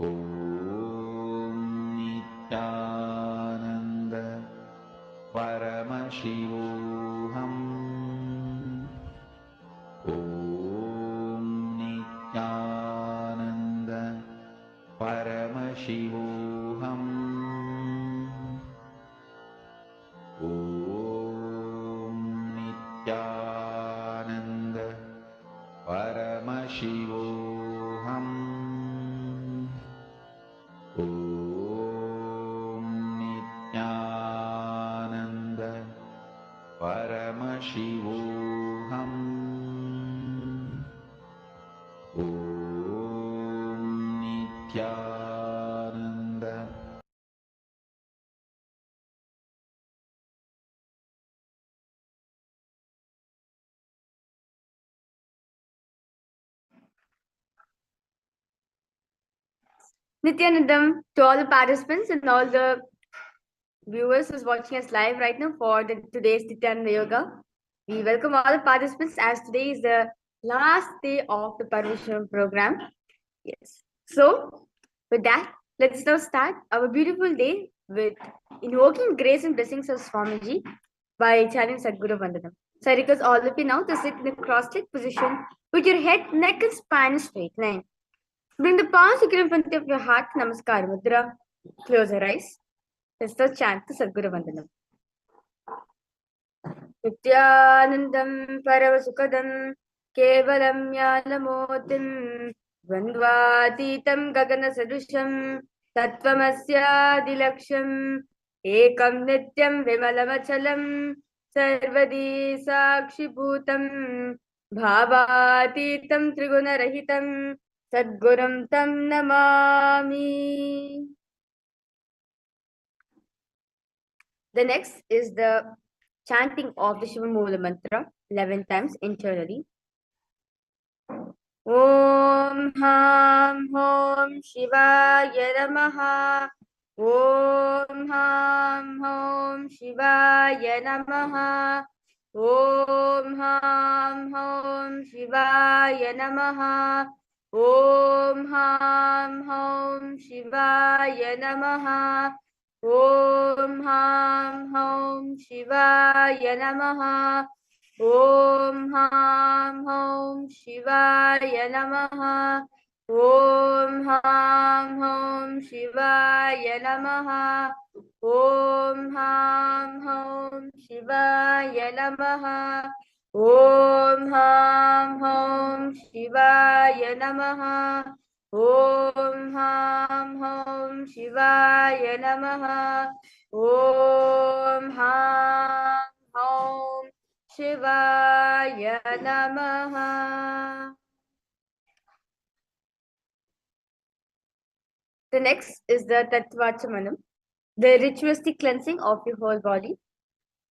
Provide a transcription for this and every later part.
Om Nithyananda Paramashivoham. Om Nithyananda Paramashivoham. Om Nithyananda Paramashivoham. Om Nithyananda Paramashivoham. Om Nithyananda. Nithyanandam, to all the participants and all the viewers who's watching us live right now for today's Nithyananda Yoga. We welcome all the participants as today is the last day of the Paramashivoham program. Yes. So, with that, let's now start our beautiful day with invoking grace and blessings of Swamiji by chanting Sadguru Vandanam. So, I request all of you now to sit in a cross-legged position with your head, neck, and spine straight line. Bring the palms together in front of your heart. Namaskar Mudra. Close your eyes. Let's now chant the Sadguru Vandanam. Nithyanandam Paravasukadam Kevalam Yalamotim Dvandvatitam Gagana Sadusham Tattvamasya Dilaksham Ekam Nityam Vimalamachalam Sarvadi Sakshibhutam Bhavatitam Trigunarahitam Sadgurum Tam Namami. The next is the chanting of the Shiva Mula Mantra 11 times internally. Om Ham Hom Shivaya Namaha. Om Ham Hom Shivaya Namaha. Om Ham Hom Shivaya Namaha. Om Ham Hom Shivaya Namaha. Om Ham Hom Shivaya Namaha. Om Ham Hom Shivaya Namaha. Om Ham Hom Shivaya Namaha. Om Ham Hom Shivaya Namaha. Om Ham Hom Shivaya Namaha. Om Ham Hom Shivaya Namaha. Om Ham Hom Shivaya Namaha. The next is the Tattvachamanam, the ritualistic cleansing of your whole body.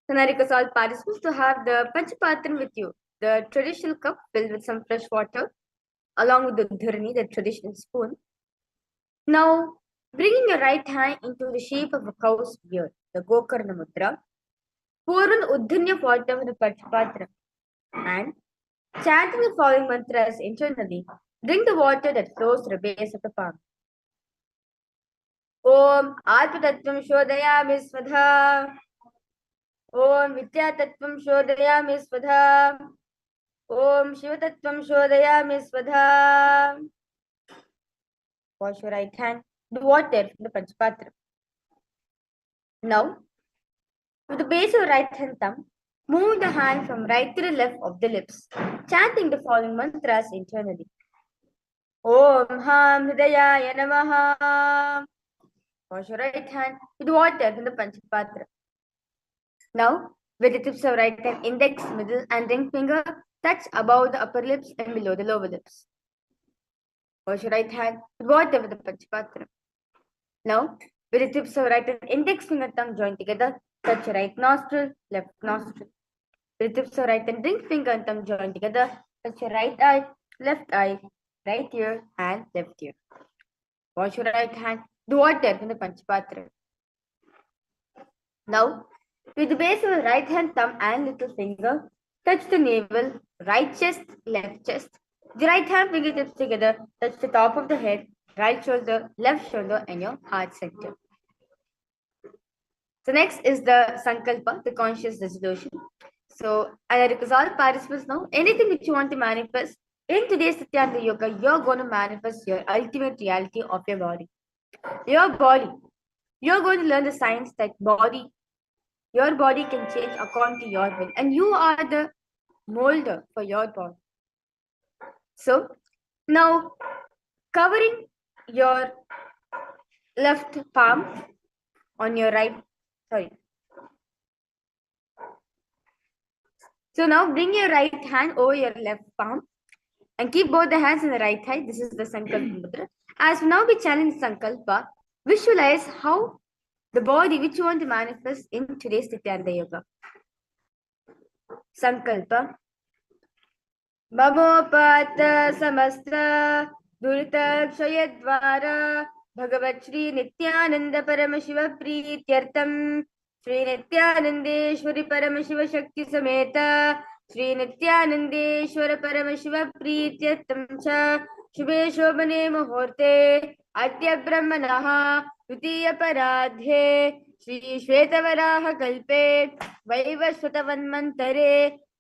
And I request all participants to have the Panchapatram with you, the traditional cup filled with some fresh water, along with the dharani, the traditional spoon. Now, bringing your right hand into the shape of a cow's beard, the Gokarna Mudra, pour an Uddhanya water with the Panchapatram, and chanting the following mantras internally, drink the water that flows to the base of the palm. Om Atmatattvam Shodhayami Svadha. Om Vidyatattvam Shodhayami Svadha. Om Shivatattvam Shodhayami Svadha. Wash your right hand, the water from the Panchapatra. Now, with the base of the right hand thumb, move the hand from right to the left of the lips, chanting the following mantras internally. Om Ham Hridayaya Namaha. Wash your right hand with water from the Panchapatra. Now, with the tips of right hand, index, middle, and ring finger touch above the upper lips and below the lower lips. Wash your right hand with water with the Panchapatra. Now, with the tips of right hand, index finger, thumb join together, touch your right nostril, left nostril. With the tips of right hand, ring finger and thumb join together, touch your right eye, right ear, and left ear. Wash your right hand, the water from the Panchapatra. Now, with the base of the right hand thumb and little finger, touch the navel, right chest, left chest. The right hand fingertips together, touch the top of the head, right shoulder, left shoulder, and your heart center. So next is the Sankalpa, the conscious resolution. So I request all participants now, anything which you want to manifest, in today's Nithyananda Yoga, you're going to manifest your ultimate reality of your body. Your body. You're going to learn the science that your body can change according to your will. And you are the molder for your body. So now covering your left palm on your right, sorry. So now bring your right hand over your left palm and keep both the hands on the right side. This is the Sankalpa Mudra. As we now be channeling Sankalpa, visualize how the body which you want to manifest in today's Nithyananda Yoga. Sankalpa. ममोपात समस्त दुरित क्षय द्वारा भगवत श्री नित्यानंद परम शिव प्रीत्यर्थम श्री नित्यानंदेश्वरी परम शिव शक्ति समेत श्री नित्यानंदेश्वर परम शिव प्रीत्यर्थम च शुभे शोभने मुहूर्ते अद्य ब्रह्मणः द्वितीय पराध्ये श्री श्वेतवराह कल्पे वैवस्वतवन्मन्तरे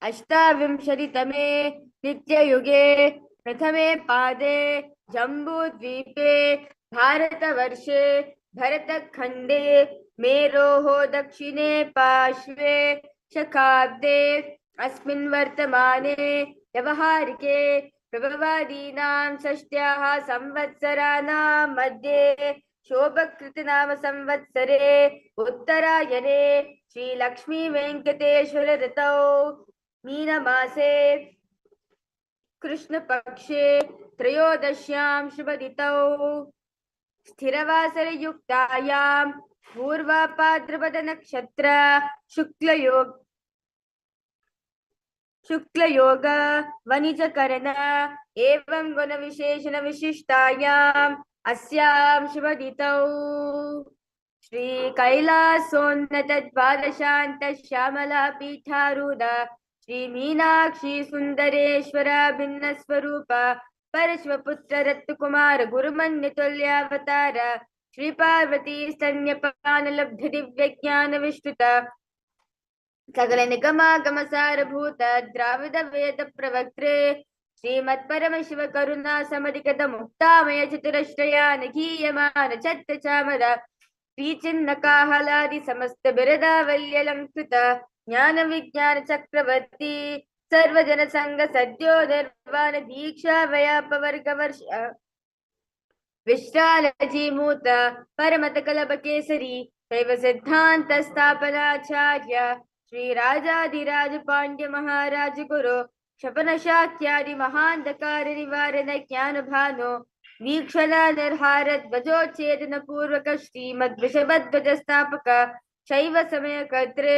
अष्टाविंशतितमे नित्ययुगे प्रथमे पादे जम्बूद्वीपे भारतवर्षे भरतखण्डे मेरोः दक्षिणे पार्श्वे शकाब्दे अस्मिन् वर्तमाने व्यवहारिके प्रभवादीनां षष्ट्याः संवत्सराणां मध्ये शोभकृतनाम संवत्सरे उत्तरायणे श्री लक्ष्मी वेंकटेश्वर ऋतौ मीनमासे कृष्णपक्षे त्रयोदश्यां शुभदितौ स्थिरवासरयुक्तायां पूर्वाभाद्रपद नक्षत्र शुक्लयोग वणिजकरण एवं गुणविशेषण विशिष्टायाम् अस्यां शुभदितौ श्री कैलासोन्नत द्वादशान्त श्यामला पीठारूढ श्री मीनाक्षी सुंदरेश्वर भिन्न स्वरूप परश्वपुत्र रत्कुमार गुरुमन्यतुल्यावतार श्री पार्वती स्तन्यपान लब्ध दिव्य ज्ञान विस्तृत सकल निगमागम सारभूत द्राविड वेद प्रवक्त्रे श्रीमत्परम शिव करुणा समधिगत मुक्तामय चतुरश्रयान गीयमान चत्त चामर श्रीचिन्ह काहलादि समस्त बिरदावल्यलंकृत ज्ञान विज्ञान चक्रवर्ती सर्वजन संग सद्यो निर्वाण दीक्षा व्यापवर्ग वर्ष विश्रालजीमूत परमत कलभ केसरी शैव सिद्धांत स्थापनाचार्य श्री राजाधिराज पांड्य महाराज गुरु क्षपन शाक्यादि महांधकार निवारण ज्ञान भानो वीक्षण निर्हार ध्वजोच्छेदन पूर्वक श्रीमद वृषभध्वज स्थापक शैव समय कर्त्रे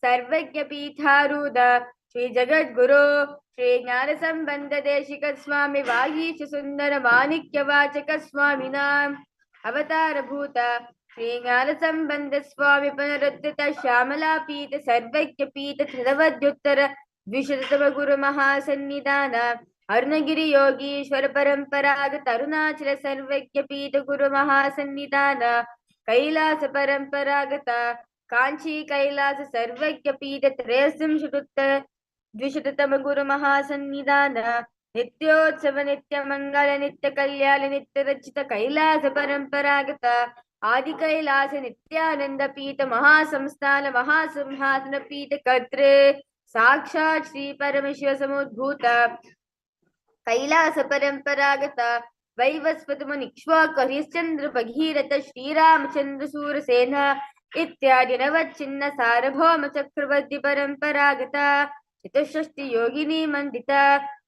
सर्वज्ञ पीठारूढ़ श्री जगद्गुरु श्री ज्ञान संबंध देशिक स्वामी वागीश सुंदर माणिक्य वाचक स्वामी नाम अवतार भूत श्री ज्ञान संबंध स्वामी पुनरुत्थित श्यामला पीठ सर्वज्ञ पीठ त्रिदवद्युत्तर द्विशततम गुरु महासन्निधान अरुणगिरि योगीश्वर परंपरागत अरुणाचल सर्वज्ञ पीठ गुरु महासन्निधान कैलास परंपरागत कांची कैलास सर्वज्ञ पीठ त्रयस्त्रिंशदुत्तर द्विशततम गुरु महासन्निधान नित्योत्सव नित्य मंगल नित्य कल्याण नित्य रचित कैलास परंपरागत आदि कैलास नित्यानंद पीठ महासंस्थान महासिंहासन पीठ कर्त्रे साक्षात् श्री परमशिव समुद्भूत कैलास परंपरागत वैवस्वत मुनिक्ष्वाक हरिश्चंद्र भगीरथ श्रीरामचंद्र सूरसेन इत्यादि नवचिन्ह सार्वभौम चक्रवर्ती परंपरागत चतुष्षष्टि योगिनी मंडित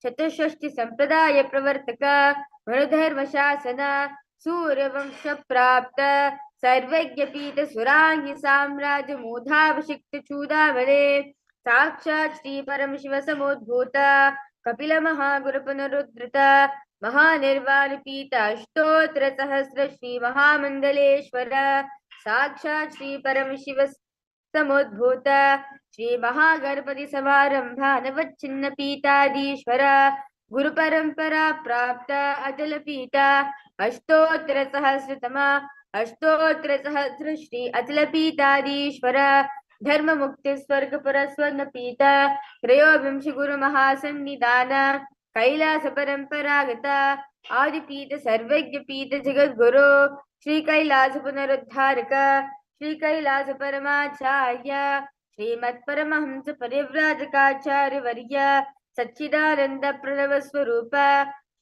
चतुष्षष्टि संप्रदाय प्रवर्तक मनुधर्म शासन सूर्यवंश प्राप्त सर्वज्ञ पीठ सुरांगी साम्राज्य मूधाभिषिक्त चूडामणे साक्षात् श्री परम शिव समुद्भूत कपिल महागुरु पुनरुद्धृत महानिर्वाण पीठ अष्टोत्तर सहस्र श्री महामंडलेश्वर साक्षात् श्री परम शिव समुद्भूत श्री महागणपति समारंभ नवचिन्ह पीठाधीश्वर गुरु परंपरा प्राप्त अतल पीठा अष्टोत्तर सहस्रतमा अष्टोत्तर सहस्र श्री अतल पीठाधीश्वर धर्म मुक्ति स्वर्ग पर स्वर्ण पीठ त्रयोविंश गुरु महासन्निधान कैलास परंपरागत आदि पीठ सर्वज्ञ पीठ जगत गुरु श्री कैलास पुनरुद्धारक श्री कैलास परमाचार्य श्रीमत् परमहंस परिव्राजकाचार्य वर्य सच्चिदानंद प्रणव स्वरूप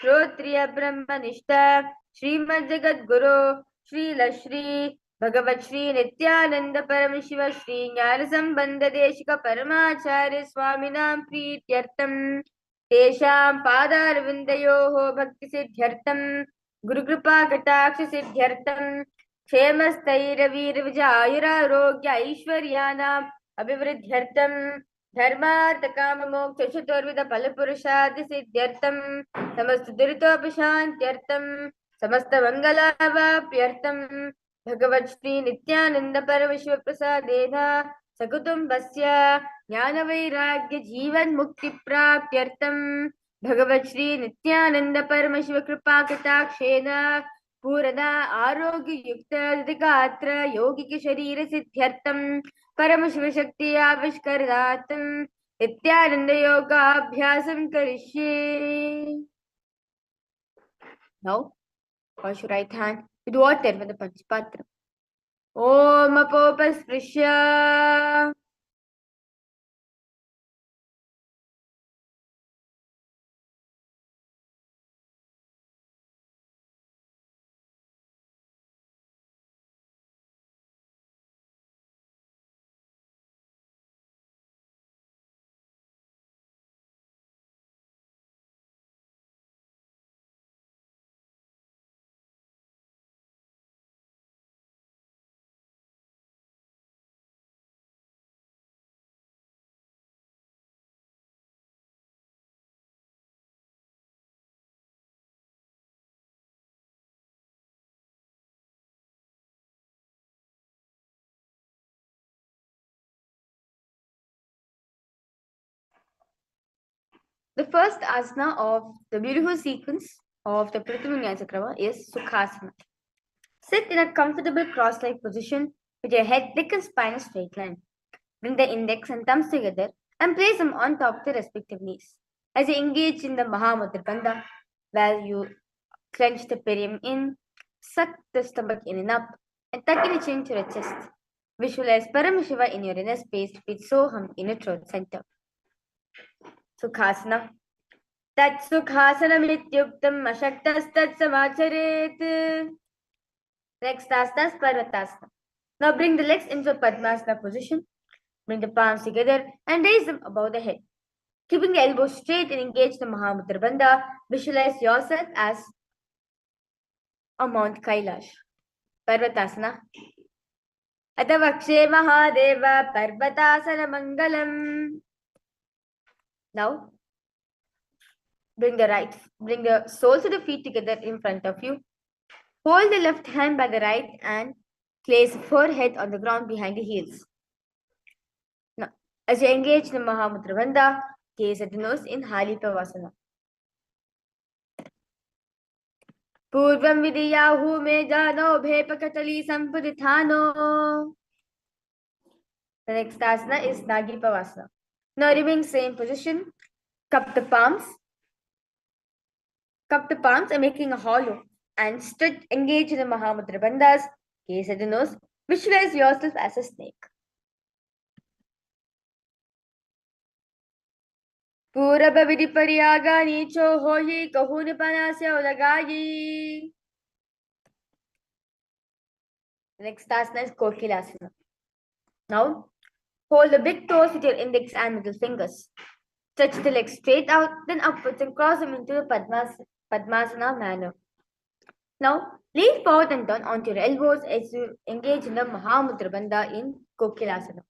श्रोत्रिय ब्रह्मनिष्ठ श्रीमद जगद्गुरु श्री भगवत श्री नित्यानंद परम शिव श्री ज्ञान संबंध देशिक परमाचार्य स्वामिनां प्रीत्यर्थम तेषां पादारविन्दयोः भक्ति सिद्ध्यर्थम गुरुकृपा कटाक्ष सिद्ध्यर्थम क्षेमस्थैर्यवीर विजयायुरारोग्य ऐश्वर्याणाम् अभिवृद्ध्यर्थम धर्मार्थ काम मोक्ष चतुर्विध फल पुरुषार्थ सिद्ध्यर्थम समस्त दुरितोपशान्त्यर्थम समस्त मंगलावाप्यर्थम भगवत् श्री नित्यानंद परमशिव प्रसादेन सकुटुम्बस्य ज्ञान वैराग्य जीवन मुक्ति प्राप्त्यर्थम भगवत् श्री नित्यानंद परमशिव कृपा कटाक्षेन पूर्ण आरोग्य युक्त गात्र यौगिक शरीर सिद्ध्यर्थम परम शिव शक्ति आविष्करणार्थम नित्यानंद योगाभ्यासं करिष्ये. Now, wash your right hand with water with the Panchpatra. Om Apopasprisya. The first asana of the beautiful sequence of the Prathamunya Chakrava is Sukhasana. Sit in a comfortable cross-like position with your head, neck and spine in a straight line. Bring the index and thumbs together and place them on top of the respective knees. As you engage in the Mahamudra Bandha, where you clench the perineum in, suck the stomach in and up, and tuck in your chin to your chest. Visualize Paramashiva in your inner space with Soham in your throat center. Sukhasana. Tat Sukhasana-mityuktam ashaktastat-samacharet. Next asana is Parvatasana. Now bring the legs into a Padmasana position. Bring the palms together and raise them above the head. Keeping the elbows straight and engage the Mahamudra Bandha, visualize yourself as a Mount Kailash. Parvatasana. Atavakshe Mahadeva Parvatasana Mangalam. Now, bring the soles of the feet together in front of you. Hold the left hand by the right and place forehead on the ground behind the heels. Now, as you engage the Mahamudra Bandha, gaze at the nose in Halipavasana. Purvam vidiyahu me jano bhepakatali sampudithano. The next asana is Nagipavasana. Now remain same position. Cup the palms and making a hollow and stretch, engage in the Mahamudra Bandhas. Gaze at the nose. Visualize yourself as a snake. Purabha vidipariyaga nicho hoyi kahuni panasya udagayi. Next asana is Kokilasana. Now, hold the big toes with your index and middle fingers. Stretch the legs straight out, then upwards and cross them into the Padmasana manner. Now, lean forward and turn onto your elbows as you engage in the Mahamudra Bandha in Kokilasana.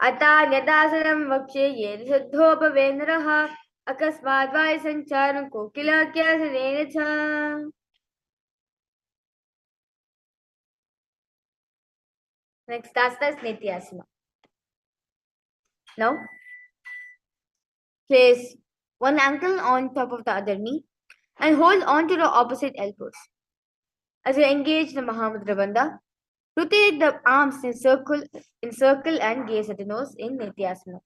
Atanyadasanam vakshe yed siddhopavenraha akasmadvai sancharam kokilakyasanena cha. Next asana is Nithyananda. Now, Place one ankle on top of the other knee and hold on to the opposite elbows. As you engage the Mahamudra Bandha, rotate the arms in circle and gaze at the nose in Nityasana.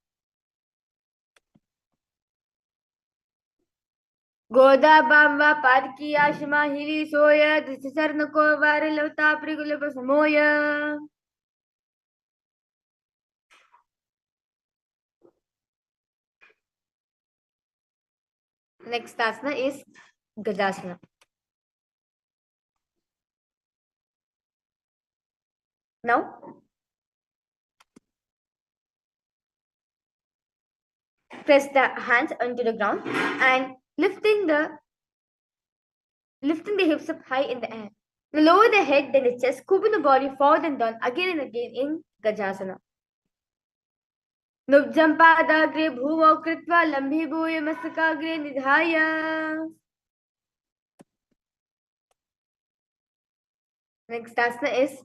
Goda Bamba Padki Ashima Hili Soya Disarnako Varilota Prigulapa Samoya. Next asana is Gajasana. Now, press the hands onto the ground and lifting the hips up high in the air. Now lower the head, then the chest, scooping the body forward and down again and again in Gajasana. Nubjam padagre bhuvo kritva lambhi bhuya masakagre nidhaya. Next asana is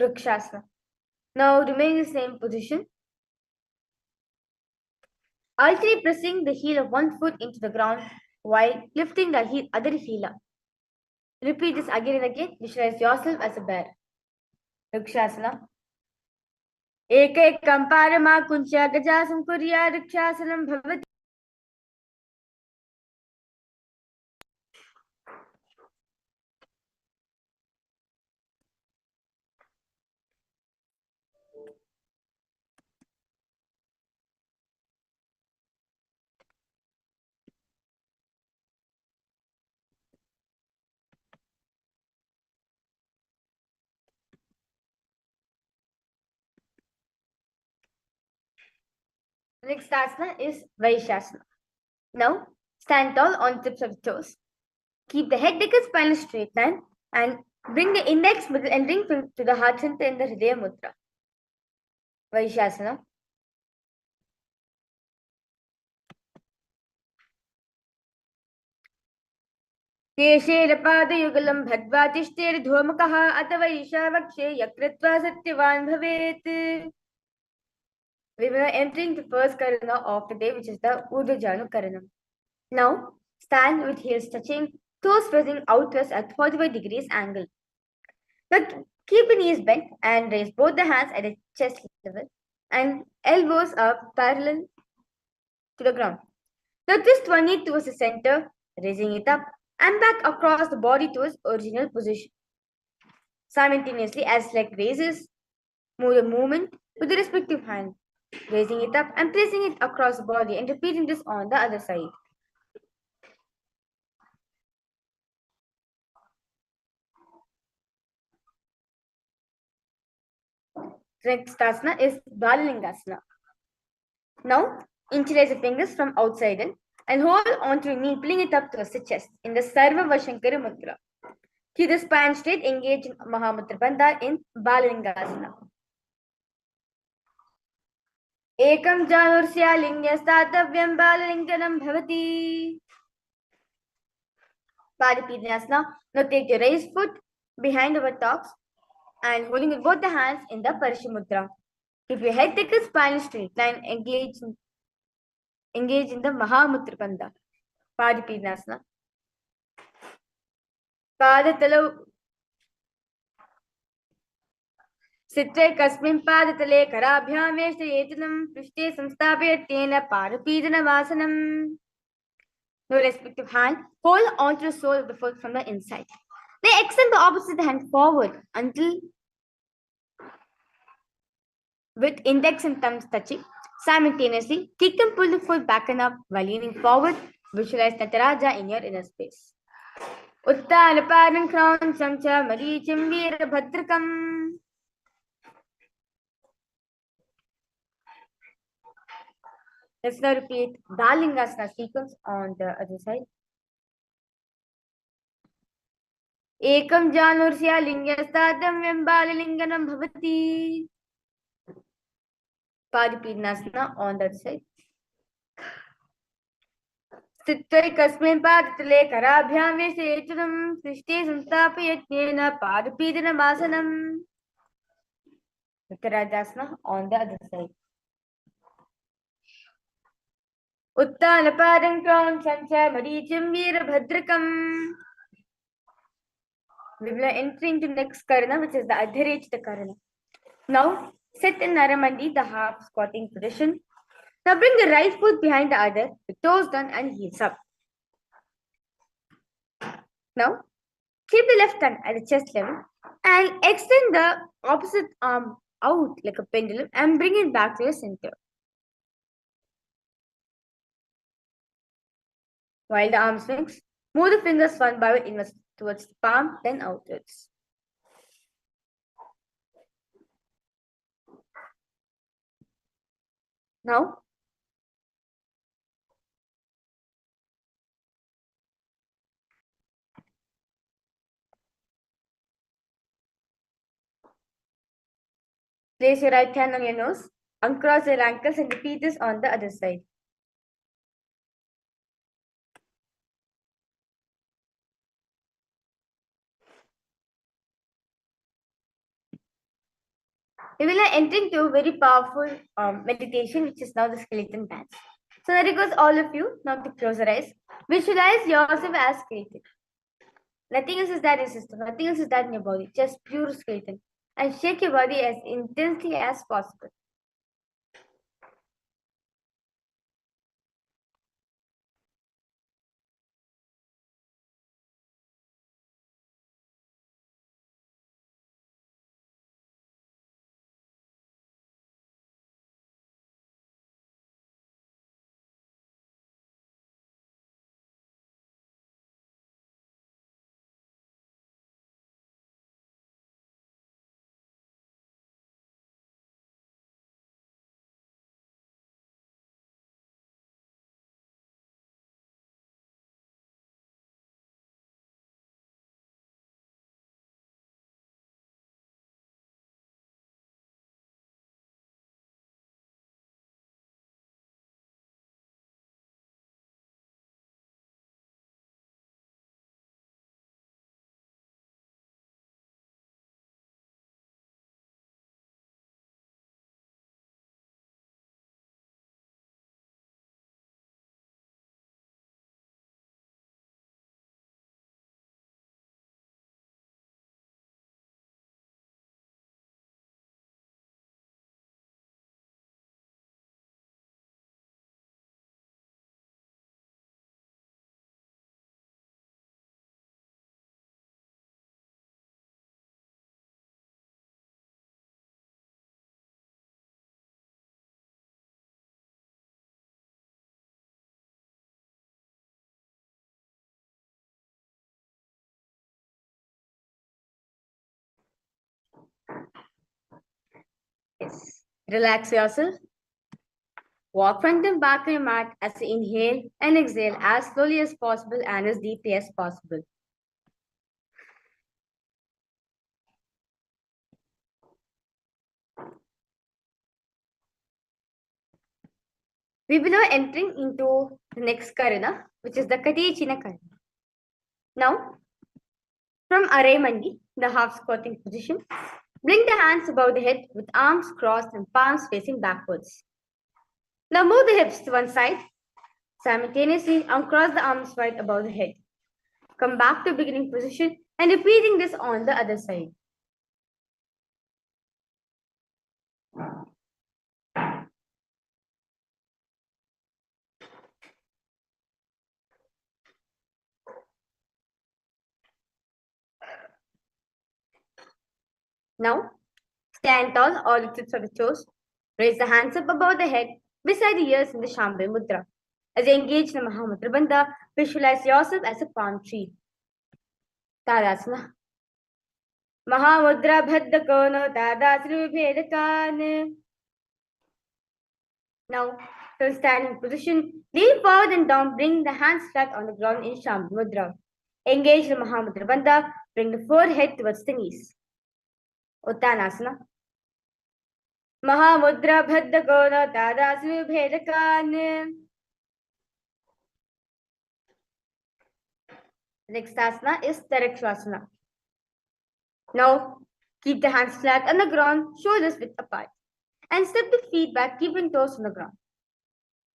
Vrikshasana. Now remain in the same position. Alternate pressing the heel of one foot into the ground while lifting the other heel up. Repeat this again and again. Visualize yourself as a bear. Vrikshasana. Ekekam parama kuncha gajasam kurya Vrikshasanam bhavati. Next asana is Vaishasana. Now, stand tall on tips of the toes. Keep the head, neck, and spine in a straight line and bring the index, middle, and ring finger to the heart center in the Hridaya Mudra. Vaishasana. केशेरपादयुगलं भद्वा तिष्ठेर्धूमकः अथ वैशावक्षे यकृत्वा सत्यवान् भवेत्. We were entering the first karana of the day, which is the Urdhvajanu Karanam. Now, stand with heels touching, toes pressing outwards at 45 degrees angle. Now, keep the knees bent and raise both the hands at the chest level and elbows are parallel to the ground. Now, twist one knee towards the center, raising it up and back across the body to its original position. Simultaneously, as leg raises, move the movement with the respective hand, raising it up and placing it across the body and repeating this on the other side. Next asana is Balalingasana. Now, interlace the fingers from outside in and hold on to your knee, pulling it up towards the chest in the Sarva Vashankara Mudra. Keep the spine straight, engage in Mahamudra Bandha in Balalingasana. Ekam janursya lingyastatavyam balalinganam bhavati. Padipidnyasana. Now take your raised foot behind our buttocks and holding with both the hands in the Parishamudra. Keep your head, take a spine straight line, engage in the Mahamudra Bandha. Padipidnyasana. Padatalo Sitre kasmin padatale karabhyam veshtayetanam prishte samsthapayatyena parapidana. No respective hand, hold onto the sole of the foot from the inside. Then extend the opposite hand forward until with index and thumbs touching. Simultaneously, kick and pull the foot back and up while leaning forward. Visualize Nataraja in your inner space. Uttanaparam Krauncham cha Marichim Veerabhadrakam. Let's now repeat Dalingasana sequence on the other side. Ekam janursya lingyastadam vyambalalinganam bhavati. Padipidnyasana on that side. Sittai kasmin padatale karabhyam veshtayetanam prishte samsthapayatyena parapidanamasana. Uttarajasana on the other side. Uttanapadam Kram Sancha Marichim Veerabhadrakam. We will enter into next Karana, which is the Adhirechita Karana. Now, sit in Naramandi, the half squatting position. Now bring the right foot behind the other, with toes down and heels up. Now, keep the left hand at the chest level and extend the opposite arm out like a pendulum and bring it back to your center. While the arm swings, move the fingers one by one inwards towards the palm, then outwards. Now, place your right hand on your nose, uncross your ankles and repeat this on the other side. We will enter into a very powerful meditation, which is now the skeleton dance. So that requires all of you now to close your eyes. Visualize yourself as skeleton. Nothing else is that in your system. Nothing else is that in your body. Just pure skeleton. And shake your body as intensely as possible. Yes. Relax yourself. Walk front and back on your mat as you inhale and exhale as slowly as possible and as deeply as possible. We will now entering into the next karana, which is the Katechina karana. Now, from Aramandi, the half squatting position, bring the hands above the head with arms crossed and palms facing backwards. Now move the hips to one side. Simultaneously, uncross the arms wide above the head. Come back to beginning position and repeating this on the other side. Now, stand tall or the tips of the toes. Raise the hands up above the head, beside the ears in the Shambhala Mudra. As you engage in the Mahamudra Bandha, visualize yourself as a palm tree. Tadasana. Mahamudra Bhaddha Kono Tadasana Vibhedakan. Now, from standing position, lean forward and down, bring the hands flat on the ground in Shambhala Mudra. Engage the Mahamudra Bandha, bring the forehead towards the knees. Uttanasana. Mahamudra Bhaddha Kono Tadasana Vibhedakan. Next asana is Tarakshasana. Now, keep the hands flat on the ground, shoulders width apart. And step the feet back, keeping toes on the ground.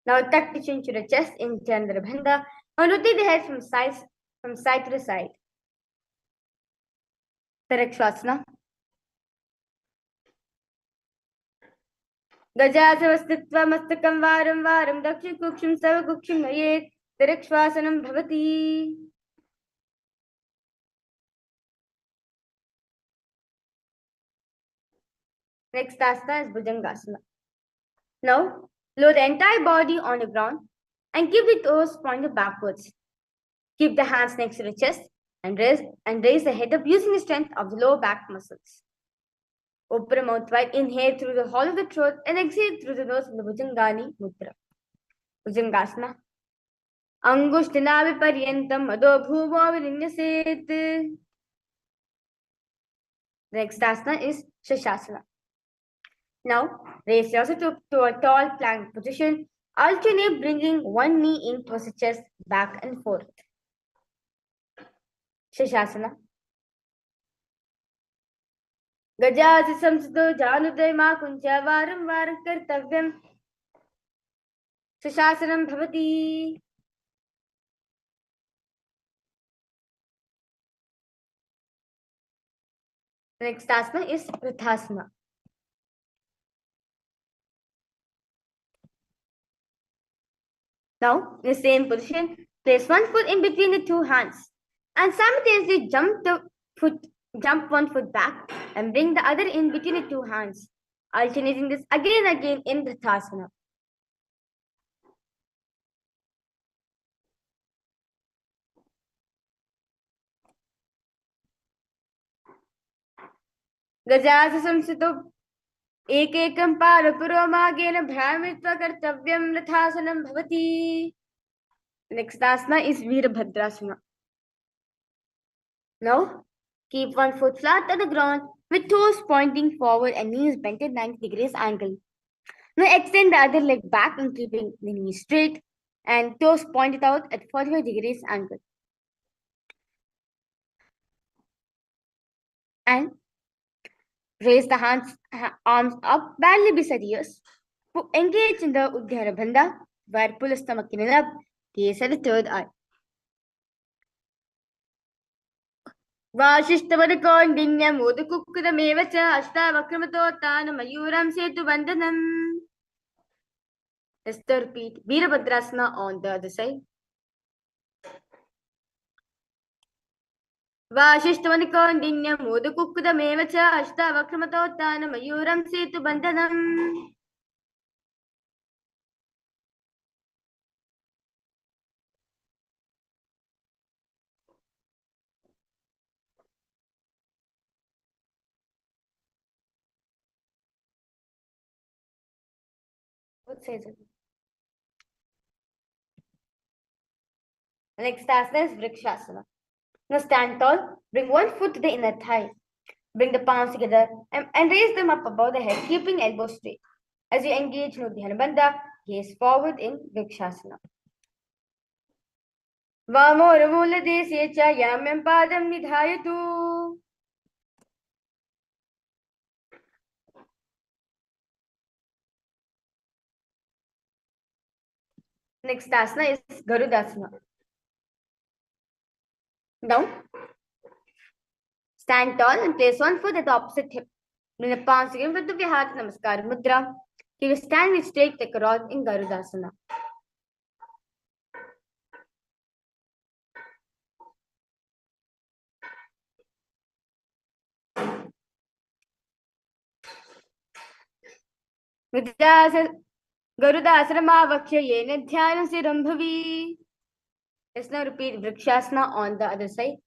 Now tuck the chin to the chest in Chandrabandha and rotate the head from side to the side. Tarakshasana. Gajasavastitva mastakam varam varam dakshim kukshim savakukshim nayet Tarakshvasanam bhavati. Next asana is Bhujangasana. Now, lower the entire body on the ground and keep the toes pointed backwards. Keep the hands next to the chest and raise the head up using the strength of the lower back muscles. Open the mouth wide, inhale through the hollow of the throat and exhale through the nose in the Bhujangani Mudra. Bhujangasana. Angushthanavi paryantam adho bhumo vininyaset. Next asana is Shashasana. Now, raise yourself to a tall plank position. Alternate bringing one knee in towards the chest, back and forth. Shashasana. Gajasi samsito januday ma kuncha varam varam kartavyam. Shashasanam bhavati. Next asana is Vrithasana. Now, in the same position, place one foot in between the two hands and simultaneously jump one foot back and bring the other in between the two hands, alternating this again and again in Vrithasana. Gajasa samsito ekekam parapuromagen bhramitva kartavyam Vrithasanam bhavati. Next asana is Virabhadrasana. Now, keep one foot flat on the ground with toes pointing forward and knees bent at 90 degrees angle. Now extend the other leg back and keeping the knees straight and toes pointed out at 45 degrees angle. And raise the arms up barely beside ears. Engage in the Uddiyana Bandha, where pull the stomach in and up, gaze at the third eye. Vashishtavadakondinyam udukukkudamevacha ashtavakramatotanam mayuram setu bandhanam. Let's repeat Virabhadrasana on the other side. Vashishtavadakondinyam udukukkudamevacha ashtavakramatotanam mayuram setu bandhanam. What says it? Next asana is Vrikshasana. Now stand tall, bring one foot to the inner thigh. Bring the palms together and raise them up above the head, keeping elbows straight. As you engage in Uddiyana Bandha, gaze forward in Vrikshasana. Vamo ramula desyecha yamyam padam nidhayatu. Next asana is Garudasana. Now, stand tall and place one foot at the opposite hip. Bring the palms together with the Vihata Namaskar Mudra. Keep your stand straight like a rod in Garudasana. Garudasana Nithyananda Rambhavi. Let's now repeat Vrikshasana on the other side.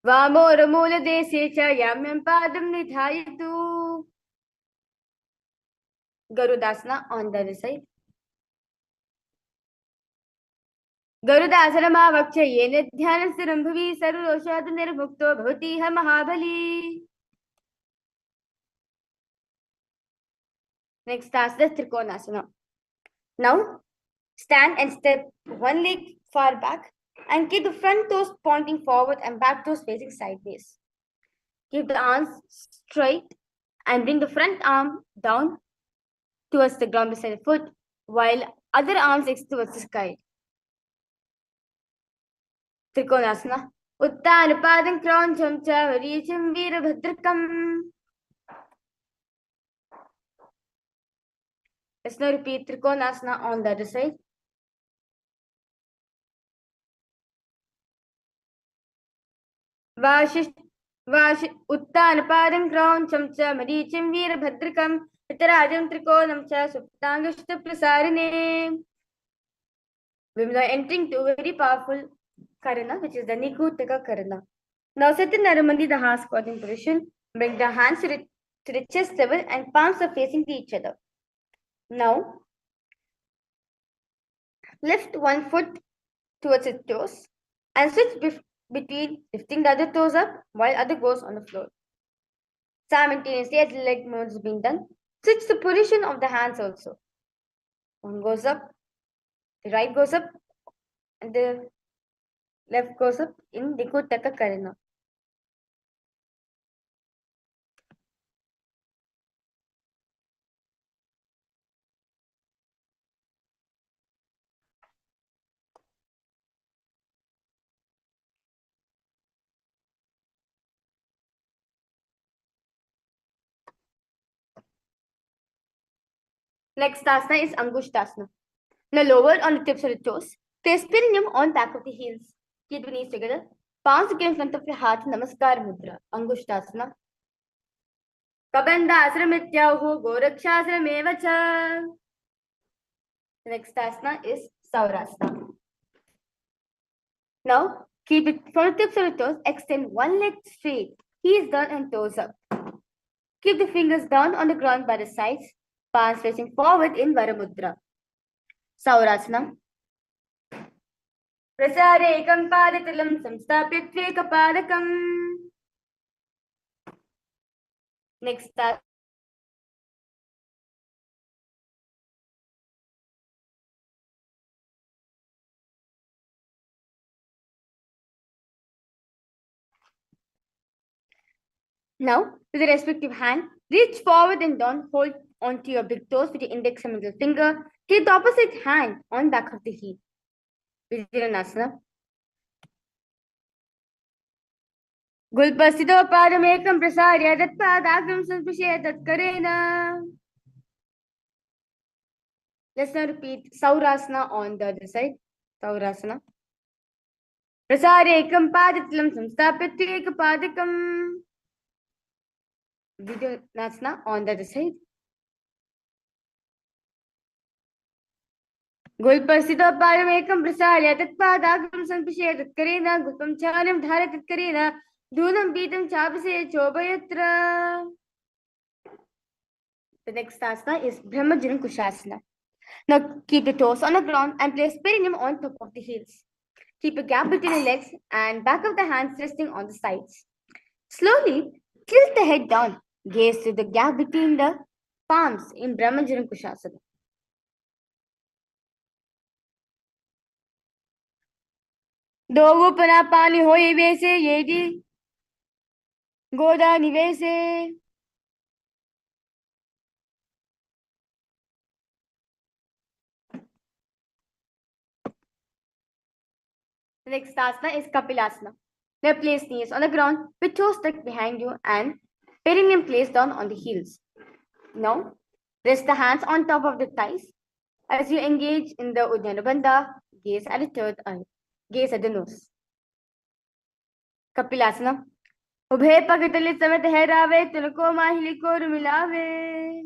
Vamo ramula desyecha yamyam padam nidhayatu. Garudasana on the other side. Garudasana Nithyananda Rambhavi sarvdoshadu nirmukto bhavati ha mahabali. Next asana is Trikonasana. Now, stand and step one leg far back and keep the front toes pointing forward and back toes facing sideways. Keep the arms straight and bring the front arm down towards the ground beside the foot, while other arms extend towards the sky. Trikonasana. Uttanapadam Kroncham cha Varicham Virabhadrakam. Let's now repeat Trikonasana on the other side. Uttanapadam Kroncham cha Maricham Virabhadrakam. Vitarajam Trikonam cha Suptangashta Prasarine. We are now entering to a very powerful Karana, which is the Nikutaka Karana. Now sit in Naramandi, the half squatting position. Bring the hands to the chest level and palms are facing to each other. Now, lift one foot towards its toes and switch between lifting the other toes up while other goes on the floor. Simultaneously, as the leg movements is being done, switch the position of the hands also. One goes up, the right goes up, and the left goes up in Nikutaka Karana. Next asana is Angushtasana. Now lower on the tips of the toes. Place perineum on back of the heels. Keep the knees together. Palms again in front of your heart. Namaskar Mudra. Angushtasana. Kabanda asramityahu gorakshasramevacha. The next asana is Saurasana. Now keep it from the tips of the toes. Extend one leg straight. Heels down and toes up. Keep the fingers down on the ground by the sides. Palms facing forward in Varamudra. Saurasana. Prasarekam padatilam samstapya tvekapadakam. Next start. Now, with the respective hand, reach forward and down, hold onto your big toes with your index and middle finger. Take the opposite hand on back of the heel. Vijayanasana. Gulpasido paramekam prasarya datpadakam sanspashya tatkarena. Let's now repeat Saurasana on the other side. Saurasana. Prasarekam padatilam samstapya tvekapadakam. Vijayanasana on the other side. Gulpasido paramekam prasarya tatpadakam sanspashya tatkarena. Gulpam charyam dhara tatkarena. Dhunam beatam chapase chobayatra. The next asana is Brahmajan Kushasana. Now keep the toes on the ground and place perineum on top of the heels. Keep a gap between the legs and back of the hands resting on the sides. Slowly tilt the head down. Gaze to the gap between the palms in Brahmajan Kushasana. Dovu panapani hoye vese yedi goda nivese. The next asana is Kapilasana. Now place knees on the ground with toes stuck behind you and perineum placed down on the heels. Now rest the hands on top of the thighs. As you engage in the Uddiyana Bandha, gaze at the third eye. Gaze at the nose. Kapilasana. Ubhe pagatali samet herave tulko mahili ko rumilave.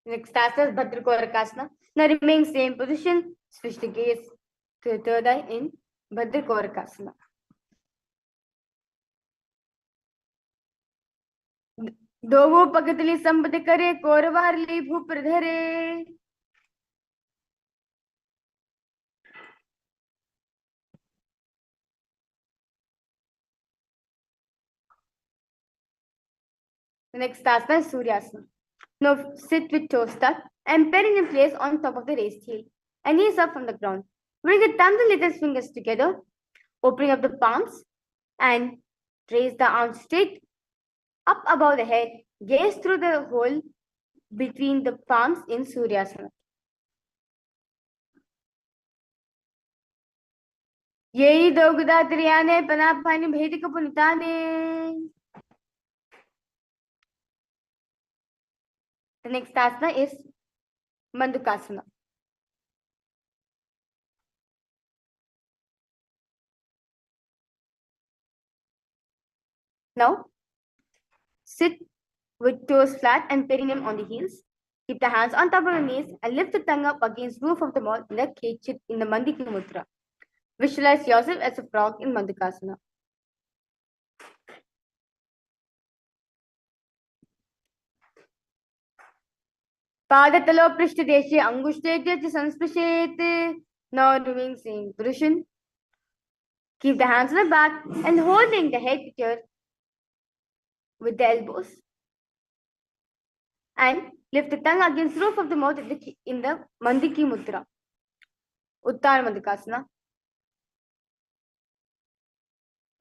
Next asana is Bhadrakorakasana. Now remain same position. Switch the gaze to the third eye in Bhadrakorakasana. दोवो पगतली संबद करे कोरवारली भूपर धरे. The next asana is Suryasana. Now sit with toes tucked and perineum placed on top of the raised heel and knees up from the ground. Bring the thumbs and little fingers together, opening up the palms and raise the arms straight Up above the head, gaze through the hole between the palms in Suryasana. Yei Dogda Triane Panapani Bhedika Punitane. The next asana is Mandukasana. Now, sit with toes flat and perineum on the heels. Keep the hands on top of your knees and lift the tongue up against roof of the mouth, neck chit in the Mandiki Mudra. Visualize yourself as a frog in Mandukasana. पादतलो पृष्ठदेशे अंगुष्ठेभ्यः च संस्पृशेत्. Now doing same position. Keep the hands on the back and holding the head here with the elbows. And lift the tongue against roof of the mouth in the Mandiki Mudra. Uttara Mandukasana.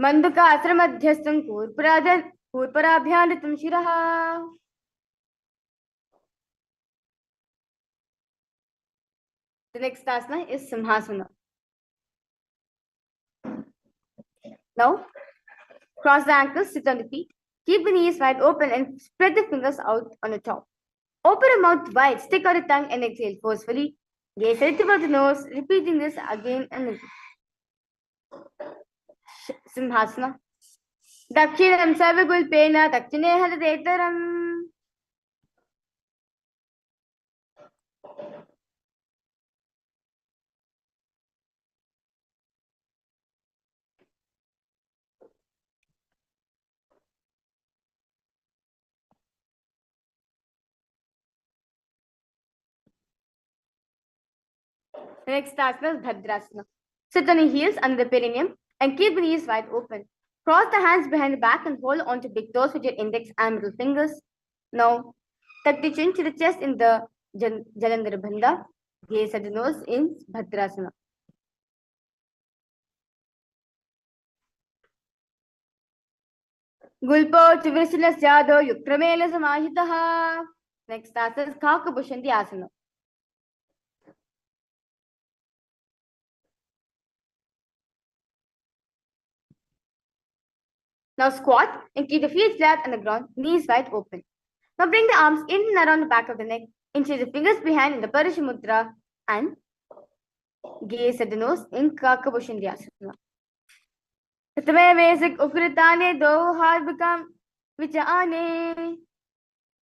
Mandukasana madhyastham kurparabhyanitam shiraha. The next asana is Simhasana. Now, cross the ankles, sit on the feet. Keep the knees wide open and spread the fingers out on the top. Open your mouth wide, stick out the tongue and exhale forcefully. Gaze right toward the nose, repeating this again and again. Simhasana. Dakshinam Savigulpena Dakshine Hadadetaram. The next asana is Bhadrasana. Sit on your heels under the perineum and keep the knees wide open. Cross the hands behind the back and hold onto big toes with your index and middle fingers. Now, tuck the chin to the chest in the Jalandhara Bandha. Gaze at the nose in Bhadrasana. Gulpo Chivrishila Syado Yukramela Samahitaha. Next asana is Kakabushanti Asana. Now squat and keep the feet flat on the ground, knees wide open. Now bring the arms in and around the back of the neck, insert the fingers behind in the Parishamudra and gaze at the nose in Kakabushandhyasana. Pratame Vesik Ukritane Do Hard become Vichane.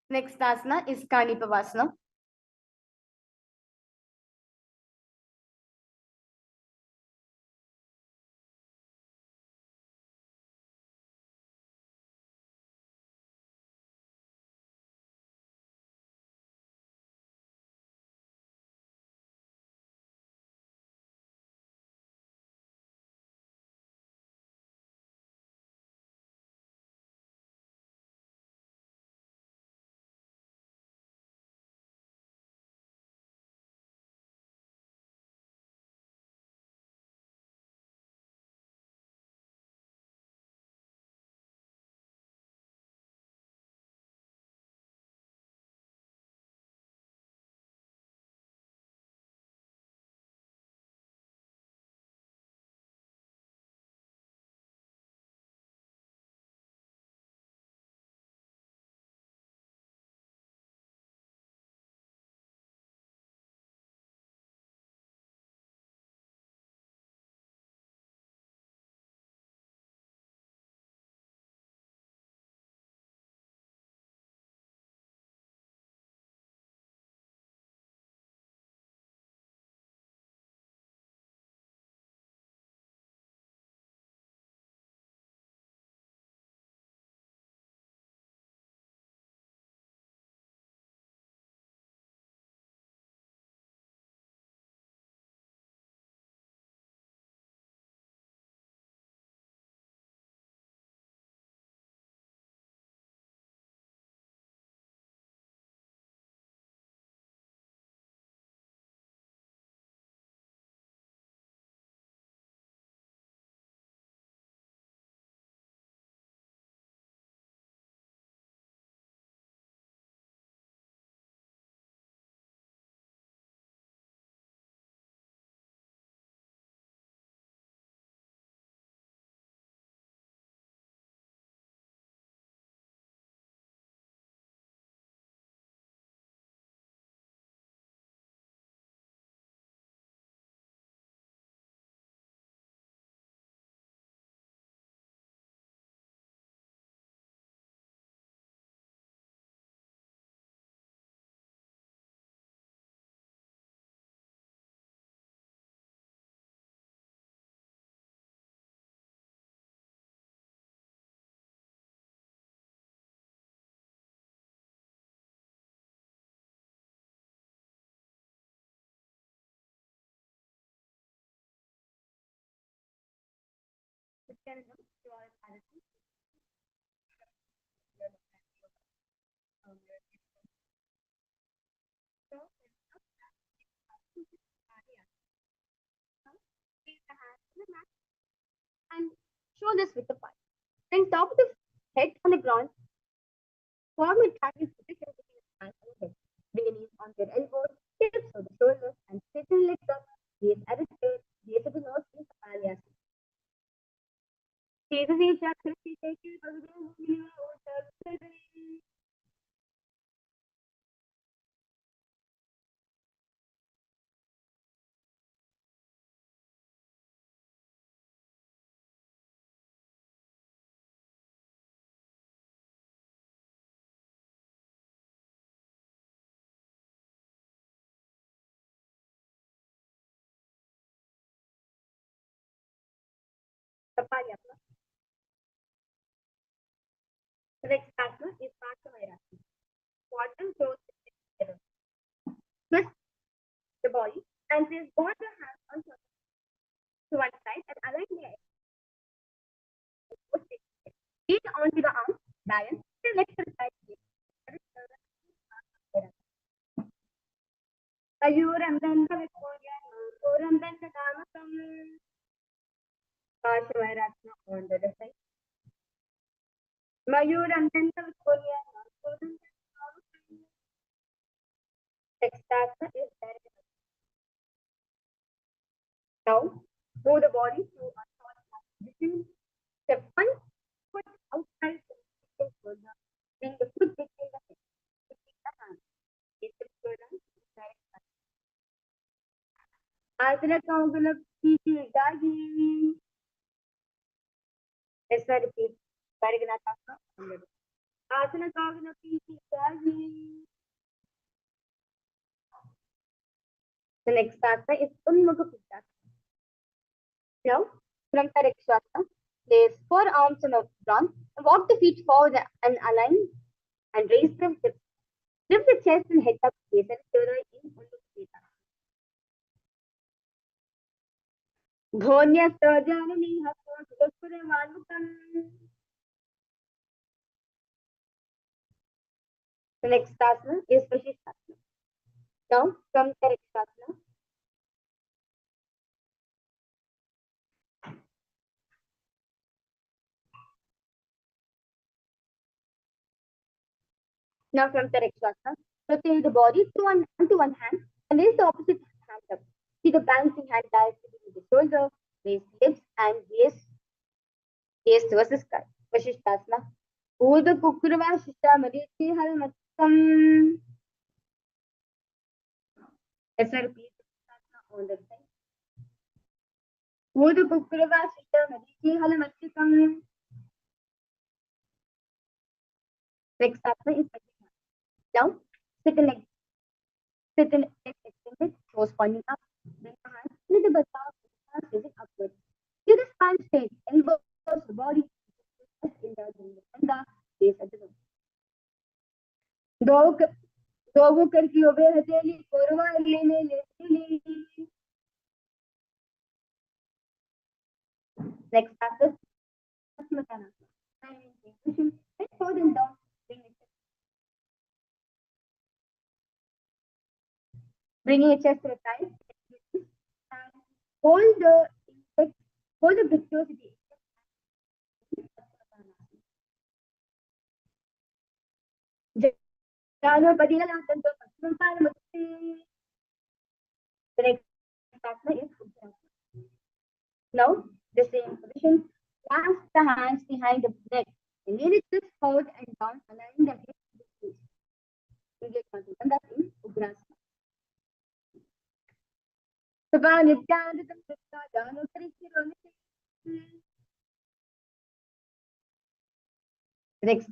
Next asana is Kanipavasana. Nithyananda to all participants. So, place the hands on the mat and shoulders width apart. Bring top of the head on the ground. Form a triangle position between the hands and the head. Bring the knees onto your elbows, hips or the shoulders, and straighten legs up. Gaze at the straight, gaze at the nose, in Kapalyasana. Take a seat, chakra, take it, Kapalyasana. The next asana is Paramashivoham. Bottom toes together. Twist the body and place both your hands on to one side and align the elbows. Feet onto the arms, balance, the legs to the side. Ayuram Danta Victoria, Uram Danta Damakam. Paramashivoham on the other side. Mayuram Danta Victoria, Uram Danta Damakam. Next asana is direct. Now, move the body to a short position. Step 1, foot outside the shoulder. Bring the foot between the hips. Between the hands. Is the shoulder direct. Asana Kangula Piti Dagi. Let's repeat. Variganataka. Asana Kangula Piti Dagi. The next asana is Unmukha Pitta. Now, from Parikshasana, place forearms on the ground and walk the feet forward and align and raise them hips. Lift the chest and head up, gaze and shoulder in Unmukha Pitta. Dhonya Sajanani Hakura Vanukam. The next asana is Vashishasana. Now, from Parikshasana, rotate the body onto one hand and raise the opposite hand up. See the balancing hand directly between the shoulder, raise lips and gaze towards the sky. Vashishtasana. Uda Kukurva Shishta Madhiti Halmatkam. Let's repeat on the side. Uda Kukurva Shishta Madhiti Halmatkam. Next asana is now sit in legs extended, toes pointing up, bring the hands little bit up, hands facing upwards. Keep the spine straight, elbows the body, in the gaze at the dog. Dog करके ओबे हथेली कोरवा लेने लेती. Next after Smatana. Head forward and down. Bringing your chest to the side. And hold the big toe to the the next asana is Uttanasana. Now, the same position. Clasp the hands behind the neck. Inhale, twist forward and down, aligning the hips to the face. You get something. And that's in Uttanasana. Next.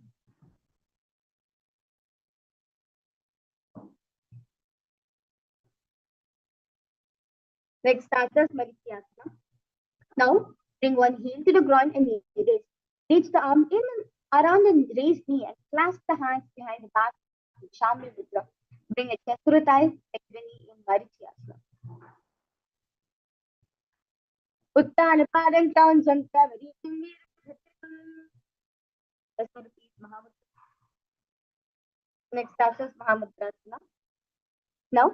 Next starters Marityasana. Now bring one heel to the ground and raise. Reach the arm in around the raised knee and clasp the hands behind the back. Shamli Mudra. Bring a chest to the thigh, take the knee in Marityasana. Uttanapadam Kauncham Kavarichim Veerabhadratam. Let's repeat Mahamudra. Next starts as Mahamudrasana. Now,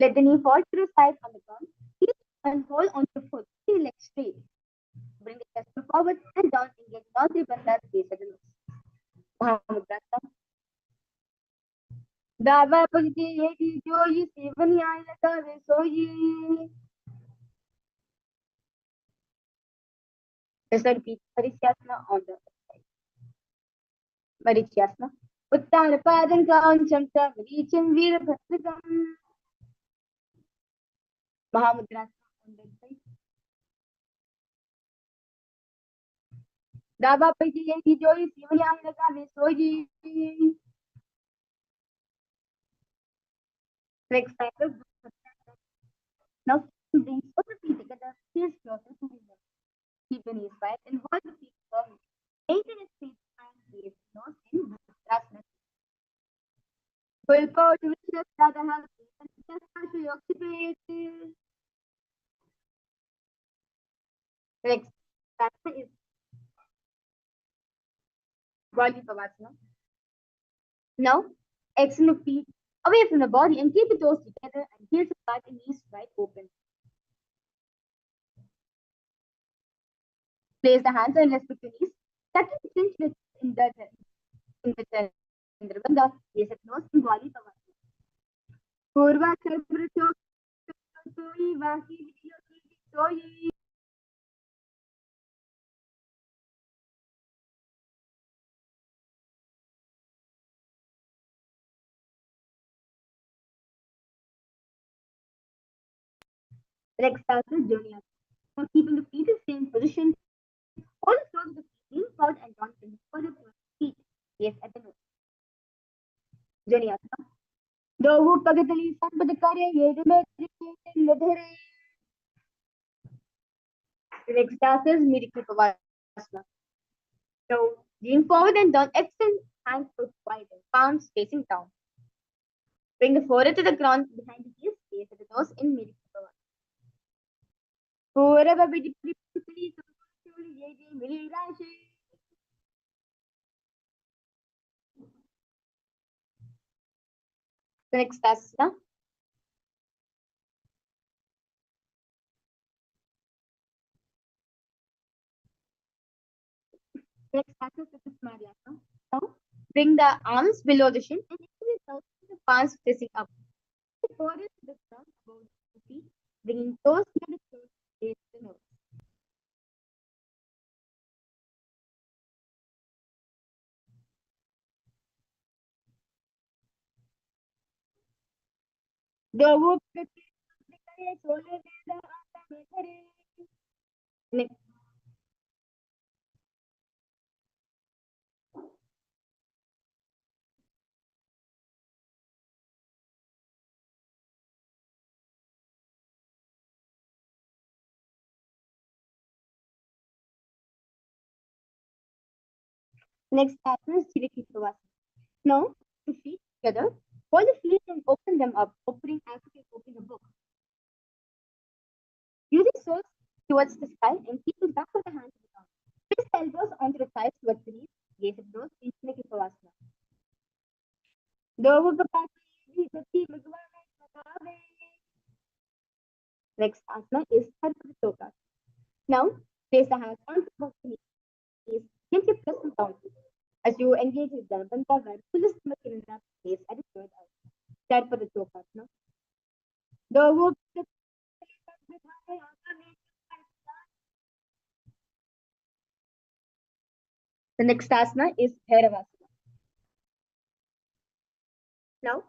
let the knee fall to the side on the ground. Heel and hold on the foot. Heel leg straight. Bring the chest forward and down. Engage non-three bandhas base at the nose. Mahamudrasana. दावा पगती येगी जोई seven आय लगावे सोई. Let's repeat Marityasana on the side. Marityasana. Uttanapadam Kauncham Kavarichim Veerabhadratam. Mahamudrasana on the side. दावा पगती येगी जोई seven आय लगावे सोई. Next cycle. Now bring both the feet together, heels closer to the knee. Keep the knees wide and hold the feet firmly. Maintain a straight spine, gaze nose in Bhadrasana. Full core to the other half and just as you occupate. Next Bhadrasana is Vali Pavasana. Now extend the feet away from the body and keep the toes together and heels apart and knees wide open. Place the hands on respect to knees. Tuck the chin in the Chandra. Gaze at nose in Vali Pavasana. Purva Chandra Soyi Vahi Soyi. Next starts is Jnana. For keeping the feet in the same position, hold the soles of the feet, lean forward and don't bend further to the feet. Gaze at the nose. Jnana. Dovu Pagatali Sampadakare Yedumetri Ladhare. The next starts is Miriki Pavasana. So lean forward and down, extend hands out wide, palms facing down. Bring the forehead to the ground behind the ears, gaze at the nose in Miriki Pavasana. The next asana. Next asana is Mariasana. Now bring the arms below the shin and the palms facing up. The forehead to the ground above the feet, bringing toes near the toes, gaze the nose. Next. Next asana is Chiriki Pavasana. Now, the feet together, hold the feet and open them up, opening as if you open a book. Use the soles towards the sky and keep the back of the hands down. Place the elbows onto the thighs towards the knees, gaze at those in Chiriki Pavasana. Next asana is Paramachivoham. Now, place the hands on top of the knees, gently press them down. As you engage with the Bandha verb, pull the stomach in the place at the third eye. Start for the Chokasana. The next asana is Bhairavasana. Now,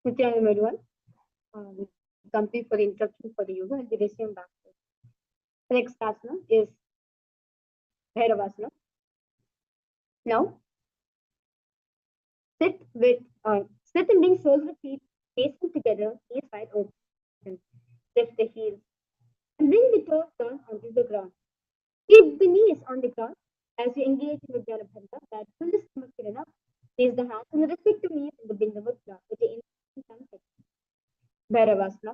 Nithyananda everyone. Complete for the instruction for the yoga and the resume back. The next asana is Bhairavasana. Now sit with sit and bring shoulder feet facing together, knees wide open. Lift the heels and bring the toes down onto the ground. Keep the knees on the ground as you engage in the Janabhandha. That full stomach fill up. Place the hands on the respective knees in the Bindu Mudra with the inhale tongue. Bhairavasana.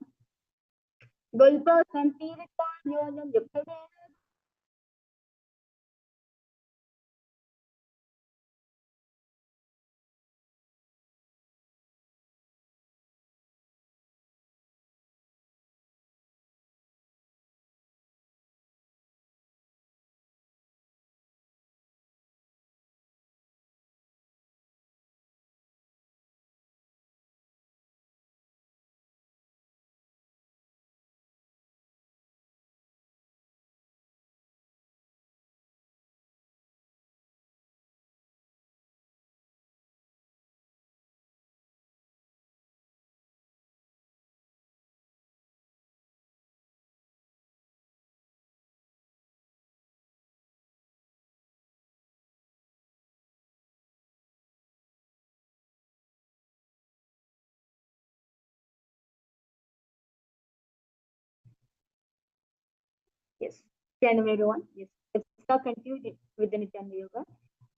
Gulpa Santirita Yonam Yukade. Yes. Nithyananda everyone. Yes. Let's now continue with the Nithyananda Yoga.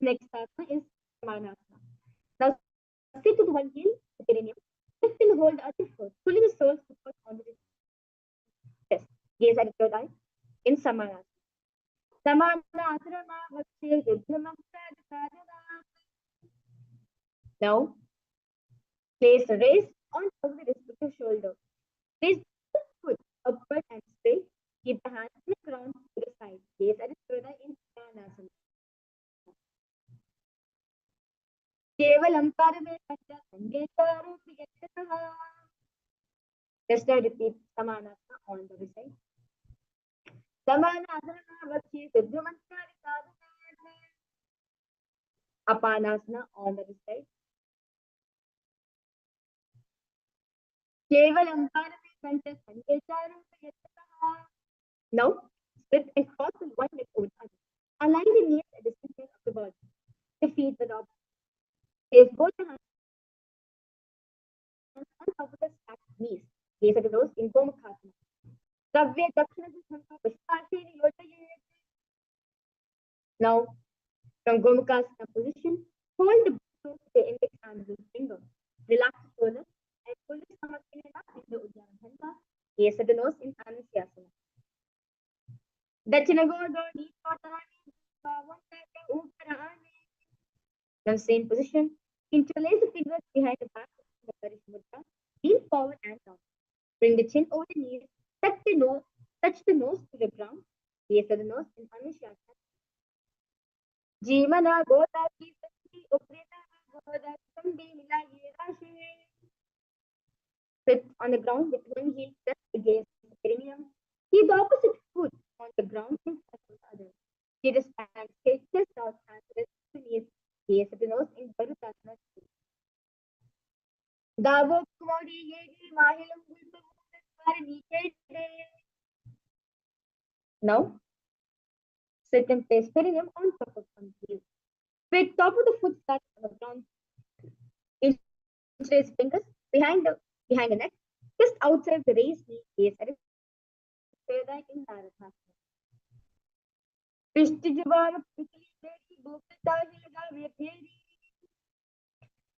Next asana is Paramashivoham. Now sit with one heel, perineum. Lift and hold the other foot, pulling the soles support onto the chest. Gaze at the third eye in Samanasana. Now place the wrist on top of the respective shoulder. Place the foot upward and straight. Keep the hands on the ground to the side. Gaze at the third eye in Samanasana. केवलं Let's now repeat Samanasana on the other side. Apanasana on the other side. Now, split and cross with one leg over the other. Align the knees at the center of the body. The feet with opposite. Place both the hands on top of the stacked knees. Gaze at the nose in Gomukhasana. Now, from Gomukhasana position, hold the bones with the index and middle finger. Relax the shoulders and pull the stomach in and up into Uddiyana Bandha. Gaze at the nose in Anushyasana. Now, same position. Interlace the fingers behind the back of the Mudra. Lean forward and down. Bring the chin over the knees. Touch the nose to the ground. Gaze at the nose in Anushyasana. Jimana Gota ki Sakti Uprita Goda Sambi Milaye Rashi. Sit on the ground with one heel pressed against the perineum. Keep the opposite foot on the ground in front of the other. Keep the spine straight, chest out, and rest the knees. Gaze at the nose in Bharutasana. Davo Kumari Yegi Mahilam Now, sit and place perineum on top of one heel. With top of the foot flat on the ground. Interlace fingers behind the neck, just outside the raised knee. Gaze at it. Say that in Bharatha.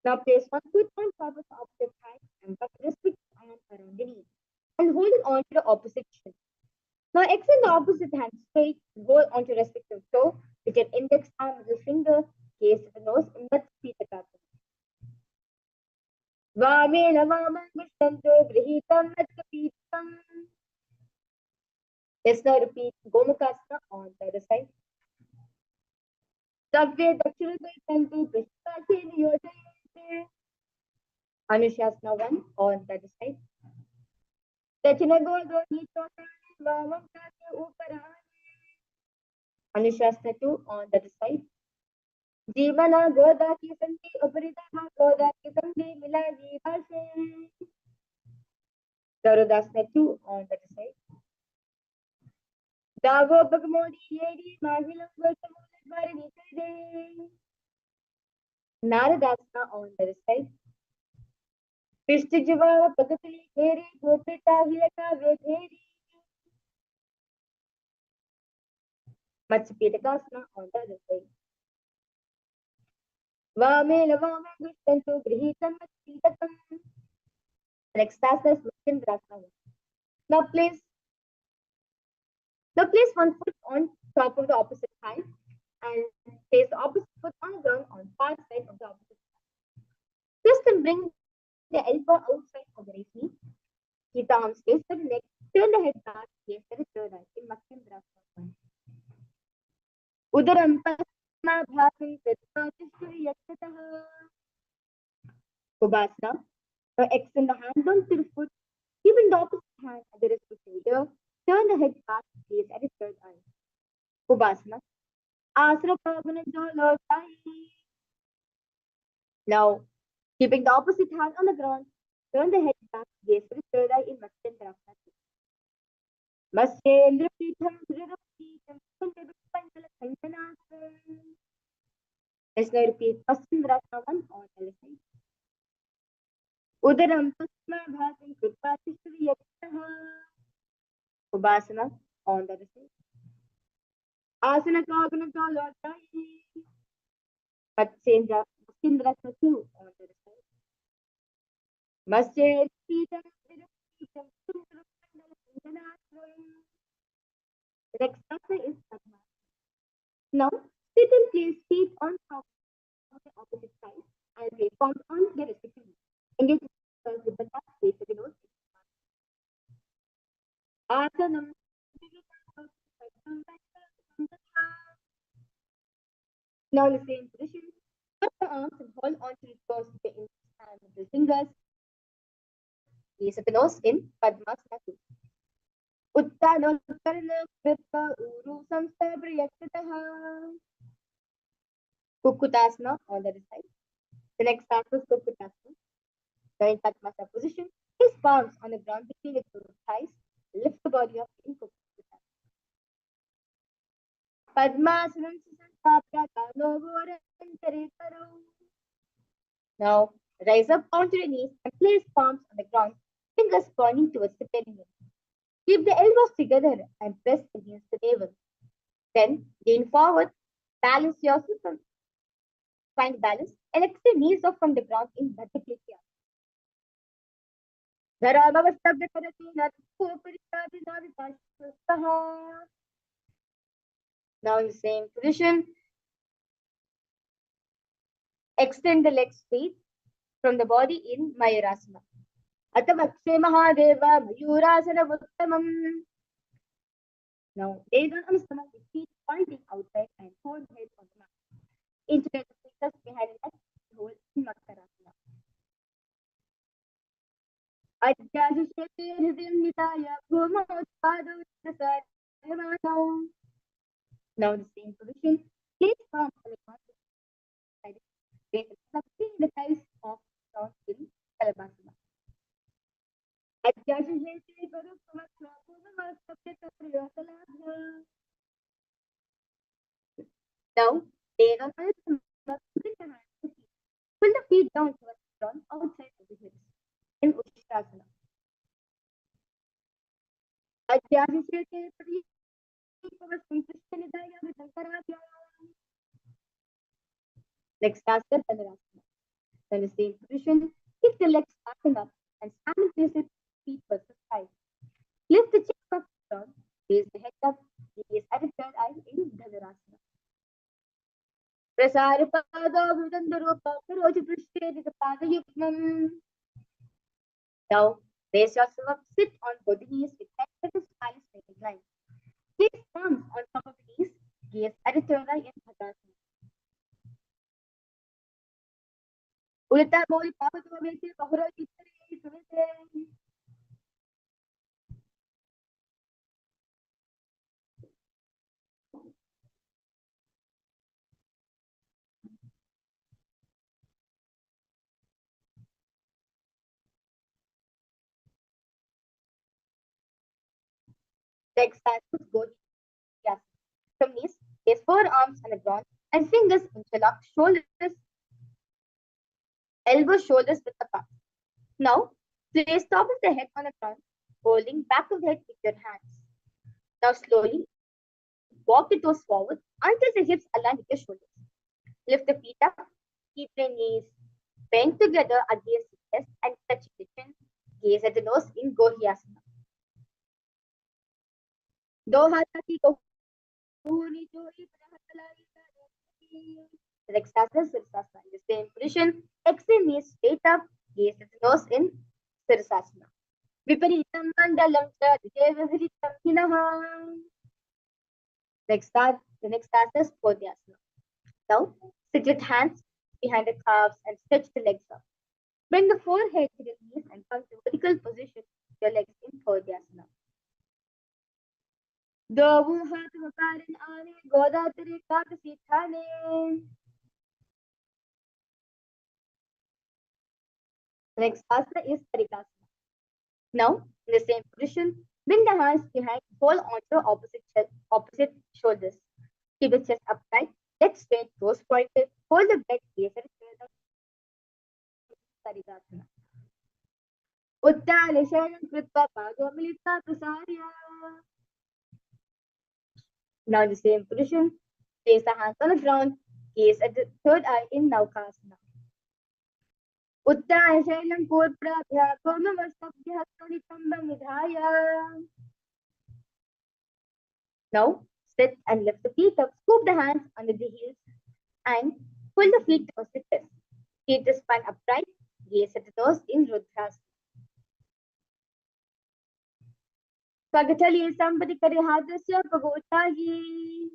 Now place one foot on top of the opposite thigh and tuck the respective arm around the knee and hold it on to the opposite shin. Now extend the opposite hand straight and hold on to respective toe with your index arm middle finger. Gaze at the nose in Matsupita. Vamena Vaman Vishtanto Grihitam Matkapitam. Let's now repeat Gomukhasana on the other side. Savya Dakshina Tantu Prishpati Niyodayate. Anushasana 1 on the other side. Dachina Godo Nitotani Vavam Kati Uparani. Anushasana 2 on the other side. जीवना गोदा की संधि उपरितः गोदा की संधि मिला जीवा से Garudas Netu on the side. Davo Bagmodi Yedi Mahilam Vartamulad Varinitade. Naradasna on the side. Pishtijiva Pagatili Keri Gopita Hilaka Vedheri. Machipidakasna on the other side. Vame Lavama Gustantu Grihitam Machipitakam. Next task is Muskindrasana. Now place one foot on top of the opposite thigh and place the opposite foot on the ground on far side of the opposite thigh. Twist and bring the elbow outside of the right knee. Keep the arms raised to the neck. Turn the head back. Gaze to the third eye in Muskindrasana. Udaram Padmasana Pratishturi Yakshataha. Kubasana. Now extend the hand onto the foot. Keeping the opposite hand at the wrist shoulder. Turn the head back. Gaze at the third eye. Kubasana. Asana Pavana Jala. Now, keeping the opposite hand on the ground, turn the head back, gaze to the third eye in Matsyendrasana. Let's now repeat Matsyendrasana 1 on the side. Udaram Pasma Bhasan Kripatishri Yaktaha. Ubasana on the other side. Asana Kagana Jalatai. Matsyendrasana 2 on the other side. The next asana is Padma. Now, sit and place feet on top of the opposite side and place palms on their respective knees. Engage with the back face of the nose. Asanam. Now, in the same position, put the arms and hold on to the toes with the index and the fingers. Gaze at the nose in Padmasana 2. Uttanottarana Kritta Uru Samstabriyakshataha. Kukutasana on the other side. The next asana is Kukutasana. Now in Padmasana position, place palms on the ground between the two thighs. Lift the body up in Kukutasana. Padmasanam Sasanthapya Tano Vorantare Karo. Now rise up onto your knees and place palms on the ground, fingers pointing towards the perineum. Keep the elbows together and press against the navel. Then lean forward, balance yourself, find balance, and extend knees off from the ground in Bhattapritya. Now in the same position, extend the legs straight from the body in Mayurasana. Atamakshe Mahadeva Mayurasana Uttamam. Now lay down on the stomach with feet pointing outside and hold head on the mat. Integrate the fingers behind the neck and hold in Makarasana. Now in the same position, place palms on the ground. Raise the thighs off down in Kalabasana. Now, lay on the stomach, pull the feet down towards the ground outside of the hips in Uttanasana. Next asana, Dhanurasana. In the same position, kick the legs back and up and stand and place the feet versus thighs. Lift the chest up down, raise the head up, gaze at the third eye in Dhanurasana. Now, raise yourself up, sit on both the knees with head at the spine straight line. Place palms on top of the knees, gaze at the third eye in Bhadrasana. Ulta Moli Papa to Amete, Bahura Chitri, The expansions go yes. From knees, he has 4 arms on the ground and fingers interlocked, shoulders, elbows, shoulders with the palms. Now, place top of the head on the ground, holding back of the head with your hands. Now, slowly walk the toes forward until the hips align with your shoulders. Lift the feet up, keep your knees bent together against the chest and touch the chin. Gaze at the nose in Gohyasana. दो हाथ की kohuni chori Sirsasana, Sirsasana. In the same position, exhale knees straight up, gaze at the nose in Sirsasana. Viparitam mandalam cha devaviritam hinaha. The next asana is Podhyasana. Now, sit with hands behind the calves and stretch the legs up. Bring the forehead to the knees and come to vertical position with your legs in Podhyasana. दो हाथ वकारिन आने गोदातरी काकसी थाने. The next asana is Parikasana. Now, in the same position, bring the hands behind, hold onto opposite shoulders. Keep the chest upright, legs straight, toes pointed, hold the breath, gaze at the Parikasana. Uttale sharanam krutva pado milita prasarya. Now, in the same position, place the hands on the ground, gaze at the third eye in Naukasana. उत्ताय शैलं पूर्प्राभ्या कोममस्तभ्यः कनिकम्बं विधाय. Now, sit and lift the feet up, scoop the hands under the heels and pull the feet towards the chest. Keep the spine upright, gaze at the nose in Rudrasana. Pagatali Sampati Karihadasya Pagotahi.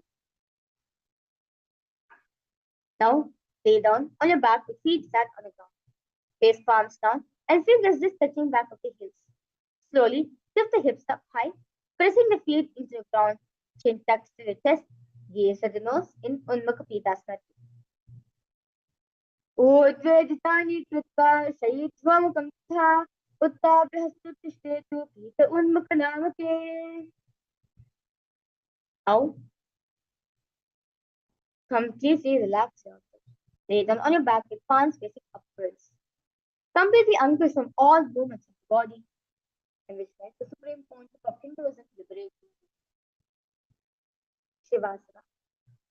Now, lay down on your back with feet flat on the ground. Face palms down and fingers just touching back of the heels. Slowly lift the hips up high, pressing the feet into the ground, chin tucks to the chest, gaze at the nose in Unmukha Pitasana. Udveditani Krutva Shayitvam Kamtha Utta Brahastutishtetu Pita Unmukha Namake. Now, completely relax yourself. Lay down on your back with palms facing upwards. Completely unclench from all movements of the body, and which makes the supreme point of Hinduism liberation. Shivasana.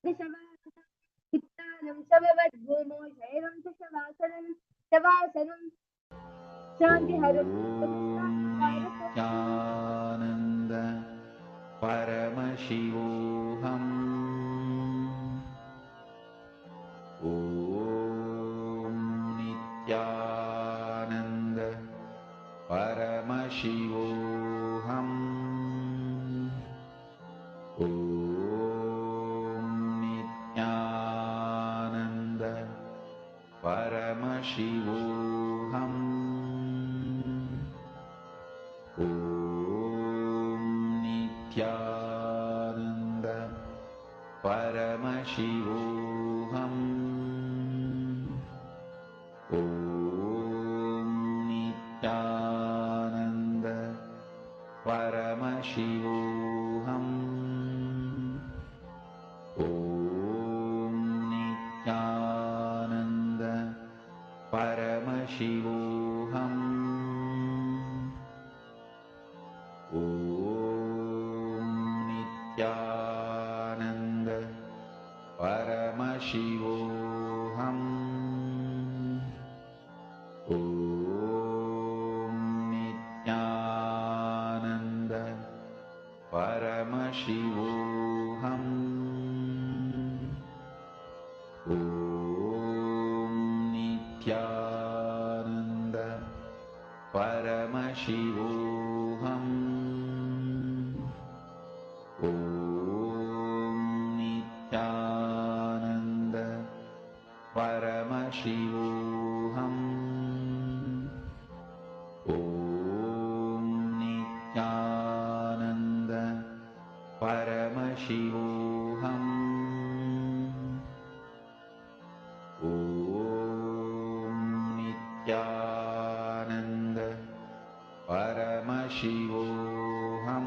Vittanam Savavat Bhumo Shaivam Shavasanam Shavasanam Shantiharam Nithyananda Paramashivoham Om Nithyananda Paramashivoham Om Nithyananda Paramashivoham Om Nithyananda Paramashivoham Om Nithyananda Paramashivoham Om Nithyananda Paramashivoham Om Nithyananda Paramashivoham Om Nithyananda Paramashivoham Om Nithyananda Paramashivoham Om Nithyananda Paramashivoham Om Nithyananda Paramashivoham Om Nithyananda Paramashivoham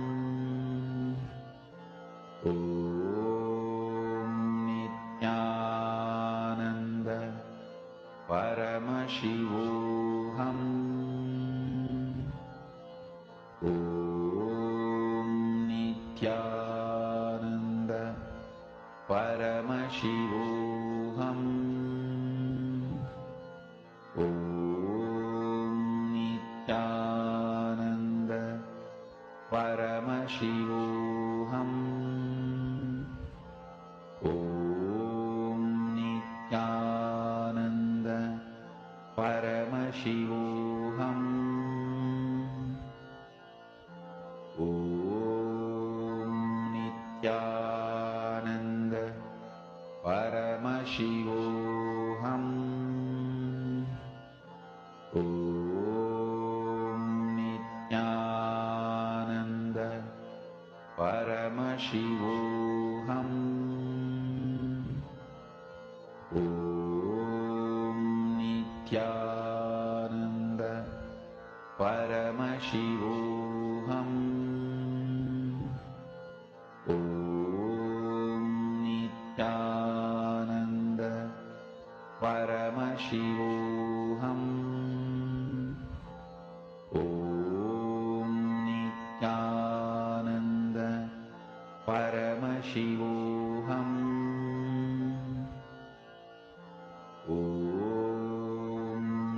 Om Nithyananda Paramashivoham. Om Nithyananda Paramashivoham. Om Nithyananda Paramashivoham. Om Nithyananda Paramashivoham. Om Nithyananda Paramashivoham. Om Nithyananda Paramashivoham. Om Nithyananda Paramashivoham. Om Nithyananda Paramashivoham. Om Nithyananda Paramashivoham. Om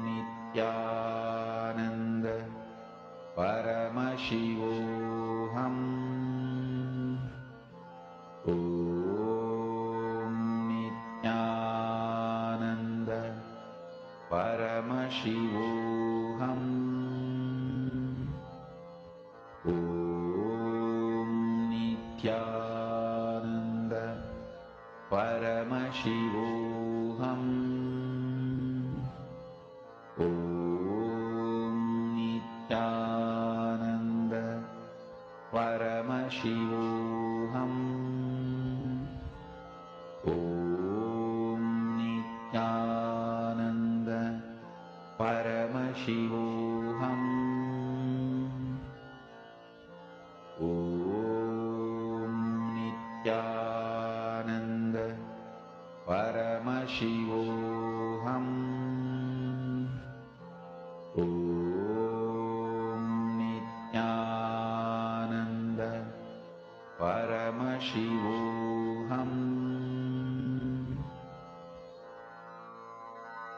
Nithyananda Paramashivoham. Om Nithyananda Paramashivoham. Om Nithyananda Paramashivoham. Om Nithyananda Paramashivoham. Om Nithyananda Paramashivoham. Om Nithyananda Paramashivoham. Om Nithyananda Paramashivoham.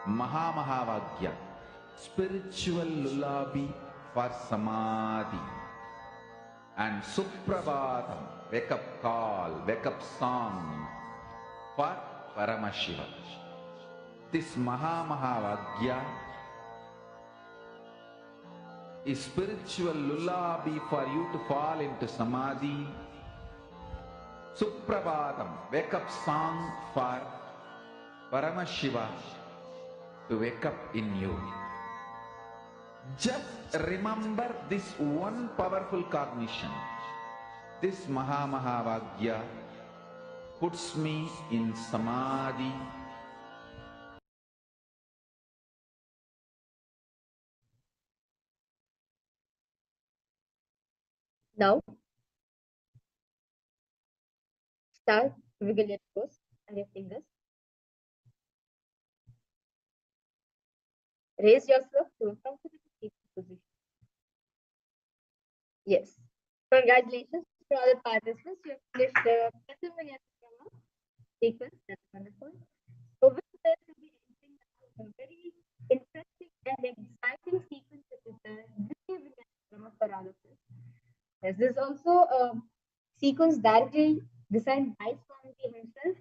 Mahamahavagya, spiritual lullaby for Samadhi, and Suprabhatam, wake up call, wake up song for Paramashiva. This Mahamahavagya is spiritual lullaby for you to fall into Samadhi. Suprabhatam, wake up song for Paramashiva to wake up in you. Just remember this one powerful cognition. This Mahamahavagya puts me in Samadhi. Now, start wiggle your toes and your fingers. Raise yourself to a comfortable seated position. Yes. Congratulations to all the participants. You have finished the Prathama sequence. That's wonderful. So with this, we'll be entering a very interesting and exciting sequence, which is the Nithyananda for all of us. Yes, this is also a sequence directly designed by Swamiji himself.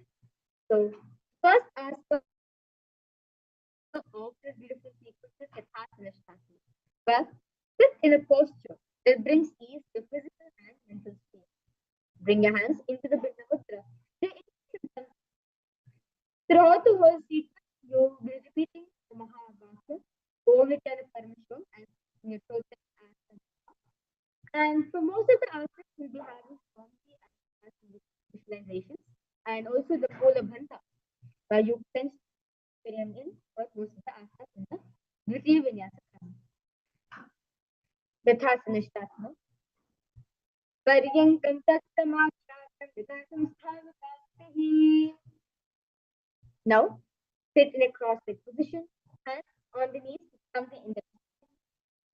So first aspect of this beautiful sequence is Yathartha. Well, sit in a posture that brings ease to physical and mental state. Bring your hands into the Bindamutra. Throughout the whole sequence, you will be repeating the Mahabharata, Om Nithyananda Paramashivoham, and your throat and for most of the aspects, we'll be having Swamiji and visualizations, and also the Pola Bhanta, where you can experience in for most of the aspects in the Dvitiya Vinyasa Krama. Yathasanishtasana. Paryankantattamaksha Now, sit in a cross-legged position, hands on the knees, something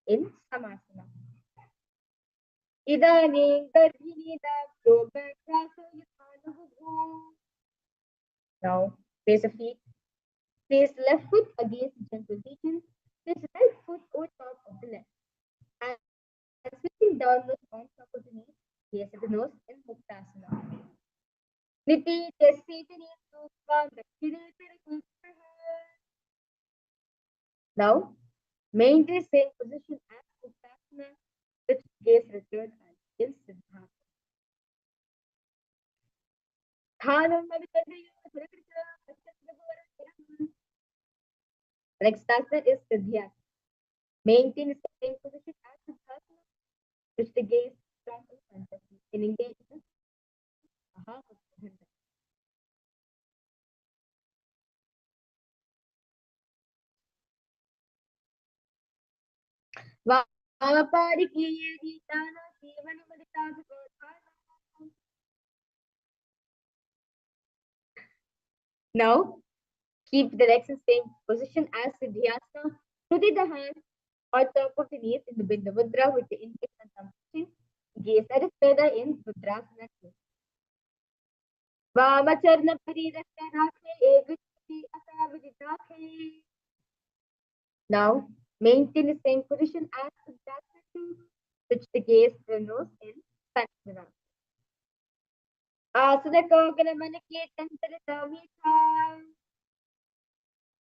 in Samasana. Idaning Garbhinida Now, place the feet. Place left foot against the gentle region. Place right foot over top of the left. And sitting downwards on top of the knee. Gaze at the nose in Muktasana. Niti Tesitini Sukha Dakshini. Now, maintain the same position as Muktasana, which gaze return and in Siddhasana. Next asana is Siddhyasana. Maintain the same position as Siddhasana, which the gaze strong in front of you. In engagement, Now, keep the legs in the same position as Siddhyasana. Rotate the hands on top of the knees in the Bindu Mudra with the index and thumb touching. Gaze at the further in Rudrasana. Vamacharna Paridakta Rakhe Eguchi Asavididakhe. Now, maintain the same position as Siddhasana. Switch the gaze to the nose in Sanjana. Asana Kogana Manaki Tantara Tamita.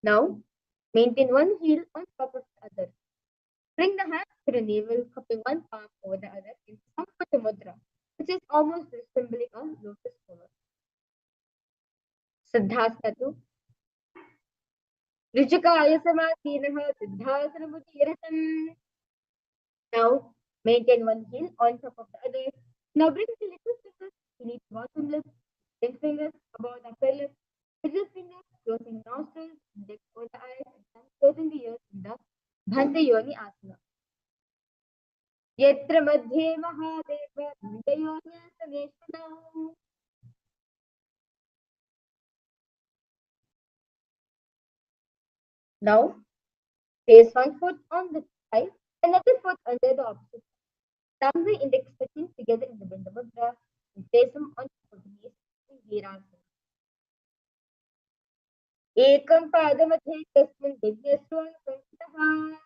Now, maintain one heel on top of the other. Bring the hands to the navel, cupping one palm over the other in Sampata Mudra, which is almost resembling a lotus flower. Siddhasana 2. Rijikaya Samadhinaha Siddhasana Mudiratam. Now, maintain one heel on top of the other. Now, bring the little fingers beneath bottom lip, ring fingers above the upper lip, middle fingers closing nostrils, index over the eyes, and thumb closing the ears in the Bhanda Yoni Asana. Yatra Madhye Mahadeva Bhanda Yoni Asana. Now, place one foot on the thigh, another foot under the opposite. Thumb the index touching together in the Bindu Mudra and place them on top of the knees in Virasana. Ekam Padamadhe Tasmin Divyaswan Kantaha.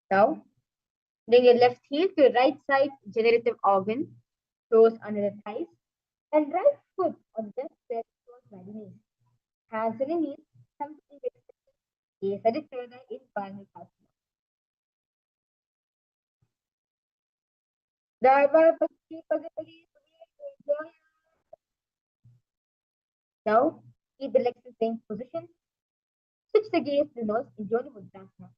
Now, bring your left heel to your right side generative organ, toes under the thighs, and right foot on the left side toes by the knees. Hands on the knees, something index touching. Gaze at it further in Paramashivoham. Now, keep the legs in the same position. Switch the gaze to the nose in Yoni Mudrasana.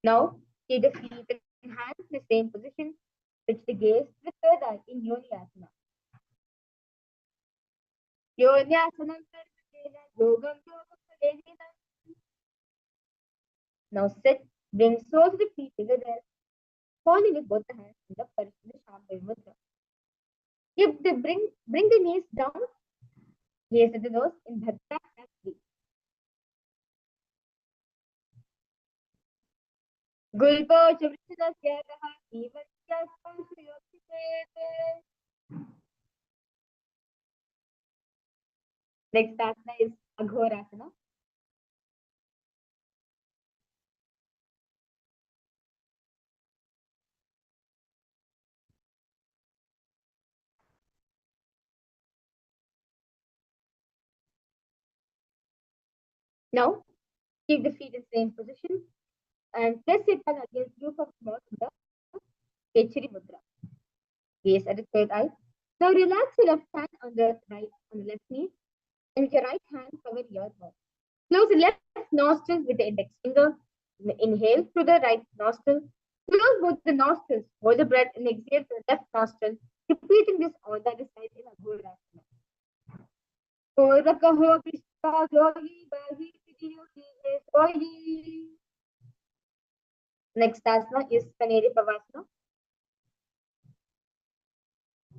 Now, keep the feet and hands in the same position. Switch the gaze to the third eye in Yoni Asana. Yoni Asana. Now sit, bring soles of the feet together, holding with both the hands in the Parishudha Shambhavi Mudra. Bring the knees down, gaze at the nose in Bhadra and 3. Gulpo Chavrishana Syataha Evasya Spanshayokite. Next asana is Aghorasana. Now, keep the feet in the same position and press your tongue against the roof of the mouth in the Kechari Mudra. Gaze at the third eye. Now relax your left hand on the left knee and your right hand cover your mouth. Close the left nostril with the index finger. Inhale through the right nostril. Close both the nostrils. Hold the breath and exhale through the left nostril. Repeating this on the other side in Aghorasana. Korakaho Krishna Yogi Soyi. Next asana is Kaneri Pavasana.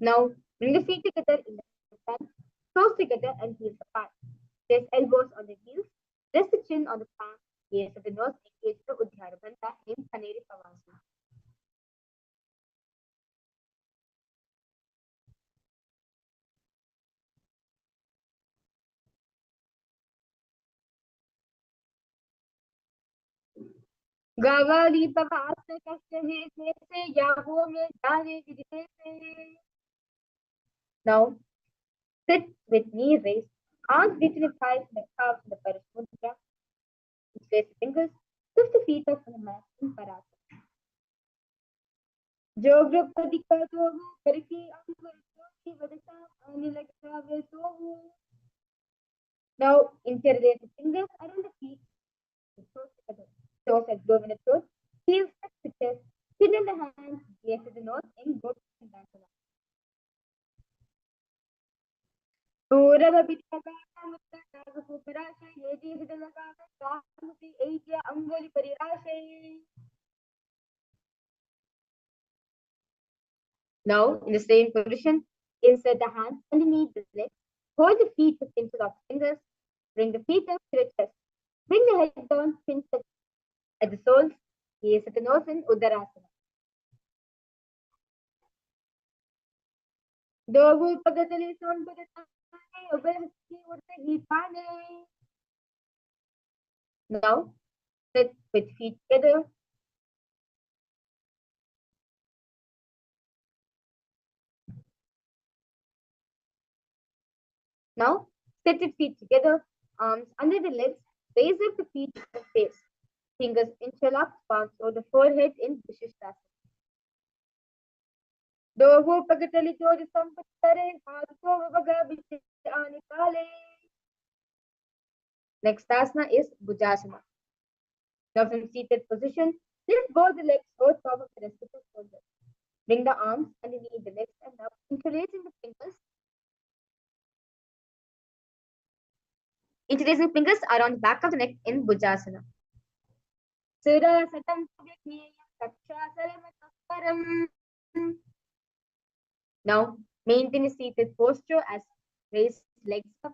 Now bring the feet together in the front, toes together and heels apart. Place elbows on the heels, rest the chin on the palm, gaze at the nose, engage the Uddiyana Bandha in Kaneri Pavasana. Gavali Pavasana Kashtahe Se Yaho Me Dare Vidite. Now sit with knee raised, arms between the thighs and the calves in the Parasmudra. Place the fingers, lift the feet up on the mat in Parasana. Geography करके Now interlace the fingers around the feet, toes as glove in the throat, heels touch the chest, chin in the hands, gaze to the nose in good Dandasana. Now, in the same position, insert the hands underneath the legs, hold the feet with interlocked fingers, bring the feet up to the chest, bring the head down, chin at the soles, gaze at the nose in Uttarasana. Dobu pagatali son pagatane, obehasti urte hitane. Now, sit with feet together. Now, sit with feet together, arms under the legs, raise up the feet to the face. Fingers interlocked, palms over the forehead in Vishishtasana. Dobu pagatali chori sampatare, haatho vaga bichi anikale. Next asana is Bhujasana. Now from seated position, lift both the legs over top of the respective shoulders. Bring the arms underneath the legs and up, interlacing the fingers. Interlacing fingers around the back of the neck in Bhujasana. Now, maintain a seated posture as raise legs up.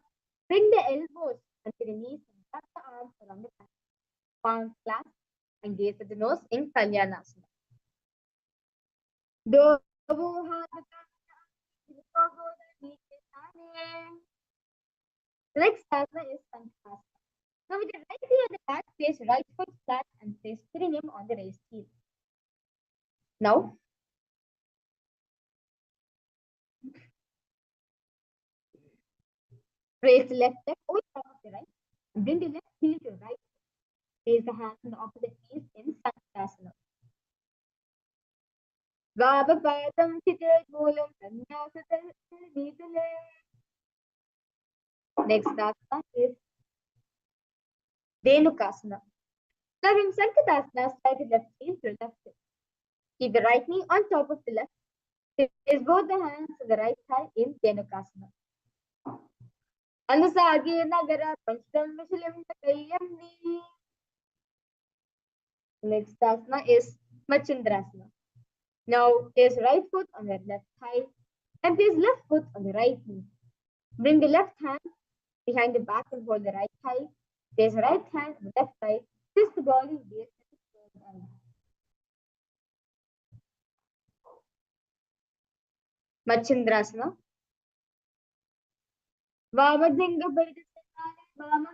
Bring the elbows onto the knees and wrap the arms around the back. Palms clasp and gaze at the nose in Kalyanasana. Next asana is Pancasana. Now with the right knee on the back, place right foot flat and place perineum on the raised heel. Now, raise the left leg over top of the right. And bring the left heel to the right. Place the hands on the opposite knees in Pancasana. Vabhapadam Chitet Moolam Sannyasata Nidale. Next asana is Dhenukasana. Now in Sankatasana, slide the left heel to the left hip. Keep the right knee on top of the left. Place both the hands on the right thigh in Dhenukasana. Anusage Nagara Pancham Vishalam Takayamni. Next asana is Machindrasana. Now place right foot on the left thigh and place left foot on the right knee. Bring the left hand behind the back and hold the right thigh. Place the right hand on the left thigh. Twist the body base to the third eye. Machindrasana. Vavadinga Bharadasana Vama.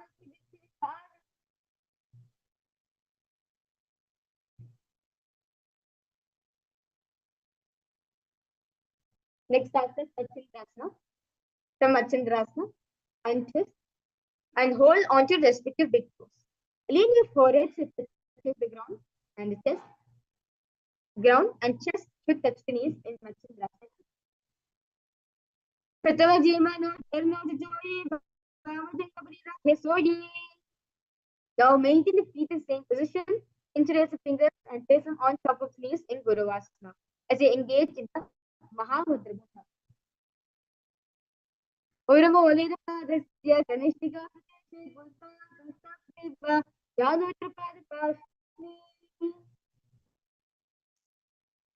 Next asana is Machindrasana. From Machindrasana, untwist and hold onto your respective big toes. Lean your forehead should touch the ground and the chest. Ground and chest should touch the knees in Machindrasana. Pratama Jimano, Erno Joy, Now maintain the feet in the same position, interlace the fingers and place them on top of the knees in Guruvasana as you engage in the Mahamudra.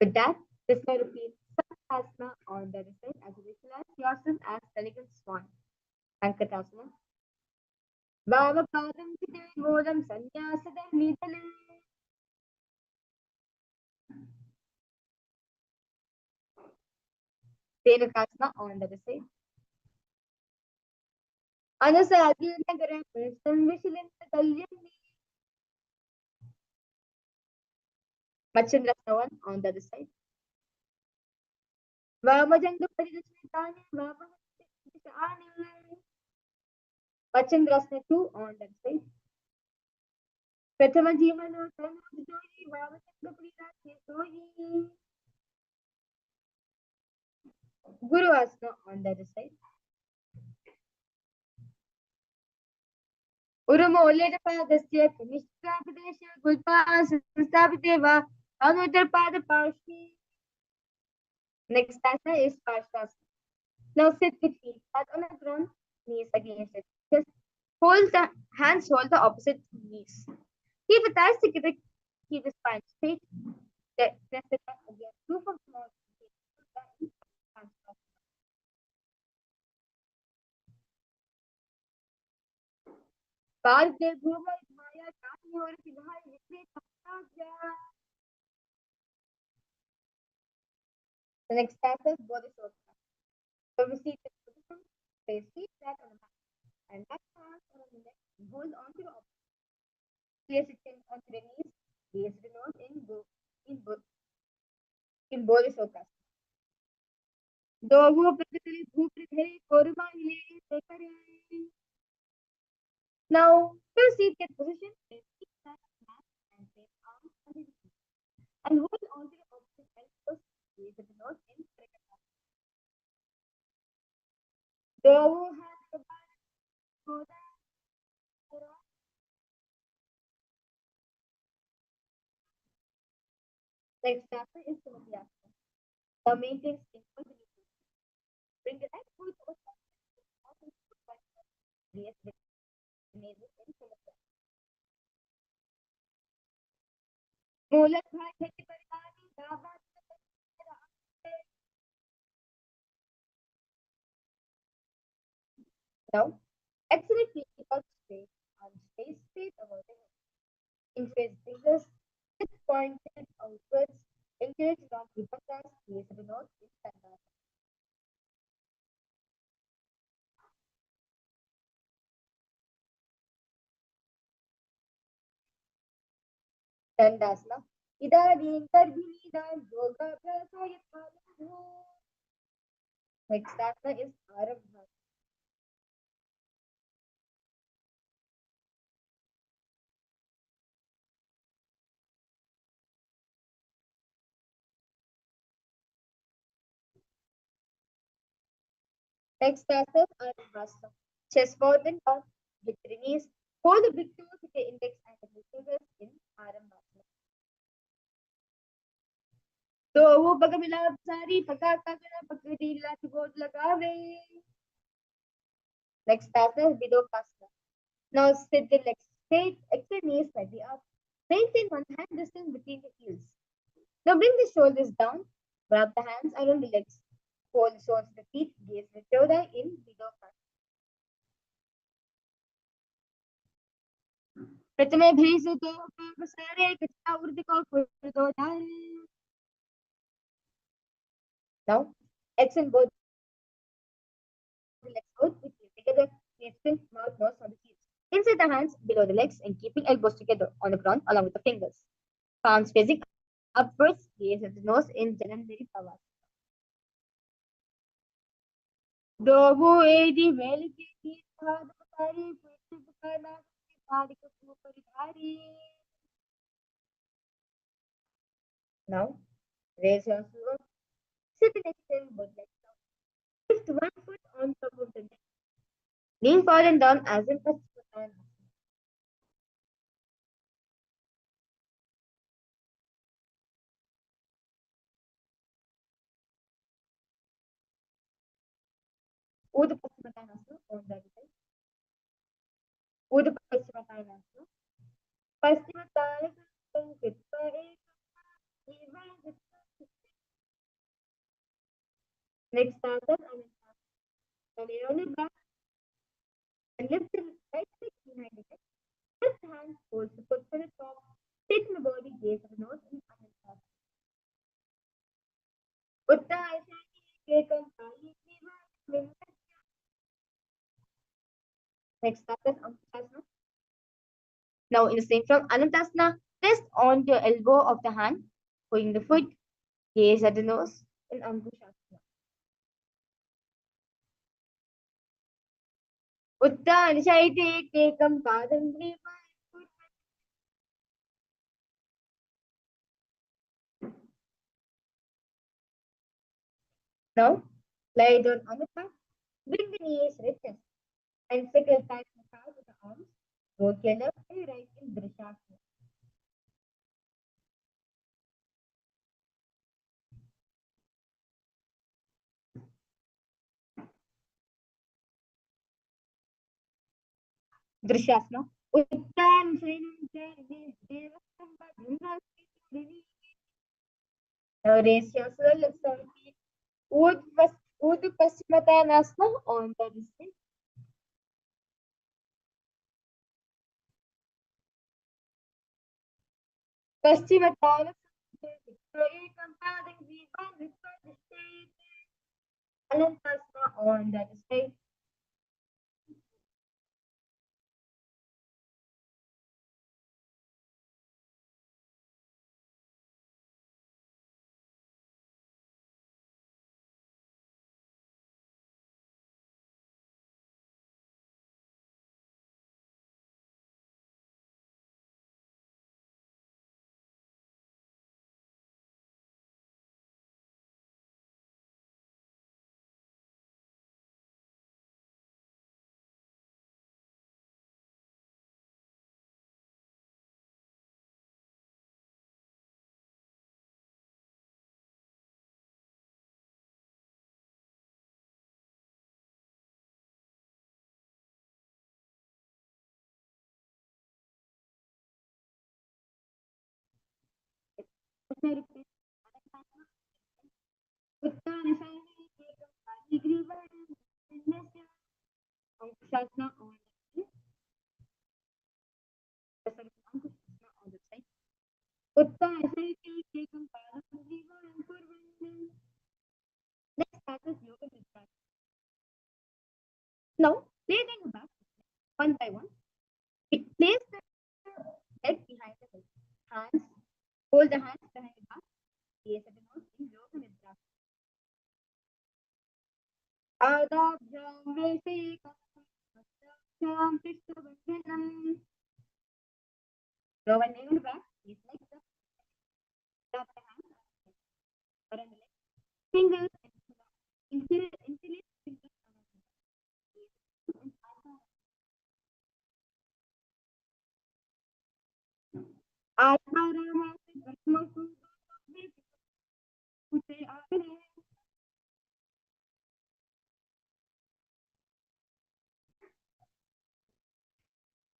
With that, this may repeat Sankasana on the other side as you visualize yourself as elegant swan. Sankatasana. Vamapadam Siddhodam Sanyasadam Nidale. Devakasana on the other side. Anusagirnagara Pursam Vishilanta Kalyani. Machandrasana on the other side. Vamajanga Paridasmitani Vamahani. Machandrasana 2 on that side. Prathama Jivano Tanudori Vamajanga Paridasmitani. Guru Asana on the other side. Urumoledapadasya Kanishkapadesha Gulpa Sanstapiteva Anudrapada. Next asana is Parshasana. Now sit with feet flat on the ground, knees against it. Just hold the hands, hold the opposite knees. Keep the thighs together, keep the spine straight. Press it up again. Two for more. The next step is Bodhisattva. So we see the position, place feet flat on the mat, and back hands on the neck, and hold on to the opposite. Place it in onto the knees, gaze the nose in Bodhisattva. Dovo Pradhari Bhupradhari Korumahile Sekare. Now, proceed get position, place feet flat on the mat, and place arms on the knees. And hold on to the opposite elbows, gaze the nose in Trikata. Dovo hands combined, Koda. Next chapter is Nithyananda. The maintain simple belief. Bring the right foot over the raise the navel in Nithyananda. Molat bhai kheti parivani daba. Now, excellent feet out straight and stay straight over the head. Increase fingers, hips pointed outwards. Engage long vipakas, gaze the nose in Dandasana. Dandasana. Idanim Garbhinidam Yoga Prasayatmanam. Next asana is Arambha. Next asana is Arambhasana. Chest forward and down, with the knees. Hold the big toes with the index and the middle fingers in Arambhasana. तो वो bug मिला सारी पका कागड़ा पकड़ी लात गोद लगावे. Next asana is Vidokasana. Now sit the legs straight, extend knees slightly up. Maintain one hand distance between the heels. Now bring the shoulders down, wrap the hands around the legs. Fold the soles of the feet, gaze the third eye in Vidokasana. प्रथमे भेषतो पापसारे कच्चा ऊर्ध्वको फुर्दोधारे. Now extend both the legs out with feet together. Extend mouth, nose on the heels. Insert the hands below the legs and keeping elbows together on the ground along with the fingers. Palms facing upwards, gaze at the nose in Janandari Pavas. Dovo edi veliki ki padapari pushupakana padika puparidhari. Now raise your foot. Sit in extend both legs out. Lift one foot on top of the neck. Lean forward and down as in Paschimottanasana. Urdhva Paschimottanasana on the other side. Urdhva Paschimottanasana. Next up is Ankushasana. Now in the same from Anantasana, rest on the elbow of the hand, holding the foot, gaze at the nose in Ankushasana. Uttan Shaite Kekam Padam Gripa. Now lie down on the back, bring the knees rigid, and circle tight massage with the arms. Work your left and right in Drishasana. Drishasana. Uttan Now raise your shoulders 7 feet. Udh Paschimottanasana on the distance. Paschimottanasana. Anantasana on the distance. Ankushasana on the side. Next part is yoga nidra. Now, lay them back one by one. Place the head behind the head. Hands, hold the hands behind the back. Gaze at the nose in yoga nidra. Adabhyam vesekam adabhyam tishtavandhanam. Lower leg on the back. Gaze like this. Tap the hands around the leg. Fingers interlace fingers.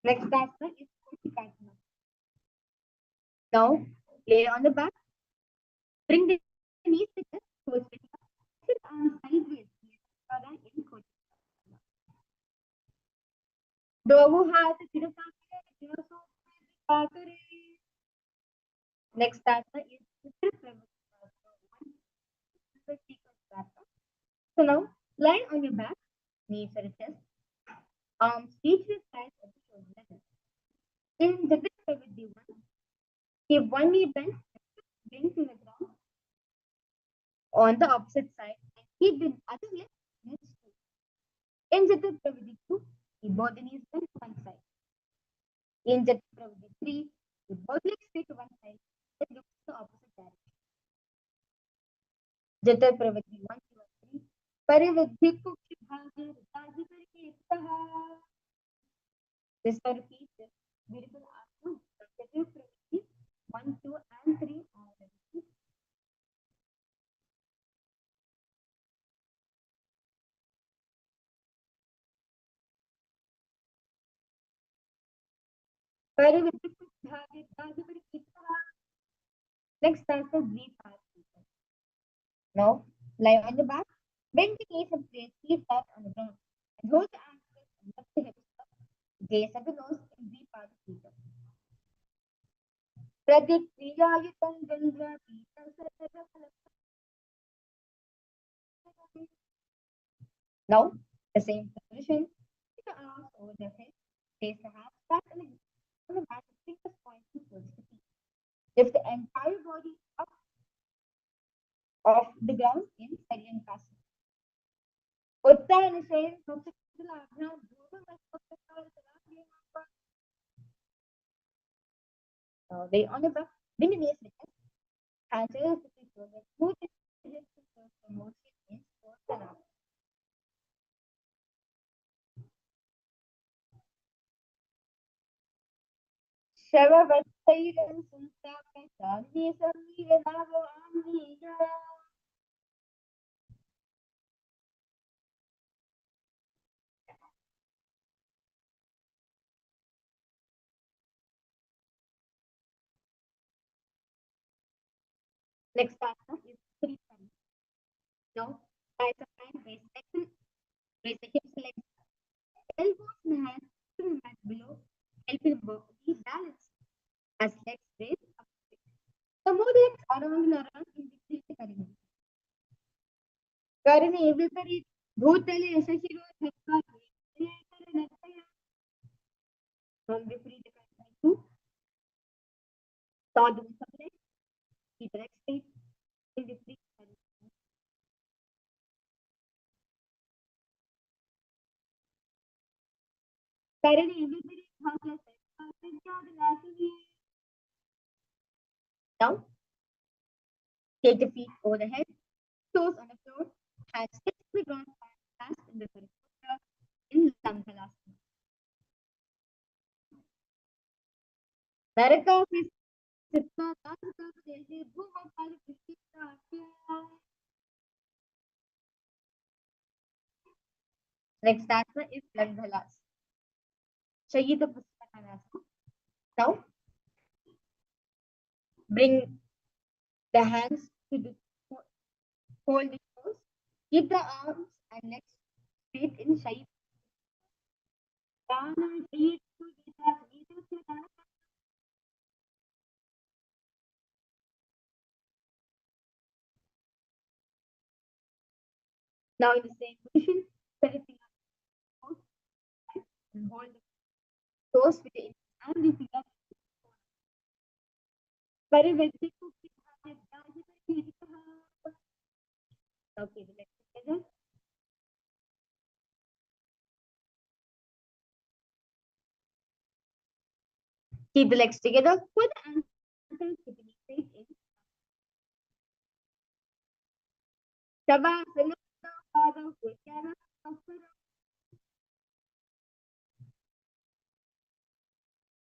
Next asana is Kutikasana. Now, lay on the back. Bring the knees together, toes together. Sit on sideways. Dovu हाथ सिर सामने Next asana is So now, lie on your back, knees at the chest, arms reach the sides of the shoulder level. In the Pravritti 1, keep one knee bent, bring to the ground on the opposite side, and keep the other leg next to it. In Jata Pravritti 2, keep both the knees bent to one side. In Jata Pravritti 3, keep both legs straight to one side, and look to the opposite direction. Jata Pravritti 1, 2, and 3, Parividhi Kukshi Bhagya Ritaji Pariketaha. This will repeat this beautiful asana. Jata Pravritti 1, 2, and 3 are repeated. Next answer, breathe fast. Now, lie on your back, bend the knees and place feet flat on the ground. And hold the ankles and lift the hips up. Gaze at the nose and breathe fast. Pradikriyayitam dandra pitam. Now, the same position. Keep the arms over over the head. Place the hands flat on the mat with fingers pointing towards the feet. Lift the entire body up off the ground in Aryan Kasana. Lay on the back, bring the knees with us. Hands over the feet forward. Move the hips to close the motion in fourth and out. Shavavastairam Sunstapa Sami Samira Navo Amnija. Next asana is three times. Now, tights of hand, raise the hips, legs, elbows and hands to the mat below, helping the body balance as legs raise up. The more legs around and around in between the Karani. Karani विपरीत भूतले शशिरो धक्का from विपरीत Karani to साधु सबले keep the legs straight in विपरीत Karani. Karani विपरीत भाग Now, take the feet over the head, toes on the floor, hands touch the ground, hands in the Paramashivoham in KAILASA. Naraka is Sitna Tasaka Devi Bhumapali Krishna. Next asana is Langhalas. Shayita Pustakanasana. Now, bring the hands to the hold the toes. Keep the arms and legs straight in Shayita. Now in the same position, everything up and hold the toes with the and the finger. Okay, the legs together. Keep the legs together. Put the ankles keeping it straight in. Shavasana, Pada, Kushana, Safara.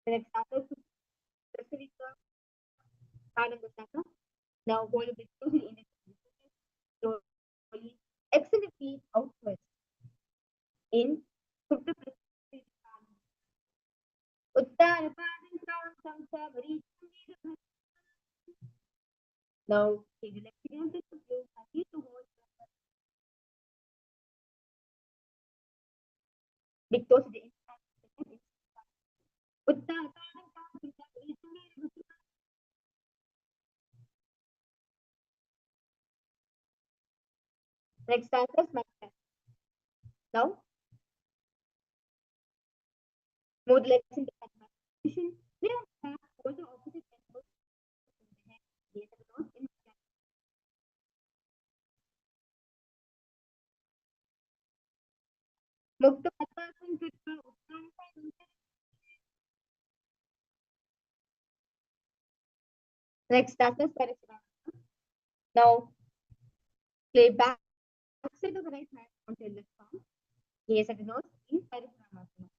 The next after now hold a bit closely in the slowly extend the feet outwards in Supta Uttar Now take the left hand to the blue and to hold big toes to the inside. Uttar Next answer is Now move the legs into position. Then hold the opposite elbows in the head. Gaze at the nose in Mukta Pattasana Kritta Uttanasana. Next answer is Paramashivoham. Now play back side of the right hand onto your left palm. Gaze at the nose in Paramashivoham.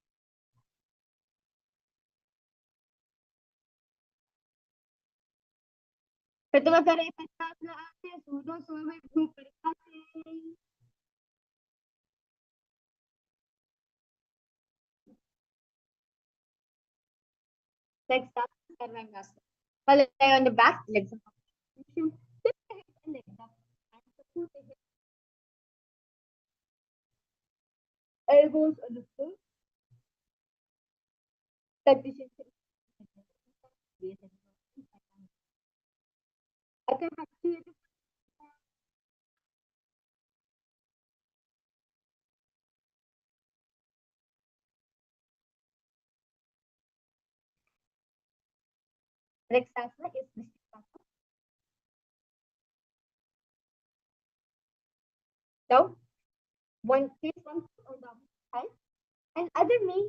Pratama kare Pattasana Asya Sudo Sova Bhu Parikase. Next up is Paramashivoham. While lie on the back, legs up. Lift the hips and legs up. And support the hips. Elbows on the floor. Tuck the shins. Okay, back to you. Next asana is Vrishtikasana. Now, place one foot on the opposite side and other knee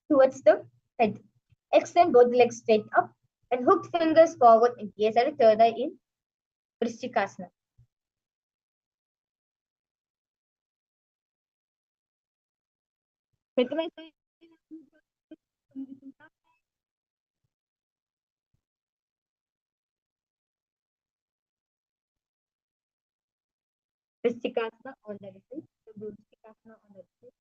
towards the head. Extend both legs straight up and hook fingers forward and gaze at the third eye in Vrishtikasana. Vrishtikasana on the left, Vrishtikasana on the right.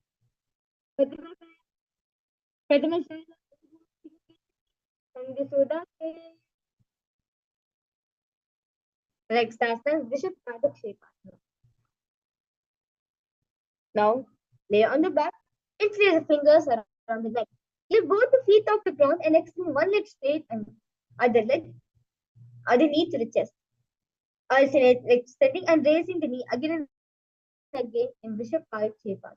Next asana, Vishapadakshepasana. Now, lay on the back and place the fingers around the neck. Lift both the feet off the ground and extend one leg straight and other knee to the chest. Alternate extending and raising the knee again and again in Vishapadakshepasana.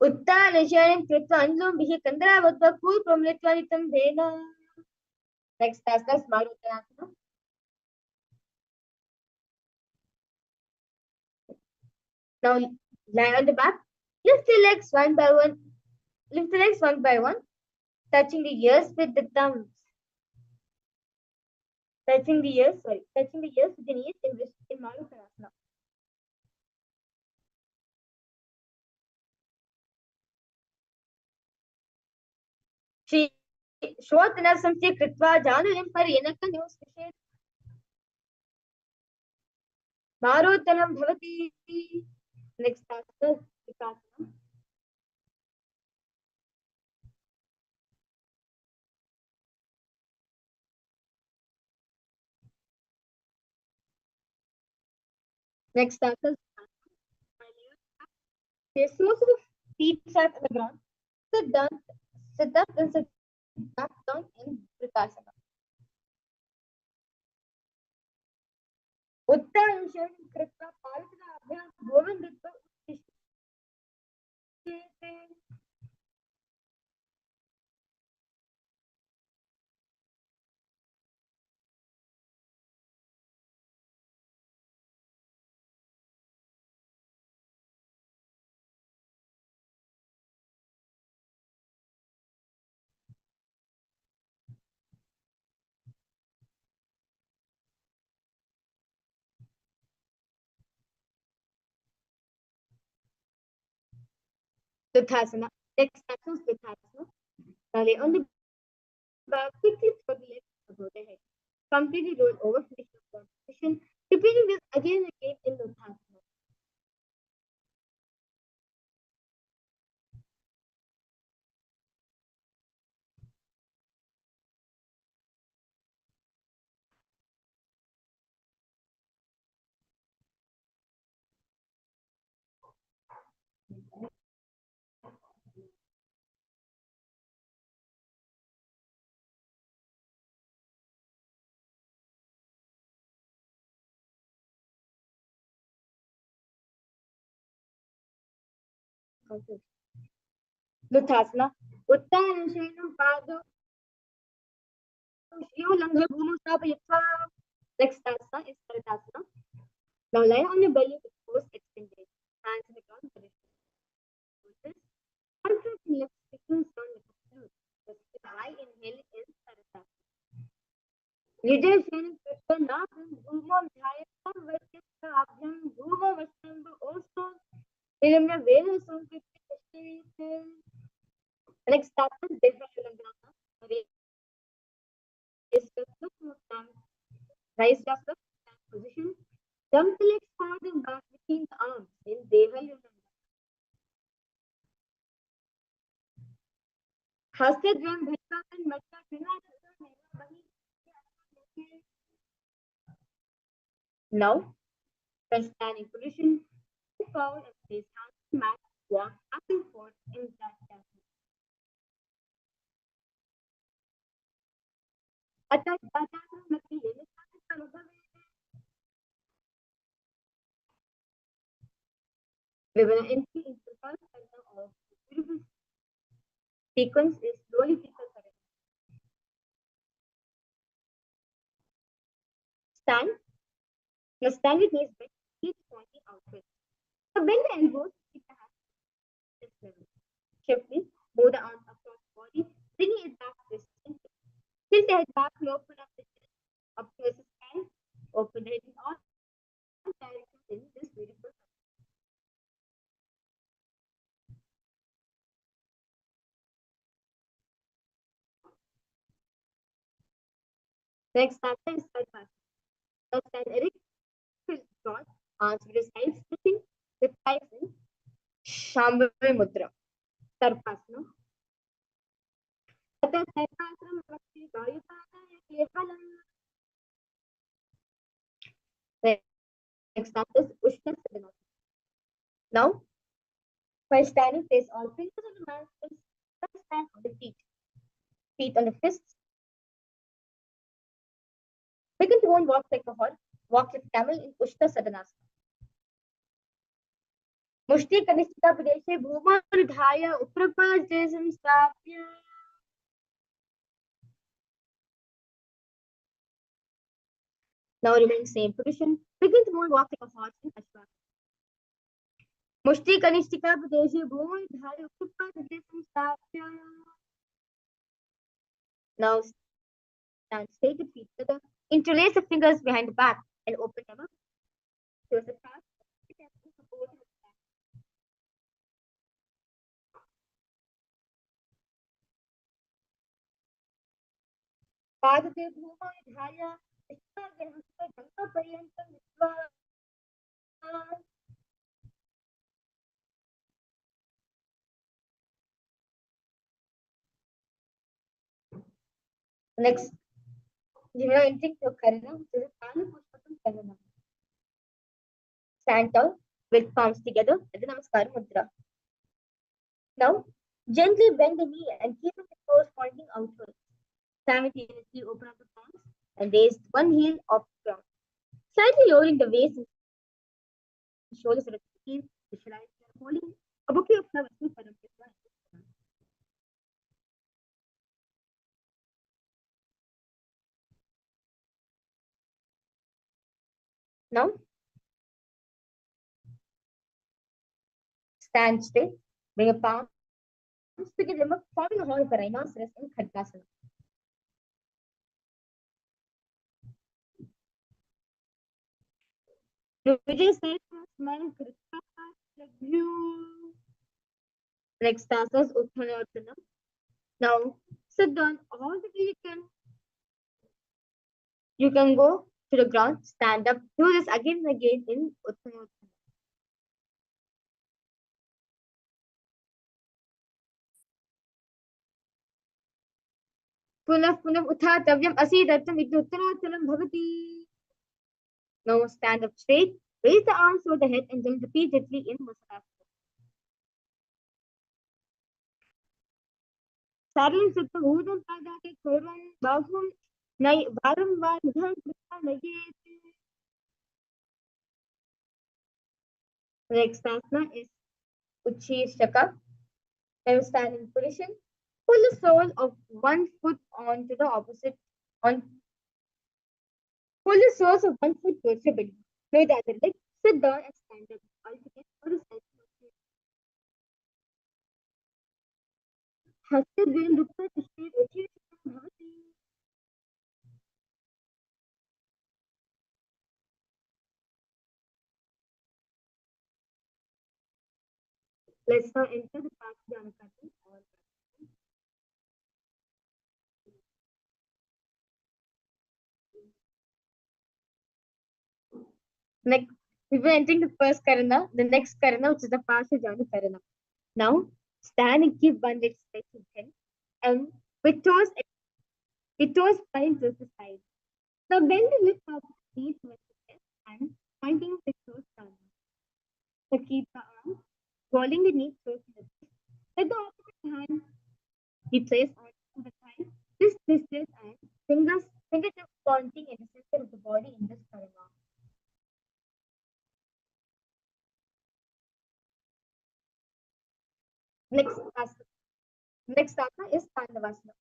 उत्तानशयनं कृत्वा अनुलोमभिः कन्दरावद्वा कूर्ममृत्वानितं then. Next asana, Smaruttanasana. Now lie on the back. Lift the legs one by one. Lift the legs one by one, touching the ears with the thumbs. Touching the ears with the knees in Maruttanasana. She Shrotanasam Kritva Janalim Paryanaka News Maruttanam Bhavati. Next asana, Vikasana. Next asana, place most of the feet flat on the ground. Sit up and sit back down in Vrikasana. Uttanasham Kritva Paruttanabhyam Govinditva Suthasana. Next asana is Suthasana. Now lay on the back, quickly throw the legs above the head. Completely roll over, finish the position. Repeating this again and again in Suthasana. Luthasana. Uttanashanam Pado Shivlangha Bhumu Stapayatva. Next asana is Karitasana. Now lie on your belly with toes extended. Hands in the ground. Alternate left sticking on the flute. The high inhale is Karitasana. Leadership Nabham Bhumam Dhayatvam Vatyabhyam Bhumam Vastamba also Nilamya Veda Sankritti. Next asana is Devashalangana. Raise up the position. Jump the legs forward and back between the arms in Devashalangana. Hastadvam Bhattatan Matta Krina. Now, press standing position. Forward and place hands on the mat. Walk up and forth in that fashion. We will empty into the first center of beautiful sequence is slowly people correct. Stand. Now stand with knees bent, feet pointing outward. So bend the elbows, keep the hands at this level. Swiftly, move the arms across the body, bringing it back to the center. Tilt the head back and open up the chest. Up towards the sky. Open the head in all directions in this beautiful. Next chapter is side pass. Now stand erect, cross, arms to the sides, splitting the thighs in Shambhavi Mudra. Sarpasana. अतः सर्पासनं भक्ति वायुपादाय केवलम्. Next up is Ushna Sadhana. Now, by standing, place all fingers on the man's face, stand on the feet. Feet on the fists. Begin to walk like a horse. Walk like a camel in Ushna Sadhanasana. मुष्टि कनिष्ठिका प्रदेशे भूमोर्धाय उप्रपाद्य संस्थाप्य. Now remain same position. Begin to walk like a horse in Ashwagandha. मुष्टि कनिष्ठिका प्रदेशे भूमोर्धाय उप्रपाद्य संस्थाप्य. Now stand straight, feet together. Interlace the fingers behind the back and open them up. Towards the front. पादते भूमोर्धाय पर्यन्तं विश्वा. Next, you are entering to Karana, which is a Paramashivoham Karana. Stand tall with palms together and the Namaskar Mudra. Now, gently bend the knee and keep the toes pointing outwards. Simultaneously open up the palms and raise one heel off the ground. Slightly lowering the waist and shoulders at the heel. Visualize you are holding a bouquet of flowers in front of you. Now, stand straight, bring your palms together, forming a horn for rhinoceros in Khadgasana. Vijay says, smile, next task is Uttanayotana. Now, sit down all the way you can. You can go to the ground, stand up, do this again and again in Uttanayotana. पुनः पुनः उत्थातव्यम् असीदर्थम् इति उत्तराचलं भवति. Now stand up straight, raise the arms over the head and jump repeatedly in Musalasana. Saran Sutta Udam Padake Koran Bahum Nay Varamvar Nidhan Krishna Nayet. Next asana is Uchishaka. Now stand in position. Pull the sole of one foot onto the opposite on. Pull the soles of one foot towards your belly. Lay the other leg. Sit down and stand up. Alternate for the side. हस्ते द्वयं रुक्त्वा तिष्ठेत् उच्चैः भवति. Let's now enter the path Janakati. Next, we were entering the first Karana, the next Karana, which is the Parshajana Karana. Now, stand and keep one leg stretched in ten, and with toes pointing to the side. Now, bend the lip up the knees towards the chest and pointing the toes down. So, keep the arms rolling the knees close to the chest. Let the opposite hand be placed on the thigh. This distance and fingertips pointing in the center of the body in this Karana. Next asana. Next asana is Tandavasana.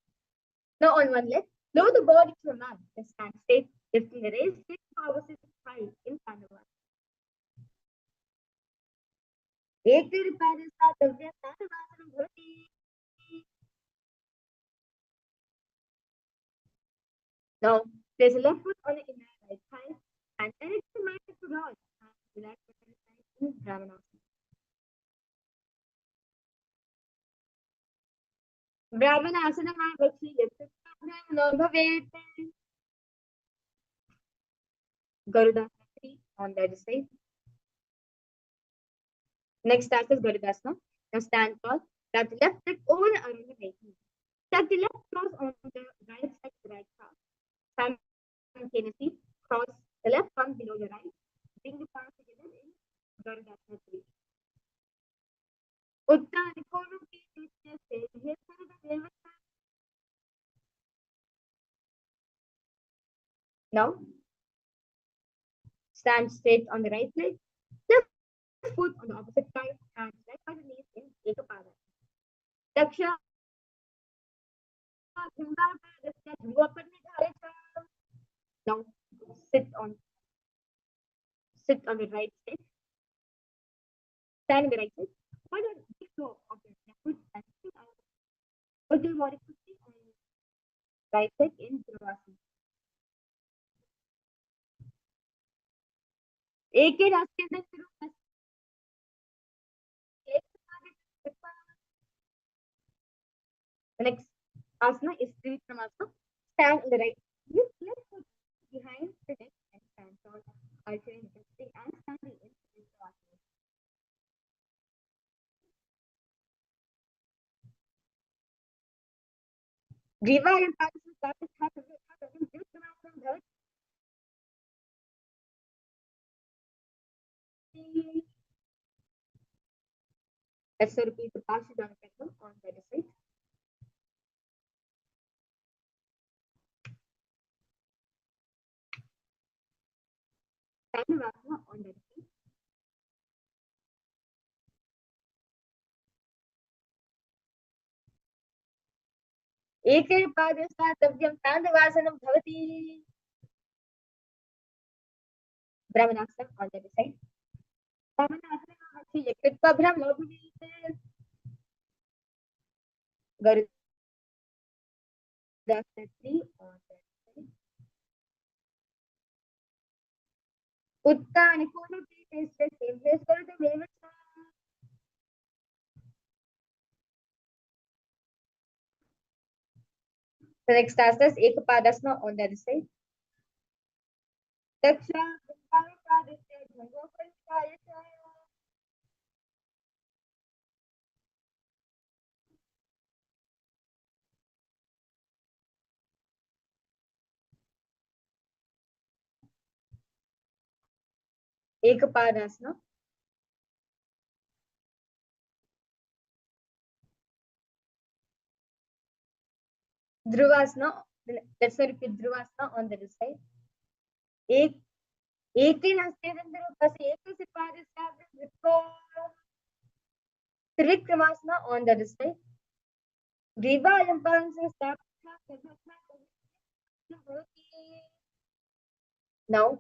Now on one leg, lower the body to a man and stand straight, lifting the raised leg powers high in Tandavasana. एक Tandavasana bhavati. Now, place a left foot on the inner right thigh and elevate the mat to rod and relax the hand in Brahmanasana. Brahmanasana bhavati yasya bhavet. Garudasana on the other side. Next task is Garudasana. Now stand tall, tap the left leg over and around the right knee. Tap the left cross on the right side of the right calf. Simultaneously, cross the left palm below your right. Bring the palms together in Garudasana 3. Uttani Koru ki Nitya Se Devata. Now, stand straight on the right leg. Left foot on the opposite side and right by the knees in Ekapada. Daksha. Now sit on the right side. Stand on the right side. Point the big toe of the left foot and sit out. Put your body quickly on the right side in Dhruvasana. एक ही रास्ते से शुरू The next asana is Trivikramasana. Stand on the right. Lift left foot behind the neck and stand tall, altering the sitting and standing in Trivikramasana. Griva and Padma start to have a Trivikramasana bhavati. Let's repeat the Parshadana pattern on the other side. Tandavasana on the other side. एके पादस्तातव्यं तान्दवासनं भवति. Brahmanasana on the other side. Brahmanasana bhavati yakritva brahma bhavite. Garudasana 3 on the other side. Uttani Konuti is the same place for the Vevata. The next task is Ekapadasana on the other side. Daksha Ekapadasana. Dhruvasana. Let's repeat Dhruvasana on the other side. एक दिन हंसते दिन बस एक से पार Trivikramasana on the other side. Griva and Palms start. Now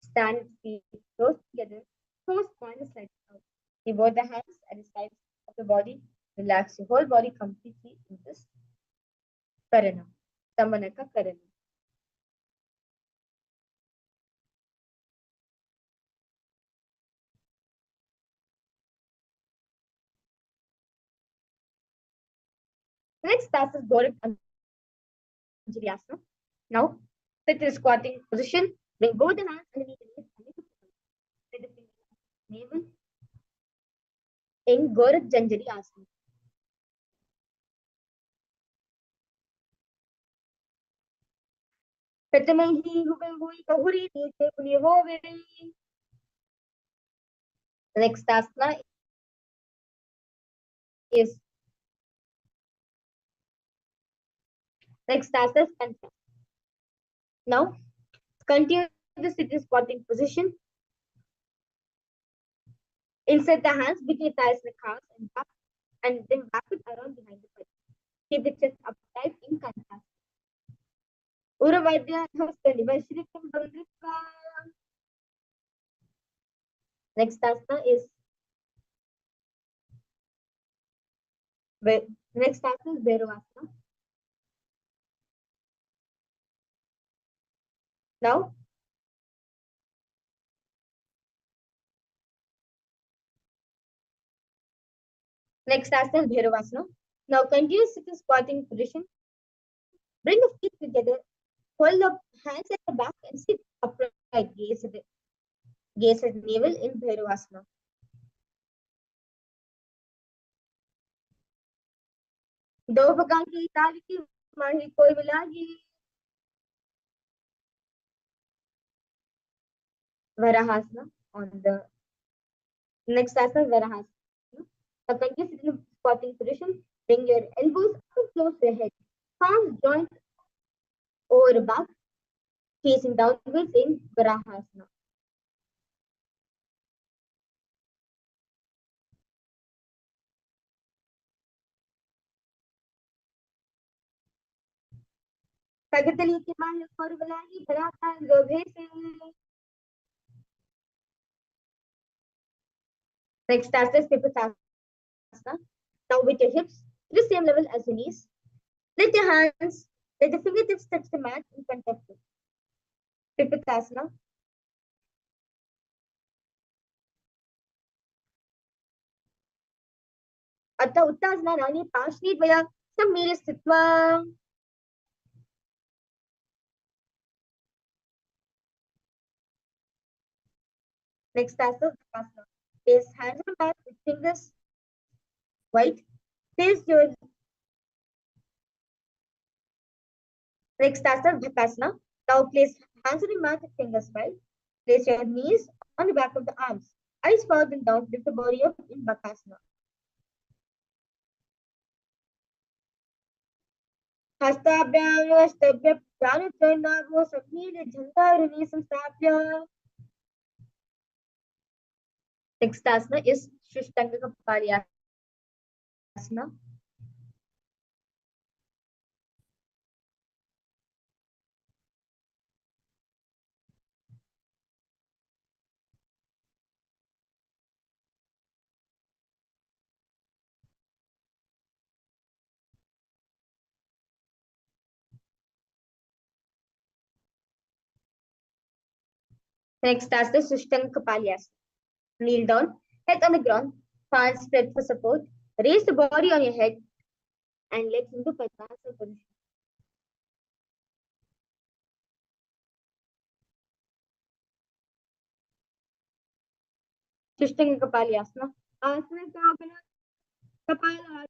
stand feet close together. Close point is slightly out. Keep both the hands at the sides of the body. Relax your whole body completely in this Karana. Samanaka Karana. Next task is Gorak Anjali Asana. Now sit in squatting position. Bring both the hands underneath the knees and set the fingers navel in Gorak Janjali Asana. Next asana is Kancha. Now continue the sitting squatting position. Insert the hands between thighs and calves and back, and then wrap it around behind the body. Keep the chest upright in contrast. Uravaidya Hastani Vashritam Bandritva. Next asana is Bhairavasana. Now, next asana is Bhairavasana. Now, continue sitting squatting position. Bring the feet together. Hold the hands at the back and sit upright. Gaze at navel in Bhairavasana. दो भगवान की ताली की माही कोई मिलागी Varahasana on the next asana Varahasana. Now continue sit in squatting position. Bring your elbows up close to your head. Palms joint over back, facing downwards in Varahasana. Kagatali ki mahi koru milagi Varahasana lobhe se. Next asana is Vipassana. Now with your hips to the same level as your knees. Let the fingertips touch the mat in front of you. Vipassana. अतः उत्तासनानि पार्श्वीद्वया सम्मील्य स्थित्वा. Next asana, Vipassana. Place hands on the mat with fingers wide. Place your next asana, Vipassana. Now place hands on the mat with fingers wide. Place your knees on the back of the arms. Eyes forward and down. Lift the body up in Bakasana. हस्ताभ्याम हस्तभ्य प्राणचरणाभो सम्मील्य झंकारिणी संस्थाप्य. Next asana is Shishtanga Kapalyasana. Next asana is Shishtanga Kapalyasana. Kneel down, head on the ground, palms spread for support. Raise the body on your head and legs into Padmasana position. Shishtanga Kapalyasana. Asana Kapala Kapala.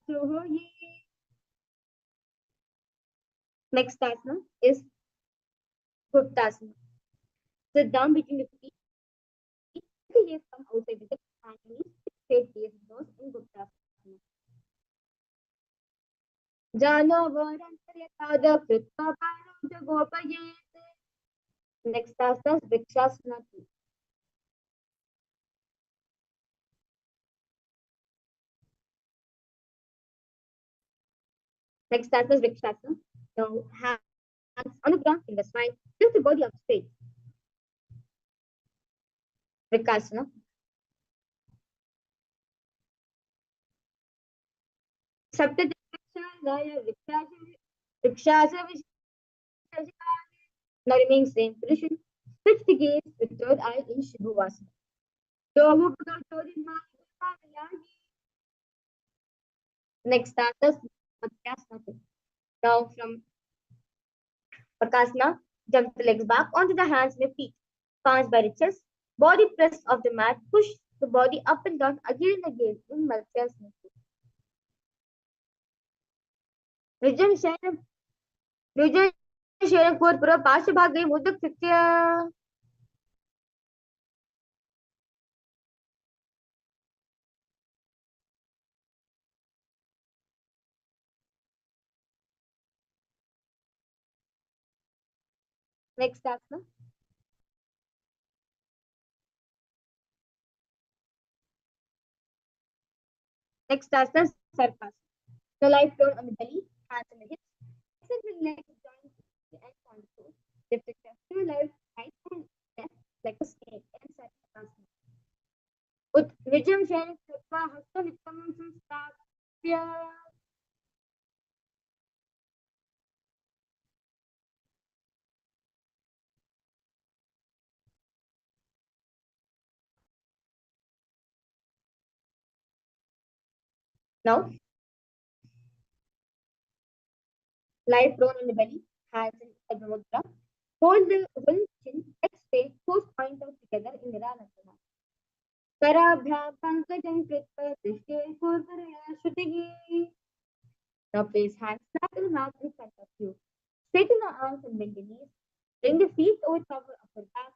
Next asana is Guptasana. Sit down between the feet. The gaze come outside the hip and knees. Straight gaze nose in Guptasana. Jana Varantaryatada Kritva Paro Jagopayet. Next asana is Vrikshasana. Next asana is Vrikshasana. Now hands on the ground, fingers wide. Lift the body up straight. Vrikshasana. Now remain same position. Switch the gaze with third eye in Shibhavasana. Next asana is Now from Bakasana, jump the legs back onto the hands and your feet. Palms by the chest. Body press off the mat. Push the body up and down again and again in Matsyasanana. Vijay Sharan Kor Pura Pasha Bhagay Mudak Sitya. Next asana. Next asana is Sarpasana. The light tone on the belly, hands on the hips. Extend the legs, join the ends on the toes. Lift the chest to the left, right and left like a snake. And Satyasana. Nijam Shani Kripa Hasta Nittamam Samstapya. Now, lie prone on the belly, hands in Padma Mudra. Hold the chin, exhale, toes point out together in Niranandana. Karabhyam pankajam kritva dishke purvaraya shrutihi. Now place hands flat on the mat in front of you. Straighten the arms and bend the knees. Bring the feet over top of your back.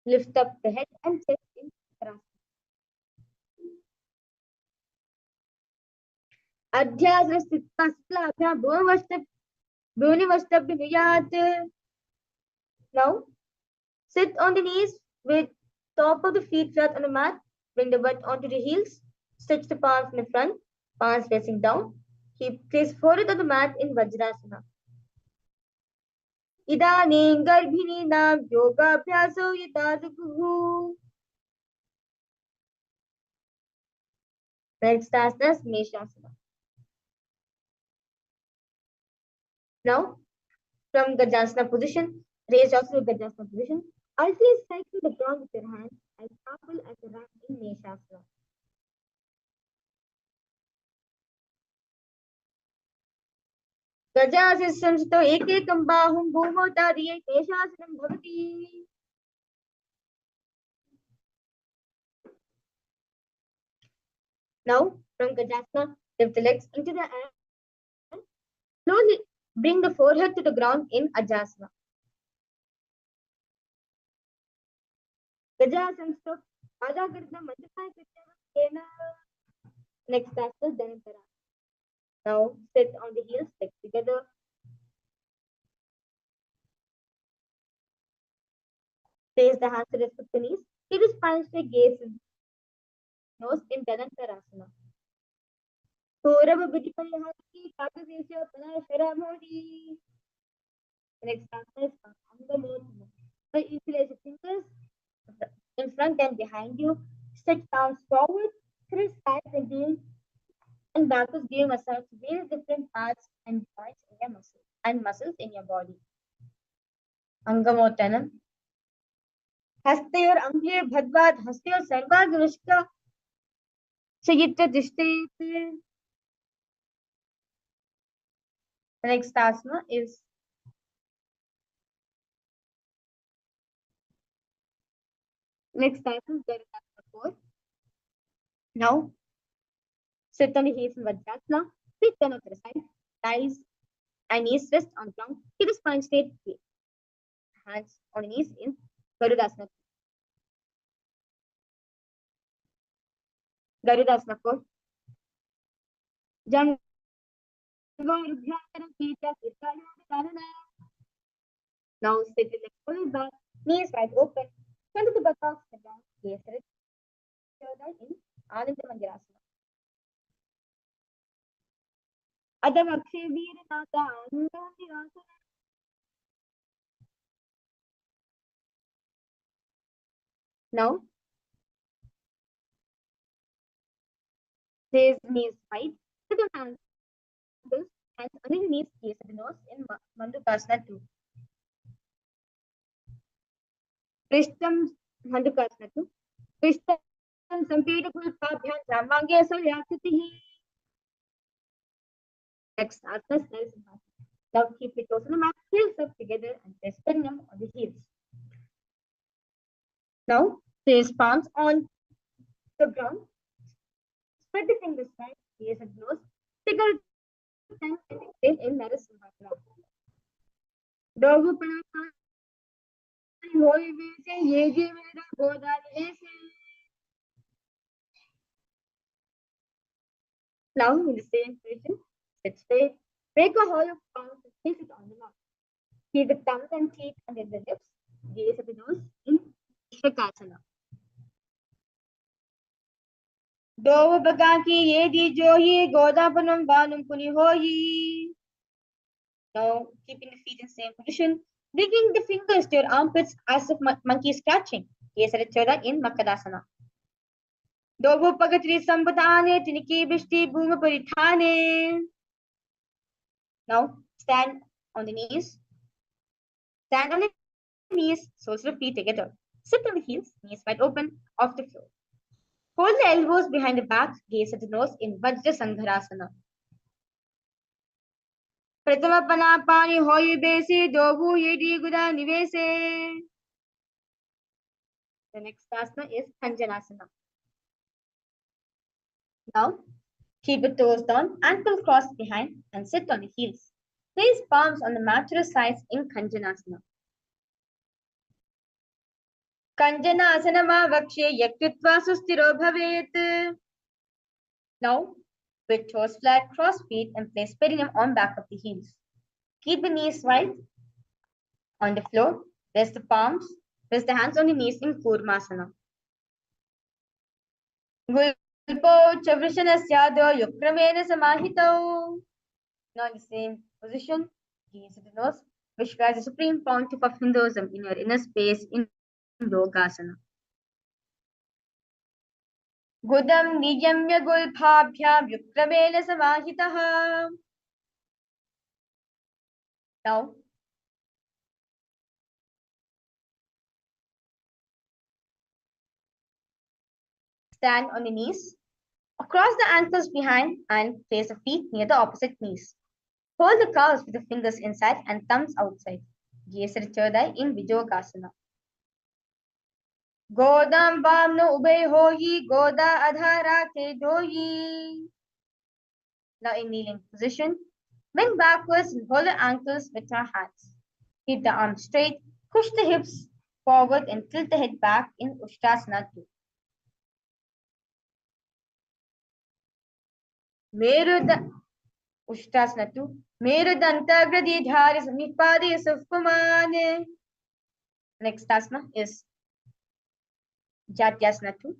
Lift up the head and chest in Uttarasan. Adhyasana sthita sthilabhyam bhuvani vasthabhyam. Now sit on the knees with top of the feet flat on the mat. Bring the butt onto the heels. Stretch the palms in the front, palms facing down. Place forehead on the mat in Vajrasana. Idanim garbhininaam yogaabhyaso yatadhuhu. Next asana is Meshasana. Now, from Gajasana position, raise yourself to Gajasana position. Alternate cycle the ground with your hands and topple as a ram in Meshasana. Gajasya संस्थितो एकैकं बाहुं भूमौ ताडयेत् तेषासनं भवति. Now, from Gajasana, lift the legs into the air. Slowly bring the forehead to the ground in Ajasana. Gajasana stop. Adhakarta Mandapaya Krityavakena. Next asana, Dhanantara. Now, sit on the heels, legs together. Place the hands to rest of the knees. Keep the spine straight, gaze and nose in Dhanantarasana. Saurabha Bhutipalihaki Kakasesha Panasharamodi. Next asana is Angamotana. So you place your fingers in front and behind you. Stretch arms forward, crisp sides and backwards, give massage to various different parts and joints in your muscles in your body. Angamotana. Hastayor Anglir Bhadvad, Hastayor Sarva Gurushka Sayitra Dishte. The next asana is Garudasana 4. Now, sit on the heels in Vajrasana. Feet turn out to the side. Thighs and knees rest on the ground. Keep the spine straight. Hands on the knees in Garudasana. Garudasana 4. Now sit in the full back, knees wide open, center the buttocks and down, gaze in Ananda Mandirasana. Adavakshe Veeranatha Ananda Mandirasana. Now, raise knees wide, sit on hands underneath knees, gaze at the nose in Mandukasana 2. Prishtam Mandukasana 2. Prishtam Sampedapulpabhyam Ramange Salyakatihi. Next asana is Now keep the toes on the mat, heels up together and press perineum on the heels. Now place palms on the ground. Spread the fingers wide, gaze at the nose. Take a time and exhale in Narasimhasana. Dogu Panasana. Now in the same position, sit straight. Break a hollow palm and place it on the mat. Keep the tongue and teeth under the lips. Gaze at the nose in Shakasana. दो बगा की ये दी जो ही गोदापनम vanum kuni hoyi. Now, keeping the feet in the same position, bringing the fingers to your armpits as if monkey is catching. Kesarichara in Makadasana. Dobu pagatri sambadane, tiniki bishti bhuma parithane. Now, stand on the knees. Stand on the knees, soles of the feet together. Sit on the heels, knees wide open, off the floor. Hold the elbows behind the back, gaze at the nose in Vajra Sandharasana. Pratama Panapani Hoyu Besi, Dobu Yedi Guda Nivese. The next asana is Kanjanasana. Now, keep the toes down, ankle crossed behind, and sit on the heels. Place palms on the mat to the sides in Kanjanasana. Kanjanasana vakshe yaktitva sustiro bhavet. Now, with toes flat, cross feet, and place perineum on back of the heels. Keep the knees wide on the floor. Rest the palms. Rest the hands on the knees in Kurmasana. Gulpo Chavrishanasya Yukramena Samahito. Now in the same position, gaze at the nose. Visualize the supreme pontiff of Hinduism in your inner space in Yogasana. Gudam Niyamya Gulpabhyam Yukramena Samahitaha. Now, stand on the knees. Cross the ankles behind and place the feet near the opposite knees. Hold the calves with the fingers inside and thumbs outside. Gaze at each other in Vijogasana. Godam Bamno Ube Hoyi Goda Adhara Te Doyi. Now in kneeling position, bend backwards and hold the ankles with our hands. Keep the arms straight, push the hips forward and tilt the head back in Ushtrasana 2. Ushtrasana 2. Merudantagradhi dhari samipadi sufkumane. Next asana is Jatyasana 2.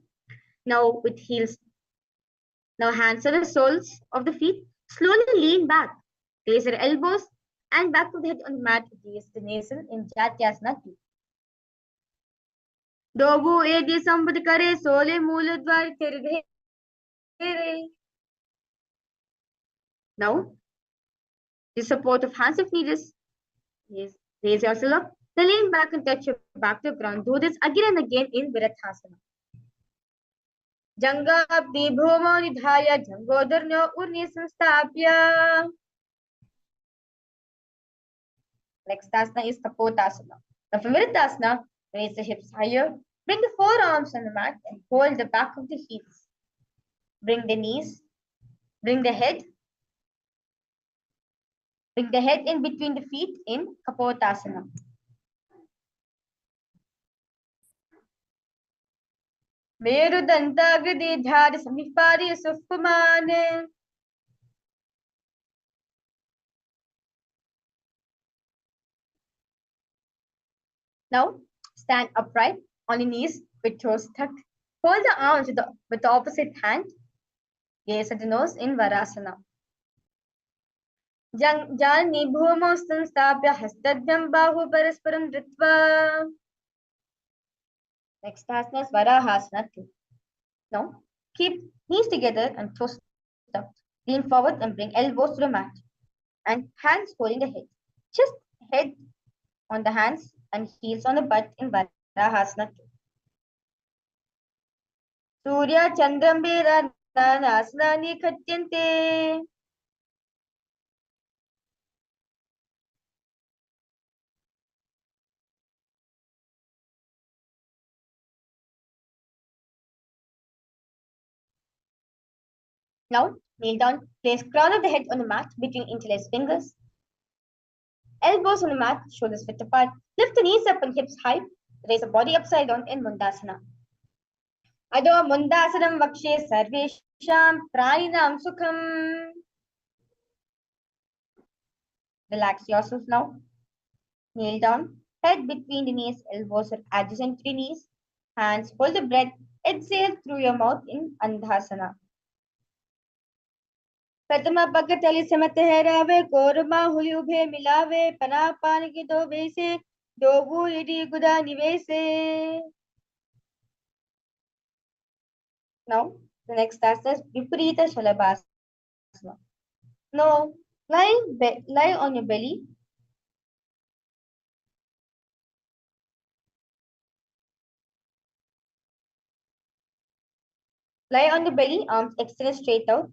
Now with heels. Now hands on the soles of the feet. Slowly lean back. Place your elbows and back of the head on the mat. Gaze the nasal in Jatyasana 2. Dobu edi sambad kare sole mooladwar tirde. Now, the support of hands if needed. Raise yourself up. Then lean back and touch your back to the ground. Do this again and again in Virathasana. Janga abdi bhumo nidhaya jangodurno urni samstapya. Next asana is Kapotasana. Now for Virathasana, raise the hips higher. Bring the forearms on the mat and hold the back of the heels. Bring the knees. Bring the head in between the feet in Kapotasana. Merudantagridhi dhari samipari sufkumane. Now, stand upright on your knees with toes tucked. Hold the arms with the opposite hand. Gaze at the nose in Varasana. Jani bhumo sanstapya hastadhyam bahu parasparam dritva. Next asana is Varahasana 2. Now, keep knees together and toes tucked. Lean forward and bring elbows to the mat. And hands holding the head. Just head on the hands and heels on the butt in Varahasana 2. Surya Chandrambira Asnani Khatyante. Now, kneel down, place crown of the head on the mat between interlaced fingers. Elbows on the mat, shoulders width apart. Lift the knees up and hips high. Raise the body upside down in Mundasana. Ado Mundasanam Vakshe Sarvesham Praninam Sukham. Relax yourself now. Kneel down, head between the knees, elbows are adjacent to the knees. Hands hold the breath Exhale through your mouth in Andhasana. प्रथमा पग तली सम ठहरावे, कोरमा हुली उभे मिलावे, पना पान की दो वैसे, दोबू ED गुदा निवेसे. Now, the next asana is Viparita Shalabhasana. Now, lie on your belly. Lie on the belly, arms extended straight out.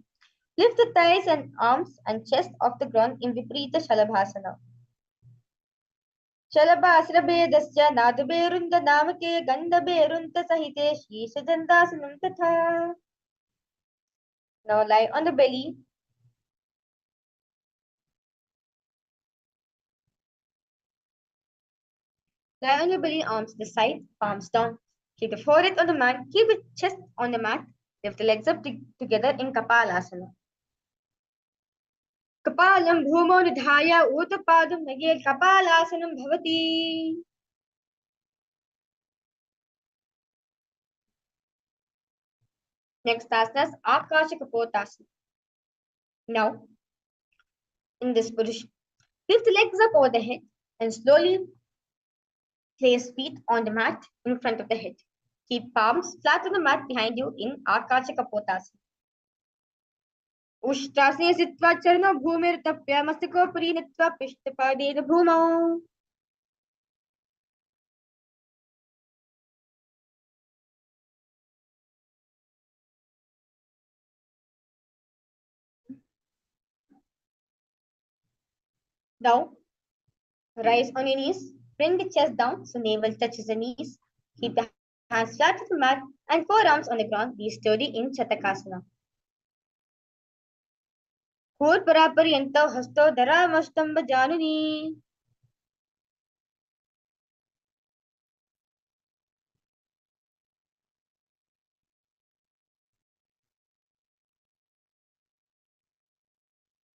Lift the thighs and arms and chest off the ground in Viparita Shalabhasana. Shalabhasana Nadabherunda Namake Gandhabherunta Sahite Shishajandasanam Tatha. Now lie on the belly. Lie on your belly, arms to the side, palms down. Keep the forehead on the mat, keep the chest on the mat. Lift the legs up together in Kapalasana. Kapalam bhumo nidhaya uttapadam nage Kapalasanam bhavati. Next asana is Akashakapotasana. Now, in this position, lift the legs up over the head and slowly place feet on the mat in front of the head. Keep palms flat on the mat behind you in Akashakapotasana. Ushtrasane sitva charna bhumir tapya mastikopurin nitva pishtapadena bhumau. Now, rise on your knees. Bring the chest down so navel touches the knees. Keep the hands flat on the mat and forearms on the ground. Be sturdy in Chatakasana. Kur paraparyanto hasto dharamastamba januni.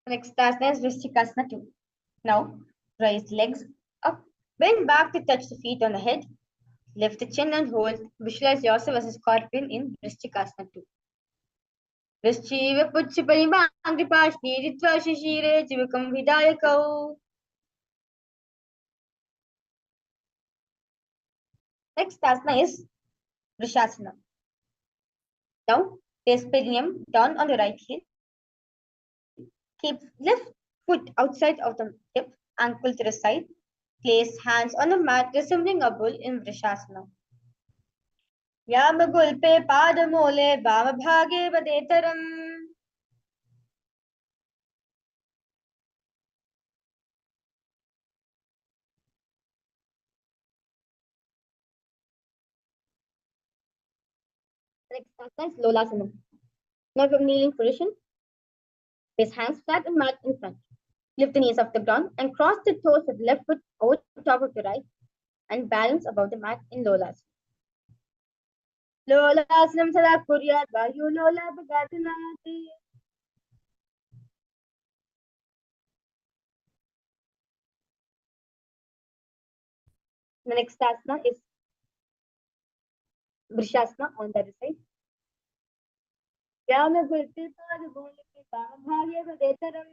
Next asana is Vrishchikasana 2. Now, raise legs up. Bend back to touch the feet on the head. Lift the chin and hold. Visualize yourself as a scorpion in Vrishchikasana 2. Vrishchiva puchhi parimangri pashni ritva shishire jivakam vidayakau. Next asana is Vrishasana. Now, place perineum down on the right heel. Keep left foot outside of the hip, ankle to the side. Place hands on the mat resembling a bull in Vrishasana. Yamagulpe padamole vamabhage vadetaram. Next asana is Lolasana. Now from kneeling position, place hands flat on mat in front. Lift the knees off the ground and cross the toes with the left foot over top of the right and balance above the mat in Lolasana. Lolasanam sada kuryat vayu lola bagatanati. The next asana is Vrishasana on the other side. Yamagulpe padamole vamabhage vadetaram.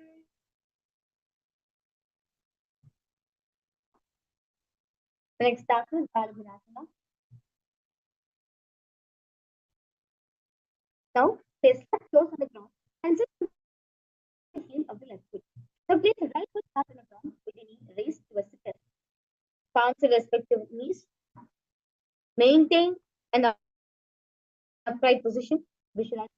The next asana is Paramashivoham. Now, place left close on the ground and sit on the heel of the left foot. Now, place the right foot flat on the ground with the knee raised to a sit. Palms to respective knees. Maintain an upright position. Visualize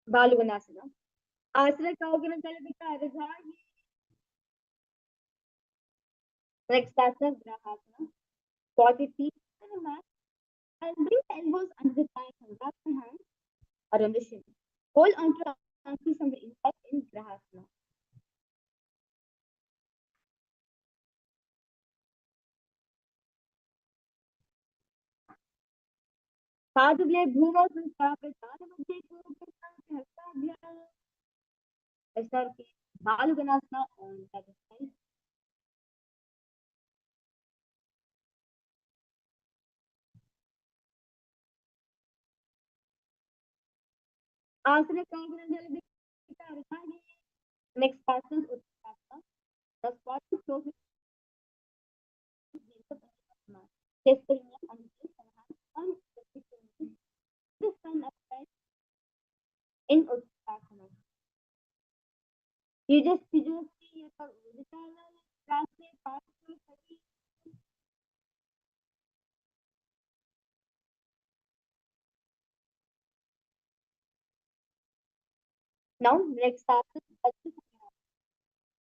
Baluvanasana. Asana Kaugana Kalabika Rajagi. Next asana is Grahasana. 40 feet on the mat and bring the elbows under the thighs and wrap the hands around the shin. Hold onto the ankles on the inside in Grahasana. Padule Bhuma Sanskapitana Madhya Guru Hastabhya. SRK Baluganasana on the other side. Asana Kavanajala next person Uttasana. The spot is so his premium and his enhanced on the sun applies in Uttasana. You just see your translate particle. Now next person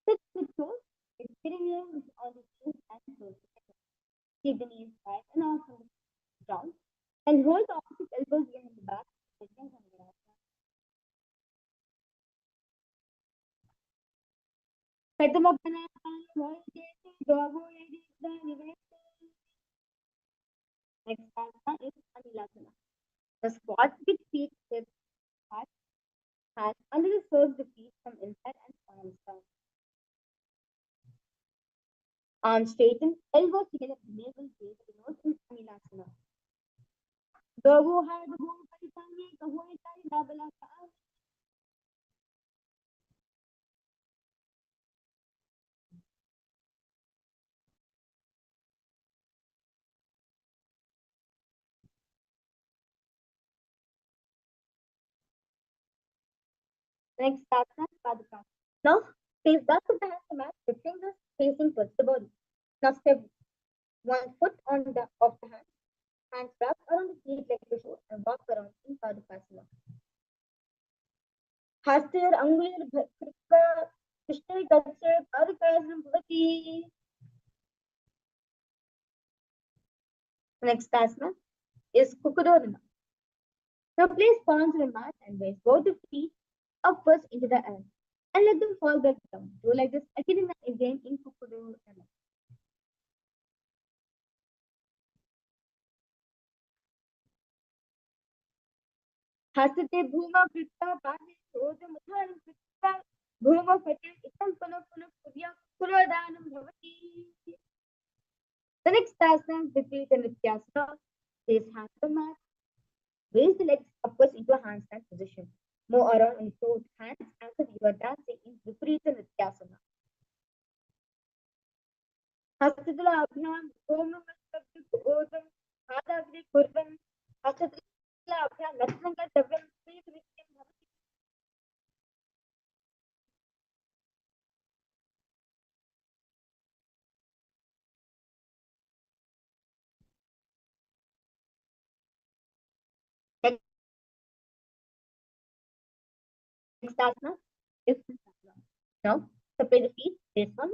sit with toes, it's sitting here on the knees and toes. Keep the knees tight and arms on the ground and hold the opposite elbows behind the back. Next asana is Anilasana. The squat with feet hips, heart, hands under the soles of the feet from inside and palms down. Arms straighten, elbows together, navel gaze the nose in Anilasana. Next asana, Padukasana. Now, face back of the hands to mat, the fingers facing towards the body. Now, step one foot on the of the hand, hands wrapped around the feet like a shoe, and walk around in Padukasana. Hastir Angulir Krika Krishna Gatsya Padukasana Bhavati. Next asana is Kukudodana. Now, place palms on the mat and raise both the feet upwards into the air and let them fall back down. Do like this again and again in Kukudodana. Hasate Bhuma Kritta Padi Sodha Muthan Kritta Bhuma Fatil Itam Pana Pana Purya Kuradanam Bhavati. The next asana is repeat the Nithyananda. Place hands on the mat. Raise the legs upwards into a handstand position. Move around on your hands as if you are dancing in Viparita Nityasana. Hastadala Abhyam Omam Odam Hadagri Kurvan Hastadala Abhyam Natsanga Davam Sri Krityam Bhavati. Next asana is Siddhasana. Now, separate the feet, this one,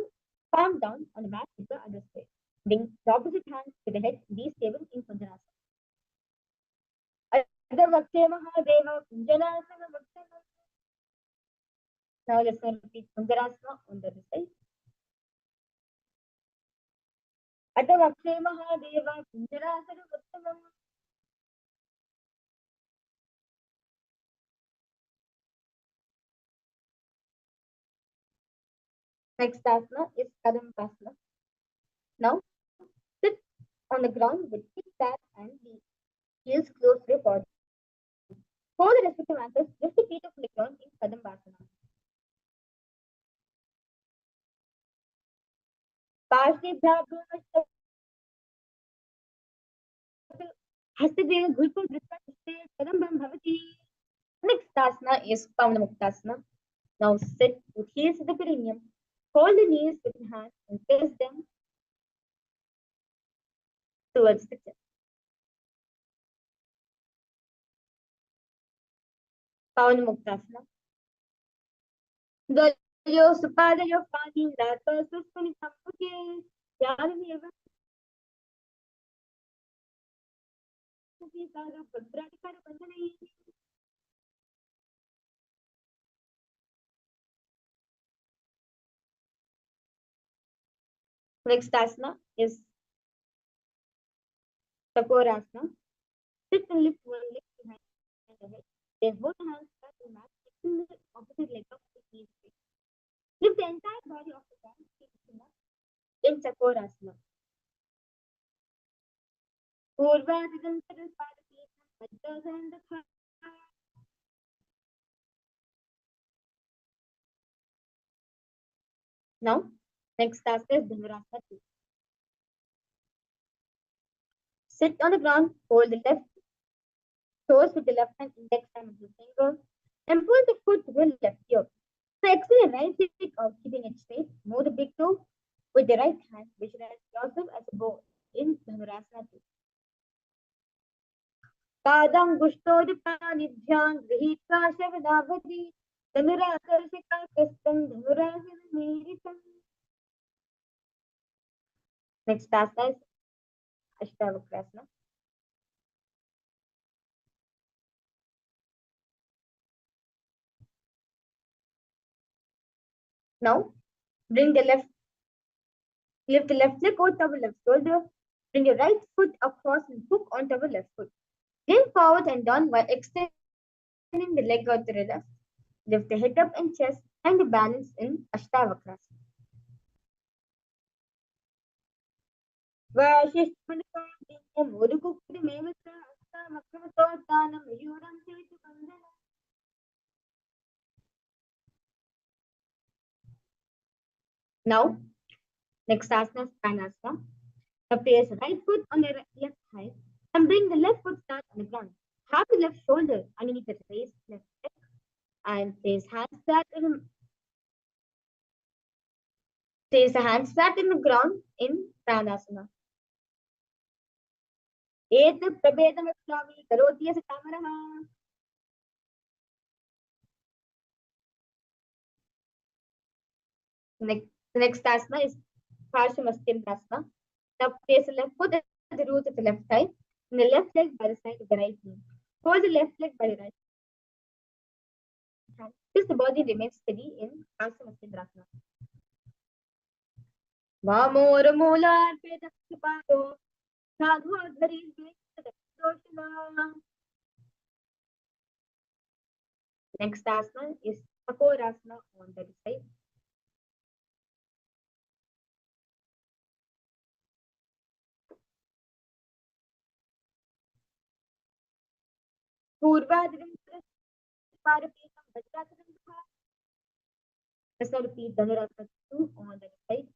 palm down on the mat with the other side. Bring the opposite hand to the head, be stable in Punjanasana. Adavakshe Mahadeva Punjanasana Vaksana. Now let's repeat Punjanasana on the other side. Adavakshe Mahadeva Punjanasana Vaksana. Next asana is Kadambasana. Now, sit on the ground with feet flat and the heels close to your body. For the respective answers, lift the feet of the ground in Kadambasana. Parshvibhyabhyamastha Hastadeva Gulpam Vritta Kadambam Bhavati. Next asana is Pavanamuktasana. Now sit with heels to the perineum. Hold the knees with your hands and place them towards the chest. Pavanamuktasana. Dalyo Supadayo Pani Rata Suspani Sampake Yaramieva Saga Padratikara Bandhani. Next asana is Takorasana. Sit and lift one leg behind the head. Then both hands back to mat, fixing the opposite leg up with knees. Lift the entire body off the ground, in Takorasana. Purvadigantaral Padakesam Padasana Now, next task is Dhanurasana 2. Sit on the ground, hold the left toes with the left hand, index and middle finger, and pull the foot to the left ear. So extend the right leg out, keeping it straight. Move the big toe with the right hand. Visualize yourself as a bow in Dhanurasana 2. Padam Gushtodipanidyang Grihita Shavadavati Dhanurakarshika Kastam Dhanurasana Miritam. Next task is Ashtavakrasana. Now, bring the lift the left leg over the left shoulder. Bring your right foot across and hook onto the left foot. Lean forward and down while extending the leg out to the left. Lift the head up and chest and the balance in Ashtavakrasana. Now, next asana is Pranasana. Now place right foot on the left thigh and bring the left foot flat on the ground. Have the left shoulder underneath the raised left leg and place the hands flat in the ground in Pranasana. Etat prabedam aslami karoti as tamaraha. Next asana is Paramashivoham. Now place the left foot at the root of the left thigh and the left leg by the side of the right knee. Hold the left leg by the right hand. Twist the body remains steady in Paramashivoham. Vamoramularpedakshipado sadhuadhari Next asana is Taporasana on the side. Let's now repeat Dhanurasana 2 on the side.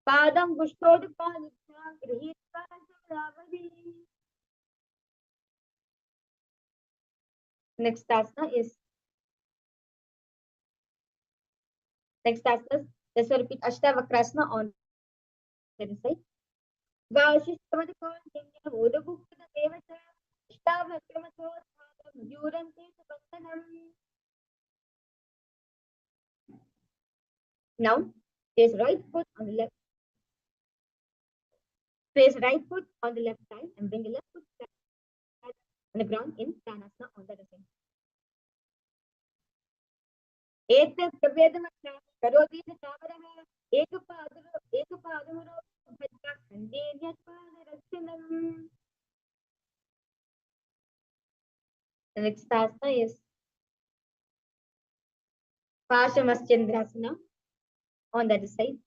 Padam Gushtodipanidyang Grihita Shavadavati. Next asana is let's now repeat Ashtavakrasana on the side. Now, place right foot on the left. Place right foot on the left side and bring the left foot flat on the ground in Pranasana on the other side. Etat prabedamaslami karoti tamaraha ekapadamuno bhajja khandenyatpadaraksanam. The next asana is Paramashivoham on the other side.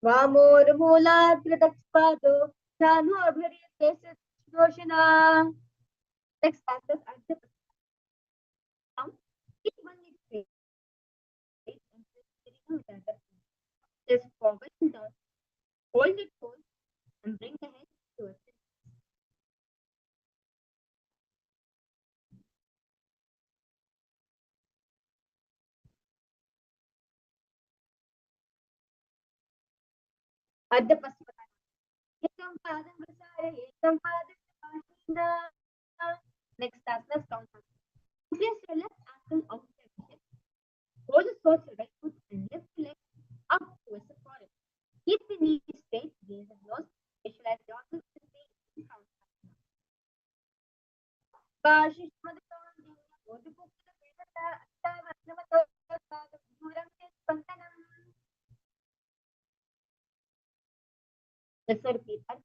Vamoramularpedakshipado sadhuadhari doshana. Next asana is Ardha. Each one is straight and sitting with the other. Just forward and down. Hold it close and bring the head to a sit. Ardha Pasupatana. Ekam padam vasaya, ekam padam vasaya. Next asana is Counter. Place your left ankle outside the hip. Hold the soles of your right foot and lift the leg up towards the forehead. Keep the knees straight, gaze and nose. Visualize yourself sitting in Counter. Let's repeat that.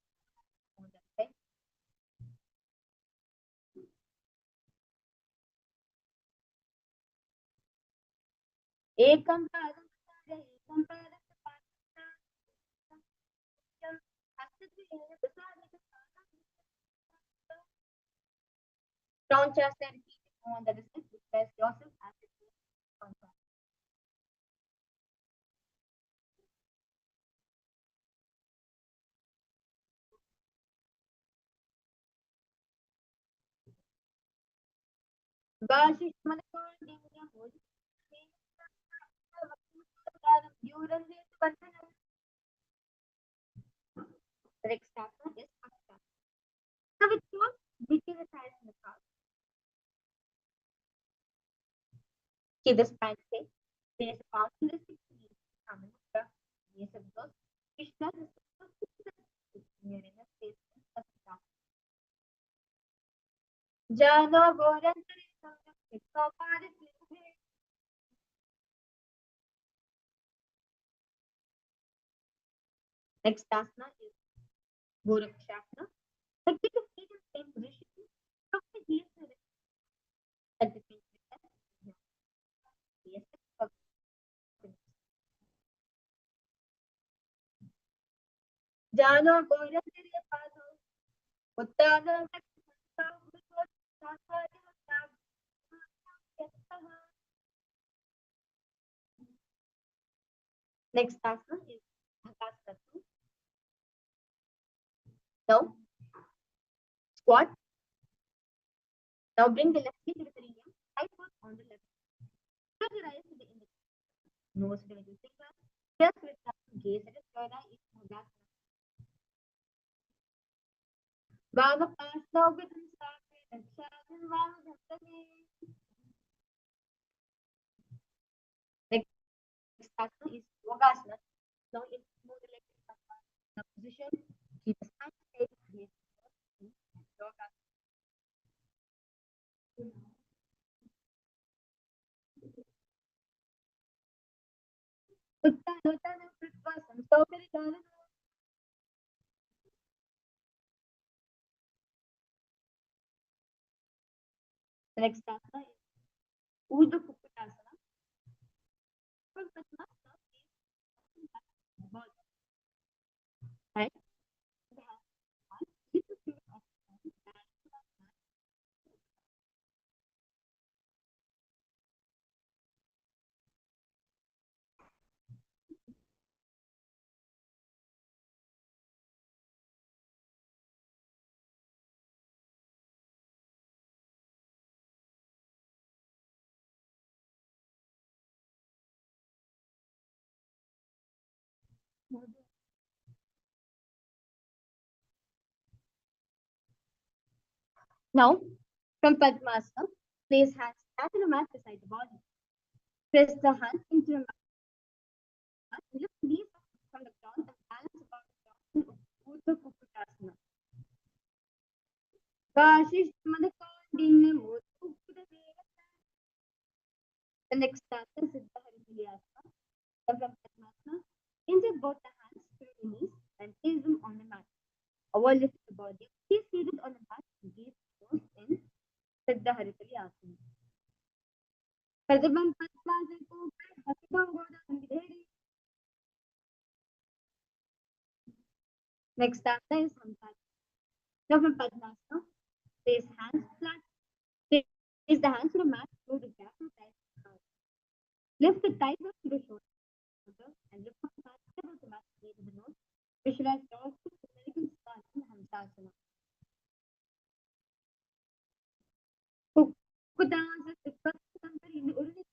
Ekam padam vasaya, ekam padam Don't just repeat on the distance, express yourself as it is. Bashish Malakon, the next chapter is Akta. Now it shows between the sides in the car. See this panel say there is a fountain between Samantra, yes of those, Krishna is near in the space of the car. Jano Gorantari next asana is Gorakshasana. Like take a seat in the same position from the heel to the at the feet. Yes, Jano Gorantari Pado, Uttana next asana is Bhakasana. Now squat. Now bring the left knee to the perineum, right foot on the left. Turn your eyes to the index, nose to the middle finger, chest with the gaze at the third eye is Bhakasana. Bhava Pasna with and next asana is Yogasana. Now in move the leg in the position, keep the spine straight, gaze Yogasana. Uttanotana Kritvasam, so many times. The next asana is Urdhva Kukutasana. From Padmasana is body, right? Now, from Padmasana, place hands flat on the mat beside the body. Press the hands into the mat. Lift knees from the ground and balance about the ground in Urdhva Kukutasana. Vashish Madakandinne Mudhu the next asana is Siddha Harituliyasana. From Padmasana, insert both the hands through the knees and place them on the mat. Avoid lifting the body. Stay seated on the mat and gaze closed in Siddha Harituliyasana. Pradamam Padmasana Hasibam Goda Sangidheri. Next asana is Samsara. Now from Padmasana, place hands flat. Place the hands to the mat through the gap and tight the heart. Lift the thighs up to the shoulder and lift up the mat, step up the mat, near to the nose. Visualize dogs with the American star in Hamsasana. Kukutasana is first company in the original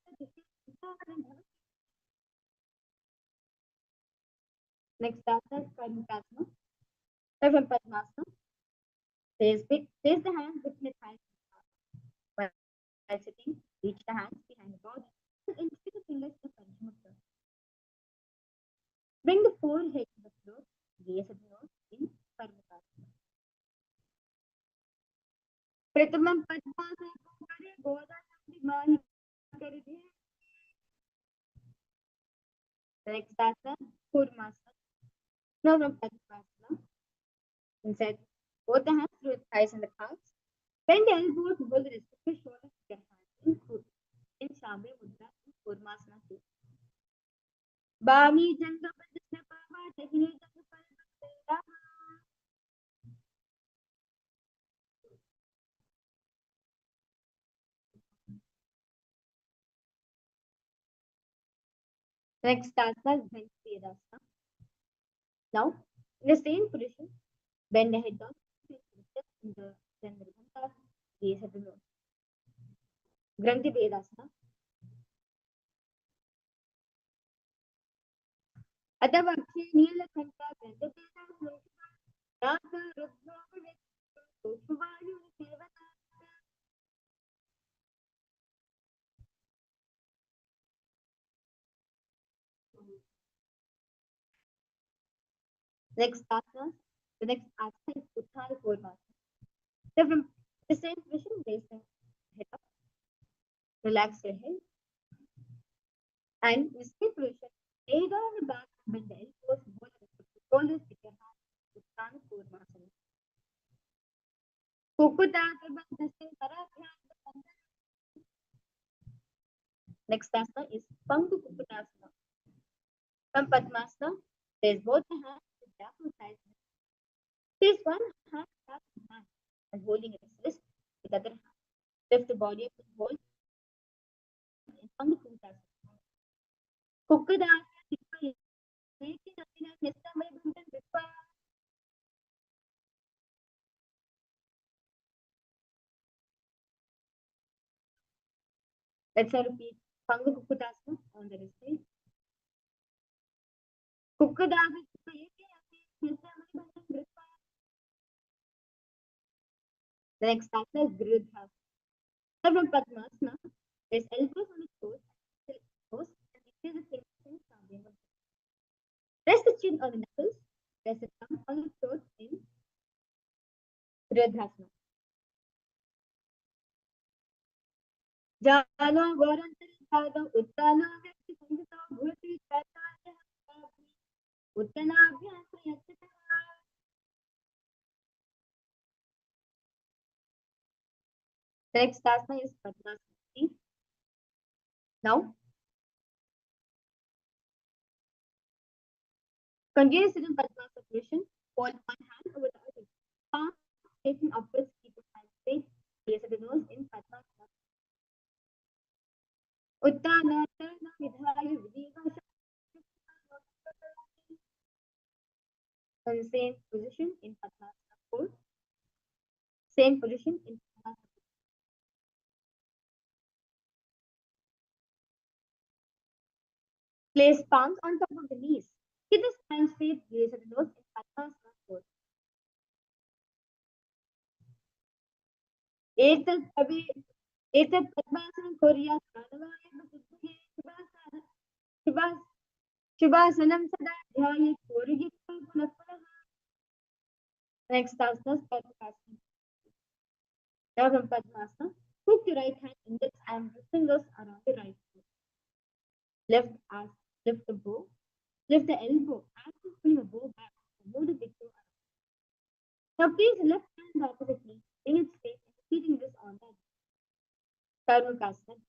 next asana is Karmakasana. From Padmasana, place the hands between the thighs. While sitting, reach the hands behind the body and insert the fingers in the Paramashivaham. Bring the forehead to the floor, gaze at the nose in Paramashivoham. Pratamam Padmasana Kare Goda Sandimani Karide. The next asana, Kurmasana. Now from Padmasana, insert both the hands through the thighs and the calves. Bend the elbows to hold the respective shoulders with your hands in Shambe Mudra in Kurmasana 2. Bami Janga Padmasana Pava Tehine Janga Padmasana. Next asana is Bhansirasana. Now, in the same position, bend the head down, in the Chandra gaze at the nose. Granthi Vedasana. अथवा अक्षय नीलकंठ गंधपेदासना राग रुद्रोपवित सुवायु सेवना. Next asana, the next asana is Utthana Purnasana. So from the same position, raise the head up, relax your head, and in the same position, lay down on the back, bend the elbows, both the shoulders with your hands. Utthana Purnasana. Next asana is Pangu Kukutasana. From Padmasana, raise both the hands with the upper side. Place one hand up in hand and holding its wrist with the other hand. Lift the body up and hold in Pangu Kukutasana. Kukkadasana. Let's repeat Pangu Kukutasana on the wrist side. Kukkadasana. The next asana is Gridhasana. From Padmasana, place elbows on the toes and increase the flexion. Rest the chin on the knuckles. Rest the thumb on the toes in Gridhasana. Jana Varantarikada Uttana Vyakti Sangita Bhuti Chaitanya Uttana Abhyasa Yachita. The next asana is Padmasana. Now, continue to sit in Padmasana position. Hold one hand over the other. Palm facing upwards, keep the hand straight. Gaze at the nose in Padmasana. Uttana Tarna Vidhaya Vidivasha. The same position in Padmasana 4. Same position in Padmasana. Place palms on top of the knees. Keep the spine straight, gaze at the nose in Padmasana 4. एतत् पद्मासनं कुर्यात् प्राणवाय प्रसिद्धये शुभासनं सदा ध्याये पूरयित्वा पुनः पुनः. Next asana is Paramashivoham. Now from Padmasana, hook the right hand index and fingers around the right foot. Left arm, lift the bow, lift the elbow, as if pulling a bow back, and move the big toe around. Now place the left hand opposite knee, bring it straight, and repeating this on that. Paramashivoham.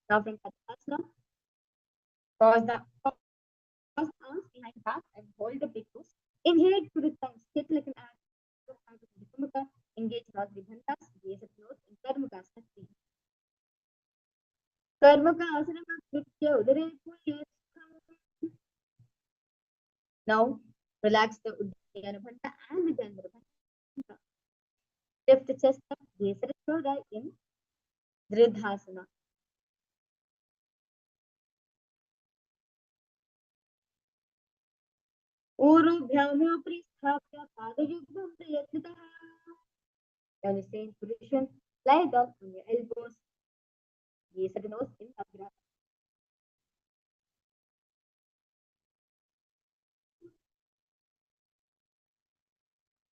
Now from Padmasana, cross the arms behind back and hold the big toes. Inhale through the tongue, sit like an arrow. Engage Rajvi Bhantas, gaze at nose in Karmakasana 3. Karmakasana Kritya Udare Puye. Now relax the Uddiyana Bhanta and the Chandra Bhanta. Lift the chest up, gaze at the shoulder in Dridhasana. Urubhyamopri Sthapya Padayugbam Prayatnitaha. Now in the same position, lie down on your elbows, gaze at the nose in Agra.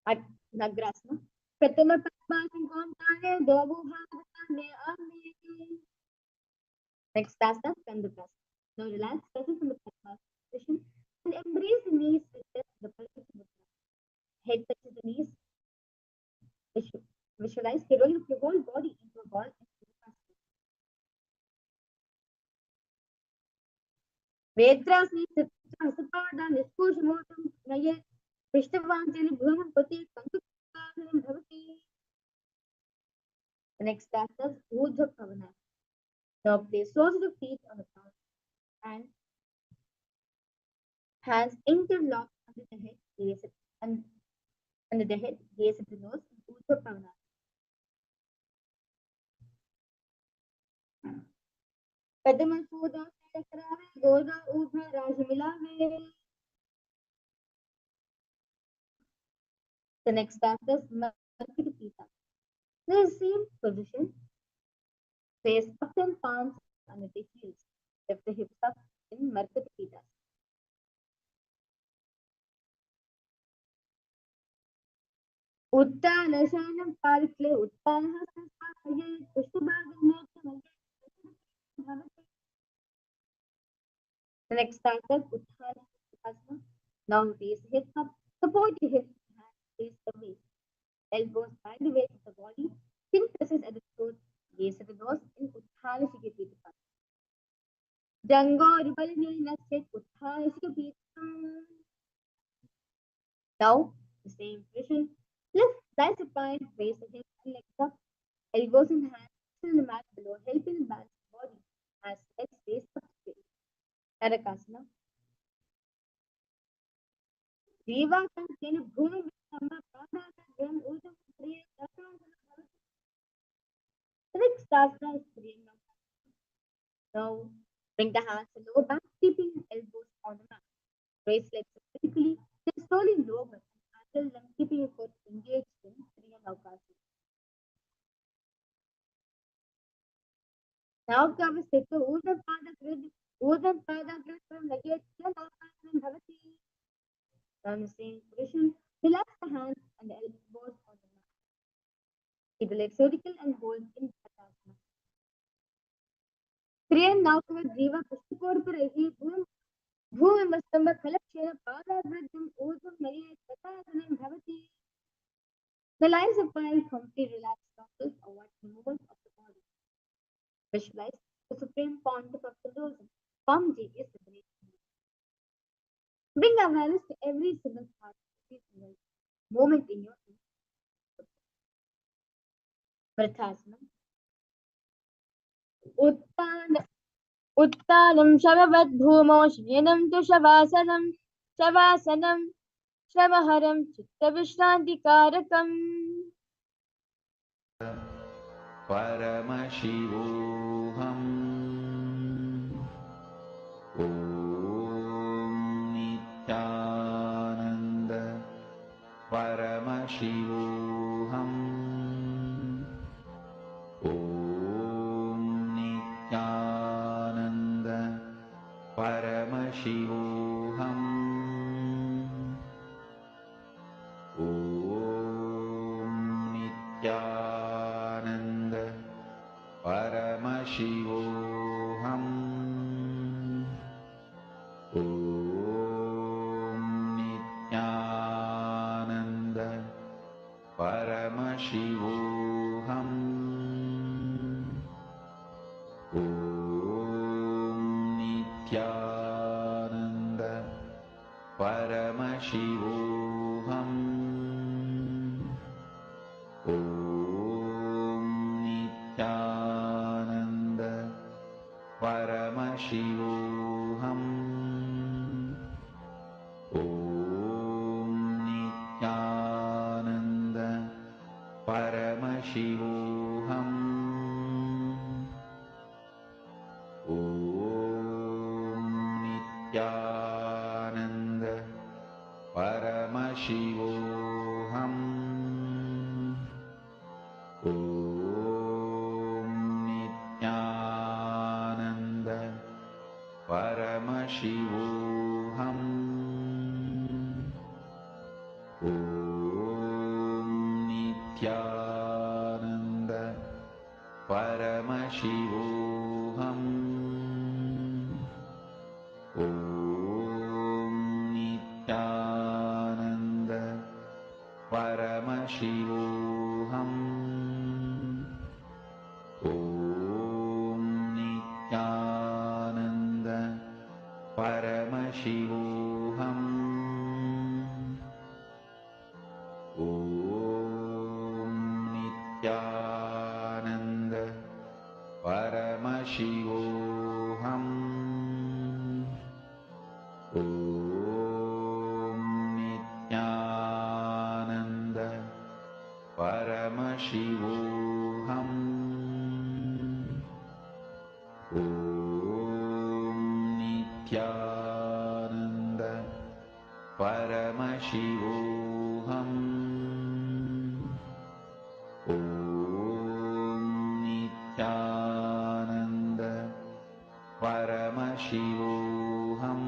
At Nagrasana. Pratama Padmasana Kontane Dobhuhane Ami. Next asana, Skandasana. Now relax, settle from the Padmasana position and embrace the knees with the pelvis in the front. Head touches the knees. Visualize the roll of your whole body into a ball and वेत्रास्मि Hastapada निष्कोशमोटं नये पृष्ठवाञ्चेन भूमपति कन्तुकासनं भवति. The next chapter is Urdhva Pavana. Now place soles of the feet on the ground and hands interlocked under the head, gaze at under the head, gaze at the nose, and Urdhva Pavana. Padamal Puda Sakrave, Goda Ubha Rajamilave. The next chapter is Markita Pita. The same position, face up and palms under the heels. Lift the hips up in Markita Pita. उत्तानशयनं पारिक्ले उत्तानः संस्थापये पुष्पभागं भवति. The next starter, Uttanasana. Now raise the hips up, support your hips, hands face the waist, elbows by the weight of the body, chin presses at the throat, gaze at the nose in Uttanasana. Dango Ribalina said Uttanasana. Now, the same position. Lift, rise supine, raise the hips and legs up, elbows in hands, in the mat below, helping balance the body as legs raise up straight. Narakasana. Jiva can gain a booming with then also create the next asana is Kriya. Now, bring the hands to lower back, keeping elbows on the mat. Raise legs vertically, then slowly lower and handle them, keeping your foot engaged in Kriya Naukasana. Now cover sit to Urdhva Pada Kriya negate Kriya Naukasana Bhavati. On the same position, relax the hands and the elbows on the mat. Keep the legs vertical and hold in Pratasana. Kriya Naukava Jiva Pushtikorparahi Bhumastamba Kalakshena Padavriddham Urdhvam Nariye Pratasana Bhavati. The lines of fire complete relaxed muscles or watching movements of the body. Visualize the supreme pontiff of Hinduism. Pomji is the great. Bring awareness to every single part, every single moment in your Pratasana. Uttanam Shavavad Bhumo Shyanam tu Shavasanam Shavaharam Chitta Vishranti Karakam. Paramashivoham Om Nithyananda Paramashivoham Om Nithyananda Paramashivoham Om Nithyananda Paramashivoham Om Nithyananda Paramashivoham Om Nithyananda Paramashivoham Om Nithyananda Paramashivoham Om Nithyananda Paramashivoham Om Nithyananda Paramashivoham Om Nithyananda Paramashivoham Om Nithyananda Paramashivoham Om Nithyananda Paramashivoham Om Nithyananda Nithyananda Paramashivoham Om Nithyananda Paramashivoham Om Nithyananda Paramashivoham Om Nithyananda Paramashivoham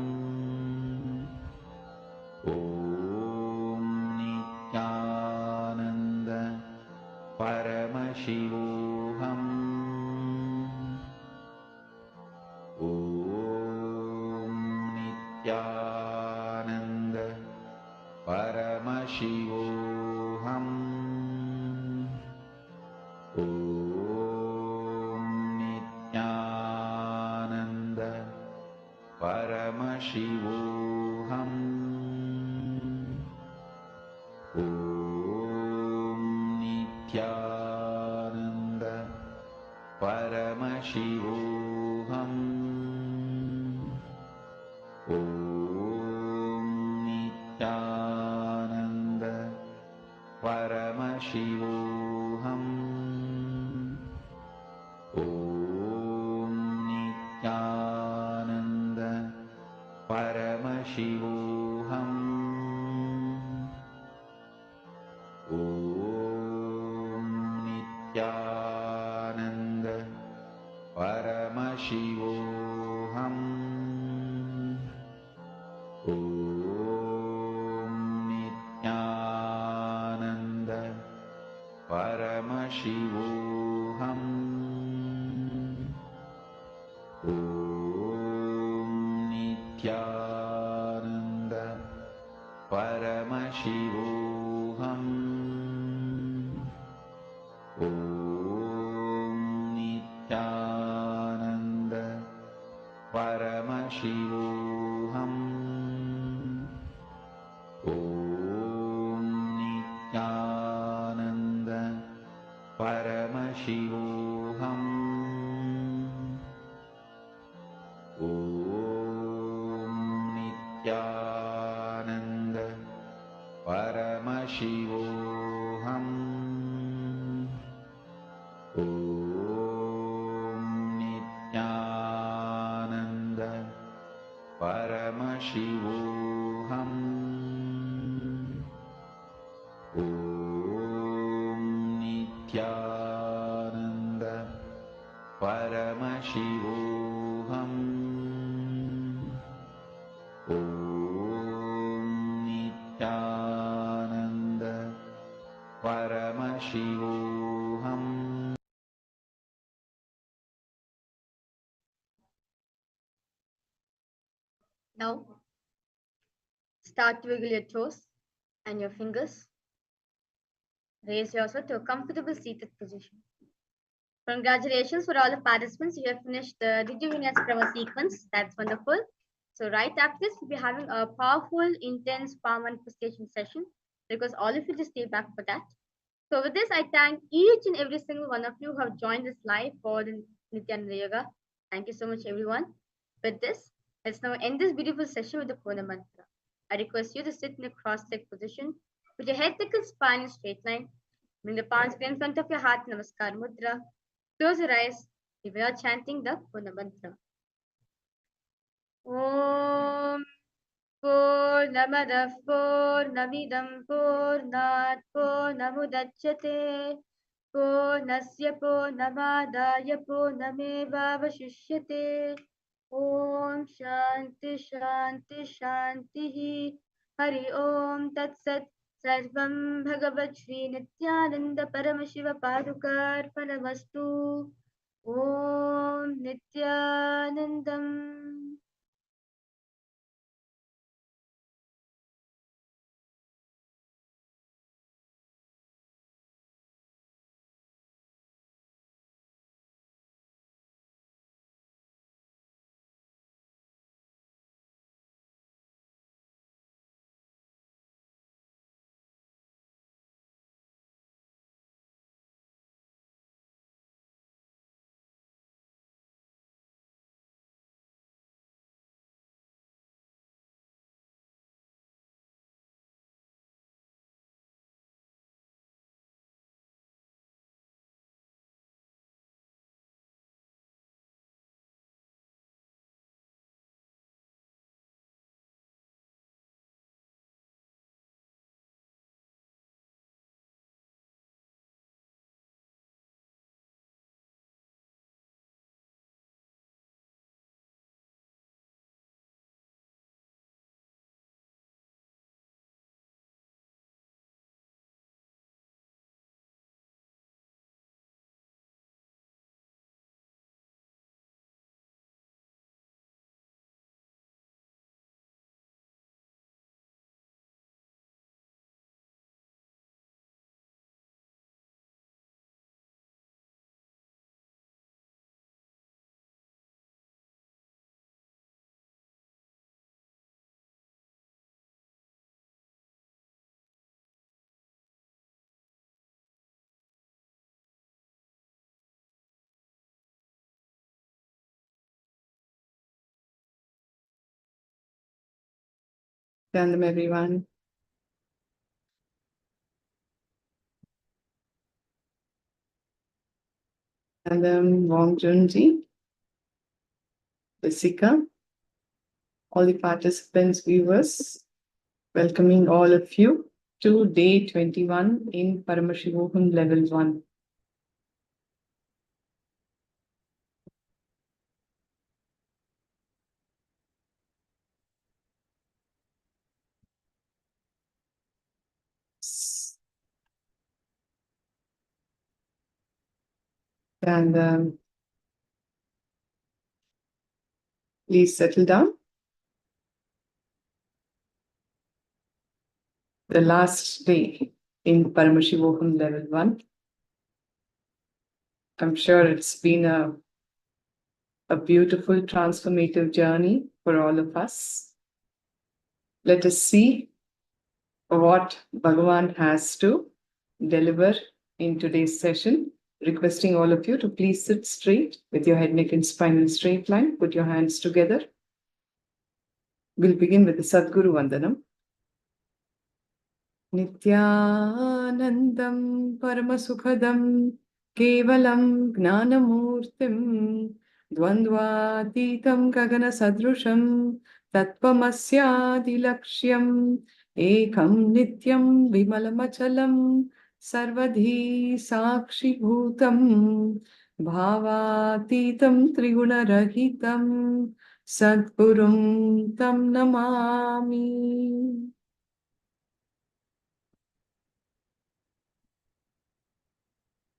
Om Nithyananda Paramashivoham Om Nithyananda Paramashivoham Om Nithyananda Paramashivoham Om Nithyananda Paramashivoham Om Nithyananda Paramashivoham Om Nithyananda Paramashivoham Om Nithyananda Paramashivoham Om Nithyananda Paramashivoham Om Nithyananda Paramashivoham Om Nithyananda Paramashivoham Om Nithyananda Paramashivoham Om Nithyananda Paramashivoham Om Nithyananda Paramashivoham Om Nithyananda Paramashivoham Om Nithyananda Paramashivoham. Now, start to wiggle your toes and your fingers. Raise yourself to a comfortable seated position. Congratulations for all the participants. You have finished the Did you win as Prava sequence? That's wonderful. So right after this, we'll be having a powerful, intense palm manifestation session because all of you just stay back for that. So with this, I thank each and every single one of you who have joined this live for the Nithyananda Yoga. Thank you so much, everyone. With this, let's now end this beautiful session with the Purna Mantra. I request you to sit in a cross-legged position with your head, neck, and spine in straight line. Bring the palms in front of your heart, Namaskar Mudra. Close your eyes. We are chanting the Purna Mantra. Om Purnamadah Purnamidam Purnat Purnamudachyate Purnasya Purnamadaya Purnamevavashishyate Om Shanti Shanti Shanti Hari Om Tat Sat Sarvam Bhagavat Shri Nithyananda Paramashiva Padukar Panamastu Om Nithyanandam. Welcome everyone. And Wong Junji, Jessica, all the participants, viewers, welcoming all of you to day 21 in Paramashivoham Level-1. And please settle down. The last day in Paramashivoham Level-1. I'm sure it's been a beautiful transformative journey for all of us. Let us see what Bhagavan has to deliver in today's session. Requesting all of you to please sit straight with your head, neck, and spine in a straight line. Put your hands together. We'll begin with the Sadguru Vandanam. Nithyanandam Paramasukhadam Kevalam Gnanamurtim Dvandvatitam Kagana Sadrusham Tattvamasyadilaksham Ekam Nityam Vimalamachalam Sarvadhi Sakshi Bhutam Bhavatitam Trigunarahitam Sadgurum Tam Namami.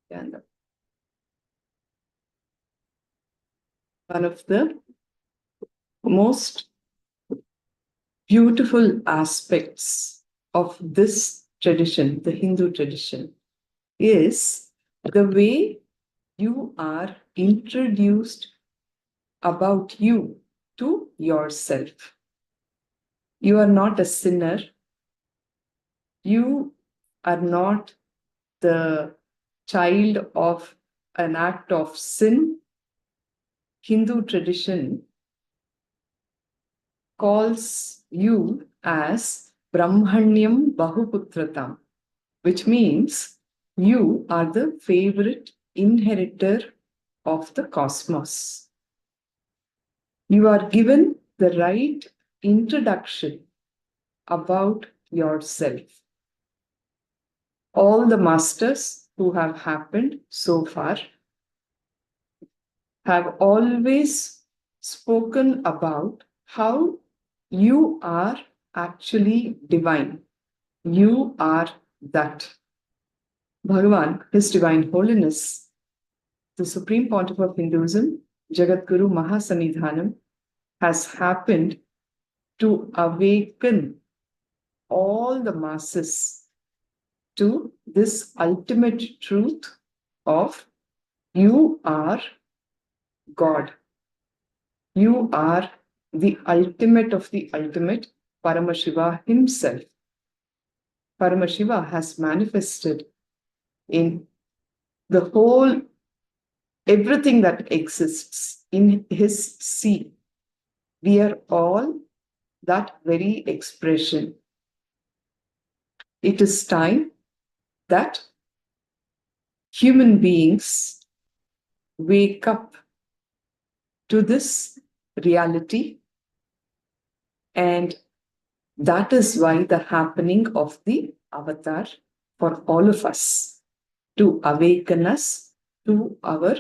And one of the most beautiful aspects of this tradition, the Hindu tradition, is the way you are introduced about you to yourself. You are not a sinner. You are not the child of an act of sin. Hindu tradition calls you as Brahmanyam Bahuputratam, which means you are the favorite inheritor of the cosmos. You are given the right introduction about yourself. All the masters who have happened so far have always spoken about how you are actually divine. You are that. Bhagavan, His Divine Holiness, the Supreme Pontiff of Hinduism, Jagadguru Mahasanidhanam, has happened to awaken all the masses to this ultimate truth of you are God. You are the ultimate of the ultimate, Paramashiva himself. Paramashiva has manifested in the whole, everything that exists in his sea. We are all that very expression. It is time that human beings wake up to this reality, and that is why the happening of the avatar for all of us, to awaken us to our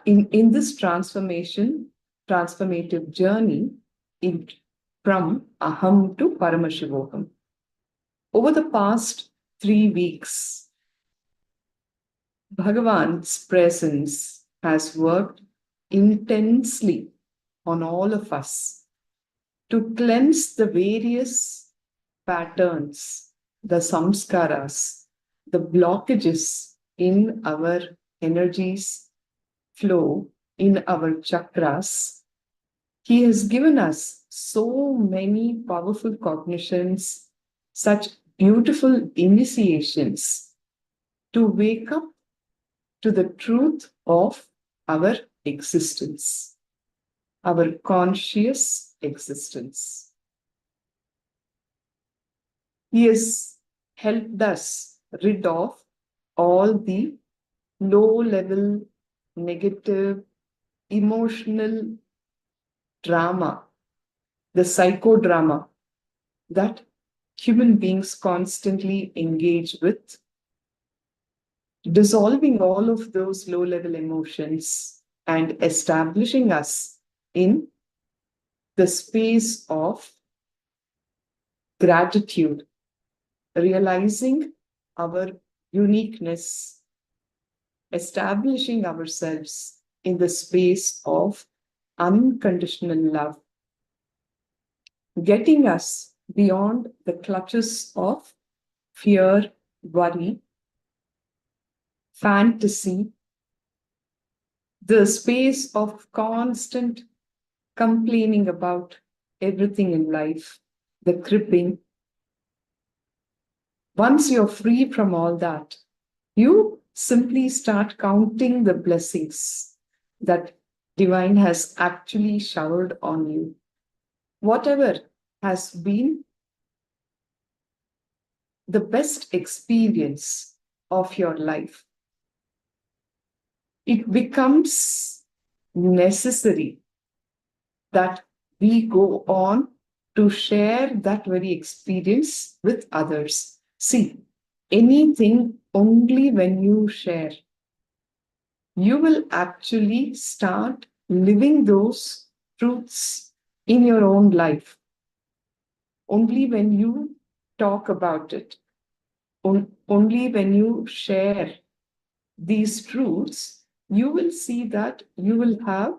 in this transformative journey from Aham to Paramashivoham. Over the past 3 weeks, Bhagavan's presence has worked intensely on all of us to cleanse the various patterns, the samskaras, the blockages in our energies flow, in our chakras. He has given us so many powerful cognitions, such beautiful initiations to wake up to the truth of our existence, our conscious existence. He has helped us rid of all the low-level, negative, emotional drama, the psychodrama that human beings constantly engage with, dissolving all of those low-level emotions and establishing us in the space of gratitude, realizing our uniqueness, establishing ourselves in the space of unconditional love, getting us beyond the clutches of fear, worry, fantasy, the space of constant complaining about everything in life, the cribbing. Once you're free from all that, you simply start counting the blessings that divine has actually showered on you. Whatever has been the best experience of your life, it becomes necessary that we go on to share that very experience with others. See, anything only when you share, you will actually start living those truths in your own life. Only when you talk about it, only when you share these truths, you will see that you will have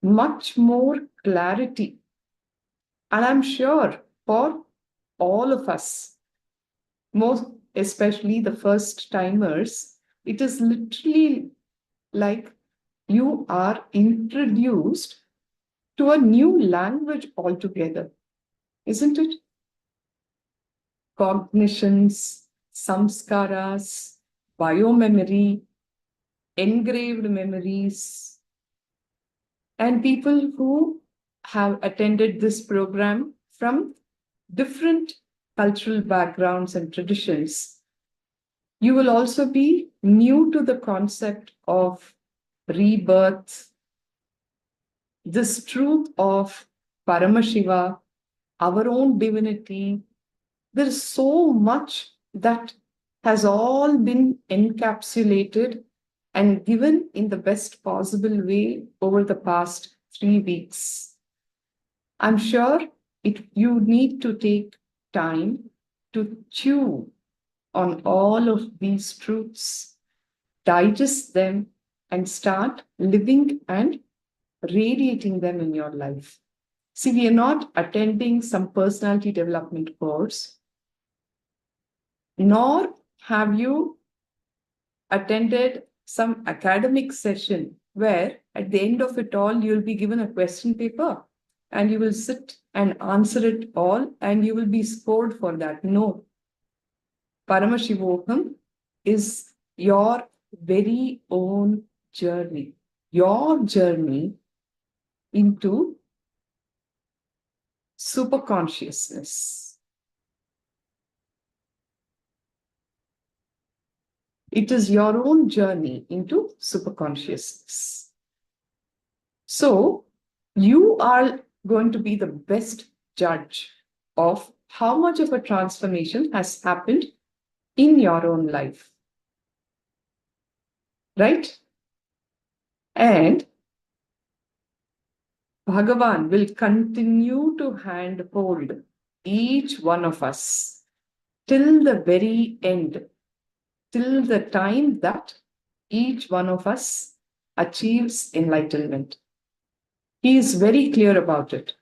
much more clarity. And I'm sure for all of us, most especially the first timers, it is literally like you are introduced to a new language altogether, isn't it? Cognitions, samskaras, biomemory, engraved memories, and people who have attended this program from different cultural backgrounds and traditions, you will also be new to the concept of rebirth, this truth of Paramashiva, our own divinity. There is so much that has all been encapsulated and given in the best possible way over the past 3 weeks. I'm sure you need to take time to chew on all of these truths, digest them, and start living and radiating them in your life. See, we are not attending some personality development course, nor have you attended some academic session where at the end of it all, you'll be given a question paper and you will sit and answer it all and you will be scored for that. No. Paramashivoham is your very own journey, your journey into superconsciousness. It is your own journey into superconsciousness. So you are going to be the best judge of how much of a transformation has happened in your own life. Right? And Bhagavan will continue to handhold each one of us till the very end, till the time that each one of us achieves enlightenment. He is very clear about it.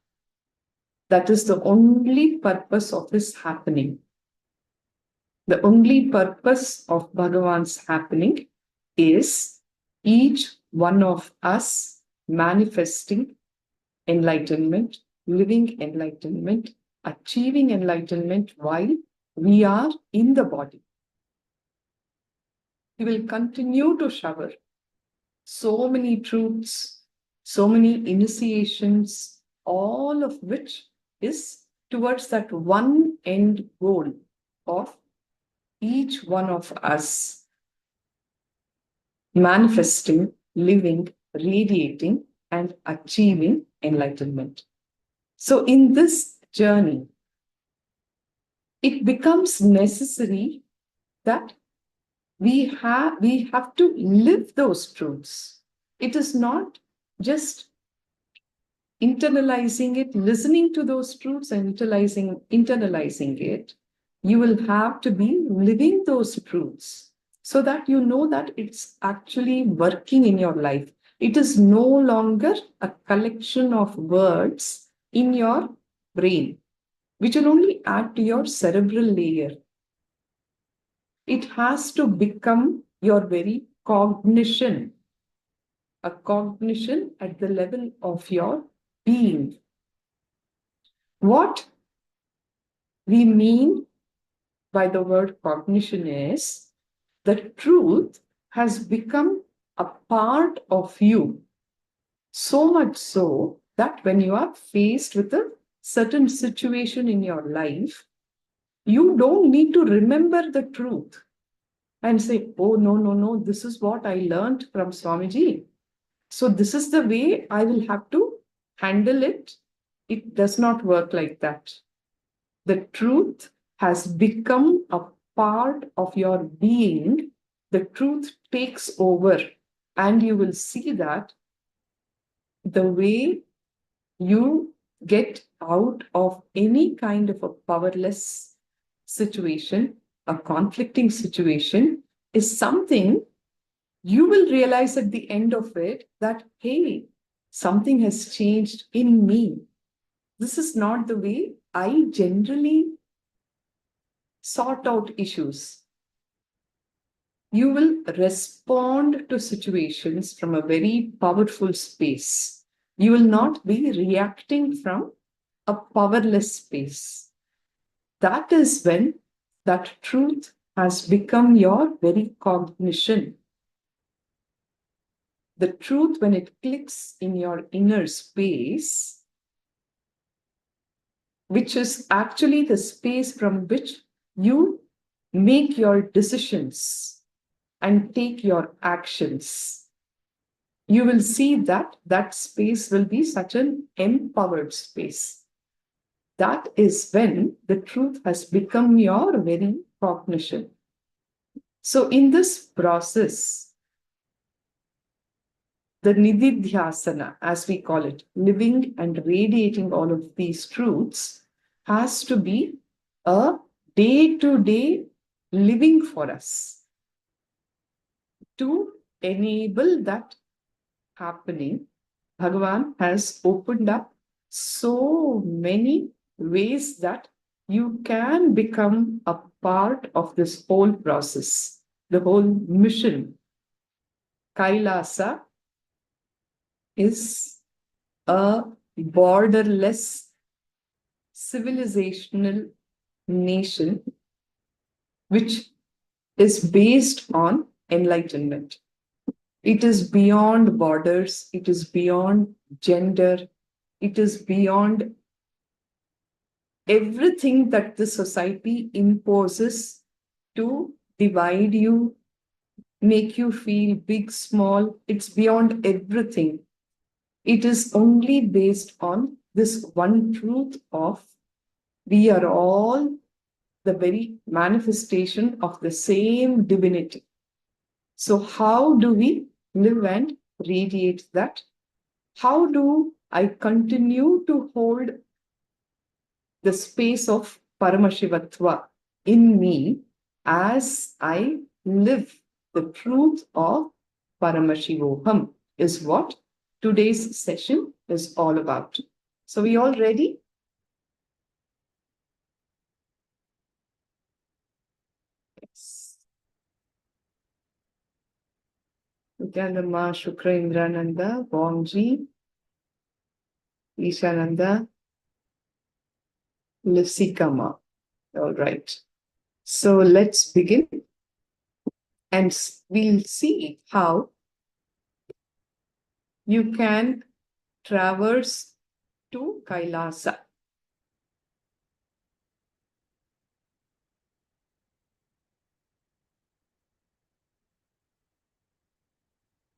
That is the only purpose of this happening. The only purpose of Bhagavan's happening is each one of us manifesting enlightenment, living enlightenment, achieving enlightenment while we are in the body. He will continue to shower so many truths, so many initiations, all of which is towards that one end goal of each one of us manifesting, living, radiating, and achieving enlightenment. So, in this journey, it becomes necessary that we have to live those truths. It is not just internalizing it, listening to those truths and internalizing it. You will have to be living those truths so that you know that it's actually working in your life. It is no longer a collection of words in your brain, which will only add to your cerebral layer. It has to become your very cognition, a cognition at the level of your being. What we mean by the word cognition is the truth has become a part of you, so much so that when you are faced with a certain situation in your life, you don't need to remember the truth and say, oh, no, this is what I learned from Swamiji. So this is the way I will have to handle it. It does not work like that. The truth has become a part of your being. The truth takes over, and you will see that the way you get out of any kind of a powerless situation, a conflicting situation, is something you will realize at the end of it that, hey, something has changed in me. This is not the way I generally sort out issues. You will respond to situations from a very powerful space. You will not be reacting from a powerless space. That is when that truth has become your very cognition. The truth, when it clicks in your inner space, which is actually the space from which you make your decisions and take your actions, you will see that that space will be such an empowered space. That is when the truth has become your very cognition. So in this process, the nididhyasana, as we call it, living and radiating all of these truths, has to be a day-to-day living for us. To enable that happening, Bhagavan has opened up so many ways that you can become a part of this whole process, the whole mission. KAILASA is a borderless civilizational nation which is based on enlightenment. It is beyond borders, it is beyond gender, it is beyond everything that the society imposes to divide you, make you feel big, small. It's beyond everything. It is only based on this one truth of we are all the very manifestation of the same divinity. So how do we live and radiate that? How do I continue to hold the space of Paramashivatva in me as I live the truth of Paramashivoham is what today's session is all about. So we all ready? Yes. Nithyananda, Shukra Indrananda, Bongji, Ishananda, Lisikama. All right. So let's begin and we'll see how you can traverse to Kailasa.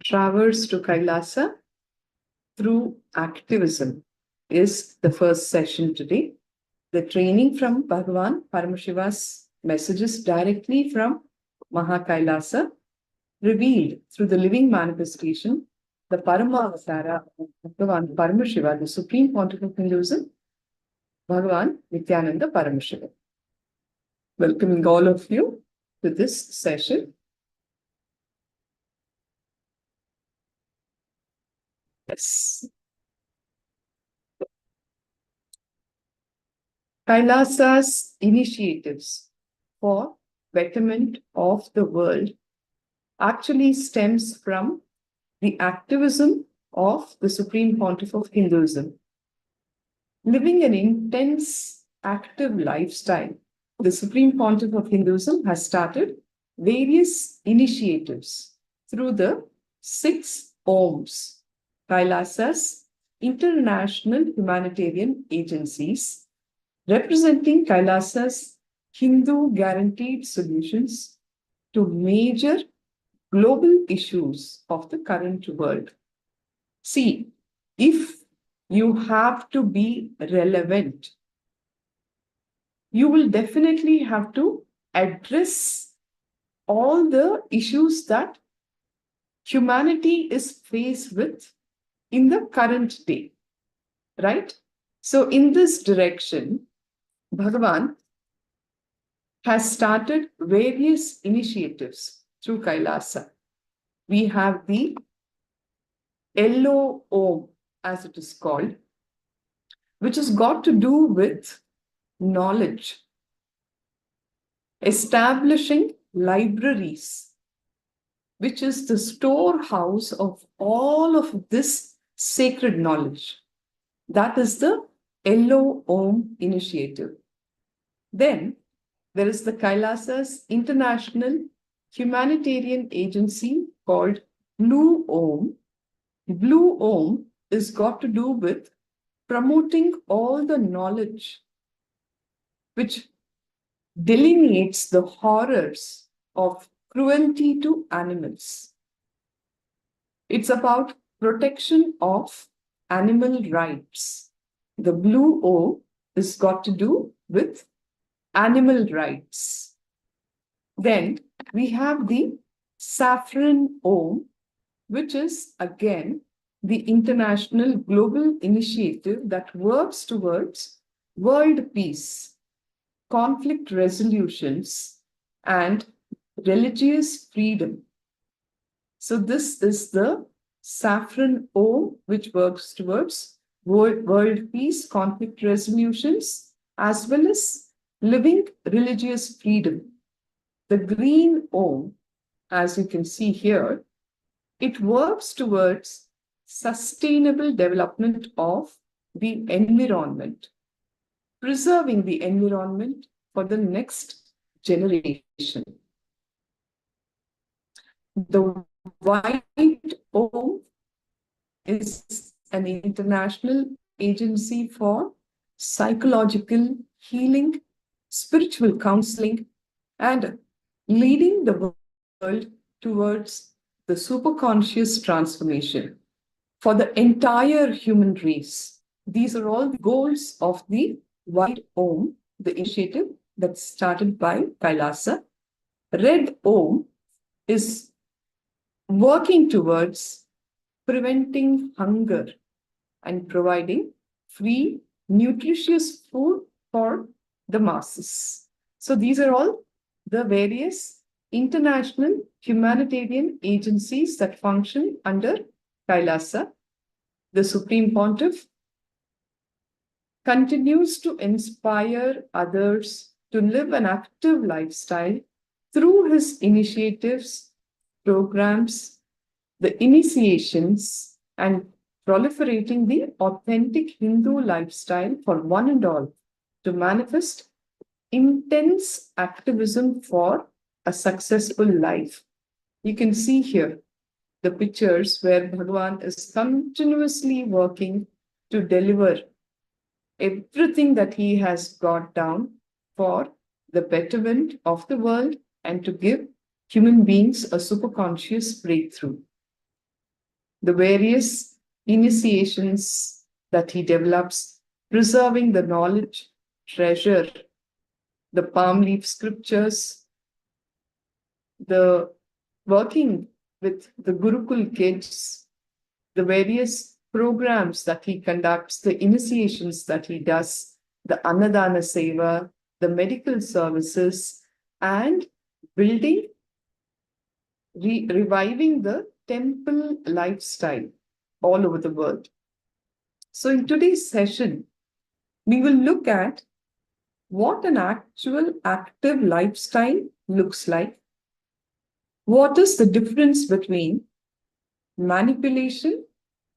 traverse to Kailasa through activism is the first session today. The training from Bhagavan Paramashiva's messages directly from Mahakailasa, revealed through the living manifestation, the Paramavatara of Bhagavan Paramashiva, the Supreme Pontiff of Hinduism, Bhagavan Nithyananda Paramashiva. Welcoming all of you to this session. Yes. Kailasa's initiatives for betterment of the world actually stems from the activism of the Supreme Pontiff of Hinduism. Living an intense, active lifestyle, the Supreme Pontiff of Hinduism has started various initiatives through the 6 OMs, Kailasa's international humanitarian agencies, representing Kailasa's Hindu guaranteed solutions to major global issues of the current world. See, if you have to be relevant, you will definitely have to address all the issues that humanity is faced with in the current day, right? So in this direction, Bhagavan has started various initiatives through Kailasa. We have the Yellow Om, as it is called, which has got to do with knowledge, establishing libraries, which is the storehouse of all of this sacred knowledge. That is the Yellow Om initiative. Then there is the Kailasa's international humanitarian agency called Blue Om. Blue Om is got to do with promoting all the knowledge which delineates the horrors of cruelty to animals. It's about protection of animal rights. The Blue O is got to do with animal rights. Then we have the Saffron Om, which is again the international global initiative that works towards world peace, conflict resolutions, and religious freedom. So this is the Saffron O, which works towards world peace, conflict resolutions, as well as living religious freedom. The Green Om, as you can see here, it works towards sustainable development of the environment, preserving the environment for the next generation. The White Om is an international agency for psychological healing, spiritual counseling, and leading the world towards the superconscious transformation for the entire human race. These are all the goals of the White Om, the initiative that started by Kailasa. Red Om is working towards preventing hunger and providing free, nutritious food for the masses. So these are all the various international humanitarian agencies that function under Kailasa. The Supreme Pontiff continues to inspire others to live an active lifestyle through his initiatives, programs, the initiations, and proliferating the authentic Hindu lifestyle for one and all to manifest intense activism for a successful life. You can see here the pictures where Bhagavan is continuously working to deliver everything that he has got down for the betterment of the world and to give human beings a superconscious breakthrough. the various initiations that he develops, preserving the knowledge treasure, the palm leaf scriptures, the working with the Gurukul kids, the various programs that he conducts, the initiations that he does, the Annadana Seva, the medical services, and building, reviving the temple lifestyle all over the world. So in today's session, we will look at what an actual active lifestyle looks like. What is the difference between manipulation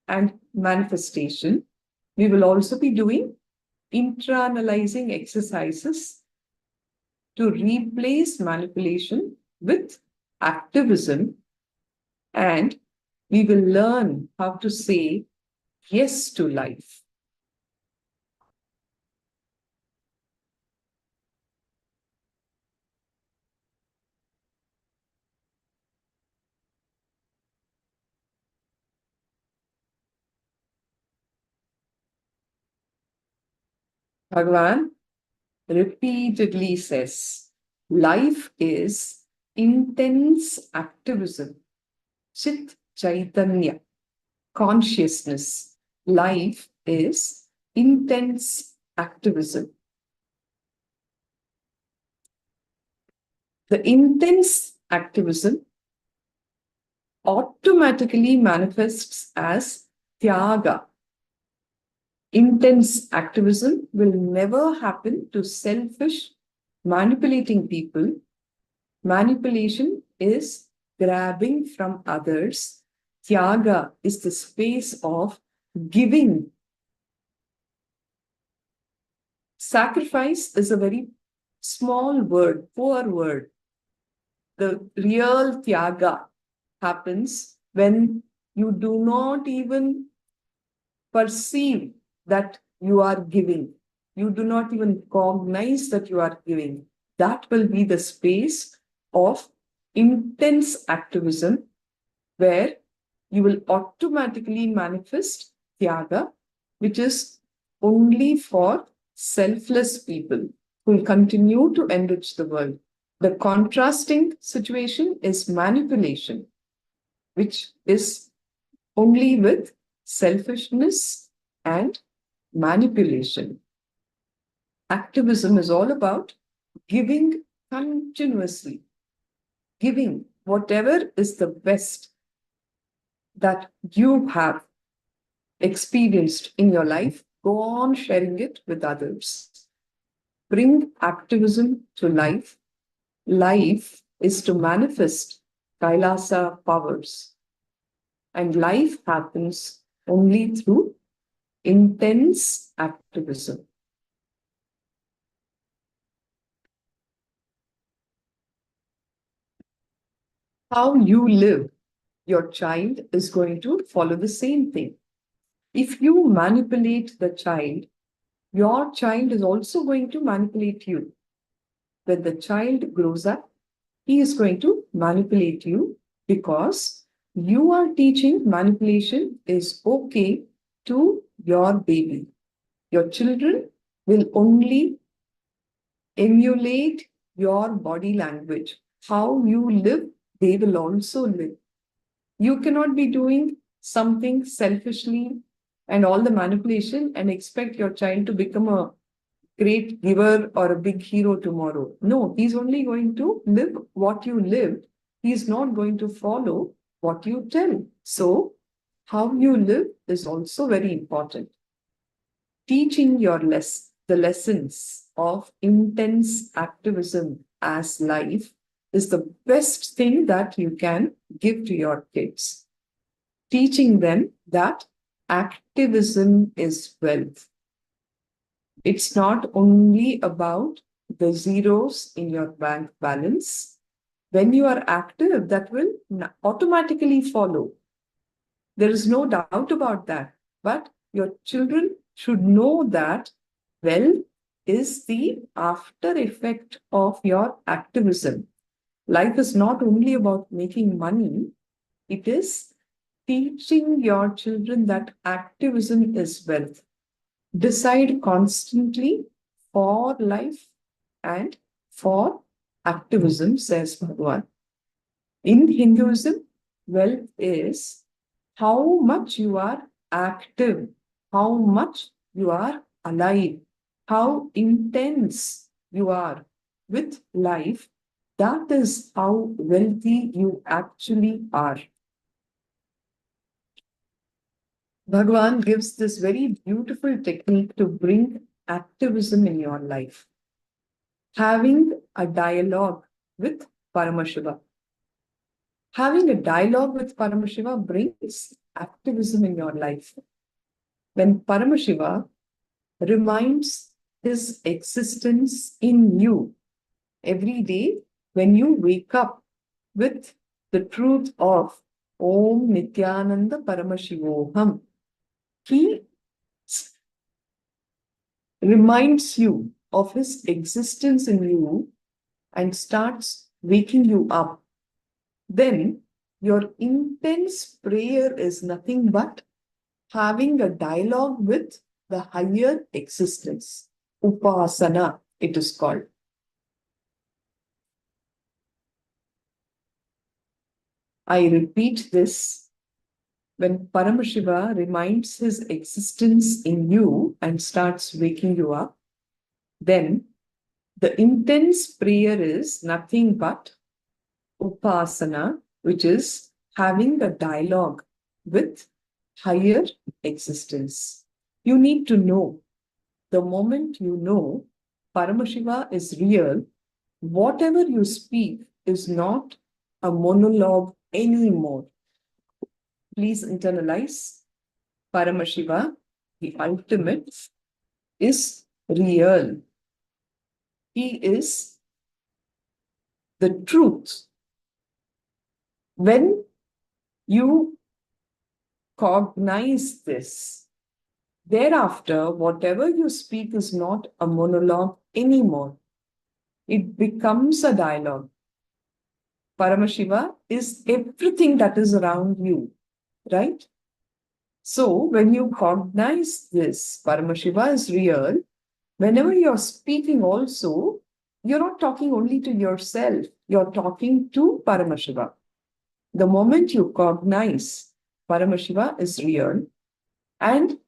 and manifestation? We will also be doing internalizing exercises to replace manipulation with activism, and we will learn how to say yes to life. Bhagavan repeatedly says, life is intense activism, Chit Chaitanya, consciousness. Life is intense activism. The intense activism automatically manifests as Tyaga. Intense activism will never happen to selfish, manipulating people. Manipulation is grabbing from others. Tyaga is the space of giving. Sacrifice is a very small word, poor word. The real Tyaga happens when you do not even perceive that you are giving. You do not even cognize that you are giving. That will be the space of intense activism where you will automatically manifest Tyaga, which is only for selfless people who will continue to enrich the world. The contrasting situation is manipulation, which is only with selfishness and manipulation. Activism is all about giving continuously, giving whatever is the best that you have experienced in your life, go on sharing it with others. Bring activism to life. Life is to manifest KAILASA powers. And life happens only through intense activism. How you live, your child is going to follow the same thing. If you manipulate the child, your child is also going to manipulate you. When the child grows up, he is going to manipulate you because you are teaching manipulation is okay to your baby. Your children will only emulate your body language. How you live, they will also live. You cannot be doing something selfishly and all the manipulation and expect your child to become a great giver or a big hero tomorrow. No, he's only going to live what you lived. He's not going to follow what you tell. So, how you live is also very important. Teaching the lessons of intense activism as life is the best thing that you can give to your kids. Teaching them that activism is wealth. It's not only about the zeros in your bank balance. When you are active, that will automatically follow. There is no doubt about that. But your children should know that wealth is the after effect of your activism. Life is not only about making money, it is teaching your children that activism is wealth. Decide constantly for life and for activism, says Bhagavan. In Hinduism, wealth is how much you are active, how much you are alive, how intense you are with life. That is how wealthy you actually are. Bhagavan gives this very beautiful technique to bring activism in your life. Having a dialogue with Paramashiva. Having a dialogue with Paramashiva brings activism in your life. When Paramashiva reminds his existence in you every day, when you wake up with the truth of Om Nithyananda Paramashivoham, he reminds you of his existence in you and starts waking you up. Then your intense prayer is nothing but having a dialogue with the higher existence. Upasana, it is called. I repeat this. When Paramashiva reminds his existence in you and starts waking you up, then the intense prayer is nothing but upasana, which is having a dialogue with higher existence. You need to know. The moment you know Paramashiva is real, whatever you speak is not a monologue anymore. Please internalize. Paramashiva, the ultimate, is real. He is the truth. When you cognize this, thereafter, whatever you speak is not a monologue anymore. It becomes a dialogue. Paramashiva is everything that is around you, right? So, when you cognize this, Paramashiva is real, whenever you're speaking also, you're not talking only to yourself, you're talking to Paramashiva. The moment you cognize Paramashiva is real, and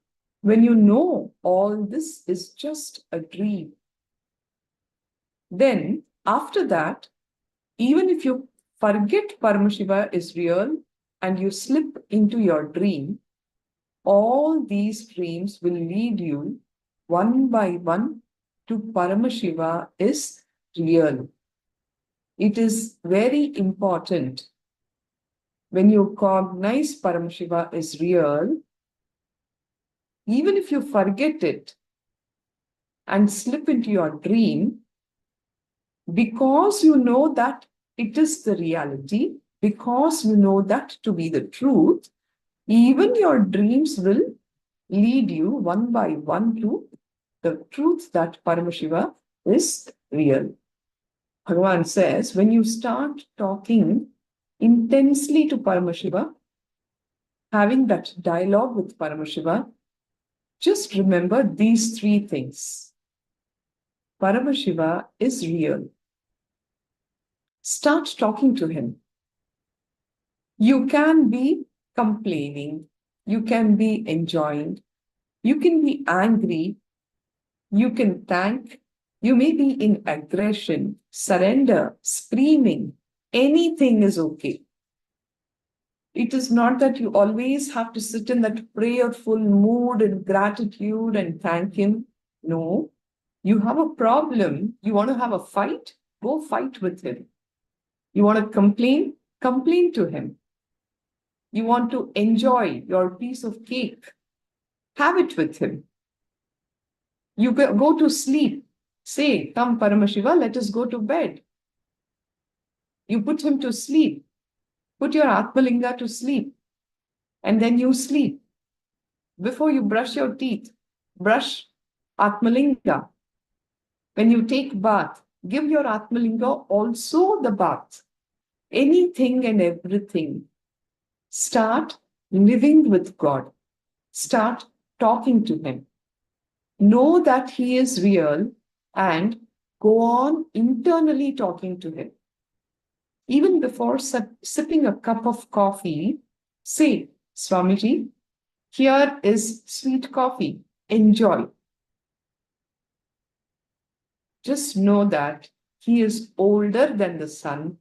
when you know all this is just a dream, then after that, even if you forget Paramashiva is real and you slip into your dream, all these dreams will lead you one by one to Paramashiva is real. It is very important. When you cognize Paramashiva is real, even if you forget it and slip into your dream, because you know that it is the reality, because you know that to be the truth, even your dreams will lead you one by one to the truth that Paramashiva is real. Bhagavan says, when you start talking intensely to Paramashiva, having that dialogue with Paramashiva, just remember these three things. Paramashiva is real. Start talking to him. You can be complaining, you can be enjoying, you can be angry, you can thank, you may be in aggression, surrender, screaming, anything is okay. It is not that you always have to sit in that prayerful mood and gratitude and thank him. No, you have a problem, you want to have a fight, go fight with him. You want to complain, complain to him. You want to enjoy your piece of cake, have it with him. You go to sleep, say, come Paramashiva, let us go to bed. You put him to sleep, put your Atmalinga to sleep, and then you sleep. Before you brush your teeth, brush Atmalinga. When you take bath, give your Atmalinga also the bath. Anything and everything. Start living with God. Start talking to Him. Know that He is real and go on internally talking to Him. Even before sipping a cup of coffee, say, Swamiji, here is sweet coffee. Enjoy. Just know that He is older than the sun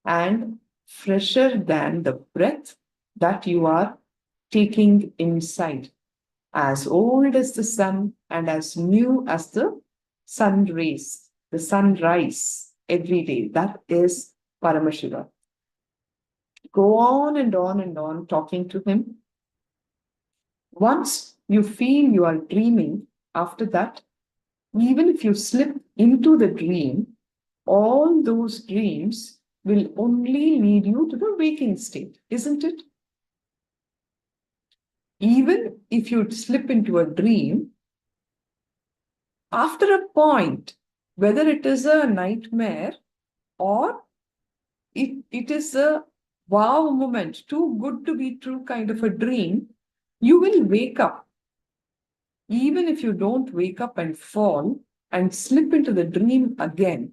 and fresher than the breath that you are taking inside. As old as the sun and as new as the sun rays, the sunrise every day. That is Paramashiva. Go on and on and on talking to Him. Once you feel you are dreaming, after that, even if you slip into the dream, all those dreams will only lead you to the waking state, isn't it? Even if you slip into a dream, after a point, whether it is a nightmare or it is a wow moment, too good to be true kind of a dream, you will wake up. Even if you don't wake up and fall and slip into the dream again,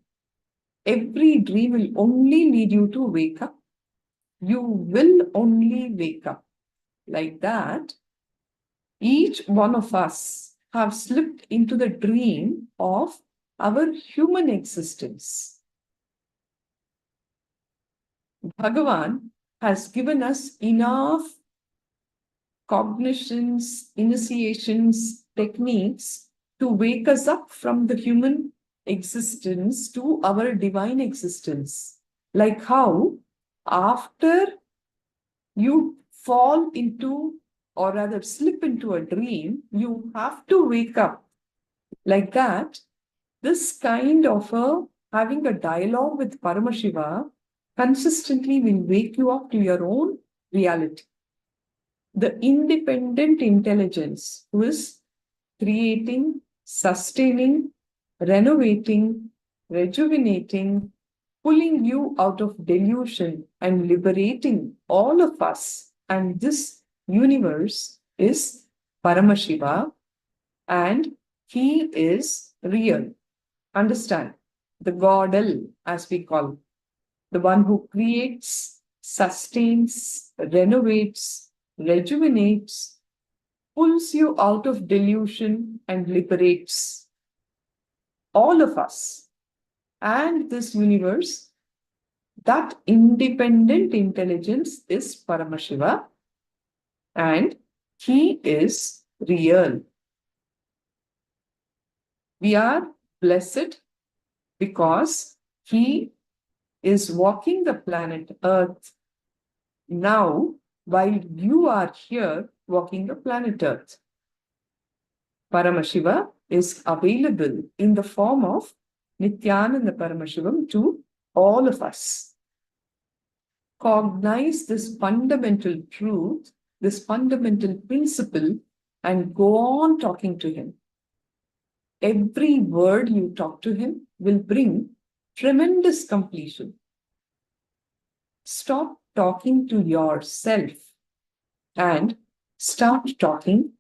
every dream will only lead you to wake up. You will only wake up. Like that, each one of us have slipped into the dream of our human existence. Bhagavan has given us enough cognitions, initiations, techniques to wake us up from the human existence to our divine existence. Like how after you fall into, or rather slip into a dream, you have to wake up. Like that, this kind of having a dialogue with Paramashiva consistently will wake you up to your own reality. The independent intelligence who is creating, sustaining, renovating, rejuvenating, pulling you out of delusion and liberating all of us and this universe is Paramashiva, and He is real. Understand, the Godal, as we call, the one who creates, sustains, renovates, rejuvenates, pulls you out of delusion and liberates all of us and this universe. That independent intelligence is Paramashiva, and He is real. We are blessed because He is walking the planet Earth now while you are here walking the planet Earth. Paramashiva is available in the form of Nithyananda Paramashivam to all of us. Cognize this fundamental truth, this fundamental principle, and go on talking to Him. Every word you talk to Him will bring tremendous completion. Stop talking to yourself and start talking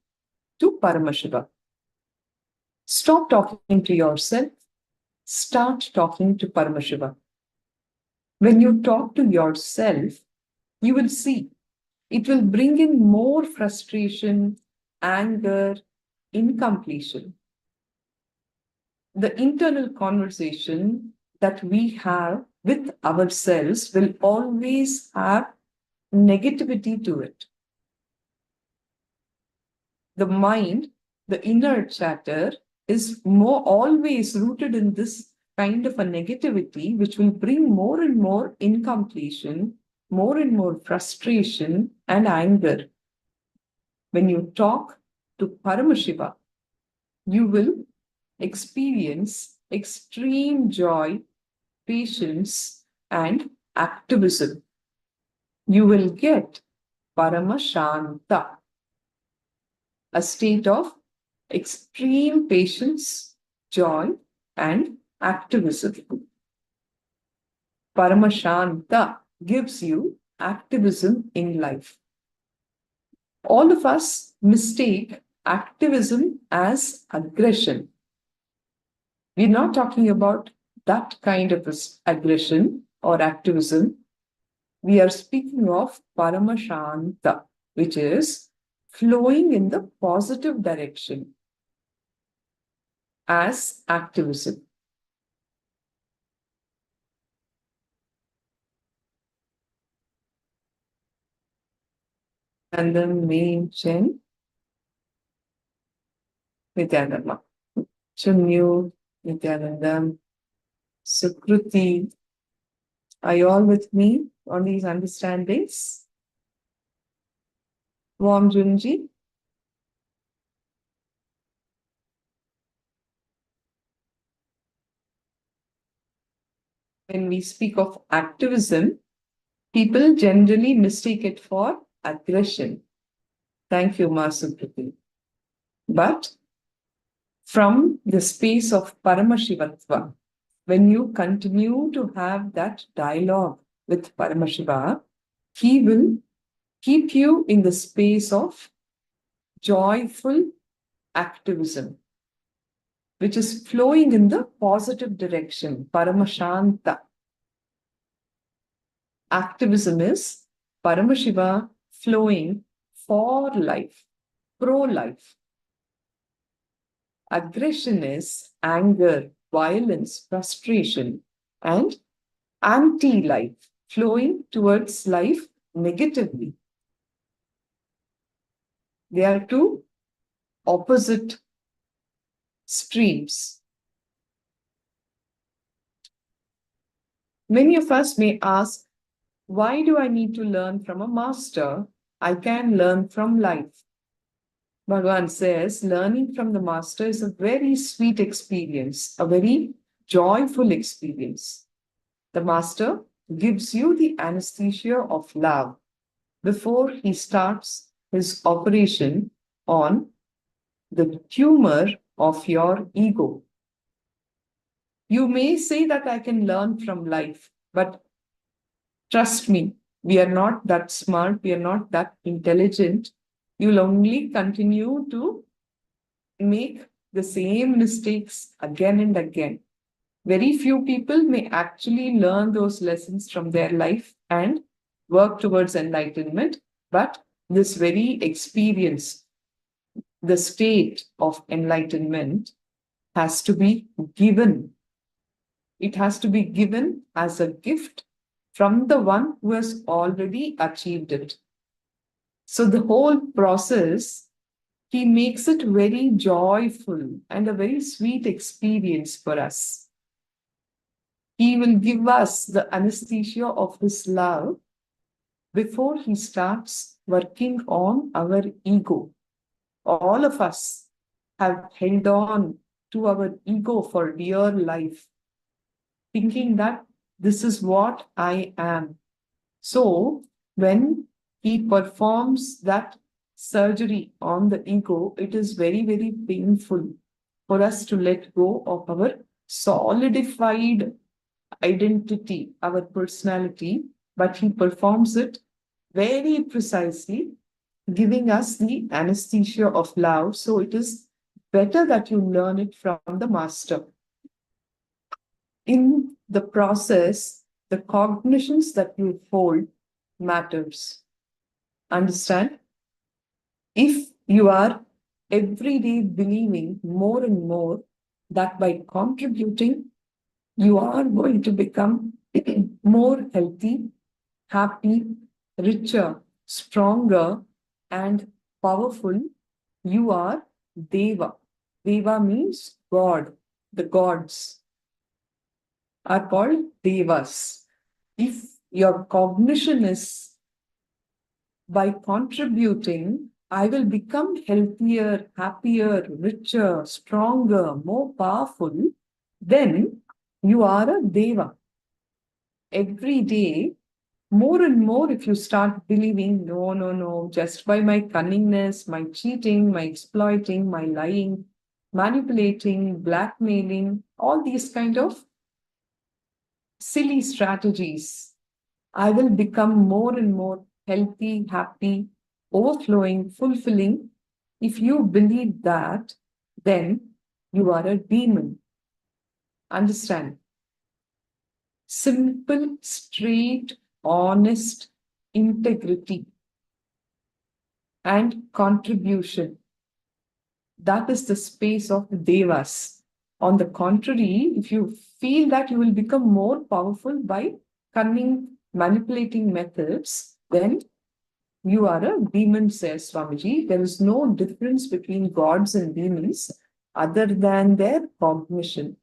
to Paramashiva. Stop talking to yourself, start talking to Paramashiva. When you talk to yourself, you will see it will bring in more frustration, anger, incompletion. The internal conversation that we have with ourselves will always have negativity to it. The mind, the inner chatter, is always rooted in this kind of a negativity, which will bring more and more incompletion, more and more frustration and anger. When you talk to Paramashiva, you will experience extreme joy, patience, and activism. You will get Paramashanta, a state of extreme patience, joy, and activism. Paramashanta gives you activism in life. All of us mistake activism as aggression. We're not talking about that kind of aggression or activism. We are speaking of Paramashanta, which is flowing in the positive direction as activism. And the main Chen, Nithyananda. Chunyu, Nithyananda, Sukruti. Are you all with me on these understandings? Warm Junji. When we speak of activism, people generally mistake it for aggression. Thank you, Ma Sukruti. But from the space of Paramashivatva, when you continue to have that dialogue with Paramashiva, he will keep you in the space of joyful activism, which is flowing in the positive direction, Paramashanta. Activism is Paramashiva flowing for life, pro-life. Aggression is anger, violence, frustration, and anti-life, flowing towards life negatively. They are two opposite streams. Many of us may ask, why do I need to learn from a master? I can learn from life. Bhagavan says, learning from the master is a very sweet experience, a very joyful experience. The master gives you the anesthesia of love before he starts his operation on the tumor of your ego. You may say that I can learn from life, but trust me, we are not that smart, we are not that intelligent. You'll only continue to make the same mistakes again and again. Very few people may actually learn those lessons from their life and work towards enlightenment, but this very experience, the state of enlightenment, has to be given. It has to be given as a gift from the one who has already achieved it. So the whole process, he makes it very joyful and a very sweet experience for us. He will give us the anesthesia of his love before he starts working on our ego. All of us have held on to our ego for dear life, thinking that this is what I am. So when he performs that surgery on the ego, it is very, very painful for us to let go of our solidified identity, our personality, but he performs it very precisely, giving us the anesthesia of love. So it is better that you learn it from the master. In the process, the cognitions that you hold matters. Understand? If you are every day believing more and more that by contributing, you are going to become more healthy, happy, richer, stronger, and powerful, you are Deva. Deva means God. The gods are called Devas. If your cognition is by contributing, I will become healthier, happier, richer, stronger, more powerful, then you are a Deva. Every day, more and more, if you start believing, no, just by my cunningness, my cheating, my exploiting, my lying, manipulating, blackmailing, all these kind of silly strategies, I will become more and more healthy, happy, overflowing, fulfilling, if you believe that, then you are a demon. Understand? Simple, straight, honest integrity and contribution. That is the space of devas. On the contrary, if you feel that you will become more powerful by cunning, manipulating methods, then you are a demon, says Swamiji. There is no difference between gods and demons other than their cognition.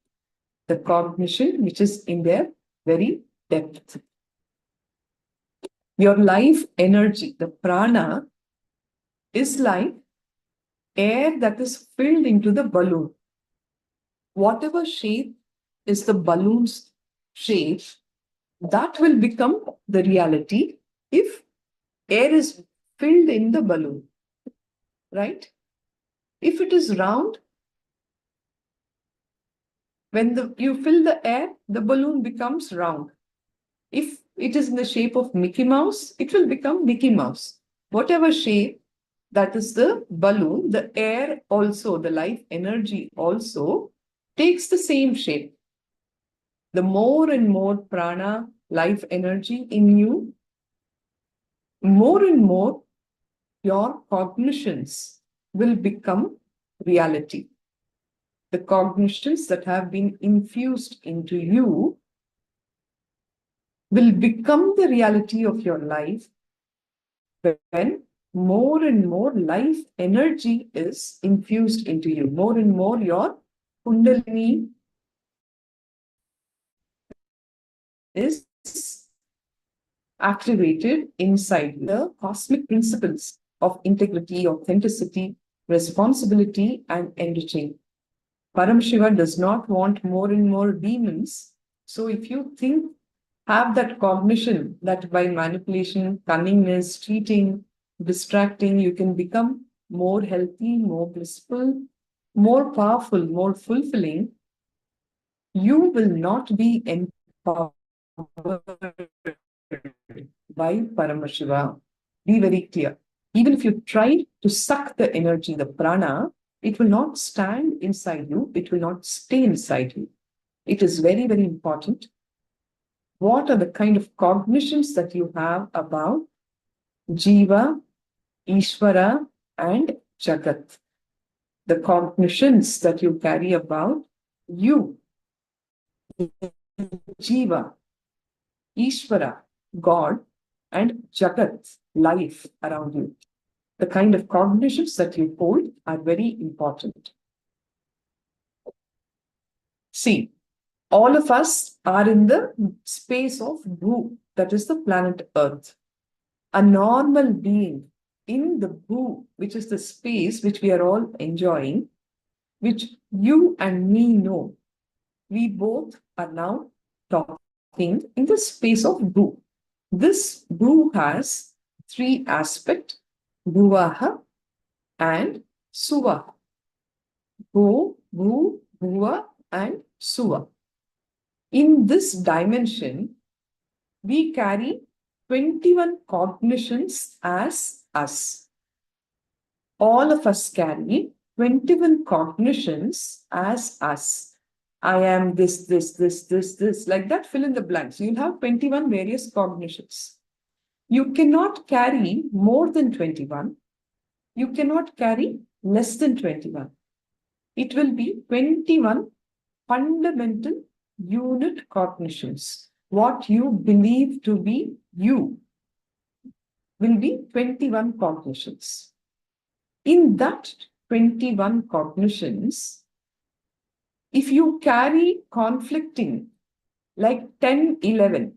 The cognition which is in their very depth. Your life energy, the prana, is like air that is filled into the balloon. Whatever shape is the balloon's shape, that will become the reality if air is filled in the balloon, right? If it is round, when you fill the air, the balloon becomes round. If it is in the shape of Mickey Mouse, it will become Mickey Mouse. Whatever shape, that is the balloon, the air also, the life energy also takes the same shape. The more and more prana, life energy in you, more and more your cognitions will become reality. The cognitions that have been infused into you will become the reality of your life when more and more life energy is infused into you. More and more your Kundalini is activated inside the cosmic principles of integrity, authenticity, responsibility, and enriching. Paramashiva does not want more and more demons. So if you think, have that cognition that by manipulation, cunningness, cheating, distracting, you can become more healthy, more blissful, more powerful, more fulfilling, you will not be empowered by Paramashiva. Be very clear. Even if you try to suck the energy, the prana, it will not stand inside you. It will not stay inside you. It is very, very important. What are the kind of cognitions that you have about Jiva, Ishvara, and Jagat? The cognitions that you carry about you, Jiva, Ishvara, God, and Jagat, life around you. The kind of cognitions that you hold are very important. See, all of us are in the space of Bhu, that is the planet Earth. A normal being in the Bhu, which is the space which we are all enjoying, which you and me know. We both are now talking in the space of Bhu. This Bhu has three aspects, Bhuvaha and Suvaha. Bhu, Bhu, Bhuva, and Suva. In this dimension, we carry 21 cognitions as us. All of us carry 21 cognitions as us. I am this, like that, fill in the blanks. You'll have 21 various cognitions. You cannot carry more than 21. You cannot carry less than 21. It will be 21 fundamental unit cognitions. What you believe to be you will be 21 cognitions. In that 21 cognitions, if you carry conflicting, like 10, 11,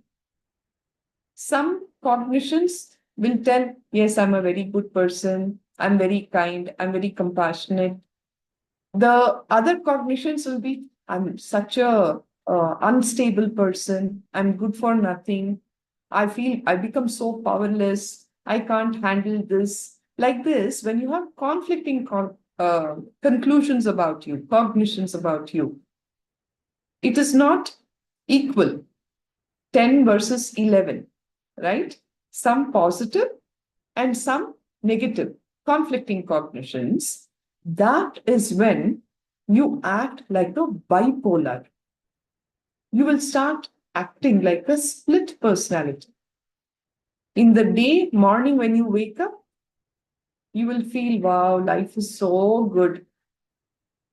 some cognitions will tell, yes, I'm a very good person, I'm very kind, I'm very compassionate. The other cognitions will be, I'm such a unstable person, I'm good for nothing, I feel I become so powerless, I can't handle this. Like this, when you have conflicting conclusions about you, cognitions about you, it is not equal, 10 versus 11, right? Some positive and some negative, conflicting cognitions, that is when you act like a bipolar. You will start acting like a split personality. In the day, morning, when you wake up, you will feel, wow, life is so good.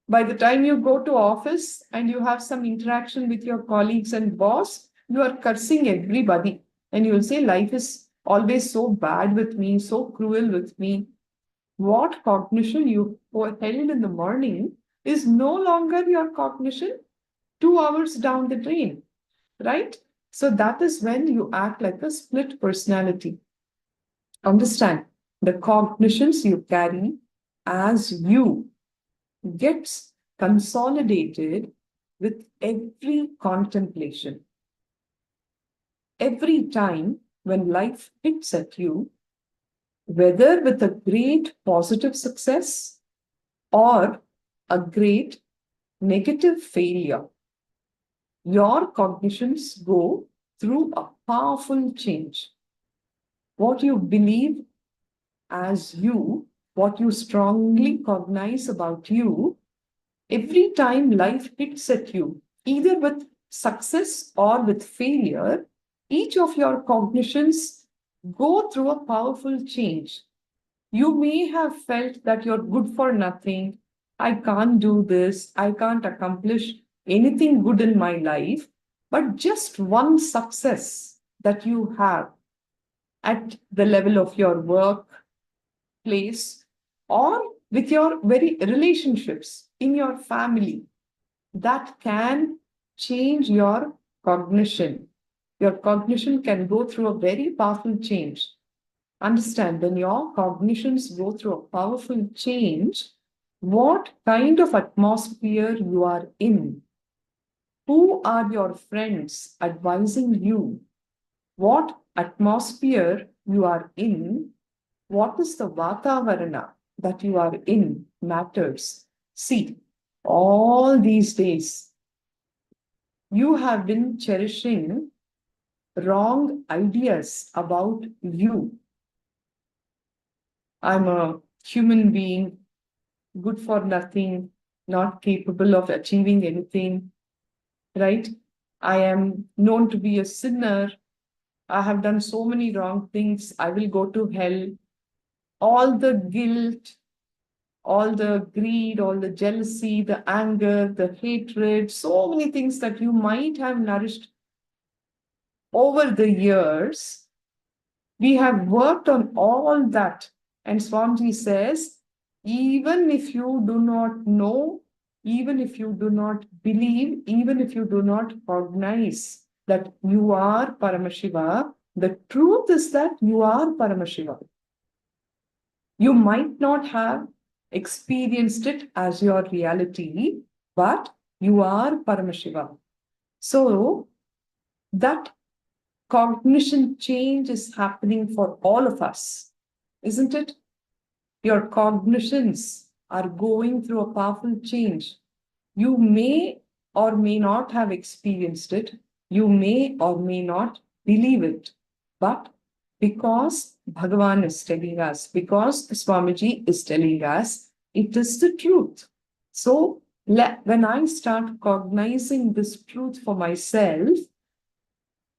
By the time you go to office and you have some interaction with your colleagues and boss, you are cursing everybody. And you will say, life is always so bad with me, so cruel with me. What cognition you held in the morning is no longer your cognition 2 hours down the drain, right? So that is when you act like a split personality. Understand, the cognitions you carry as you gets consolidated with every contemplation. Every time when life hits at you, whether with a great positive success or a great negative failure, your cognitions go through a powerful change. What you believe as you, what you strongly cognize about you, every time life hits at you, either with success or with failure, each of your cognitions go through a powerful change. You may have felt that you're good for nothing. I can't do this. I can't accomplish anything good in my life. But just one success that you have at the level of your work place or with your very relationships in your family, that can change your cognition. Your cognition can go through a very powerful change. Understand, when your cognitions go through a powerful change, what kind of atmosphere you are in, who are your friends advising you, what atmosphere you are in, what is the Vatavarana that you are in matters. See, all these days, you have been cherishing wrong ideas about you. I'm a human being, good for nothing, not capable of achieving anything, right? I am known to be a sinner. I have done so many wrong things. I will go to hell. All the guilt, all the greed, all the jealousy, the anger, the hatred, so many things that you might have nourished over the years. We have worked on all that. And Swamiji says, even if you do not know, even if you do not believe, even if you do not cognize that you are Paramashiva, the truth is that you are Paramashiva. You might not have experienced it as your reality, but you are Paramashiva. So that cognition change is happening for all of us, isn't it? Your cognitions are going through a powerful change. You may or may not have experienced it. You may or may not believe it. But because Bhagavan is telling us, because Swamiji is telling us, it is the truth. So when I start cognizing this truth for myself,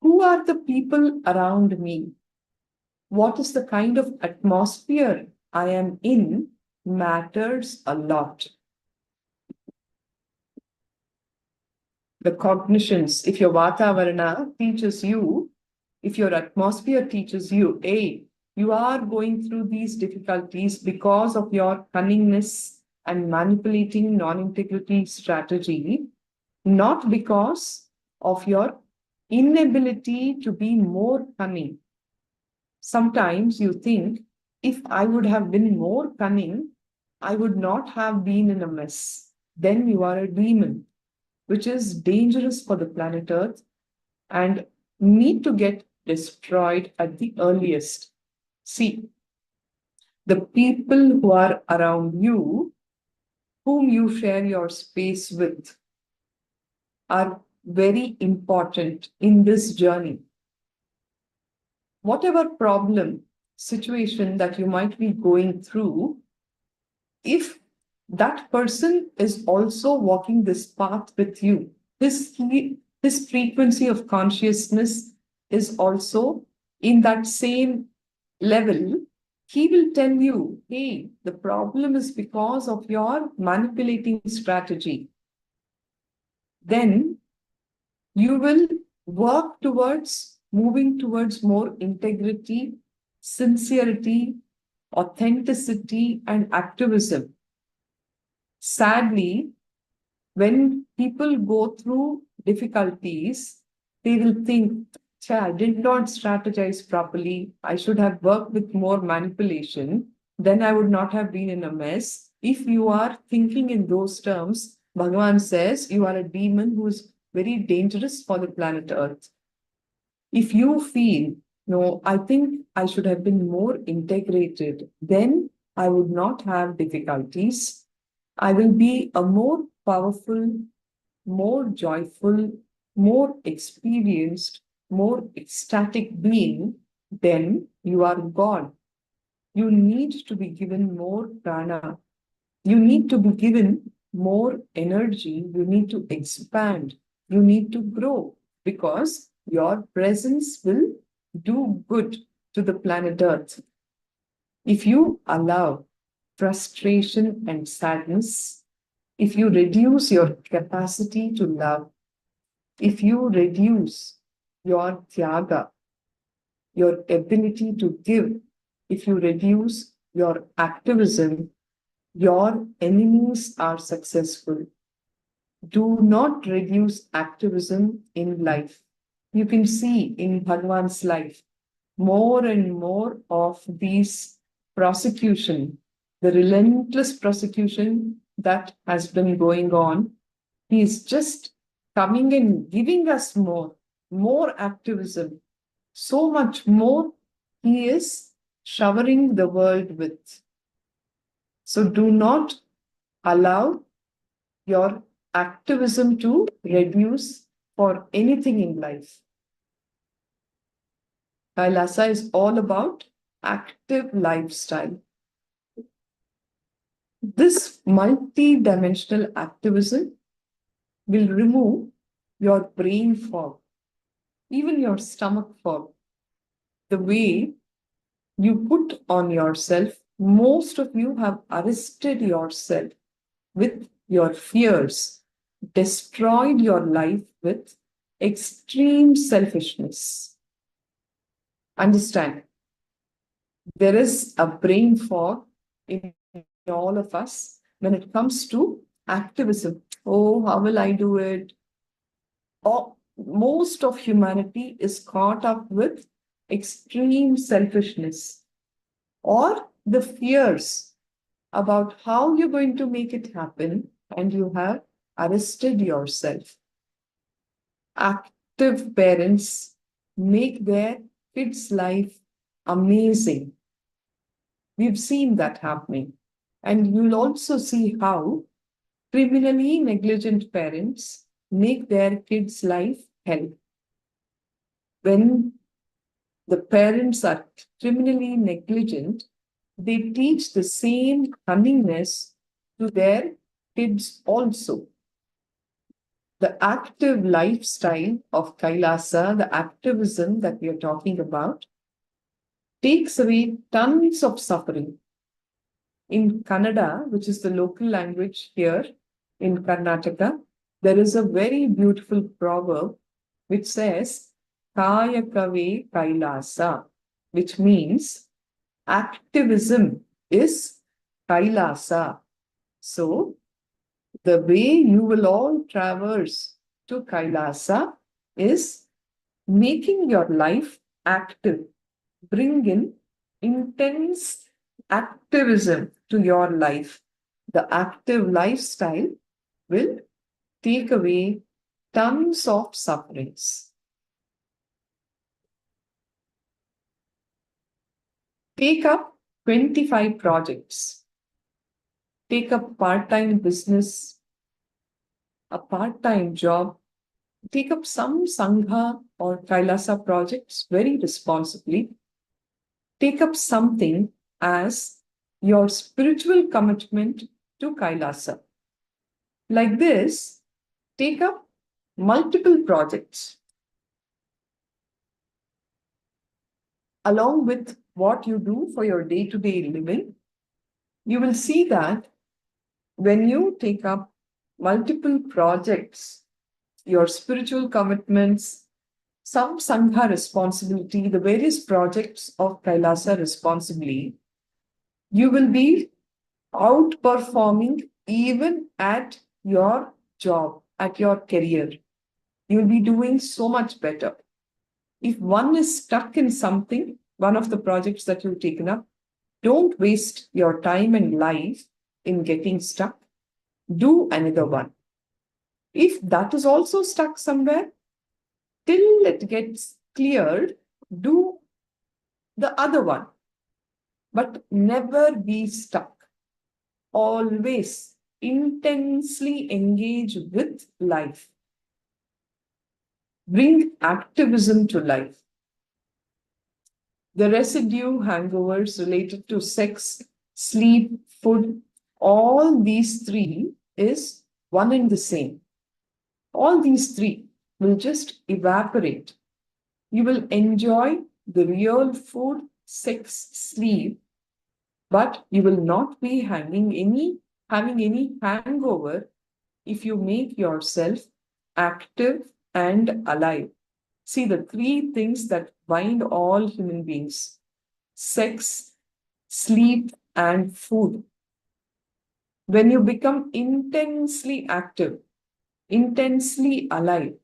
who are the people around me? What is the kind of atmosphere I am in matters a lot. The cognitions, if your Vatavarana teaches you, if your atmosphere teaches you, hey, you are going through these difficulties because of your cunningness and manipulating non-integrity strategy, not because of your inability to be more cunning. Sometimes you think, if I would have been more cunning, I would not have been in a mess. Then you are a demon, which is dangerous for the planet Earth and need to get destroyed at the earliest. See, the people who are around you, whom you share your space with, are very important in this journey. Whatever problem situation that you might be going through, if that person is also walking this path with you, his frequency of consciousness is also in that same level, he will tell you, hey, the problem is because of your manipulating strategy. Then you will work towards moving towards more integrity, sincerity, authenticity, and activism. Sadly, when people go through difficulties, they will think, I did not strategize properly. I should have worked with more manipulation. Then I would not have been in a mess. If you are thinking in those terms, Bhagavan says you are a demon who is very dangerous for the planet Earth. If you feel, no, I think I should have been more integrated, then I would not have difficulties. I will be a more powerful, more joyful, more experienced, more ecstatic being, then you are God. You need to be given more prana. You need to be given more energy. You need to expand. You need to grow because your presence will do good to the planet Earth. If you allow frustration and sadness, if you reduce your capacity to love, if you reduce your tyaga, your ability to give, if you reduce your activism, your enemies are successful. Do not reduce activism in life. You can see in Bhagavan's life more and more of these prosecution, the relentless prosecution that has been going on. He is just coming and giving us more activism, so much more he is showering the world with. So do not allow your activism to reduce for anything in life. Kailasa is all about active lifestyle. This multi-dimensional activism will remove your brain fog, even your stomach fog. The way you put on yourself, most of you have arrested yourself with your fears, destroyed your life with extreme selfishness. Understand, there is a brain fog in all of us when it comes to activism. Oh, how will I do it? Most of humanity is caught up with extreme selfishness or the fears about how you're going to make it happen, and you have arrested yourself. Active parents make their kids' life amazing. We've seen that happening. And you'll also see how criminally negligent parents make their kids' life hell. When the parents are criminally negligent, they teach the same cunningness to their kids also. The active lifestyle of Kailasa, the activism that we are talking about, takes away tons of suffering. In Kannada, which is the local language here in Karnataka, there is a very beautiful proverb which says, Kayakave Kailasa, which means activism is Kailasa. So, the way you will all traverse to Kailasa is making your life active. Bring in intense activism to your life. The active lifestyle will take away tons of sufferings. Take up 25 projects. Take up part-time business, a part-time job. Take up some Sangha or Kailasa projects very responsibly. take up something as your spiritual commitment to Kailasa. Like this, take up multiple projects along with what you do for your day-to-day living. You will see that when you take up multiple projects, your spiritual commitments, some Sangha responsibility, the various projects of Kailasa responsibly, you will be outperforming even at your job, at your career. You will be doing so much better. If one is stuck in something, one of the projects that you've taken up, don't waste your time and life in getting stuck. Do another one. If that is also stuck somewhere, till it gets cleared, do the other one. But never be stuck. Always intensely engage with life. Bring activism to life. The residue hangovers related to sex, sleep, food, all these three is one and the same. All these three will just evaporate. You will enjoy the real food, sex, sleep, but you will not be having any hangover if you make yourself active and alive. See, the three things that bind all human beings: sex, sleep, and food. When you become intensely active, intensely alive,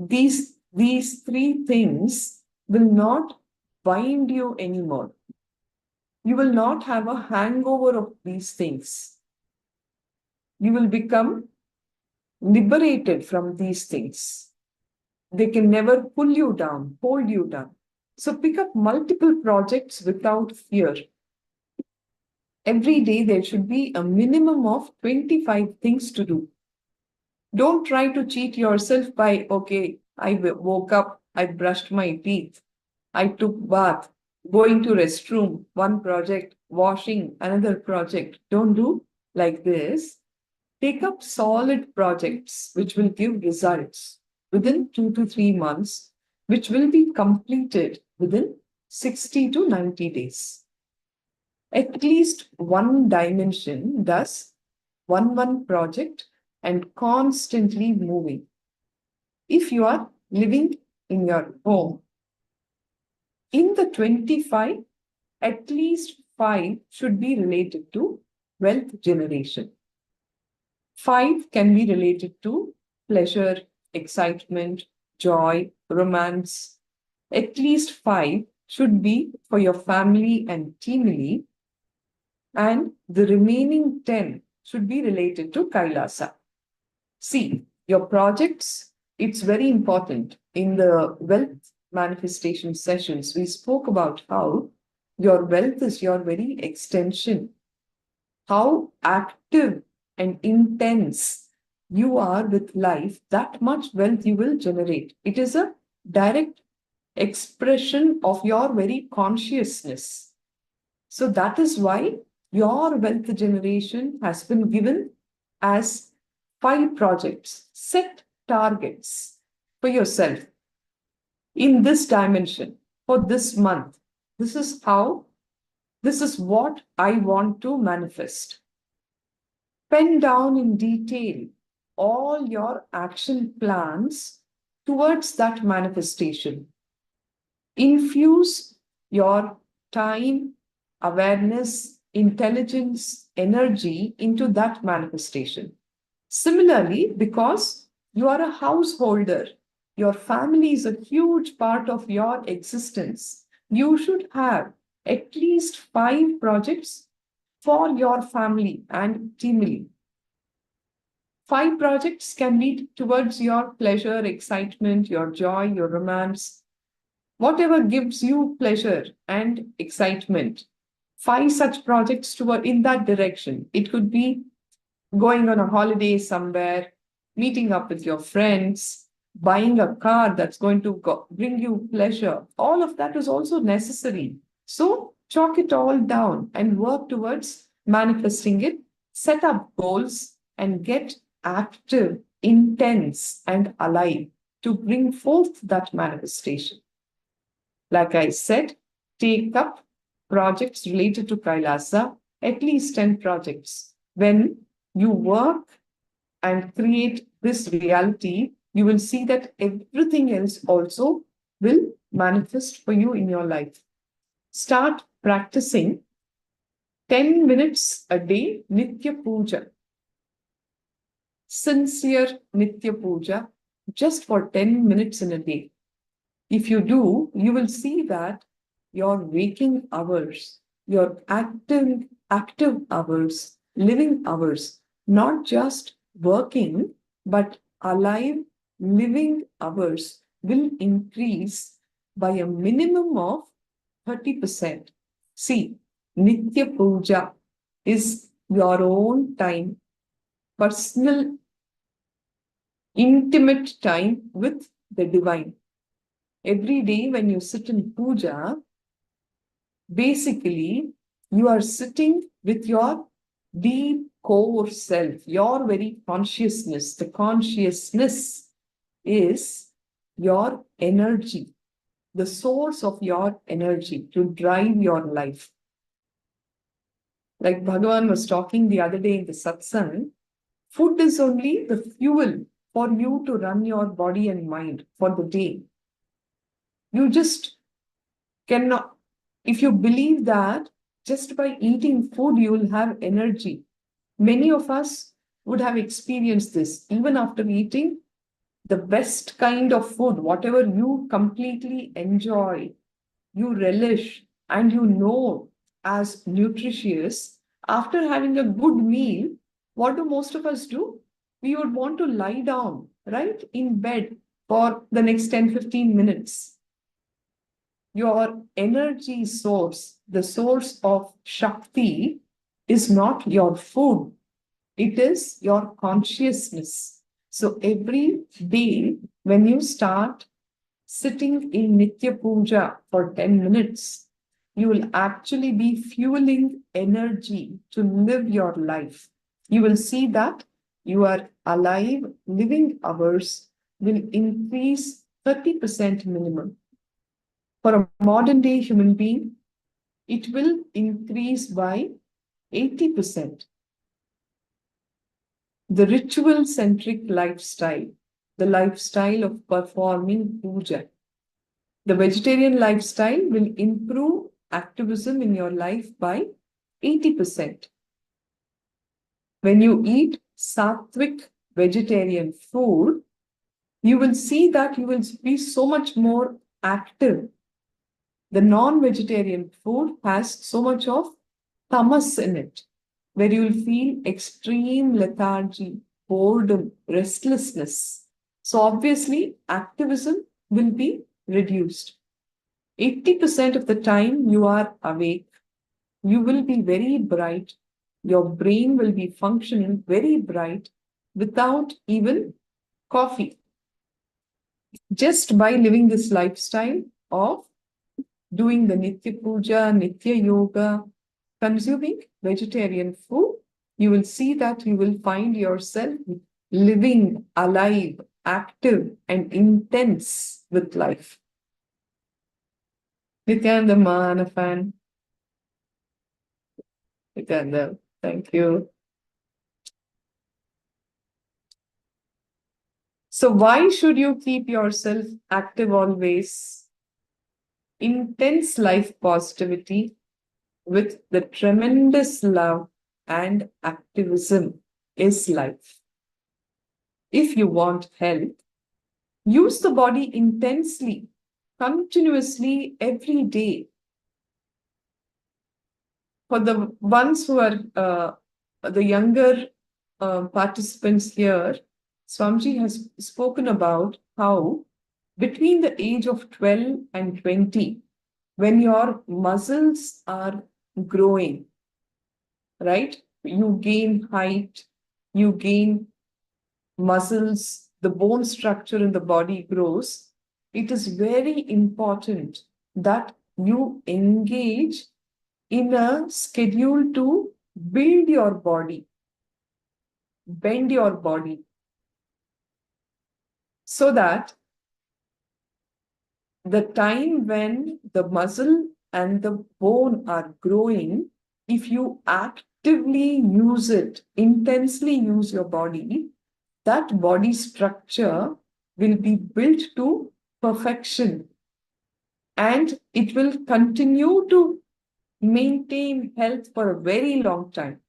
these three things will not bind you anymore. You will not have a hangover of these things. You will become liberated from these things. They can never pull you down, hold you down. So pick up multiple projects without fear. Every day there should be a minimum of 25 things to do. Don't try to cheat yourself by, okay, I woke up, I brushed my teeth, I took bath, going to restroom, one project, washing, another project. Don't do like this. Take up solid projects which will give results within 2 to 3 months, which will be completed within 60 to 90 days. At least one dimension does one project and constantly moving. If you are living in your home, in the 25, at least 5 should be related to wealth generation. 5 can be related to pleasure, excitement, joy, romance. At least 5 should be for your family and teamily, and the remaining 10 should be related to Kailasa. See, your projects, it's very important. In the wealth manifestation sessions, we spoke about how your wealth is your very extension, how active and intense you are with life, that much wealth you will generate. It is a direct expression of your very consciousness. So that is why your wealth generation has been given as 5 projects. Set targets for yourself in this dimension for this month. This is what I want to manifest. Pen down in detail all your action plans towards that manifestation. Infuse your time, awareness, intelligence, energy into that manifestation. Similarly, because you are a householder, your family is a huge part of your existence, you should have at least 5 projects for your family and teamily. 5 projects can lead towards your pleasure, excitement, your joy, your romance, whatever gives you pleasure and excitement. 5 such projects toward in that direction. It could be going on a holiday somewhere, meeting up with your friends, buying a car that's going to bring you pleasure. All of that is also necessary. So chalk it all down and work towards manifesting it, set up goals, and get active, intense, and alive to bring forth that manifestation. Like I said, take up projects related to Kailasa, at least 10 projects. When you work and create this reality, you will see that everything else also will manifest for you in your life. Start practicing 10 minutes a day, Nitya Puja. Sincere Nitya Puja, just for 10 minutes in a day. If you do, you will see that your waking hours, your active hours, living hours, not just working, but alive, living hours will increase by a minimum of 30%. See, Nitya Puja is your own time, personal, intimate time with the divine. Every day when you sit in puja, basically you are sitting with your deep core self, your very consciousness. The consciousness is your energy, the source of your energy to drive your life. Like Bhagavan was talking the other day in the satsang, food is only the fuel for you to run your body and mind for the day. You just cannot, if you believe that just by eating food you will have energy. Many of us would have experienced this. Even after eating the best kind of food, whatever you completely enjoy, you relish, and you know as nutritious, after having a good meal, what do most of us do? We would want to lie down, right, in bed for the next 10-15 minutes. Your energy source, the source of Shakti, is not your food. It is your consciousness. So every day when you start sitting in Nitya Puja for 10 minutes, you will actually be fueling energy to live your life. You will see that your alive living hours will increase 30% minimum. For a modern day human being, it will increase by 80%. The ritual-centric lifestyle, the lifestyle of performing puja. The vegetarian lifestyle will improve activism in your life by 80%. When you eat sattvic vegetarian food, you will see that you will be so much more active. The non-vegetarian food has so much of tamas in it, where you will feel extreme lethargy, boredom, restlessness. So obviously, activism will be reduced. 80% of the time you are awake, you will be very bright, your brain will be functioning very bright without even coffee. Just by living this lifestyle of doing the Nitya Puja, Nitya Yoga, consuming vegetarian food, you will see that you will find yourself living, alive, active, and intense with life. Nithyananda Ma, fan. Nithyananda, thank you. So why should you keep yourself active always? Intense life positivity with the tremendous love and activism is life. If you want health, use the body intensely, continuously, every day. For the ones who are the younger participants here, Swamiji has spoken about how between the age of 12 and 20, when your muscles are growing, right? You gain height, you gain muscles, the bone structure in the body grows. It is very important that you engage in a schedule to build your body, bend your body, so that the time when the muscle and the bone are growing, if you actively use it, intensely use your body, that body structure will be built to perfection, and it will continue to maintain health for a very long time.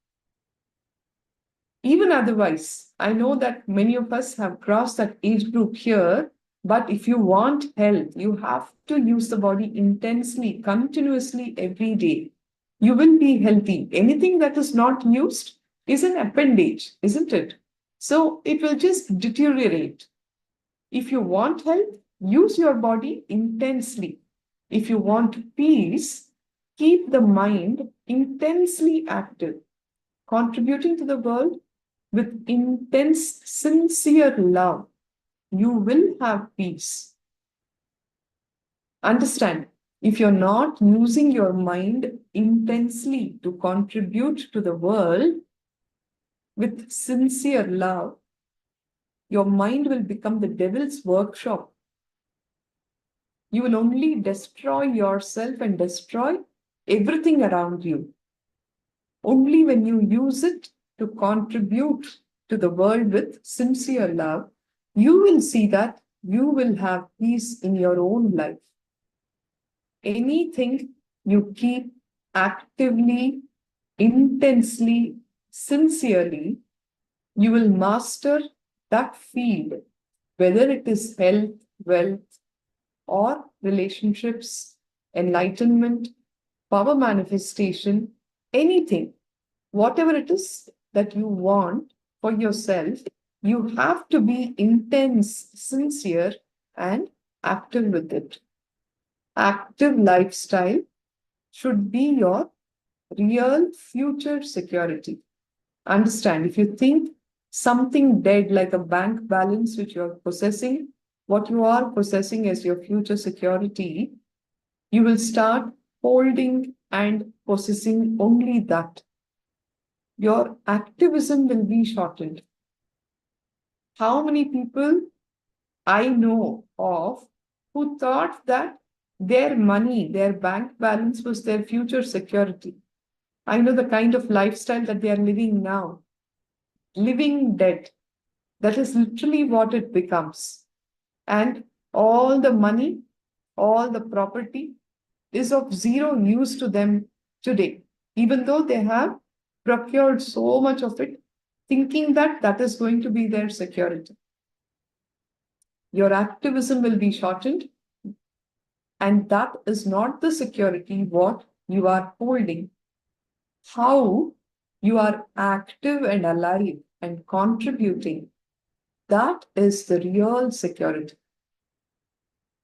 Even otherwise, I know that many of us have crossed that age group here, but if you want health, you have to use the body intensely, continuously every day. You will be healthy. Anything that is not used is an appendage, isn't it? So it will just deteriorate. If you want health, use your body intensely. If you want peace, keep the mind intensely active, contributing to the world with intense, sincere love. You will have peace. Understand, if you're not using your mind intensely to contribute to the world with sincere love, your mind will become the devil's workshop. You will only destroy yourself and destroy everything around you. Only when you use it to contribute to the world with sincere love, you will see that you will have peace in your own life. Anything you keep actively, intensely, sincerely, you will master that field, whether it is health, wealth, or relationships, enlightenment, power manifestation, anything, whatever it is that you want for yourself, you have to be intense, sincere, and active with it. Active lifestyle should be your real future security. Understand, if you think something dead like a bank balance which you are possessing, what you are possessing as your future security, you will start holding and possessing only that. Your activism will be shortened. How many people I know of who thought that their money, their bank balance was their future security? I know the kind of lifestyle that they are living now. Living dead. That is literally what it becomes. And all the money, all the property is of zero use to them today, even though they have procured so much of it, thinking that that is going to be their security. Your activism will be shortened, and that is not the security what you are holding. How you are active and alive and contributing, that is the real security.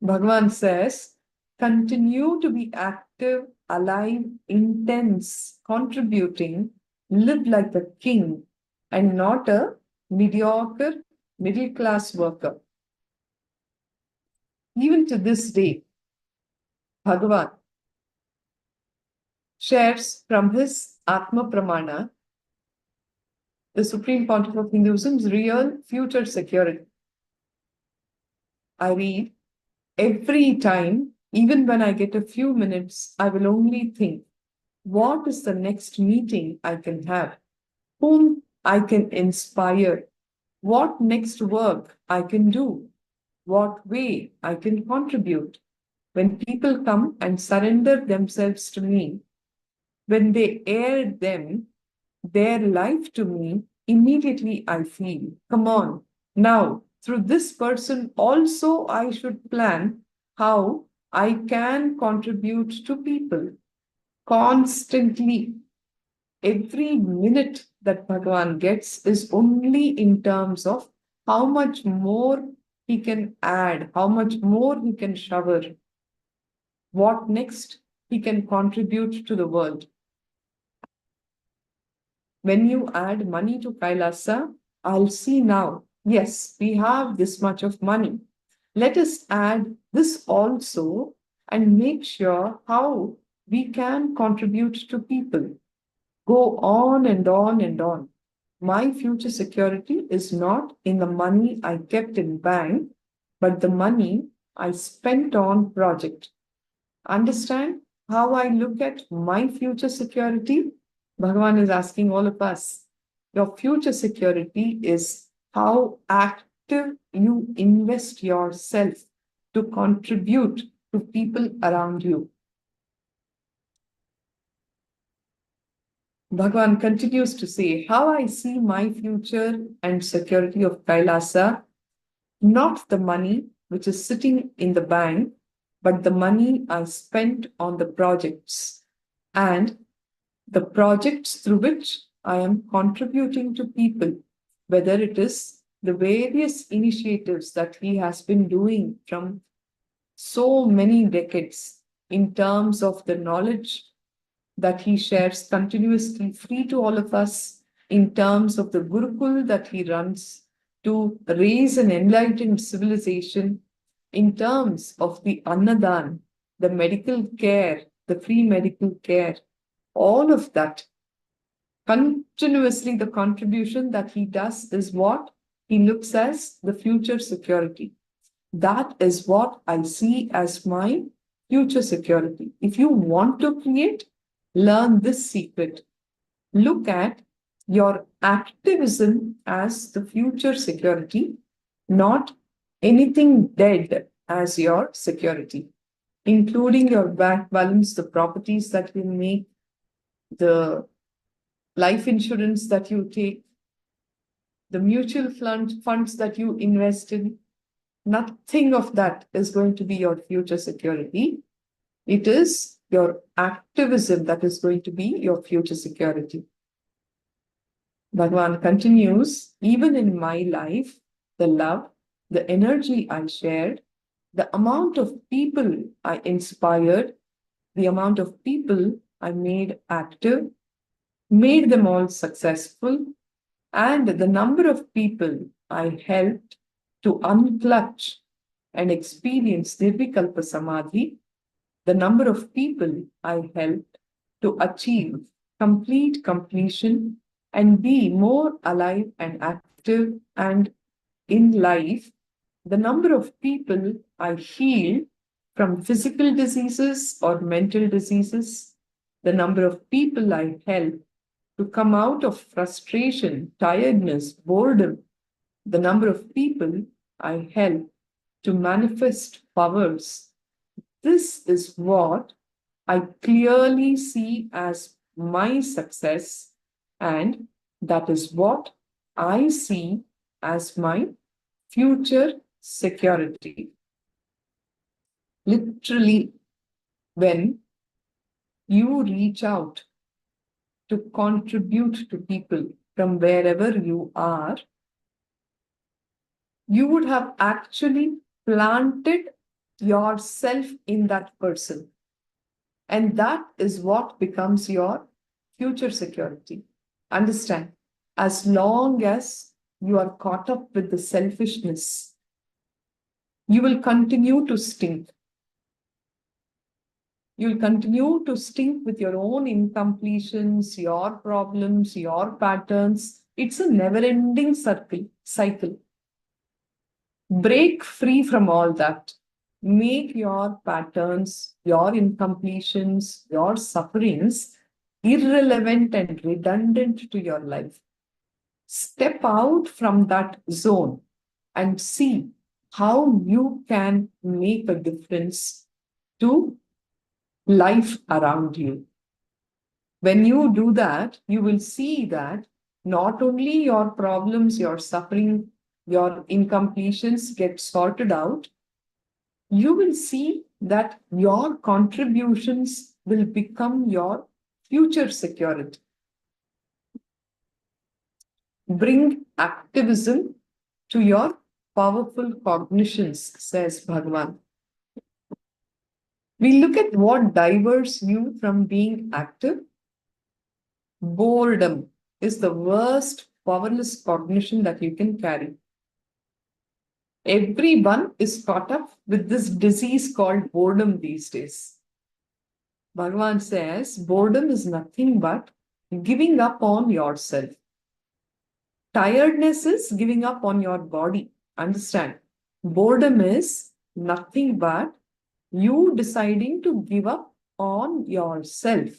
Bhagavan says, continue to be active, alive, intense, contributing, live like a king and not a mediocre middle class worker. Even to this day, Bhagavan shares from his Atma Pramana, the Supreme Pontiff of Hinduism's real future security. I read, every time, even when I get a few minutes, I will only think, what is the next meeting I can have? Whom I can inspire? What next work I can do? What way I can contribute? When people come and surrender themselves to me, when they air their life to me, immediately I feel, come on, now through this person also I should plan how I can contribute to people constantly. Every minute that Bhagavan gets is only in terms of how much more he can add, how much more he can shower, what next he can contribute to the world. When you add money to KAILASA, I'll see now, yes, we have this much of money. Let us add this also and make sure how we can contribute to people. Go on and on and on. My future security is not in the money I kept in bank, but the money I spent on project. Understand how I look at my future security? Bhagavan is asking all of us. Your future security is how active you invest yourself to contribute to people around you. Bhagavan continues to say, how I see my future and security of Kailasa, not the money which is sitting in the bank, but the money I spent on the projects and the projects through which I am contributing to people, whether it is the various initiatives that he has been doing from so many decades in terms of the knowledge that he shares continuously free to all of us, in terms of the Gurukul that he runs to raise an enlightened civilization, in terms of the Annadan, the medical care, the free medical care, all of that. Continuously, the contribution that he does is what he looks as the future security. That is what I see as my future security. If you want to create, learn this secret. Look at your activism as the future security, not anything dead as your security, including your bank balance, the properties that you make, the life insurance that you take, the mutual funds that you invest in. Nothing of that is going to be your future security. It is your activism that is going to be your future security. Bhagavan continues, even in my life, the love, the energy I shared, the amount of people I inspired, the amount of people I made active, made them all successful, and the number of people I helped to unclutch and experience Nirvikalpa Samadhi, the number of people I helped to achieve complete completion and be more alive and active and in life, the number of people I healed from physical diseases or mental diseases, the number of people I helped to come out of frustration, tiredness, boredom, the number of people I help to manifest powers. This is what I clearly see as my success, and that is what I see as my future security. Literally, when you reach out to contribute to people from wherever you are, you would have actually planted yourself in that person. And that is what becomes your future security. Understand, as long as you are caught up with the selfishness, you will continue to stink. You'll continue to stink with your own incompletions, your problems, your patterns. It's a never-ending cycle. Break free from all that. Make your patterns, your incompletions, your sufferings irrelevant and redundant to your life. Step out from that zone and see how you can make a difference to life around you. When you do that, you will see that not only your problems, your suffering, your incompletions get sorted out, you will see that your contributions will become your future security. Bring activism to your powerful cognitions, says Bhagavan. We look at what diverts you from being active. Boredom is the worst powerless cognition that you can carry. Everyone is caught up with this disease called boredom these days. Bhagavan says boredom is nothing but giving up on yourself. Tiredness is giving up on your body. Understand? Boredom is nothing but you deciding to give up on yourself.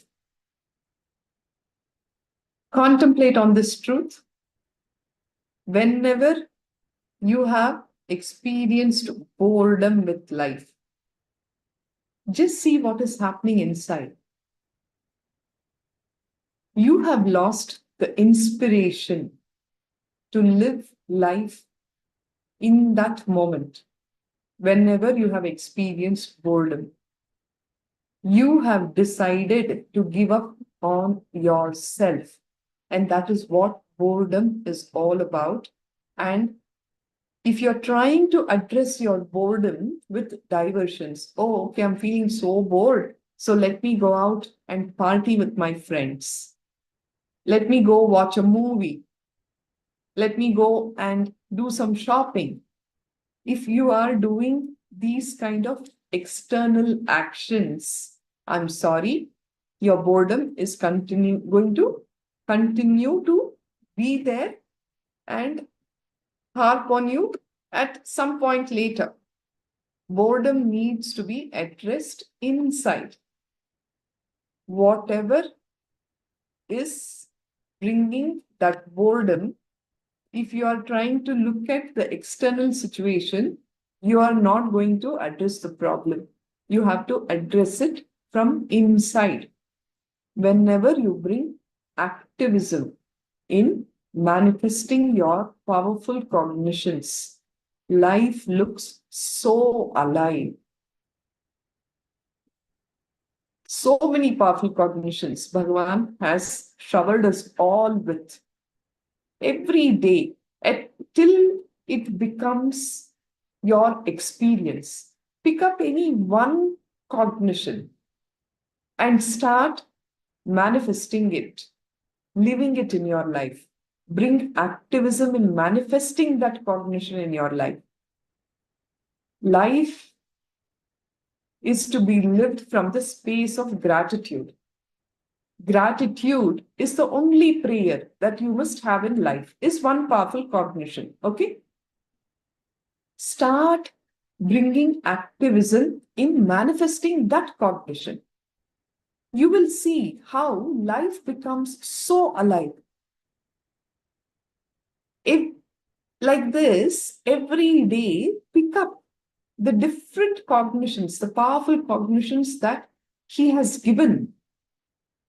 Contemplate on this truth. Whenever you have experienced boredom with life, just see what is happening inside. You have lost the inspiration to live life in that moment. Whenever you have experienced boredom, you have decided to give up on yourself. And that is what boredom is all about. And if you're trying to address your boredom with diversions, oh, okay, I'm feeling so bored. So let me go out and party with my friends. Let me go watch a movie. Let me go and do some shopping. If you are doing these kind of external actions, I'm sorry, your boredom is going to continue to be there and harp on you at some point later. Boredom needs to be addressed inside. Whatever is bringing that boredom, if you are trying to look at the external situation, you are not going to address the problem. You have to address it from inside. Whenever you bring activism in manifesting your powerful cognitions, life looks so alive. So many powerful cognitions Bhagavan has showered us all with every day till it becomes your experience. Pick up any one cognition and start manifesting it, living it in your life. Bring activism in manifesting that cognition in your life. Life is to be lived from the space of gratitude. Gratitude is the only prayer that you must have in life, is one powerful cognition. Okay? Start bringing activism in manifesting that cognition. You will see how life becomes so alive. If like this, every day, pick up the different cognitions, the powerful cognitions that he has given,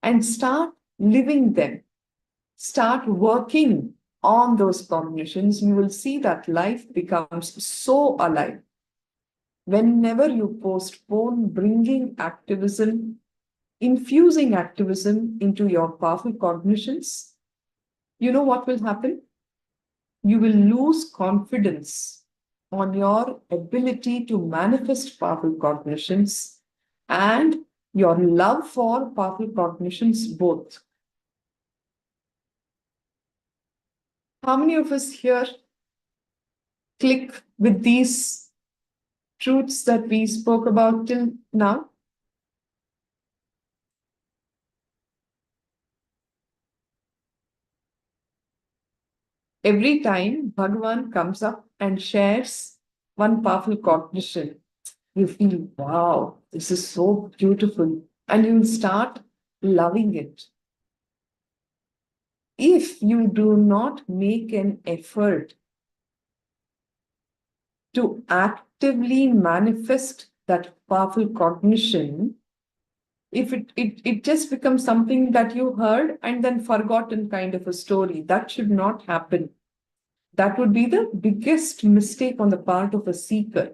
and start living them. Start working on those cognitions. You will see that life becomes so alive. Whenever you postpone bringing activism, infusing activism into your powerful cognitions, you know what will happen? You will lose confidence on your ability to manifest powerful cognitions and your love for powerful cognitions both. How many of us here click with these truths that we spoke about till now? Every time Bhagavan comes up and shares one powerful cognition, you feel, wow, this is so beautiful. And you'll start loving it. If you do not make an effort to actively manifest that powerful cognition, if it just becomes something that you heard and then forgotten kind of a story, that should not happen. That would be the biggest mistake on the part of a seeker.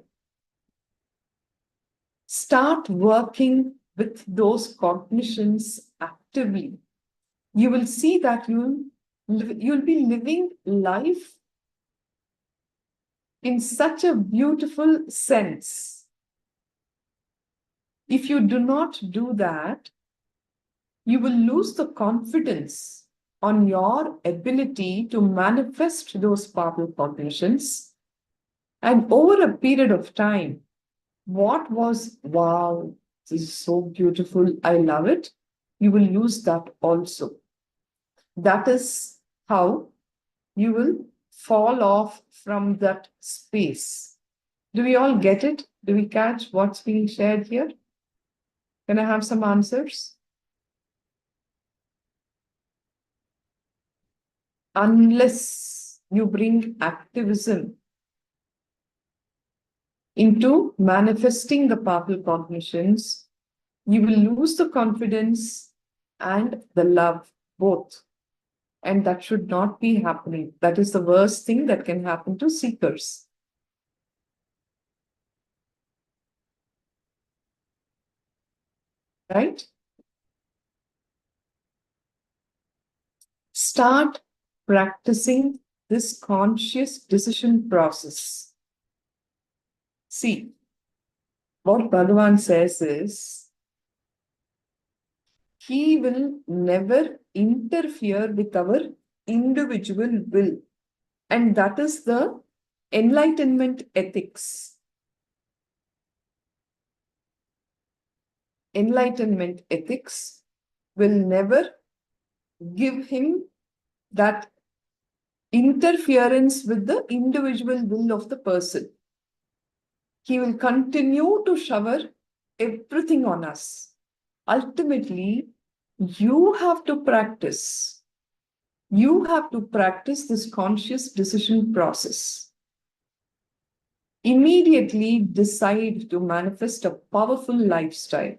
Start working with those cognitions actively. You will see that you'll be living life in such a beautiful sense. If you do not do that, you will lose the confidence on your ability to manifest those powerful cognitions. And over a period of time, what was, wow, This is so beautiful. I love it. You will use that also. That is how you will fall off from that space. Do we all get it? Do we catch what's being shared here? Can I have some answers? Unless you bring activism into manifesting the powerful cognitions, you will lose the confidence and the love both. And that should not be happening. That is the worst thing that can happen to seekers. Right? Start practicing this conscious decision process. See, what Bhagavan says is, he will never interfere with our individual will. And that is the enlightenment ethics. Enlightenment ethics will never give him that interference with the individual will of the person. He will continue to shower everything on us. Ultimately, you have to practice. You have to practice this conscious decision process. Immediately decide to manifest a powerful lifestyle,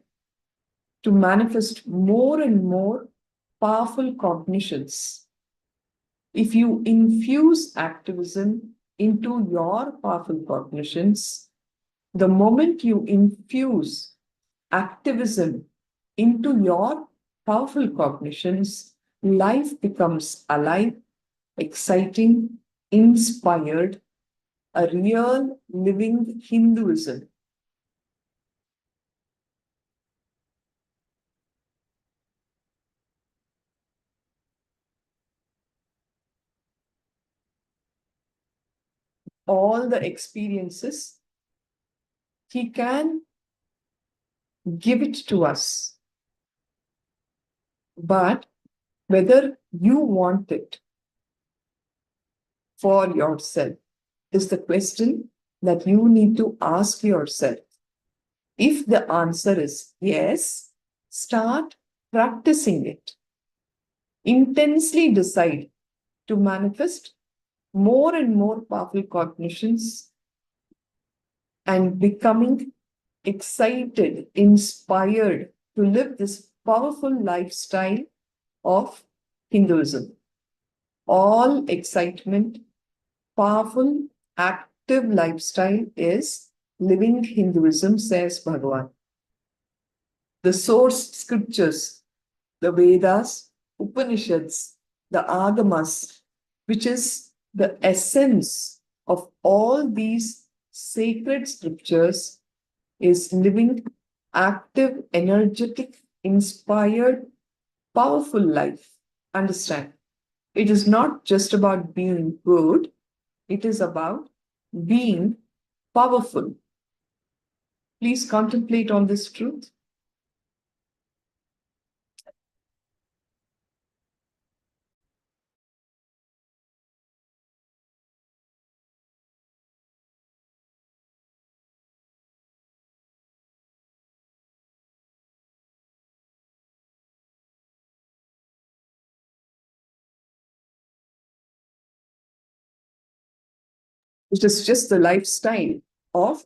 to manifest more and more powerful cognitions. If you infuse activism into your powerful cognitions, the moment you infuse activism into your powerful cognitions, life becomes alive, exciting, inspired, a real living Hinduism. All the experiences, he can give it to us. But whether you want it for yourself is the question that you need to ask yourself. If the answer is yes, start practicing it. Intensely decide to manifest more and more powerful cognitions and becoming excited, inspired to live this powerful lifestyle of Hinduism. All excitement, powerful, active lifestyle is living Hinduism, says Bhagavan. The source scriptures, the Vedas, Upanishads, the Agamas, which is the essence of all these sacred scriptures, is living active, energetic, inspired, powerful life. Understand? It is not just about being good, it is about being powerful. Please contemplate on this truth. It is just the lifestyle of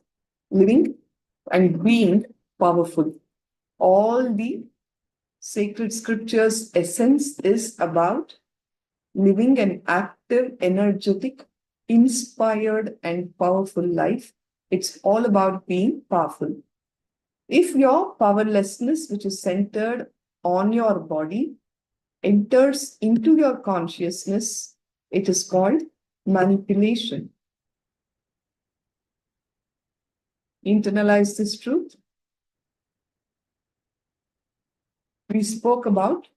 living and being powerful. All the sacred scriptures' essence is about living an active, energetic, inspired, and powerful life. It's all about being powerful. If your powerlessness, which is centered on your body, enters into your consciousness, it is called manipulation. Internalize this truth. We spoke about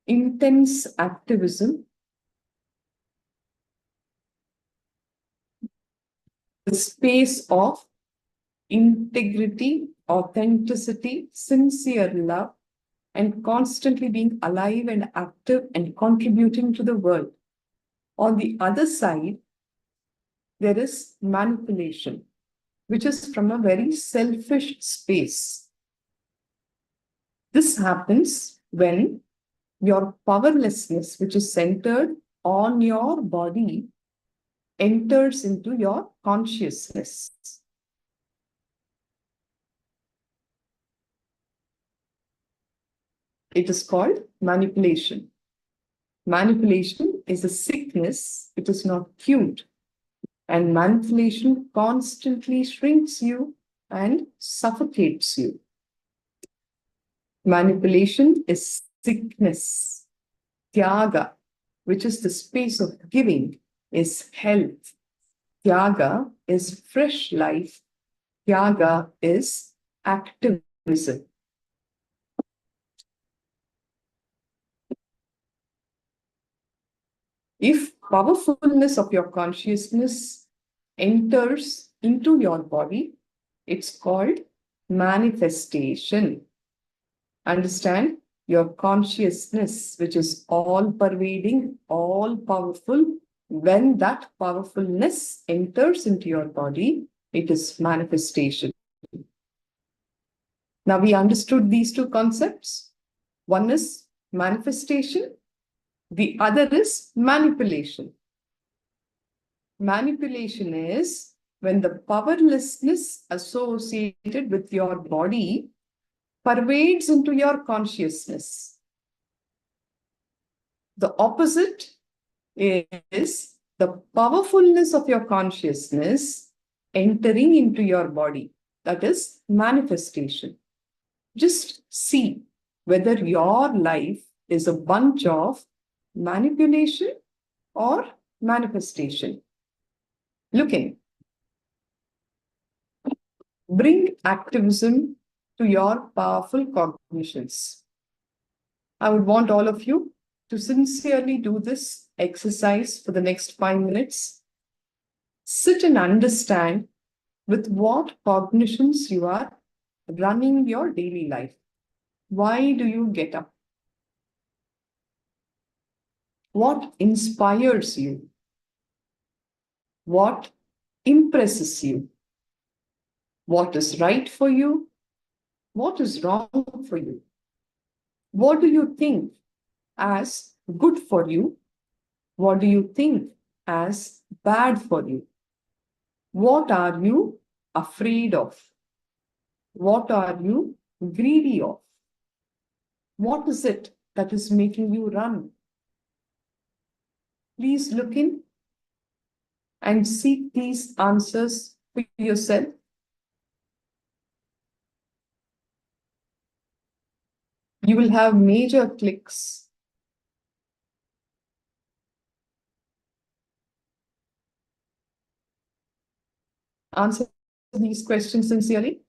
intense activism, the space of integrity authenticity, sincere love, and constantly being alive and active and contributing to the world. On the other side, there is manipulation, which is from a very selfish space. This happens when your powerlessness, which is centered on your body, enters into your consciousness. It is called manipulation. Manipulation is a sickness, it is not cured. And manipulation constantly shrinks you and suffocates you. Manipulation is sickness. Tyaga, which is the space of giving, is health. Tyaga is fresh life. Tyaga is activism. If powerfulness of your consciousness enters into your body, it's called manifestation. Understand, your consciousness, which is all pervading, all powerful, when that powerfulness enters into your body, it is manifestation. Now we understood these two concepts. One is manifestation, the other is manipulation. Manipulation is when the powerlessness associated with your body pervades into your consciousness. The opposite is the powerfulness of your consciousness entering into your body. That is manifestation. Just see whether your life is a bunch of manipulation or manifestation. Look in. Bring activism to your powerful cognitions. I would want all of you to sincerely do this exercise for the next 5 minutes. Sit and understand with what cognitions you are running your daily life. Why do you get up? What inspires you? What impresses you? What is right for you? What is wrong for you? What do you think as good for you? What do you think as bad for you? What are you afraid of? What are you greedy of? What is it that is making you run? Please look in and seek these answers for yourself. You will have major clicks. Answer these questions sincerely.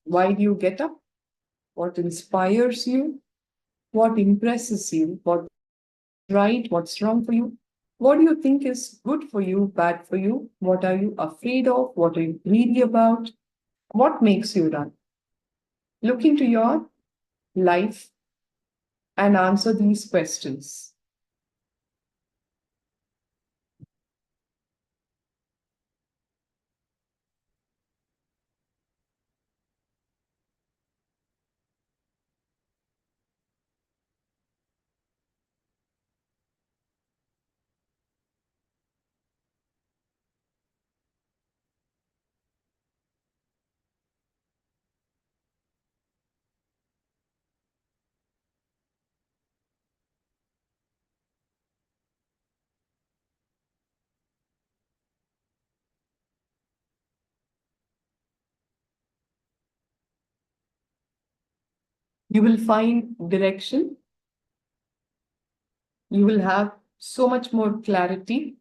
Why do you get up? What inspires you? What impresses you? What's right? What's wrong for you? What do you think is good for you, bad for you? What are you afraid of? What are you greedy about? What makes you run? Look into your life and answer these questions. You will find direction. You will have so much more clarity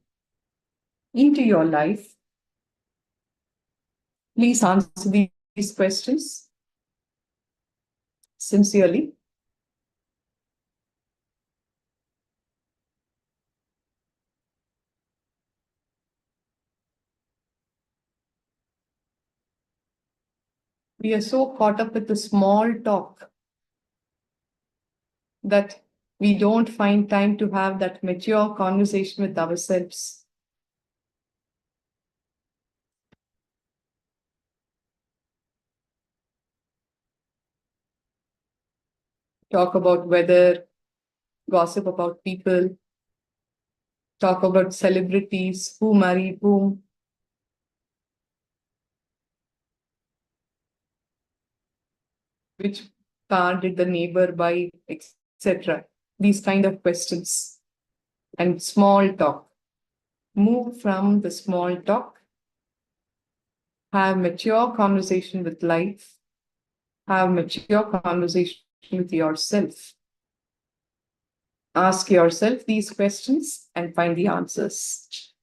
into your life. Please answer these questions sincerely. We are so caught up with the small talk that we don't find time to have that mature conversation with ourselves. Talk about weather, gossip about people, talk about celebrities, who married whom. Which car did the neighbor buy, etc. These kind of questions and small talk. Move from the small talk, have mature conversation with life, have mature conversation with yourself. Ask yourself these questions and find the answers.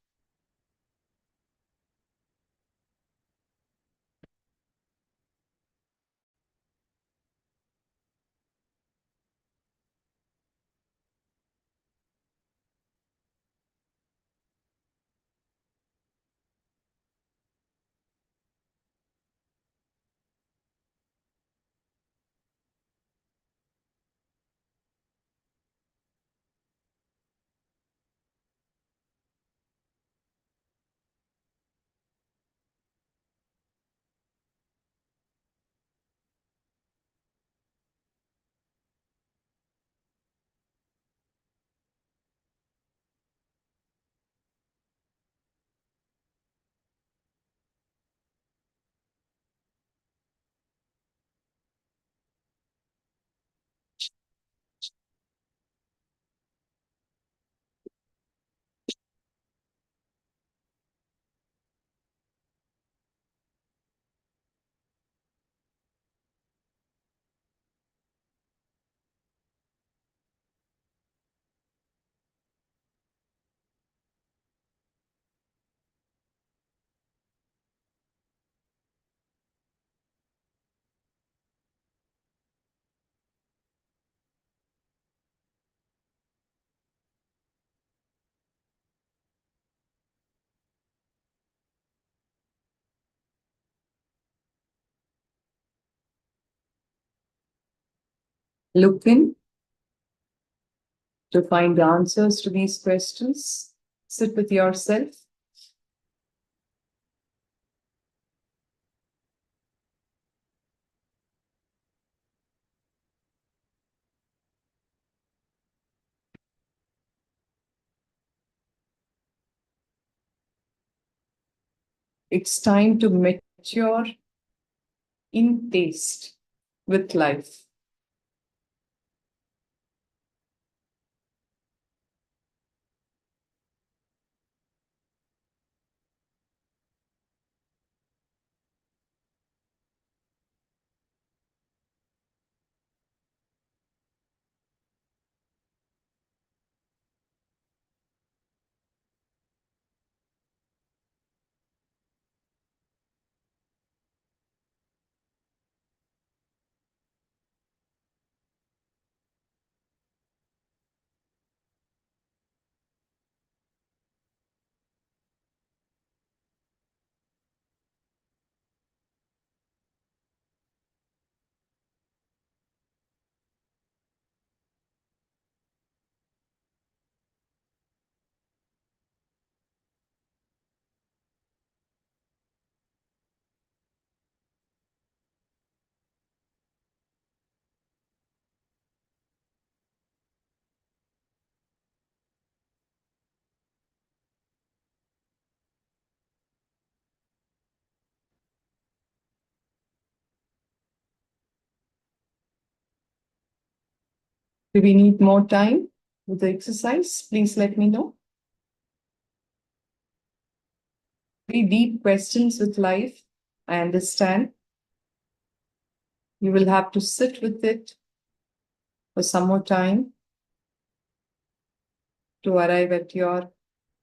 Look in to find the answers to these questions. Sit with yourself. It's time to mature in taste with life. Do we need more time with the exercise? Please let me know. Very deep questions with life. I understand. You will have to sit with it for some more time to arrive at your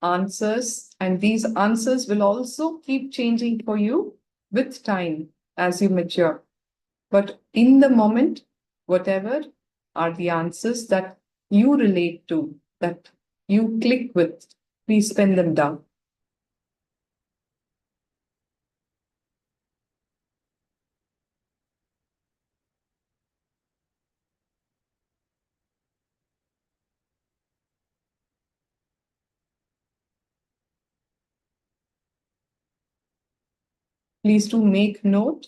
answers. And these answers will also keep changing for you with time as you mature. But in the moment, whatever are the answers that you relate to, that you click with, please pen them down. Please do make note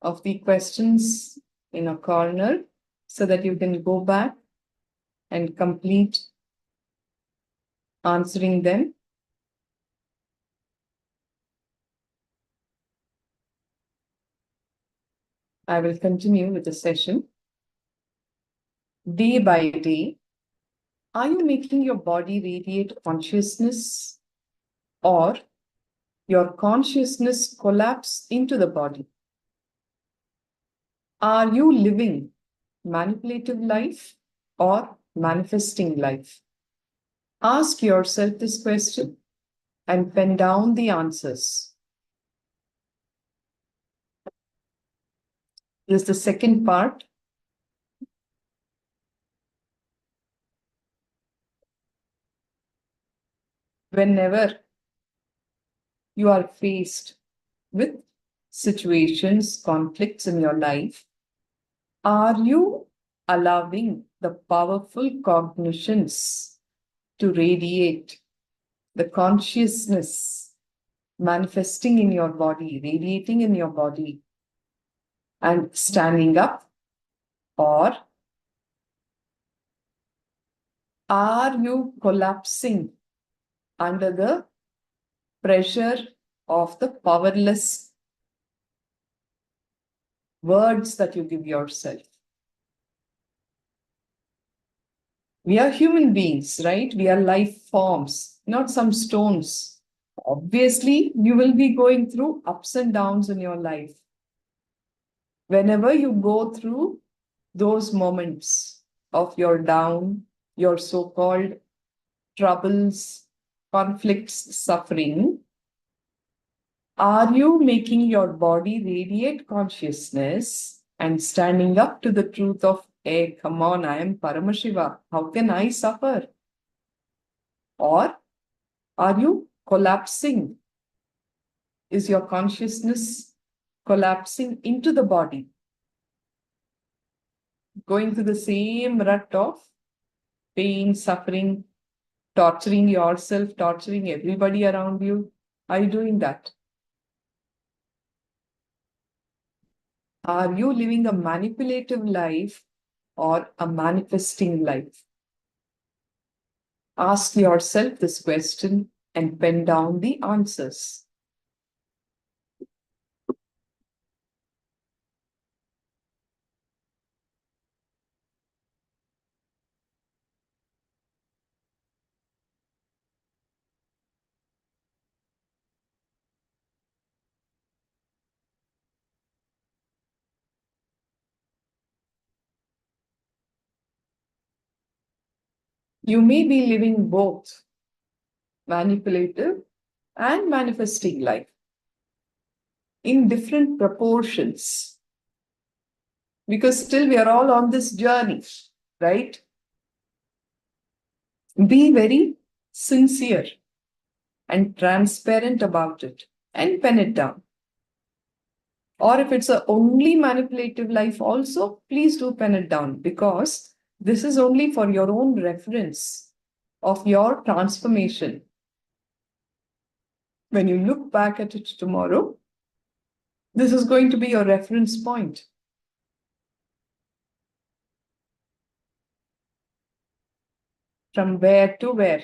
of the questions in a corner so that you can go back and complete answering them. I will continue with the session. Day by day, are you making your body radiate consciousness, or your consciousness collapse into the body? Are you living manipulative life or manifesting life? Ask yourself this question and pen down the answers. This is the second part. Whenever you are faced with situations, conflicts in your life, are you allowing the powerful cognitions to radiate, the consciousness manifesting in your body, radiating in your body, and standing up? Or are you collapsing under the pressure of the powerless words that you give yourself? We are human beings, right? We are life forms, not some stones. Obviously, you will be going through ups and downs in your life. Whenever you go through those moments of your down, your so-called troubles, conflicts, suffering, are you making your body radiate consciousness and standing up to the truth of, hey, come on, I am Paramashiva. How can I suffer? Or are you collapsing? Is your consciousness collapsing into the body? Going through the same rut of pain, suffering, torturing yourself, torturing everybody around you? Are you doing that? Are you living a manipulative life or a manifesting life? Ask yourself this question and pen down the answers. You may be living both manipulative and manifesting life in different proportions, because still we are all on this journey, right? Be very sincere and transparent about it and pen it down. Or if it's a only manipulative life also, please do pen it down, because this is only for your own reference of your transformation. When you look back at it tomorrow, this is going to be your reference point. From where to where?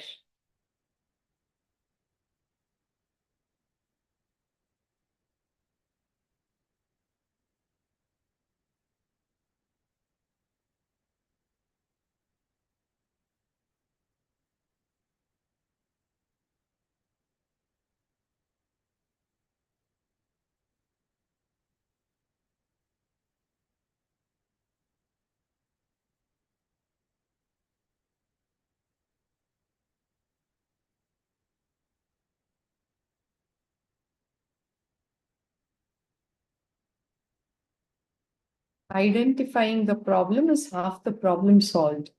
Identifying the problem is half the problem solved.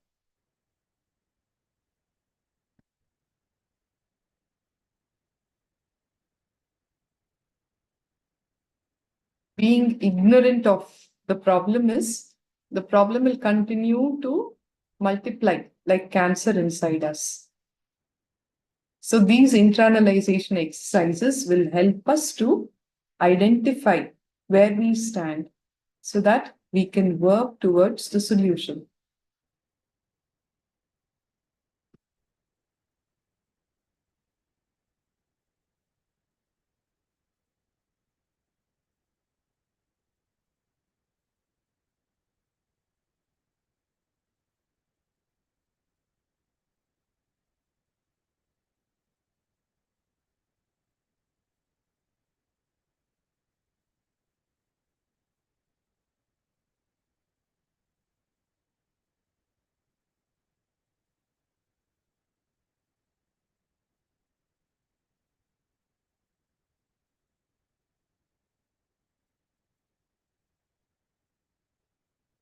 Being ignorant of the problem will continue to multiply like cancer inside us. So these internalization exercises will help us to identify where we stand so that we can work towards the solution.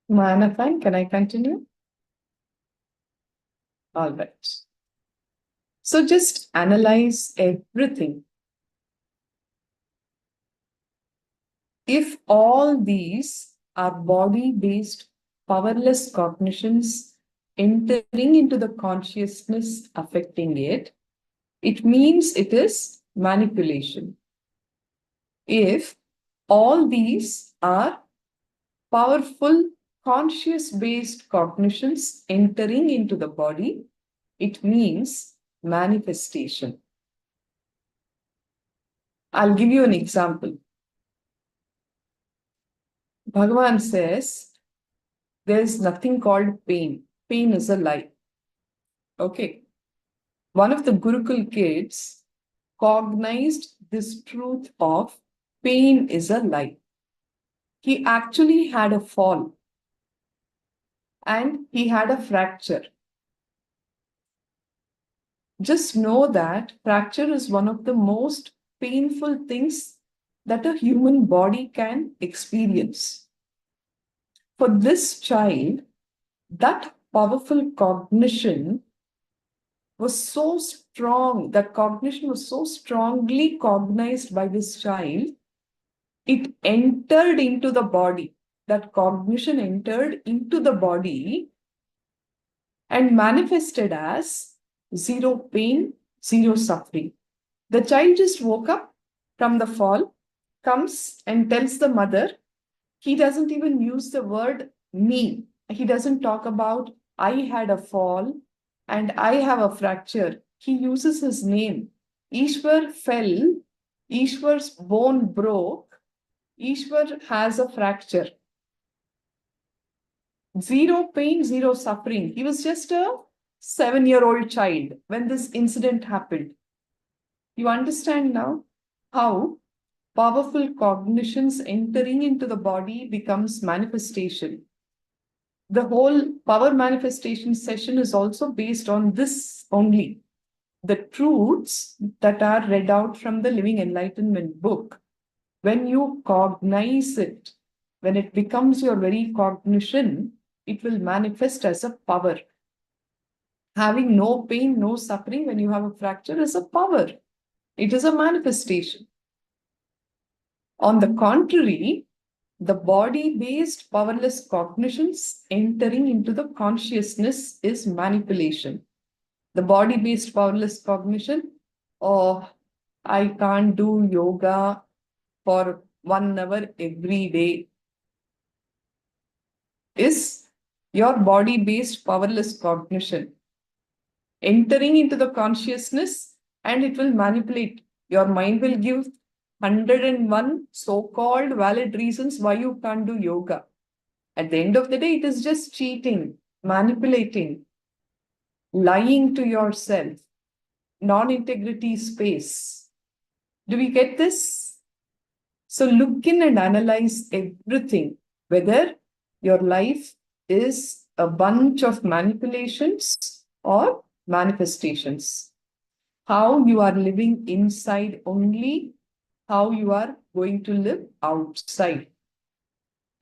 Mana, fine. Can I continue? All right. So just analyze everything. If all these are body-based powerless cognitions entering into the consciousness affecting it, it means it is manipulation. If all these are powerful conscious-based cognitions entering into the body, it means manifestation. I'll give you an example. Bhagavan says, there is nothing called pain. Pain is a lie. Okay. One of the Gurukul kids cognized this truth of pain is a lie. He actually had a fall and he had a fracture. Just know that fracture is one of the most painful things that a human body can experience. For this child, that powerful cognition was so strong, that cognition was so strongly cognized by this child, it entered into the body. That cognition entered into the body and manifested as zero pain, zero suffering. The child just woke up from the fall, comes and tells the mother. He doesn't even use the word me. He doesn't talk about I had a fall and I have a fracture. He uses his name. Ishwar fell, Ishwar's bone broke, Ishwar has a fracture. Zero pain, zero suffering. He was just a 7-year-old child when this incident happened. You understand now how powerful cognitions entering into the body becomes manifestation. The whole power manifestation session is also based on this only. The truths that are read out from the Living Enlightenment book. When you cognize it, when it becomes your very cognition, it will manifest as a power. Having no pain, no suffering when you have a fracture is a power. It is a manifestation. On the contrary, the body-based powerless cognitions entering into the consciousness is manipulation. The body-based powerless cognition, oh, I can't do yoga for 1 hour every day, is your body-based powerless cognition entering into the consciousness, and it will manipulate. Your mind will give 101 so-called valid reasons why you can't do yoga. At the end of the day, it is just cheating, manipulating, lying to yourself, non-integrity space. Do we get this? So look in and analyze everything, whether your life is a bunch of manipulations or manifestations. How you are living inside only, how you are going to live outside.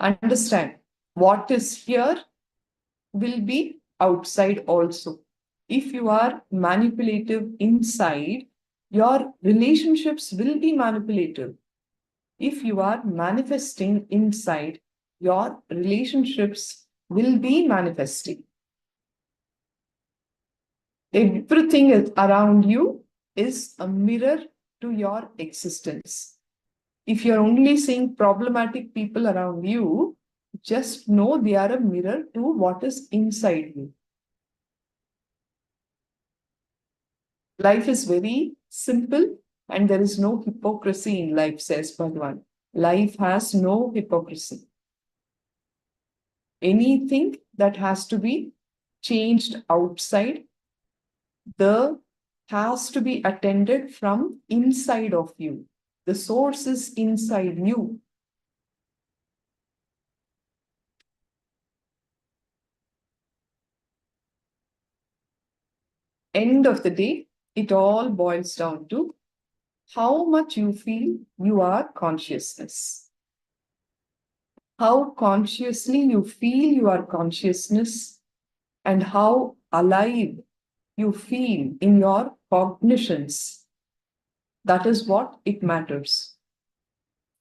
Understand, what is here will be outside also. If you are manipulative inside, your relationships will be manipulative. If you are manifesting inside, your relationships will be manifesting. Everything is around you is a mirror to your existence. If you're only seeing problematic people around you, just know they are a mirror to what is inside you. Life is very simple and there is no hypocrisy in life, says Bhagavan. Life has no hypocrisy. Anything that has to be changed outside, the has to be attended from inside of you. The source is inside you. End of the day, it all boils down to how much you feel you are consciousness. How consciously you feel you are consciousness and how alive you feel in your cognitions. That is what it matters.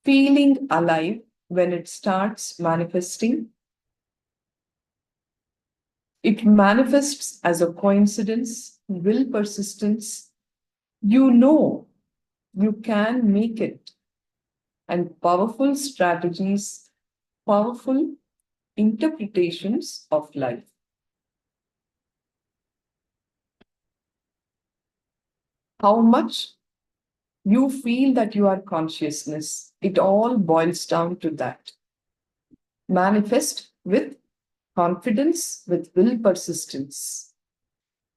Feeling alive when it starts manifesting, it manifests as a coincidence, will persistence. You know you can make it. And powerful strategies, powerful interpretations of life. How much you feel that you are consciousness, it all boils down to that. Manifest with confidence, with will persistence.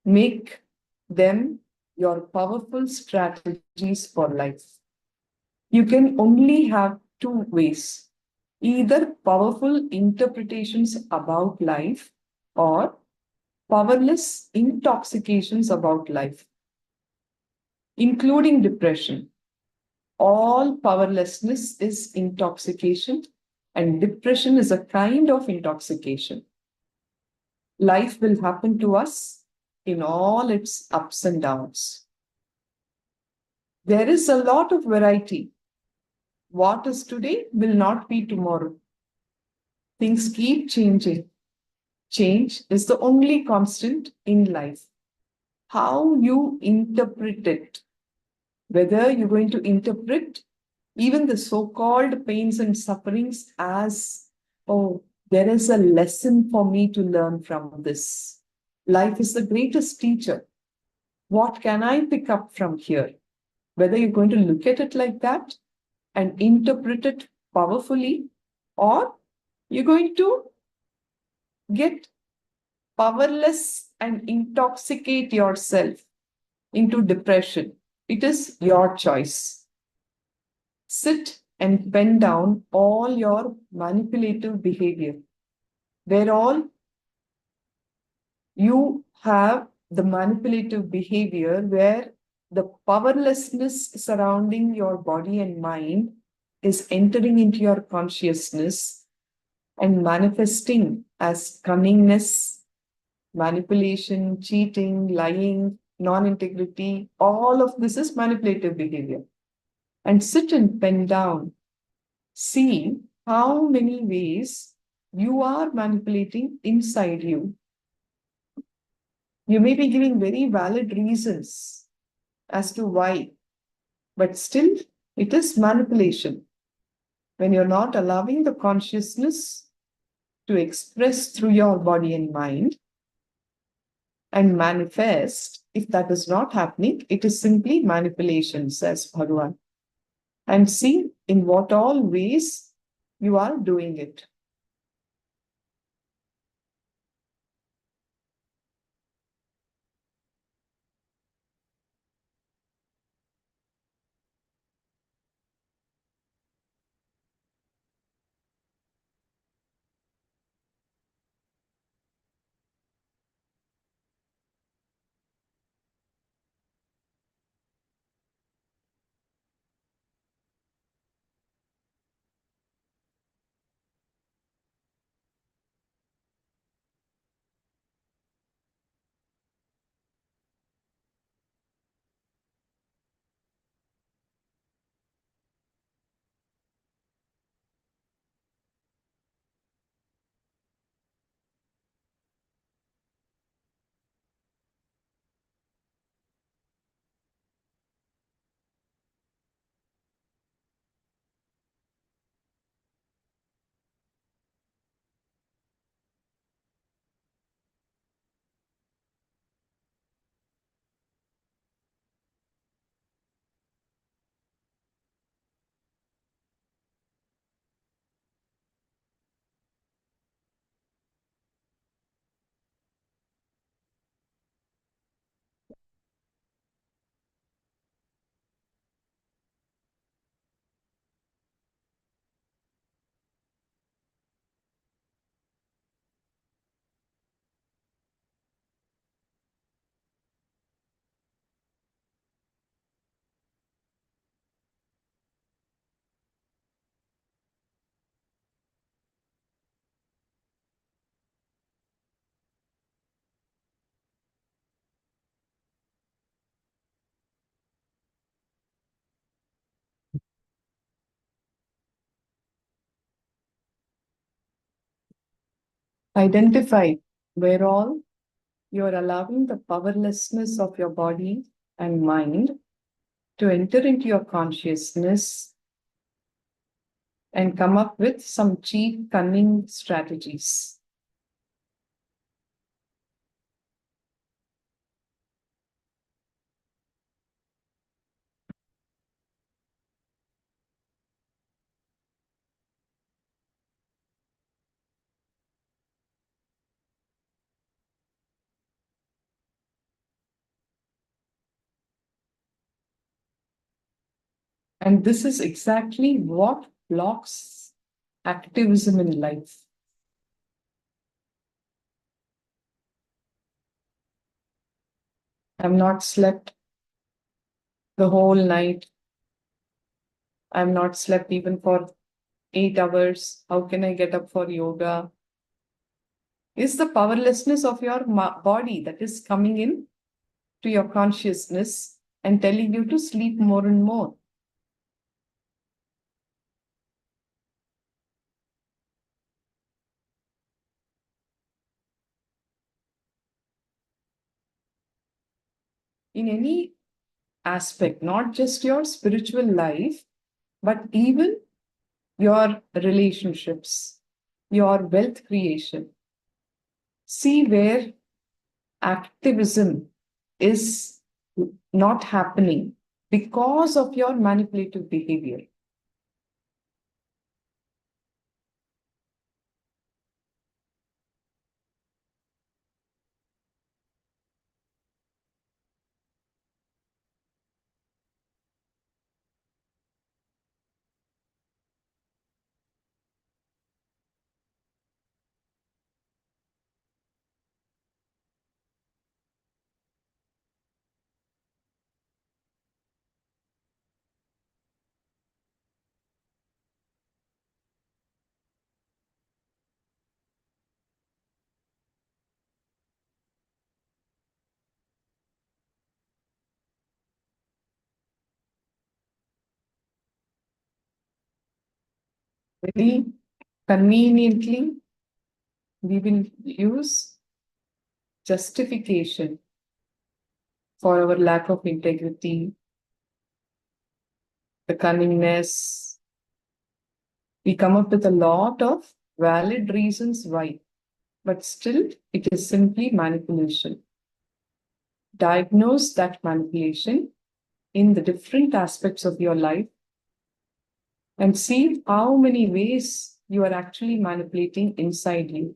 Make them your powerful strategies for life. You can only have two ways, either powerful interpretations about life or powerless intoxications about life, including depression. All powerlessness is intoxication, and depression is a kind of intoxication. Life will happen to us in all its ups and downs. There is a lot of variety. What is today will not be tomorrow. Things keep changing. Change is the only constant in life. How you interpret it, whether you're going to interpret even the so-called pains and sufferings as, oh, there is a lesson for me to learn from this. Life is the greatest teacher. What can I pick up from here? Whether you're going to look at it like that and interpret it powerfully, or you're going to get powerless and intoxicate yourself into depression. It is your choice. Sit and pen down all your manipulative behavior, where all you have the manipulative behavior, where the powerlessness surrounding your body and mind is entering into your consciousness and manifesting as cunningness, manipulation, cheating, lying, non-integrity. All of this is manipulative behavior. And sit and pen down. See how many ways you are manipulating inside you. You may be giving very valid reasons as to why, but still it is manipulation. When you're not allowing the consciousness to express through your body and mind and manifest, if that is not happening, it is simply manipulation, says Bhagavan. And see in what all ways you are doing it. Identify where all you're allowing the powerlessness of your body and mind to enter into your consciousness and come up with some cheap, cunning strategies. And this is exactly what blocks activism in life. I've not slept the whole night. I've not slept even for 8 hours. How can I get up for yoga? Is the powerlessness of your body that is coming in to your consciousness and telling you to sleep more and more. In any aspect, not just your spiritual life, but even your relationships, your wealth creation. See where activism is not happening because of your manipulative behavior. Very conveniently, we will use justification for our lack of integrity, the cunningness. We come up with a lot of valid reasons why, but still it is simply manipulation. Diagnose that manipulation in the different aspects of your life and see how many ways you are actually manipulating inside you.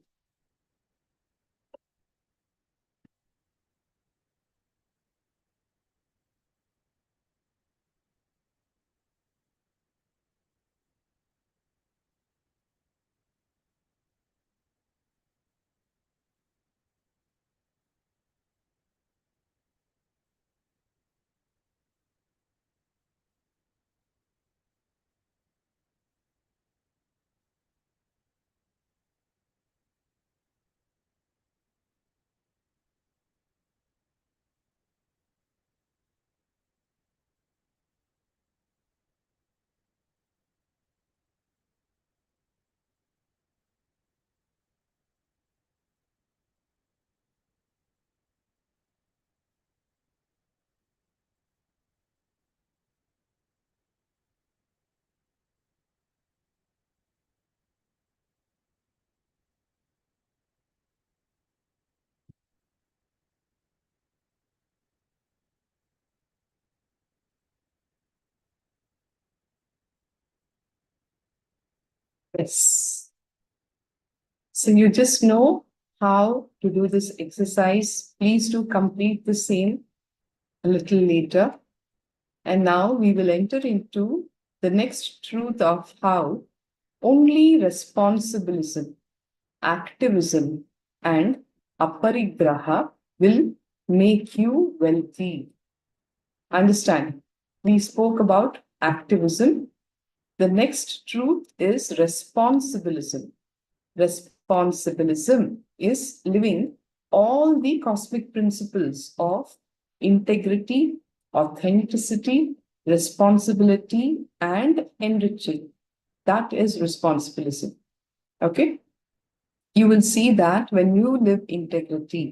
Yes. So you just know how to do this exercise. Please do complete the same a little later. And now we will enter into the next truth of how only responsibilism, activism, and aparigraha will make you wealthy. Understand? We spoke about activism. The next truth is responsibilism. Responsibilism is living all the cosmic principles of integrity, authenticity, responsibility, and enriching. That is responsibilism. Okay? you will see that when you live integrity,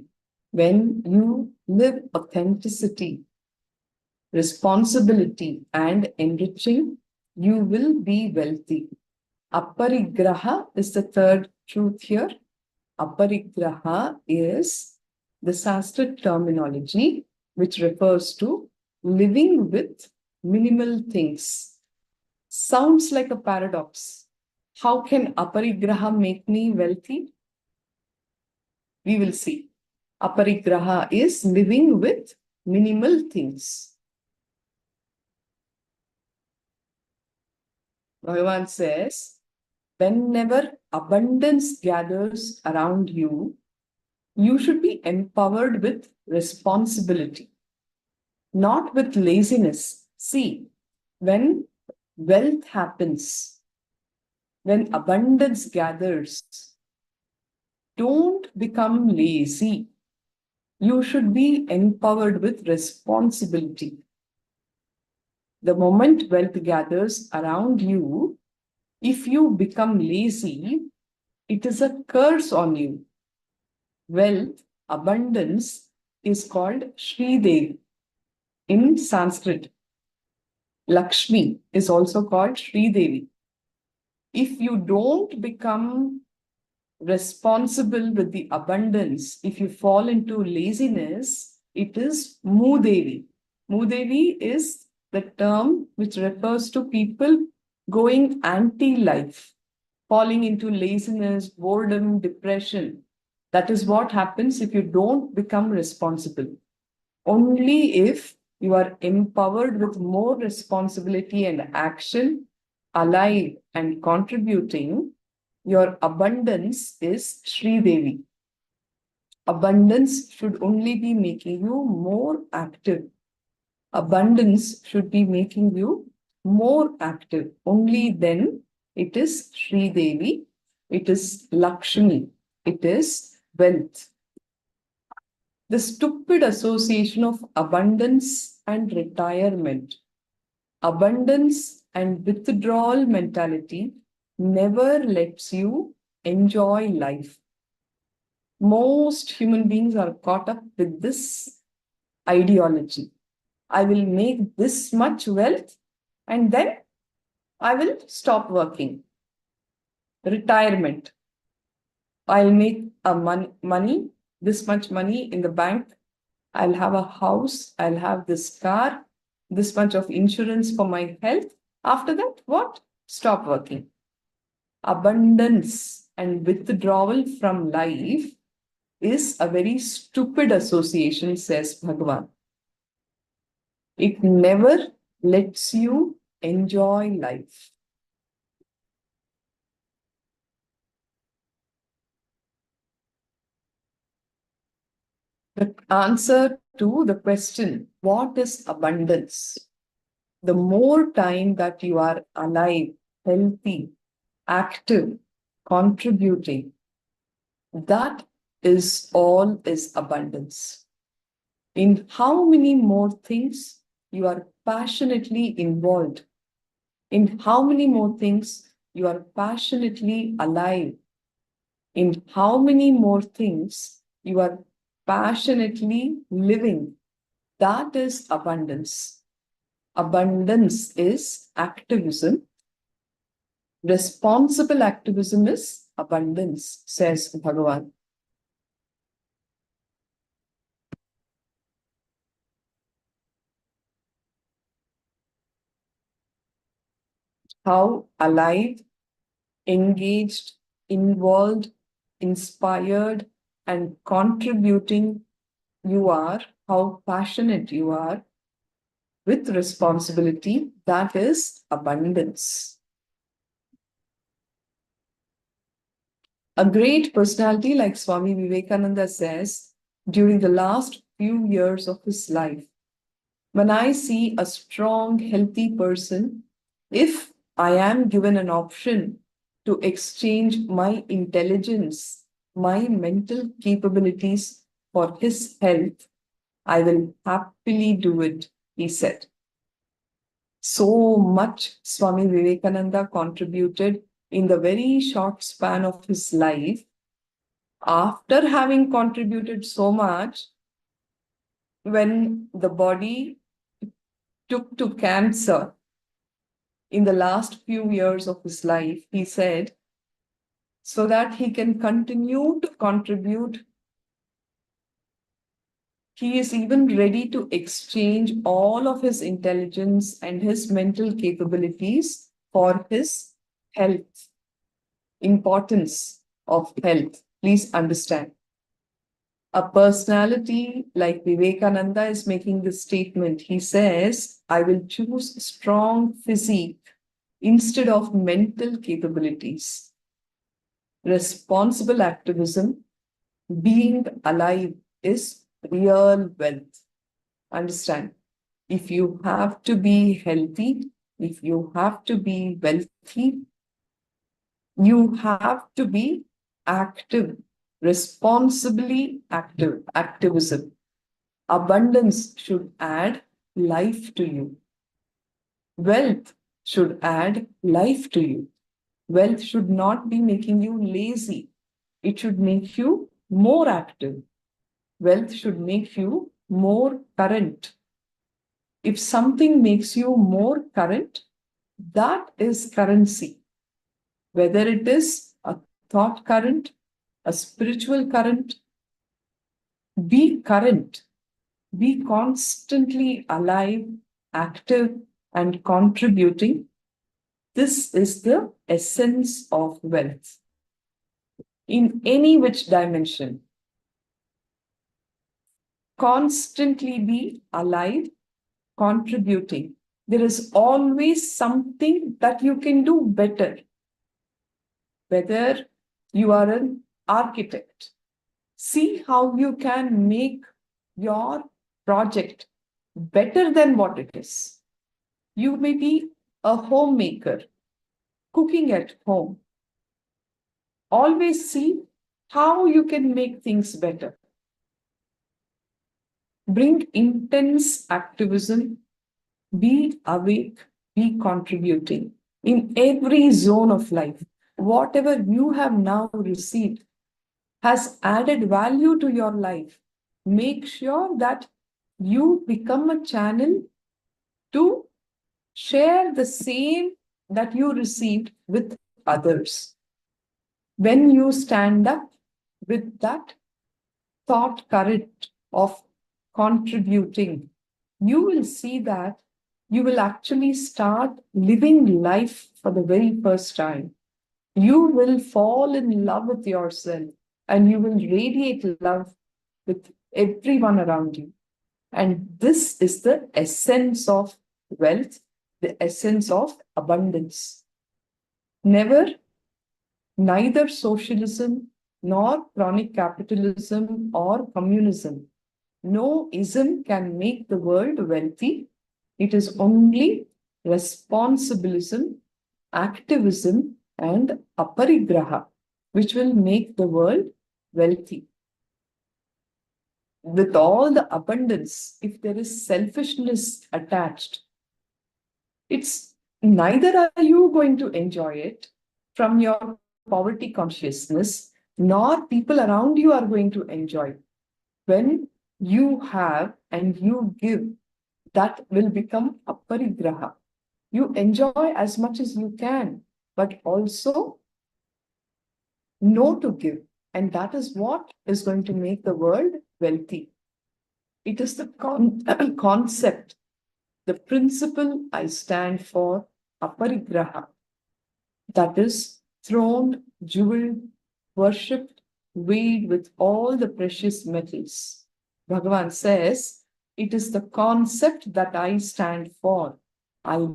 when you live authenticity, responsibility, and enriching, you will be wealthy. Aparigraha is the third truth here. Aparigraha is the Sanskrit terminology which refers to living with minimal things. Sounds like a paradox. How can aparigraha make me wealthy? We will see. Aparigraha is living with minimal things. Bhagavan says, whenever abundance gathers around you, you should be empowered with responsibility, not with laziness. See, when wealth happens, when abundance gathers, don't become lazy. You should be empowered with responsibility. The moment wealth gathers around you, if you become lazy, it is a curse on you. Wealth, abundance is called Shri Devi in Sanskrit. Lakshmi is also called Shri Devi. If you don't become responsible with the abundance, if you fall into laziness, it is Moodevi. Moodevi is the term which refers to people going anti-life, falling into laziness, boredom, depression. That is what happens if you don't become responsible. Only if you are empowered with more responsibility and action, alive and contributing, your abundance is Shri Devi. Abundance should only be making you more active. Abundance should be making you more active. Only then it is Shri Devi, it is Lakshmi, it is wealth. The stupid association of abundance and retirement, abundance and withdrawal mentality never lets you enjoy life. Most human beings are caught up with this ideology. I will make this much wealth and then I will stop working. Retirement. I'll make money, this much money in the bank. I'll have a house. I'll have this car, this much of insurance for my health. After that, what? Stop working. Abundance and withdrawal from life is a very stupid association, says Bhagavan. It never lets you enjoy life. The answer to the question, what is abundance? The more time that you are alive, healthy, active, contributing, that is all is abundance. In how many more things you are passionately involved, in how many more things you are passionately alive, in how many more things you are passionately living, that is abundance. Abundance is activism. Responsible activism is abundance, says Bhagavan. How alive, engaged, involved, inspired, and contributing you are, how passionate you are with responsibility, that is abundance. A great personality like Swami Vivekananda says, during the last few years of his life, when I see a strong, healthy person, if I am given an option to exchange my intelligence, my mental capabilities for his health, I will happily do it, he said. So much Swami Vivekananda contributed in the very short span of his life After having contributed so much, when the body took to cancer in the last few years of his life, he said, so that he can continue to contribute, he is even ready to exchange all of his intelligence and his mental capabilities for his health. Importance of health. Please understand. A personality like Vivekananda is making this statement. He says, I will choose strong physique instead of mental capabilities. Responsible activism, being alive, is real wealth. Understand? If you have to be healthy, if you have to be wealthy, you have to be active, responsibly active, activism. Abundance should add life to you. Wealth should add life to you. Wealth should not be making you lazy. It should make you more active. Wealth should make you more current. If something makes you more current, that is currency. Whether it is a thought current, a spiritual current, be current, be constantly alive, active, and contributing. This is the essence of wealth. In any which dimension, constantly be alive, contributing. There is always something that you can do better. Whether you are an architect, see how you can make your project better than what it is. You may be a homemaker, cooking at home. Always see how you can make things better. Bring intense activism, be awake, be contributing in every zone of life. Whatever you have now received has added value to your life. Make sure that you become a channel to share the same that you received with others. When you stand up with that thought current of contributing, you will see that you will actually start living life for the very first time. You will fall in love with yourself and you will radiate love with everyone around you. And this is the essence of wealth, the essence of abundance. Neither socialism nor chronic capitalism or communism, no ism can make the world wealthy. It is only responsibilism, activism, and aparigraha which will make the world wealthy. With all the abundance, if there is selfishness attached, it's neither are you going to enjoy it from your poverty consciousness, nor people around you are going to enjoy. When you have and you give, that will become a parigraha. You enjoy as much as you can, but also know to give. And that is what is going to make the world wealthy. It is the concept, the principle I stand for, aparigraha. That is throned, jeweled, worshipped, weighed with all the precious metals. Bhagavan says, it is the concept that I stand for. I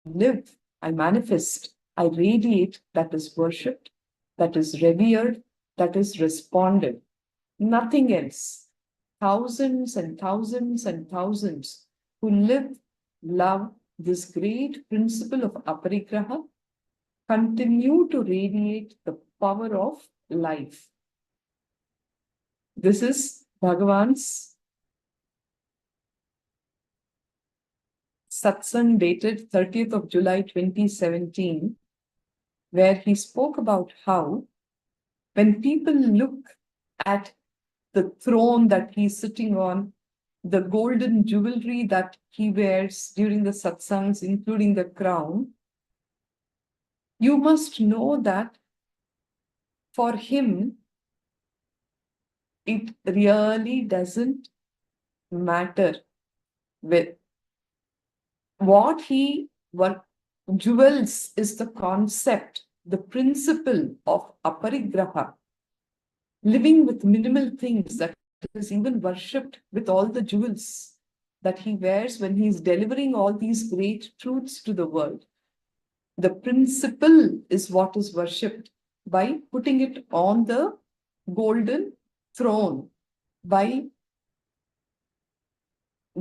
live, I manifest, I radiate, that is worshipped, that is revered, that is responded. Nothing else. Thousands and thousands and thousands who live, love this great principle of aparigraha continue to radiate the power of life. This is Bhagavan's satsang dated 30th of July 2017, where he spoke about how when people look at the throne that he's sitting on, the golden jewelry that he wears during the satsangs, including the crown, you must know that for him, it really doesn't matter with what jewels is the concept, the principle of aparigraha, living with minimal things, that is even worshipped with all the jewels that he wears when he's delivering all these great truths to the world. The principle is what is worshipped by putting it on the golden throne, by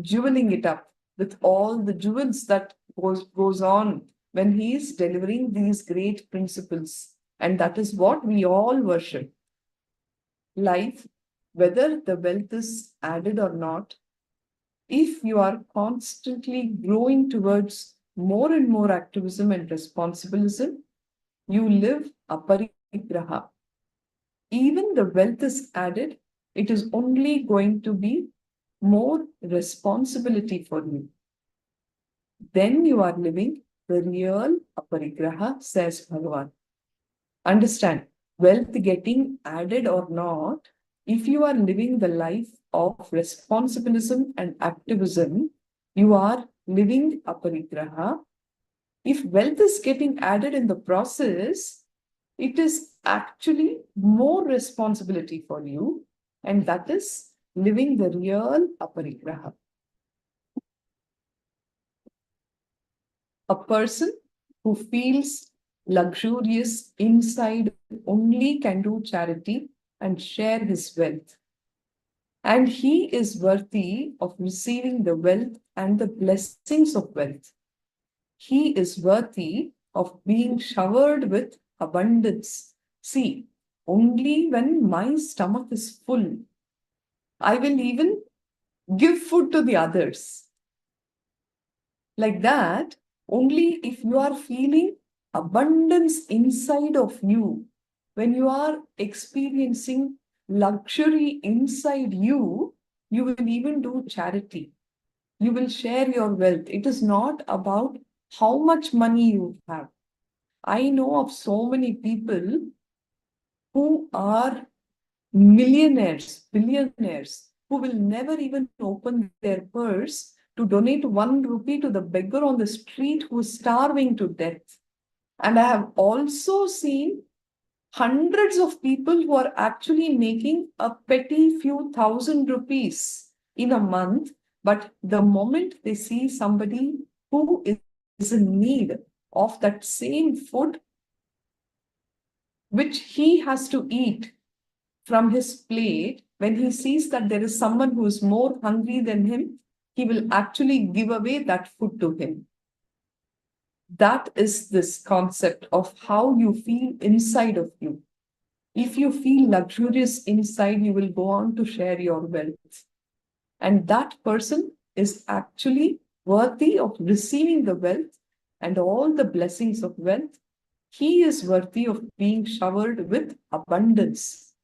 jeweling it up with all the jewels that goes on when he is delivering these great principles. And that is what we all worship. Life, whether the wealth is added or not, if you are constantly growing towards more and more activism and responsibilism, you live aparigraha. Even the wealth is added, it is only going to be more responsibility for you. Then you are living the real aparigraha, says Bhagavan. Understand, wealth getting added or not, if you are living the life of responsibilism and activism, you are living aparigraha. If wealth is getting added in the process, it is actually more responsibility for you, and that is living the real aparigraha. A person who feels luxurious inside only can do charity and share his wealth. And he is worthy of receiving the wealth and the blessings of wealth. He is worthy of being showered with abundance. See, only when my stomach is full, I will even give food to the others. Like that, only if you are feeling abundance inside of you, when you are experiencing luxury inside you, you will even do charity. You will share your wealth. It is not about how much money you have. I know of so many people who are millionaires, billionaires, who will never even open their purse to donate 1 rupee to the beggar on the street who is starving to death. And I have also seen hundreds of people who are actually making a petty few thousand rupees in a month, but the moment they see somebody who is in need of that same food which he has to eat from his plate, when he sees that there is someone who is more hungry than him, he will actually give away that food to him. That is this concept of how you feel inside of you. If you feel luxurious inside, you will go on to share your wealth. And that person is actually worthy of receiving the wealth and all the blessings of wealth. He is worthy of being showered with abundance.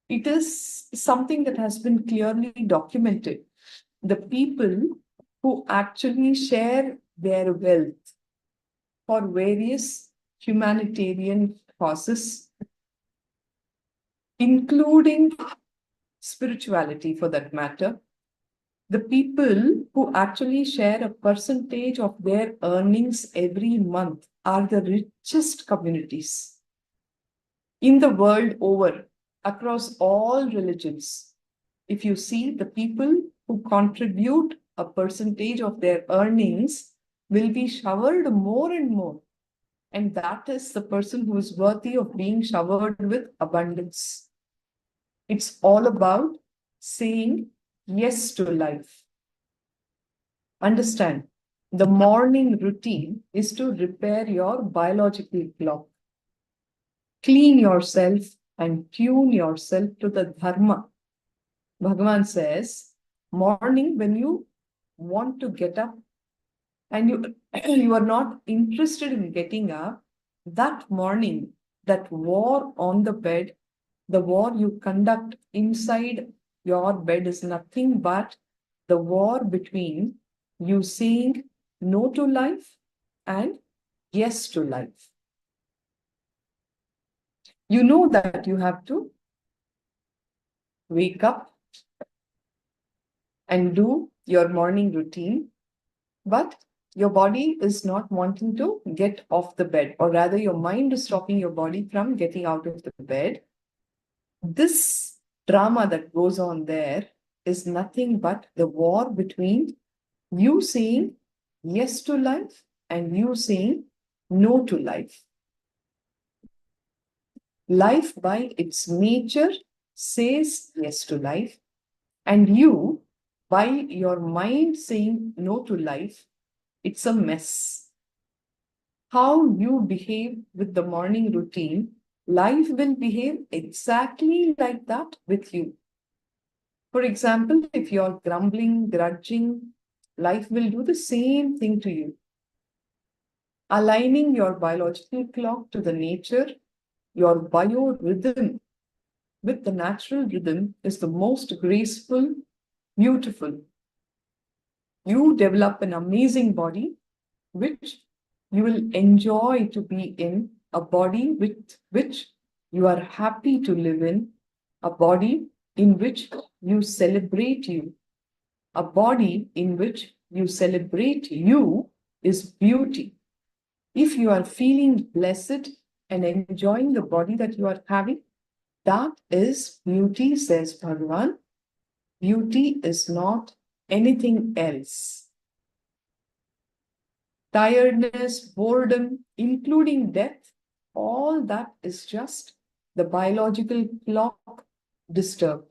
It is something that has been clearly documented. The people who actually share their wealth for various humanitarian causes, including spirituality for that matter, the people who actually share a percentage of their earnings every month are the richest communities in the world over, across all religions. If you see, the people who contribute a percentage of their earnings will be showered more and more. And that is the person who is worthy of being showered with abundance. It's all about saying yes to life. Understand, the morning routine is to repair your biological clock. Clean yourself and tune yourself to the dharma. Bhagavan says, morning when you want to get up and you are not interested in getting up, that morning, that war on the bed, The war you conduct inside your bed is nothing but the war between you saying no to life and yes to life. You know that you have to wake up and do your morning routine, but your body is not wanting to get off the bed, or rather, your mind is stopping your body from getting out of the bed. This drama that goes on there is nothing but the war between you saying yes to life and you saying no to life. Life, by its nature, says yes to life, and you, by your mind saying no to life, it's a mess. How you behave with the morning routine, life will behave exactly like that with you. For example, if you're grumbling, grudging, life will do the same thing to you. Aligning your biological clock to the nature, your biorhythm with the natural rhythm is the most graceful, beautiful. You develop an amazing body, which you will enjoy to be in, a body with which you are happy to live in, a body in which you celebrate you. A body in which you celebrate you is beauty. If you are feeling blessed and enjoying the body that you are having, that is beauty, says Bhagavan. Beauty is not anything else. Tiredness, boredom, including death, all that is just the biological clock disturbed.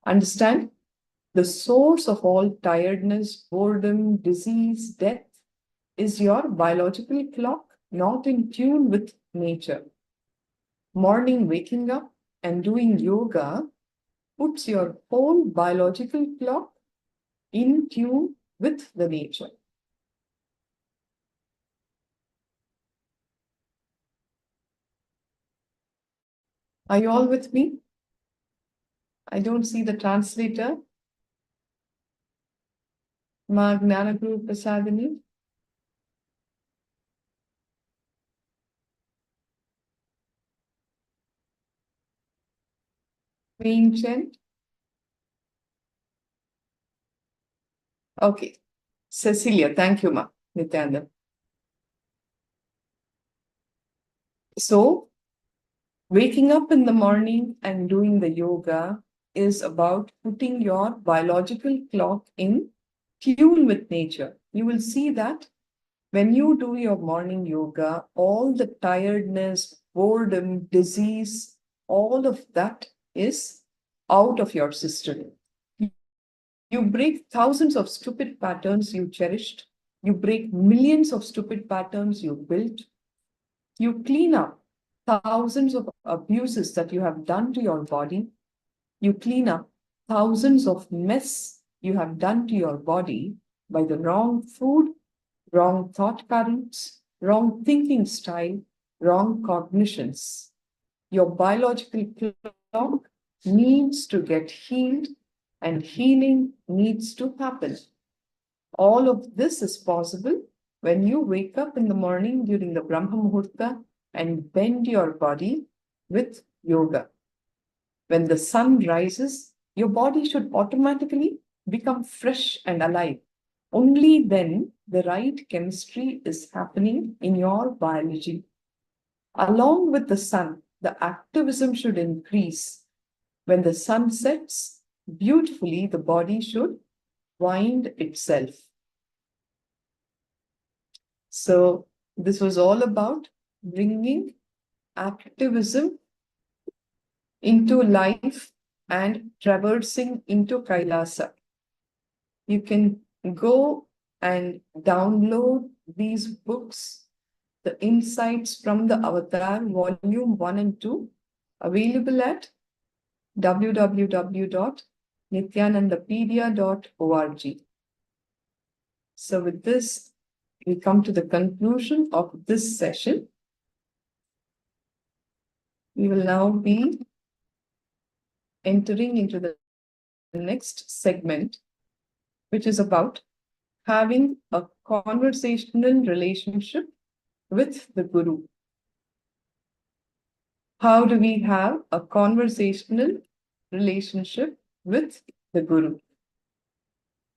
Understand? The source of all tiredness, boredom, disease, death is your biological clock, not in tune with nature. Morning waking up and doing yoga puts your whole biological clock in tune with the nature. Are you all with me? I don't see the translator. Ma Gnanaguru Prasadini. Ancient. Okay. Cecilia, thank you, Ma. Nithyananda. So, waking up in the morning and doing the yoga is about putting your biological clock in tune with nature. You will see that when you do your morning yoga, all the tiredness, boredom, disease, all of that is out of your system. You break thousands of stupid patterns you cherished. You break millions of stupid patterns you built. You clean up thousands of abuses that you have done to your body. You clean up thousands of mess you have done to your body by the wrong food, wrong thought currents, wrong thinking style, wrong cognitions. Your biological clock needs to get healed, and healing needs to happen. All of this is possible when you wake up in the morning during the Brahma Muhurta and bend your body with yoga. When the sun rises, your body should automatically become fresh and alive. Only then the right chemistry is happening in your biology. Along with the sun, the activism should increase. When the sun sets, beautifully the body should wind itself. So this was all about bringing activism into life and traversing into Kailasa. You can go and download these books, the Insights from the Avatar, Volume 1 and 2, available at www.nithyanandapedia.org. So with this, we come to the conclusion of this session. We will now be entering into the next segment, which is about having a conversational relationship with the Guru. How do we have a conversational relationship with the Guru?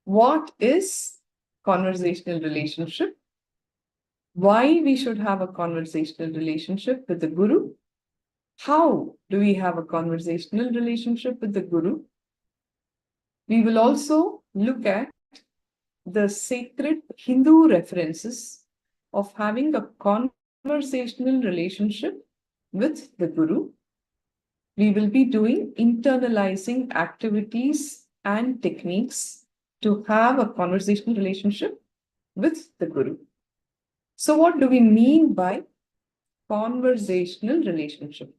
What is conversational relationship? Why we should have a conversational relationship with the Guru? How do we have a conversational relationship with the Guru? We will also look at the sacred Hindu references of having a conversational relationship with the Guru. We will be doing internalizing activities and techniques to have a conversational relationship with the Guru. So what do we mean by conversational relationship?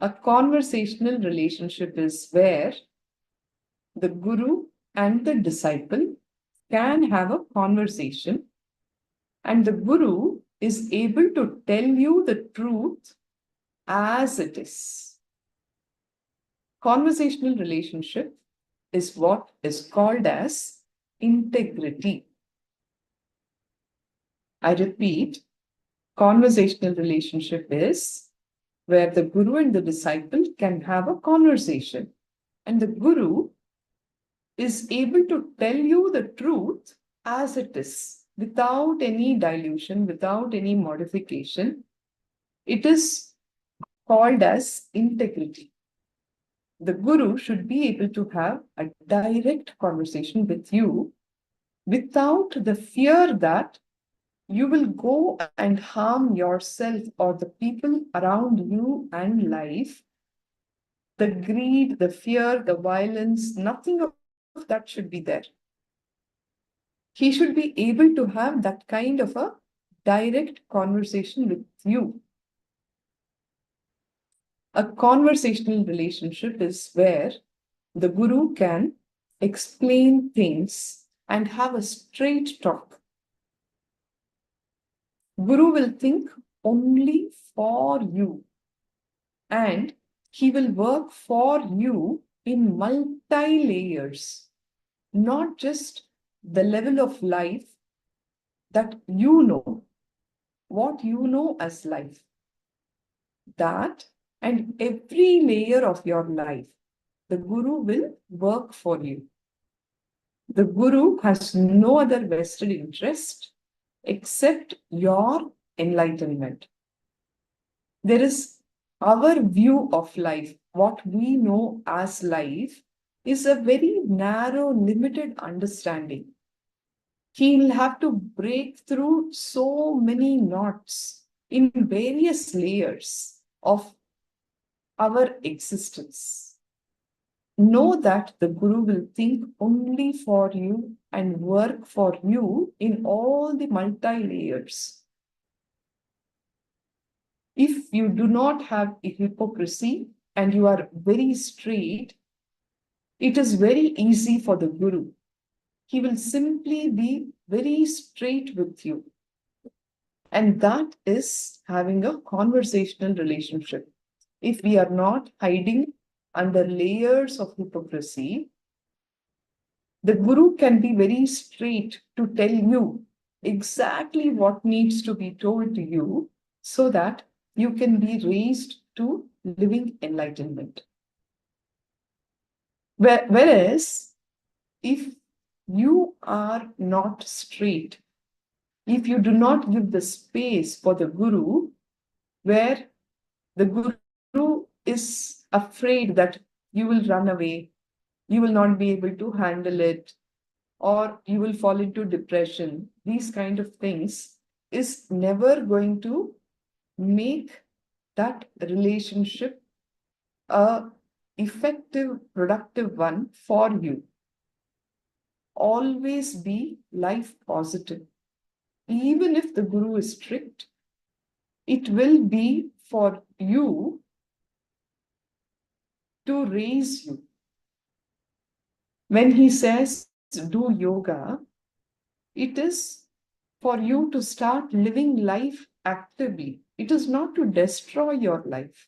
A conversational relationship is where the Guru and the disciple can have a conversation, and the Guru is able to tell you the truth as it is. Conversational relationship is what is called as integrity. I repeat, conversational relationship is where the Guru and the disciple can have a conversation, and the Guru is able to tell you the truth as it is, without any dilution, without any modification. It is called as integrity. The Guru should be able to have a direct conversation with you without the fear that you will go and harm yourself or the people around you and life. The greed, the fear, the violence, nothing of that should be there. He should be able to have that kind of a direct conversation with you. A conversational relationship is where the Guru can explain things and have a straight talk. Guru will think only for you, and he will work for you in multi-layers, not just the level of life that you know, what you know as life. That and every layer of your life, the Guru will work for you. The Guru has no other vested interest except your enlightenment. There is our view of life, what we know as life, is a very narrow, limited understanding. He'll have to break through so many knots in various layers of our existence. Know that the Guru will think only for you and work for you in all the multi-layers. If you do not have a hypocrisy and you are very straight, it is very easy for the Guru. He will simply be very straight with you. And that is having a conversational relationship. If we are not hiding under layers of hypocrisy, the Guru can be very straight to tell you exactly what needs to be told to you so that you can be raised to living enlightenment. Whereas, if you are not straight, if you do not give the space for the Guru, where the Guru is afraid that you will run away, you will not be able to handle it, or you will fall into depression, these kind of things is never going to make that relationship a effective, productive one for you. Always be life positive. Even if the Guru is strict, it will be for you to raise you. When he says do yoga, it is for you to start living life actively. It is not to destroy your life.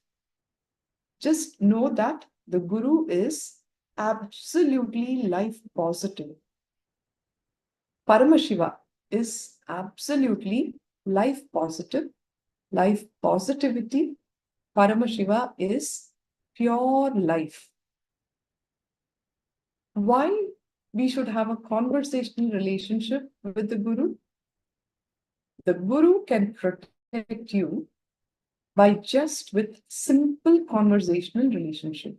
Just know that the Guru is absolutely life positive. Paramashiva is absolutely life positive, life positivity. Paramashiva is pure life. Why we should have a conversational relationship with the Guru? The Guru can protect you by just with simple conversational relationship.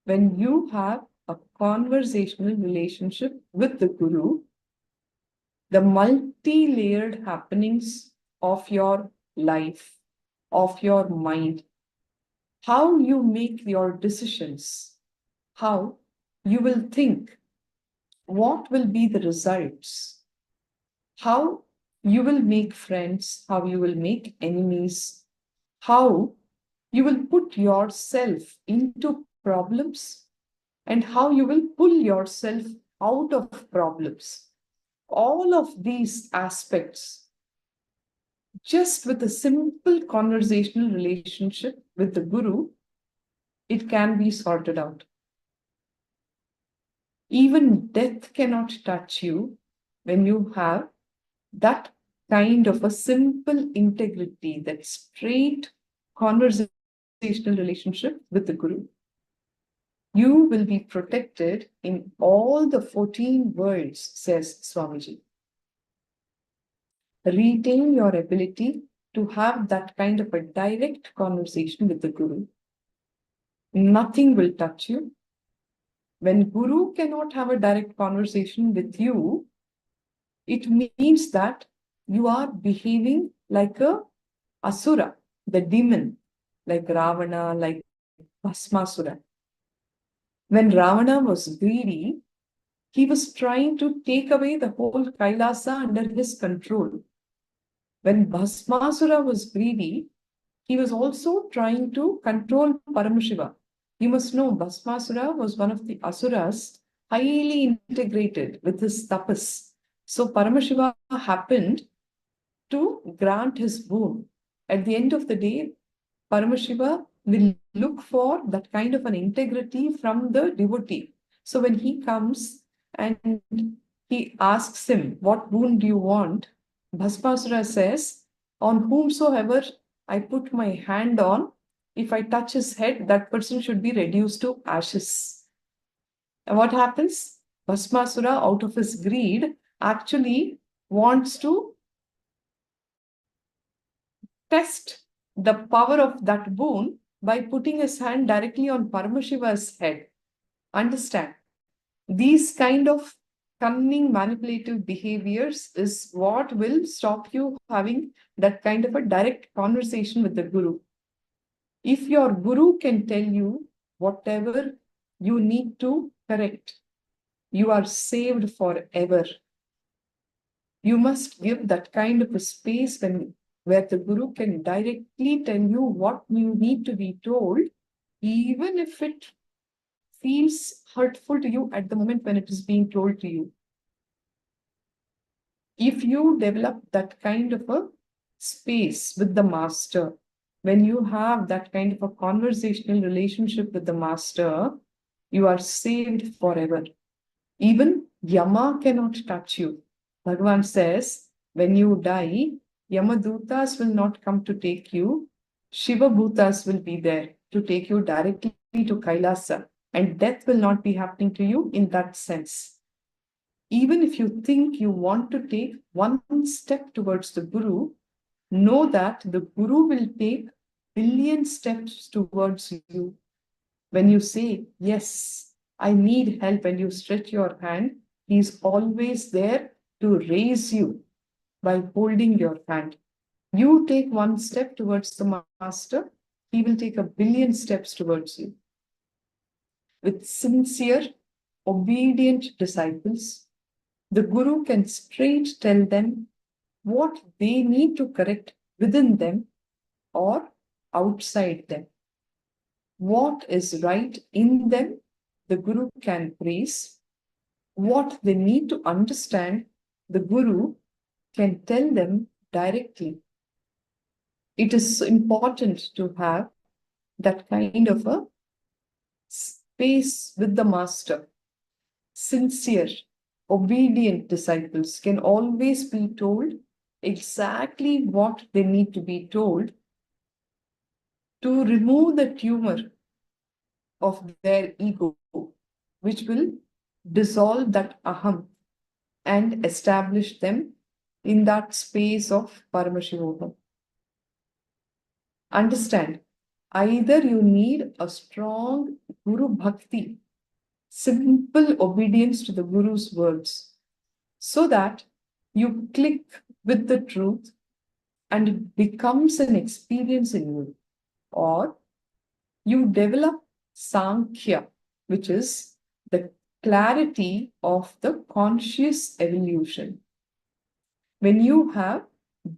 When you have a conversational relationship with the Guru, the multi-layered happenings of your life, of your mind, how you make your decisions, how you will think, what will be the results, how you will make friends, how you will make enemies, how you will put yourself into problems, and how you will pull yourself out of problems. All of these aspects, just with a simple conversational relationship with the Guru, it can be sorted out. Even death cannot touch you when you have that kind of a simple integrity, that straight conversational relationship with the Guru. You will be protected in all the 14 worlds, says Swamiji. Retain your ability to have that kind of a direct conversation with the Guru. Nothing will touch you. When Guru cannot have a direct conversation with you, it means that you are behaving like a asura, the demon, like Ravana, like Bhasmasura. When Ravana was greedy, he was trying to take away the whole Kailasa under his control. When Bhasmasura was greedy, he was also trying to control Paramashiva. You must know, Bhasmasura was one of the asuras, highly integrated with his tapas. So Paramashiva happened to grant his boon. At the end of the day, Paramashiva will look for that kind of an integrity from the devotee. So when he comes and he asks him, what boon do you want? Bhasmasura says, on whomsoever I put my hand on, if I touch his head, that person should be reduced to ashes. And what happens? Bhasmasura, out of his greed, actually wants to test the power of that boon by putting his hand directly on Paramashiva's head. Understand? These kind of cunning, manipulative behaviors is what will stop you having that kind of a direct conversation with the Guru. If your Guru can tell you whatever you need to correct, you are saved forever. You must give that kind of a space where the Guru can directly tell you what you need to be told, even if it feels hurtful to you at the moment when it is being told to you. If you develop that kind of a space with the Master, when you have that kind of a conversational relationship with the Master, you are saved forever. Even Yama cannot touch you. Bhagavan says, when you die, Yamadutas will not come to take you. Shiva Bhutas will be there to take you directly to Kailasa, and death will not be happening to you in that sense. Even if you think you want to take one step towards the Guru, know that the Guru will take billion steps towards you. When you say, yes, I need help, and you stretch your hand, he is always there to raise you by holding your hand. You take one step towards the Master, he will take a billion steps towards you. With sincere, obedient disciples, the Guru can straight tell them what they need to correct within them or outside them. What is right in them, the Guru can praise. What they need to understand, the Guru can tell them directly. It is important to have that kind of a space with the master, sincere, obedient disciples can always be told exactly what they need to be told to remove the tumor of their ego, which will dissolve that aham and establish them in that space of Paramashivoham. Understand, either you need a strong Guru Bhakti, simple obedience to the Guru's words, so that you click with the truth and it becomes an experience in you, or you develop Sankhya, which is the clarity of the conscious evolution. When you have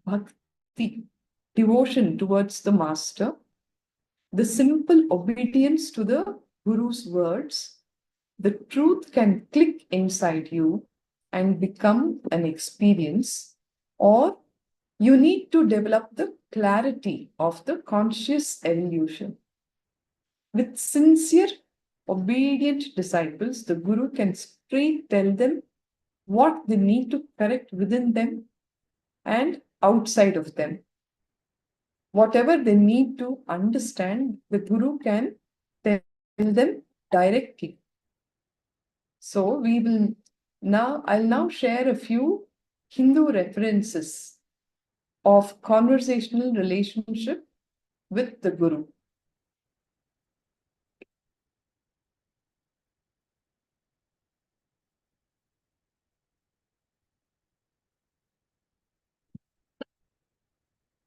bhakti, devotion towards the master, the simple obedience to the Guru's words, the truth can click inside you and become an experience, or you need to develop the clarity of the conscious evolution. With sincere, obedient disciples, the Guru can straight tell them what they need to correct within them and outside of them. Whatever they need to understand, the Guru can tell them directly. So I'll now share a few Hindu references of conversational relationship with the Guru.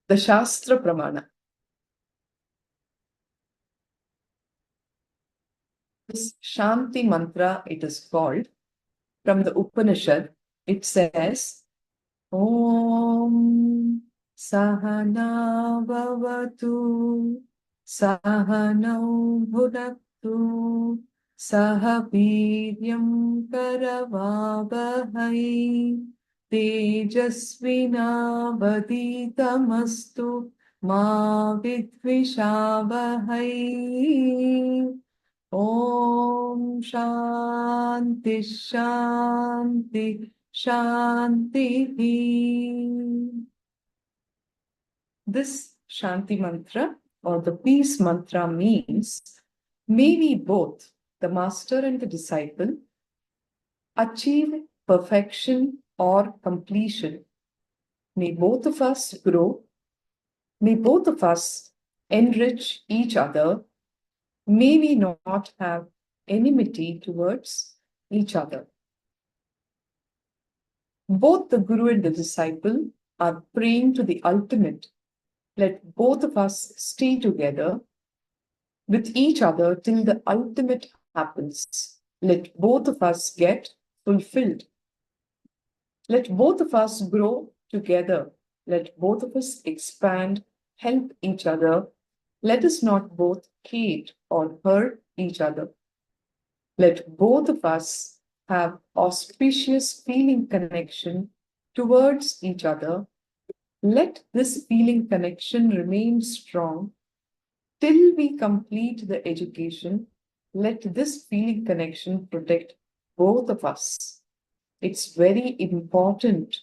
The Shastra Pramana. This Shanti mantra, it is called, from the Upanishad. It says, Om Sahana Bhavatu Sahanau Bhunaktu Sahaviryam Karavavahai Tejasvinavaditamastu Ma Vidvishavahai. Om Shanti Shanti Shanti. This Shanti mantra or the peace mantra means, may we both, the master and the disciple, achieve perfection or completion. May both of us grow. May both of us enrich each other. May we not have enmity towards each other. Both the Guru and the disciple are praying to the ultimate. Let both of us stay together with each other till the ultimate happens. Let both of us get fulfilled. Let both of us grow together. Let both of us expand, help each other. Let us not both hate or hurt each other. Let both of us have auspicious feeling connection towards each other. Let this feeling connection remain strong till we complete the education. Let this feeling connection protect both of us. It's very important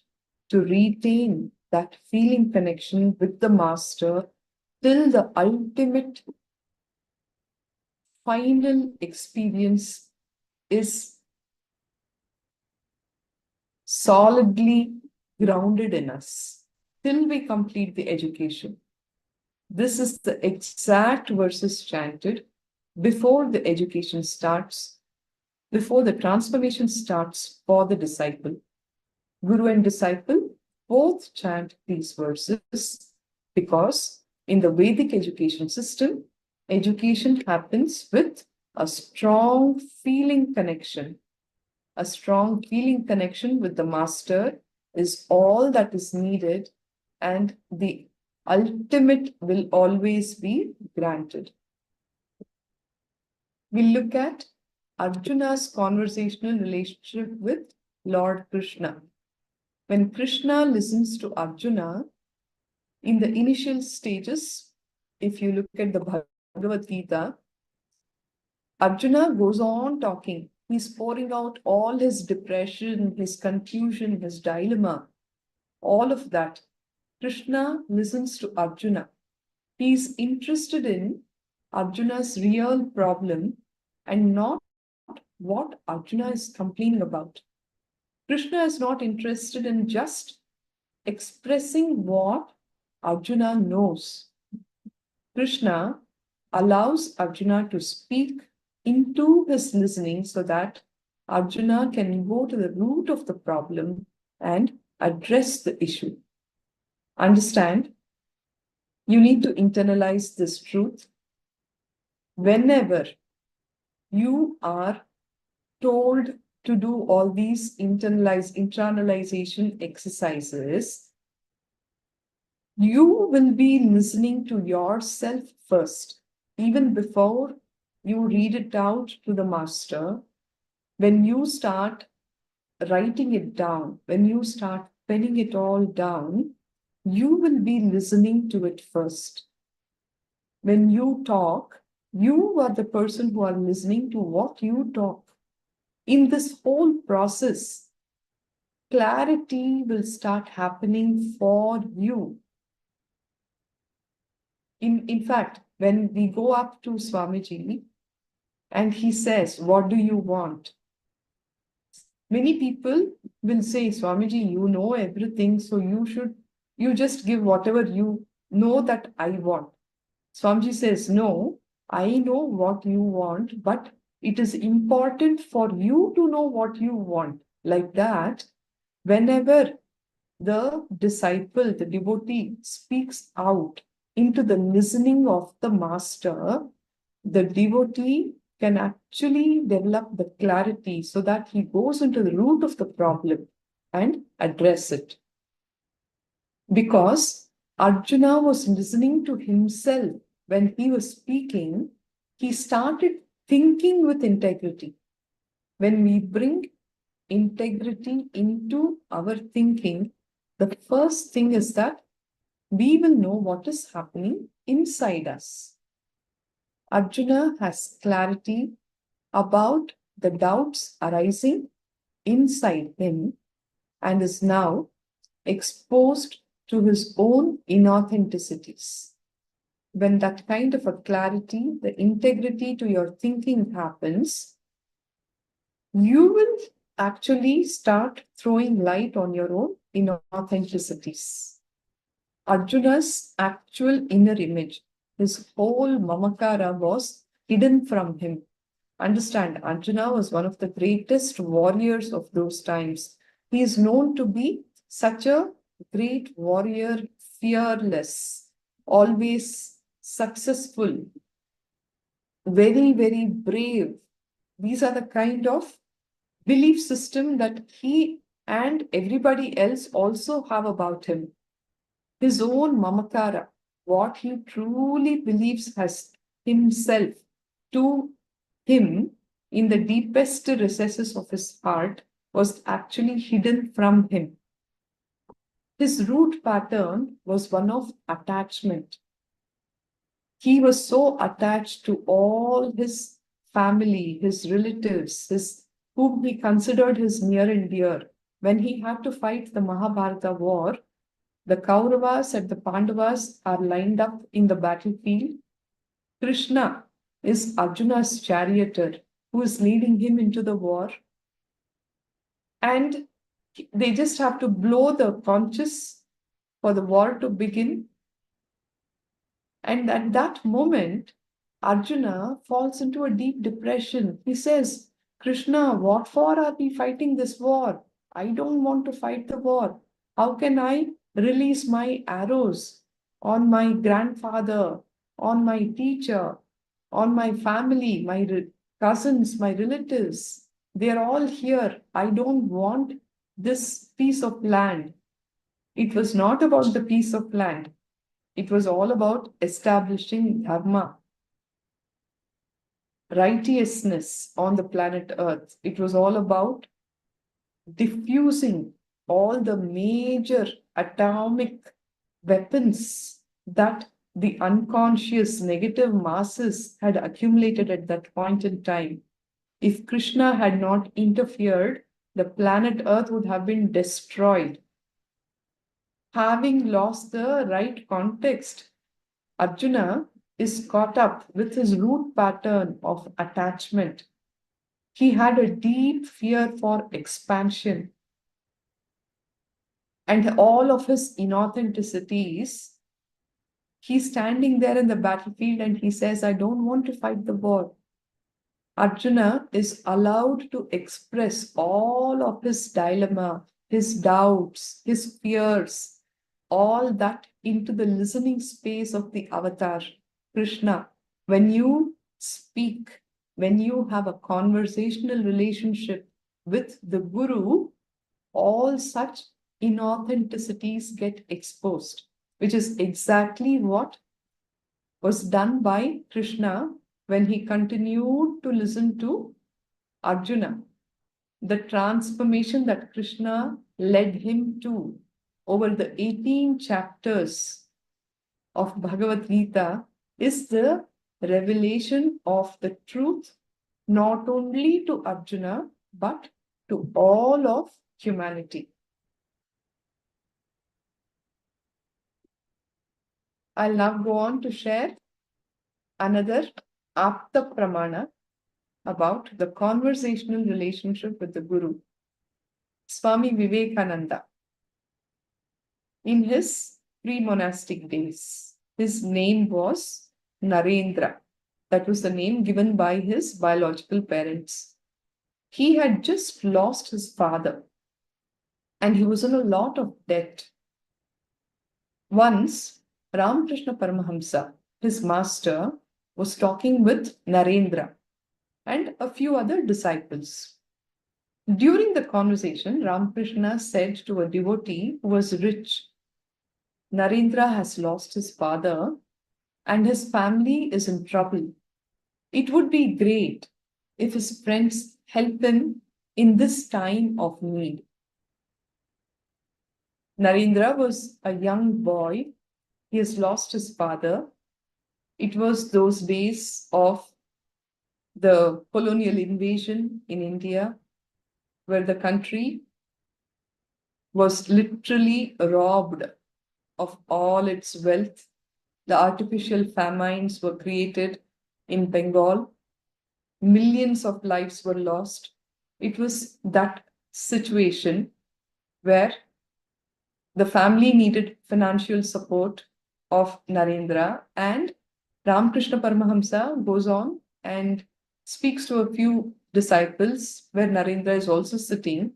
to retain that feeling connection with the master till the ultimate final experience is solidly grounded in us, till we complete the education. This is the exact verses chanted before the education starts, before the transformation starts for the disciple. Guru and disciple both chant these verses because in the Vedic education system, education happens with a strong feeling connection. A strong feeling connection with the master is all that is needed, and the ultimate will always be granted. We look at Arjuna's conversational relationship with Lord Krishna. When Krishna listens to Arjuna, in the initial stages, if you look at the Bhagavad Gita, Arjuna goes on talking. He's pouring out all his depression, his confusion, his dilemma, all of that. Krishna listens to Arjuna. He's interested in Arjuna's real problem and not what Arjuna is complaining about. Krishna is not interested in just expressing what Arjuna knows. Krishna allows Arjuna to speak into his listening so that Arjuna can go to the root of the problem and address the issue. Understand? You need to internalize this truth. Whenever you are told to do all these internalization exercises, you will be listening to yourself first, even before you read it out to the master. When you start writing it down, when you start penning it all down, you will be listening to it first. When you talk, you are the person who are listening to what you talk. In this whole process, clarity will start happening for you. In fact, when we go up to Swamiji and he says, "What do you want?" Many people will say, "Swamiji, you know everything, so you just give whatever you know that I want." Swamiji says, "No, I know what you want, but it is important for you to know what you want." Like that, whenever the disciple, the devotee, speaks out into the listening of the master, the devotee can actually develop the clarity so that he goes into the root of the problem and address it. Because Arjuna was listening to himself when he was speaking, he started thinking with integrity. When we bring integrity into our thinking, the first thing is that we will know what is happening inside us. Arjuna has clarity about the doubts arising inside him and is now exposed to his own inauthenticities. When that kind of a clarity, the integrity to your thinking happens, you will actually start throwing light on your own inauthenticities. Arjuna's actual inner image, his whole mamakara, was hidden from him. Understand, Arjuna was one of the greatest warriors of those times. He is known to be such a great warrior, fearless, always successful, very, very brave. These are the kind of belief system that he and everybody else also have about him. His own mamakara, what he truly believes as himself, to him in the deepest recesses of his heart, was actually hidden from him. His root pattern was one of attachment. He was so attached to all his family, his relatives, whom he considered his near and dear. When he had to fight the Mahabharata war, the Kauravas and the Pandavas are lined up in the battlefield. Krishna is Arjuna's charioteer who is leading him into the war. And they just have to blow the conches for the war to begin. And at that moment, Arjuna falls into a deep depression. He says, "Krishna, what for are we fighting this war? I don't want to fight the war. How can I release my arrows on my grandfather, on my teacher, on my family, my cousins, my relatives? They're all here. I don't want this piece of land." It was not about the piece of land. It was all about establishing dharma, righteousness on the planet Earth. It was all about diffusing all the major atomic weapons that the unconscious negative masses had accumulated at that point in time. If Krishna had not interfered, the planet Earth would have been destroyed. Having lost the right context, Arjuna is caught up with his root pattern of attachment. He had a deep fear for expansion, and all of his inauthenticities. He's standing there in the battlefield and he says, I don't want to fight the war. Arjuna is allowed to express all of his dilemma, his doubts, his fears, all that into the listening space of the avatar, Krishna. When you speak, when you have a conversational relationship with the Guru, all such inauthenticities get exposed, which is exactly what was done by Krishna when he continued to listen to Arjuna. The transformation that Krishna led him to over the 18 chapters of Bhagavad Gita is the revelation of the truth not only to Arjuna but to all of humanity. I'll now go on to share another Apta Pramana about the conversational relationship with the Guru. Swami Vivekananda, in his pre-monastic days, his name was Narendra. That was the name given by his biological parents. He had just lost his father and he was in a lot of debt. Once, Ramakrishna Paramahamsa, his master, was talking with Narendra and a few other disciples. During the conversation, Ramakrishna said to a devotee who was rich, Narendra has lost his father and his family is in trouble. It would be great if his friends help him in this time of need. Narendra was a young boy. He has lost his father. It was those days of the colonial invasion in India, where the country was literally robbed of all its wealth. The artificial famines were created in Bengal. Millions of lives were lost. It was that situation where the family needed financial support of Narendra, and Ramakrishna Paramahamsa goes on and speaks to a few disciples where Narendra is also sitting,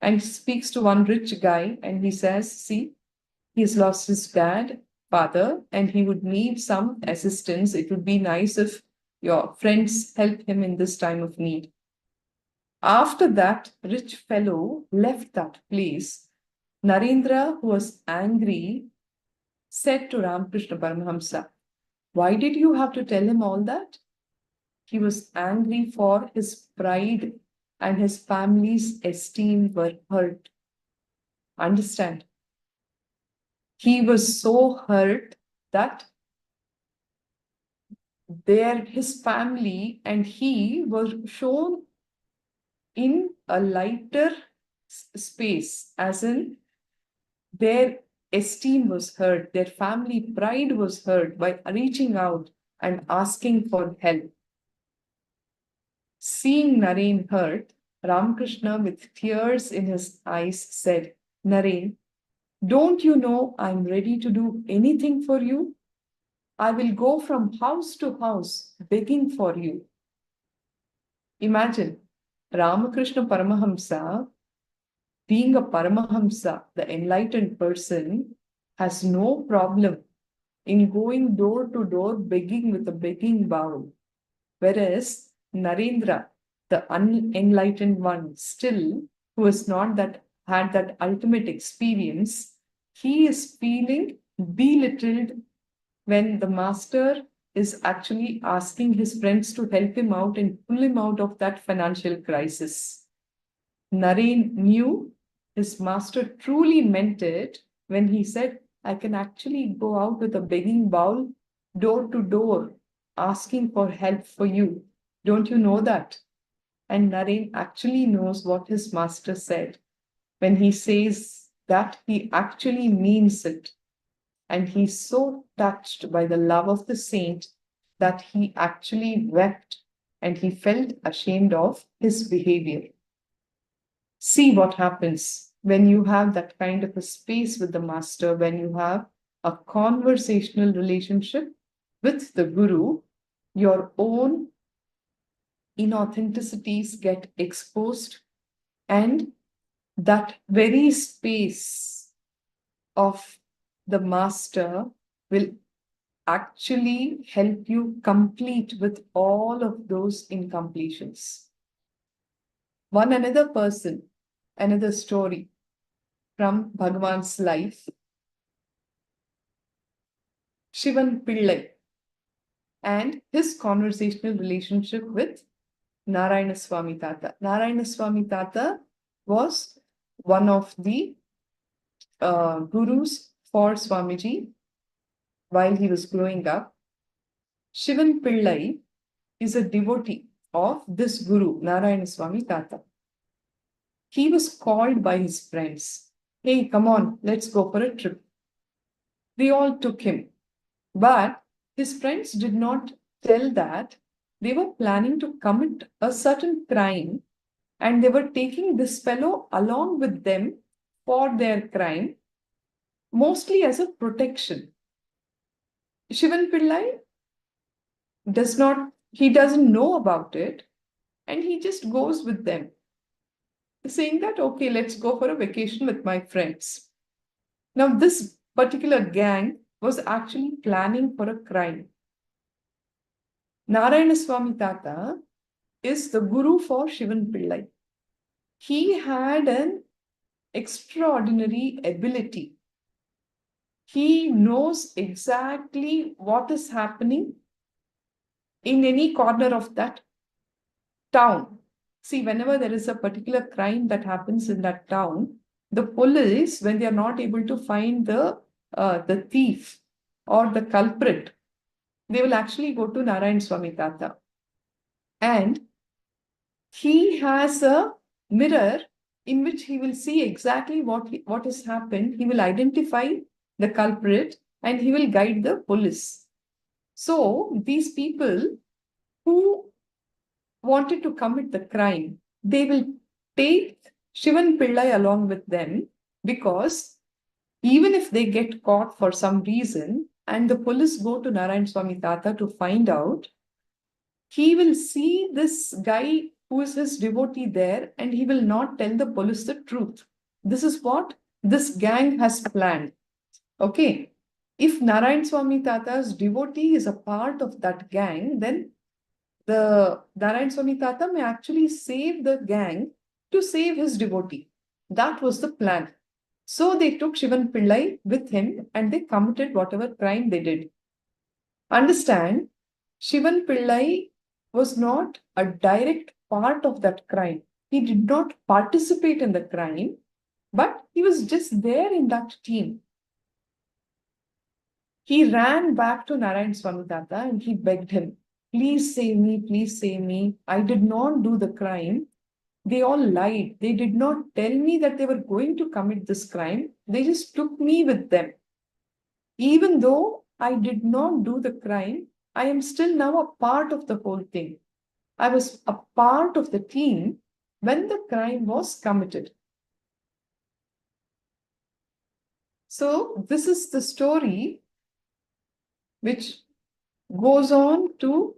and speaks to one rich guy and he says, see, he's lost his dad, father, and he would need some assistance. It would be nice if your friends help him in this time of need. After that rich fellow left that place, Narendra, who was angry, said to Ramakrishna Paramahamsa, why did you have to tell him all that? He was angry for his pride and his family's esteem were hurt. Understand? He was so hurt that his family and he were shown in a lighter space, as in their esteem was hurt, their family pride was hurt by reaching out and asking for help. Seeing Naren hurt, Ramakrishna, with tears in his eyes, said, Naren, don't you know I'm ready to do anything for you? I will go from house to house begging for you. Imagine Ramakrishna Paramahamsa, being a Paramahamsa, the enlightened person, has no problem in going door to door begging with a begging bowl. Whereas Narendra, the unenlightened one, still, who has not had that ultimate experience, he is feeling belittled when the master is actually asking his friends to help him out and pull him out of that financial crisis. Naren knew his master truly meant it when he said, I can actually go out with a begging bowl door to door asking for help for you. Don't you know that? And Naren actually knows what his master said. When he says that, he actually means it. And he's so touched by the love of the saint that he actually wept and he felt ashamed of his behavior. See what happens when you have that kind of a space with the master, when you have a conversational relationship with the guru, your own inauthenticities get exposed, and that very space of the master will actually help you complete with all of those incompletions. One another person, another story from Bhagavan's life. Shivan Pillai and his conversational relationship with Narayana Swami Tata. Narayana Swami Tata was one of the gurus for Swamiji while he was growing up. Shivan Pillai is a devotee of this guru, Narayana Swami Tata. He was called by his friends. Hey, come on, let's go for a trip. They all took him. But his friends did not tell that they were planning to commit a certain crime and they were taking this fellow along with them for their crime, mostly as a protection. Shivan Pillai doesn't know about it, and he just goes with them, saying that, okay, let's go for a vacation with my friends. Now, this particular gang was actually planning for a crime. Narayana Swami Tata is the guru for Shivan Pillai. He had an extraordinary ability. He knows exactly what is happening in any corner of that town. See, whenever there is a particular crime that happens in that town, the police, when they are not able to find the thief or the culprit, they will actually go to Narayana Swami Tata. And he has a mirror in which he will see exactly what has happened. He will identify the culprit and he will guide the police. So these people who wanted to commit the crime, they will take Shivan Pillai along with them, because even if they get caught for some reason and the police go to Narayana Swami Tata to find out, he will see this guy who is his devotee there and he will not tell the police the truth. This is what this gang has planned. Okay. If Narayana Swami Tata's devotee is a part of that gang, then the Narayana Swami Tata may actually save the gang to save his devotee. That was the plan. So they took Shivan Pillai with him and they committed whatever crime they did. Understand, Shivan Pillai was not a direct part of that crime. He did not participate in the crime, but he was just there in that team. He ran back to Narayana Swami Tata and he begged him, please save me, please save me. I did not do the crime. They all lied. They did not tell me that they were going to commit this crime. They just took me with them. Even though I did not do the crime, I am still now a part of the whole thing. I was a part of the team when the crime was committed. So this is the story which goes on to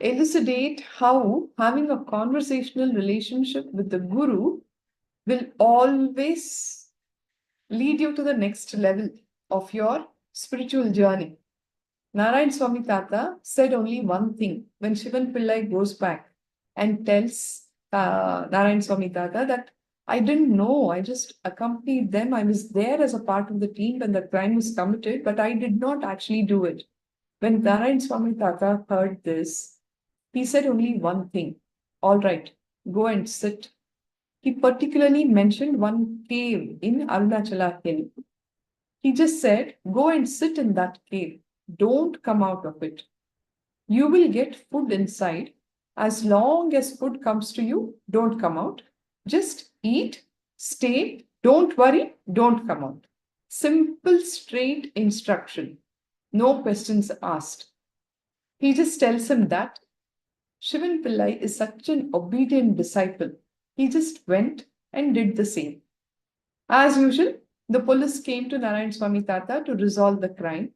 elucidate how having a conversational relationship with the guru will always lead you to the next level of your spiritual journey. Narayana Swami Tata said only one thing when Shivan Pillai goes back and tells Narayana Swami Tata that I didn't know, I just accompanied them. I was there as a part of the team when the crime was committed, but I did not actually do it. When Narayana Swami Tata heard this, he said only one thing. All right, go and sit. He particularly mentioned one cave in Arunachala Hill. He just said, go and sit in that cave. don't come out of it. You will get food inside. As long as food comes to you, don't come out. Just eat, stay, don't worry, don't come out. Simple, straight instruction. No questions asked. He just tells him that Shivan Pillai is such an obedient disciple. He just went and did the same. As usual, the police came to Narayan Swami Tata to resolve the crime.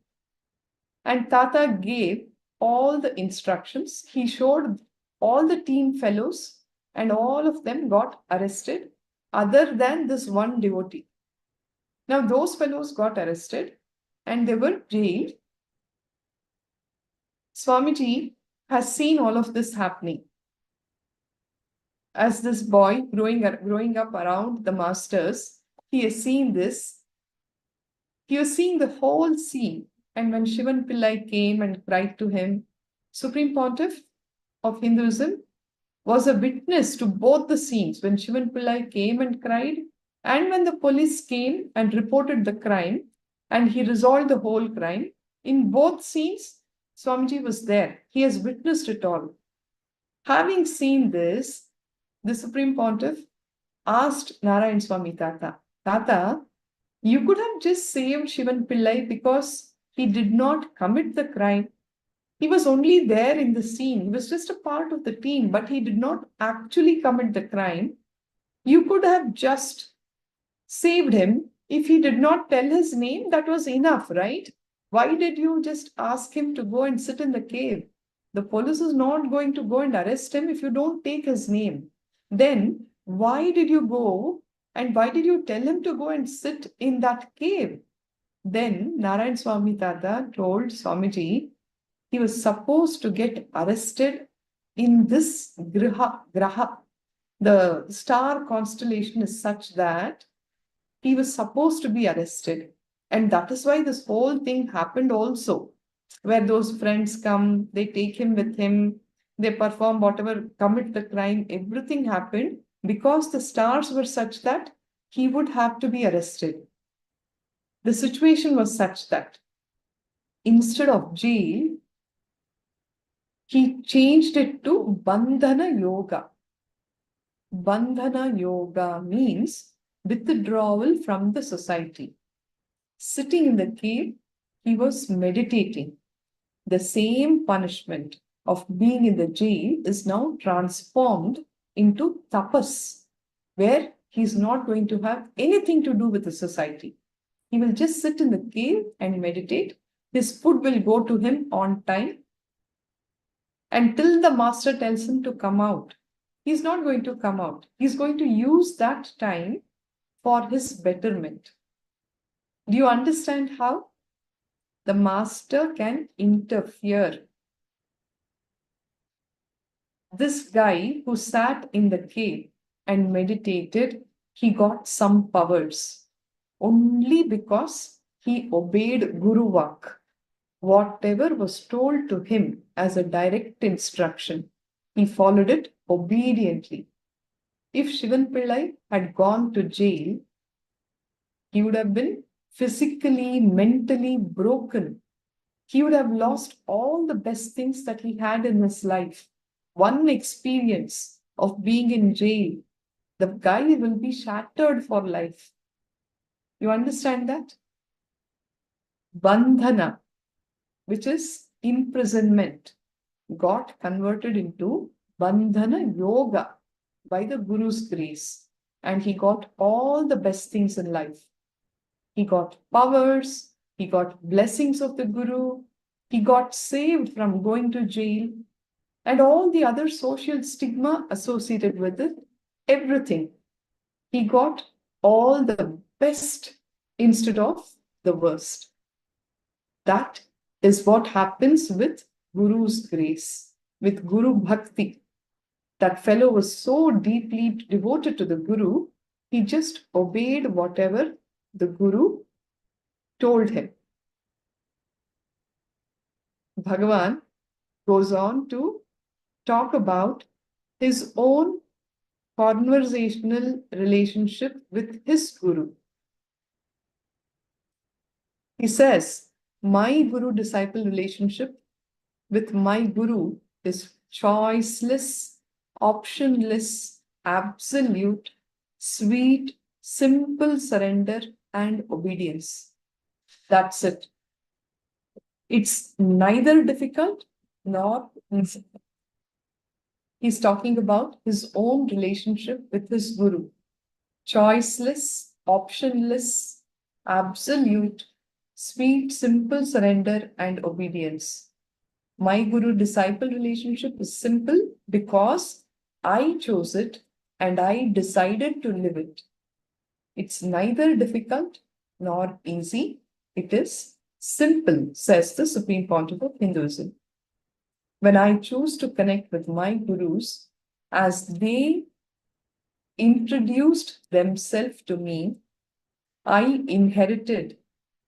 And Tata gave all the instructions. He showed all the team fellows, and all of them got arrested, other than this one devotee. Now, those fellows got arrested and they were jailed. Swamiji has seen all of this happening. As this boy growing up around the masters, he has seen this. He was seeing the whole scene. And when Shivan Pillai came and cried to him, Supreme Pontiff of Hinduism was a witness to both the scenes, when Shivan Pillai came and cried, and when the police came and reported the crime, and he resolved the whole crime. In both scenes, Swamiji was there. He has witnessed it all. Having seen this, the Supreme Pontiff asked Narayan Swami Tata, Tata, you could have just saved Shivan Pillai because he did not commit the crime. He was only there in the scene. He was just a part of the team, but he did not actually commit the crime. You could have just saved him. If he did not tell his name, that was enough, right? Why did you just ask him to go and sit in the cave? The police is not going to go and arrest him if you don't take his name. Then why did you go and why did you tell him to go and sit in that cave? Then Narayan Swami Tata told Swamiji he was supposed to get arrested in this graha. The star constellation is such that he was supposed to be arrested. And that is why this whole thing happened also, where those friends come, they take him with him, they perform whatever, commit the crime, everything happened because the stars were such that he would have to be arrested. The situation was such that instead of jail, he changed it to Bandhana Yoga. Bandhana Yoga means withdrawal from the society. Sitting in the cave, he was meditating. The same punishment of being in the jail is now transformed into tapas, where he is not going to have anything to do with the society. He will just sit in the cave and meditate. His food will go to him on time. Until the master tells him to come out, he's not going to come out. He's going to use that time for his betterment. Do you understand how? The master can interfere. This guy who sat in the cave and meditated, he got some powers only because he obeyed Guru Vak. Whatever was told to him as a direct instruction, he followed it obediently. If Shivan Pillai had gone to jail, he would have been physically, mentally broken. He would have lost all the best things that he had in his life. One experience of being in jail, the guy will be shattered for life. You understand that? Bandhana, which is imprisonment, got converted into Bandhana Yoga by the Guru's grace. And he got all the best things in life. He got powers, he got blessings of the Guru, he got saved from going to jail, and all the other social stigma associated with it, everything. He got all the best instead of the worst. That is what happens with Guru's grace, with Guru Bhakti. That fellow was so deeply devoted to the Guru, he just obeyed whatever the Guru told him. Bhagavan goes on to talk about his own conversational relationship with his Guru. He says, My guru-disciple relationship with my guru is choiceless, optionless, absolute, sweet, simple surrender and obedience. That's it. It's neither difficult nor easy. He's talking about his own relationship with his guru. Choiceless, optionless, absolute, sweet, simple surrender and obedience. My guru-disciple relationship is simple because I chose it and I decided to live it. It's neither difficult nor easy. It is simple, says the Supreme Pontiff of Hinduism. When I choose to connect with my gurus as they introduced themselves to me, I inherited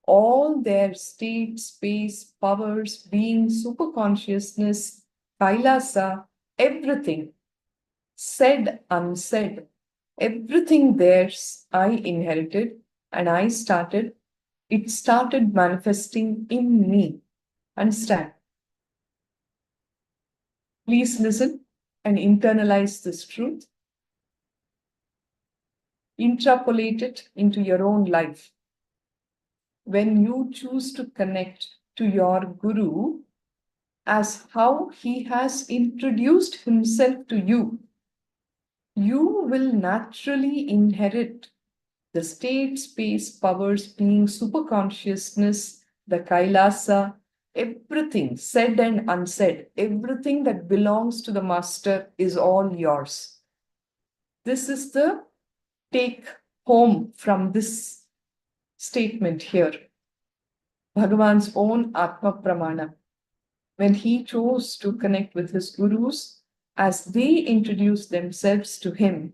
all their state, space, powers, being, superconsciousness, KAILASA, everything, said, unsaid, everything theirs I inherited and it started manifesting in me. Understand? Please listen and internalize this truth. Interpolate it into your own life. When you choose to connect to your guru as how he has introduced himself to you, you will naturally inherit the state, space, powers, being, superconsciousness, the Kailasa, everything said and unsaid, everything that belongs to the master is all yours. This is the take home from this statement here. Bhagavan's own Atma Pramana. When he chose to connect with his gurus as they introduced themselves to him,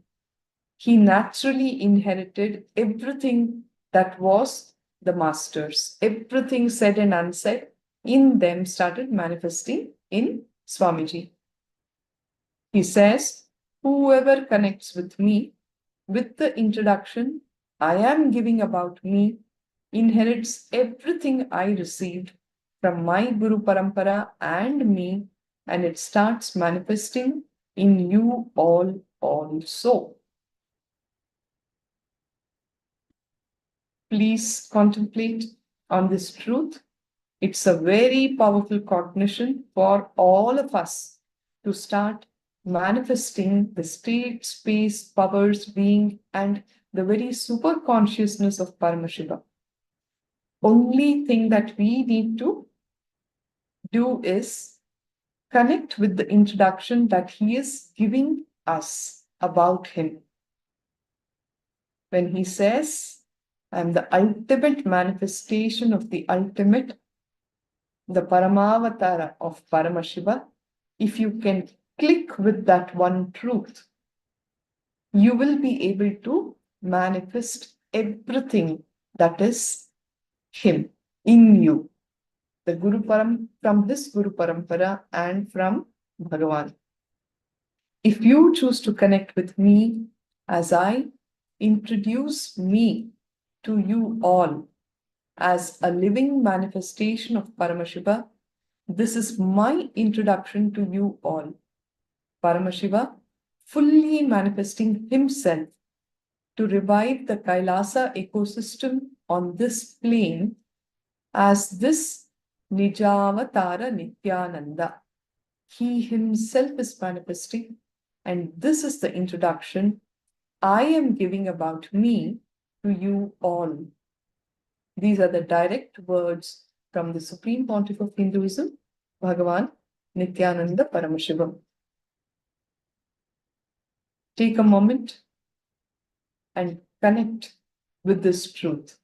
he naturally inherited everything that was the master's. Everything said and unsaid in them started manifesting in Swamiji. He says, whoever connects with me with the introduction I am giving about me inherits everything I received from my Guru Parampara and me, and it starts manifesting in you all also. Please contemplate on this truth. It's a very powerful cognition for all of us to start manifesting the state, space, powers, being, and the very super consciousness of Paramashiva. Only thing that we need to do is connect with the introduction that he is giving us about him. When he says, I am the ultimate manifestation of the ultimate, the Paramavatara of Paramashiva, if you can click with that one truth, you will be able to manifest everything that is him in you. The Guru Param, from this Guru Parampara and from Bhagavan. If you choose to connect with me as I introduce me to you all as a living manifestation of Paramashiva, this is my introduction to you all. Paramashiva fully manifesting himself to revive the Kailasa ecosystem on this plane as this Nijavatara Nithyananda. He himself is manifesting, and this is the introduction I am giving about me to you all. These are the direct words from the Supreme Pontiff of Hinduism, Bhagavan Nithyananda Paramashivam. Take a moment and connect with this truth.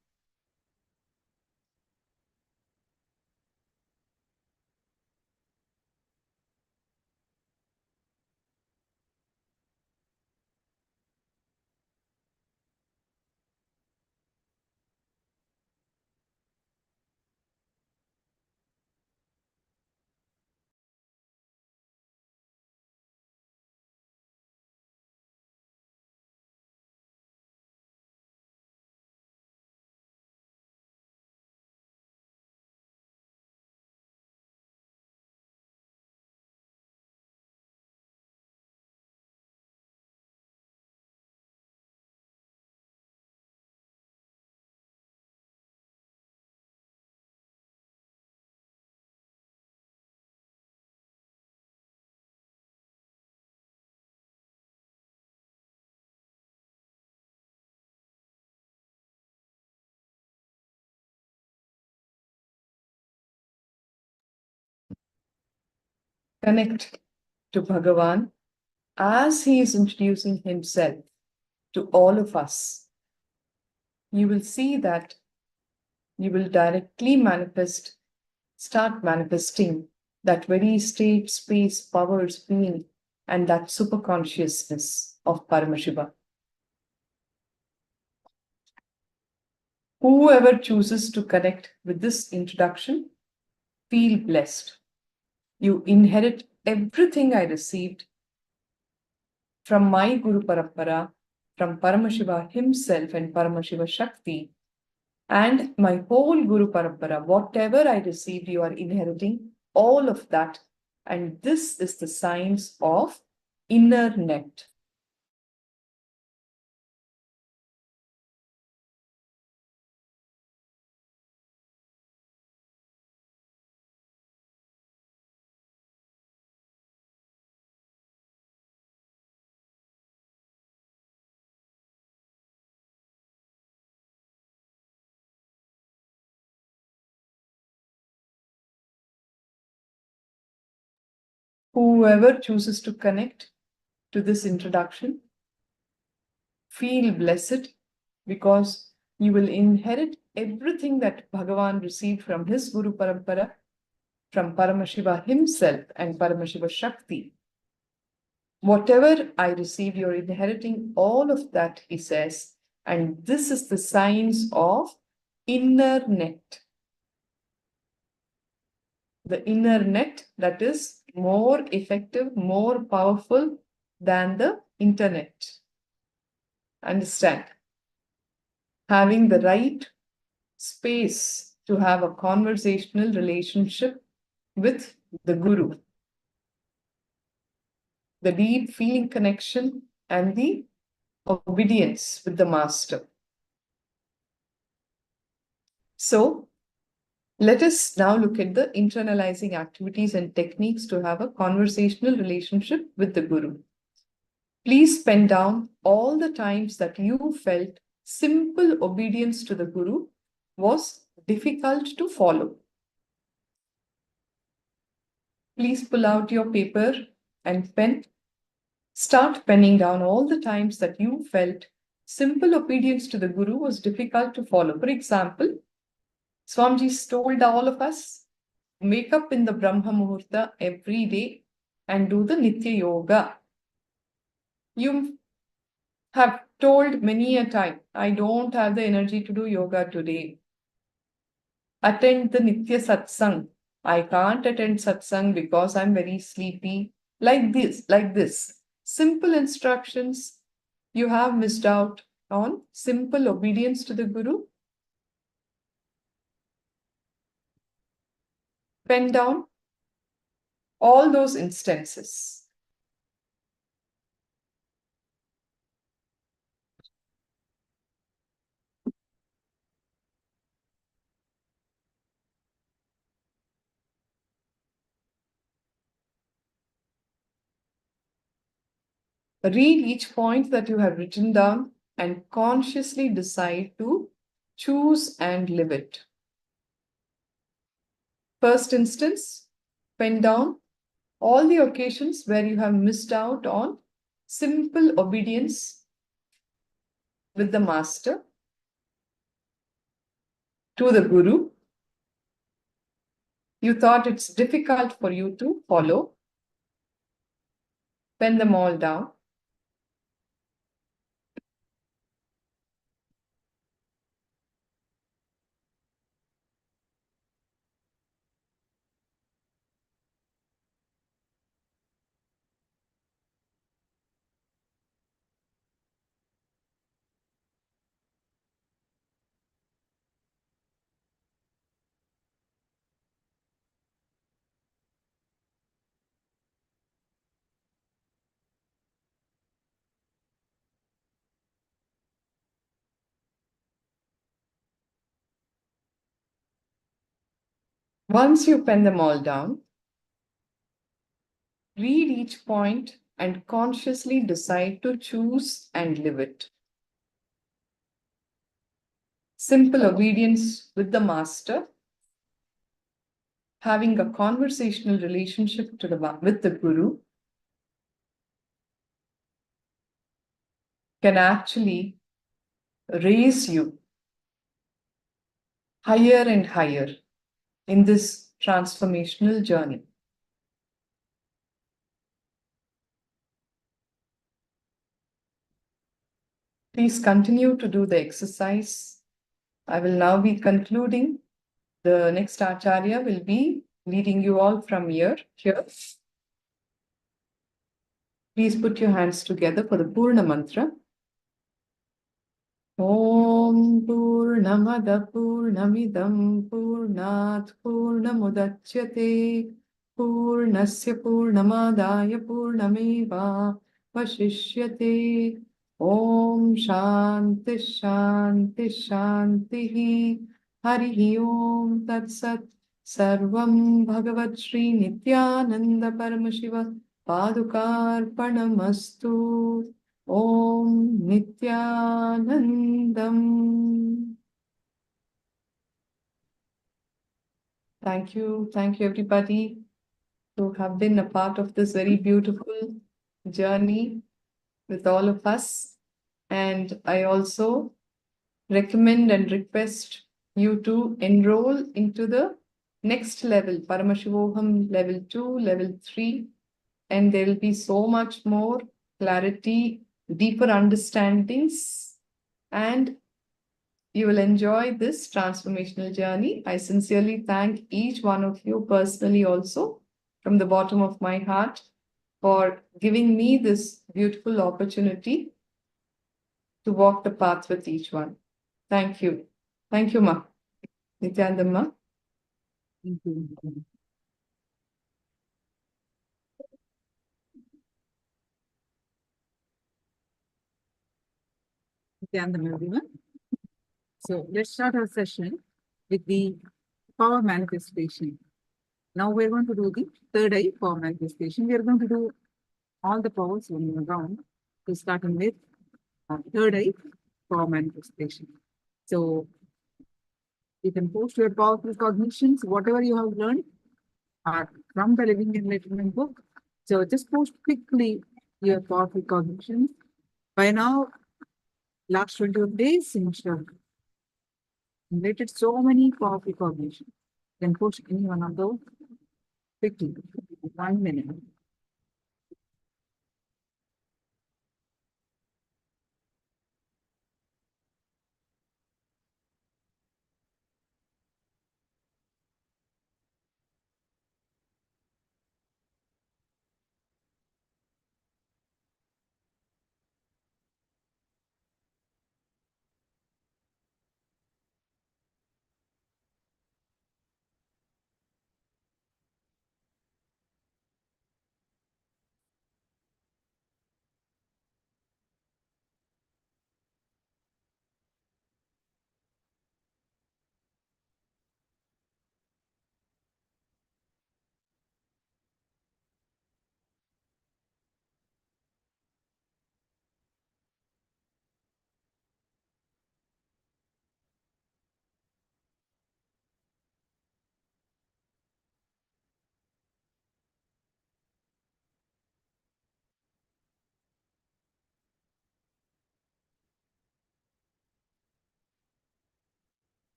connect to Bhagavan as he is introducing himself to all of us, you will see that you will directly start manifesting that very state, space, powers, being, and that superconsciousness of Paramashiva. Whoever chooses to connect with this introduction, feel blessed. You inherit everything I received from my Guru Parampara, from Paramashiva himself and Paramashiva Shakti, and my whole Guru Parampara. Whatever I received, you are inheriting all of that. And this is the science of inner net. Whoever chooses to connect to this introduction, feel blessed, because you will inherit everything that Bhagavan received from his Guru Parampara, from Paramashiva himself and Paramashiva Shakti. Whatever I received, you're inheriting all of that, he says. And this is the science of inner net. The inner net that is more effective, more powerful than the internet. Understand? Having the right space to have a conversational relationship with the Guru. The deep feeling connection and the obedience with the Master. So, let us now look at the internalizing activities and techniques to have a conversational relationship with the Guru. Please pen down all the times that you felt simple obedience to the Guru was difficult to follow. Please pull out your paper and pen. Start penning down all the times that you felt simple obedience to the Guru was difficult to follow. For example, Swamiji told all of us, wake up in the Brahma Muhurta every day and do the Nitya Yoga. You have told many a time, I don't have the energy to do yoga today. Attend the Nitya Satsang. I can't attend Satsang because I'm very sleepy. Like this. Simple instructions. You have missed out on simple obedience to the Guru. Pen down all those instances. Read each point that you have written down and consciously decide to choose and live it. First instance, pen down all the occasions where you have missed out on simple obedience with the Master, to the Guru. You thought it's difficult for you to follow. Pen them all down. Once you pen them all down, read each point and consciously decide to choose and live it. Simple obedience with the Master, having a conversational relationship with the Guru can actually raise you higher and higher in this transformational journey. Please continue to do the exercise. I will now be concluding. The next Acharya will be leading you all from here. Please put your hands together for the Purna Mantra. Om Purnamada Purnamidam Purnat Purnamudachyate Purnasya Purnamadaya Purnameva Vashishyate. Om Shanti Shanti Shanti Harihi Om Tat Sat Sarvam Bhagavat Shri Nithyananda Paramashiva Padukarpanamastu. Om Nithyanandam. Thank you everybody to have been a part of this very beautiful journey with all of us. And I also recommend and request you to enroll into the next level, Paramashivoham Level 2, Level 3, and there will be so much more clarity, deeper understandings, and you will enjoy this transformational journey. I sincerely thank each one of you personally also from the bottom of my heart for giving me this beautiful opportunity to walk the path with each one. Thank you. Thank you, Ma. Nithyananda Ma. Thank you. Nithyananda, everyone. So let's start our session with the power manifestation. Now we're going to do the third eye power manifestation. We are going to do all the powers one round. So starting with third eye power manifestation. So you can post your powerful cognitions, whatever you have learned from the Living Enlightenment book. So just post quickly your powerful cognitions. By now, last 21 days, Instagram generated so many powerful cognitions. You can post any one of those quickly, 1 minute.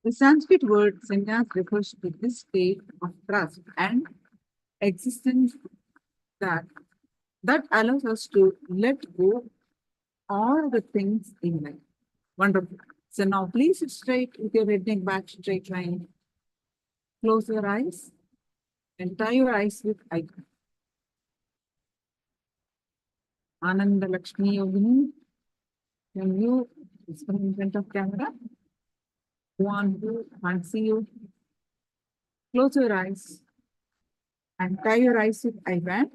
The Sanskrit word sannyas refers to this state of trust and existence that allows us to let go all the things in life. Wonderful. So now please sit straight with your head neck back straight line. Close your eyes and tie your eyes with eye. Ananda Lakshmi Yogini, can you stand in front of camera? One, two, can't see you. Close your eyes. And tie your eyes with eye band.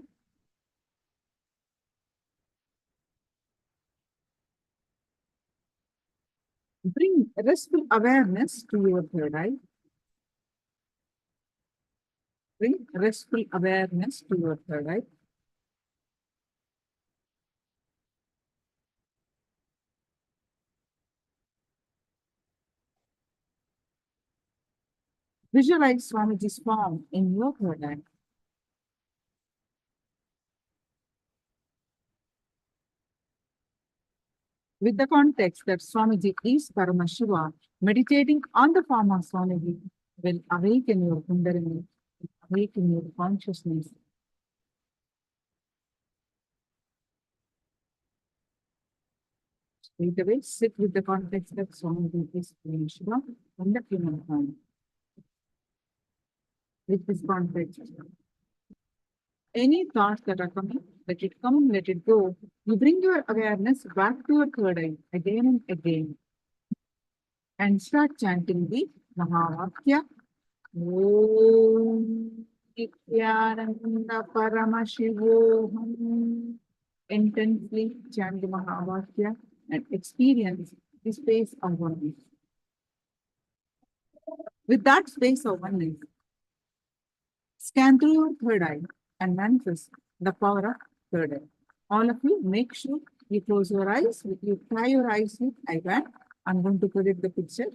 Bring restful awareness to your third eye. Bring restful awareness to your third eye. Visualize Swamiji's form in your third eye. With the context that Swamiji is Paramashiva, meditating on the form of Swamiji will awaken your Kundalini, awaken your consciousness. Straight away, sit with the context that Swamiji is Paramashiva in the human form. With this context, any thoughts that are coming, let it come, let it go. You bring your awareness back to your third eye again and again. And start chanting the Mahavakya. Om Nithyananda Paramashivoham. Intensely chant the Mahavakya and experience the space of oneness. With that space of oneness, scan through your third eye and manifest the power of third eye. All of you, make sure you close your eyes, you tie your eyes with eye band. I'm going to project the picture.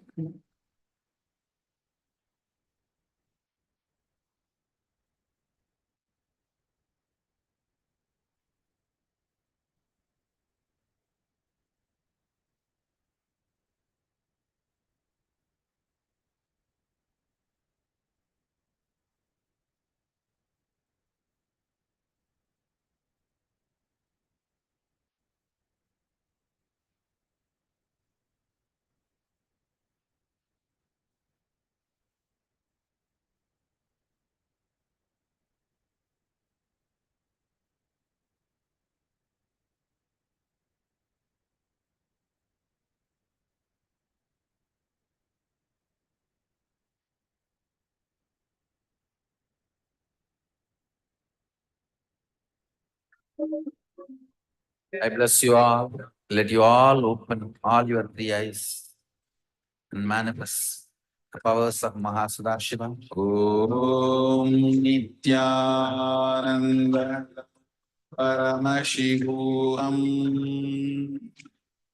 I bless you all. Let you all open all your three eyes and manifest the powers of Mahasudashiva. Om Nithyananda Paramashivoham.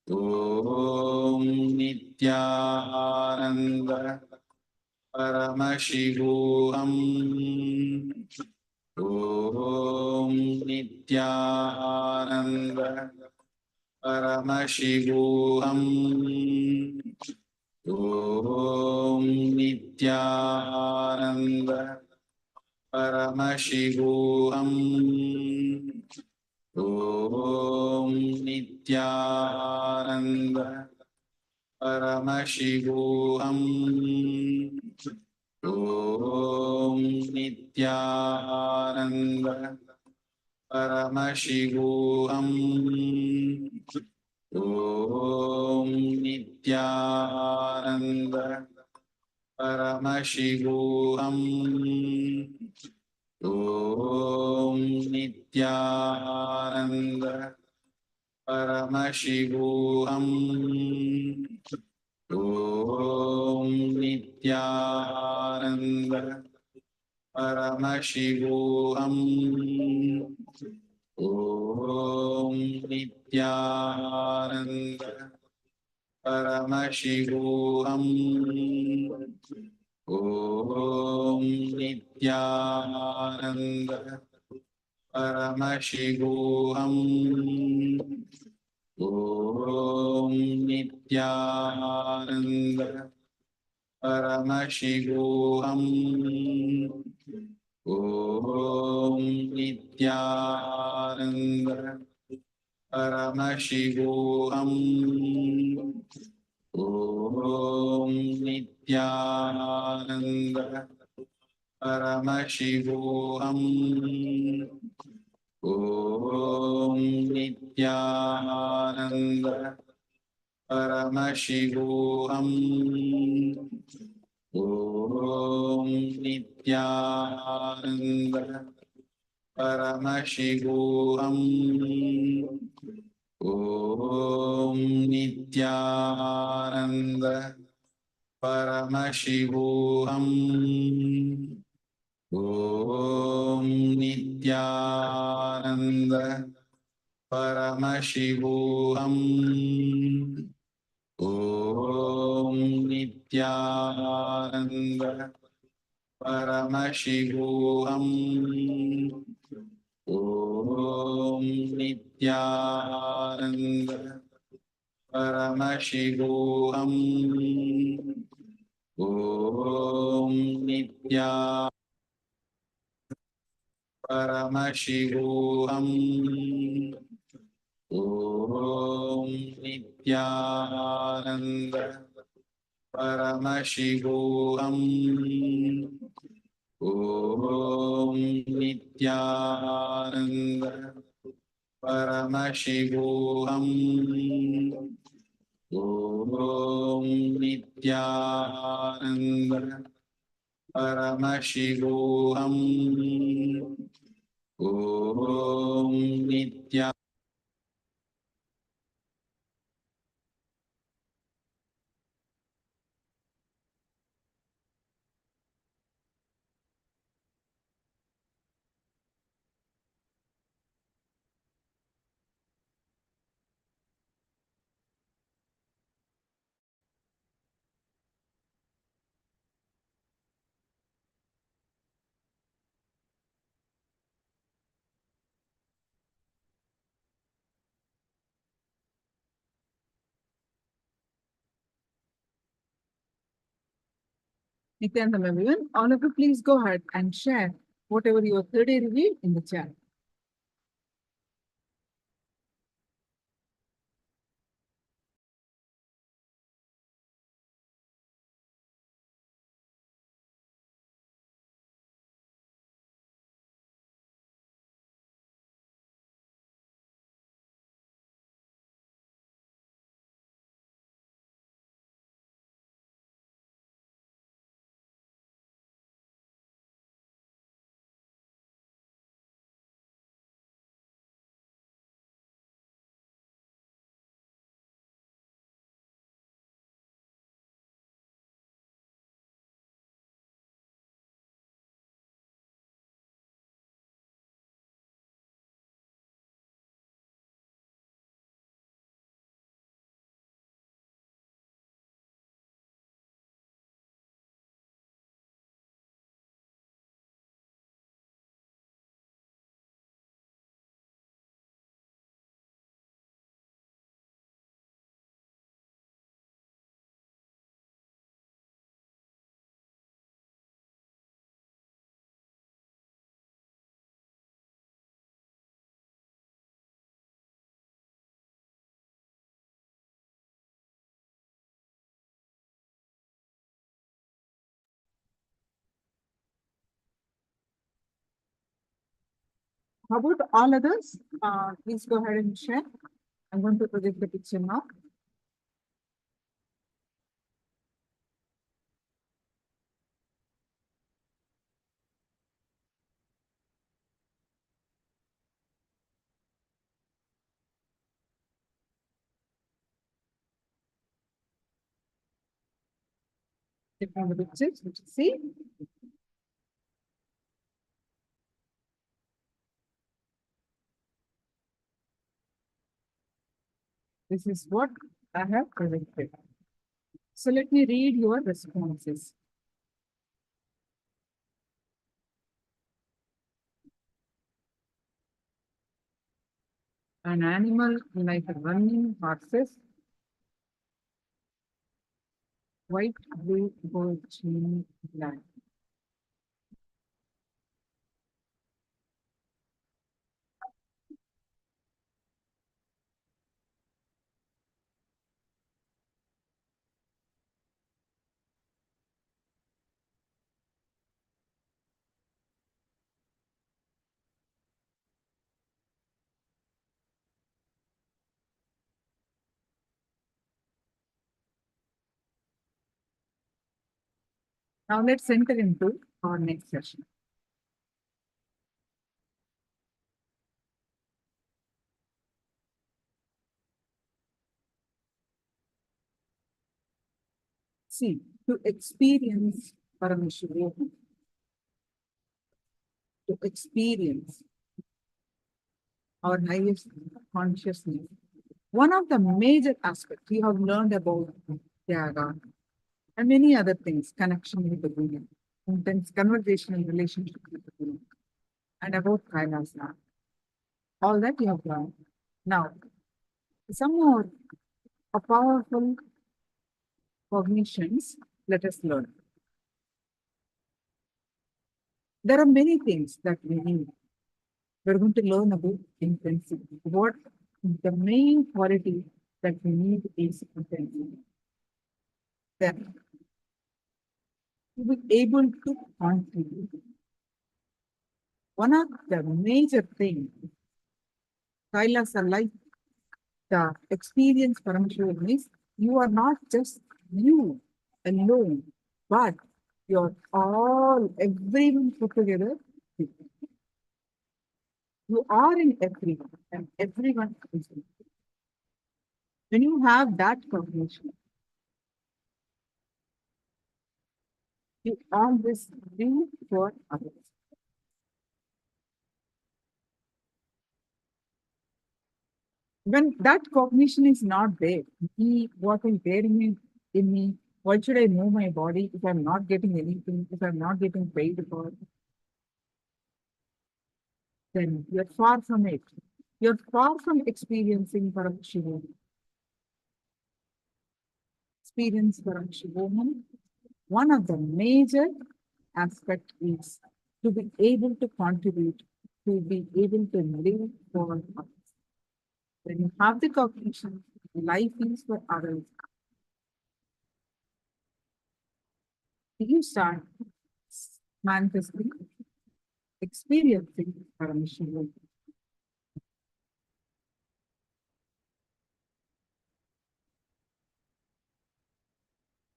Om Nithyananda Paramashivoham. Om Nithyananda Paramashivoham. Om Nithyananda Paramashivoham. Om Nithyananda Paramashivoham. Om Nithyananda Paramashivoham. Om Nithyananda Paramashivoham. Om Nithyananda Paramashivoham. Om Nithyananda Paramashivoham. Om Nithyananda Paramashivoham. Om Nithyananda Paramashivoham. Om Nithyananda Paramashivoham. Om Nithyananda Paramashivoham. Om Nithyananda Paramashivoham. Om Nithyananda Paramashivoham. Om Nithyananda Paramashivoham. Om Nithyananda Paramashivoham. Om Nithyananda Paramashivoham. Om Nithyananda Paramashivoham. Om Nithyananda Paramashivoham. Om Nithyananda Paramashivoham. Om Nithyananda Paramashivoham. Om Nithyananda Paramashivoham. Om Nithyananda Paramashivoham. Om Nithyananda Nithyanandam, everyone. All of you, please go ahead and share whatever your third day review in the chat. How about all others? Please go ahead and share. I'm going to project the picture now. Click on the pictures, which you see. This is what I have projected. So let me read your responses. An animal like running horses, white, blue, gold, chain, black. Now let's enter into our next session. See, to experience Paramashivoham, to experience our highest consciousness, one of the major aspects we have learned about Tyaga and many other things, connection with the Guru, intense conversational relationship with the Guru, and about KAILASA. All that we have learned. Now, some more powerful cognitions, let us learn. There are many things that we need. We're going to learn about intensity. What the main quality that we need is intensity. Then, to be able to contribute. One of the major things, Kailasa like the experience Paramashivoham is, you are not just you alone, but you're all, everyone put together. You are in everyone, and everyone is in you. When you have that cognition, you always do for others. When that cognition is not there, what is there in me, why should I move my body if I'm not getting anything, if I'm not getting paid for it? Then you're far from it. You're far from experiencing Paramashivoham. Experience Paramashivoham. One of the major aspects is to be able to contribute, to be able to live for others. When you have the cognition, life is for others. You start manifesting, experiencing Paramashivoham.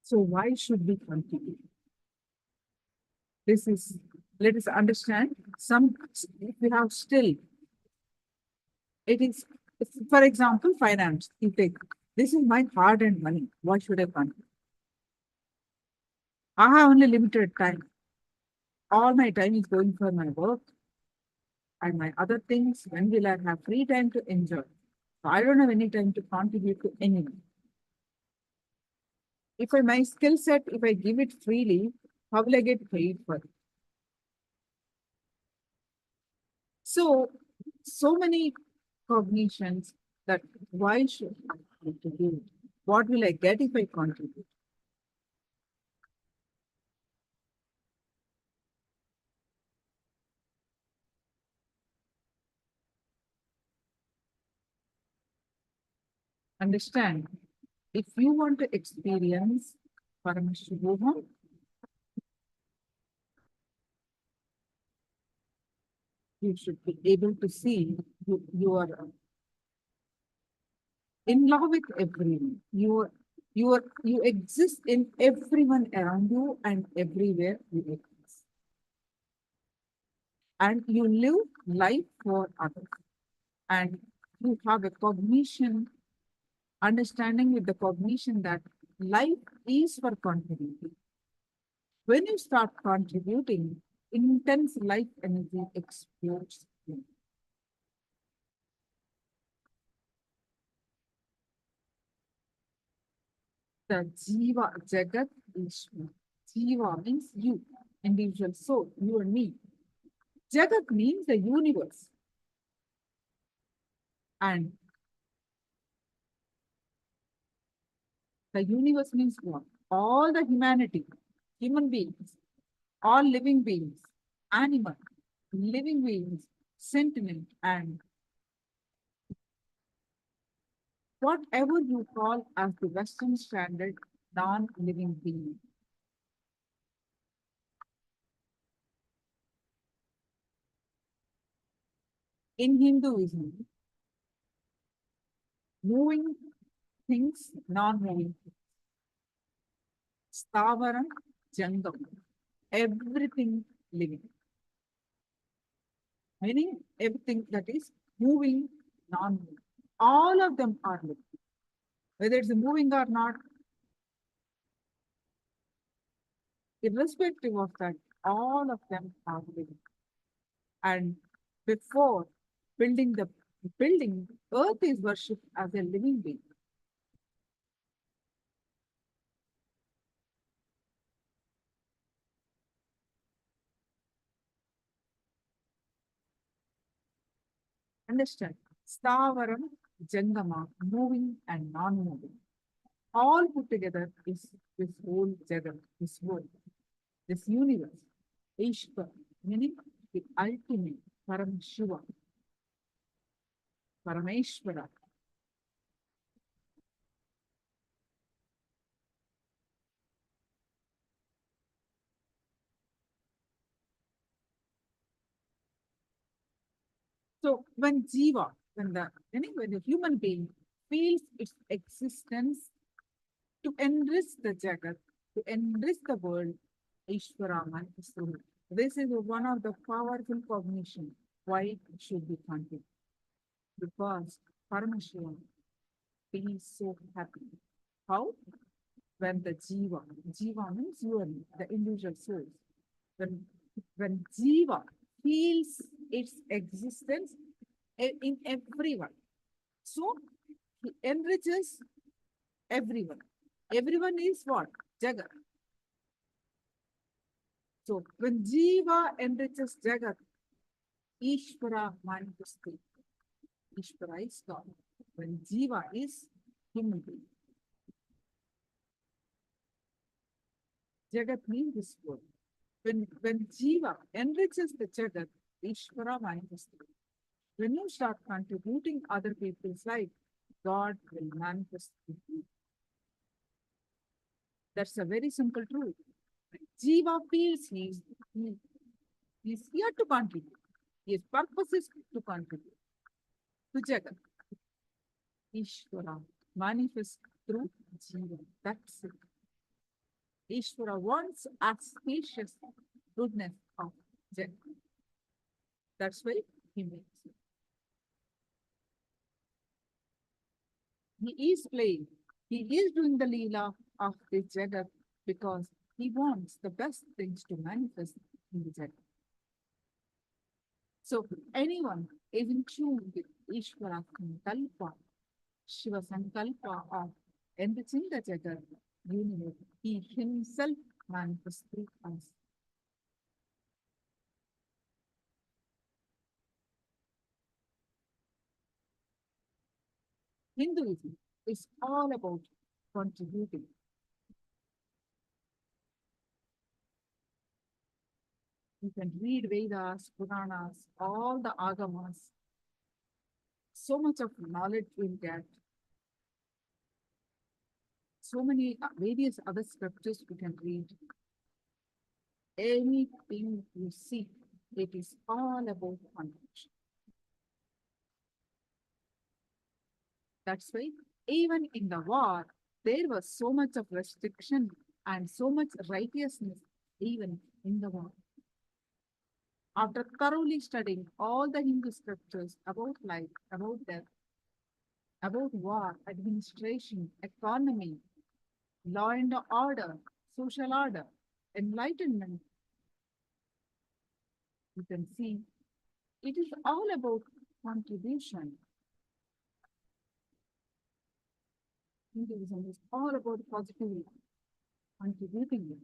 So why should we contribute? This is, let us understand, if we have still, it is, for example, finance, you take, this is my hard-earned money, why should I contribute? I have only limited time. All my time is going for my work and my other things. When will I have free time to enjoy? So I don't have any time to contribute to anyone. If my skill set, if I give it freely, how will I get paid for it? So many cognitions that why should I contribute? What will I get if I contribute? Understand, if you want to experience Paramashivoham, you should be able to see you are in love with everyone. You exist in everyone around you and everywhere you exist. And you live life for others. And you have a cognition, understanding with the cognition that life is for contributing. When you start contributing, intense life energy explodes you. The Jiva, Jagat, Ishma. Jiva means you, individual soul, you and me. Jagat means the universe. And the universe means what? All the humanity, human beings, all living beings, animal, living beings, sentient, and whatever you call as the Western standard non-living being. In Hinduism, moving things, non-moving things. Stavaram, Jangam, everything living. Meaning everything that is moving, non-moving. All of them are living. Whether it's moving or not, irrespective of that, all of them are living. And before building the building, earth is worshipped as a living being. Understand? Stavaram, Jangama, moving and non-moving. All put together is this whole Jagat, this world, this universe. Ishvara, meaning the ultimate, Paramashiva, Parameshvara. So when Jiva, when the human being feels its existence to enrich the Jagat, to enrich the world, Ishvara manifests through it. This is one of the powerful cognition why it should be content. Because Paramashiva feels so happy. How? When the Jiva means you and the individual souls. When Jiva feels its existence in everyone. So he enriches everyone. Everyone is what? Jagat. So when Jiva enriches Jagat, Ishvara manifests. Ishvara is God. When Jiva is human being. Jagat means this world. When Jiva enriches the Jagat, Ishvara manifests. When you start contributing other people's life, God will manifest with you. That's a very simple truth. Jiva feels he's here to contribute. His purpose is to contribute to Jagat. Ishvara manifests through Jiva. That's it. Ishvara wants auspicious goodness of Jagat. That's why he makes it. He is playing. He is doing the Leela of the Jagat because he wants the best things to manifest in the Jagat. So anyone is in tune with Ishvara Sankalpa, Shiva Sankalpa of enriching the Jagat universe, he himself manifests through us. Hinduism is all about contributing. You can read Vedas, Puranas, all the Agamas. So much of knowledge you'll get. So many various other scriptures we can read. Anything you see, it is all about contribution. That's why even in the war, there was so much of restriction and so much righteousness even in the war. After thoroughly studying all the Hindu scriptures about life, about death, about war, administration, economy, law and order, social order, enlightenment, you can see it is all about contribution. Hinduism is all about positivity, contributing.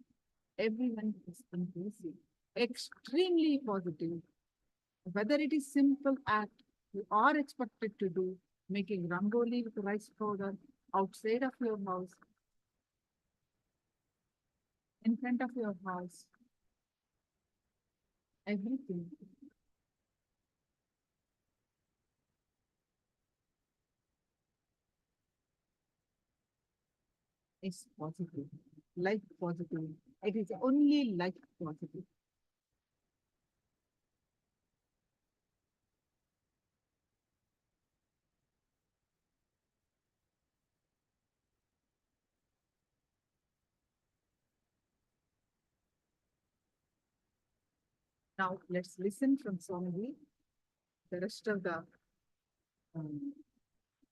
Everyone is inclusive, extremely positive. Whether it is simple act you are expected to do, making rangoli with rice powder outside of your house, in front of your house, everything is positive, life positive. It is only life positive. Now let's listen from Swamiji the rest of the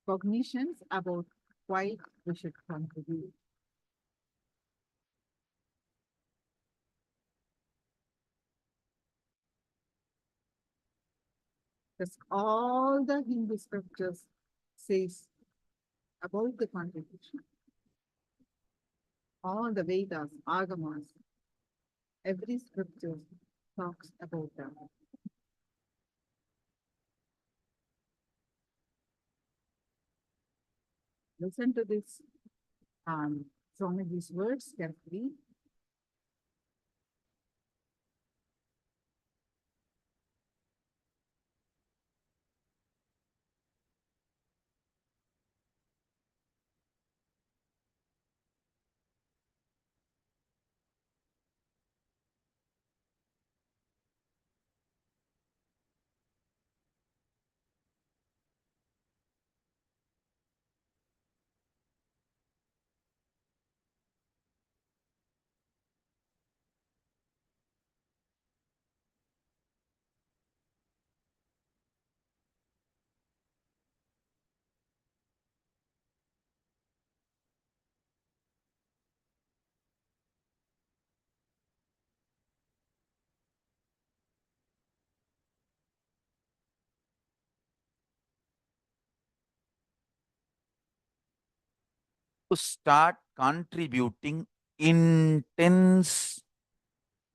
cognitions about why we should contribute. Because all the Hindu scriptures says about the contribution. All the Vedas, Agamas, every scripture talks about that. Listen to this Swamiji's words carefully. To start contributing, intense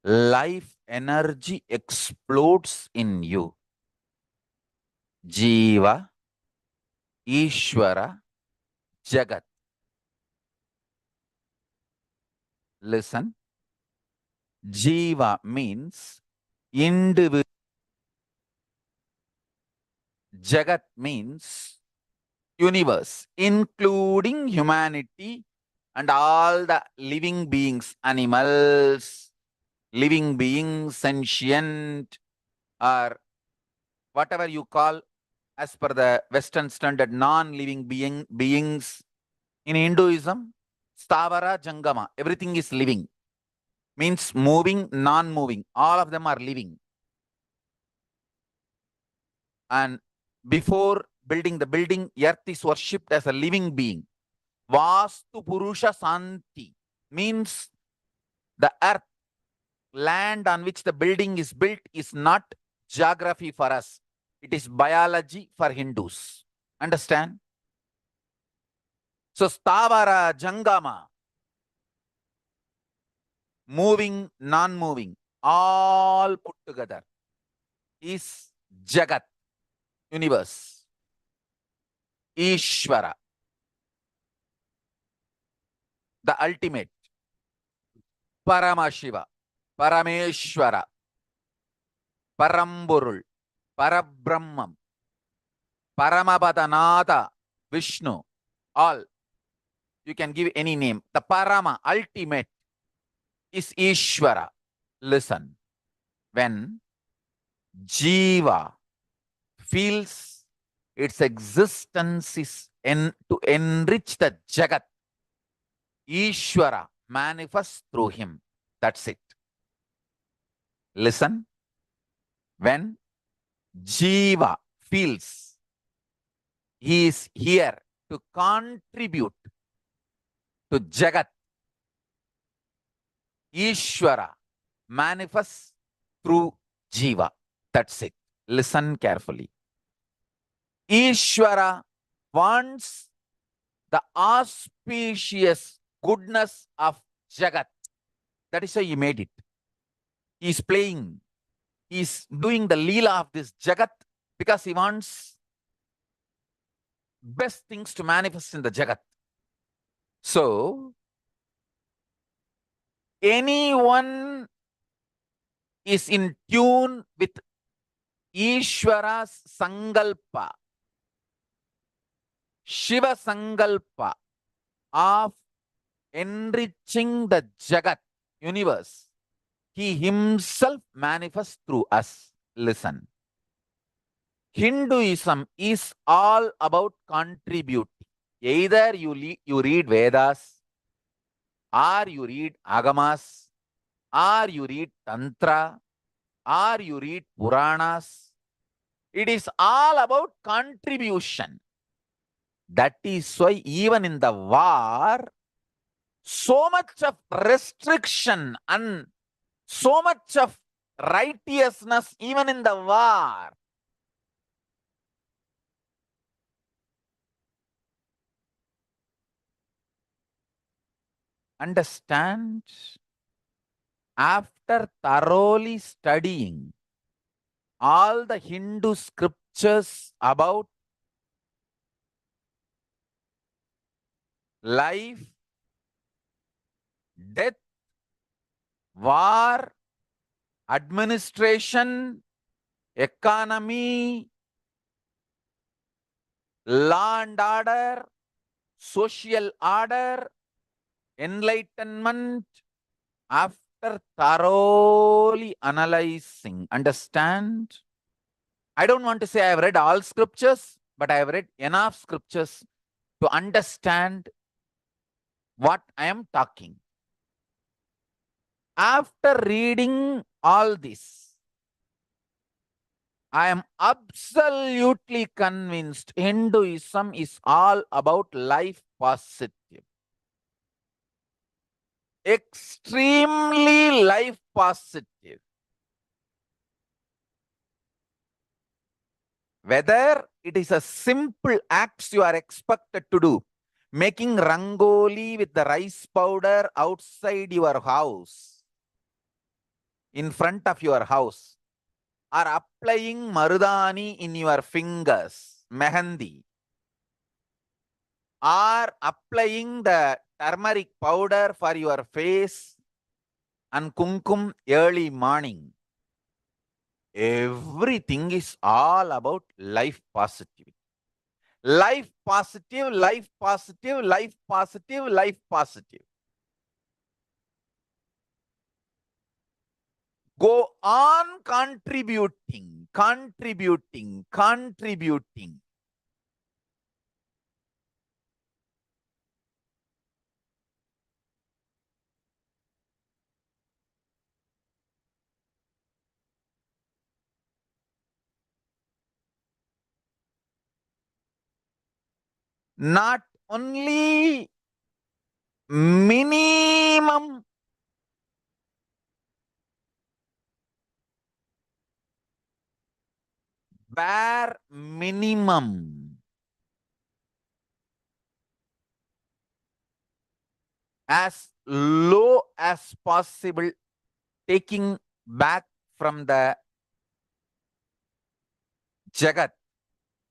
life energy explodes in you. Jiva, Ishvara, Jagat. Listen. Jiva means individual. Jagat means universe, including humanity and all the living beings, animals, living beings, sentient, or whatever you call as per the Western standard, non-living beings. In Hinduism, Stavara Jangama, everything is living. Means moving, non-moving. All of them are living. And before building the building, earth is worshipped as a living being. Vastu Purusha Santi means the earth, land on which the building is built is not geography for us. It is biology for Hindus. Understand? So Stavara, Jangama, moving, non-moving, all put together is Jagat, universe. Ishvara, the ultimate. Paramashiva, Parameshwara, Paramburul, Parabrahmam, Paramapadanatha, Vishnu, all. You can give any name. The Parama, ultimate, is Ishvara. Listen, when Jiva feels its existence is to enrich the Jagat, Ishvara manifests through him. That's it. Listen, when Jiva feels he is here to contribute to Jagat, Ishvara manifests through Jiva. That's it. Listen carefully. Ishvara wants the auspicious goodness of Jagat. That is why he made it. He is playing. He is doing the Leela of this Jagat because he wants best things to manifest in the Jagat. So, anyone is in tune with Ishvara's Sangalpa, Shiva Sangalpa of enriching the Jagat, universe. He himself manifests through us. Listen. Hinduism is all about contributing. Either you read Vedas, or you read Agamas, or you read Tantra, or you read Puranas, it is all about contribution. That is why even in the war, so much of restriction and so much of righteousness even in the war. Understand? After thoroughly studying all the Hindu scriptures about life, death, war, administration, economy, law and order, social order, enlightenment, after thoroughly analyzing, understand? I don't want to say I have read all scriptures, but I have read enough scriptures to understand what I am talking. After reading all this, I am absolutely convinced Hinduism is all about life positive. Extremely life positive. Whether it is a simple acts you are expected to do, making rangoli with the rice powder outside your house, in front of your house, or applying marudani in your fingers, mehendi, or applying the turmeric powder for your face and kumkum early morning. Everything is all about life positivity. Life positive, life positive, life positive, life positive. Go on contributing, contributing, contributing. Not only minimum, bare minimum, as low as possible, taking back from the Jagat,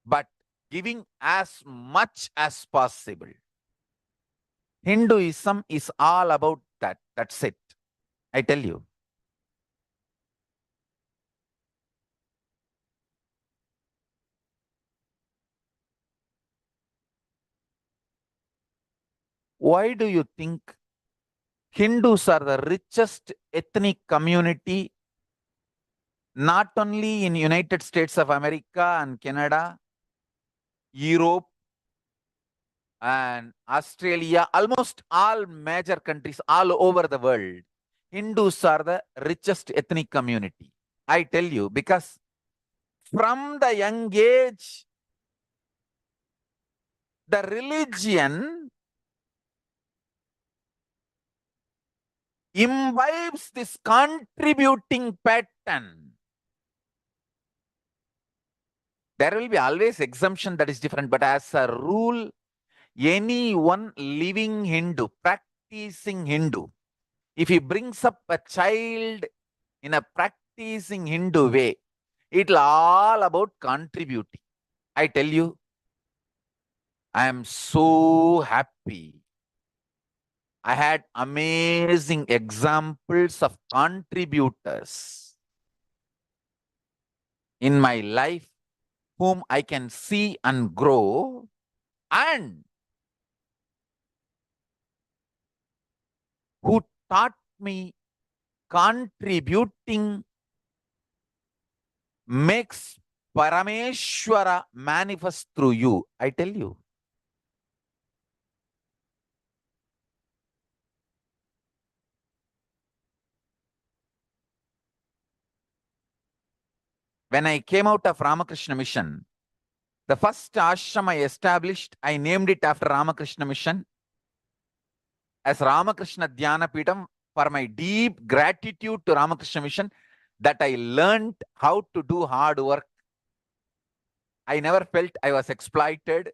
but giving as much as possible. Hinduism is all about that. That's it. I tell you. Why do you think Hindus are the richest ethnic community, not only in United States of America and Canada, Europe and Australia, almost all major countries all over the world? Hindus are the richest ethnic community. I tell you, because from the young age, the religion imbibes this contributing pattern. There will be always exemption that is different, but as a rule, anyone living Hindu, practicing Hindu, if he brings up a child in a practicing Hindu way, it'll all about contributing. I tell you, I am so happy. I had amazing examples of contributors in my life whom I can see and grow, and who taught me contributing makes Parameshwara manifest through you. I tell you. when I came out of Ramakrishna Mission, the first ashram I established, I named it after Ramakrishna Mission as Ramakrishna Dhyana Peetham for my deep gratitude to Ramakrishna Mission that I learned how to do hard work. I never felt I was exploited,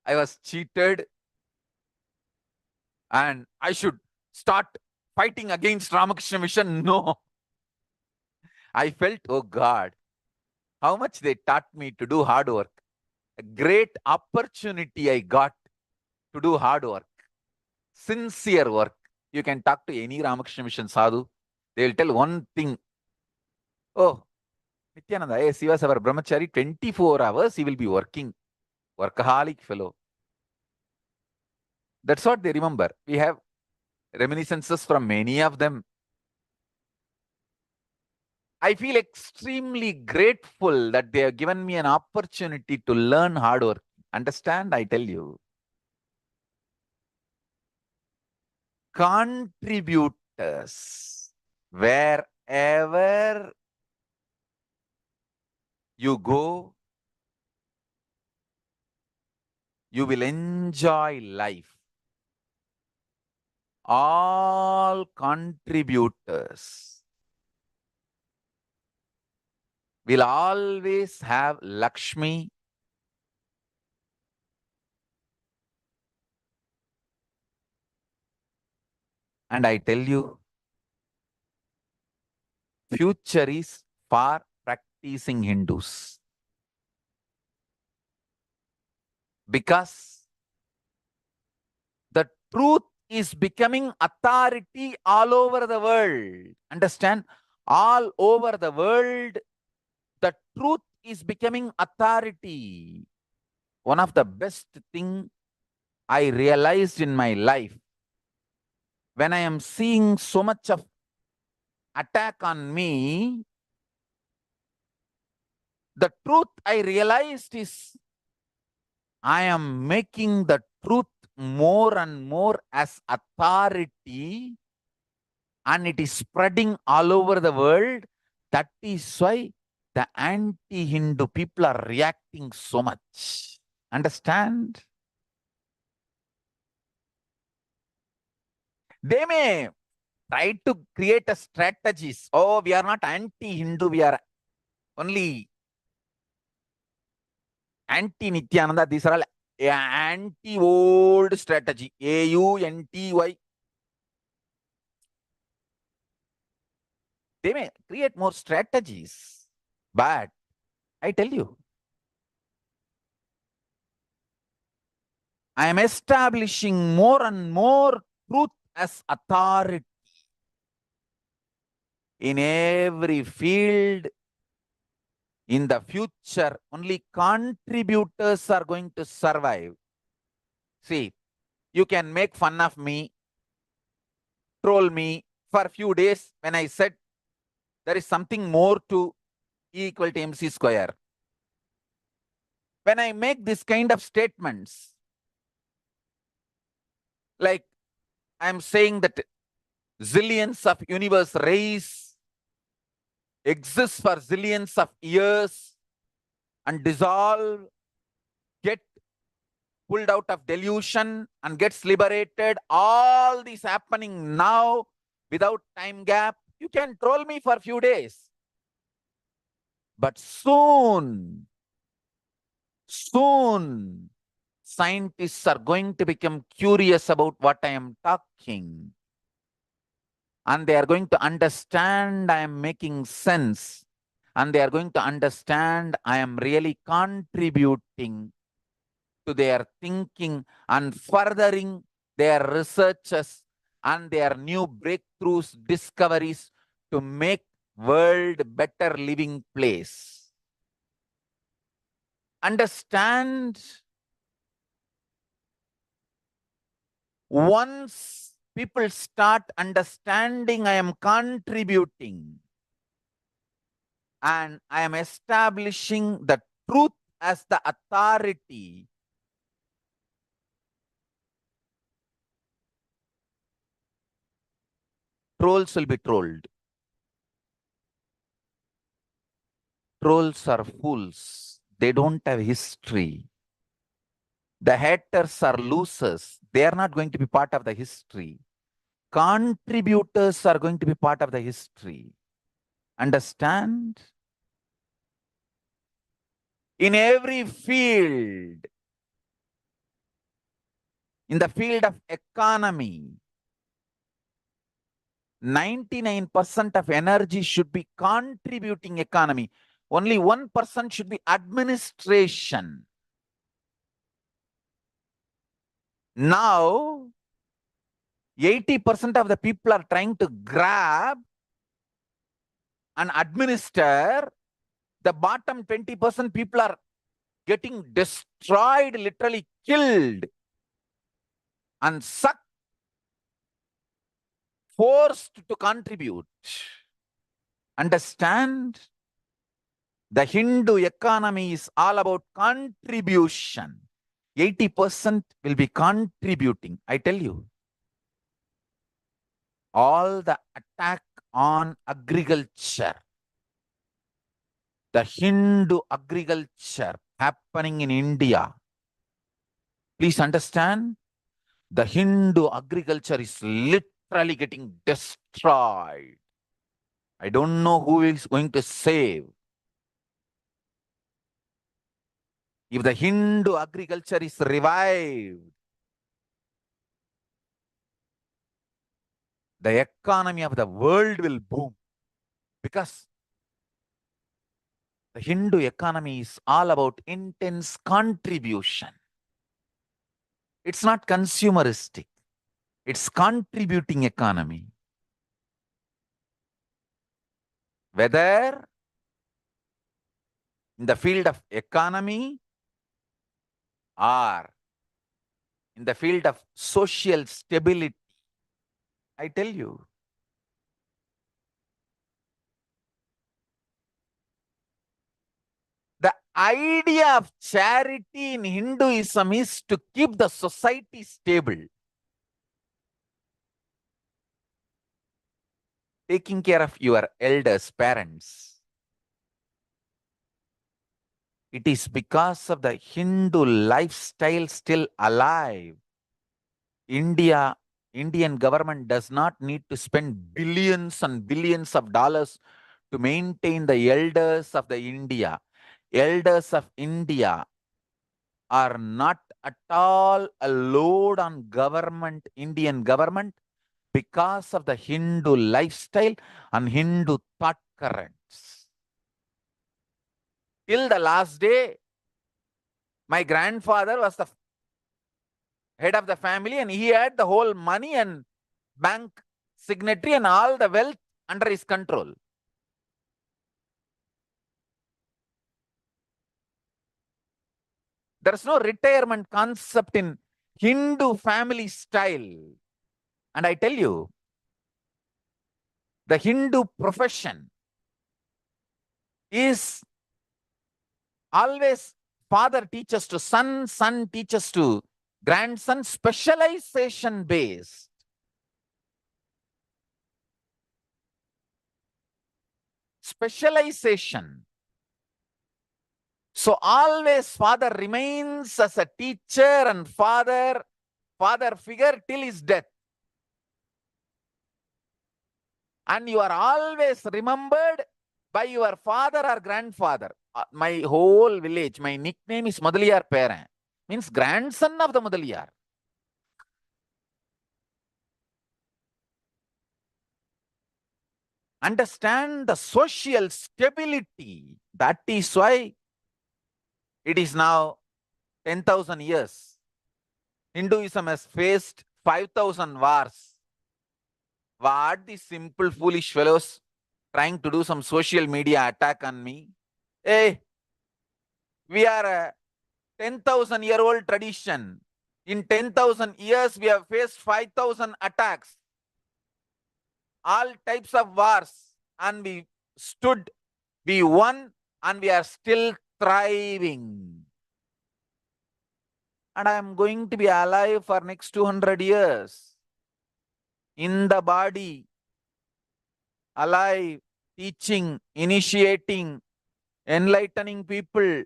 I was cheated, and I should start fighting against Ramakrishna Mission. No. I felt, oh God, how much they taught me to do hard work. A great opportunity I got to do hard work, sincere work. You can talk to any Ramakrishna Mission sadhu. They will tell one thing. Oh, Nithyananda, yes, he was our brahmachari, 24 hours he will be working. Workaholic fellow. That's what they remember. We have reminiscences from many of them. I feel extremely grateful that they have given me an opportunity to learn hard work. Understand? I tell you. Contributors, wherever you go, you will enjoy life. All contributors will always have Lakshmi, and I tell you, future is for practicing Hindus. Because the truth is becoming authority all over the world. Understand? All over the world, the truth is becoming authority. One of the best thing I realized in my life, when I am seeing so much of attack on me, the truth I realized is I am making the truth more and more as authority, and it is spreading all over the world. That is why the anti-Hindu people are reacting so much. Understand? They may try to create a strategies. Oh, we are not anti-Hindu, we are only anti-Nithyananda. These are all anti-old strategy. AUNTY. They may create more strategies. But I tell you, I am establishing more and more truth as authority in every field. In the future, only contributors are going to survive. See, you can make fun of me, troll me for a few days when I said there is something more to E equal to MC square. When I make this kind of statements, like I'm saying that zillions of universe rays exist for zillions of years and dissolve, get pulled out of delusion and gets liberated. All this happening now without time gap. You can troll me for a few days. But soon, scientists are going to become curious about what I am talking. And they are going to understand I am making sense. And they are going to understand I am really contributing to their thinking and furthering their researches and their new breakthroughs, discoveries to make world better living place. Understand? Once people start understanding I am contributing and I am establishing the truth as the authority, trolls will be trolled. trolls are fools. They don't have history. The haters are losers. They are not going to be part of the history. Contributors are going to be part of the history. Understand? In every field, in the field of economy, 99% of energy should be contributing economy. Only 1% should be administration. Now, 80% of the people are trying to grab and administer. The bottom 20% people are getting destroyed, literally killed and sucked, forced to contribute. Understand? The Hindu economy is all about contribution. 80% will be contributing. I tell you, all the attack on agriculture, the Hindu agriculture happening in India. Please understand, the Hindu agriculture is literally getting destroyed. I don't know who is going to save. If the Hindu agriculture is revived, the economy of the world will boom, because the Hindu economy is all about intense contribution. It's not consumeristic. It's contributing economy. Whether in the field of economy or in the field of social stability, I tell you, the idea of charity in Hinduism is to keep the society stable. Taking care of your elders, parents. It is because of the Hindu lifestyle still alive. Indian government does not need to spend billions and billions of dollars to maintain the elders of the India. Elders of India are not at all a load on government, Indian government, because of the Hindu lifestyle and Hindu thought currents. Till the last day, my grandfather was the head of the family and he had the whole money and bank signatory and all the wealth under his control. There's no retirement concept in Hindu family style. And I tell you, the Hindu profession is always father teaches to son, son teaches to grandson, specialization based. Specialization. So always father remains as a teacher and father figure till his death. And you are always remembered by your father or grandfather. My whole village, my nickname is Mudaliyar Parent. Means grandson of the Mudaliyar. Understand the social stability. That is why it is now 10,000 years. Hinduism has faced 5,000 wars. What the simple foolish fellows trying to do some social media attack on me? Hey, we are a 10,000-year-old tradition. In 10,000 years, we have faced 5,000 attacks. All types of wars. And we stood, we won, and we are still thriving. And I am going to be alive for next 200 years. In the body, alive, teaching, initiating, enlightening people,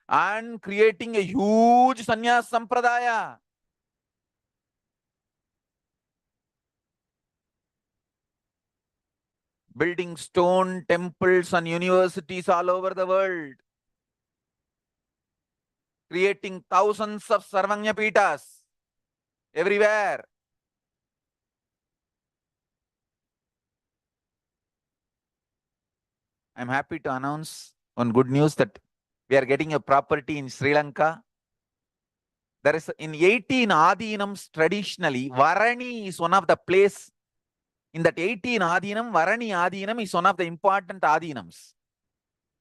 and creating a huge sannyas sampradaya. Building stone temples and universities all over the world. Creating thousands of Sarvanya Pitas everywhere. I'm happy to announce one good news that we are getting a property in Sri Lanka. There is in 18 Adinams traditionally, Varani is one of the place. In that 18 Adinam, Varani Adinam is one of the important Adinams.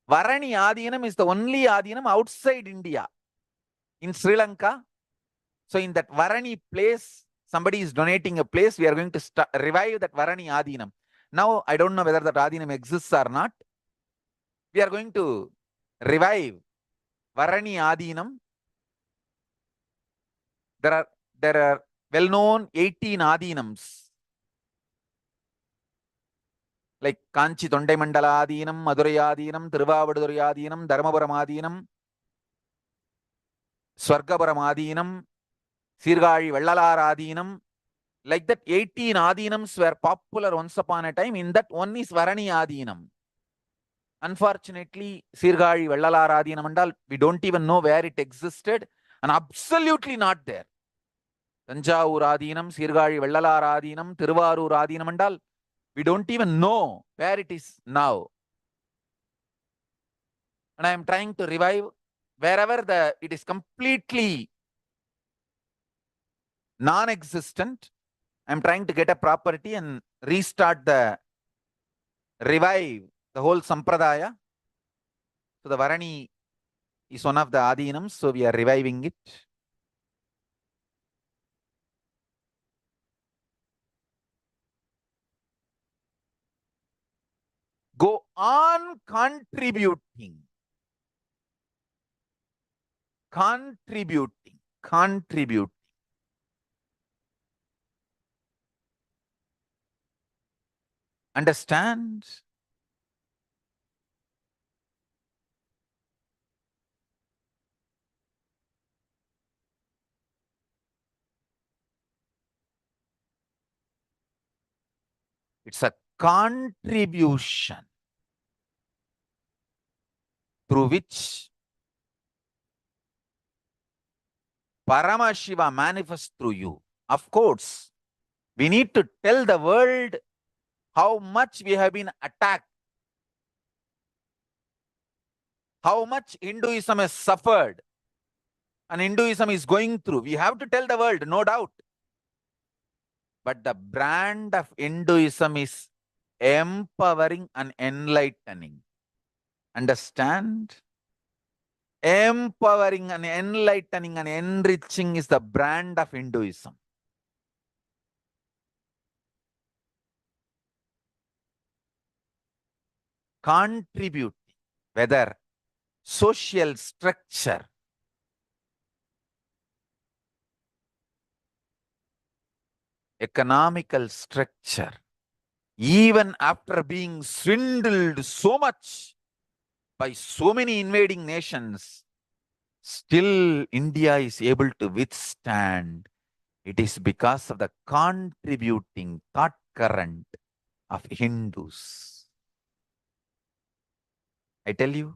Varani Adinam is the only Adinam outside India. In Sri Lanka, so in that Varani place, somebody is donating a place. We are going to revive that Varani Adinam. Now, I don't know whether that Adinam exists or not. We are going to revive Varani Adinam. There are well-known 18 Adinams like Kanchi Tondai Mandala Adinam, Madurai Adinam, Tiruvavadurai Adinam, Dharmapuram Adinam, Swargapuram Adinam, Sirgazhi Vellalar Adinam. Like that, 18 Adinams were popular once upon a time. In that, one is Varani Adinam. Unfortunately, Sirgazhi Vellalar Adinam Mandal, we don't even know where it existed and absolutely not there. Tanjavur Adinam, Sirgazhi Vellalar Adinam, Tiruvarur Adinam Mandal, we don't even know where it is now. And I am trying to revive wherever it is completely non-existent. I'm trying to get a property and revive the whole Sampradaya. So the Varani is one of the Adinams, so we are reviving it. Go on contributing. Contributing. Understand? It's a contribution through which Paramashiva manifests through you. Of course, we need to tell the world how much we have been attacked, how much Hinduism has suffered, and Hinduism is going through. We have to tell the world, no doubt. But the brand of Hinduism is empowering and enlightening. Understand? Empowering and enlightening and enriching is the brand of Hinduism. Contributing, whether social structure, economical structure, even after being swindled so much by so many invading nations, still India is able to withstand. It is because of the contributing thought current of Hindus. I tell you,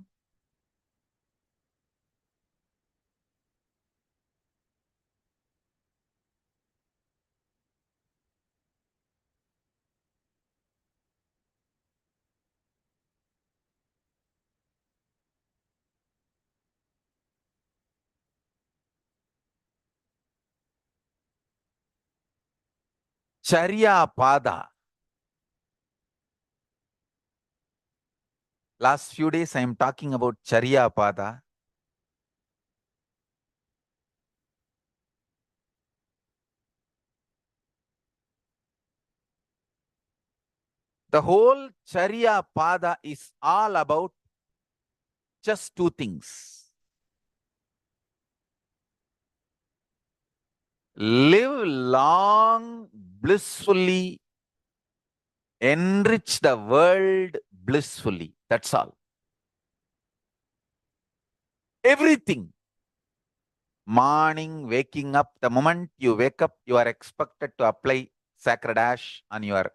Charya Pada. Last few days, I am talking about Charya Pada. The whole Charya Pada is all about just two things. Live long, blissfully enrich the world blissfully. That's all. Everything. Morning, waking up, the moment you wake up, you are expected to apply sacred ash on your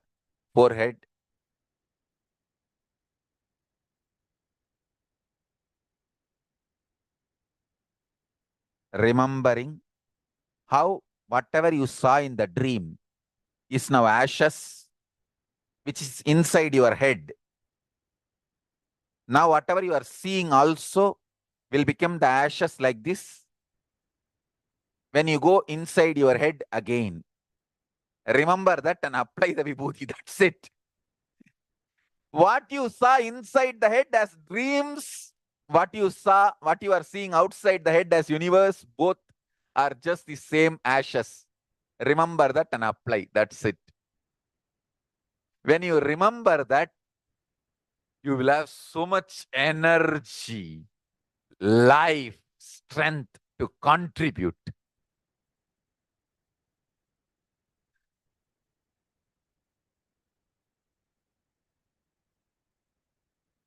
forehead. Remembering how whatever you saw in the dream is now ashes, which is inside your head. Now whatever you are seeing also will become the ashes like this when you go inside your head again. Remember that and apply the vibhuti. That's it. What you saw inside the head as dreams, what you are seeing outside the head as universe, both are just the same ashes. Remember that and apply. That's it. When you remember that, you will have so much energy, life, strength to contribute.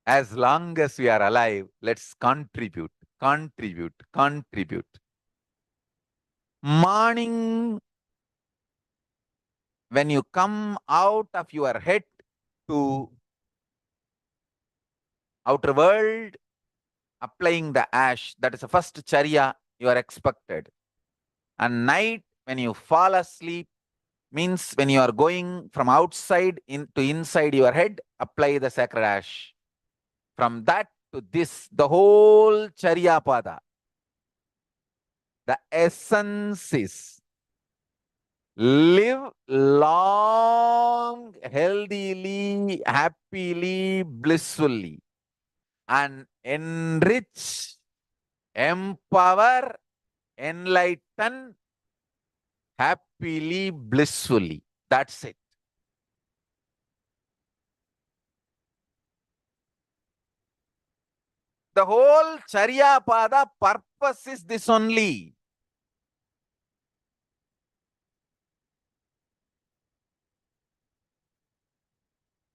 As long as we are alive, let's contribute, contribute, contribute. Morning, when you come out of your head to outer world, applying the ash, that is the first charya you are expected. And night, when you fall asleep, means when you are going from outside into inside your head, apply the sacred ash. From that to this, the whole charya pada, the essence is live long, healthily, happily, blissfully, and enrich, empower, enlighten, happily, blissfully. That's it. The whole Charya Pada purpose is this only.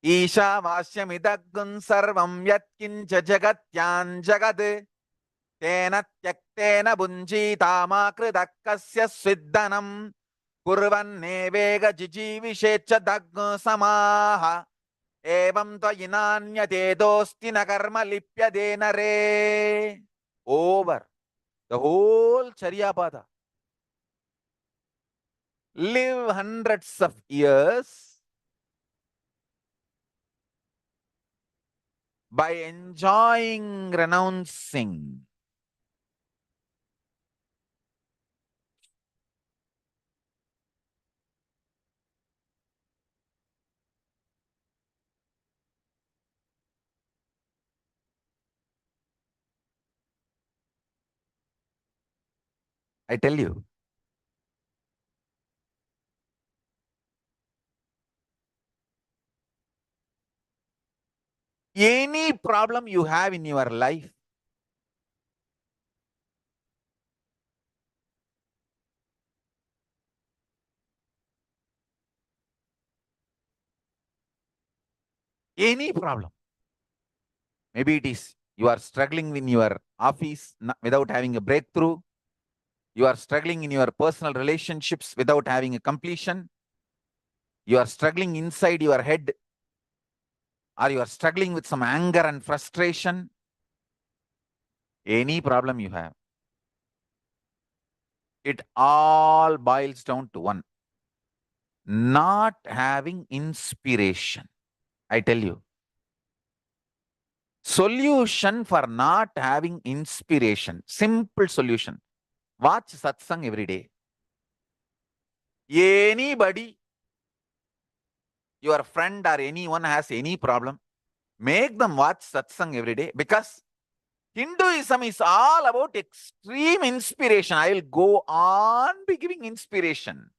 Isha Vasyamidagun Sarvam Yatkincha Jagatyan Jagad Tena Tyaktena Bunjita Makridakasya Sviddanam Kurvan Nevega Jijivishecha Daggu Samaha Evam Twayinanyate Dostina Karma Lipyadena Re. Over. The whole Charya Pada. Live hundreds of years by enjoying renouncing. I tell you, any problem you have in your life, any problem, maybe it is you are struggling in your office without having a breakthrough, you are struggling in your personal relationships without having a completion, you are struggling inside your head, or you are struggling with some anger and frustration, any problem you have, it all boils down to one: not having inspiration. I tell you, solution for not having inspiration, simple solution: watch satsang every day. Anybody, your friend or anyone has any problem, make them watch satsang every day, because Hinduism is all about extreme inspiration. I will go on be giving inspiration.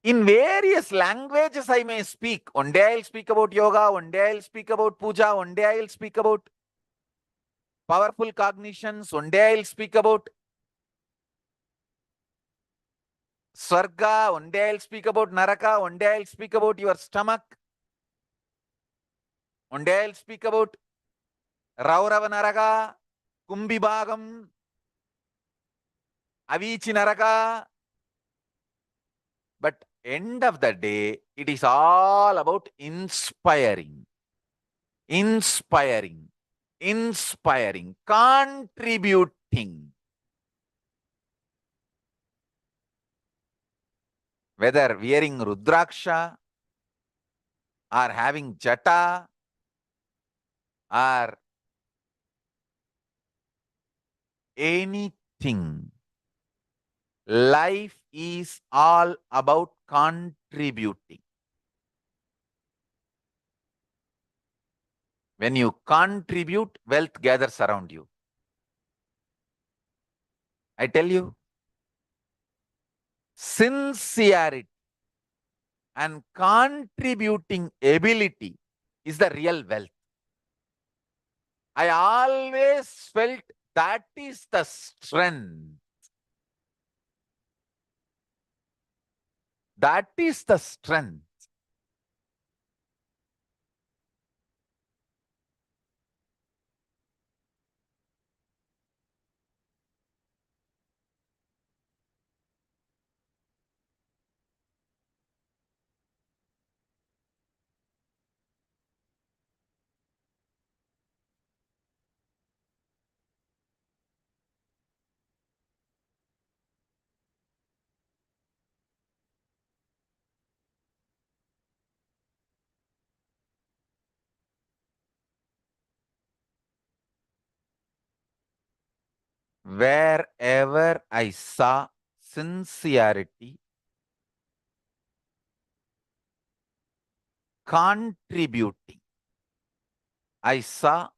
In various languages I may speak. One day I'll speak about yoga, one day I'll speak about puja, one day I'll speak about powerful cognitions, one day I'll speak about Swarga, one day I'll speak about Naraka, one day I'll speak about your stomach, one day I'll speak about Raurava Naraka, Kumbibagam, Avichi Naraka. But end of the day, it is all about inspiring, contributing. Whether wearing Rudraksha or having Jata or anything, life is all about contributing. When you contribute, wealth gathers around you. I tell you, sincerity and contributing ability is the real wealth. I always felt that is the strength. That is the strength. Wherever I saw sincerity, contributing, I saw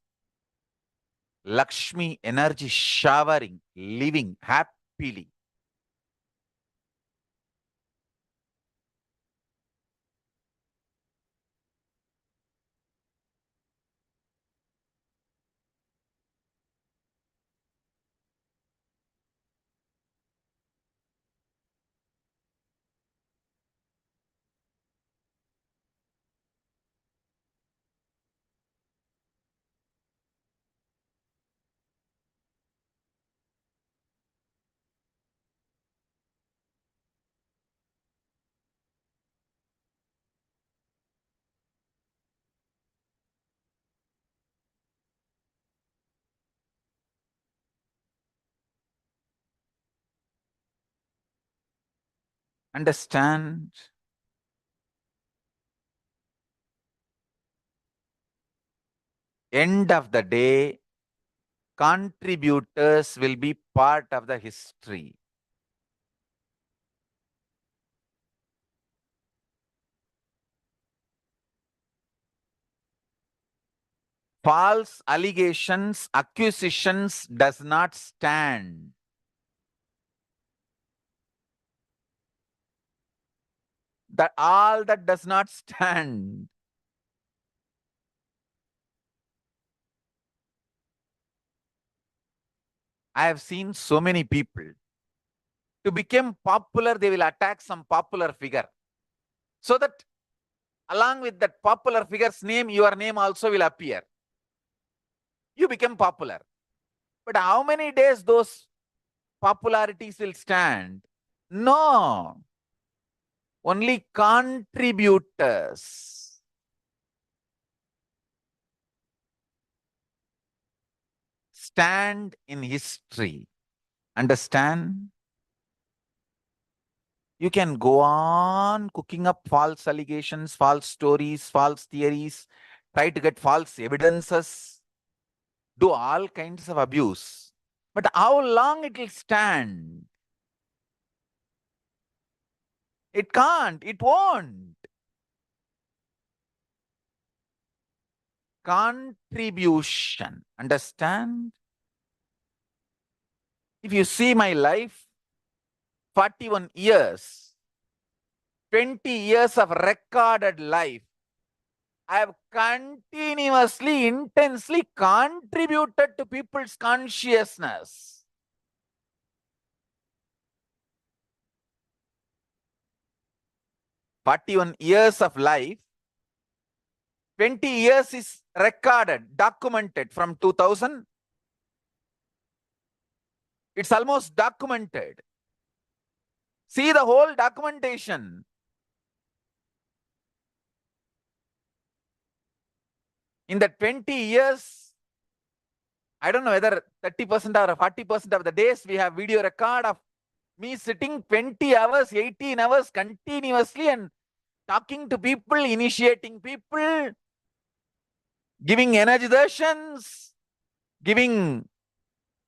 Lakshmi energy showering, living happily. Understand? End of the day, contributors will be part of the history. False allegations, accusations does not stand. That all that does not stand. I have seen so many people. To become popular, they will attack some popular figure. So that along with that popular figure's name, your name also will appear. You become popular. But how many days those popularities will stand? No. Only contributors. Stand in history. Understand? You can go on cooking up false allegations, false stories, false theories, try to get false evidences, do all kinds of abuse. But how long it will stand? It can't, it won't. Contribution. Understand? If you see my life, 41 years, 20 years of recorded life, I have continuously, intensely contributed to people's consciousness. 41 years of life, 20 years is recorded, documented from 2000. It's almost documented. See the whole documentation. In the 20 years, I don't know whether 30% or 40% of the days we have video record of me sitting 20 hours, 18 hours continuously and talking to people, initiating people, giving energy darsans, giving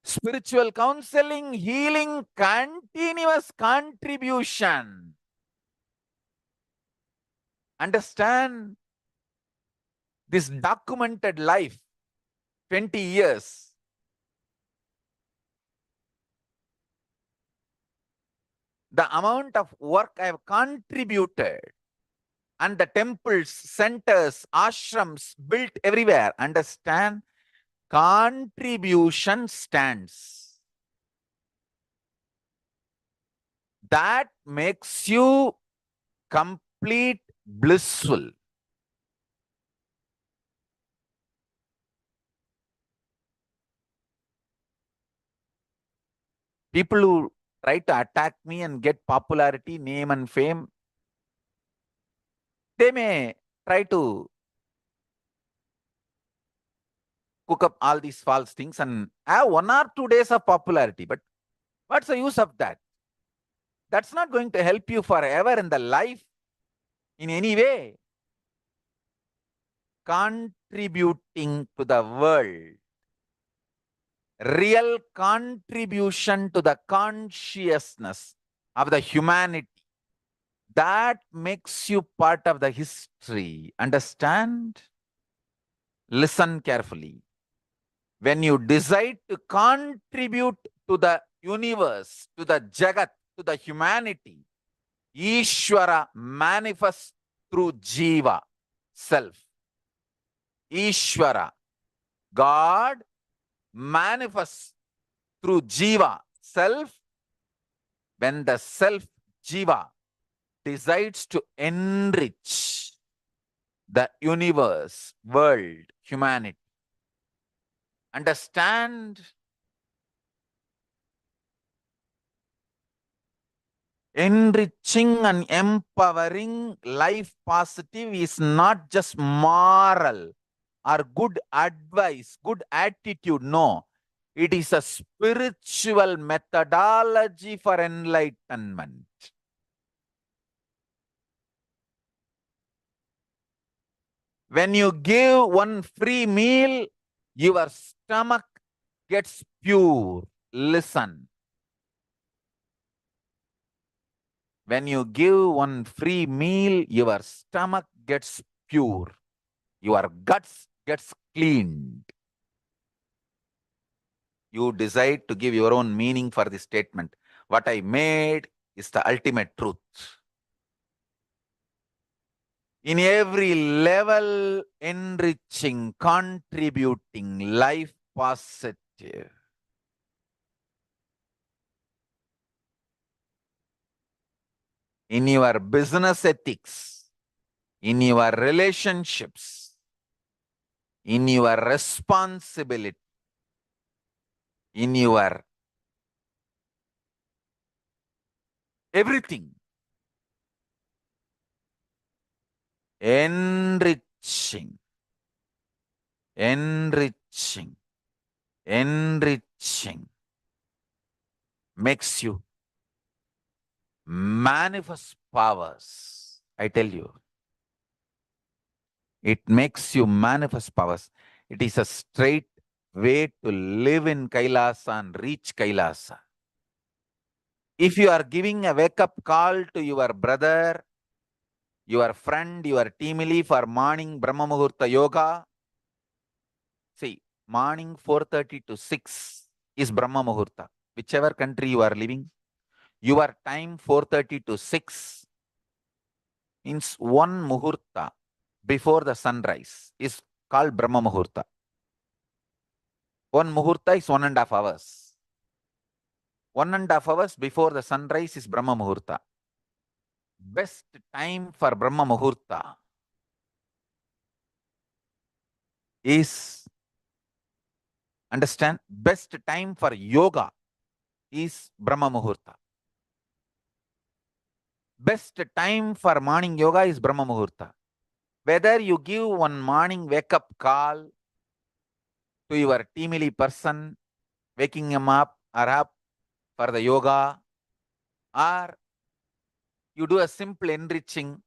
spiritual counseling, healing, continuous contribution. Understand this documented life, 20 years. The amount of work I have contributed, and the temples, centers, ashrams built everywhere. Understand? Contribution stands. That makes you complete blissful. People who try to attack me and get popularity, name and fame, they may try to cook up all these false things and have 1 or 2 days of popularity. But what's the use of that? That's not going to help you forever in the life in any way. Contributing to the world. Real contribution to the consciousness of the humanity. That makes you part of the history. Understand? Listen carefully. When you decide to contribute to the universe, to the Jagat, to the humanity, Ishvara manifests through Jiva, self. Ishvara, God, manifests through Jiva, self, when the self, Jiva, decides to enrich the universe, world, humanity. Understand? Enriching and empowering life positive is not just moral or good advice, good attitude. No, it is a spiritual methodology for enlightenment. When you give one free meal, your stomach gets pure. Listen. When you give one free meal, your stomach gets pure. Your guts gets cleaned. You decide to give your own meaning for this statement. What I made is the ultimate truth. In every level, enriching, contributing, life positive. In your business ethics, in your relationships, in your responsibility, in your everything. Enriching, enriching, enriching makes you manifest powers. I tell you, it makes you manifest powers. It is a straight way to live in Kailasa and reach Kailasa. If you are giving a wake-up call to your brother, your friend, your teamily for morning Brahma Muhurta Yoga, see, morning 4:30 to 6 is Brahma Muhurta. Whichever country you are living, your time 4:30 to 6 means one Muhurta before the sunrise is called Brahma Muhurta. One Muhurta is 1.5 hours. 1.5 hours before the sunrise is Brahma Muhurta. best time for Brahma Muhurta is, understand, best time for yoga is Brahma Muhurta. Best time for morning yoga is Brahma Muhurta. Whether you give one morning wake-up call to your teamily person, waking him up or up for the yoga, or you do a simple enriching,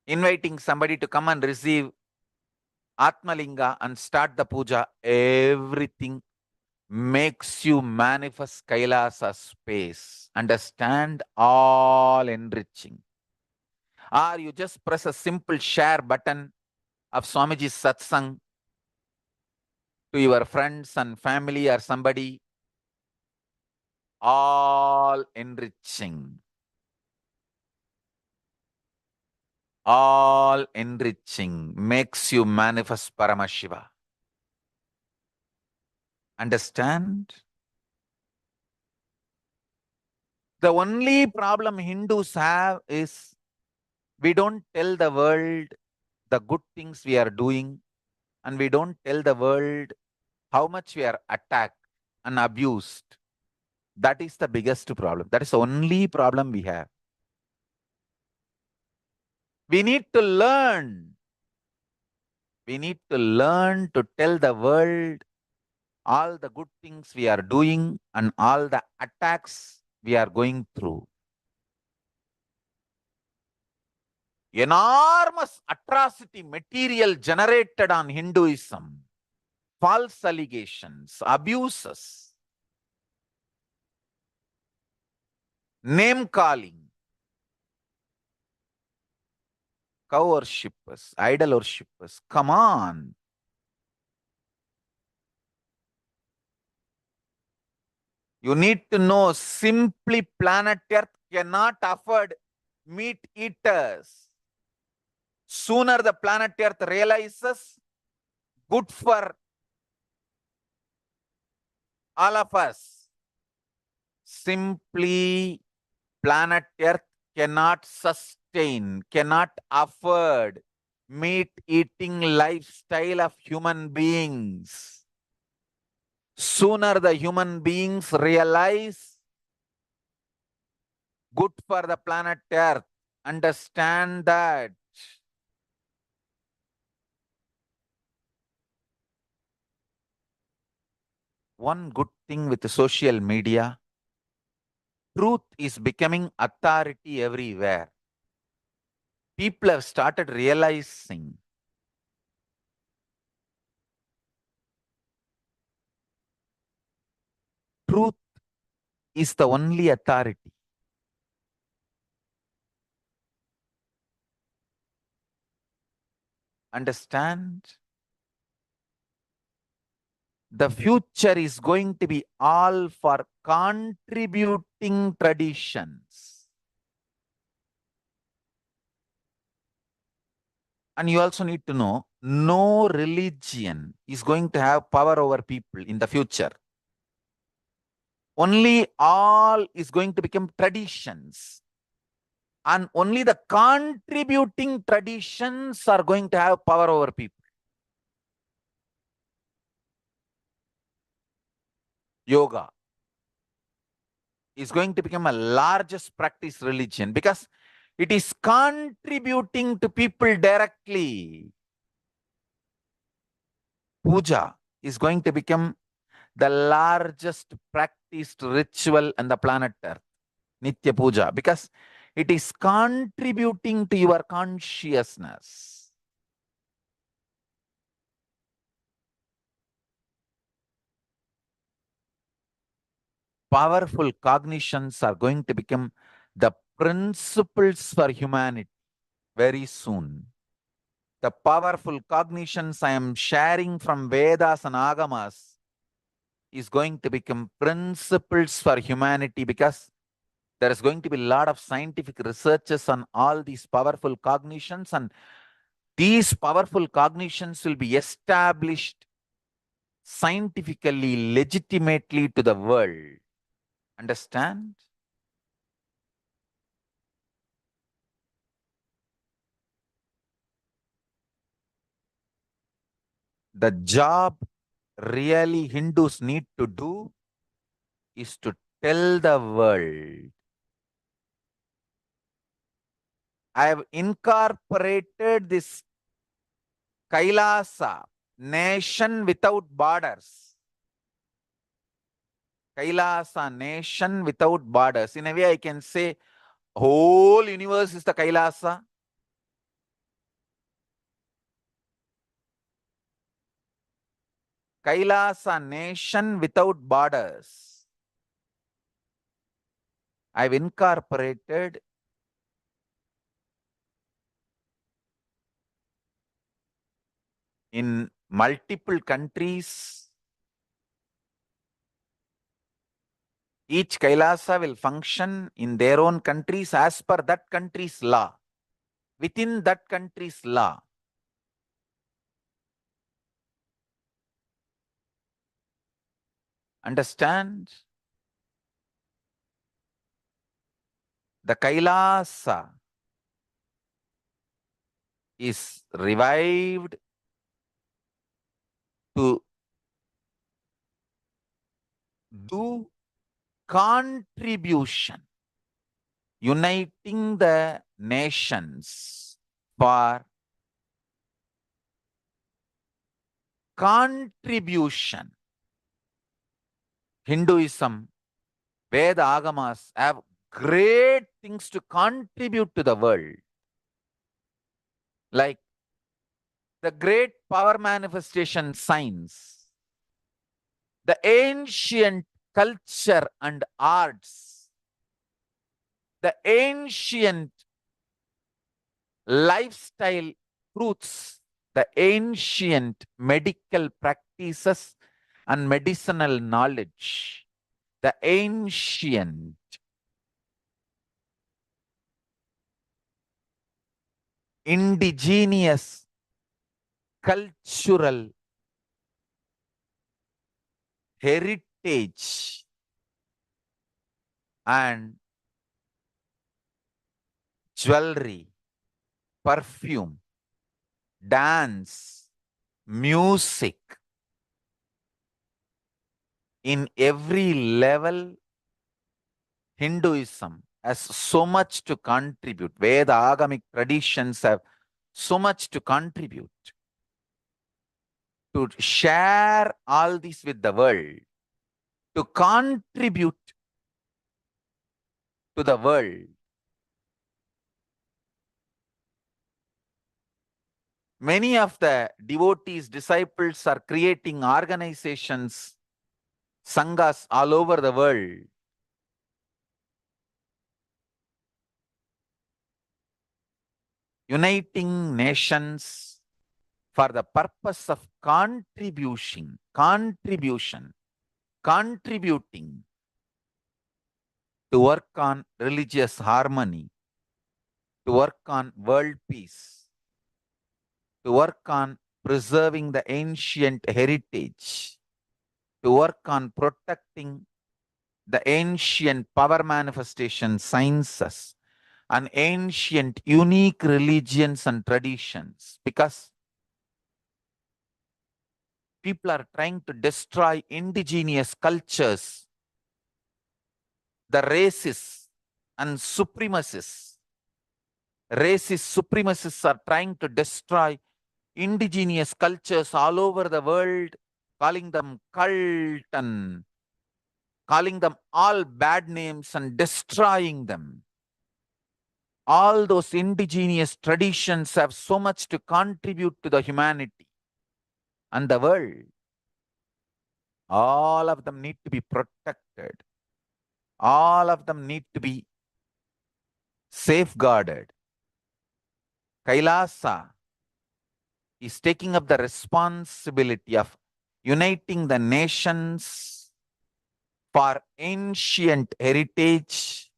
inviting somebody to come and receive Atmalinga and start the puja, everything makes you manifest Kailasa space. Understand? All enriching. Or you just press a simple share button of Swamiji's satsang to your friends and family or somebody, all enriching. All enriching makes you manifest Paramashiva. Understand? The only problem Hindus have is we don't tell the world the good things we are doing, and we don't tell the world how much we are attacked and abused. That is the biggest problem. That is the only problem we have. We need to learn. We need to learn to tell the world all the good things we are doing and all the attacks we are going through. Enormous atrocity material generated on Hinduism, false allegations, abuses, name calling, cow worshippers, idol worshippers. Come on. You need to know simply planet Earth cannot afford meat eaters. Sooner the planet Earth realizes good for all of us. Simply planet Earth cannot sustain, cannot afford meat-eating lifestyle of human beings. Sooner the human beings realize good for the planet Earth, understand that. One good thing with the social media, truth is becoming authority everywhere. People have started realizing truth is the only authority. Understand? The future is going to be all for contributing traditions. And you also need to know, no religion is going to have power over people in the future. Only all is going to become traditions. And only the contributing traditions are going to have power over people. Yoga is going to become a largest practice religion because it is contributing to people directly. Puja is going to become the largest practiced ritual on the planet Earth. Nitya Puja, because it is contributing to your consciousness. Powerful cognitions are going to become the principles for humanity very soon. The powerful cognitions I am sharing from Vedas and Agamas is going to become principles for humanity because there is going to be a lot of scientific researches on all these powerful cognitions, and these powerful cognitions will be established scientifically, legitimately to the world. Understand? the job really Hindus need to do is to tell the world. I have incorporated this KAILASA, nation without borders. KAILASA, nation without borders. In a way, I can say whole universe is the KAILASA. KAILASA, nation without borders. I've incorporated in multiple countries. Each Kailasa will function in their own countries as per that country's law, within that country's law. Understand? The Kailasa is revived to do contribution, uniting the nations for contribution. Hinduism, Veda Agamas have great things to contribute to the world. Like the great power manifestation science, the ancient culture and arts, the ancient lifestyle truths, the ancient medical practices and medicinal knowledge, the ancient indigenous cultural heritage and jewelry, perfume, dance, music. In every level, Hinduism has so much to contribute. Veda Agamic traditions have so much to contribute. To share all this with the world, to contribute to the world. Many of the devotees, disciples are creating organizations, sanghas all over the world. Uniting nations for the purpose of contributing to work on religious harmony, to work on world peace, to work on preserving the ancient heritage, to work on protecting the ancient power manifestation sciences and ancient unique religions and traditions, because people are trying to destroy indigenous cultures, the racists and supremacists. Racist supremacists are trying to destroy indigenous cultures all over the world, calling them cult and calling them all bad names and destroying them. All those indigenous traditions have so much to contribute to the humanity and the world. All of them need to be protected. All of them need to be safeguarded. Kailasa is taking up the responsibility of uniting the nations for ancient heritage,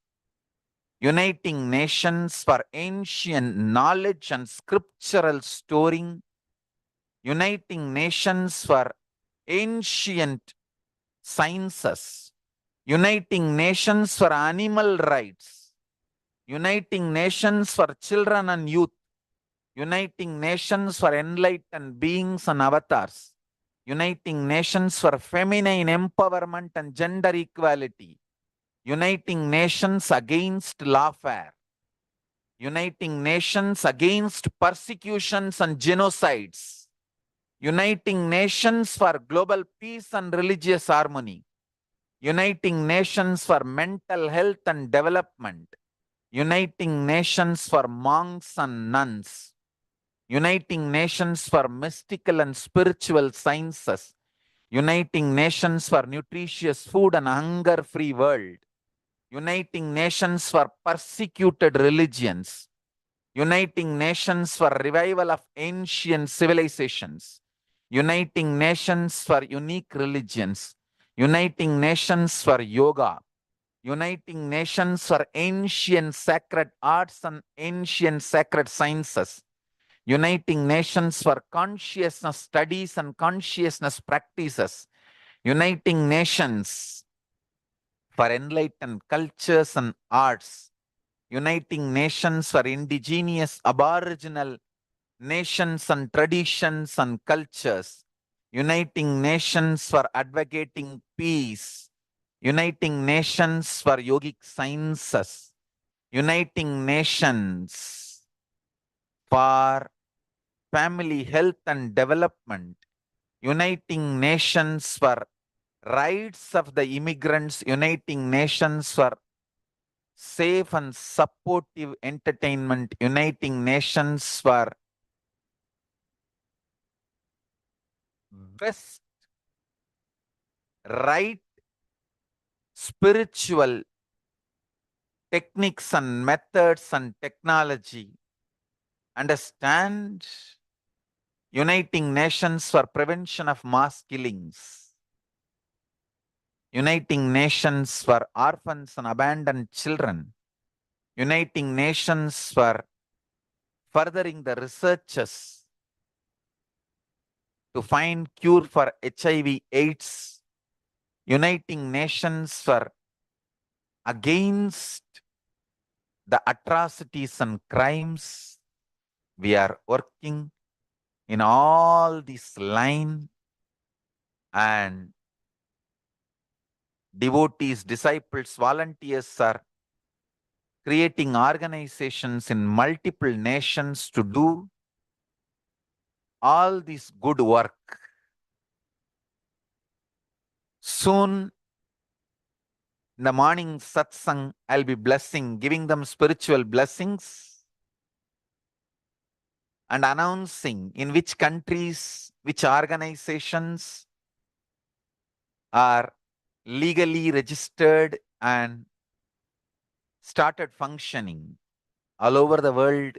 uniting nations for ancient knowledge and scriptural storing, uniting nations for ancient sciences, uniting nations for animal rights, uniting nations for children and youth, uniting nations for enlightened beings and avatars, Uniting Nations for feminine empowerment and gender equality. Uniting Nations against lawfare. Uniting Nations against persecutions and genocides. Uniting Nations for global peace and religious harmony. Uniting Nations for mental health and development. Uniting Nations for monks and nuns. Uniting Nations for mystical and spiritual sciences. Uniting Nations for nutritious food and hunger-free world. Uniting Nations for persecuted religions. Uniting Nations for revival of ancient civilizations. Uniting Nations for unique religions. Uniting Nations for yoga. Uniting Nations for ancient sacred arts and ancient sacred sciences. Uniting Nations for consciousness studies and consciousness practices. Uniting Nations for enlightened cultures and arts. Uniting Nations for indigenous aboriginal nations and traditions and cultures. Uniting Nations for advocating peace. Uniting Nations for yogic sciences. Uniting Nations for family health and development. Uniting Nations for rights of the immigrants. Uniting Nations for safe and supportive entertainment. Uniting Nations for best right spiritual techniques and methods and technology. Understand? Uniting Nations for prevention of mass killings. Uniting Nations for orphans and abandoned children. Uniting Nations for furthering the researches to find cure for HIV/AIDS. Uniting Nations for against the atrocities and crimes. We are working in all this line, and devotees, disciples, volunteers are creating organizations in multiple nations to do all this good work. Soon, in the morning satsang, I'll be blessing, giving them spiritual blessings and announcing in which countries, which organizations are legally registered and started functioning. All over the world,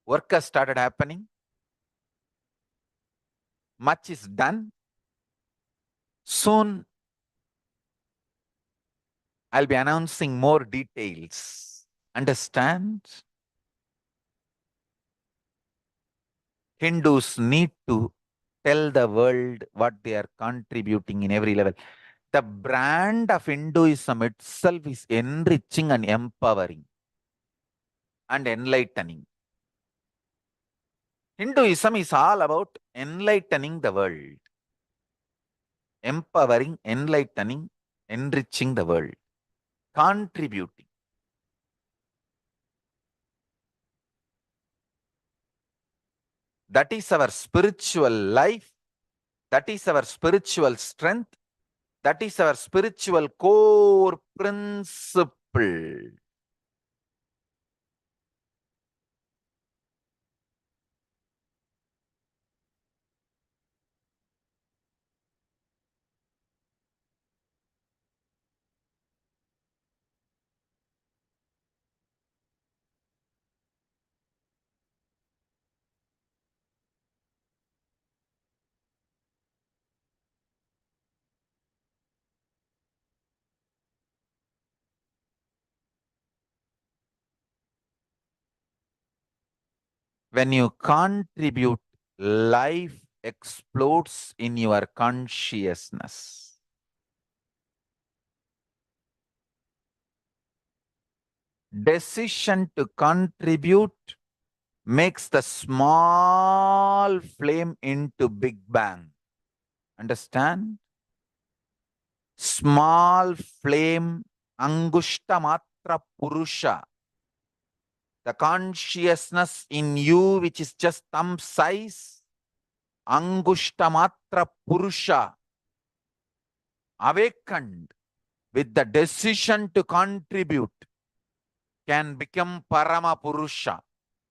work has started happening. Much is done. Soon, I'll be announcing more details. Understand? Hindus need to tell the world what they are contributing in every level. The brand of Hinduism itself is enriching and empowering and enlightening. Hinduism is all about enlightening the world, empowering, enlightening, enriching the world, contributing. That is our spiritual life. That is our spiritual strength. That is our spiritual core principle. When you contribute, life explodes in your consciousness. Decision to contribute makes the small flame into big bang. Understand? Small flame, Angushta Matra Purusha. The consciousness in you, which is just thumb size, Angushta Matra Purusha, awakened with the decision to contribute, can become Parama Purusha,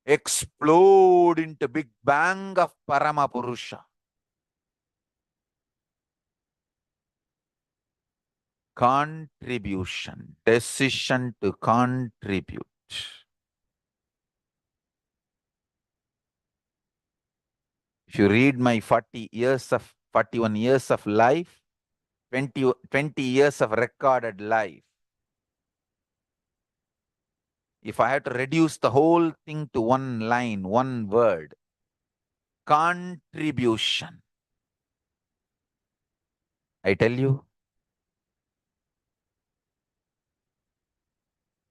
explode into big bang of Parama Purusha. Contribution, decision to contribute. If you read my 41 years of life, 20 years of recorded life, if I had to reduce the whole thing to one line, one word, contribution. I tell you,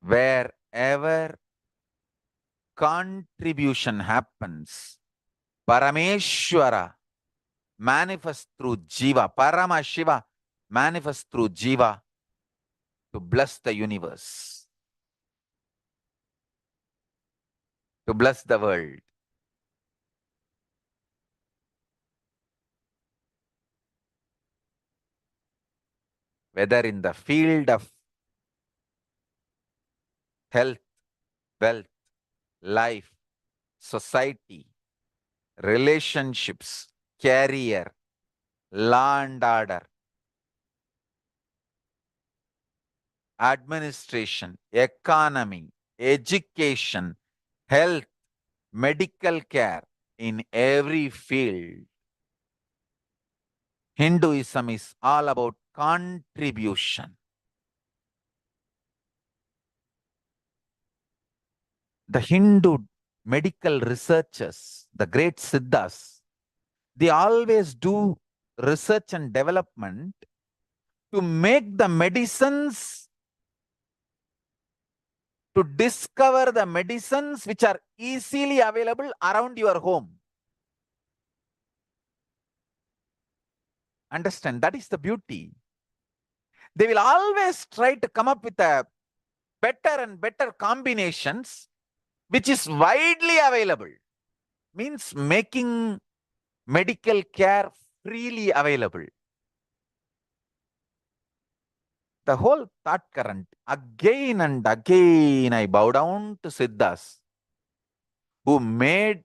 wherever contribution happens, Parameshwara manifests through Jiva, Paramashiva manifests through Jiva to bless the universe, to bless the world. Whether in the field of health, wealth, life, society, relationships, career, law and order, administration, economy, education, health, medical care, in every field. Hinduism is all about contribution. The Hindu medical researchers, the great Siddhas, they always do research and development to make the medicines, to discover the medicines which are easily available around your home. Understand, that is the beauty. They will always try to come up with a better and better combinations which is widely available. Means making medical care freely available. The whole thought current, again and again I bow down to Siddhas who made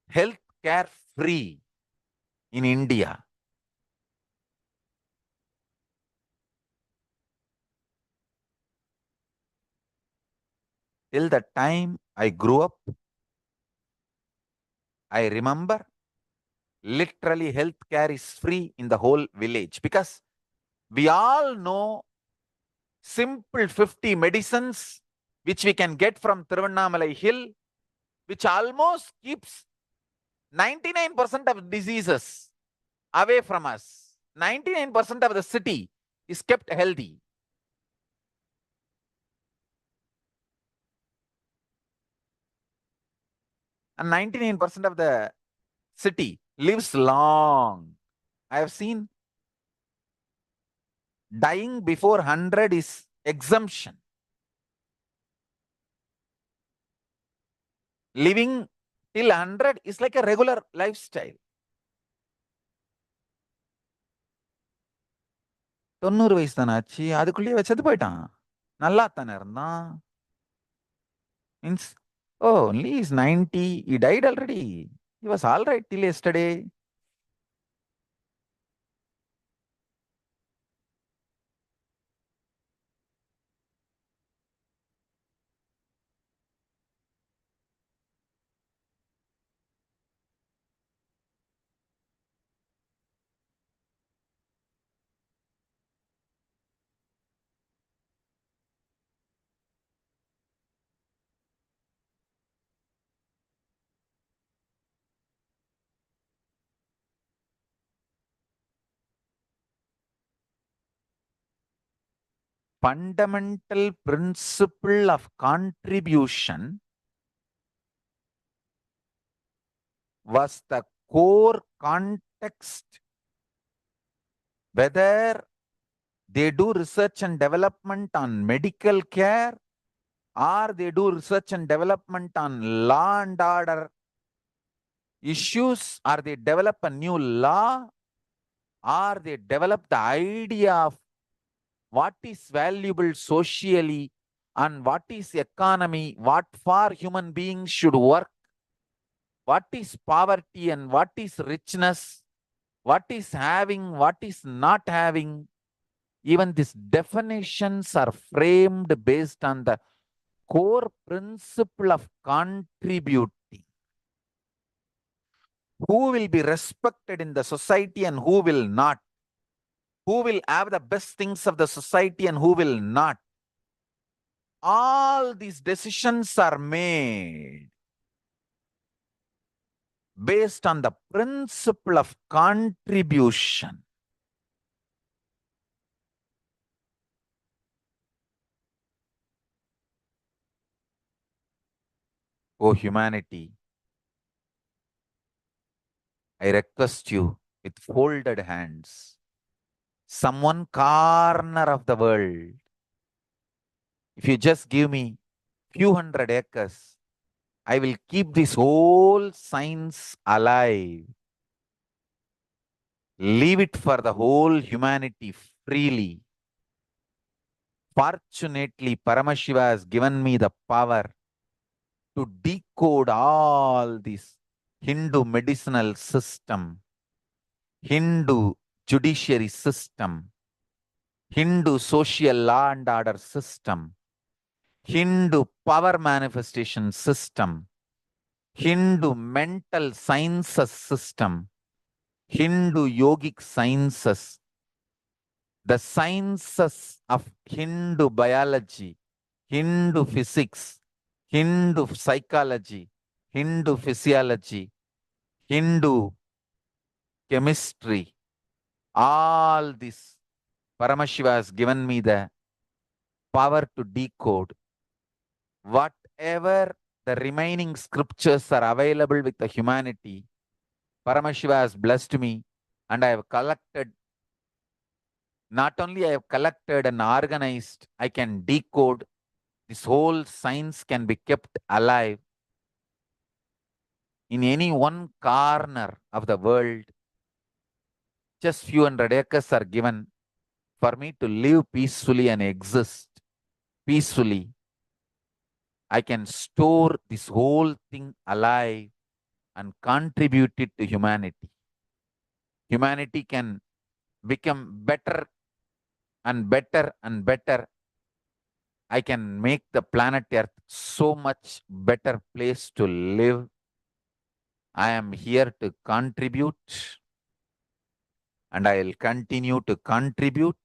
health care free in India. Till the time I grew up, I remember literally healthcare is free in the whole village because we all know simple 50 medicines which we can get from Tiruvannamalai Hill, which almost keeps 99% of diseases away from us. 99% of the city is kept healthy. And 99% of the city lives long. I have seen dying before 100 is exemption. Living till 100 is like a regular lifestyle. 90 வயசு தானே ஆச்சு, அதுக்குள்ளேயே வச்சது போயிட்டான். நல்லா தானே இருந்தான். Means, oh, only he's 90, he died already. He was all right till yesterday. Fundamental principle of contribution was the core context, whether they do research and development on medical care, or they do research and development on law and order issues, or they develop a new law, or they develop the idea of what is valuable socially and what is economy, what for human beings should work, what is poverty and what is richness, what is having, what is not having. Even these definitions are framed based on the core principle of contributing. Who will be respected in the society and who will not? Who will have the best things of the society and who will not? All these decisions are made based on the principle of contribution. O humanity, I request you with folded hands, some one corner of the world, if you just give me few hundred acres, I will keep this whole science alive. Leave it for the whole humanity freely. Fortunately, Paramashiva has given me the power to decode all this Hindu medicinal system, Hindu judiciary system, Hindu social law and order system, Hindu power manifestation system, Hindu mental sciences system, Hindu yogic sciences, the sciences of Hindu biology, Hindu physics, Hindu psychology, Hindu physiology, Hindu chemistry, all this Paramashiva has given me the power to decode. Whatever the remaining scriptures are available with the humanity, Paramashiva has blessed me, and I have collected, not only I have collected and organized, I can decode. This whole science can be kept alive in any one corner of the world. Just few hundred acres are given for me to live peacefully and exist peacefully. I can store this whole thing alive and contribute it to humanity. Humanity can become better and better and better. I can make the planet Earth so much better place to live. I am here to contribute, and I will continue to contribute.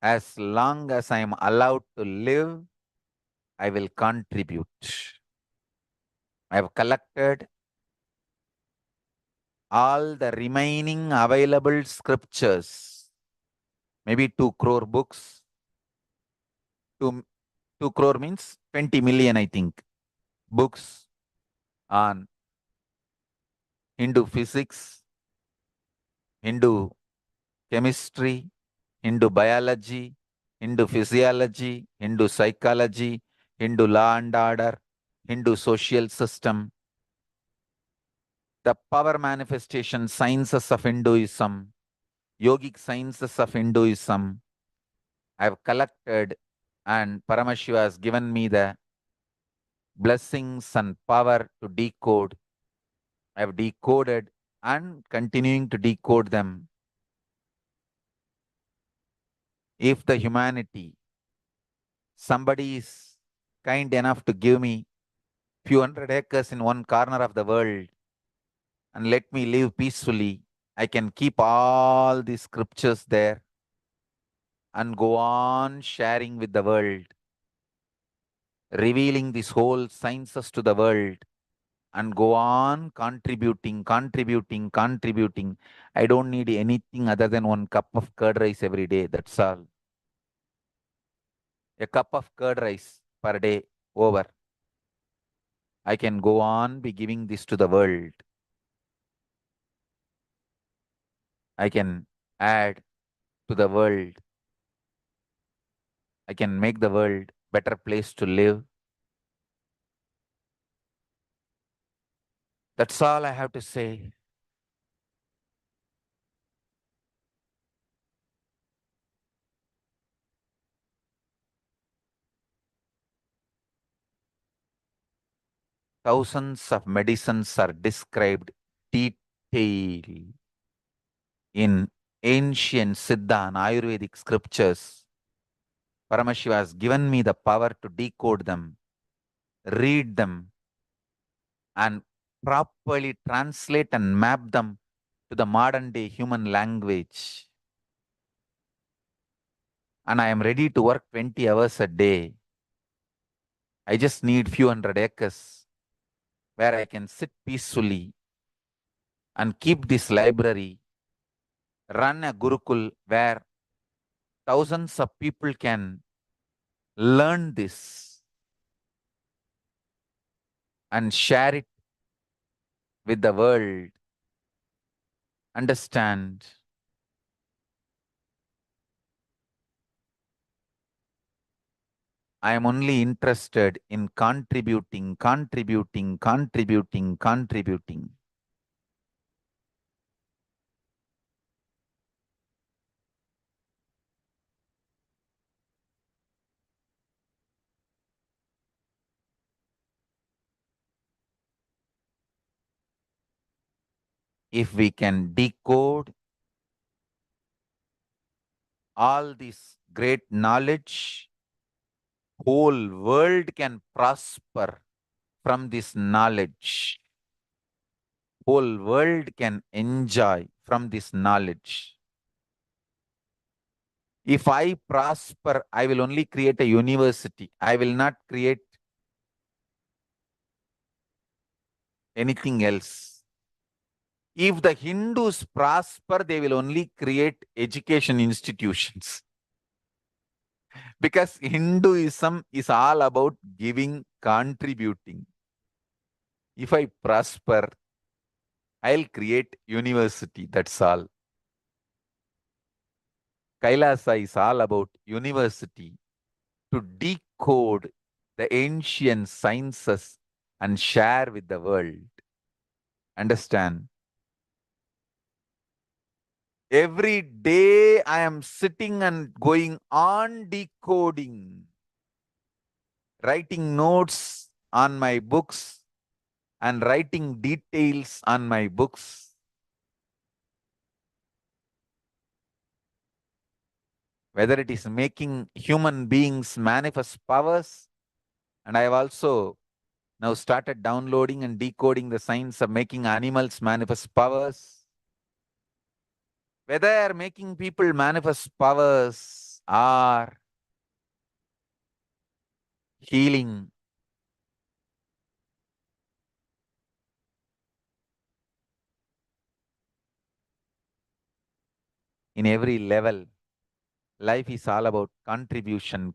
As long as I am allowed to live, I will contribute. I have collected all the remaining available scriptures, maybe 2 crore books. 2 crore means 20 million, I think, books on Hindu physics, Hindu chemistry, Hindu biology, Hindu physiology, Hindu psychology, Hindu law and order, Hindu social system, the power manifestation sciences of Hinduism, yogic sciences of Hinduism. I have collected, and Paramashiva has given me the blessings and power to decode. I have decoded and continuing to decode them. If the humanity, somebody is kind enough to give me few hundred acres in one corner of the world and let me live peacefully, I can keep all these scriptures there and go on sharing with the world, revealing these whole sciences to the world, and go on contributing. I don't need anything other than one cup of curd rice every day. That's all. A cup of curd rice per day over. I can go on be giving this to the world. I can add to the world. I can make the world better place to live. That's all I have to say. Thousands of medicines are described detail in ancient Siddha and Ayurvedic scriptures. Paramashiva has given me the power to decode them, read them, and properly translate and map them to the modern day human language. And I am ready to work 20 hours a day. I just need few hundred acres where I can sit peacefully and keep this library, run a Gurukul where thousands of people can learn this and share it with the world. Understand? I am only interested in contributing. If we can decode all this great knowledge, whole world can prosper from this knowledge. Whole world can enjoy from this knowledge. If I prosper, I will only create a university. I will not create anything else. If the Hindus prosper, they will only create education institutions. Because Hinduism is all about giving, contributing. If I prosper, I'll create university, that's all. Kailasa is all about university to decode the ancient sciences and share with the world. Understand? Every day I am sitting and going on decoding, writing notes on my books and writing details on my books. Whether it is making human beings manifest powers, and I have also now started downloading and decoding the science of making animals manifest powers. Whether making people manifest powers or healing, in every level, life is all about contribution.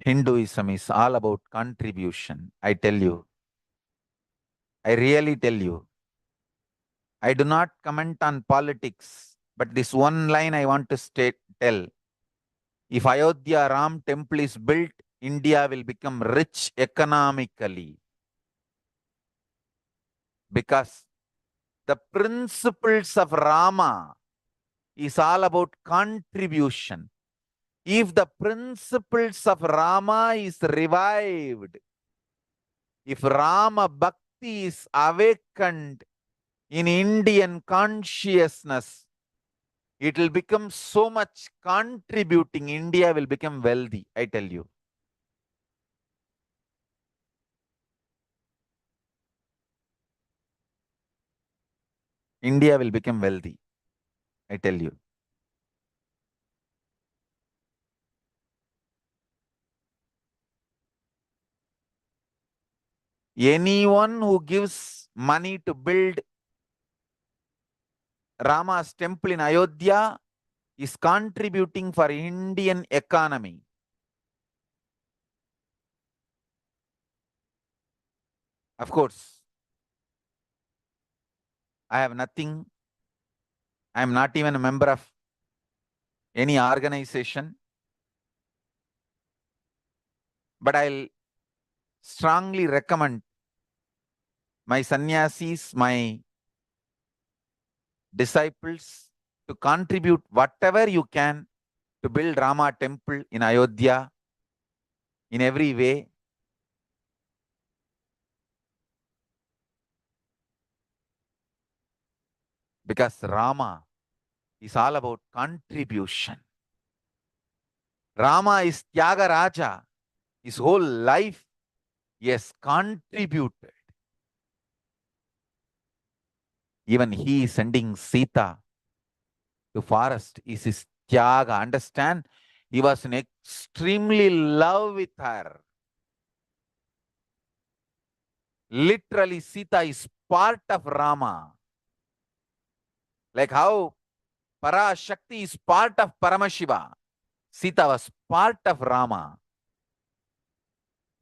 Hinduism is all about contribution. I tell you. I really tell you. I do not comment on politics, but this one line I want to tell. If Ayodhya Ram temple is built, India will become rich economically. Because the principles of Rama is all about contribution. If the principles of Rama is revived, if Rama Bhakti is awakened in Indian consciousness, it will become so much contributing. India will become wealthy, I tell you. India will become wealthy. I tell you. Anyone who gives money to build Rama's temple in Ayodhya is contributing for Indian economy. Of course, I have nothing. I am not even a member of any organization. But I'll strongly recommend my sannyasis, my disciples to contribute whatever you can to build Rama temple in Ayodhya in every way. Because Rama is all about contribution. Rama is Tyaga Raja. His whole life he has contributed. Even he is sending Sita to forest is his Tyaga. Understand? He was in extremely love with her. Literally, Sita is part of Rama. Like how Parashakti is part of Paramashiva. Sita was part of Rama.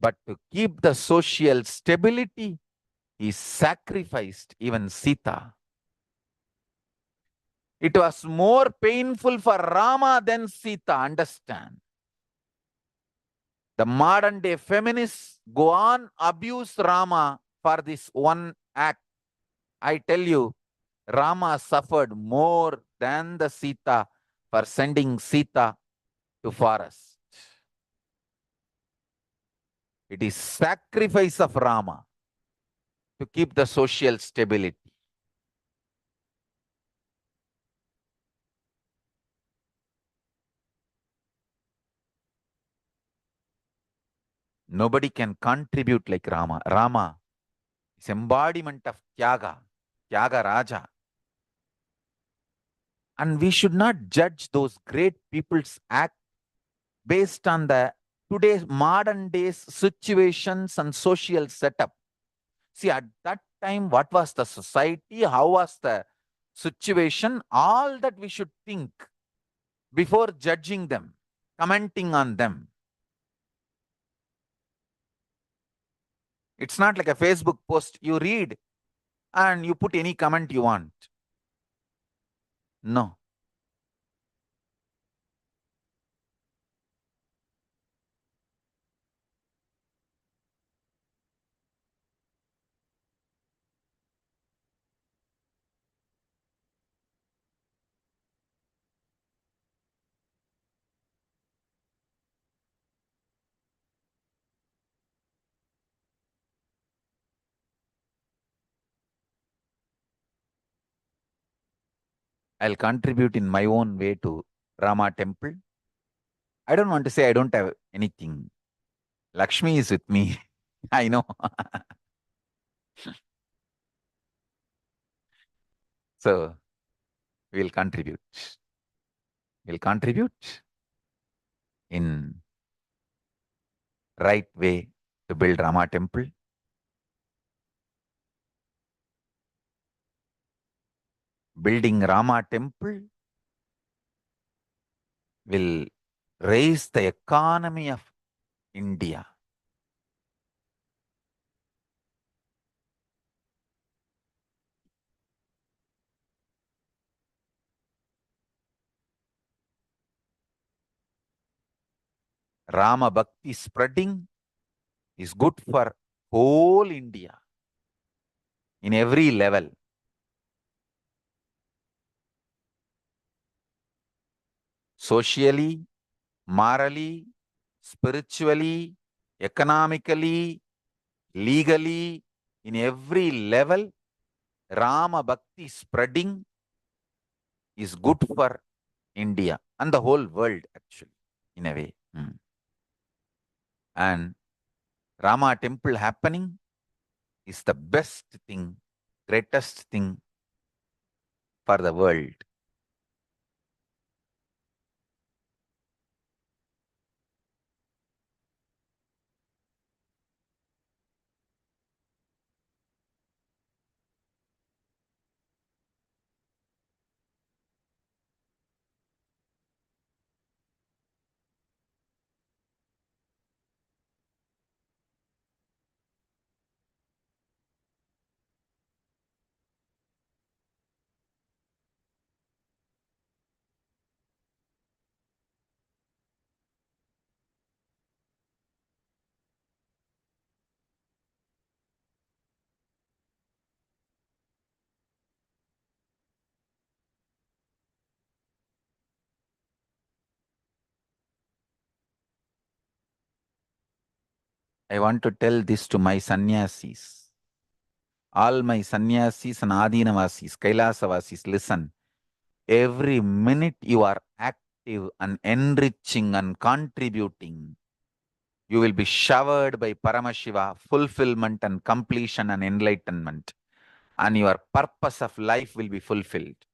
But to keep the social stability, he sacrificed even Sita. It was more painful for Rama than Sita, understand. The modern day feminists go on abuse Rama for this one act. I tell you, Rama suffered more than the Sita for sending Sita to forest. It is sacrifice of Rama to keep the social stability. Nobody can contribute like Rama. Rama is embodiment of Tyaga, Tyaga Raja. And we should not judge those great people's act based on the today's modern days situations and social setup. See, at that time, what was the society? How was the situation? All that we should think before judging them, commenting on them. It's not like a Facebook post you read and you put any comment you want. No. I'll contribute in my own way to Rama temple. I don't want to say I don't have anything. Lakshmi is with me. I know. So we'll contribute. We'll contribute in right way to build Rama temple. Building Rama temple will raise the economy of India. Rama Bhakti spreading is good for whole India in every level. Socially, morally, spiritually, economically, legally, in every level, Rama Bhakti spreading is good for India and the whole world, actually, in a way. And Rama temple happening is the best thing, greatest thing for the world. I want to tell this to my sannyasis. All my sannyasis and adinavasis, kailasavasis, listen. Every minute you are active and enriching and contributing, you will be showered by Paramashiva, fulfillment and completion and enlightenment. And your purpose of life will be fulfilled.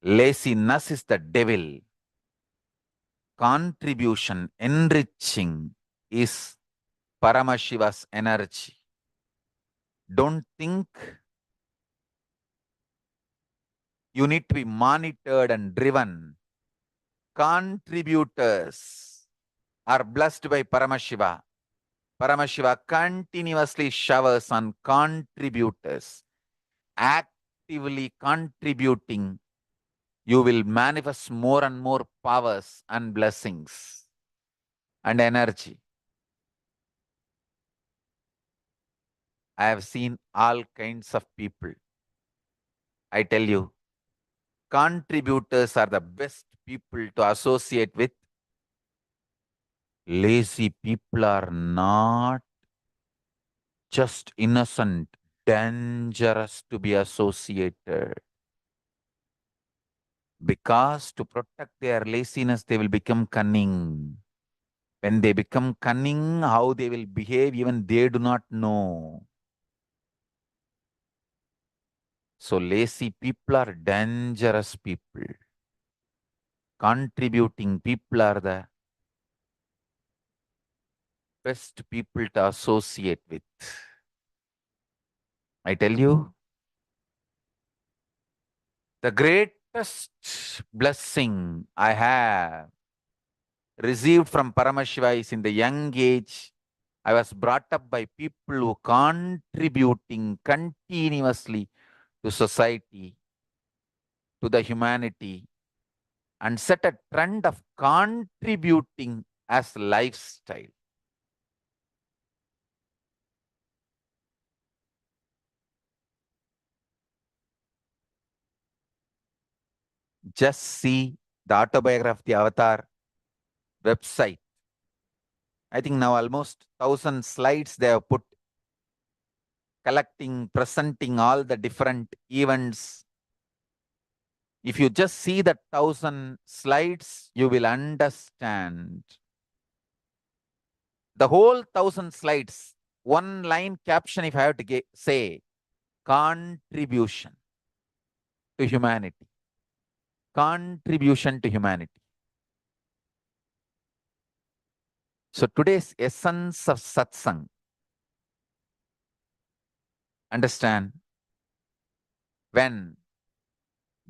Laziness is the devil. Contribution, enriching is Paramashiva's energy. Don't think you need to be monitored and driven. Contributors are blessed by Paramashiva. Paramashiva continuously showers on contributors. Actively contributing, you will manifest more and more powers and blessings and energy. I have seen all kinds of people. I tell you, contributors are the best people to associate with. Lazy people are not just innocent, dangerous to be associated. Because to protect their laziness, they will become cunning. When they become cunning, how they will behave, even they do not know. So lazy people are dangerous people. Contributing people are the best people to associate with. I tell you, the greatest blessing I have received from Paramashiva is in the young age. I was brought up by people who contributing continuously to society, to the humanity, and set a trend of contributing as lifestyle. Just see the autobiography of the Avatar website. I think now almost 1,000 slides they have put, collecting, presenting all the different events. If you just see the 1,000 slides, you will understand. The whole 1,000 slides, one line caption if I have to say, contribution to humanity. Contribution to humanity. So today's essence of satsang, understand, when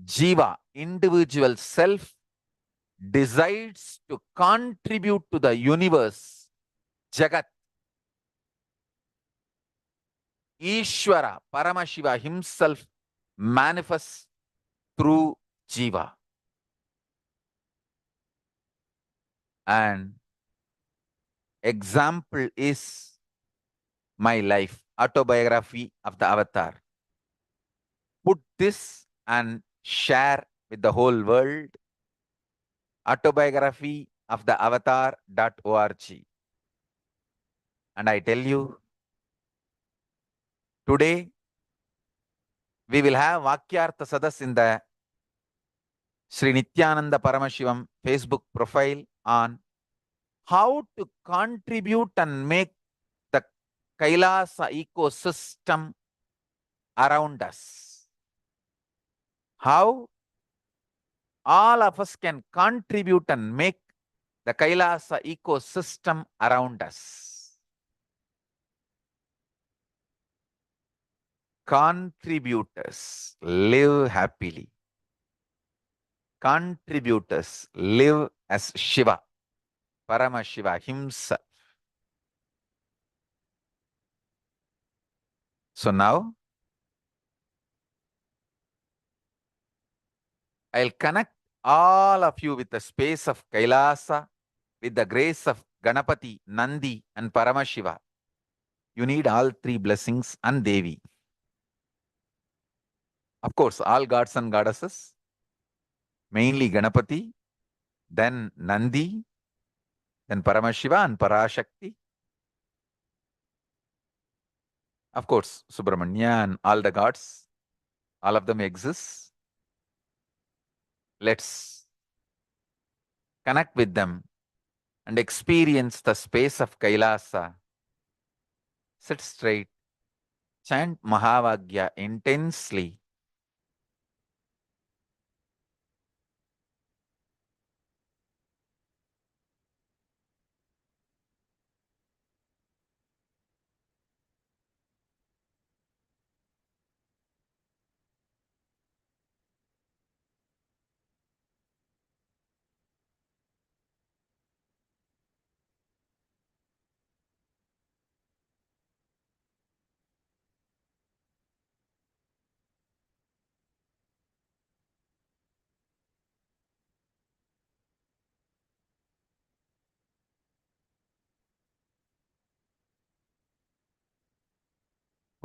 jiva, individual self, decides to contribute to the universe, Jagat, Ishvara, Paramashiva himself manifests through jiva. And example is my life, autobiography of the Avatar. Put this and share with the whole world. Autobiography of the avatar.org. And I tell you, today we will have Vakyartha Sadas in the Sri Nithyananda Paramashivam Facebook profile on how to contribute and make the Kailasa ecosystem around us. how all of us can contribute and make the Kailasa ecosystem around us. Contributors live happily. Contributors live as Shiva, Paramashiva himself. So now, I'll connect all of you with the space of Kailasa, with the grace of Ganapati, Nandi, and Paramashiva. You need all three blessings and Devi. Of course, all gods and goddesses, mainly Ganapati, then Nandi, then Paramashiva and Parashakti. Of course, Subramanya and all the gods, all of them exist. Let's connect with them and experience the space of Kailasa. Sit straight, chant Mahavagya intensely.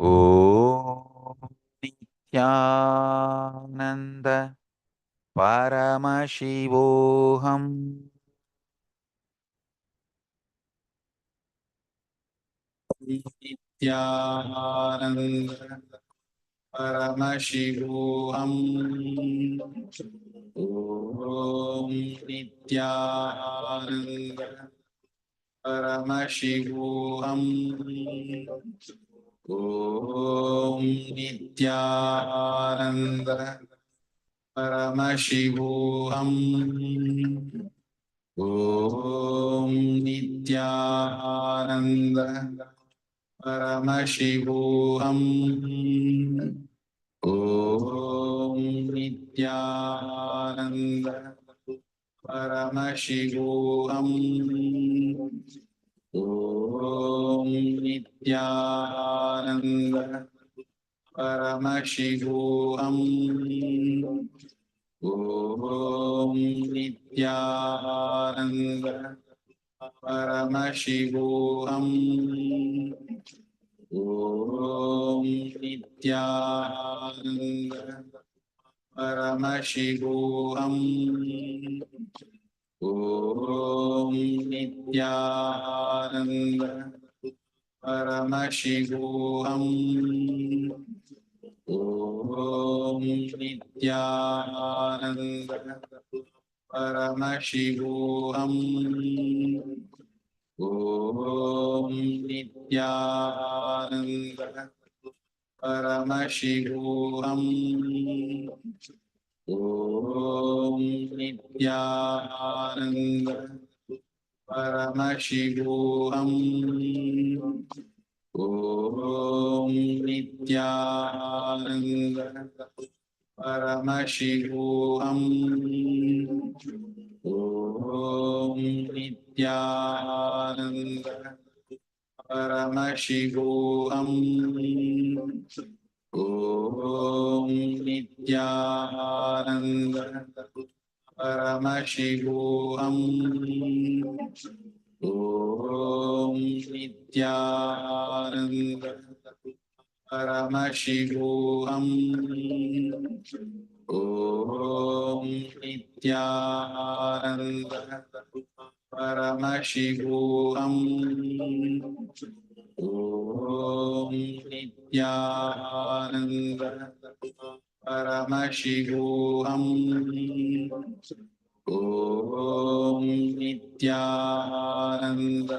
Om Nithyananda Paramashivoham Nithyananda Paramashivoham Om Nithyananda Paramashivoham Om Nithyananda Paramashivoham Om Nithyananda Paramashivoham Om Nithyananda Paramashivoham Om Nithyananda Paramashivoham Om Nithyananda Paramashivoham Om Nithyananda Paramashivoham Om Nithyananda Paramashivoham Om Nithyananda Paramashivoham Om Nithyananda Paramashivoham Om Nithyananda Paramashivoham Om Nithyananda Paramashivoham Om Nithyananda Paramashivoham Om Nithyananda Paramashivoham Om Nithyananda Paramashivoham Om Nithyananda Paramashivoham Om Nithyananda Paramashivoham Om Nithyananda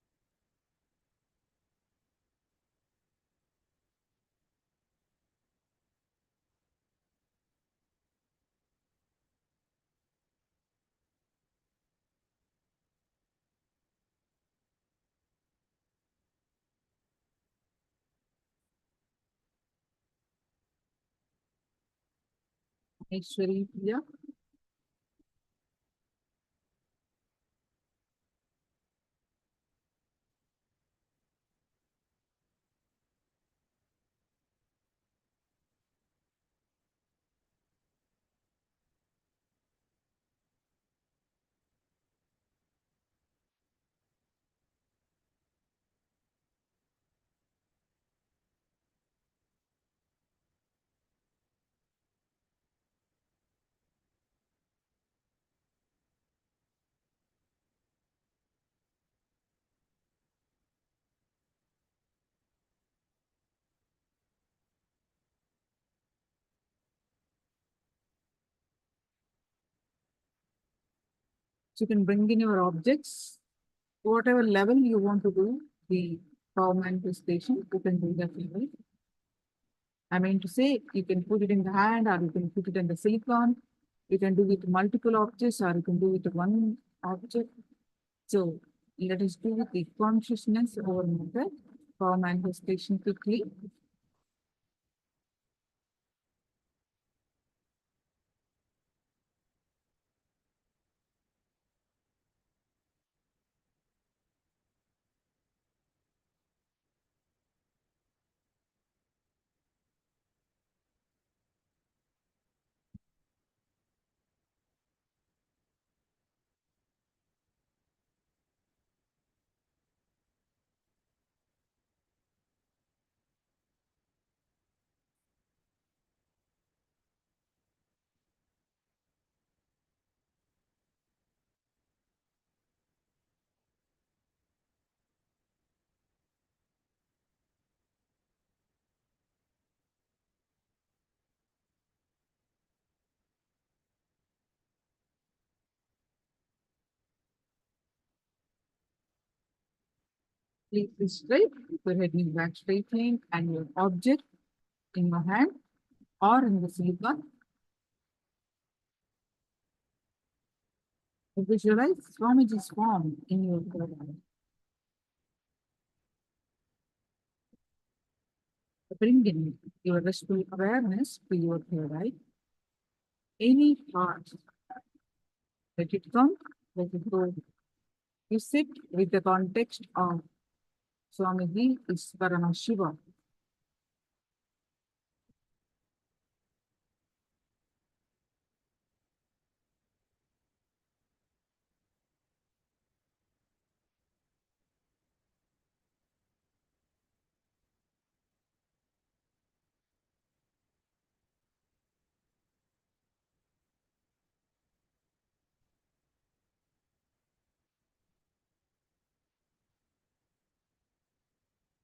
Ishwari Priya. So you can bring in your objects, whatever level you want to do the power manifestation, you can do that level. I mean to say, you can put it in the hand or you can put it in the silicon. You can do with multiple objects or you can do with one object. So let us do with the consciousness over method, power manifestation quickly. Please be straight, put your head in back straight line and your object in your hand or in the silicon. Visualize Swamiji's form in your third eye. Bring in your restful awareness to your third eye. Any thought, let it come, let it go. You sit with the context of Swamiji is Paramashiva.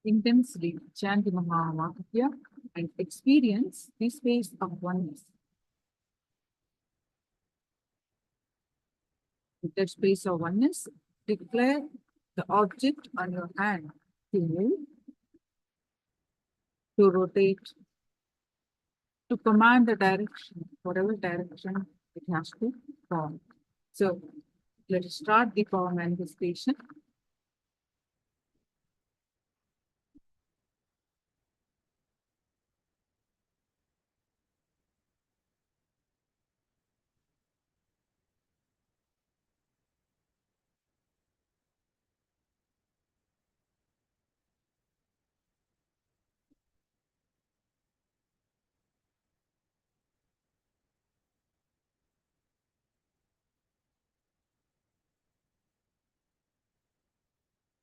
Intensely chant the Mahavakya and experience this phase of oneness. With that space of oneness, declare the object on your hand to move, to rotate, to command the direction, whatever direction it has to fall. So let us start the power manifestation.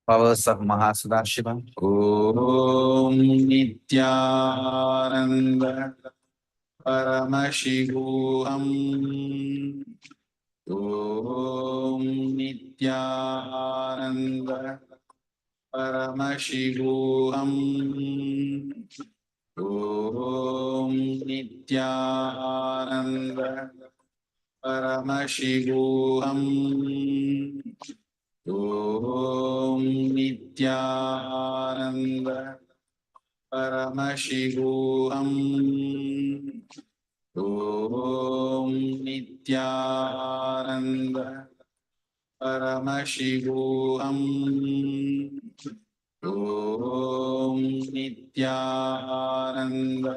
Powers of Mahasadashiva. Om Nithyananda Paramashivoham. Om Nithyananda Paramashivoham. Om Nithyananda Paramashivoham. Om Nithyananda Paramashivoham. Om Nithyananda Paramashivoham. Om Nithyananda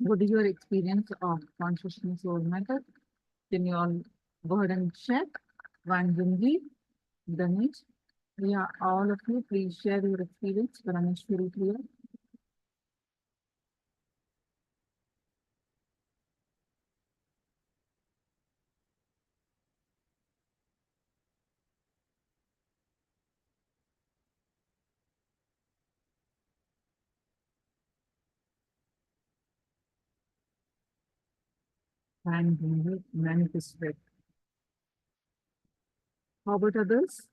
What is your experience of consciousness soul method? Can you all go ahead and share? Vanjungi, Ganesh, yeah, all of you, please share your experience. Parameshwari here. Vanjungi, manifested. How about others?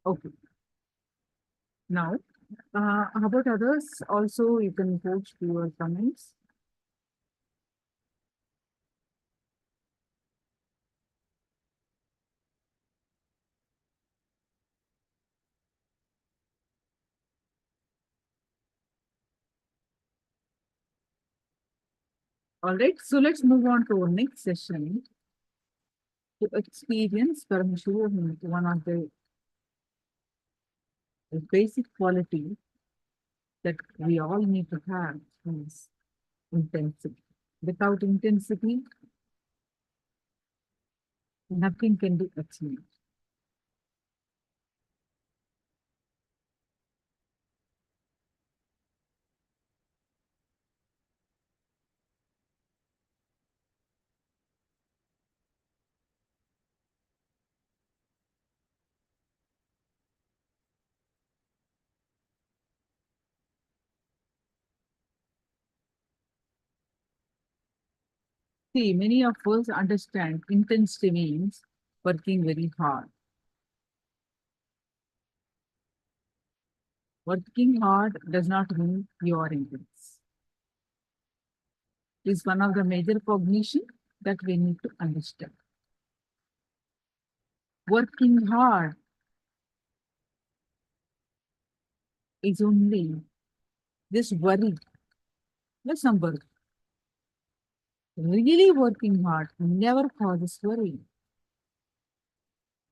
Okay. Now, how about others? Also, you can post your comments. All right, so let's move on to our next session to experience Paramashivoham, one of the basic quality that we all need to have is intensity. Without intensity, nothing can be achieved. See, many of us understand intensity means working very hard. Working hard does not mean you are intense. It is one of the major cognition that we need to understand. Working hard is only this worry, the some worry. Really working hard never causes worry.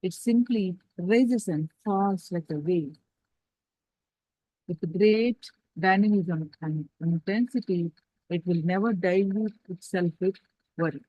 It simply rises and falls like a wave. With great dynamism and intensity, it will never dilute itself with worry.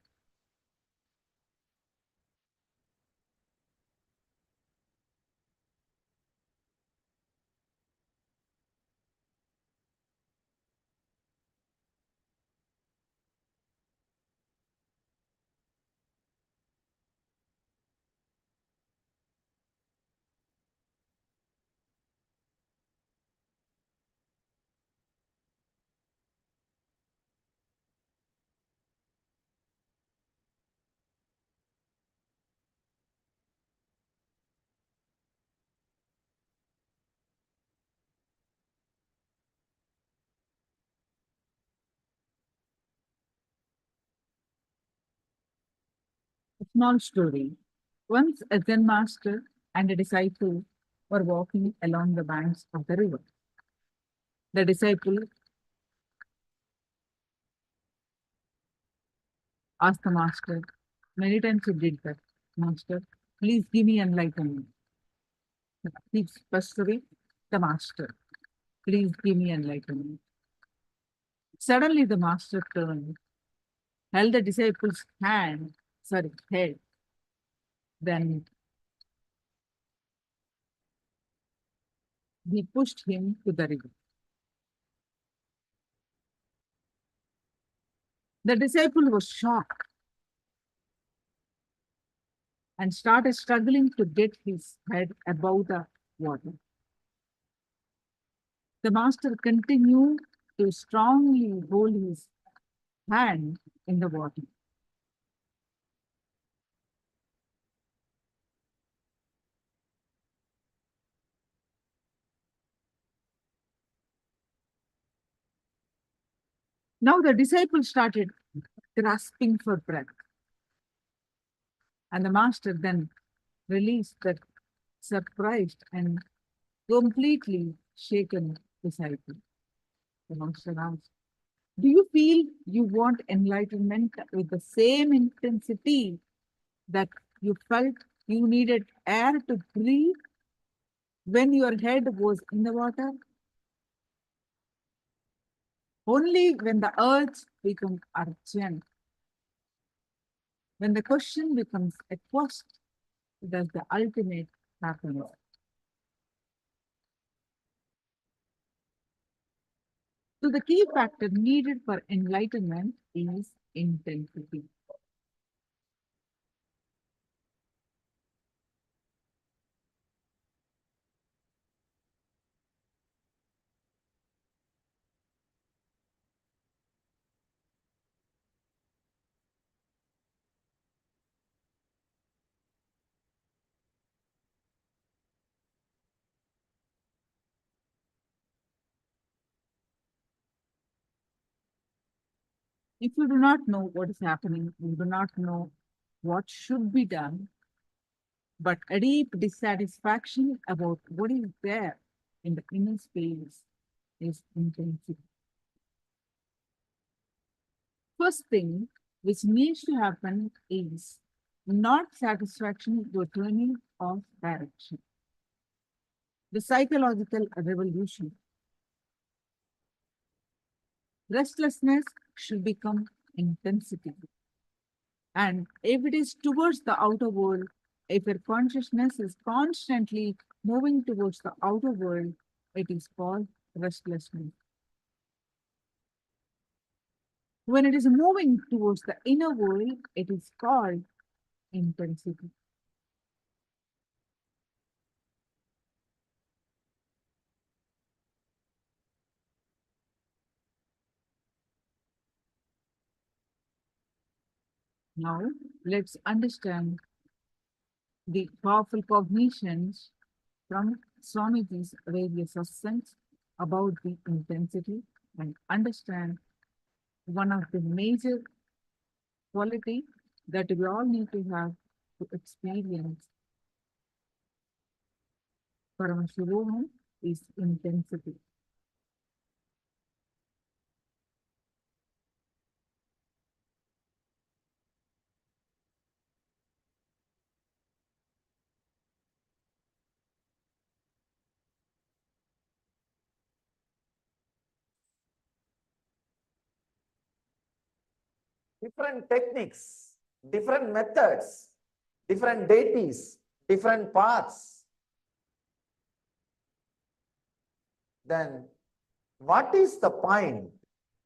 A small story. Once a Zen master and a disciple were walking along the banks of the river. The disciple asked the master, many times he did that, Master, please give me enlightenment. Please persuade the master, please give me enlightenment. Suddenly the master turned, held the disciple's head, then he pushed him to the river. The disciple was shocked and started struggling to get his head above the water. The master continued to strongly hold his hand in the water. Now the disciples started grasping for breath. And the master then released the surprised and completely shaken disciple. The master asked, do you feel you want enlightenment with the same intensity that you felt you needed air to breathe when your head was in the water? Only when the urge becomes urgent, when the question becomes a quest, does the ultimate happen. So the key factor needed for enlightenment is intensity. If you do not know what is happening, you do not know what should be done, but a deep dissatisfaction about what is there in the inner space is intensity. First thing which needs to happen is not satisfaction but turning of direction. The psychological revolution. Restlessness should become intensity. And if it is towards the outer world, if your consciousness is constantly moving towards the outer world, it is called restlessness. When it is moving towards the inner world, it is called intensity. Now, let's understand the powerful cognitions from Swamiji's various ascents about the intensity and understand one of the major quality that we all need to have to experience Paramashivoham is intensity. Different techniques, different methods, different deities, different paths. Then what is the point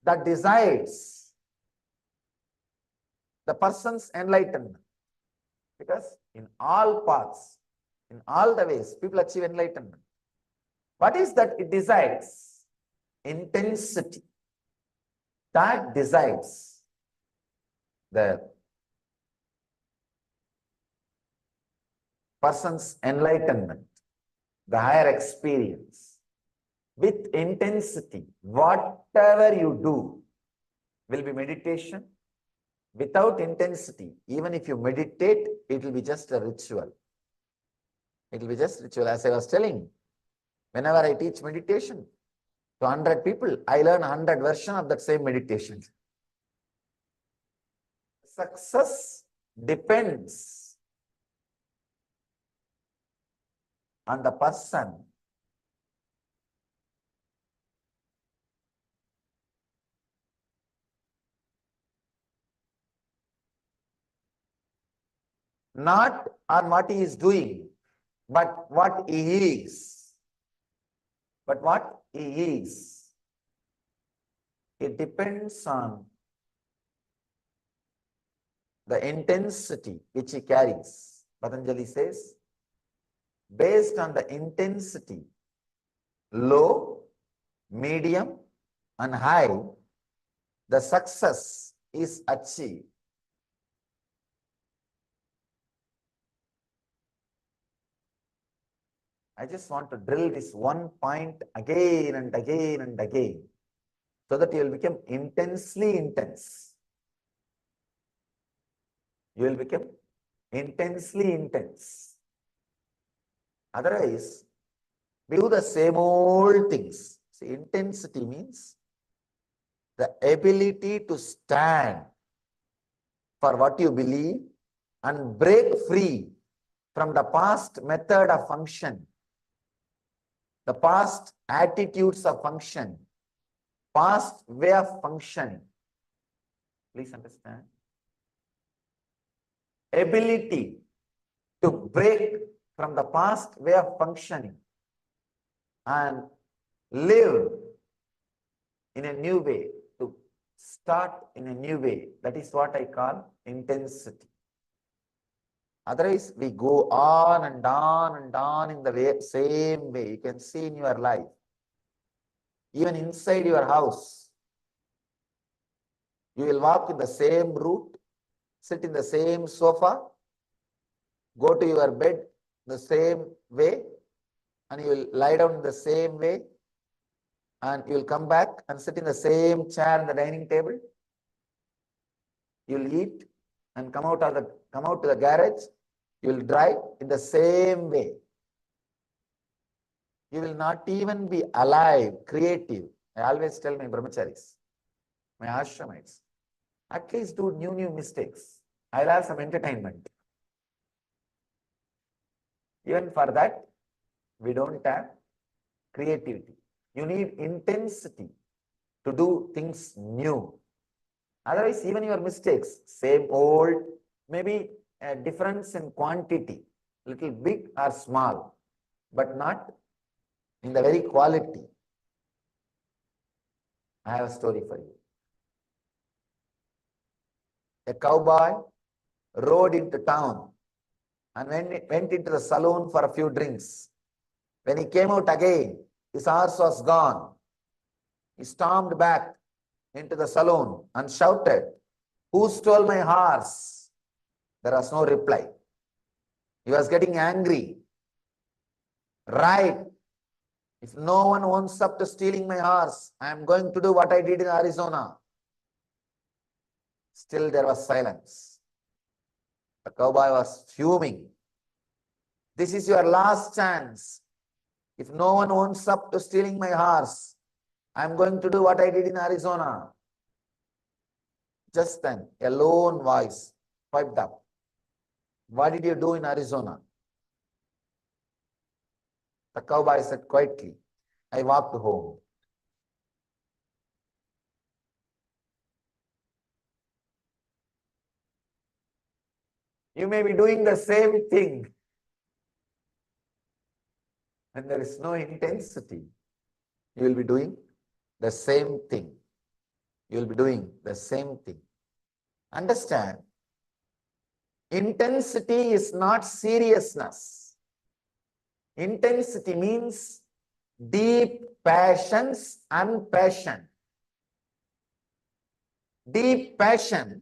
that decides the person's enlightenment? Because in all paths, in all the ways, people achieve enlightenment. What is that it decides? Intensity. That decides the person's enlightenment, the higher experience. With intensity, whatever you do will be meditation. Without intensity, even if you meditate, it will be just a ritual. It will be just ritual. As I was telling, whenever I teach meditation to 100 people, I learn 100 versions of that same meditation. Success depends on the person not on what he is doing, but what he is. But what he is. It depends on the intensity which he carries. Patanjali says, based on the intensity, low, medium, and high, the success is achieved. I just want to drill this one point again and again and again. so that you will become intensely intense. You will become intensely intense. Otherwise, we do the same old things. See, intensity means the ability to stand for what you believe and break free from the past method of function, the past attitudes of function, past way of functioning. Please understand. Ability to break from the past way of functioning and live in a new way, to start in a new way. That is what I call intensity. Otherwise, we go on and on and on in the same way. You can see in your life, even inside your house, you will walk in the same route, sit in the same sofa, go to your bed the same way, and you will lie down in the same way, and you will come back and sit in the same chair in the dining table. You will eat and come out to the garage. You will drive in the same way. You will not even be alive, creative. I always tell my brahmacharis, my ashramites, at least do new mistakes. I'll have some entertainment. Even for that, we don't have creativity. You need intensity to do things new. Otherwise, even your mistakes, same old, maybe a difference in quantity, little big or small, but not in the very quality. I have a story for you. A cowboy rode into town and went into the saloon for a few drinks. When he came out again, his horse was gone. He stormed back into the saloon and shouted, "Who stole my horse?" There was no reply. He was getting angry. Right. If no one owns up to stealing my horse, I am going to do what I did in Arizona. Still there was silence. The cowboy was fuming. This is your last chance. If no one owns up to stealing my horse, I am going to do what I did in Arizona. Just then, a lone voice piped up. What did you do in Arizona? The cowboy said quietly, I walked home. You may be doing the same thing, and there is no intensity. You will be doing the same thing. You will be doing the same thing. Understand, intensity is not seriousness. Intensity means deep passions and passion. Deep passion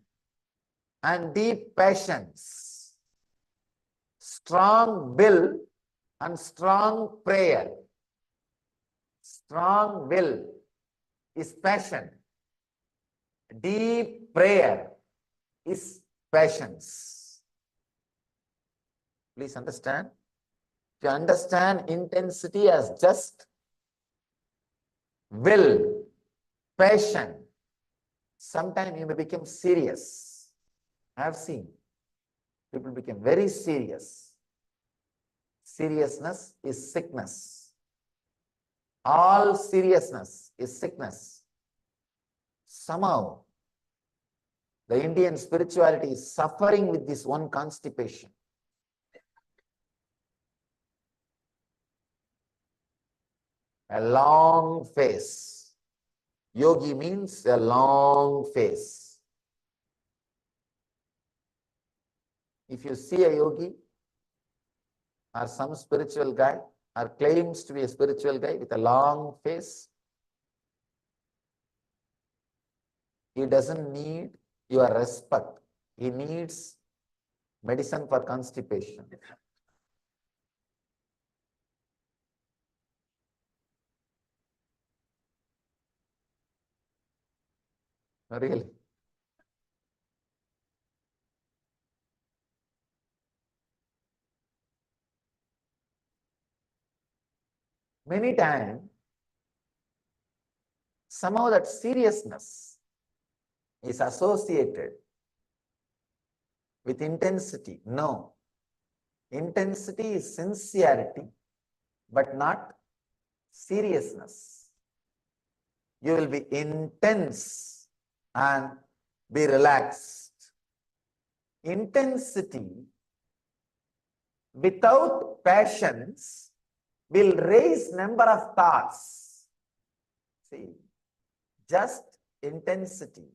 and deep passions. Strong will and strong prayer. Strong will is passion. Deep prayer is passions. Please understand. If you understand intensity as just will, passion, sometimes you may become serious. I have seen people become very serious. Seriousness is sickness. All seriousness is sickness. Somehow, the Indian spirituality is suffering with this one constipation. A long face. Yogi means a long face. If you see a yogi or some spiritual guy or claims to be a spiritual guy with a long face, he doesn't need your respect. He needs medicine for constipation. Really. Many times, somehow that seriousness is associated with intensity. No. Intensity is sincerity, but not seriousness. You will be intense and be relaxed. Intensity without passions will raise number of thoughts. See, just intensity.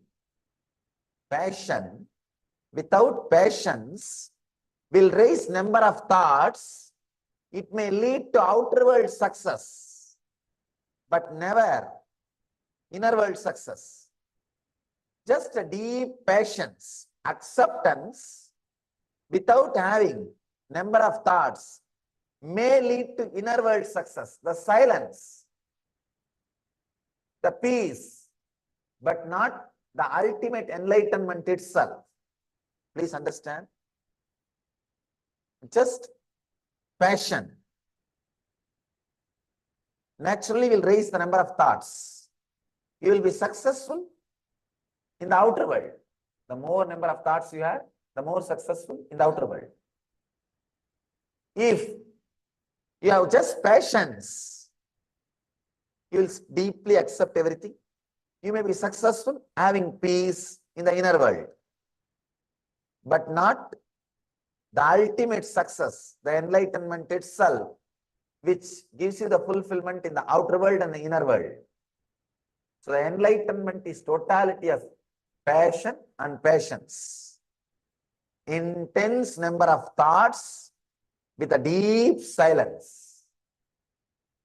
Passion without passions will raise number of thoughts. It may lead to outer world success, but never inner world success. Just a deep patience, acceptance without having number of thoughts may lead to inner world success. The silence, the peace, but not the ultimate enlightenment itself. Please understand. Just passion naturally will raise the number of thoughts. You will be successful in the outer world. The more number of thoughts you have, the more successful in the outer world. If you have just passions, you will deeply accept everything. You may be successful having peace in the inner world, but not the ultimate success, the enlightenment itself, which gives you the fulfillment in the outer world and the inner world. So the enlightenment is totality of passion and patience. Intense number of thoughts with a deep silence.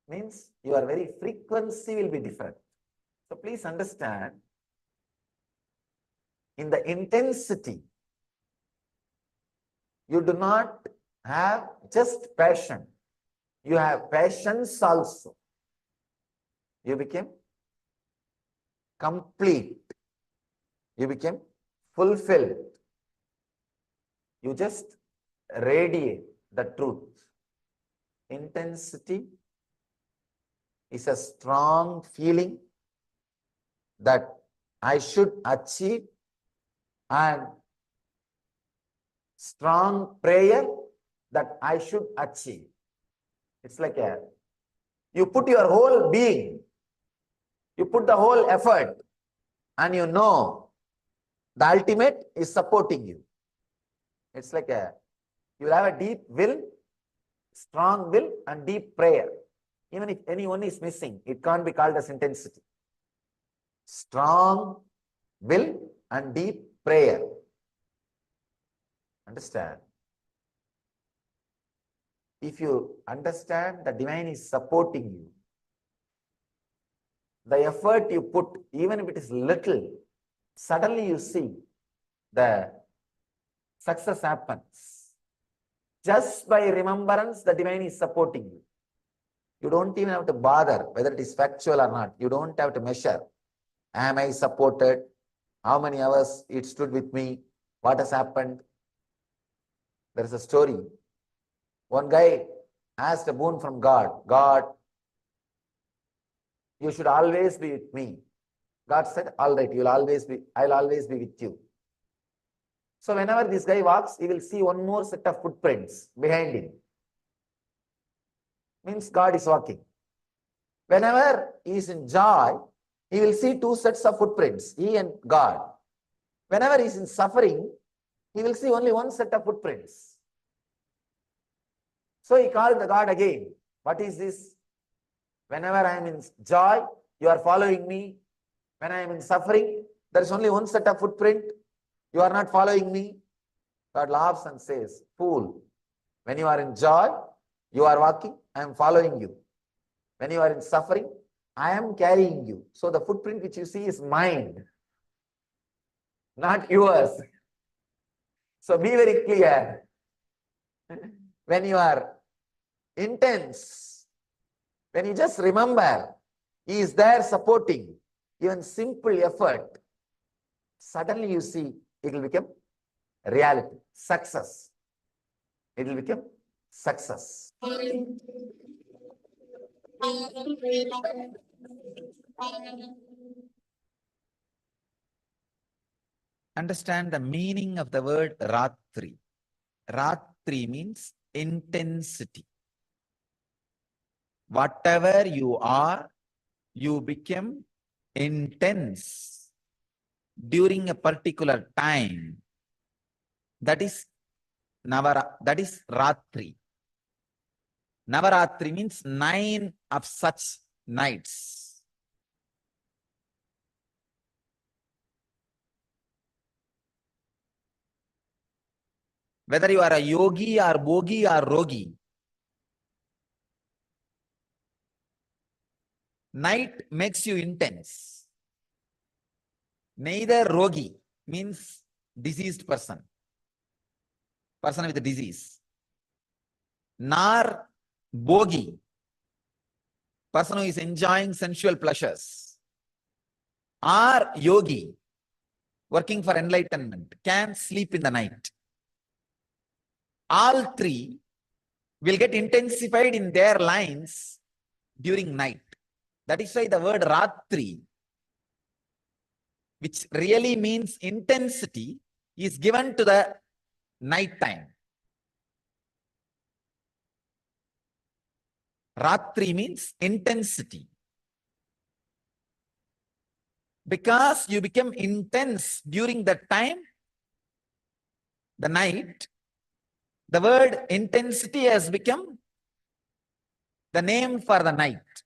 Means your very frequency will be different. So please understand, in the intensity, you do not have just passion. You have passions also. You became complete. You became fulfilled. You just radiate the truth. Intensity is a strong feeling that I should achieve, and strong prayer that I should achieve. It's like you put your whole being, you put the whole effort, and you know the ultimate is supporting you. It's like you will have a deep will, strong will, and deep prayer. Even if anyone is missing, it can't be called as intensity. Strong will and deep prayer. Understand? If you understand the divine is supporting you, the effort you put, even if it is little, suddenly you see the success happens. Just by remembrance, the divine is supporting you. You don't even have to bother whether it is factual or not. You don't have to measure. Am I supported? How many hours it stood with me? What has happened? There is a story. One guy asked a boon from God. God, you should always be with me. God said, all right, I'll always be with you. So whenever this guy walks, he will see one more set of footprints behind him. Means God is walking. Whenever he is in joy, he will see two sets of footprints, he and God. Whenever he is in suffering, he will see only one set of footprints. So he called the God again. What is this? Whenever I am in joy, you are following me. When I am in suffering, there is only one set of footprint. You are not following me. God laughs and says, fool, when you are in joy, you are walking, I am following you. When you are in suffering, I am carrying you. So the footprint which you see is mine, not yours. So be very clear. When you are intense, when you just remember, he is there supporting even simple effort. Suddenly you see it will become reality, success. It will become success. Understand the meaning of the word Ratri. Ratri means intensity. Whatever you are, you become intense during a particular time. That is Ratri. Navaratri means 9 of such nights. Whether you are a yogi or bogi or rogi, night makes you intense. Neither rogi means diseased person with a disease, nor bogi, person who is enjoying sensual pleasures, or yogi, working for enlightenment, can sleep in the night. All three will get intensified in their lines during night. That is why the word Ratri, which really means intensity, is given to the night time. Ratri means intensity. Because you become intense during that time, the night, the word intensity has become the name for the night.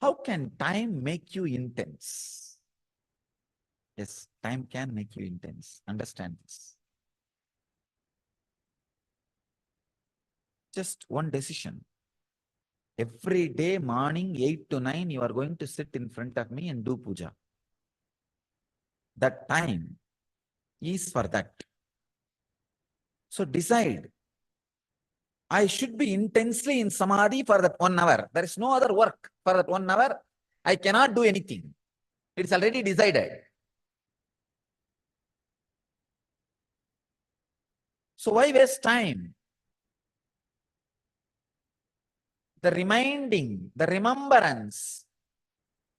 How can time make you intense? Yes, time can make you intense. Understand this. Just one decision. Every day morning 8 to 9, you are going to sit in front of me and do puja. That time is for that. So decide. I should be intensely in samadhi for that 1 hour. There is no other work for that 1 hour. I cannot do anything. It's already decided. So why waste time? The remembrance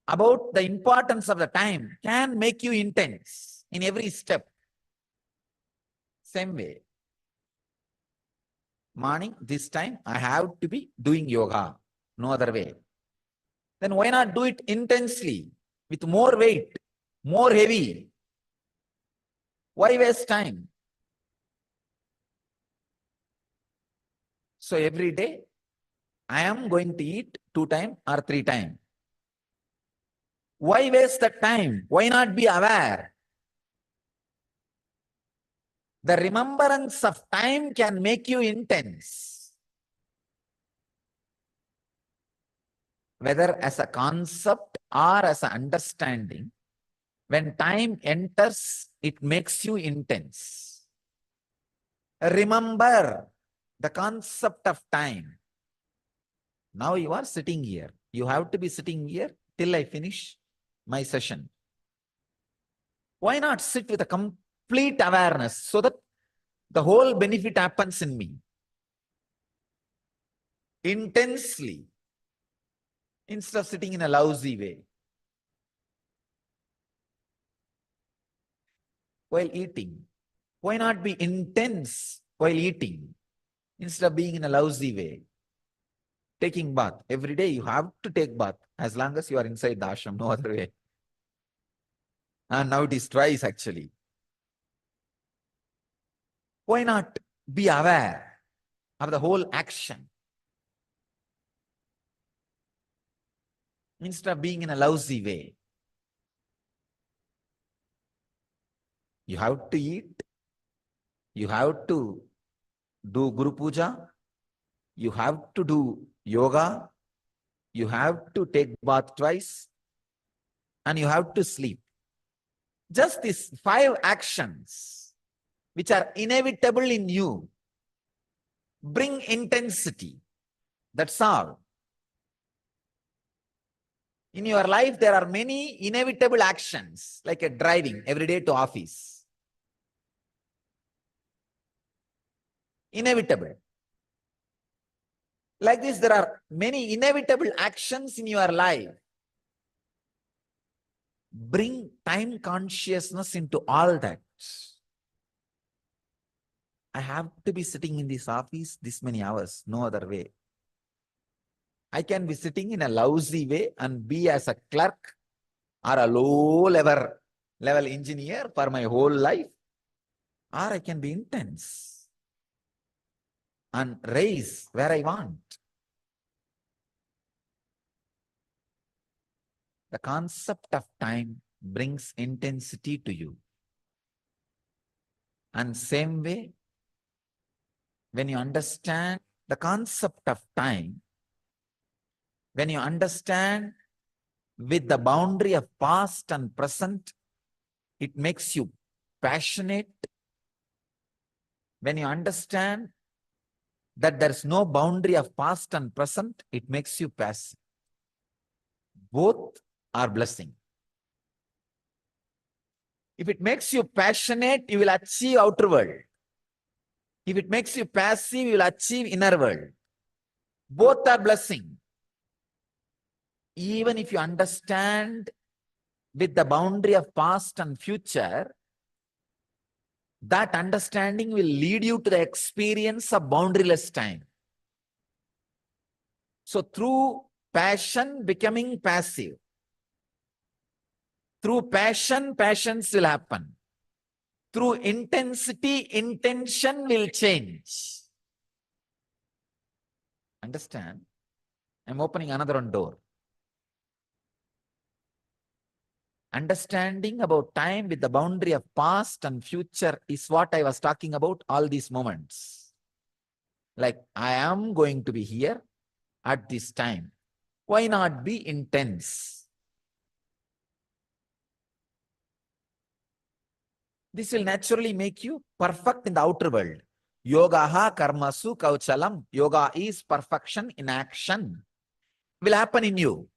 about the importance of the time can make you intense in every step. Same way. Morning, this time, I have to be doing yoga. No other way. Then why not do it intensely, with more weight, more heavy? Why waste time? So every day, I am going to eat 2 times or 3 times. Why waste the time? Why not be aware? The remembrance of time can make you intense. Whether as a concept or as an understanding, when time enters, it makes you intense. Remember the concept of time. Now you are sitting here. You have to be sitting here till I finish my session. Why not sit with a complete awareness so that the whole benefit happens in me? Intensely, instead of sitting in a lousy way. While eating, why not be intense while eating instead of being in a lousy way? Taking bath. Every day you have to take bath as long as you are inside the ashram, no other way. And now it is twice actually. Why not be aware of the whole action instead of being in a lousy way? You have to eat. You have to do Guru Puja. You have to do yoga. You have to take bath twice. And you have to sleep. Just these 5 actions, which are inevitable in you, bring intensity. That's all. In your life, there are many inevitable actions, like a driving every day to office. Inevitable. Like this, there are many inevitable actions in your life. Bring time consciousness into all that. I have to be sitting in this office this many hours, no other way. I can be sitting in a lousy way and be as a clerk or a low level engineer for my whole life. Or I can be intense and raise where I want. The concept of time brings intensity to you. And same way, when you understand the concept of time, when you understand with the boundary of past and present, it makes you passionate. When you understand that there's no boundary of past and present, it makes you passive. Both are blessing. If it makes you passionate, you will achieve outer world. If it makes you passive, you will achieve inner world. Both are blessing. Even if you understand with the boundary of past and future, that understanding will lead you to the experience of boundaryless time. So through passion becoming passive, through passion, passions will happen. Through intensity, intention will change. Understand? I'm opening another one door. Understanding about time with the boundary of past and future is what I was talking about all these moments. Like, I am going to be here at this time. Why not be intense? This will naturally make you perfect in the outer world. Yogaha karmasu kauchalam. Yoga is perfection in action. Will happen in you.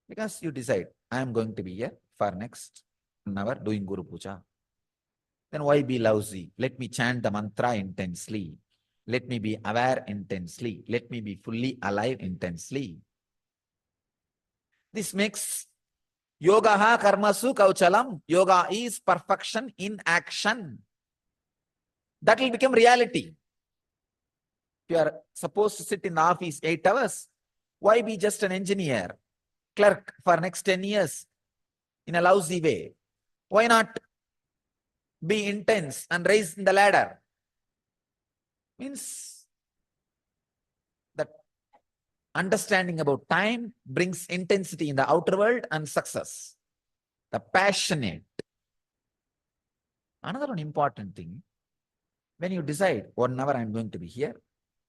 Because you decide, I am going to be here for next 1 hour doing Guru Puja. Then why be lousy? Let me chant the mantra intensely. Let me be aware intensely. Let me be fully alive intensely. This makes Yogaha karmasu kauchalam. Yoga is perfection in action. That will become reality. If you are supposed to sit in the office 8 hours, why be just an engineer, clerk for next 10 years in a lousy way? Why not be intense and rise in the ladder? Means that understanding about time brings intensity in the outer world and success. The passionate. Another one important thing, when you decide 1 hour I'm going to be here,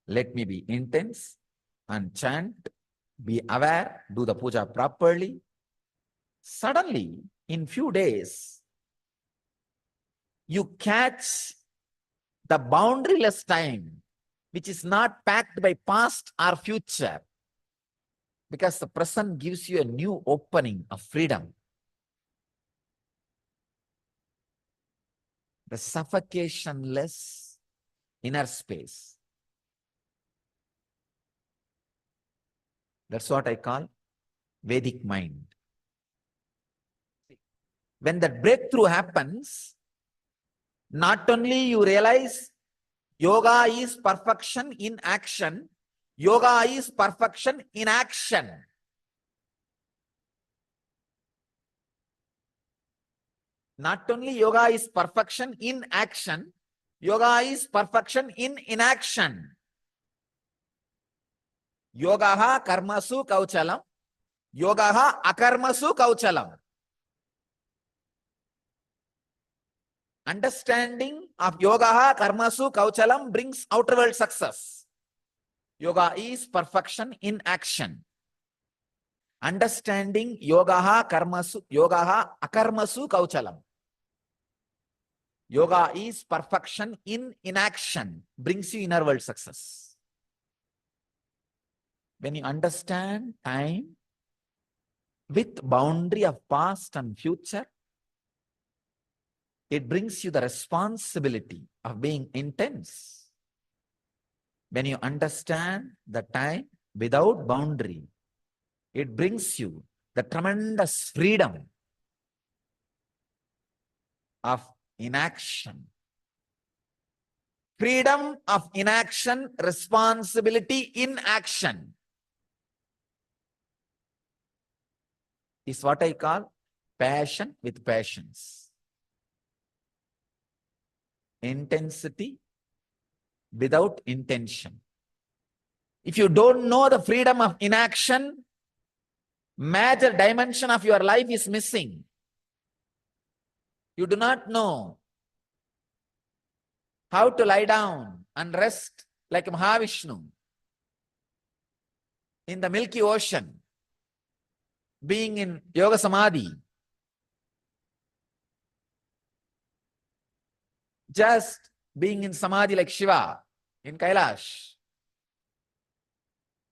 let me be intense and chant, be aware, do the puja properly. Suddenly, in few days, you catch the boundaryless time, which is not packed by past or future, because the present gives you a new opening of freedom. The suffocationless inner space. That's what I call Vedic mind. When that breakthrough happens, not only you realize yoga is perfection in action, yoga is perfection in action. Not only yoga is perfection in action, yoga is perfection in inaction. Yogaha karmasu kauchalam, yogaha akarmasu kauchalam. Understanding of yogaha karmasu kauchalam brings outer world success. Yoga is perfection in action. Understanding yogaha akarmasu kauchalam. Yoga is perfection in inaction, brings you inner world success. When you understand time with boundary of past and future, it brings you the responsibility of being intense. When you understand the time without boundary, it brings you the tremendous freedom of inaction. Freedom of inaction, responsibility in action is what I call passion with patience. Intensity without intention. If you don't know the freedom of inaction, major dimension of your life is missing. You do not know how to lie down and rest like Mahavishnu in the Milky Ocean, being in Yoga Samadhi. Just being in Samadhi like Shiva in Kailash.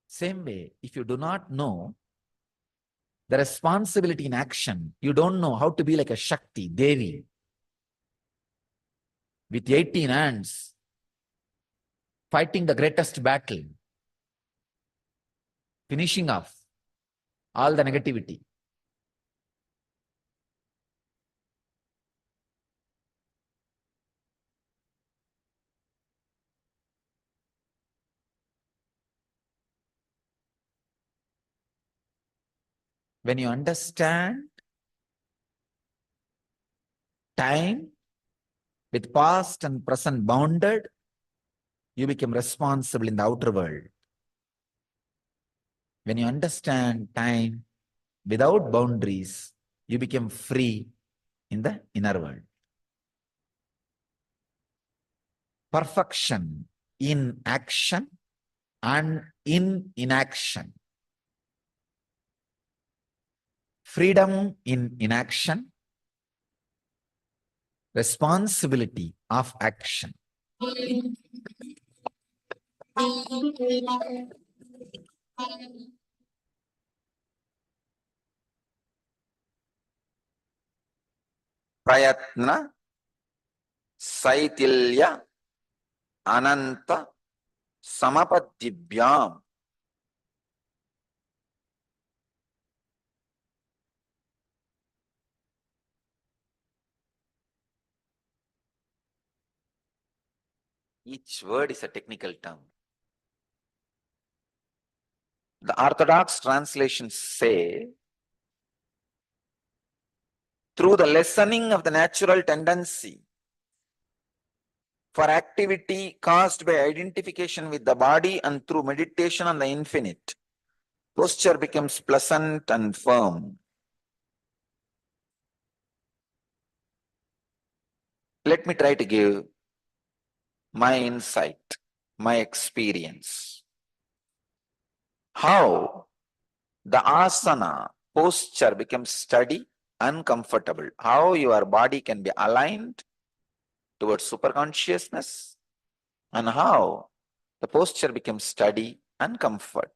Same way, if you do not know the responsibility in action, you don't know how to be like a Shakti, Devi, with 18 hands, fighting the greatest battle, finishing off all the negativity. When you understand time with past and present bounded, you become responsible in the outer world. When you understand time without boundaries, you become free in the inner world. Perfection in action and in inaction. Freedom in inaction. Responsibility of action. Prayatna, Saitilya, Ananta, Samapatibhyam. Each word is a technical term. The Orthodox translations say, through the lessening of the natural tendency for activity caused by identification with the body and through meditation on the infinite, posture becomes pleasant and firm. Let me try to give my insight, my experience. How the asana posture becomes steady and comfortable. How your body can be aligned towards superconsciousness, and how the posture becomes steady and comfort.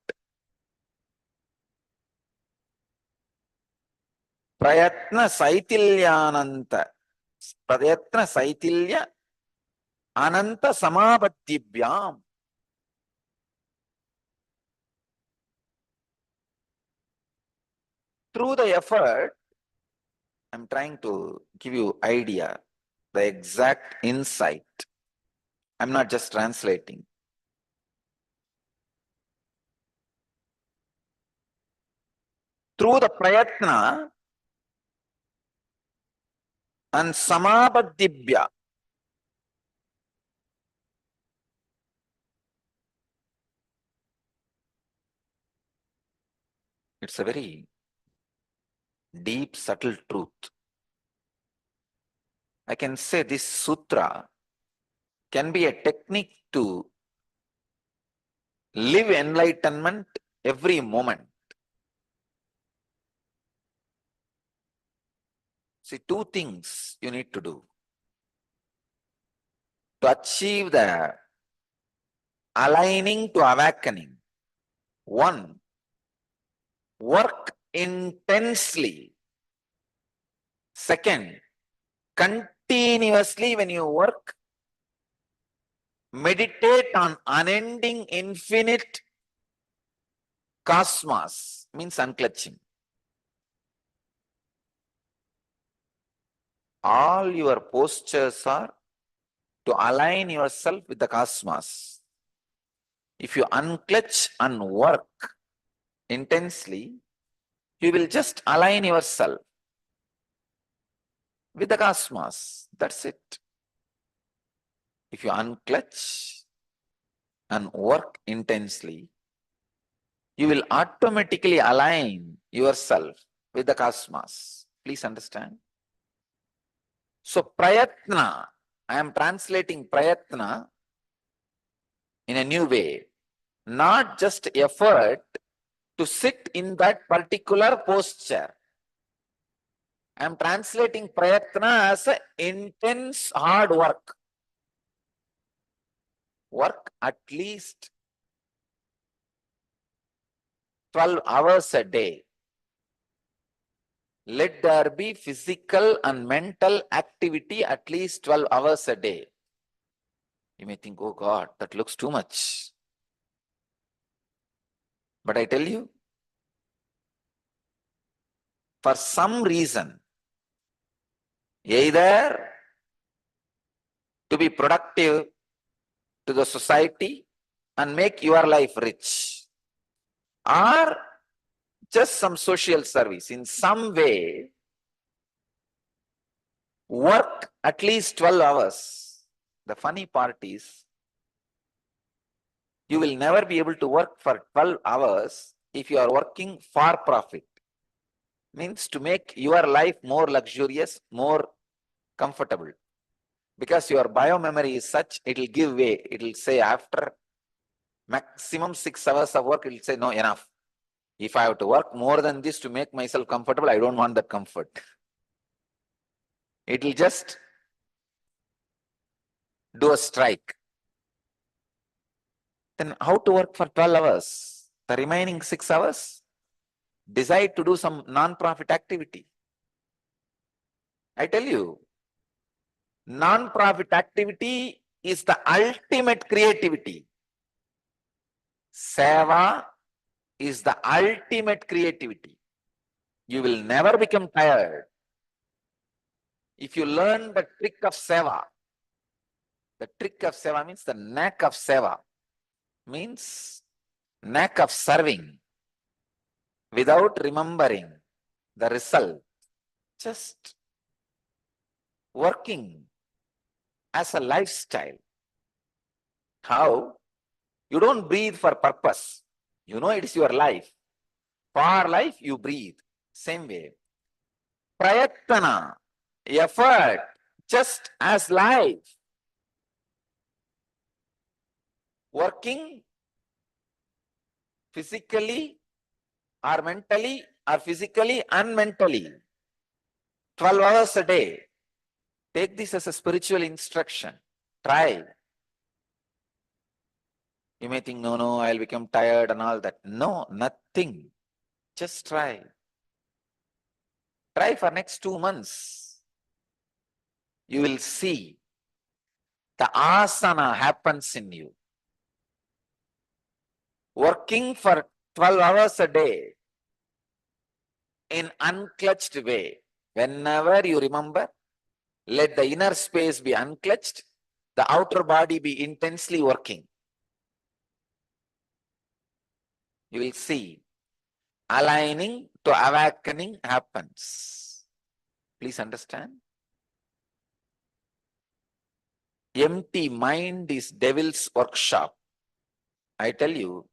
Prayatna Saitilyananta. Prayatna Saitilya Ananta Samabhattibhyam. Through the effort, I'm trying to give you idea, the exact insight. I'm not just translating. Through the prayatna and samabhaddibhya, it's a very deep, subtle truth. I can say this sutra can be a technique to live enlightenment every moment. See, two things you need to do to achieve the aligning to awakening. One, work intensely. Second, continuously when you work, meditate on unending infinite cosmos, means unclutching. All your postures are to align yourself with the cosmos. If you unclutch and work intensely, you will just align yourself with the cosmos. That's it. If you unclutch and work intensely, you will automatically align yourself with the cosmos. Please understand. So prayatna, I am translating prayatna in a new way. Not just effort to sit in that particular posture. I am translating prayatna as a intense hard work. Work at least 12 hours a day. Let there be physical and mental activity at least 12 hours a day. You may think, oh God, that looks too much. But I tell you, for some reason, either to be productive to the society and make your life rich, or just some social service, in some way, work at least 12 hours. The funny part is, you will never be able to work for 12 hours if you are working for profit. Means to make your life more luxurious, more comfortable. Because your biomemory is such, it will give way. It will say after maximum 6 hours of work, it will say, no, enough. If I have to work more than this to make myself comfortable, I don't want that comfort. It will just do a strike. Then how to work for 12 hours? The remaining 6 hours? Decide to do some non-profit activity. I tell you, non-profit activity is the ultimate creativity. Seva is the ultimate creativity. You will never become tired. If you learn the trick of seva, the trick of seva means the knack of seva, means knack of serving without remembering the result, just working as a lifestyle. How? You don't breathe for purpose. You know it is your life. For life, you breathe. Same way. Prayatana, effort, just as life. Working physically or mentally or physically and mentally. 12 hours a day. Take this as a spiritual instruction. Try. You may think, no, I'll become tired and all that. No, nothing. Just try. Try for next 2 months. You will see the asana happens in you. Working for 12 hours a day in unclutched way. Whenever you remember, let the inner space be unclutched, the outer body be intensely working. You will see aligning to awakening happens. Please understand. Empty mind is devil's workshop. I tell you,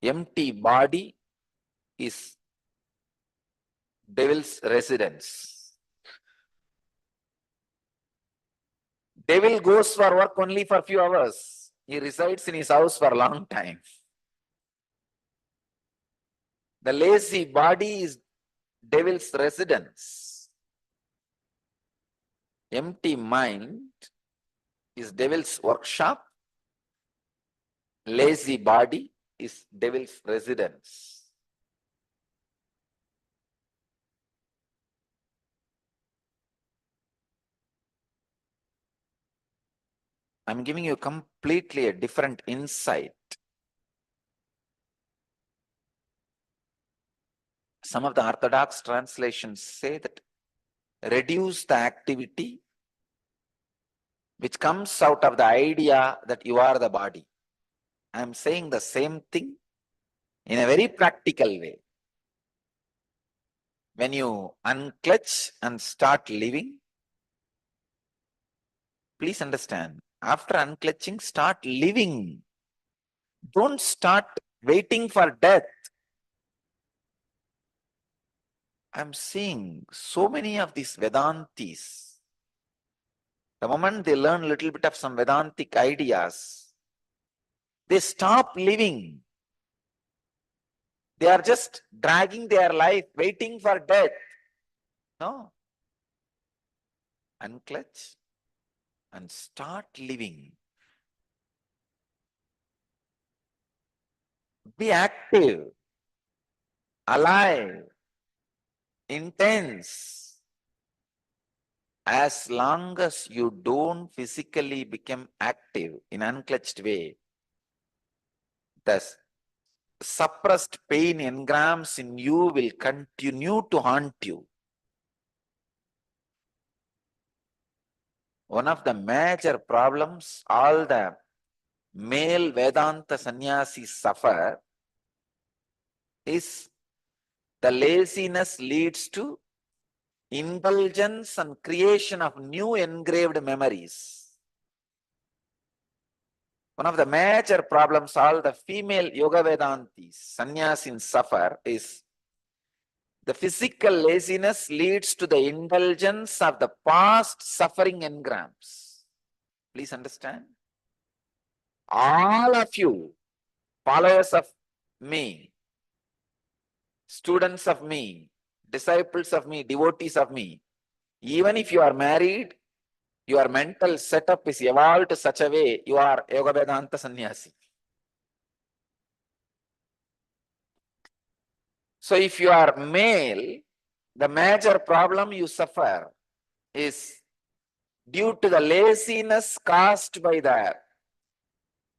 empty body is devil's residence. Devil goes for work only for a few hours. He resides in his house for a long time. The lazy body is devil's residence. Empty mind is devil's workshop. Lazy body is devil's residence. I'm giving you completely a different insight. Some of the orthodox translations say that reduce the activity which comes out of the idea that you are the body. I'm saying the same thing in a very practical way. When you unclutch and start living, please understand, after unclutching, start living. Don't start waiting for death. I'm seeing so many of these Vedantis. The moment they learn a little bit of some Vedantic ideas, they stop living. They are just dragging their life, waiting for death. No. Unclutch and start living. Be active, alive, intense. As long as you don't physically become active in unclutched way, the suppressed pain engrams in you will continue to haunt you. One of the major problems all the male Vedanta sannyasis suffer is the laziness leads to indulgence and creation of new engraved memories. One of the major problems all the female Yoga Vedantis, sannyasis suffer is the physical laziness leads to the indulgence of the past suffering engrams. Please understand. All of you, followers of me, students of me, disciples of me, devotees of me, even if you are married, your mental setup is evolved to such a way you are Yoga Vedanta sannyasi. So if you are male, the major problem you suffer is due to the laziness caused by the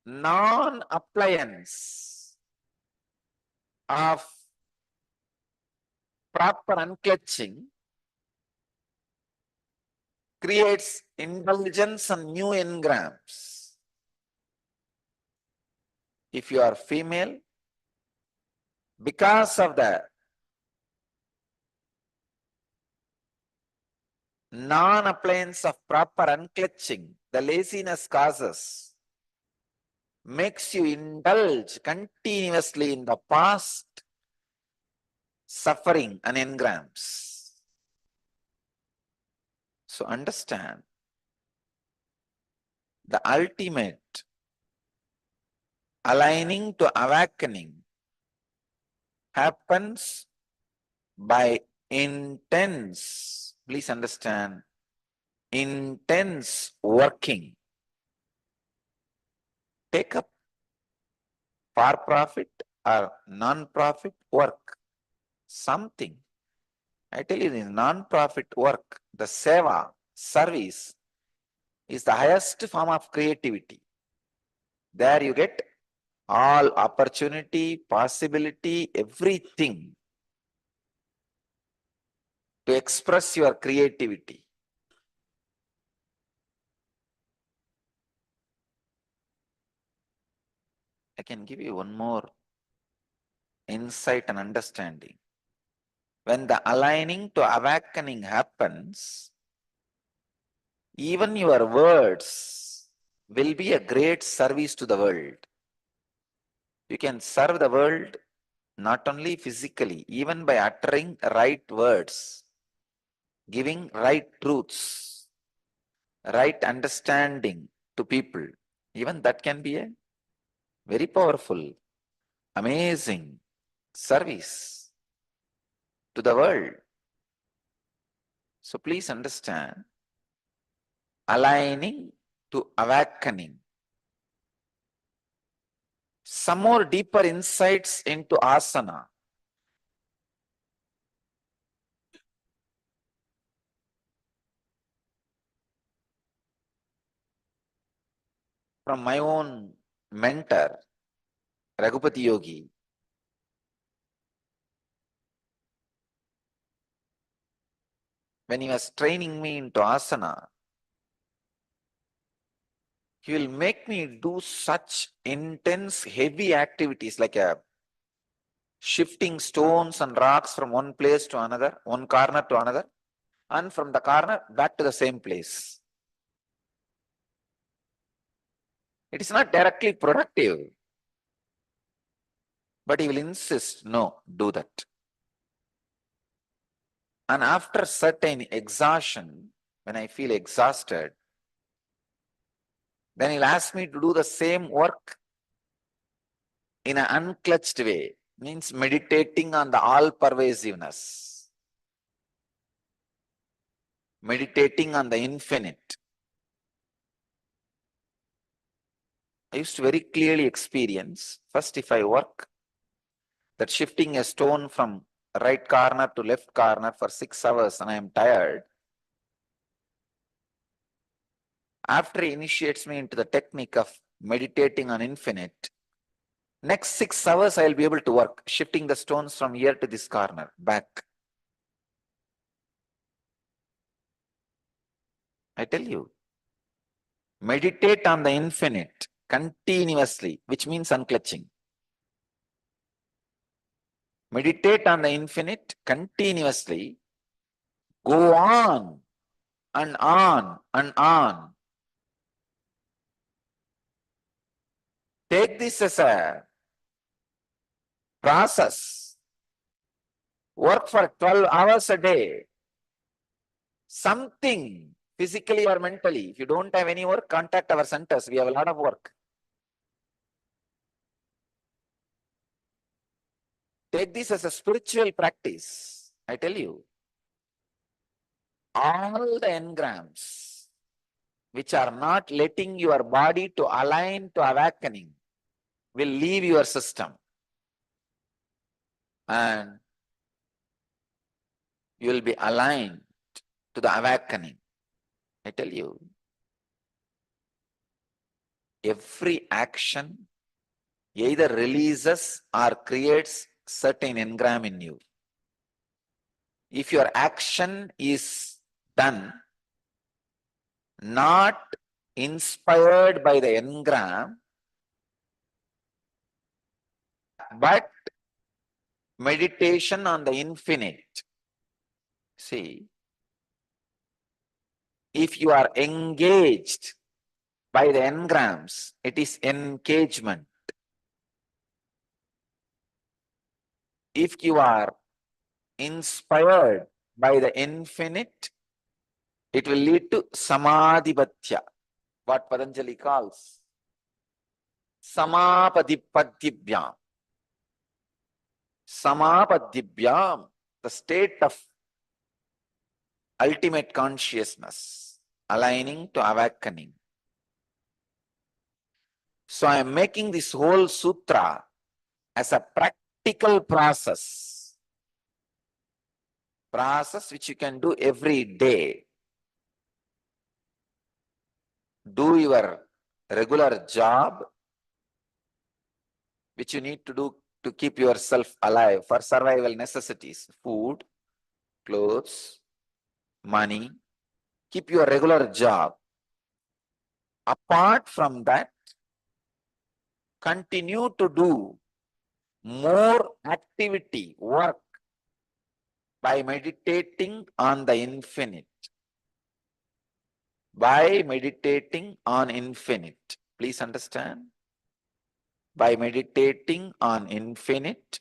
non-appliance of proper unclutching creates indulgence and new engrams. If you are female, because of the non-appliance of proper unclutching, the laziness causes, makes you indulge continuously in the past suffering and engrams. So understand, the ultimate aligning to awakening happens by intense, please understand, intense working. Take up for profit or non-profit work, something. I tell you, in non-profit work, the seva, service, is the highest form of creativity. There you get all opportunity, possibility, everything to express your creativity. I can give you one more insight and understanding. When the aligning to awakening happens, even your words will be a great service to the world. You can serve the world not only physically, even by uttering right words, giving right truths, right understanding to people. Even that can be a very powerful, amazing service to the world. So please understand, aligning to awakening some more deeper insights into asana. From my own mentor, Raghupati Yogi. When he was training me into asana, he will make me do such intense, heavy activities like shifting stones and rocks from one place to another, one corner to another, and from the corner back to the same place. It is not directly productive, but he will insist, no, do that. And after certain exhaustion, when I feel exhausted, then he'll ask me to do the same work in an unclutched way, means meditating on the all-pervasiveness, meditating on the infinite. I used to very clearly experience, first if I work, that shifting a stone from right corner to left corner for 6 hours and I am tired, after he initiates me into the technique of meditating on infinite, next 6 hours I will be able to work, shifting the stones from here to this corner, back. I tell you, meditate on the infinite continuously, which means unclutching. Meditate on the infinite continuously, go on and on and on. Take this as a process. Work for 12 hours a day. Something, physically or mentally. If you don't have any work, contact our centers. We have a lot of work. Take this as a spiritual practice. I tell you, all the engrams which are not letting your body to align to awakening will leave your system. And you will be aligned to the awakening. I tell you, every action either releases or creates certain engram in you. If your action is done not inspired by the engram, but meditation on the infinite. See, if you are engaged by the engrams, it is engagement. If you are inspired by the infinite, it will lead to samadhipatya, what Patanjali calls samapadipatibhyam. Samapadibhyam, the state of ultimate consciousness, aligning to awakening. So I am making this whole sutra as a practical process which you can do every day. Do your regular job, which you need to do to keep yourself alive for survival necessities, food, clothes, money. Keep your regular job. Apart from that, continue to do more activity, work, by meditating on the infinite. By meditating on infinite. Please understand. By meditating on infinite,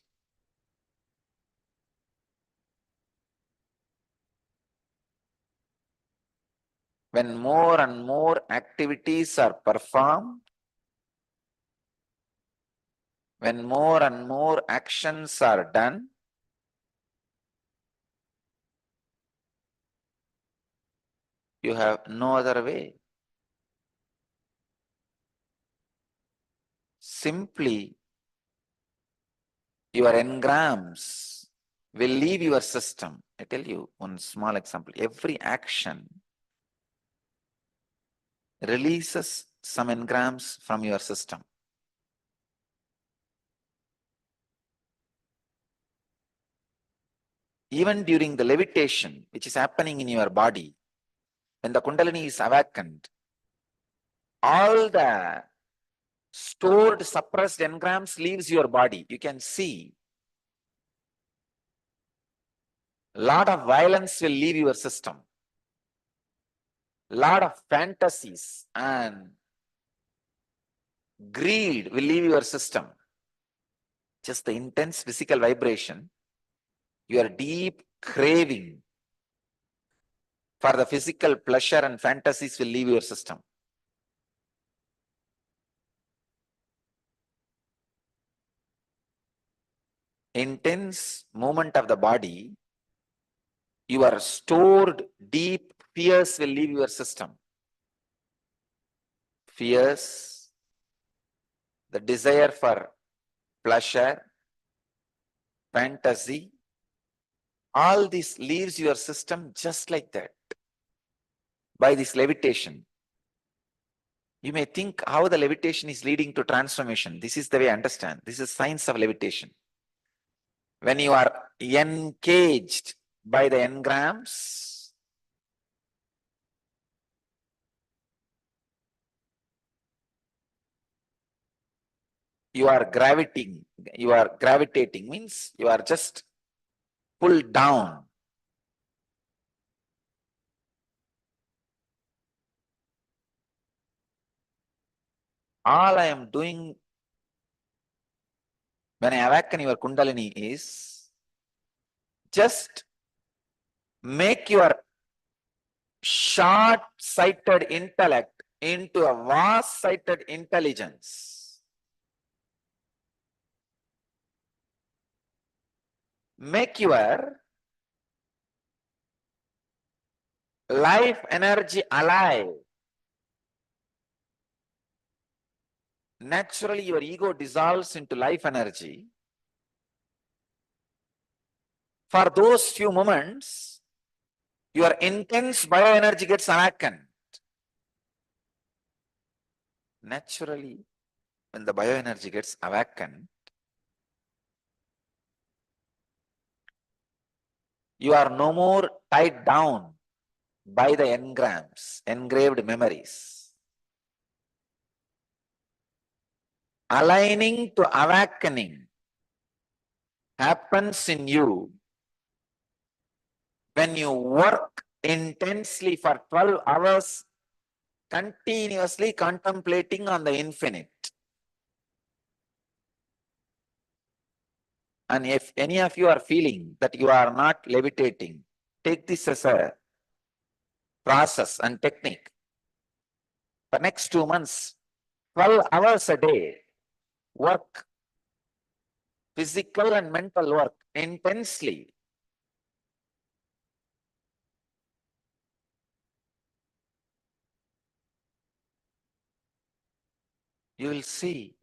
when more and more activities are performed, when more and more actions are done, you have no other way. simply your engrams will leave your system. I tell you one small example. Every action releases some engrams from your system. Even during the levitation, which is happening in your body, when the Kundalini is awakened, all the stored, suppressed engrams leaves your body. You can see a lot of violence will leave your system. Lot of fantasies and greed will leave your system. Just the intense physical vibration, your deep craving for the physical pleasure and fantasies will leave your system. Intense movement of the body, your stored deep fears will leave your system. Fears, the desire for pleasure, fantasy, all this leaves your system just like that by this levitation. You may think how the levitation is leading to transformation. This is the way I understand. This is science of levitation. When you are encaged by the engrams, you are gravitating means you are just pulled down. All I am doing when I awaken your Kundalini is just make your short-sighted intellect into a vast-sighted intelligence. Make your life energy alive. Naturally, your ego dissolves into life energy. For those few moments, your intense bioenergy gets awakened. Naturally, when the bioenergy gets awakened, you are no more tied down by the engrams, engraved memories. Aligning to awakening happens in you when you work intensely for 12 hours, continuously contemplating on the infinite. And if any of you are feeling that you are not levitating, take this as a process and technique. For next 2 months, 12 hours a day, work, physical and mental work intensely. You will see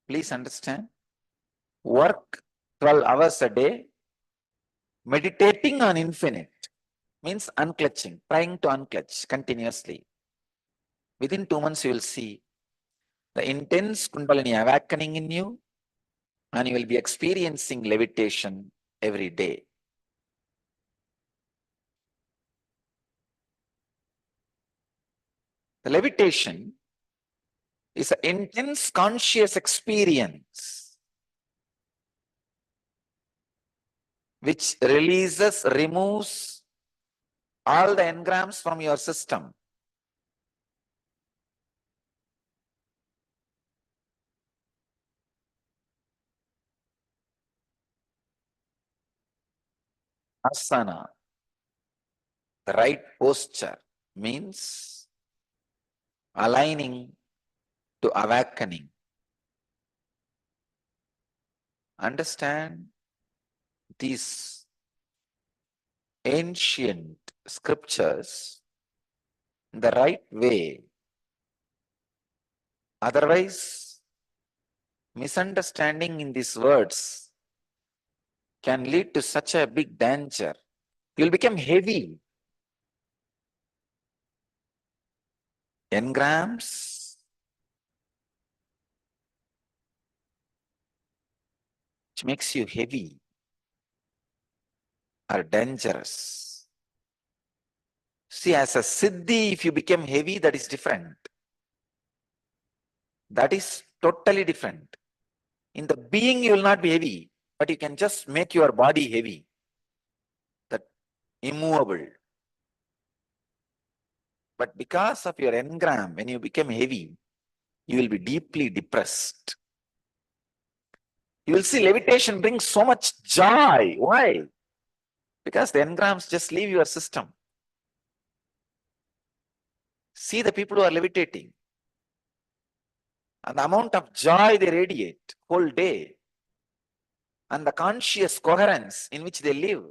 please understand, work 12 hours a day, meditating on infinite means unclutching, trying to unclutch continuously. Within 2 months, you will see the intense Kundalini awakening in you, and you will be experiencing levitation every day. The levitation is an intense conscious experience which removes all the engrams from your system. Asana, the right posture, means aligning to awakening. Understand these ancient scriptures in the right way. Otherwise, misunderstanding in these words can lead to such a big danger. You'll become heavy. Engrams, which makes you heavy, are dangerous. See, as a siddhi, if you become heavy, that is different. That is totally different. In the being, you will not be heavy, but you can just make your body heavy, that immovable. But because of your engram, when you become heavy, you will be deeply depressed. You will see levitation brings so much joy. Why? Because the engrams just leave your system. See the people who are levitating. And the amount of joy they radiate whole day. And the conscious coherence in which they live.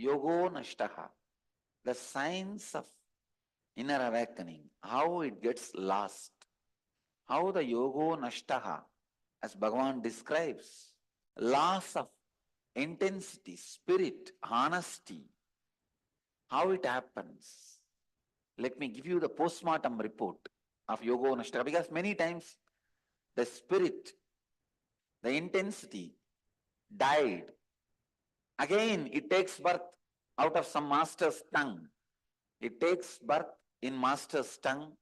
Yogo nashtaha. The signs of inner awakening. How it gets lost. How the yogo nashtaha, as Bhagavan describes, loss of intensity, spirit, honesty. How it happens. Let me give you the postmortem report of yogo nashtaha, because many times the spirit, the intensity died. Again, it takes birth out of some master's tongue. It takes birth in master's tongue,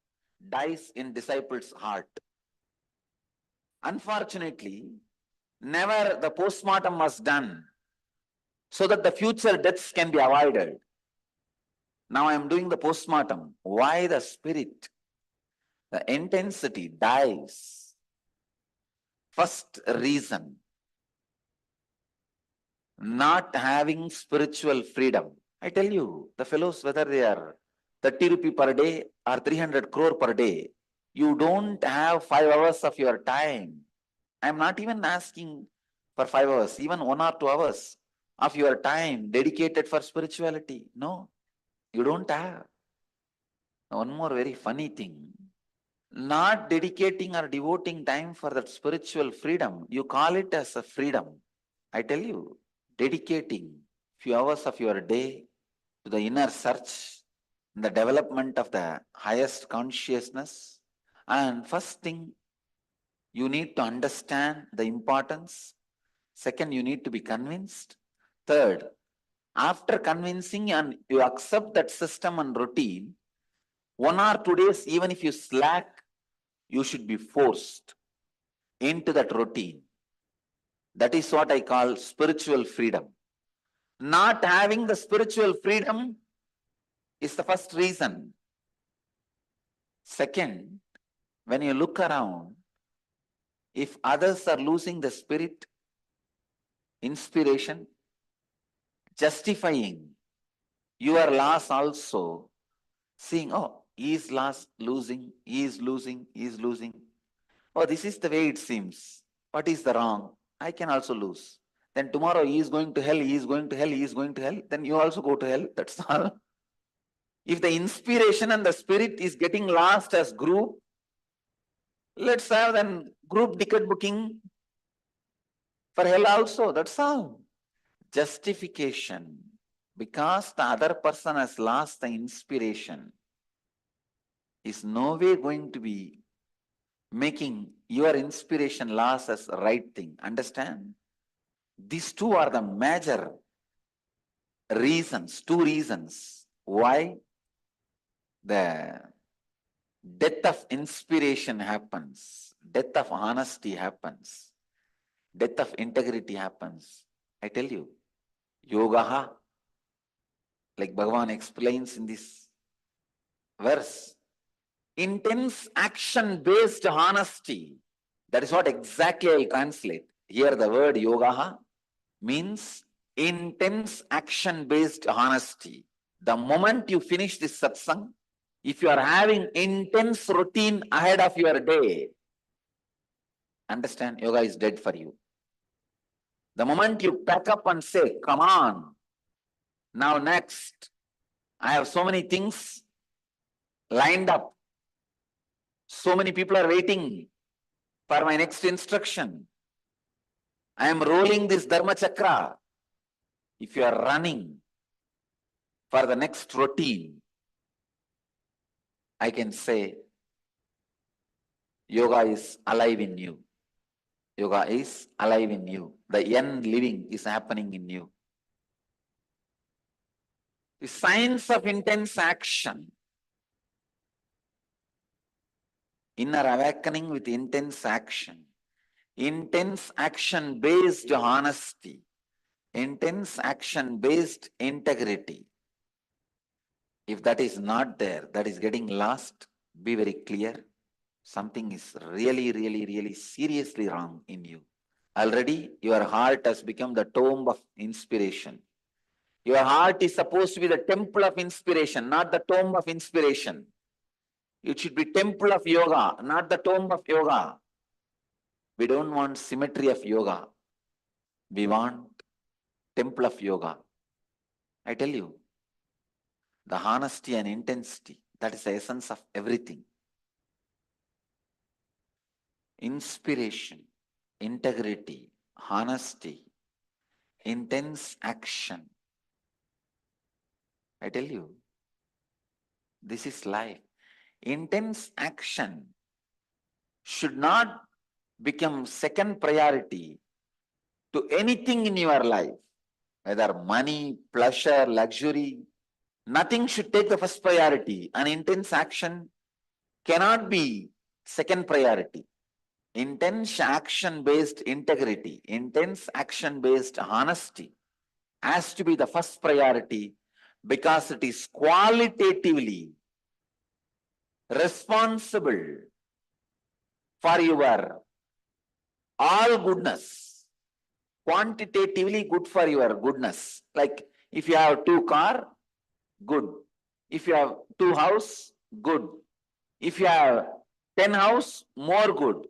dies in disciple's heart. Unfortunately, never the postmortem was done so that the future deaths can be avoided. Now I am doing the postmortem. Why the spirit, the intensity dies? First reason, not having spiritual freedom. I tell you, the fellows, whether they are 30 rupee per day or 300 crore per day, you don't have 5 hours of your time. I am not even asking for 5 hours, even 1 or 2 hours of your time dedicated for spirituality. No, you don't have. One more very funny thing. Not dedicating or devoting time for that spiritual freedom, you call it as a freedom. I tell you, dedicating few hours of your day to the inner search, the development of the highest consciousness. And first thing, you need to understand the importance. Second, you need to be convinced. Third, after convincing and you accept that system and routine, 1 or 2 days, even if you slack, you should be forced into that routine. That is what I call spiritual freedom. Not having the spiritual freedom is the first reason. Second, when you look around, if others are losing the spirit, inspiration, justifying your loss also, seeing, oh, he is losing, he is losing, he is losing. Oh, this is the way it seems. What is the wrong? I can also lose. Then tomorrow he is going to hell, he is going to hell, he is going to hell. Then you also go to hell. That's all. If the inspiration and the spirit is getting lost as group, let's have then group ticket booking for hell also. That's all. Justification. Because the other person has lost the inspiration, is no way going to be making your inspiration loss as the right thing. Understand? These two are the major reasons, 2 reasons why the death of inspiration happens, death of honesty happens, death of integrity happens. I tell you, yogaha, like Bhagavan explains in this verse, intense action-based honesty. That is what exactly I will translate. Here the word yogaha means intense action-based honesty. The moment you finish this satsang, if you are having intense routine ahead of your day, Understand? Yoga is dead for you. The moment you pack up and say, come on, now next, I have so many things lined up. So many people are waiting for my next instruction. I am rolling this Dharma Chakra. If you are running for the next routine, I can say, yoga is alive in you. Yoga is alive in you. The end living is happening in you. The science of intense action. Inner awakening with intense action. Intense action based honesty. Intense action based integrity. If that is not there, that is getting lost, be very clear. Something is really seriously wrong in you. Already your heart has become the tomb of inspiration. Your heart is supposed to be the temple of inspiration, not the tomb of inspiration. It should be temple of yoga, not the tomb of yoga. We don't want symmetry of yoga. We want temple of yoga. I tell you, the honesty and intensity, that is the essence of everything. Inspiration, integrity, honesty, intense action. I tell you, this is life. Intense action should not become second priority to anything in your life, whether money, pleasure, luxury. Nothing should take the first priority. An intense action cannot be second priority. Intense action-based integrity, intense action-based honesty has to be the first priority because it is qualitatively responsible for your all goodness, quantitatively good for your goodness. Like if you have 2 cars, good. If you have 2 houses, good. If you have 10 houses, more good.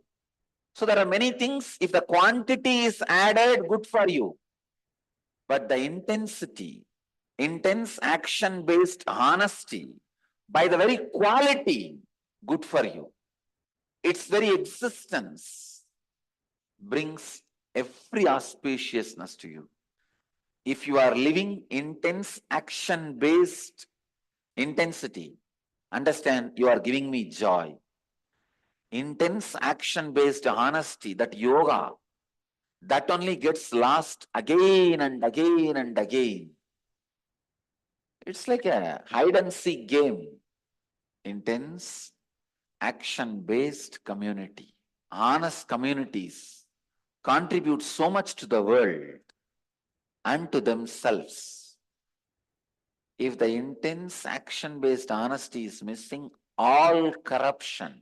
So there are many things, if the quantity is added, good for you. But the intensity, intense action-based honesty, by the very quality, good for you. Its very existence brings every auspiciousness to you. If you are living intense action-based intensity, understand you are giving me joy. Intense action-based honesty, that yoga, that only gets lost again and again and again. It's like a hide and seek game. Intense action-based community. Honest communities contribute so much to the world and to themselves. If the intense action-based honesty is missing, all corruption,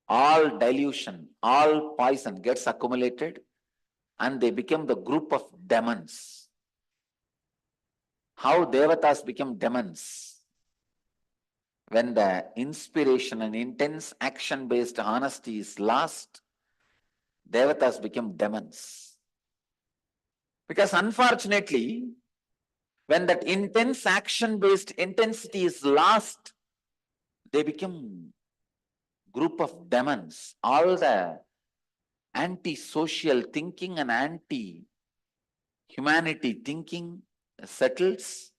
all dilution, all poison gets accumulated and they become the group of demons. How devatas become demons? When the inspiration and intense action-based honesty is lost, devatas become demons. Because unfortunately, when that intense action-based intensity is lost, they become group of demons. All the anti-social thinking and anti-humanity thinking settles.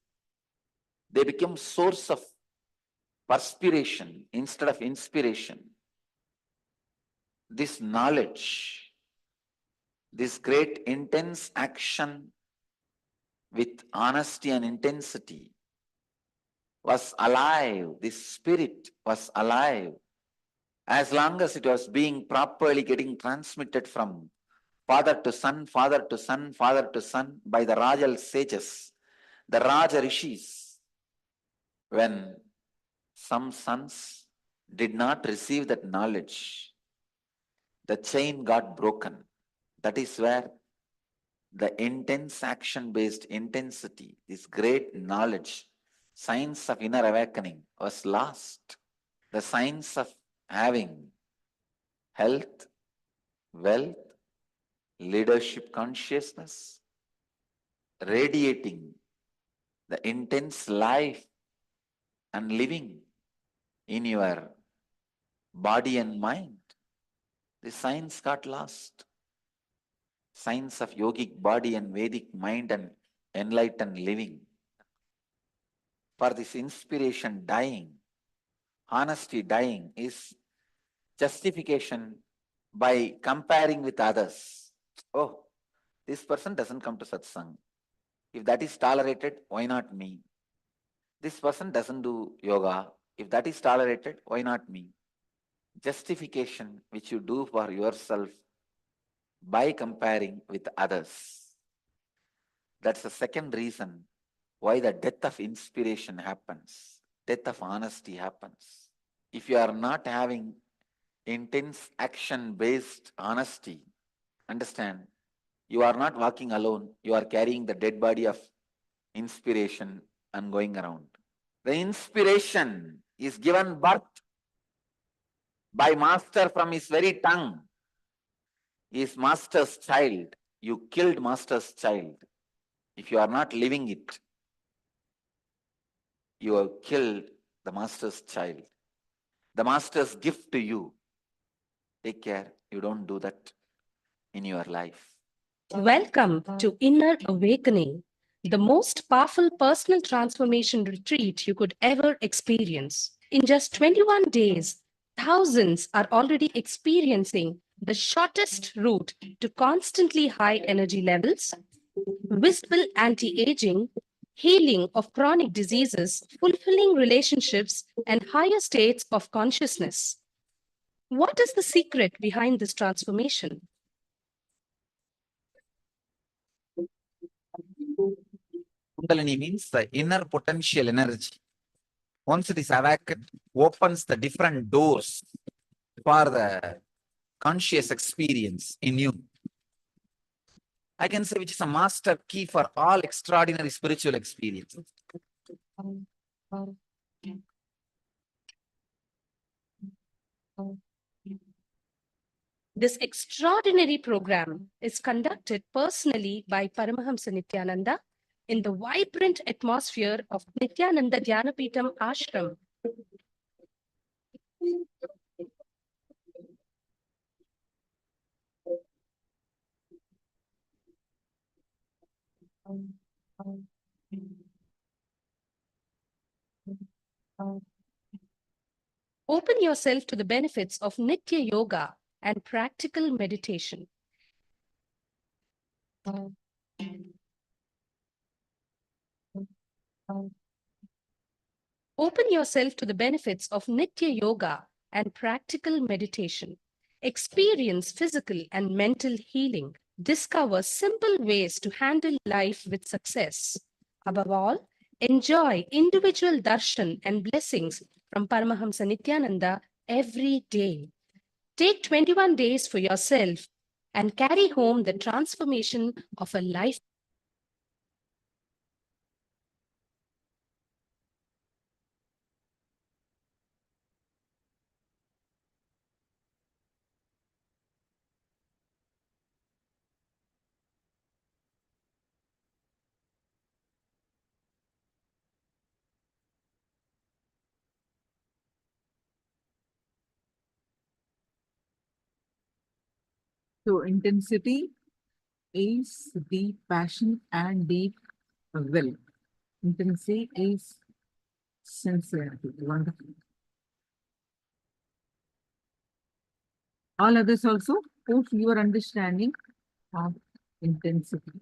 They become source of perspiration instead of inspiration. This knowledge, this great intense action with honesty and intensity was alive. This spirit was alive as long as it was being properly getting transmitted from father to son, father to son, father to son by the Rajal sages, the Raja Rishis. When some sons did not receive that knowledge, the chain got broken. That is where the intense action-based intensity, this great knowledge, science of inner awakening was lost. The science of having health, wealth, leadership consciousness, radiating the intense life and living in your body and mind. The science got lost. Science of yogic body and Vedic mind and enlightened living. For this inspiration dying, honesty dying is justification by comparing with others. Oh, this person doesn't come to satsang. If that is tolerated, why not me? This person doesn't do yoga. If that is tolerated, why not me? Justification which you do for yourself by comparing with others. That's the second reason why the death of inspiration happens, death of honesty happens. If you are not having intense action-based honesty, understand, you are not walking alone, you are carrying the dead body of inspiration and going around. The inspiration is given birth by master from his very tongue. He is master's child. You killed master's child. If you are not living it, you have killed the master's child. The master's gift to you. Take care, you don't do that in your life. Welcome to Inner Awakening, the most powerful personal transformation retreat you could ever experience. In just 21 days, thousands are already experiencing the shortest route to constantly high energy levels, visible anti-aging, healing of chronic diseases, fulfilling relationships, and higher states of consciousness. What is the secret behind this transformation? Kundalini means the inner potential energy. Once it is awakened, opens the different doors for the conscious experience in you. I can say which is a master key for all extraordinary spiritual experiences. This extraordinary program is conducted personally by Paramahamsa Nithyananda in the vibrant atmosphere of Nithyananda Dhyanapitham Ashram. Open yourself to the benefits of Nitya Yoga and practical meditation. Open yourself to the benefits of Nitya Yoga and practical meditation. Experience physical and mental healing. Discover simple ways to handle life with success. Above all, enjoy individual darshan and blessings from Paramahamsa Nithyananda every day. Take 21 days for yourself and carry home the transformation of a life. So intensity is deep passion and deep will. Intensity is sincerity. Wonderful. All others also put your understanding of intensity.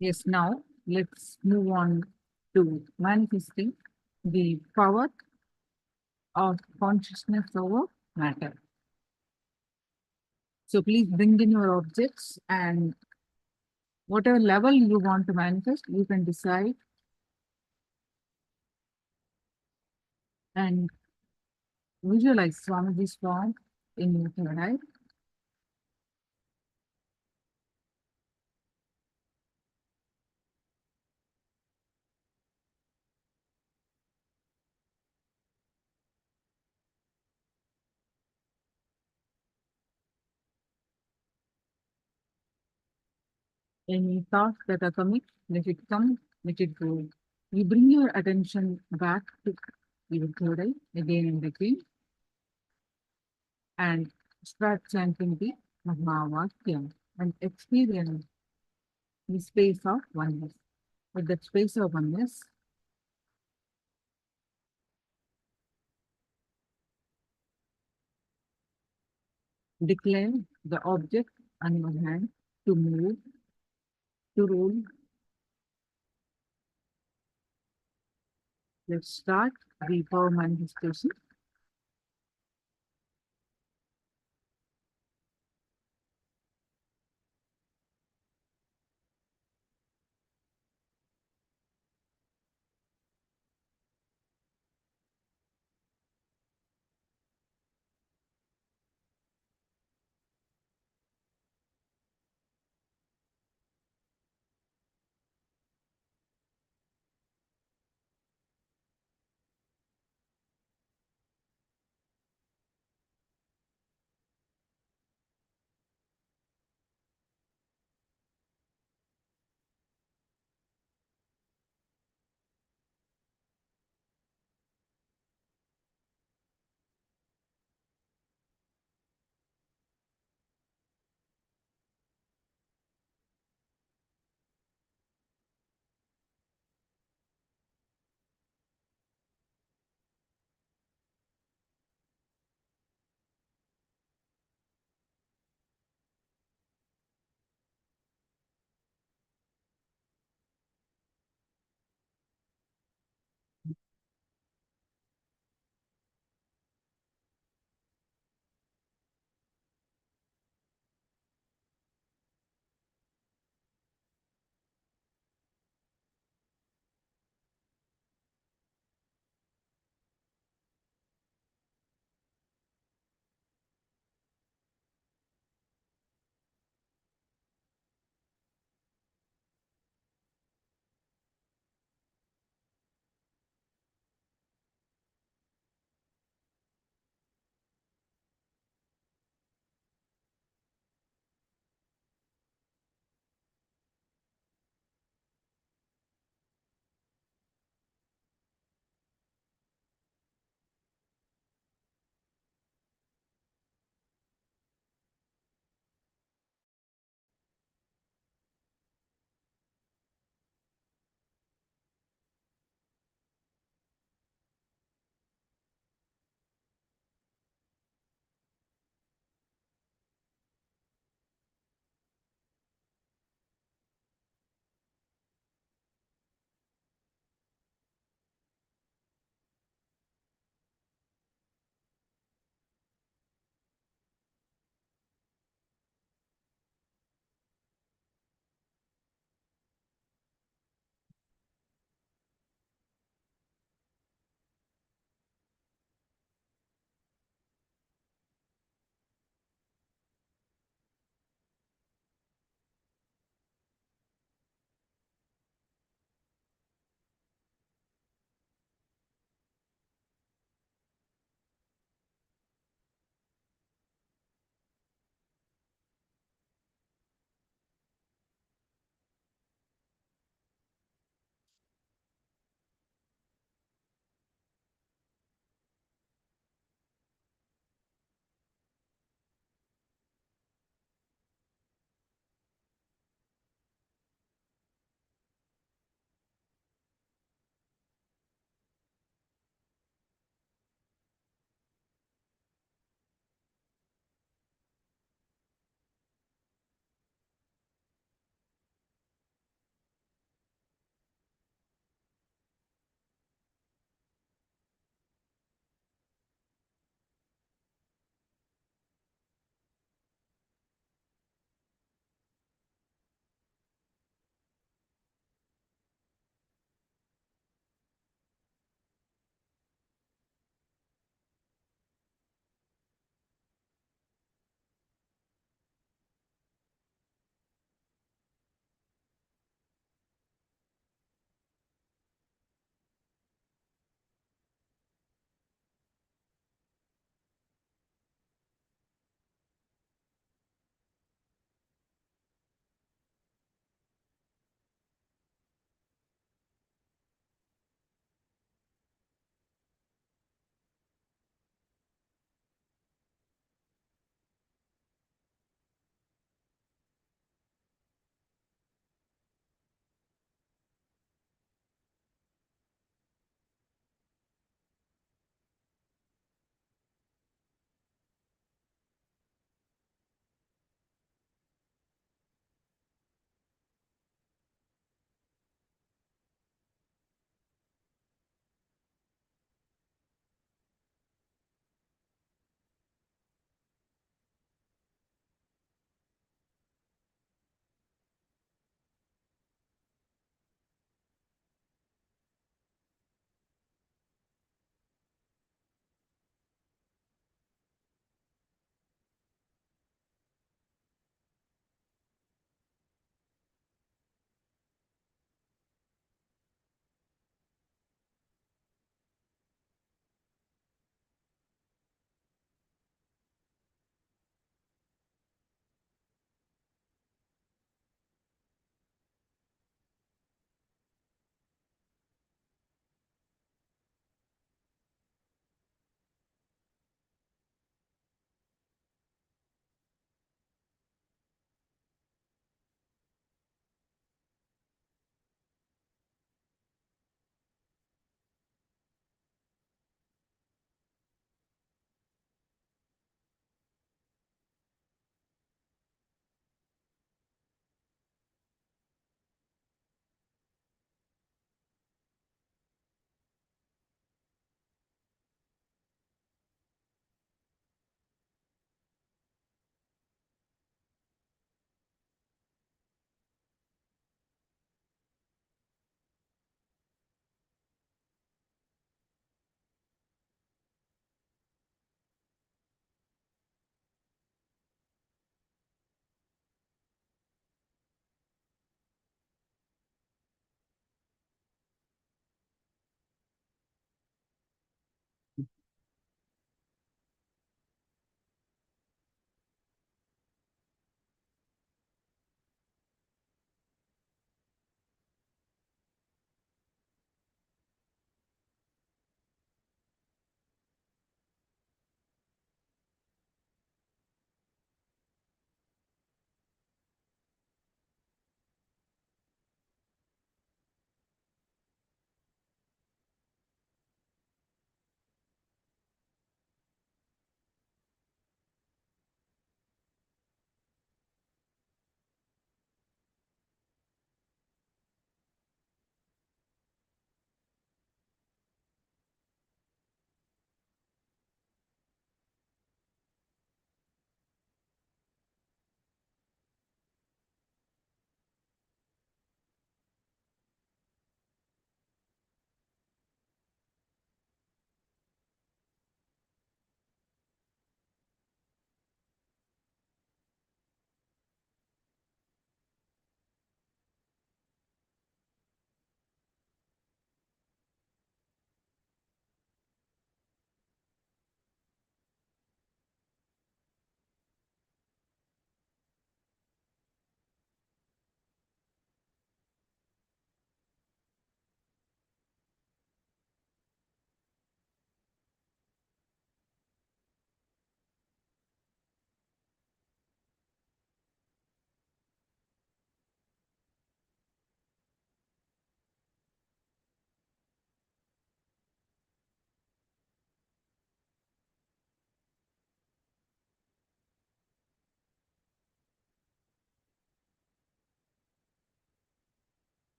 Yes, now let's move on to manifesting the power of consciousness over matter. So please bring in your objects, and whatever level you want to manifest, you can decide and visualize Swamiji's form in your third eye. Any thoughts that are coming, let it come, let it go. You bring your attention back to your third eye again and again, and start chanting the Mahavakyam and experience the space of oneness. With that space of oneness, declare the object on your hand to move, to roll. Let's start the power manifestation.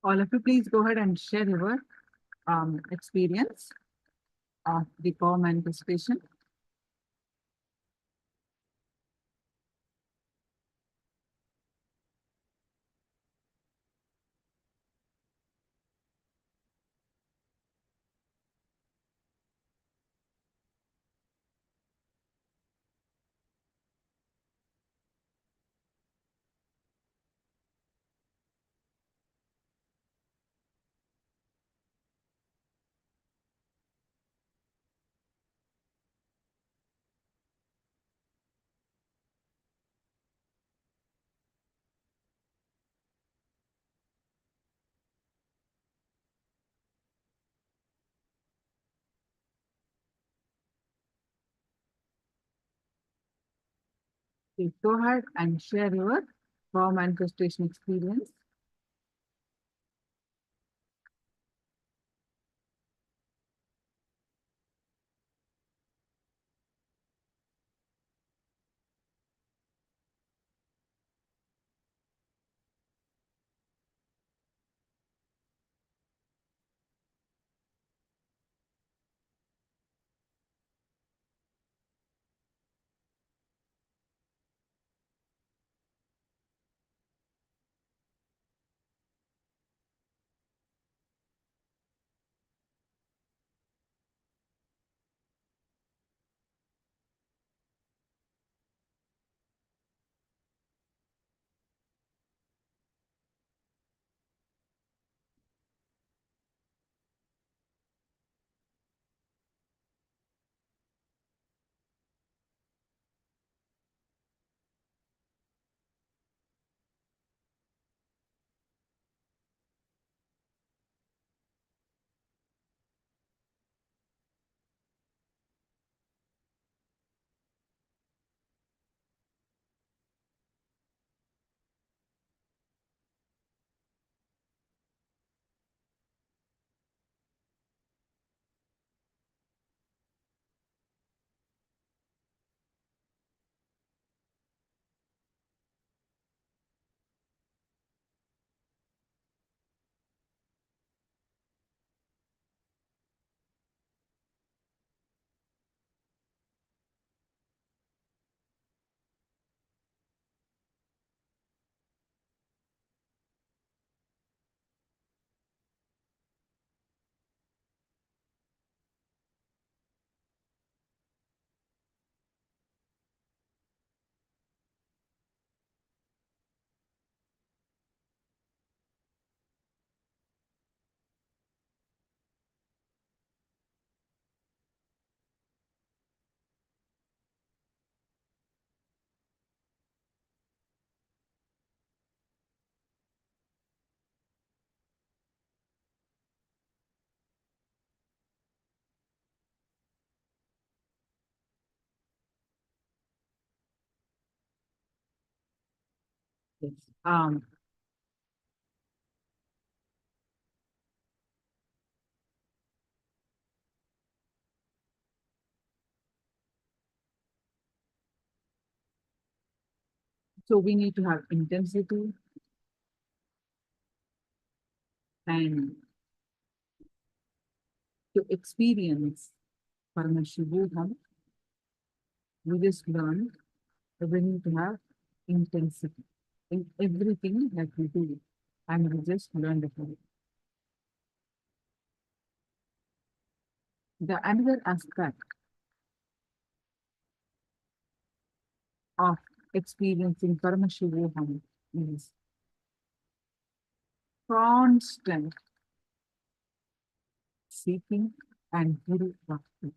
All of you, please go ahead and share your experience of the power manifestation. Please go ahead and share your power manifestation experience. Yes. So we need to have intensity and to experience Paramashivoham. We just learned that we need to have intensity in everything that we do. And we just learned about it. The another aspect of experiencing Paramashivoham is constant seeking and Guru Bhakti.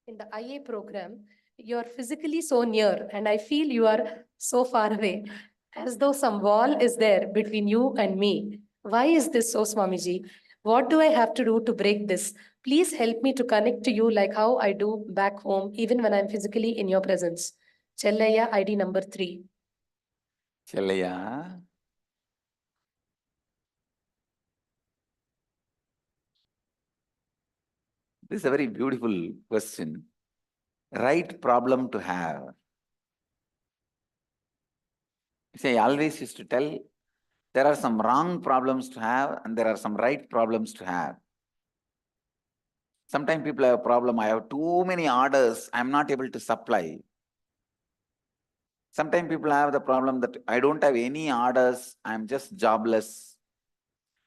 In the IA program, you are physically so near, and I feel you are so far away, as though some wall is there between you and me. Why is this so, Swamiji? What do I have to do to break this? Please help me to connect to you like how I do back home, even when I'm physically in your presence. Chellaya, ID number 3. Chelaya, this is a very beautiful question. Right problem to have. See, I always used to tell there are some wrong problems to have and there are some right problems to have. Sometimes people have a problem, I have too many orders, I'm not able to supply. Sometimes people have the problem that I don't have any orders, I'm just jobless.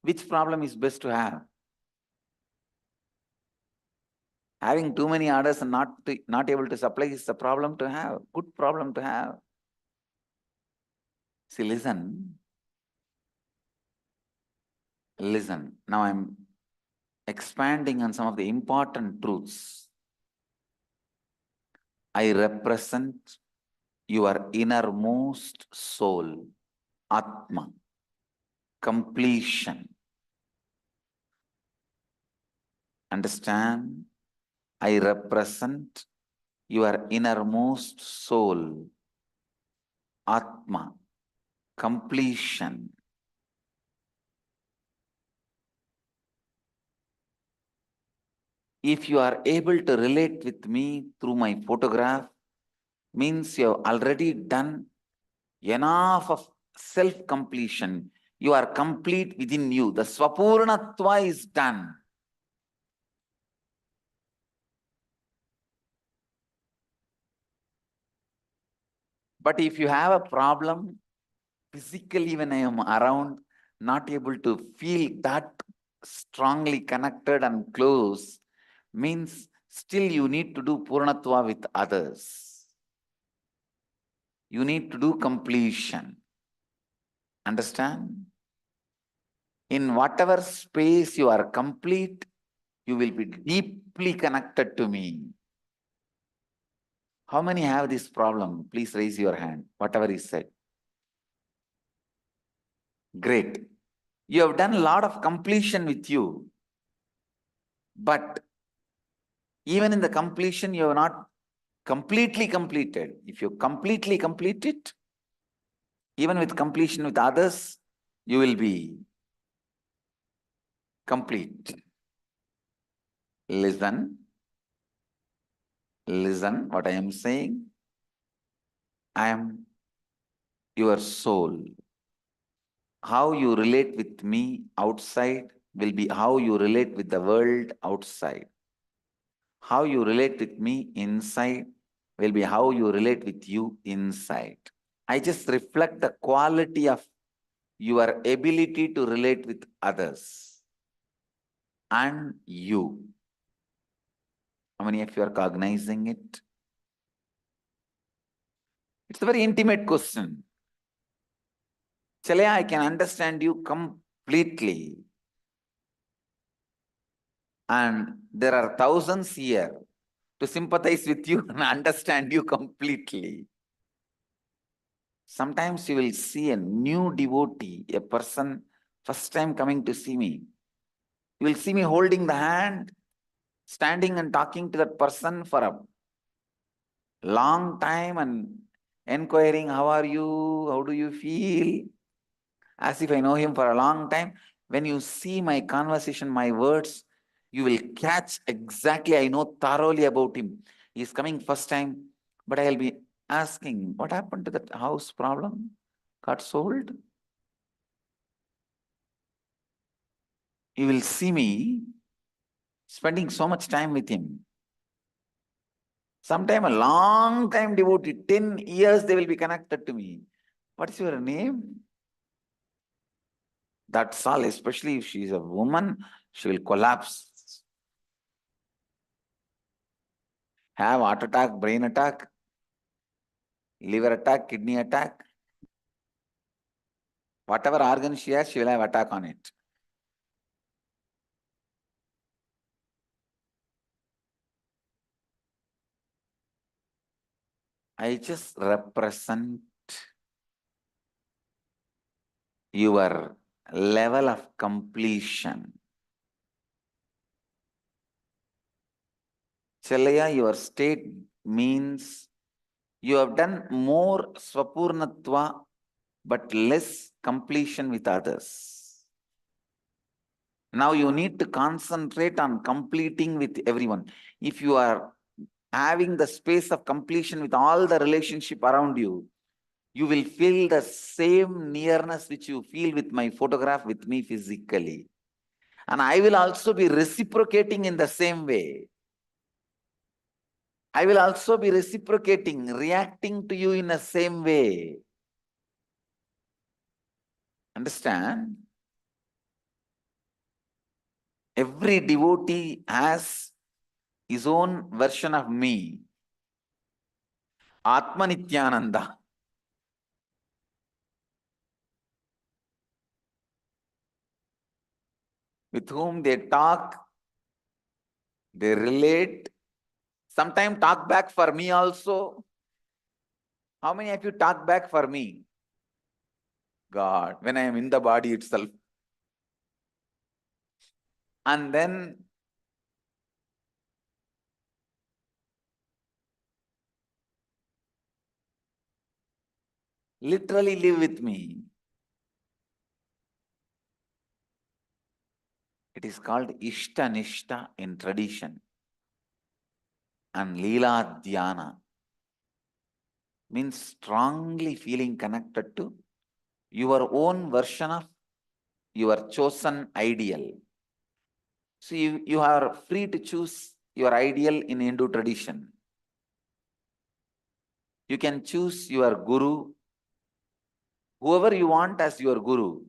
Which problem is best to have? Having too many orders and not able to supply is the problem to have, good problem to have. See, listen. Now I'm expanding on some of the important truths. I represent your innermost soul, Atma, completion. Understand? I represent your innermost soul, Atma, completion. If you are able to relate with me through my photograph, means you have already done enough of self-completion. You are complete within you. The Swapurnatva is done. But if you have a problem, physically when I am around, not able to feel that strongly connected and close, means still you need to do Purnatva with others. You need to do completion. Understand? In whatever space you are complete, you will be deeply connected to me. How many have this problem? Please raise your hand, whatever is said. Great. You have done a lot of completion with you, but even in the completion, you have not completely completed. If you completely complete it, even with completion with others, you will be complete. Listen what I am saying. I am your soul. How you relate with me outside will be how you relate with the world outside. How you relate with me inside will be how you relate with you inside. I just reflect the quality of your ability to relate with others and you. How many of you are cognizing it? It's a very intimate question. Chalaya, I can understand you completely. And there are thousands here to sympathize with you and understand you completely. Sometimes you will see a new devotee, a person first time coming to see me. You will see me holding the hand, standing and talking to that person for a long time and inquiring, how are you? How do you feel? As if I know him for a long time. When you see my conversation, my words, you will catch exactly, I know thoroughly about him. He is coming first time, but I'll be asking, what happened to that house problem? Got sold? You will see me spending so much time with him. Sometime a long time devotee, 10 years they will be connected to me. What is your name? That's all, especially if she is a woman, she will collapse. Have heart attack, brain attack, liver attack, kidney attack. Whatever organ she has, she will have attack on it. I just represent your level of completion. Chalaya, your state means you have done more Swapurnatva but less completion with others. Now you need to concentrate on completing with everyone. If you are having the space of completion with all the relationship around you, you will feel the same nearness which you feel with my photograph with me physically. And I will also be reciprocating in the same way. I will also be reciprocating, reacting to you in the same way. Understand? Every devotee has his own version of me. Atma Nithyananda. With whom they talk, they relate, sometimes talk back for me also. How many of you talk back for me? God, when I am in the body itself. And then literally live with me. It is called Ishta Nishta in tradition. And Leela Dhyana means strongly feeling connected to your own version of your chosen ideal. So you are free to choose your ideal in Hindu tradition. You can choose your guru, whoever you want as your guru.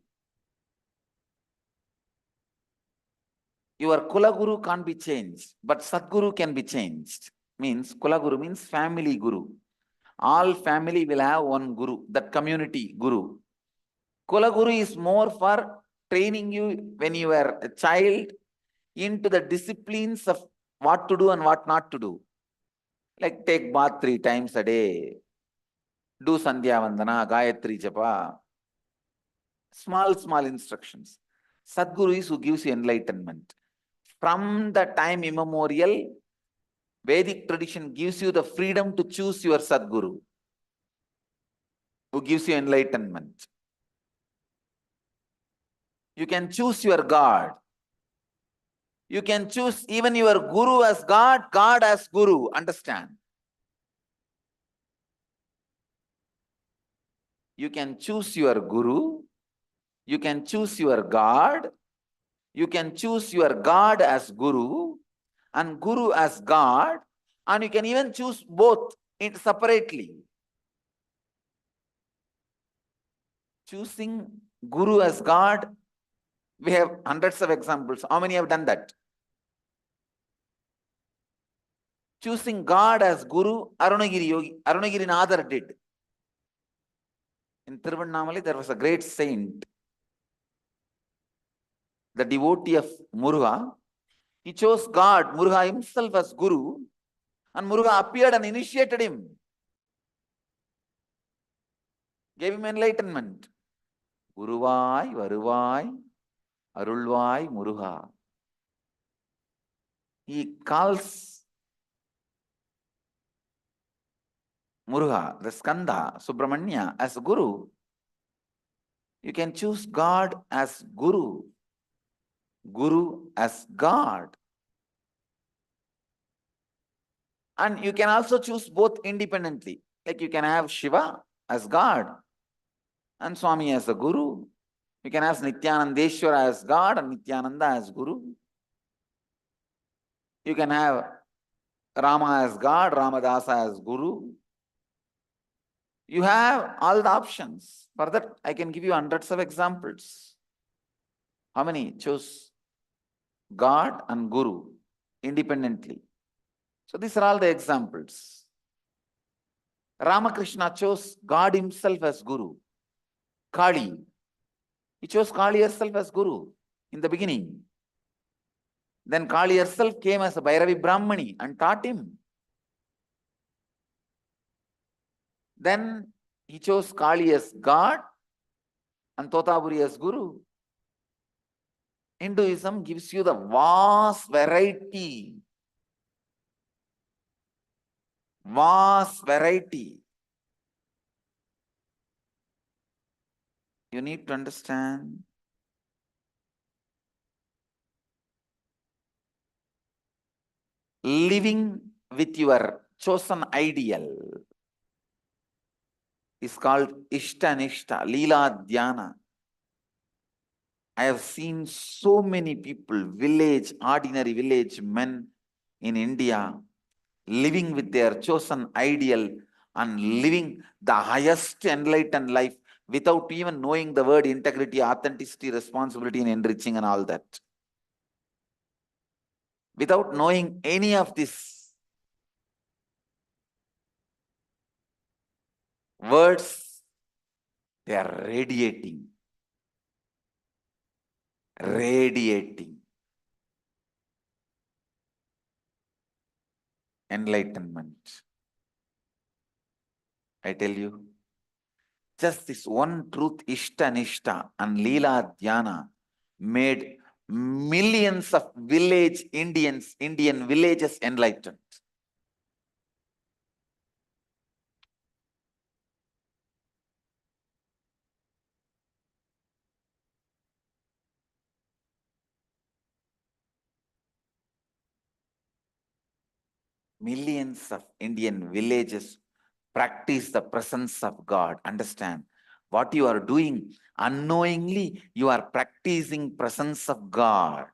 Your Kula Guru can't be changed, but Sadguru can be changed. Means Kula Guru means family guru. All family will have one guru, that community guru. Kula Guru is more for training you when you are a child into the disciplines of what to do and what not to do. Like take bath 3 times a day, do Sandhya Vandana, Gayatri Japa. Small instructions. Sadguru is who gives you enlightenment. From the time immemorial, Vedic tradition gives you the freedom to choose your Sadguru, who gives you enlightenment. You can choose your God. You can choose even your Guru as God, God as Guru. Understand? You can choose your Guru. You can choose your God. You can choose your God as Guru and Guru as God. And you can even choose both separately. Choosing Guru as God, we have hundreds of examples. How many have done that? Choosing God as Guru, Arunagiri Yogi, Arunagiri Nadar did. In Tiruvannamalai, there was a great saint, the devotee of Muruga. He chose God, Muruga himself as Guru, and Muruga appeared and initiated him, gave him enlightenment. Guruvai, Varuvai, Arulvai, Muruga. He calls Muruga, the Skanda, Subramanya, as Guru. You can choose God as Guru, Guru as God. And you can also choose both independently. Like you can have Shiva as God and Swami as a Guru. You can have Nithyanandeshwara as God and Nithyananda as Guru. You can have Rama as God, Ramadasa as Guru. You have all the options. For that, I can give you hundreds of examples. How many chose God and Guru independently? So these are all the examples. Ramakrishna chose God himself as Guru. Kali. He chose Kali herself as Guru in the beginning. Then Kali herself came as a Bhairavi Brahmani and taught him. Then he chose Kali as God and Totapuri as Guru. Hinduism gives you the vast variety. Vast variety. You need to understand. Living with your chosen ideal is called Ishta-nishta, Leela Dhyana. I have seen so many people, ordinary village men in India, living with their chosen ideal and living the highest enlightened life without even knowing the word integrity, authenticity, responsibility, and enriching and all that. Without knowing any of these words, they are radiating. Enlightenment. I tell you, just this one truth, Ishta-nishta and Leela Dhyana, made millions of Indian villages enlightened. Millions of Indian villages practice the presence of God. Understand what you are doing. Unknowingly, you are practicing presence of God.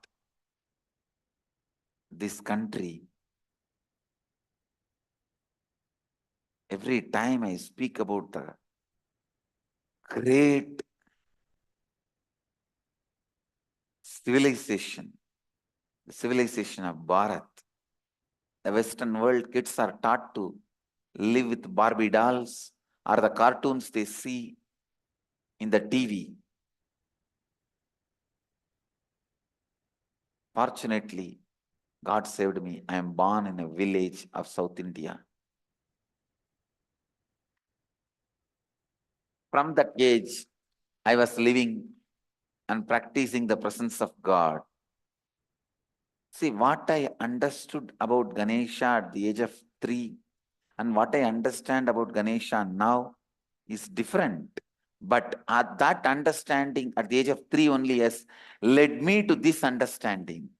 This country, every time I speak about the great civilization, the civilization of Bharat, the Western world kids are taught to live with Barbie dolls or the cartoons they see in the TV. Fortunately, God saved me. I am born in a village of South India. From that age, I was living and practicing the presence of God. See, what I understood about Ganesha at the age of 3 and what I understand about Ganesha now is different. But that understanding at the age of 3 only has led me to this understanding.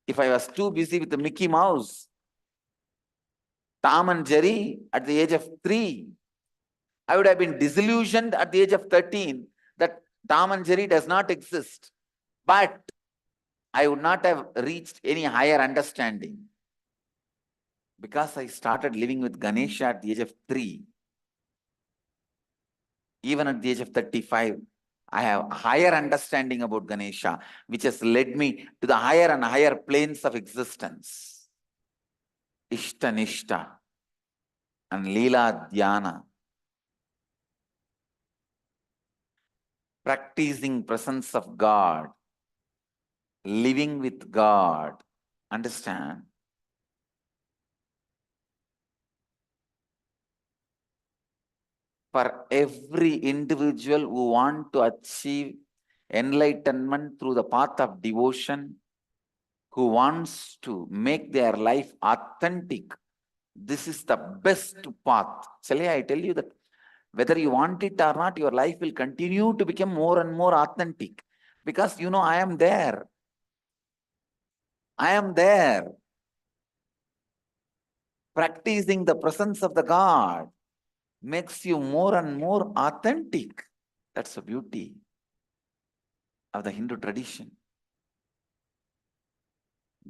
If I was too busy with the Mickey Mouse, Tom and Jerry at the age of 3, I would have been disillusioned at the age of 13 that Tom and Jerry does not exist. But I would not have reached any higher understanding. Because I started living with Ganesha at the age of 3, even at the age of 35, I have a higher understanding about Ganesha, which has led me to the higher and higher planes of existence. Ishta-nishta and Leela Dhyana. Practicing presence of God, living with God. Understand? For every individual who want to achieve enlightenment through the path of devotion, who wants to make their life authentic, this is the best path. Shall I tell you that whether you want it or not, your life will continue to become more and more authentic. Because you know, I am there. I am there. Practicing the presence of the God makes you more and more authentic. That's the beauty of the Hindu tradition.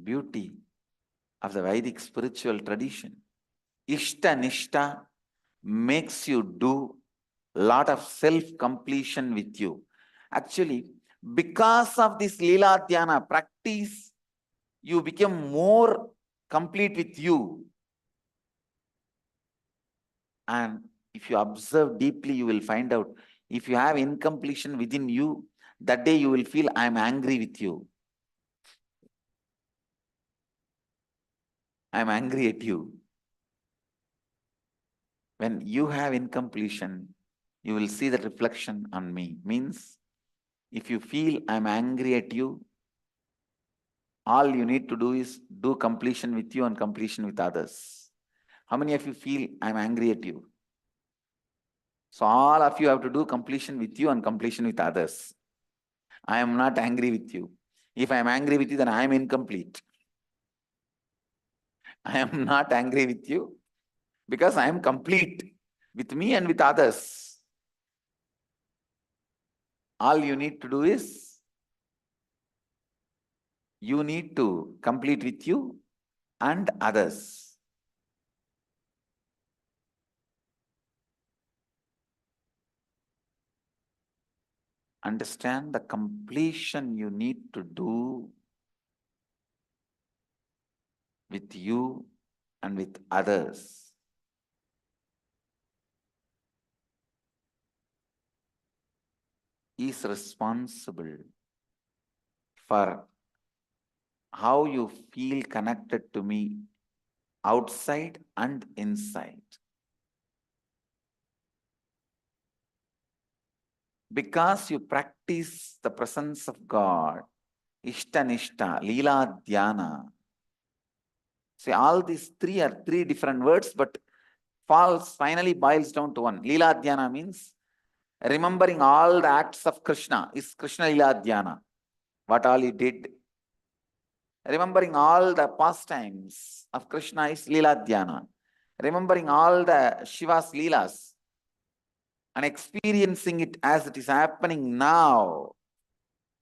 Beauty of the Vedic spiritual tradition. Ishta-nishta makes you do a lot of self-completion with you. Actually, because of this Leela Dhyana practice, you become more complete with you. And if you observe deeply, you will find out, if you have incompletion within you, that day you will feel, I am angry with you. I am angry at you. When you have incompletion, you will see the reflection on me. Means, if you feel I'm angry at you, all you need to do is do completion with you and completion with others. How many of you feel I'm angry at you? So all of you have to do completion with you and completion with others. I am not angry with you. If I am angry with you, then I am incomplete. I am not angry with you because I am complete with me and with others. All you need to do is you need to complete with you and others. Understand the completion you need to do with you and with others. Is responsible for how you feel connected to me outside and inside. Because you practice the presence of God, Ishtanishta, Leela Dhyana. See, all these three are three different words, but finally boils down to one. Leela Dhyana means remembering all the acts of Krishna is Krishna Leela Dhyana. What all he did. Remembering all the pastimes of Krishna is Leela Dhyana. Remembering all the Shiva's Leelas and experiencing it as it is happening now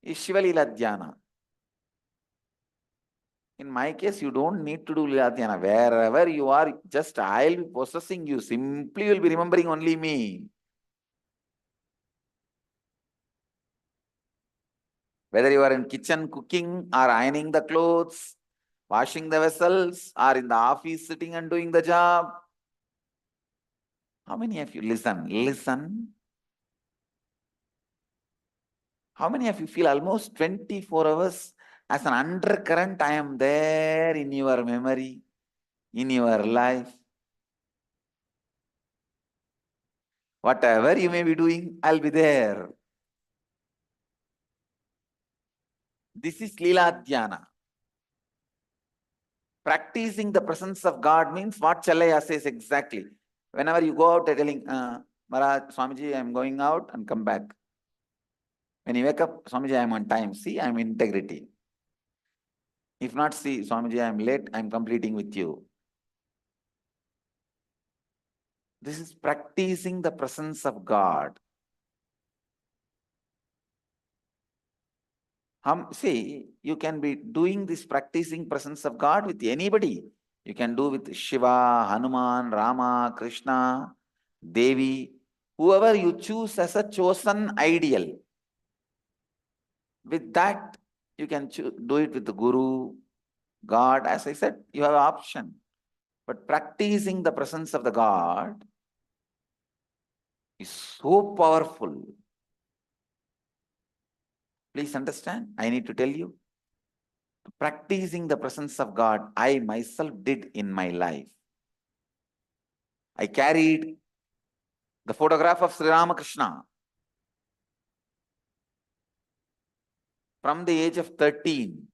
is Shiva Leela Dhyana. In my case, you don't need to do Leela Dhyana. Wherever you are, just I'll be possessing you. Simply you'll be remembering only me. Whether you are in kitchen cooking or ironing the clothes, washing the vessels, or in the office sitting and doing the job. How many of you listen? Listen. How many of you feel almost 24 hours as an undercurrent? I am there in your memory, in your life. Whatever you may be doing, I'll be there. This is Leela Dhyana. Practicing the presence of God means what Chalaya says exactly. Whenever you go out, telling, Maharaj, Swamiji, I am going out and come back. When you wake up, Swamiji, I am on time. See, I am integrity. If not, see, Swamiji, I am late, I am completing with you. This is practicing the presence of God. See, you can be doing this practicing presence of God with anybody. You can do with Shiva, Hanuman, Rama, Krishna, Devi, whoever you choose as a chosen ideal. With that, you can do it with the Guru, God. As I said, you have an option. But practicing the presence of the God is so powerful. Please understand, I need to tell you. Practicing the presence of God, I myself did in my life. I carried the photograph of Sri Ramakrishna from the age of 13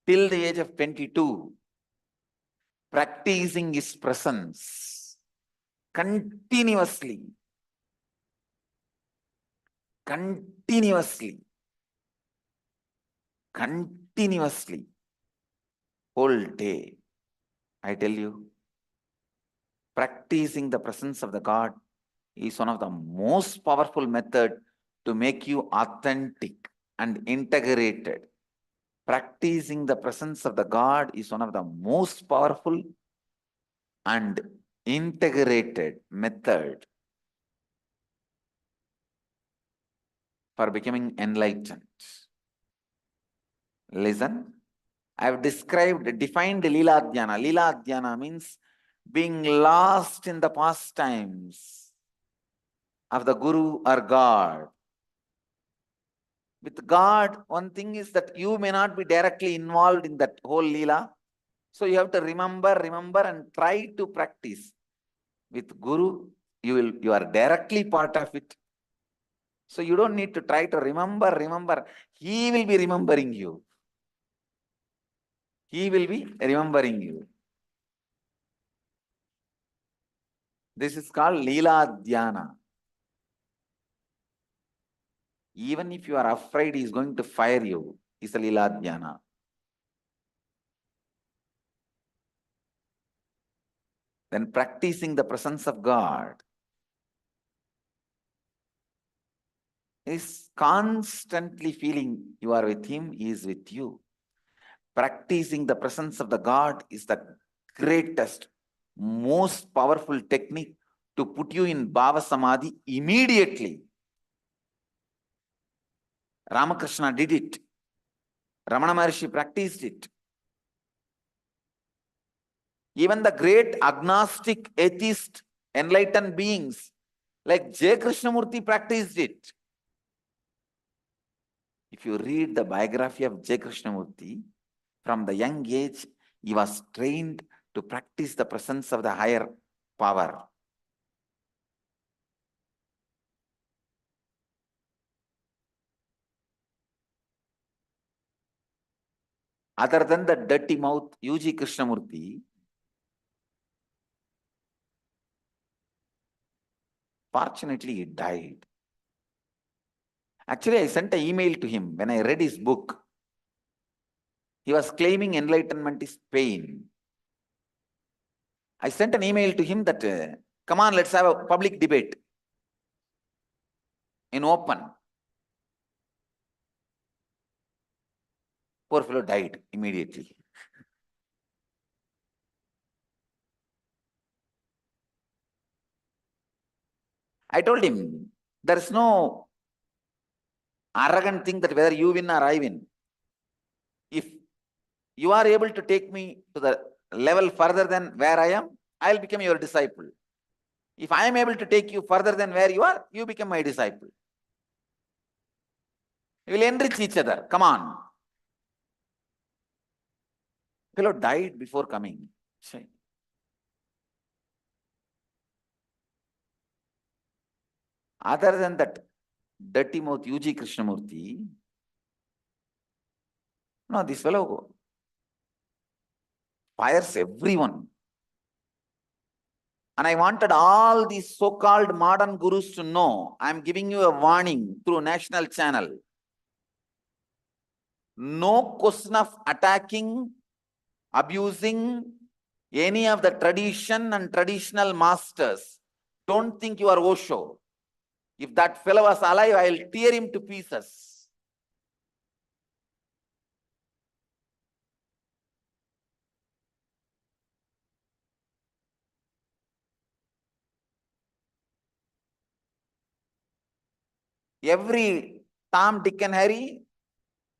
till the age of 22, practicing his presence continuously. Continuously, whole day. I tell you, practicing the presence of the God is one of the most powerful methods to make you authentic and integrated. Practicing the presence of the God is one of the most powerful and integrated method for becoming enlightened. Listen, I have defined Leela Dhyana. Leela Dhyana means being lost in the pastimes of the Guru or God. With God, one thing is that you may not be directly involved in that whole Leela. So you have to remember and try to practice. With Guru, you are directly part of it. So you don't need to try to remember. He will be remembering you. He will be remembering you. This is called Leela Dhyana. Even if you are afraid he is going to fire you, it's a Leela Dhyana. Then practicing the presence of God is constantly feeling you are with him, he is with you. Practicing the presence of the God is the greatest, most powerful technique to put you in Bhava Samadhi immediately. Ramakrishna did it. Ramana Maharshi practiced it. Even the great agnostic, atheist, enlightened beings like J. Krishnamurti practiced it. If you read the biography of J. Krishnamurti, from the young age, he was trained to practice the presence of the higher power. Other than the dirty mouth, U.G. Krishnamurti, fortunately, he died. Actually, I sent an email to him when I read his book. He was claiming enlightenment is pain. I sent an email to him that, come on, let's have a public debate in open. Poor fellow died immediately. I told him, there is no arrogant thing that whether you win or I win. If you are able to take me to the level further than where I am, I'll become your disciple. If I am able to take you further than where you are, you become my disciple. We will enrich each other. Come on. Fellow died before coming. Other than that dirty mouth U.G. Krishnamurti, no, this fellow fires everyone. And I wanted all these so-called modern gurus to know, I'm giving you a warning through national channel. No question of attacking, abusing any of the tradition and traditional masters. Don't think you are Osho. If that fellow was alive, I'll tear him to pieces. Every Tom, Dick and Harry,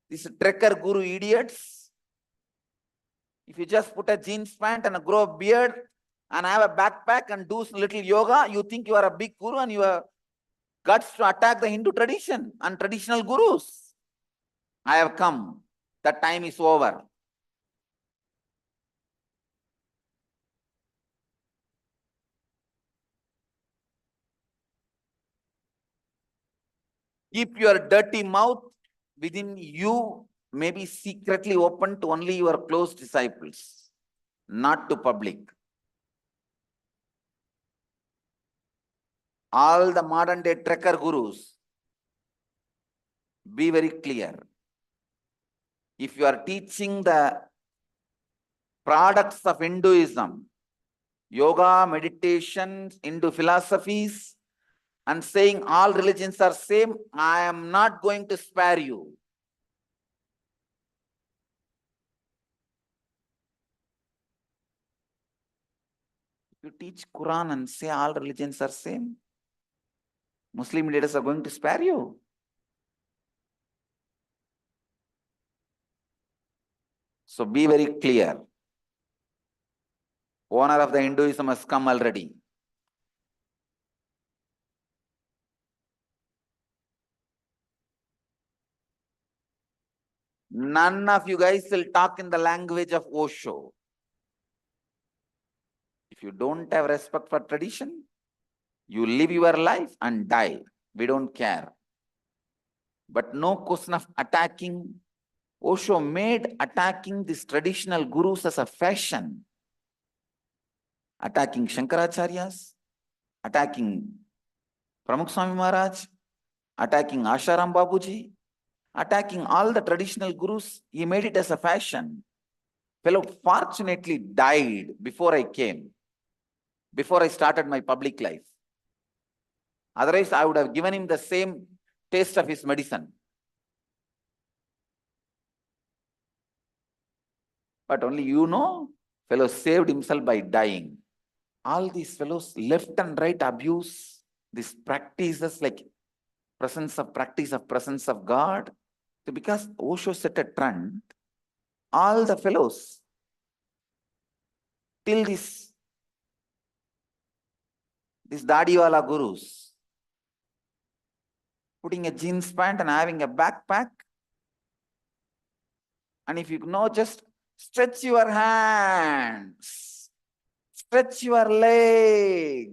these trekker guru idiots, if you just put a jeans pant and grow a beard and have a backpack and do little yoga, you think you are a big guru and you have guts to attack the Hindu tradition and traditional gurus. I have come. That time is over. Keep your dirty mouth within you, maybe secretly open to only your close disciples, not to public. All the modern day trekker gurus, be very clear. If you are teaching the products of Hinduism, yoga, meditation, Hindu philosophies, and saying all religions are same, I am not going to spare you. You teach Quran and say all religions are same, Muslim leaders are going to spare you. So be very clear. Owner of the Hinduism has come already. None of you guys will talk in the language of Osho. If you don't have respect for tradition, you live your life and die. We don't care. But no question of attacking. Osho made attacking these traditional gurus as a fashion. Attacking Shankaracharyas, attacking Pramukh Swami Maharaj, attacking Asharam Babuji, attacking all the traditional gurus. He made it as a fashion. Fellow fortunately died before I came, before I started my public life. Otherwise, I would have given him the same taste of his medicine. But only fellow saved himself by dying. All these fellows left and right abuse these practices like practice of presence of God. So because Osho set a trend, all the fellows till these Dadiwala gurus putting a jeans pant and having a backpack. And if you just stretch your hands, stretch your leg,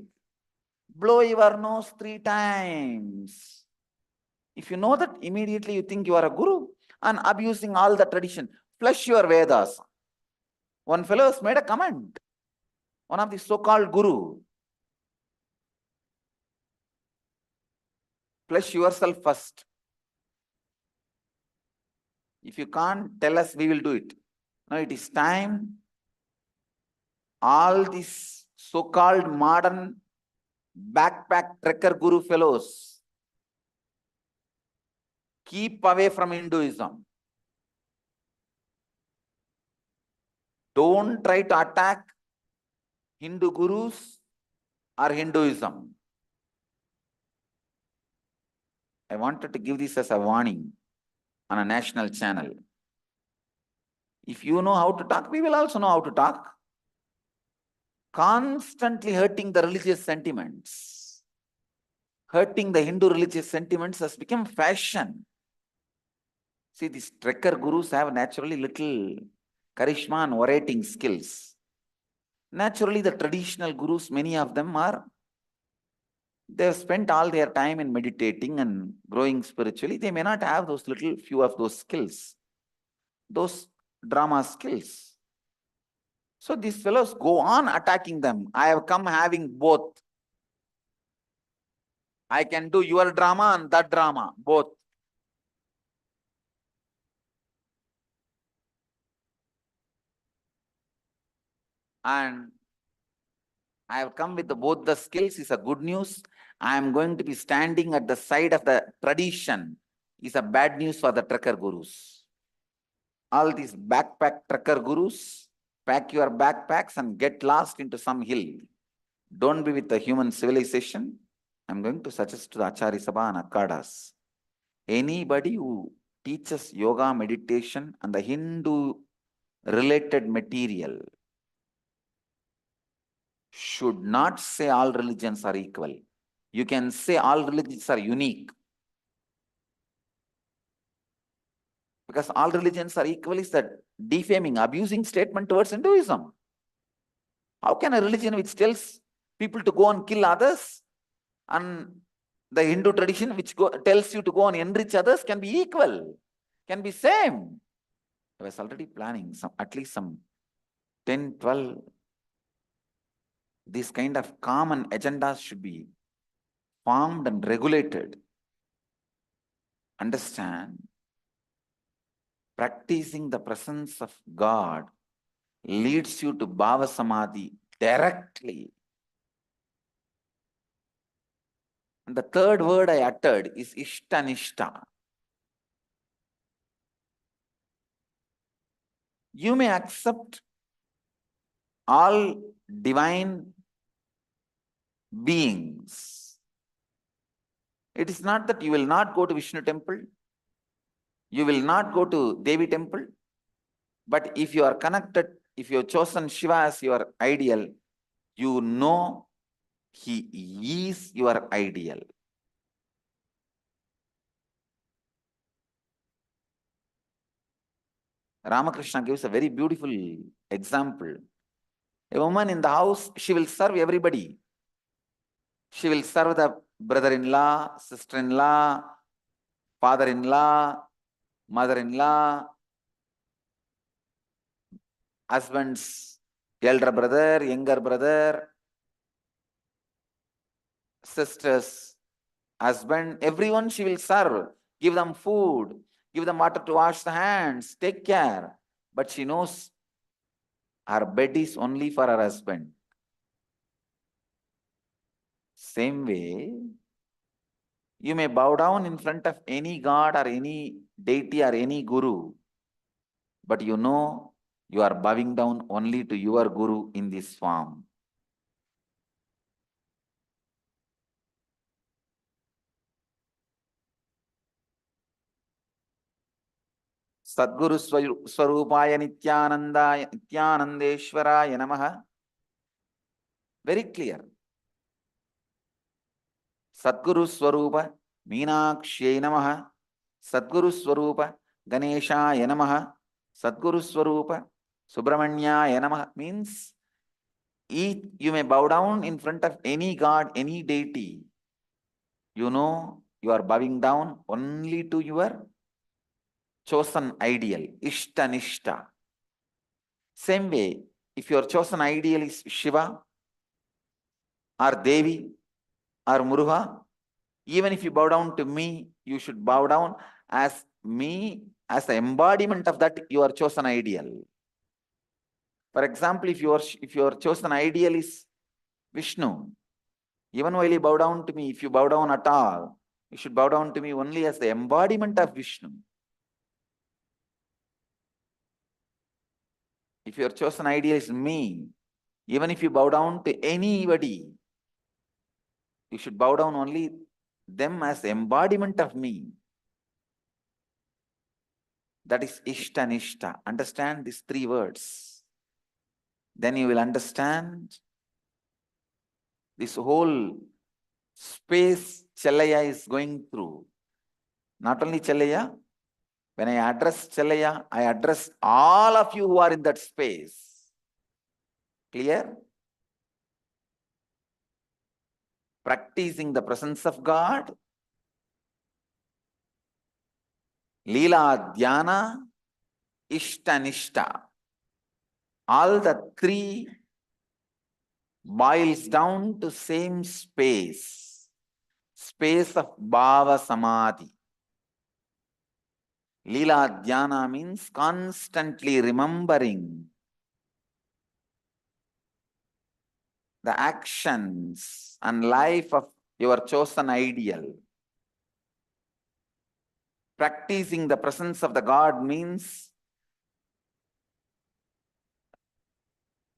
blow your nose 3 times. If you know that, immediately you think you are a guru and abusing all the tradition. Flush your Vedas. One fellow has made a comment. One of the so-called guru. Flush yourself first. If you can't tell us, we will do it. Now it is time. All these so-called modern backpack trekker guru fellows, keep away from Hinduism. Don't try to attack Hindu gurus or Hinduism. I wanted to give this as a warning on a national channel. If you know how to talk, we will also know how to talk. Constantly hurting the religious sentiments, hurting the Hindu religious sentiments has become fashion. See, these trekker gurus have naturally little charisma and orating skills. Naturally, the traditional gurus, many of them they have spent all their time in meditating and growing spiritually. They may not have those few of those skills, those drama skills. So these fellows go on attacking them. I have come having both. I can do your drama and that drama, both. And I have come with both the skills is a good news. I am going to be standing at the side of the tradition is a bad news for the trekker gurus. All these backpack trekker gurus, pack your backpacks and get lost into some hill. Don't be with the human civilization. I'm going to suggest to the Acharya Sabha and Akkadas. Anybody who teaches yoga, meditation and the Hindu related material should not say all religions are equal. You can say all religions are unique. Because all religions are equal is that defaming, abusing statement towards Hinduism. How can a religion which tells people to go and kill others and the Hindu tradition which tells you to go and enrich others can be equal, can be same? I was already planning at least some 10, 12. These kind of common agendas should be formed and regulated. Understand, practicing the presence of God leads you to Bhava Samadhi directly. And the third word I uttered is Ishtanishta. You may accept all divine beings. It is not that you will not go to Vishnu temple, you will not go to Devi temple, but if you are connected, if you have chosen Shiva as your ideal, you know he is your ideal. Ramakrishna gives a very beautiful example. A woman in the house, she will serve everybody. She will serve the brother-in-law, sister-in-law, father-in-law, mother-in-law, husband's elder brother, younger brother, sister's husband, everyone she will serve, give them food, give them water to wash the hands, take care. But she knows her bed is only for her husband. Same way, you may bow down in front of any god or any deity or any guru, but you know you are bowing down only to your guru in this form. Sadguru Swarupaya Nityanandeshwaraya Namaha. Very clear. Sadguru Swarupa Meenakshye Namaha. Sadguru Swarupa Ganeshaya Namaha. Sadguru Swarupa Subramanyaya Namaha means you may bow down in front of any god, any deity. You know you are bowing down only to your chosen ideal, Ishta Nishta. Same way, if your chosen ideal is Shiva or Devi or Muruga, even if you bow down to me, you should bow down as me, as the embodiment of that your chosen ideal. For example, if your chosen ideal is Vishnu, even while you bow down to me, if you bow down at all, you should bow down to me only as the embodiment of Vishnu. If your chosen ideal is me, even if you bow down to anybody, you should bow down only them as the embodiment of me. That is Ishta Nishta. Understand these three words. Then you will understand this whole space Chellaya is going through. Not only Chellaya, when I address Chellaya, I address all of you who are in that space. Clear? Practicing the presence of God, Leela Dhyana, Ishta Nishta. All the three boils down to same space. Space of Bhava Samadhi. Leela Dhyana means constantly remembering the actions and life of your chosen ideal. Practicing the presence of the God means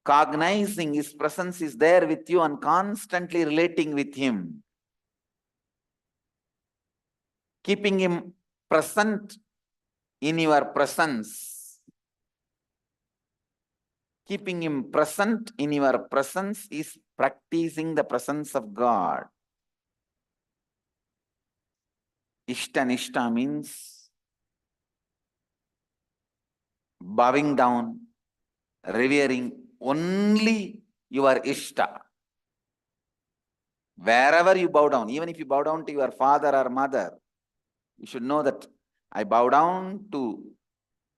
cognizing His presence is there with you and constantly relating with Him. Keeping Him present in your presence. Keeping Him present in your presence is practicing the presence of God. Ishta Nishta means bowing down, revering only your Ishta. Wherever you bow down, even if you bow down to your father or mother, you should know that I bow down to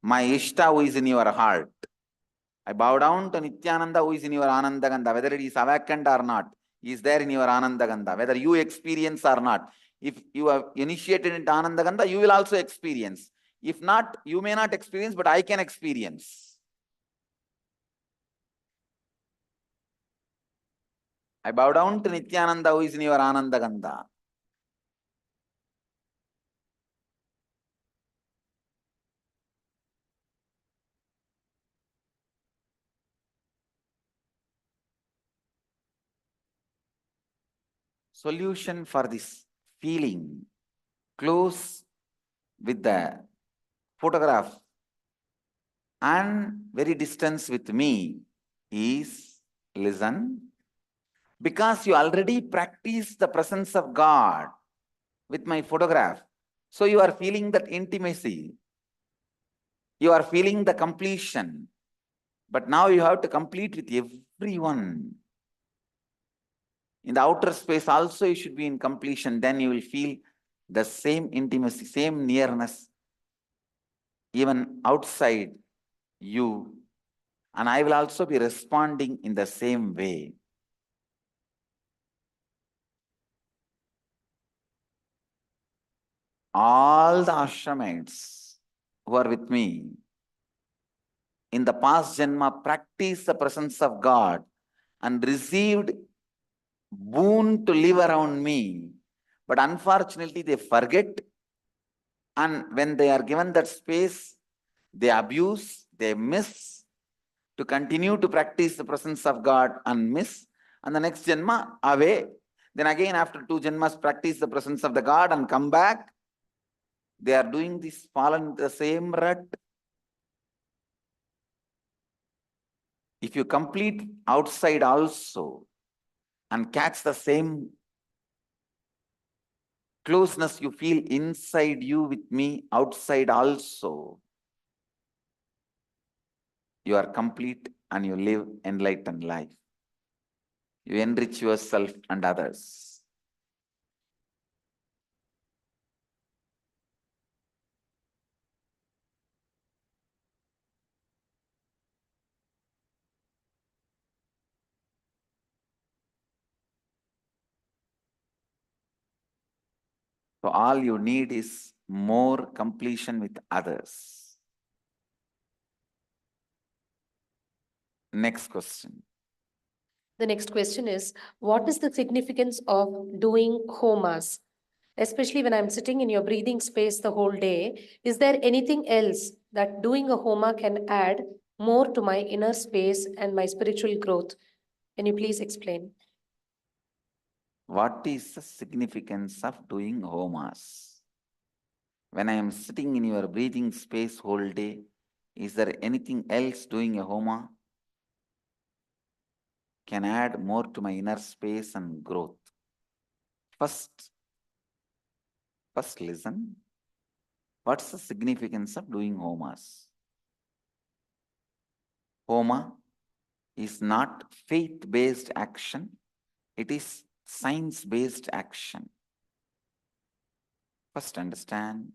my Ishta who is in your heart. I bow down to Nithyananda who is in your Anandagandha, whether it is awakened or not, he is there in your Anandagandha, whether you experience or not. If you have initiated into Anandagandha, you will also experience. If not, you may not experience, but I can experience. I bow down to Nithyananda who is in your Anandagandha. Solution for this feeling close with the photograph and very distance with me is listen. Because you already practice the presence of God with my photograph. So you are feeling that intimacy. You are feeling the completion. But now you have to complete with everyone. In the outer space also you should be in completion. Then you will feel the same intimacy, same nearness, even outside you. And I will also be responding in the same way. All the ashramites who are with me in the past Janma practiced the presence of God and received boon to live around me. But unfortunately, they forget. And when they are given that space, they abuse, they miss to continue to practice the presence of God and miss. And the next Janma, away. Then again, after 2 Janmas, practice the presence of the God and come back. They are doing this, fallen into the same rut. If you complete outside also and catch the same closeness you feel inside you with me, outside also, you are complete and you live enlightened life. You enrich yourself and others. So all you need is more completion with others. Next question. The next question is, what is the significance of doing homas? Especially when I'm sitting in your breathing space the whole day, is there anything else that doing a homa can add more to my inner space and my spiritual growth? Can you please explain? What is the significance of doing homas? When I am sitting in your breathing space whole day, is there anything else doing a homa can add more to my inner space and growth? First listen. What's the significance of doing homas? Homa is not faith-based action. It is science-based action. First understand.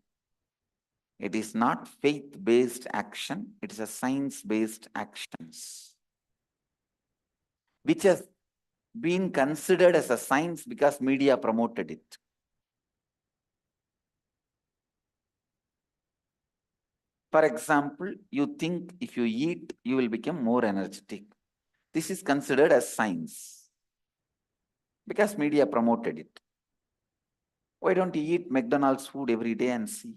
It is not faith-based action. It is a science-based actions, which has been considered as a science because media promoted it. For example, you think if you eat, you will become more energetic. This is considered as science because media promoted it. Why don't you eat McDonald's food every day and see?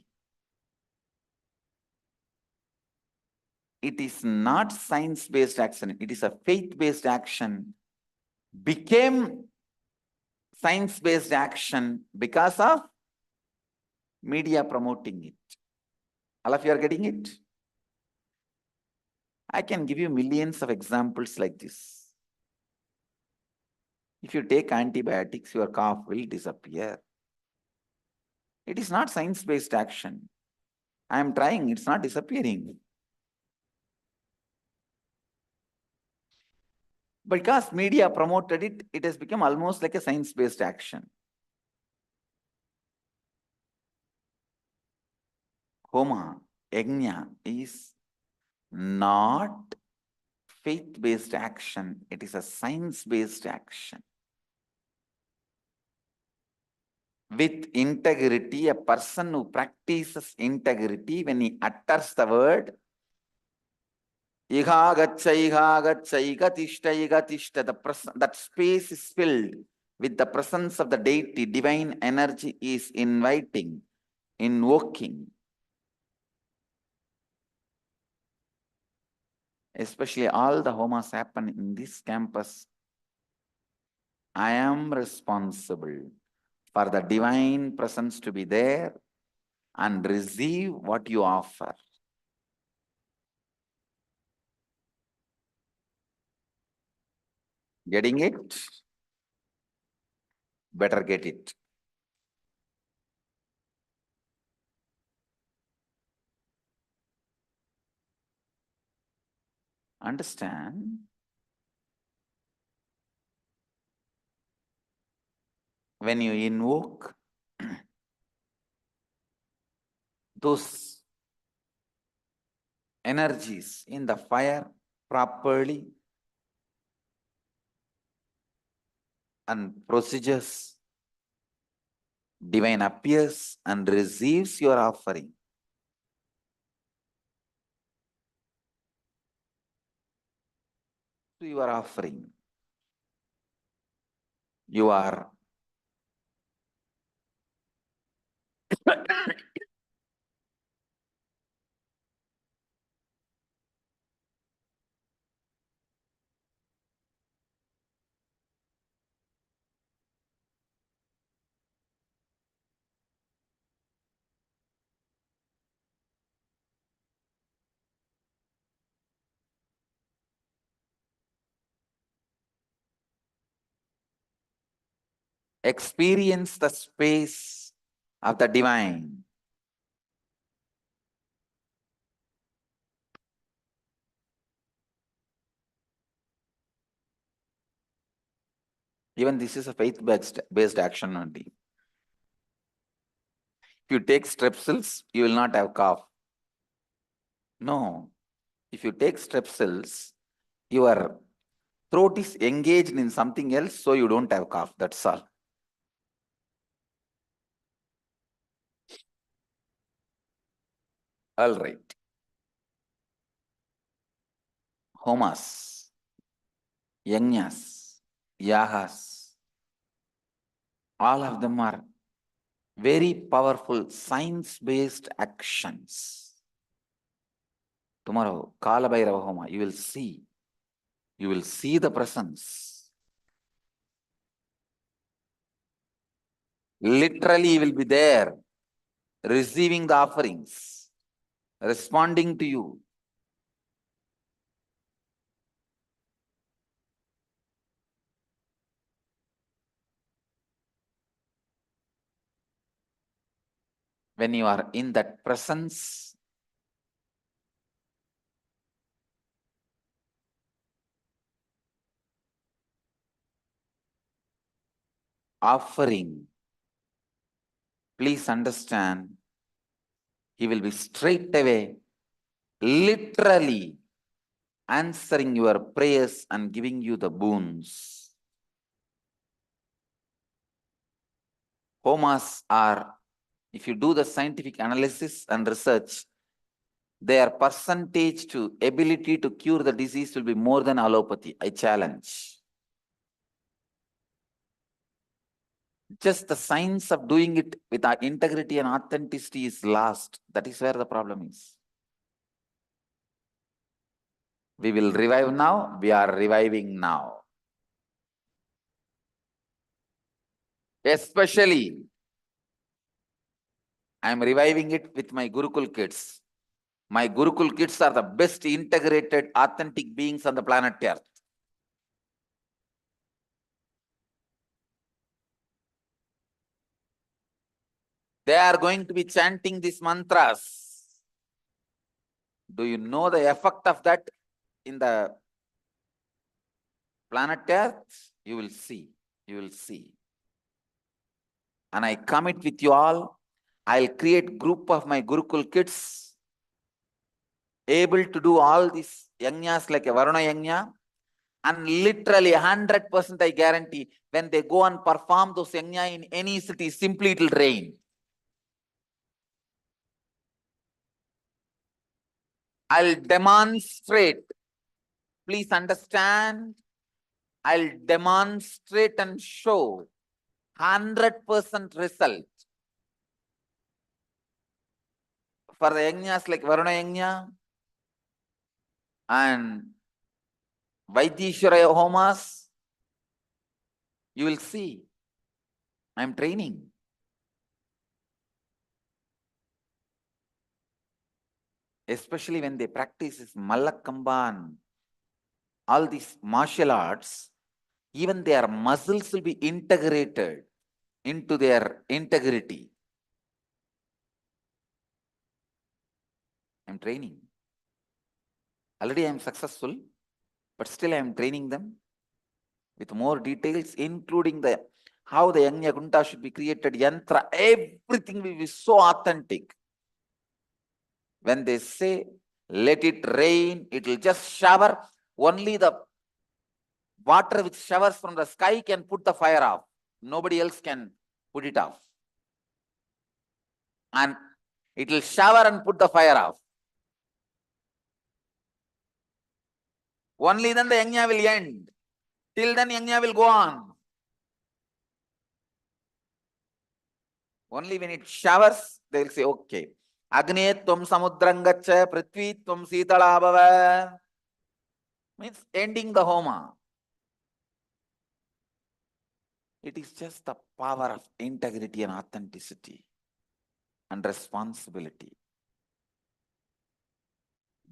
It is not science-based action. It is a faith-based action. Became science-based action because of media promoting it. All of you are getting it? I can give you millions of examples like this. If you take antibiotics, your cough will disappear. It is not science-based action. I am trying, it's not disappearing. Because media promoted it, it has become almost like a science-based action. Homa, yajna is not faith-based action. It is a science-based action. With integrity, a person who practices integrity, when he utters the word, iha gaccha, that space is filled with the presence of the deity. Divine energy is inviting, invoking. Especially all the homas happen in this campus. I am responsible for the divine presence to be there and receive what you offer. Getting it? Better get it. understand when you invoke those energies in the fire properly and procedures, divine appears and receives your offering. To your offering, you are experience the space of the divine. Even this is a faith-based action only. If you take strepsils, you will not have cough. No. If you take strepsils, your throat is engaged in something else, so you don't have cough. That's all. All right. Homas, yajnas, yahas, all of them are very powerful science-based actions. Tomorrow, Kala Bhairava Homa, you will see the presence. Literally, he will be there, receiving the offerings, responding to you. When you are in that presence, offering, please understand, he will be straight away, literally answering your prayers and giving you the boons. Homas are, if you do the scientific analysis and research, their percentage to ability to cure the disease will be more than allopathy. I challenge. Just the science of doing it with our integrity and authenticity is lost. That is where the problem is. We will revive now. We are reviving now. Especially, I am reviving it with my Gurukul kids. My Gurukul kids are the best integrated, authentic beings on the planet Earth. They are going to be chanting these mantras. Do you know the effect of that in the planet Earth? You will see. You will see. And I commit with you all, I'll create group of my Gurukul kids able to do all these yajnas like a Varuna yajna. And literally 100% I guarantee when they go and perform those yajna in any city, simply it will rain. I'll demonstrate. Please understand. I'll demonstrate and show 100% result. For the yajnas like Varuna yajna and Vaidishwaraya homas, you will see. I'm training. Especially when they practice this Malakkamban, all these martial arts, even their muscles will be integrated into their integrity. I'm training. Already I'm successful. But still I am training them with more details, including the how the Yajna Kunta should be created, yantra, everything will be so authentic. When they say, let it rain, it will just shower, only the water which showers from the sky can put the fire off. Nobody else can put it off. And it will shower and put the fire off. Only then the Yajna will end. Till then Yajna will go on. Only when it showers, they will say, okay. Agni tvam samudrangacha prithvi tvam sitala bhava. Means ending the homa. It is just the power of integrity and authenticity and responsibility.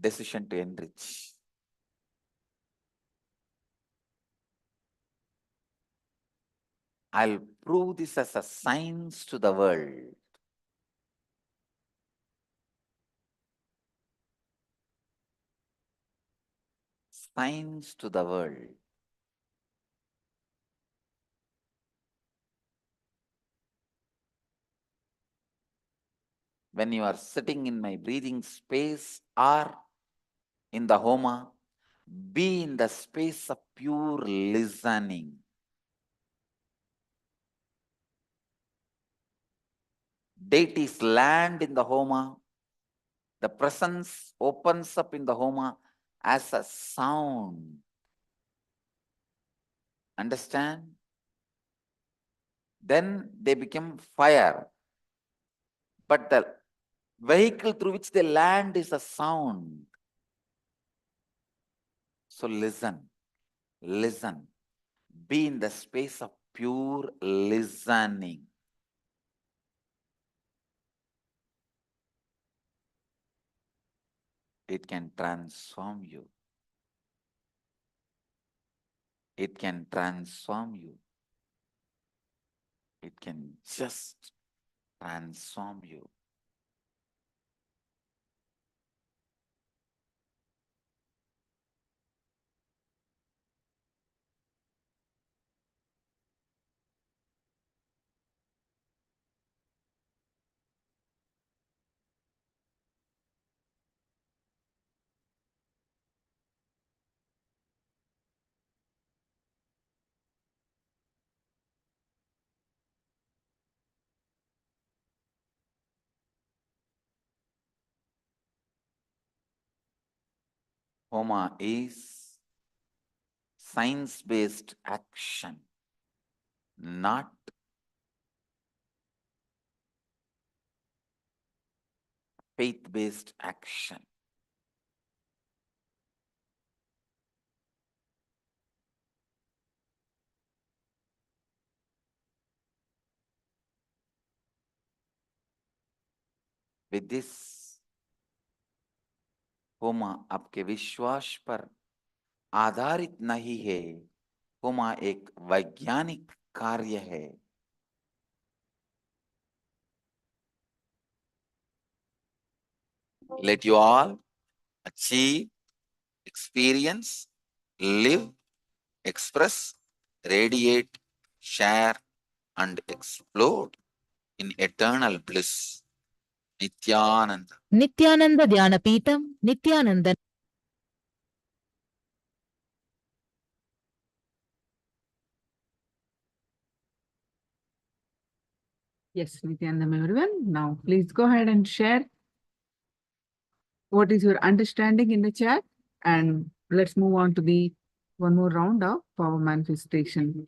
Decision to enrich. I'll prove this as a science to the world. Science to the world. When you are sitting in my breathing space or in the homa, be in the space of pure listening. Deities land in the homa. The presence opens up in the homa as a sound. Understand? Then they become fire. But the vehicle through which they land is a sound. So listen, listen. Be in the space of pure listening. It can transform you. It can transform you. It can just transform you. Homa is science-based action, not faith-based action. With this, होमा आपके विश्वास पर आधारित नहीं है, होमा एक वैज्ञानिक कार्य है. Let you all achieve, experience, live, express, radiate, share, and explode in eternal bliss. Nithyananda. Nithyananda Dhyanapītam, Nithyananda. Yes, Nithyananda, everyone. Now, please go ahead and share what is your understanding in the chat, and let's move on to the one more round of power manifestation.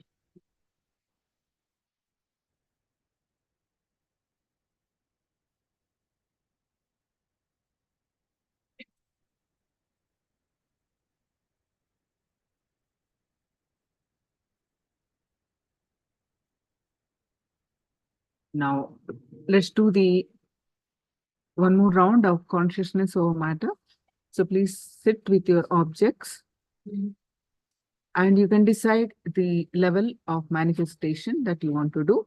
Now, let's do the one more round of consciousness over matter. So please sit with your objects and you can decide the level of manifestation that you want to do.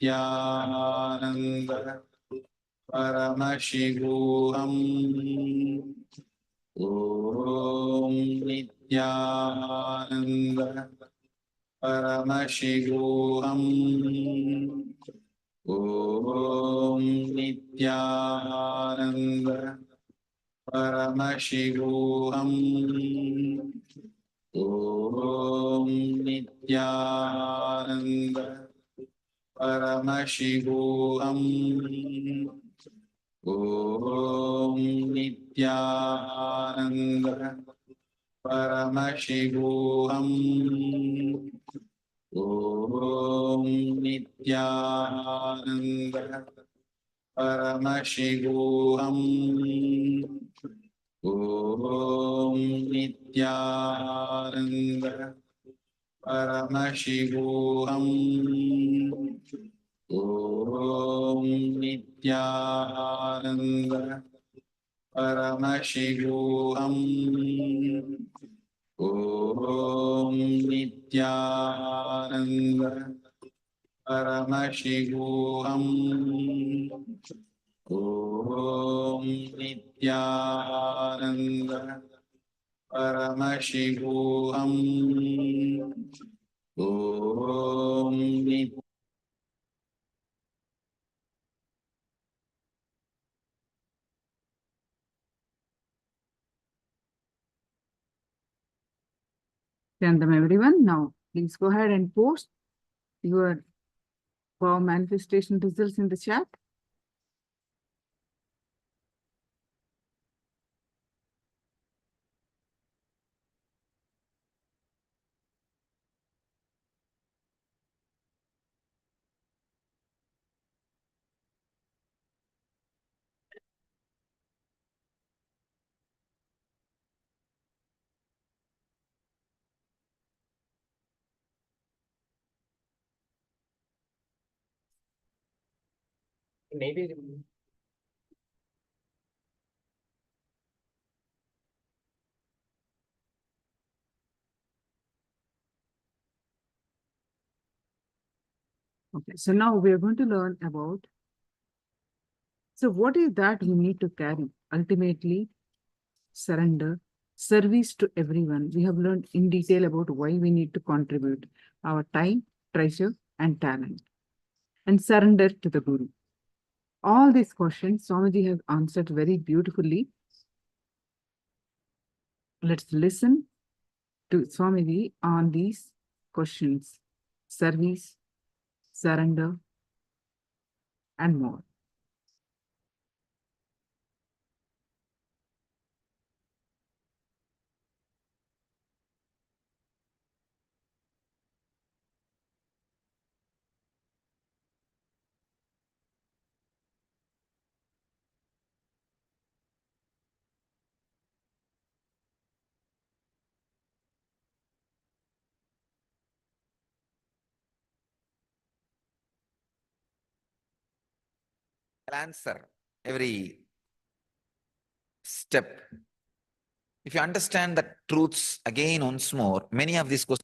Nithyananda Paramashivoham Om Nithyananda Paramashivoham Om Nithyananda Paramashivoham Om Nithyananda Paramashivoham Om Nithyananda Paramashivoham Om Nithyananda Paramashivoham Om Nithyananda Paramashivoham Om Nithyananda Paramashivoham Om Nithyananda Paramashivoham Om Nithyananda Paramashivoham Om Nithyananda Them everyone. Now, please go ahead and post your power manifestation results in the chat. Maybe. Okay, so now we are going to learn about, so what is that we need to carry? Ultimately, surrender, service to everyone. We have learned in detail about why we need to contribute our time, treasure, and talent, and surrender to the Guru. All these questions Swamiji has answered very beautifully. Let's listen to Swamiji on these questions: service, surrender, and more. I'll answer every step. If you understand the truths again once more, many of these questions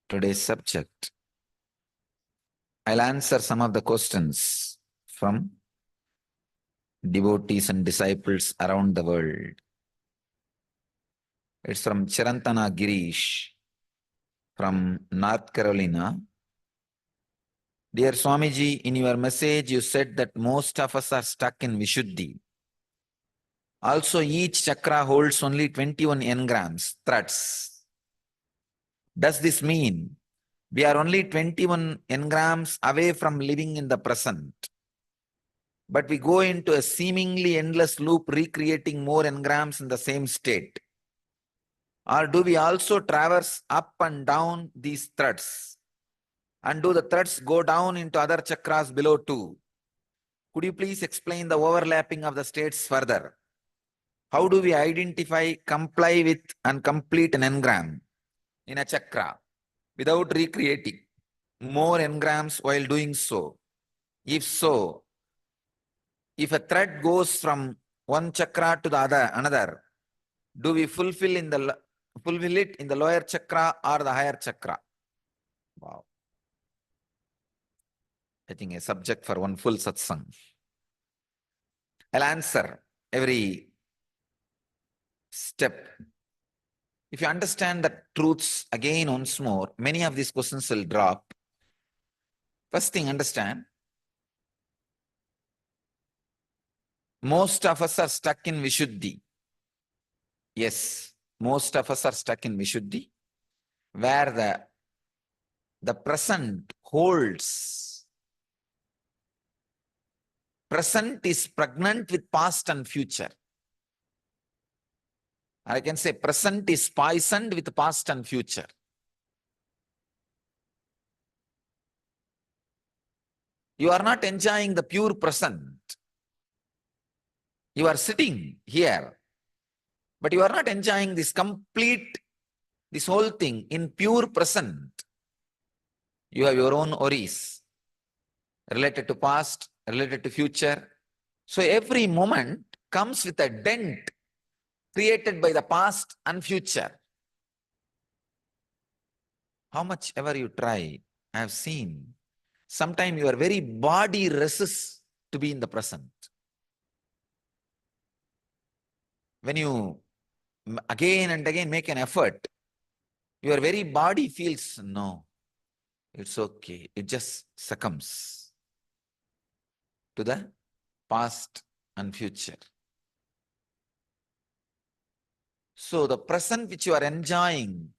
today's subject. I'll answer some of the questions from devotees and disciples around the world. It's from Chirantana Girish from North Carolina. Dear Swamiji, in your message, you said that most of us are stuck in Vishuddhi. Also, each chakra holds only 21 engrams, threads. Does this mean we are only 21 engrams away from living in the present, but we go into a seemingly endless loop recreating more engrams in the same state? Or do we also traverse up and down these threads? And do the threads go down into other chakras below too? Could you please explain the overlapping of the states further? How do we identify, comply with, and complete an engram in a chakra without recreating more engrams while doing so? If so, if a thread goes from one chakra to the another, do we fulfill it in the lower chakra or the higher chakra? Wow. I think, a subject for one full satsang. I'll answer every step. If you understand the truths again once more, many of these questions will drop. First thing, understand, most of us are stuck in Vishuddhi. Yes, most of us are stuck in Vishuddhi, where the present holds. Present is pregnant with past and future. I can say present is poisoned with past and future. You are not enjoying the pure present. You are sitting here, but you are not enjoying this whole thing in pure present. You have your own worries related to past, related to future. So every moment comes with a dent created by the past and future. How much ever you try, I have seen, sometimes your very body resists to be in the present. When you again and again make an effort, your very body feels, no, it's okay. It just succumbs to the past and future. So the present which you are enjoying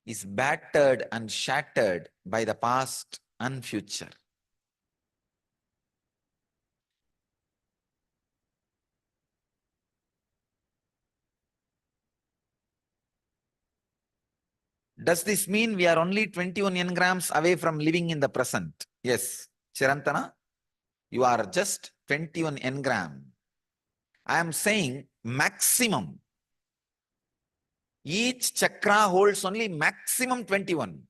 is battered and shattered by the past and future. Does this mean we are only 21 engrams away from living in the present? Yes. Chirantana, you are just 21 engram. I am saying maximum. Each chakra holds only maximum 21.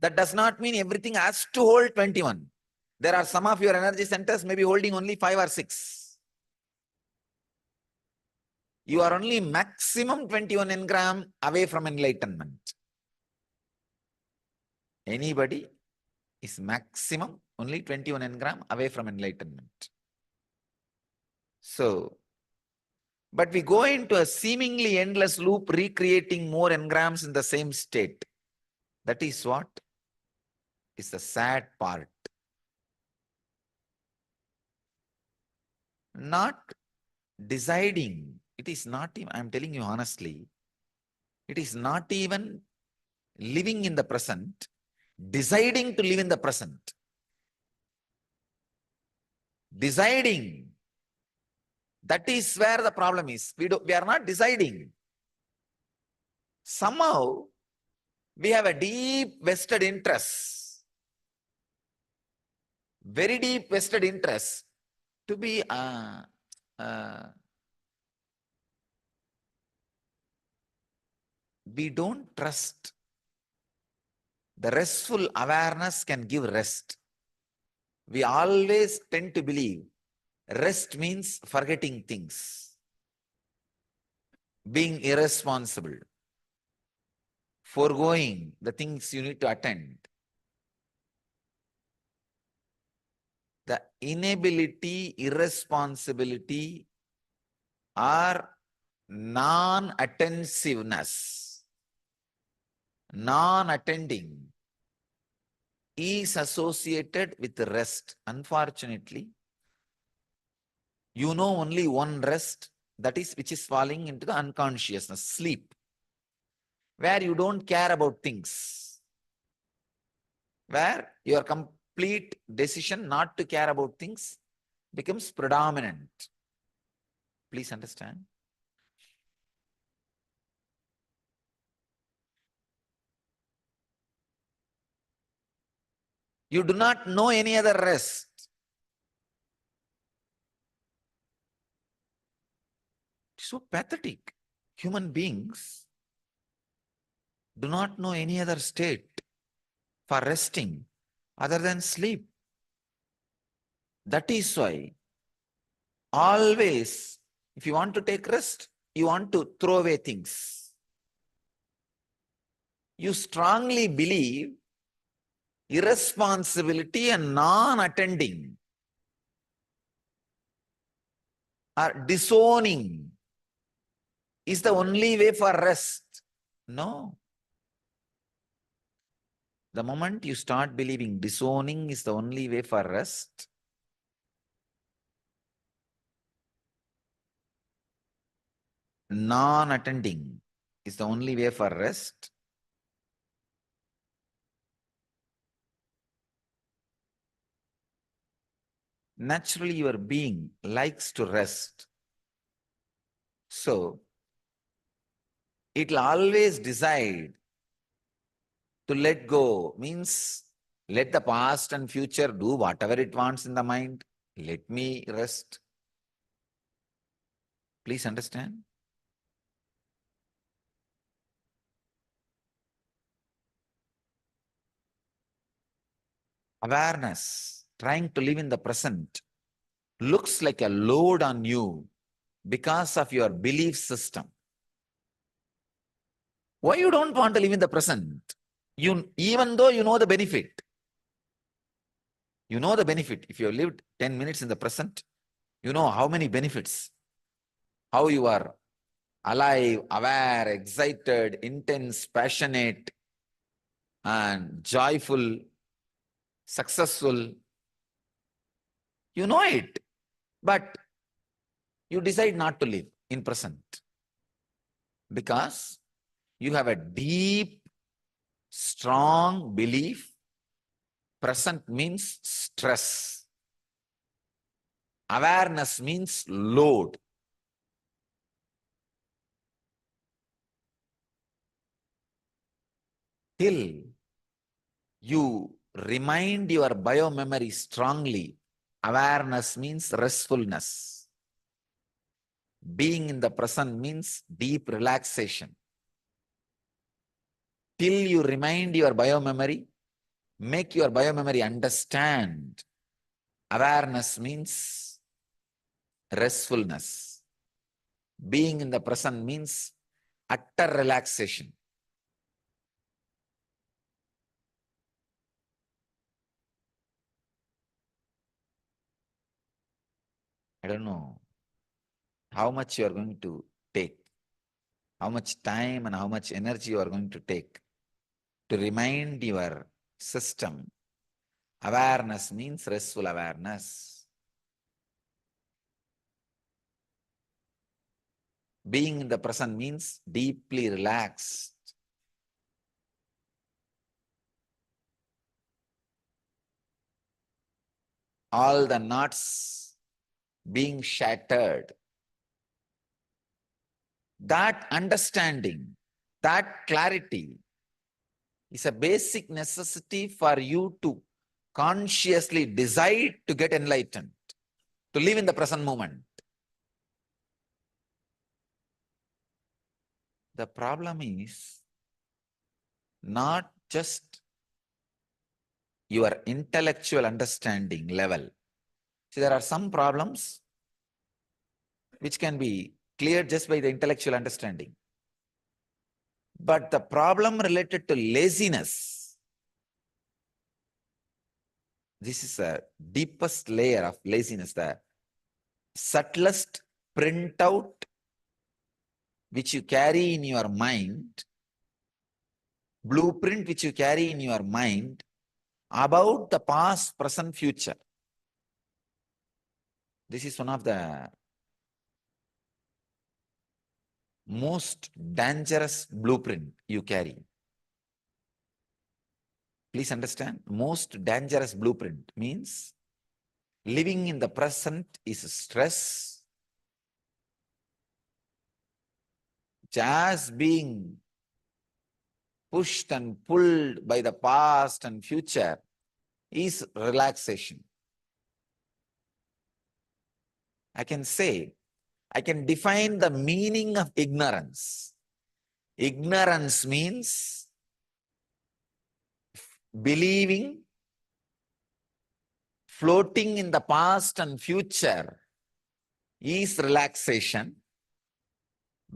That does not mean everything has to hold 21. There are some of your energy centers maybe holding only 5 or 6. You are only maximum 21 engram away from enlightenment. Anybody is maximum only 21 engram away from enlightenment. So, but we go into a seemingly endless loop, recreating more engrams in the same state. That is what is the sad part. Not deciding. It is not even, I am telling you honestly, it is not even living in the present, deciding to live in the present. Deciding. That is where the problem is. We are not deciding. Somehow, we have a deep vested interest, very deep vested interest to be we don't trust. The restful awareness can give rest. We always tend to believe rest means forgetting things, being irresponsible, foregoing the things you need to attend. The inability, irresponsibility, or non-attentiveness, non-attending is associated with rest. Unfortunately, you know only one rest, that is which is falling into the unconsciousness, sleep, where you don't care about things, where your complete decision not to care about things becomes predominant. Please understand. You do not know any other rest. So pathetic. Human beings do not know any other state for resting other than sleep. That is why always, if you want to take rest, you want to throw away things. You strongly believe irresponsibility and non-attending or disowning is the only way for rest. No. The moment you start believing disowning is the only way for rest, non-attending is the only way for rest, naturally your being likes to rest. So it will always decide to let go, means let the past and future do whatever it wants in the mind. Let me rest. Please understand. Awareness, trying to live in the present, looks like a load on you because of your belief system. Why you don't want to live in the present? Even though you know the benefit. You know the benefit. If you have lived 10 minutes in the present, you know how many benefits. How you are alive, aware, excited, intense, passionate, and joyful, successful. You know it, but you decide not to live in present because you have a deep, strong belief. Present means stress. Awareness means load. Till you remind your biomemory strongly, awareness means restfulness. Being in the present means deep relaxation. Till you remind your biomemory, make your biomemory understand, awareness means restfulness. Being in the present means utter relaxation. I don't know how much you are going to take, how much time and how much energy you are going to take to remind your system. Awareness means restful awareness. Being in the present means deeply relaxed. All the knots being shattered. That understanding, that clarity is a basic necessity for you to consciously decide to get enlightened, to live in the present moment. The problem is not just your intellectual understanding level. See, there are some problems which can be cleared just by the intellectual understanding. But the problem related to laziness, this is a deepest layer of laziness, the subtlest printout which you carry in your mind, blueprint which you carry in your mind about the past, present, future. This is one of the most dangerous blueprint you carry. Please understand, most dangerous blueprint means living in the present is stress. Just being pushed and pulled by the past and future is relaxation. I can say, I can define the meaning of ignorance. Ignorance means believing, floating in the past and future is relaxation.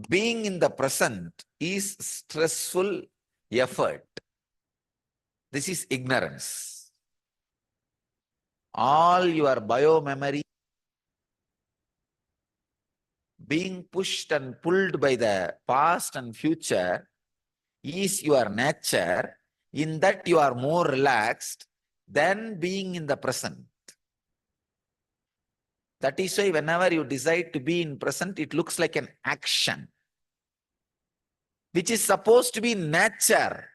Being in the present is stressful effort. This is ignorance. All your bio-memory being pushed and pulled by the past and future is your nature. In that you are more relaxed than being in the present. That is why whenever you decide to be in present, it looks like an action, which is supposed to be nature.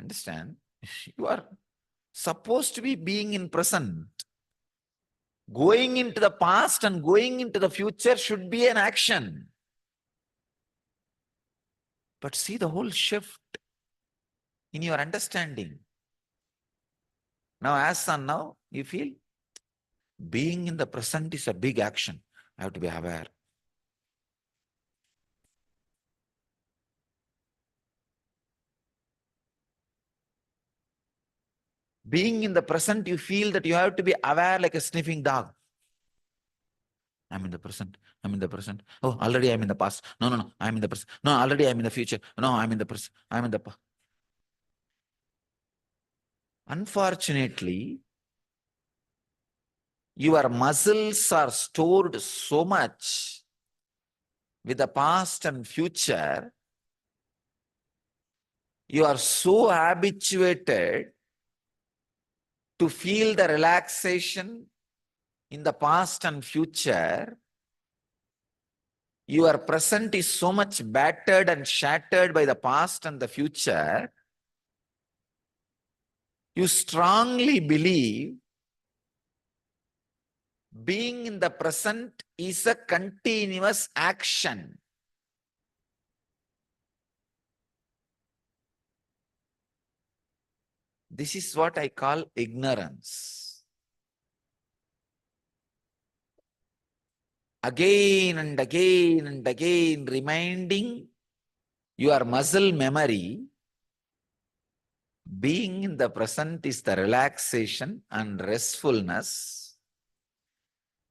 Understand? You are supposed to be being in present. Going into the past and going into the future should be an action. But see the whole shift in your understanding. Now, as on now, you feel being in the present is a big action. I have to be aware. Being in the present, you feel that you have to be aware like a sniffing dog. I'm in the present. I'm in the present. Oh, already I'm in the past. No, no, no. I'm in the present. No, already I'm in the future. No, I'm in the present. I'm in the past. Unfortunately, your muscles are stored so much with the past and future. You are so habituated to feel the relaxation in the past and future. Your present is so much battered and shattered by the past and the future. You strongly believe being in the present is a continuous action. This is what I call ignorance. Again and again and again, reminding your muscle memory, being in the present is the relaxation and restfulness.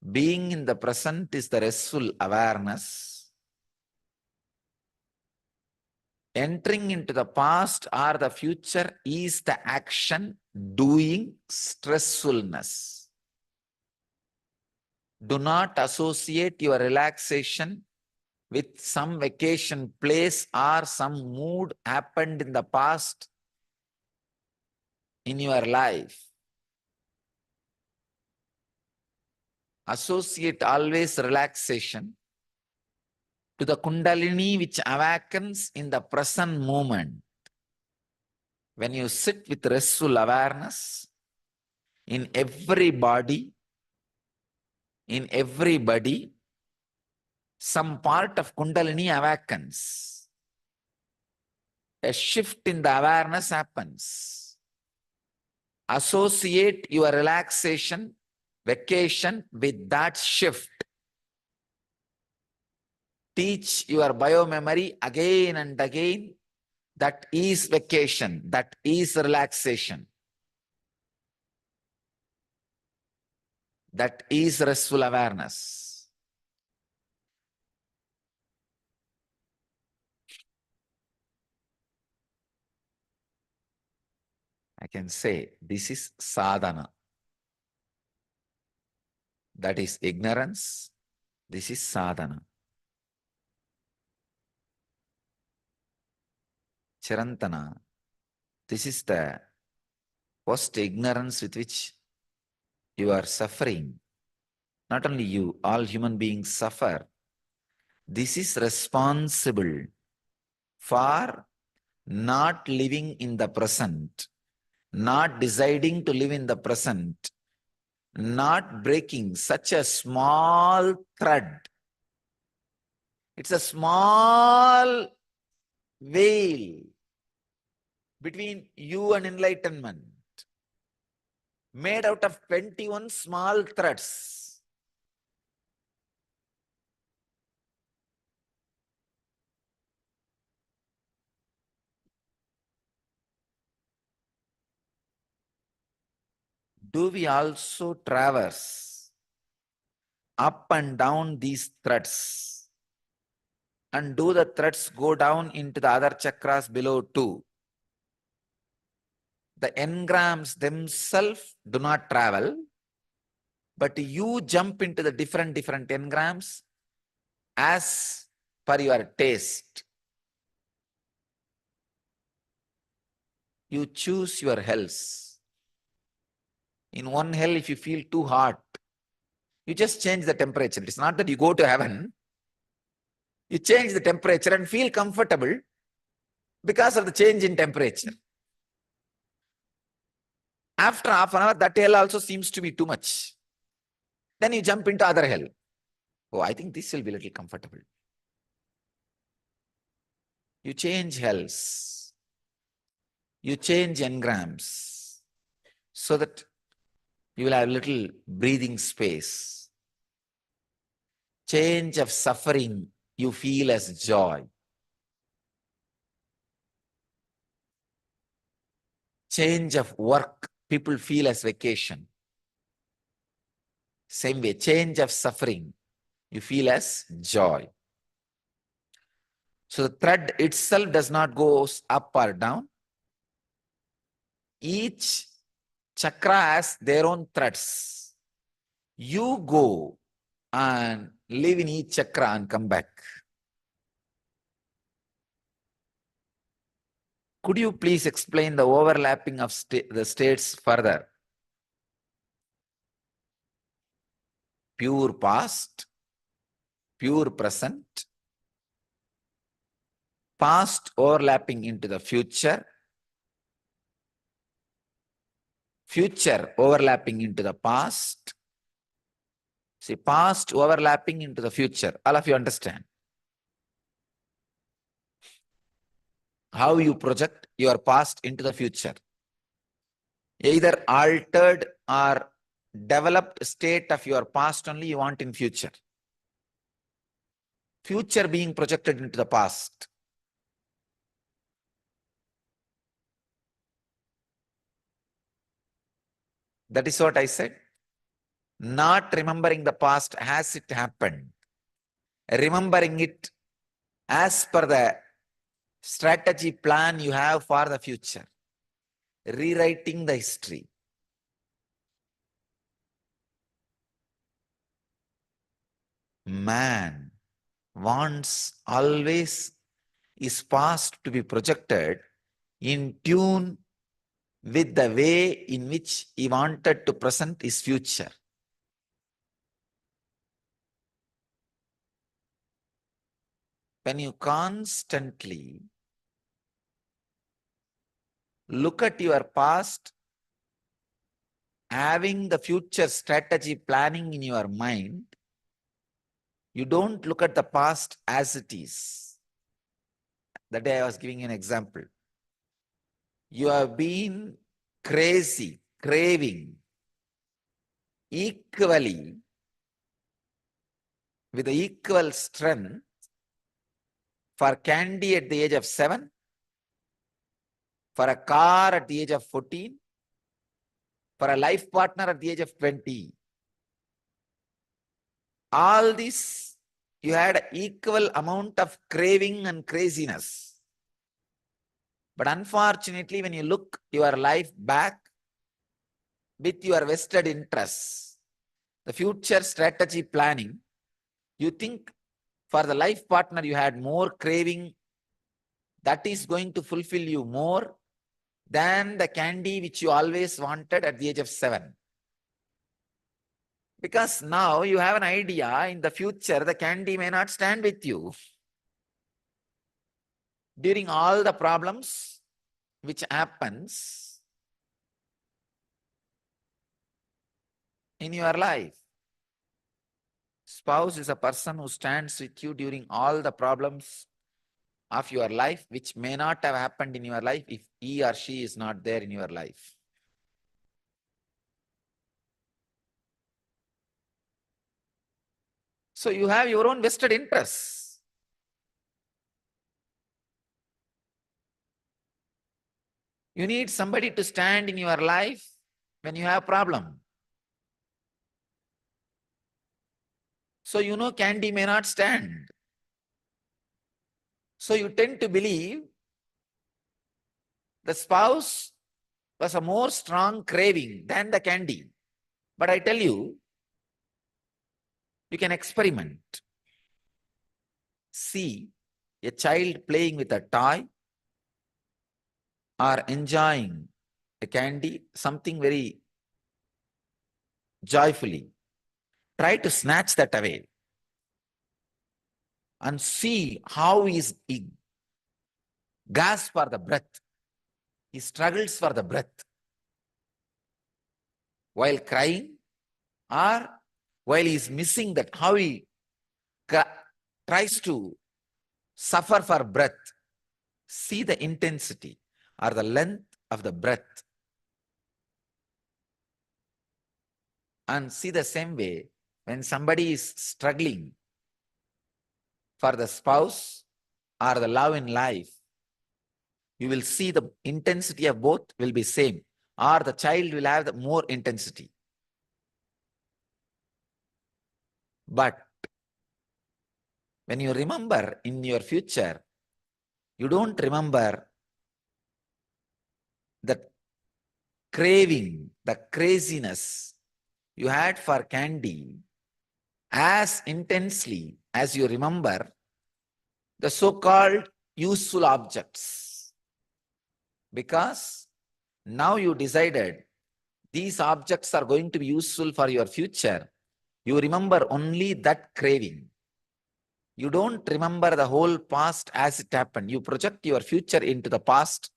Being in the present is the restful awareness. Entering into the past or the future is the action, doing, stressfulness. Do not associate your relaxation with some vacation place or some mood happened in the past in your life. Associate always relaxation to the Kundalini which awakens in the present moment. When you sit with restful awareness, in every body, some part of Kundalini awakens. A shift in the awareness happens. Associate your relaxation, vacation with that shift. Teach your biomemory again and again. That is vacation. That is relaxation. That is restful awareness. I can say this is sadhana. That is ignorance. This is sadhana. Chirantana. This is the worst ignorance with which you are suffering. Not only you, all human beings suffer. This is responsible for not living in the present, not deciding to live in the present, not breaking such a small thread. It's a small veil between you and enlightenment, made out of 21 small threads. Do we also traverse up and down these threads? And do the threads go down into the other chakras below too? The engrams themselves do not travel, but you jump into the different engrams as per your taste. You choose your hells. In one hell, if you feel too hot, you just change the temperature. It's not that you go to heaven. You change the temperature and feel comfortable because of the change in temperature. After half an hour, that hell also seems to be too much. Then you jump into other hell. Oh, I think this will be a little comfortable. You change hells. You change engrams so that you will have a little breathing space. Change of suffering you feel as joy. Change of work people feel as vacation. Same way, change of suffering you feel as joy. So the thread itself does not go up or down. Each chakra has their own threads. You go and live in each chakra and come back. Could you please explain the overlapping of the states further? Pure past, pure present, past overlapping into the future, future overlapping into the past. See, past overlapping into the future. All of you understand how you project your past into the future. Either altered or developed state of your past only you want in future. Future being projected into the past. That is what I said. Not remembering the past as it happened. Remembering it as per the strategy plan you have for the future. Rewriting the history. Man wants always his past to be projected in tune with the way in which he wanted to present his future. When you constantly look at your past, having the future strategy planning in your mind, you don't look at the past as it is. That day I was giving an example. You have been crazy, craving equally with the equal strength for candy at the age of 7, for a car at the age of 14, for a life partner at the age of 20. All this, you had equal amount of craving and craziness. But unfortunately, when you look your life back with your vested interests, the future strategy planning, you think for the life partner you had more craving, that is going to fulfill you more than the candy which you always wanted at the age of 7. Because now you have an idea, in the future the candy may not stand with you. During all the problems which happens in your life, spouse is a person who stands with you during all the problems of your life, which may not have happened in your life if he or she is not there in your life. So you have your own vested interests. You need somebody to stand in your life when you have a problem. So you know candy may not stand. So you tend to believe the spouse was a more strong craving than the candy. But I tell you, you can experiment. See a child playing with a toy or enjoying a candy, something very joyfully. Try to snatch that away and see how he gasps for the breath. He struggles for the breath while crying, or while he is missing that, how he tries to suffer for breath. See the intensity or the length of the breath. And see the same way when somebody is struggling for the spouse or the love in life, you will see the intensity of both will be same, or the child will have the more intensity. But when you remember in your future, you don't remember the craving, the craziness you had for candy as intensely as you remember the so-called useful objects. Because now you decided these objects are going to be useful for your future. You remember only that craving. You don't remember the whole past as it happened. You project your future into the past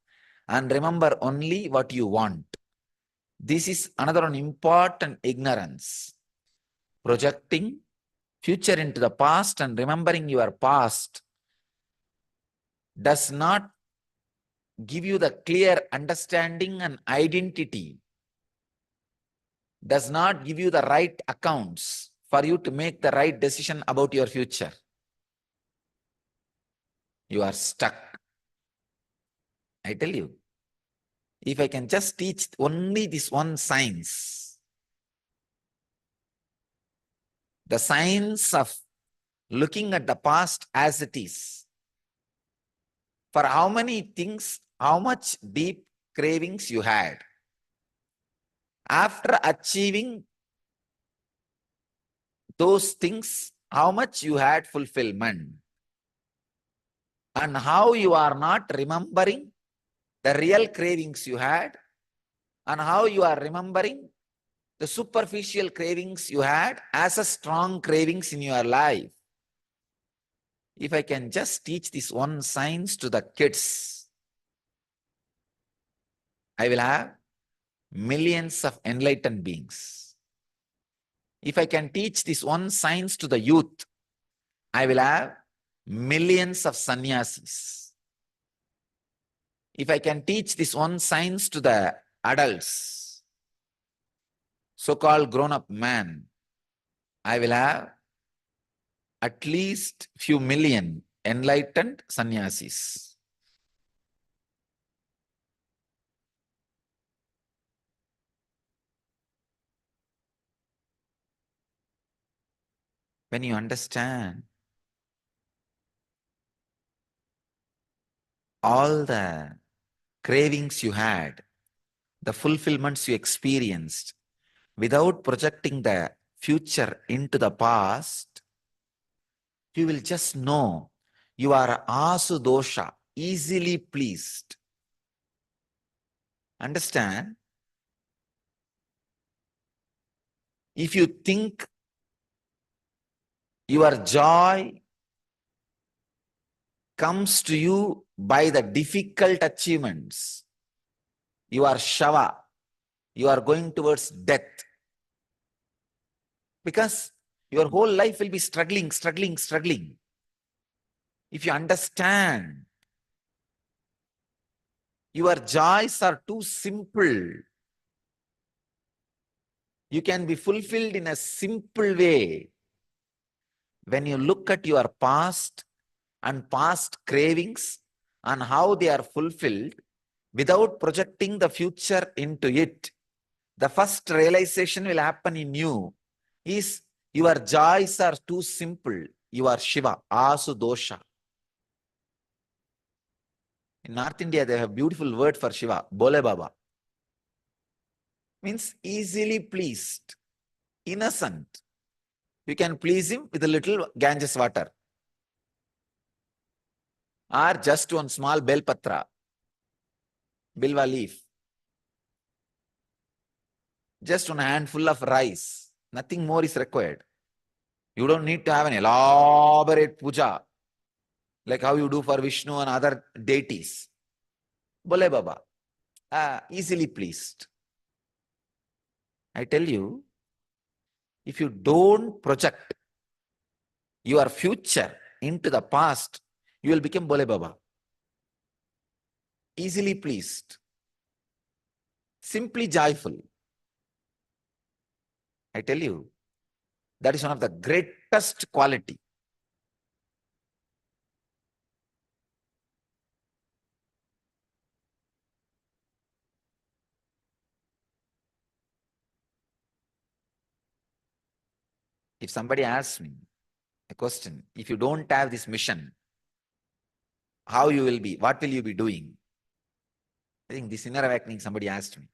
and remember only what you want. This is another important ignorance. Projecting future into the past and remembering your past does not give you the clear understanding and identity, does not give you the right accounts for you to make the right decision about your future. You are stuck. I tell you, if I can just teach only this one science, the science of looking at the past as it is, for how many things, how much deep cravings you had. After achieving those things, how much you had fulfillment, and how you are not remembering the real cravings you had, and how you are remembering the superficial cravings you had as a strong cravings in your life. If I can just teach this one science to the kids, I will have millions of enlightened beings. If I can teach this one science to the youth, I will have millions of sannyasis. If I can teach this one science to the adults, so-called grown-up man, I will have at least few million enlightened sannyasis. When you understand all the cravings you had, the fulfillments you experienced, without projecting the future into the past, you will just know you are asu dosha, easily pleased. Understand? If you think your joy comes to you by the difficult achievements, you are shava, you are going towards death. Because your whole life will be struggling. If you understand your joys are too simple, you can be fulfilled in a simple way. When you look at your past and past cravings and how they are fulfilled without projecting the future into it, the first realization will happen in you is your joys are too simple. You are Shiva, Asu Dosha. In North India, they have a beautiful word for Shiva, Bole Baba. means easily pleased, innocent. You can please him with a little Ganges water or just one small bel patra, bilva leaf, just one handful of rice. Nothing more is required. You don't need to have an elaborate puja like how you do for Vishnu and other deities. Bole Baba, easily pleased. I tell you, if you don't project your future into the past, you will become Bole Baba. Easily pleased, simply joyful. I tell you, that is one of the greatest quality. If somebody asks me a question, if you don't have this mission, how you will be, what will you be doing? I think this inner awakening somebody asked me.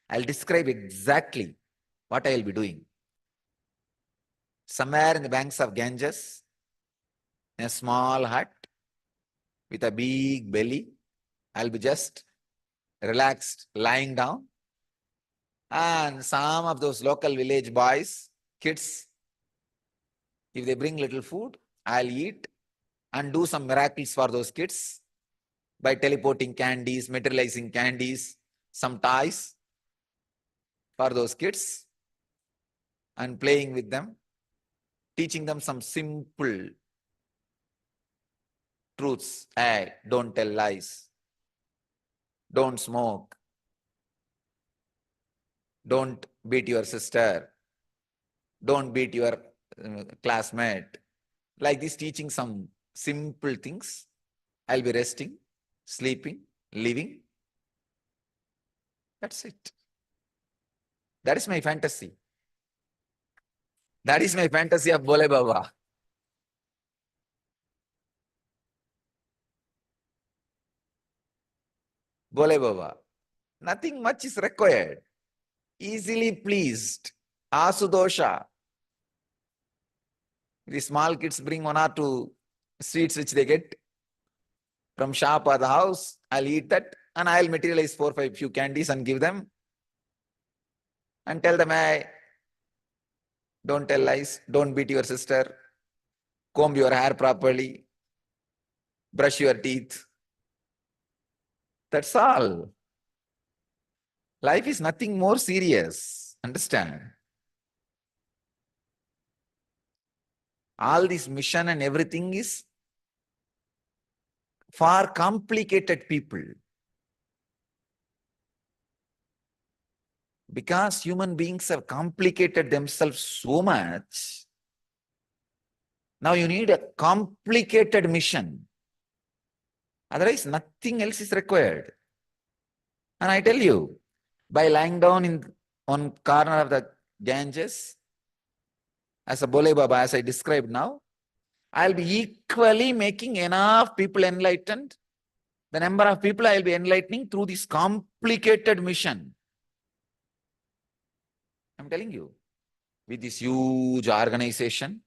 I'll describe exactly what I will be doing. Somewhere in the banks of Ganges, in a small hut with a big belly, I'll be just relaxed, lying down. And some of those local village boys, kids, if they bring little food, I'll eat and do some miracles for those kids by teleporting candies, materializing candies, some toys for those kids and playing with them, teaching them some simple truths. Hey, don't tell lies. Don't smoke. Don't beat your sister. Don't beat your classmate. Like this, teaching some simple things. I'll be resting, sleeping, living. That's it. That is my fantasy. That is my fantasy of Bole Baba. Bole Baba. Nothing much is required. Easily pleased. Asudosha. The small kids bring one or two sweets which they get from shop or the house. I'll eat that and I'll materialize 4 or 5 few candies and give them and tell them, hey, don't tell lies, don't beat your sister, comb your hair properly, brush your teeth. That's all. Life is nothing more serious. Understand? All this mission and everything is for complicated people. Because human beings have complicated themselves so much, now you need a complicated mission. Otherwise, nothing else is required. And I tell you, by lying down in one corner of the Ganges, as a Bole Baba, as I described now, I'll be equally making enough people enlightened. The number of people I'll be enlightening through this complicated mission. I'm telling you, with this huge organization,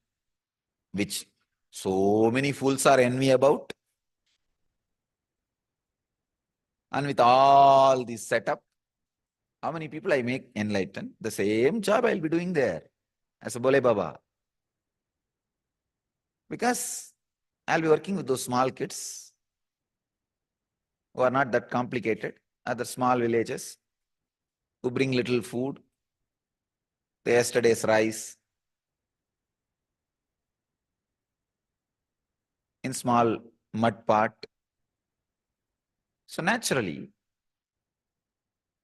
which so many fools are envy about, and with all this setup, how many people I make enlightened? The same job I'll be doing there as a Bole Baba. Because I'll be working with those small kids who are not that complicated, other small villages who bring little food, the yesterday's rice, in small mud pot. So naturally,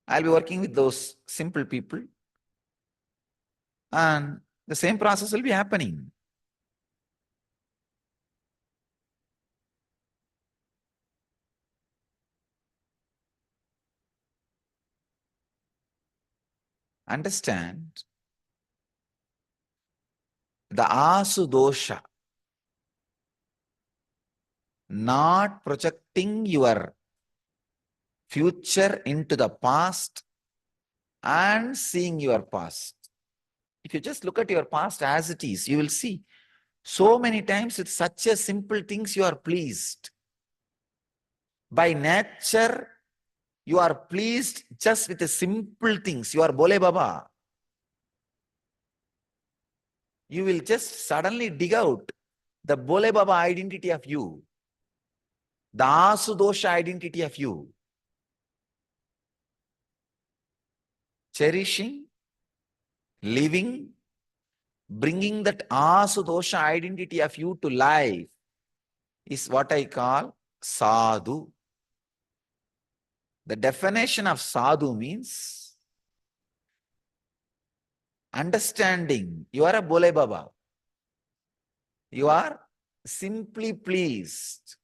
I'll be working with those simple people and the same process will be happening. Understand, the asudosha, not projecting your future into the past, and seeing your past. If you just look at your past as it is, you will see so many times with such a simple things you are pleased. By nature, you are pleased just with the simple things. You are Bole Baba. You will just suddenly dig out the Bole Baba identity of you, the Asudosha identity of you. Cherishing, living, bringing that Asudosha identity of you to life is what I call sadhu. The definition of sadhu means understanding. You are a Bole Baba. You are simply pleased.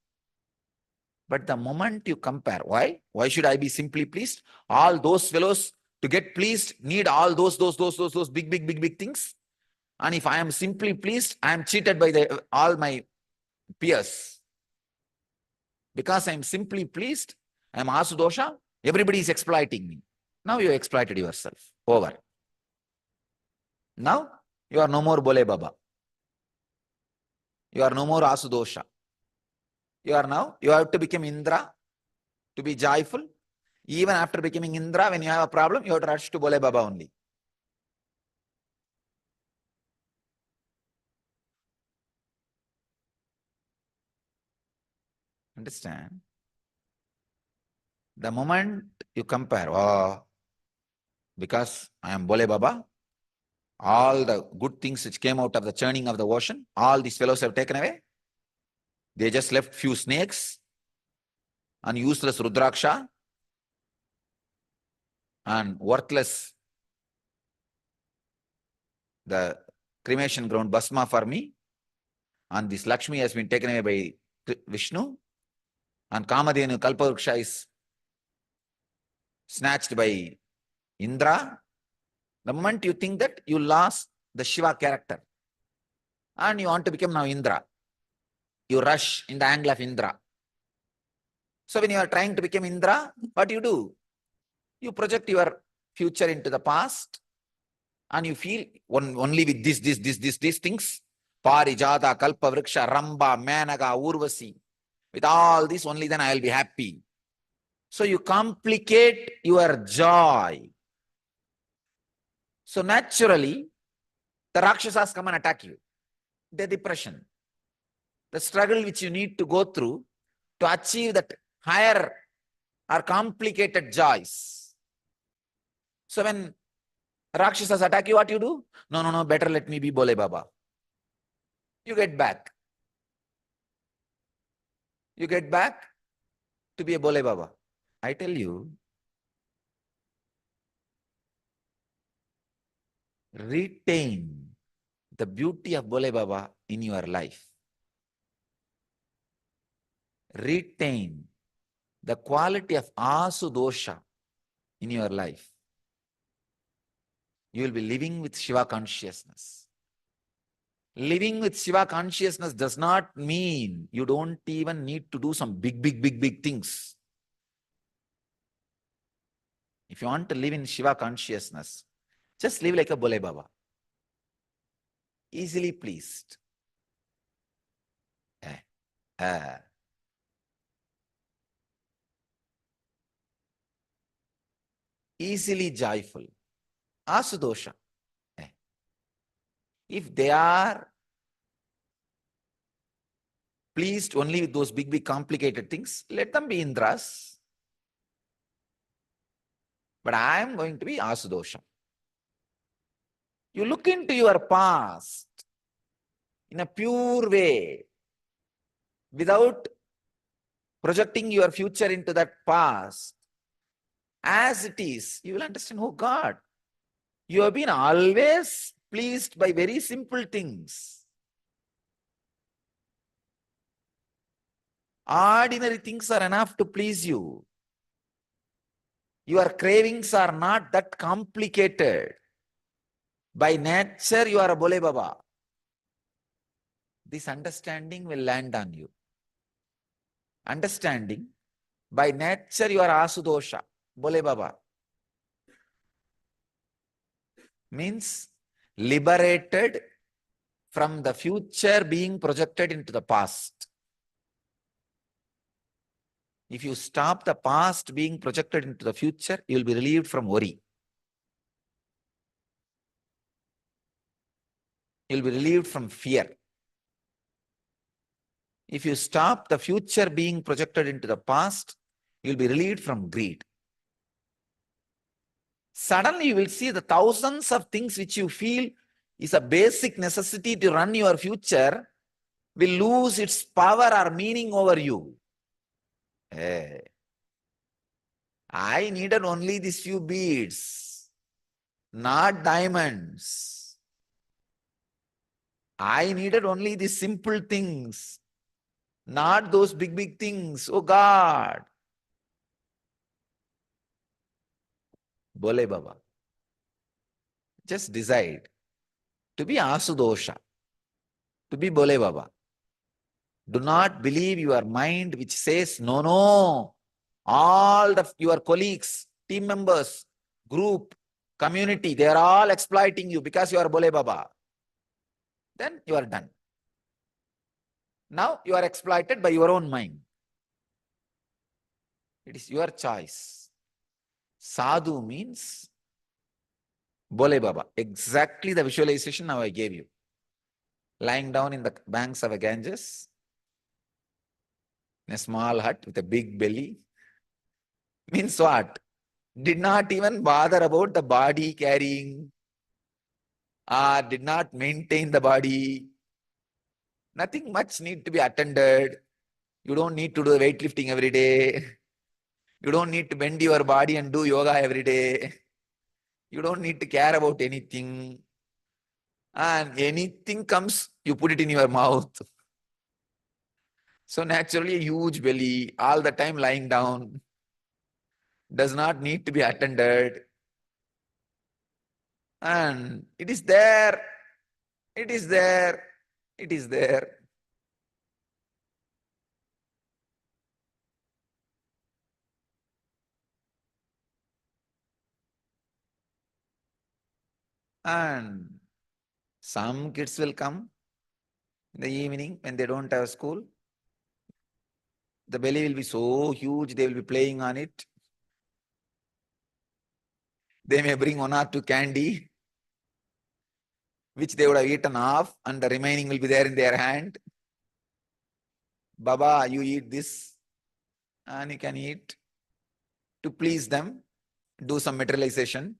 But the moment you compare, why? Why should I be simply pleased? All those fellows to get pleased need all those big things. And if I am simply pleased, I am cheated by all my peers. Because I am simply pleased, I am Asudosha, everybody is exploiting me. Now you exploited yourself. Over. Now you are no more Bole Baba. You are no more Asudosha. You have to become Indra to be joyful. Even after becoming Indra, when you have a problem, you have to rush to Bole Baba only. Understand? The moment you compare, because I am Bole Baba, all the good things which came out of the churning of the ocean, all these fellows have taken away. They just left few snakes and useless Rudraksha and worthless the cremation ground Basma for me. And this Lakshmi has been taken away by Vishnu. And Kamadhenu Kalpavruksha is snatched by Indra. The moment you think that, you lost the Shiva character. And you want to become now Indra. You rush in the angle of Indra. So when you are trying to become Indra, what do? You project your future into the past and you feel only with these things, Parijata, Kalpavruksha, Ramba, Managa, Urvasi, with all this only then I will be happy. So you complicate your joy. So naturally, the Rakshasas come and attack you. The depression, the struggle which you need to go through to achieve that higher or complicated joys. So when Rakshasas attack you, what you do? No, better let me be Bole Baba. You get back. You get back to be a Bole Baba. I tell you, retain the beauty of Bole Baba in your life. Retain the quality of Asudosha in your life. You will be living with Shiva consciousness. Living with Shiva consciousness does not mean you don't even need to do some big things. If you want to live in Shiva consciousness, just live like a Bole Baba. Easily pleased. Easily joyful. Asudosha. If they are pleased only with those big complicated things, let them be Indras. But I am going to be Asudosha. You look into your past in a pure way, without projecting your future into that past. As it is, you will understand, oh God, you have been always pleased by very simple things. Ordinary things are enough to please you. Your cravings are not that complicated. By nature, you are a Bole Baba. This understanding will land on you. Understanding, by nature, you are Asudosha, Bole Baba. means liberated from the future being projected into the past. If you stop the past being projected into the future, you will be relieved from worry. You will be relieved from fear. If you stop the future being projected into the past, you will be relieved from greed. Suddenly you will see the thousands of things which you feel is a basic necessity to run your future will lose its power or meaning over you. Hey, I needed only these few beads, not diamonds. I needed only these simple things, not those big things. Oh God. Bole Baba. Just decide to be Asudosha, to be Bole Baba. Do not believe your mind which says, no, no. All your colleagues, team members, group, community, they are all exploiting you because you are Bole Baba. Then you are done. Now you are exploited by your own mind. It is your choice. Sadhu means Bole Baba. Exactly the visualization now I gave you. Lying down in the banks of a Ganges, in a small hut with a big belly, means what? Did not even bother about the body carrying, or did not maintain the body. Nothing much need to be attended. You don't need to do weightlifting every day. You don't need to bend your body and do yoga every day. You don't need to care about anything. And anything comes, you put it in your mouth. So naturally, a huge belly, all the time lying down, does not need to be attended. And it is there, it is there, it is there. And some kids will come in the evening when they don't have school. The belly will be so huge, they will be playing on it. They may bring 1 or 2 candy, which they would have eaten off, and the remaining will be there in their hand. Baba, you eat this, and you can eat. To please them, do some materialization,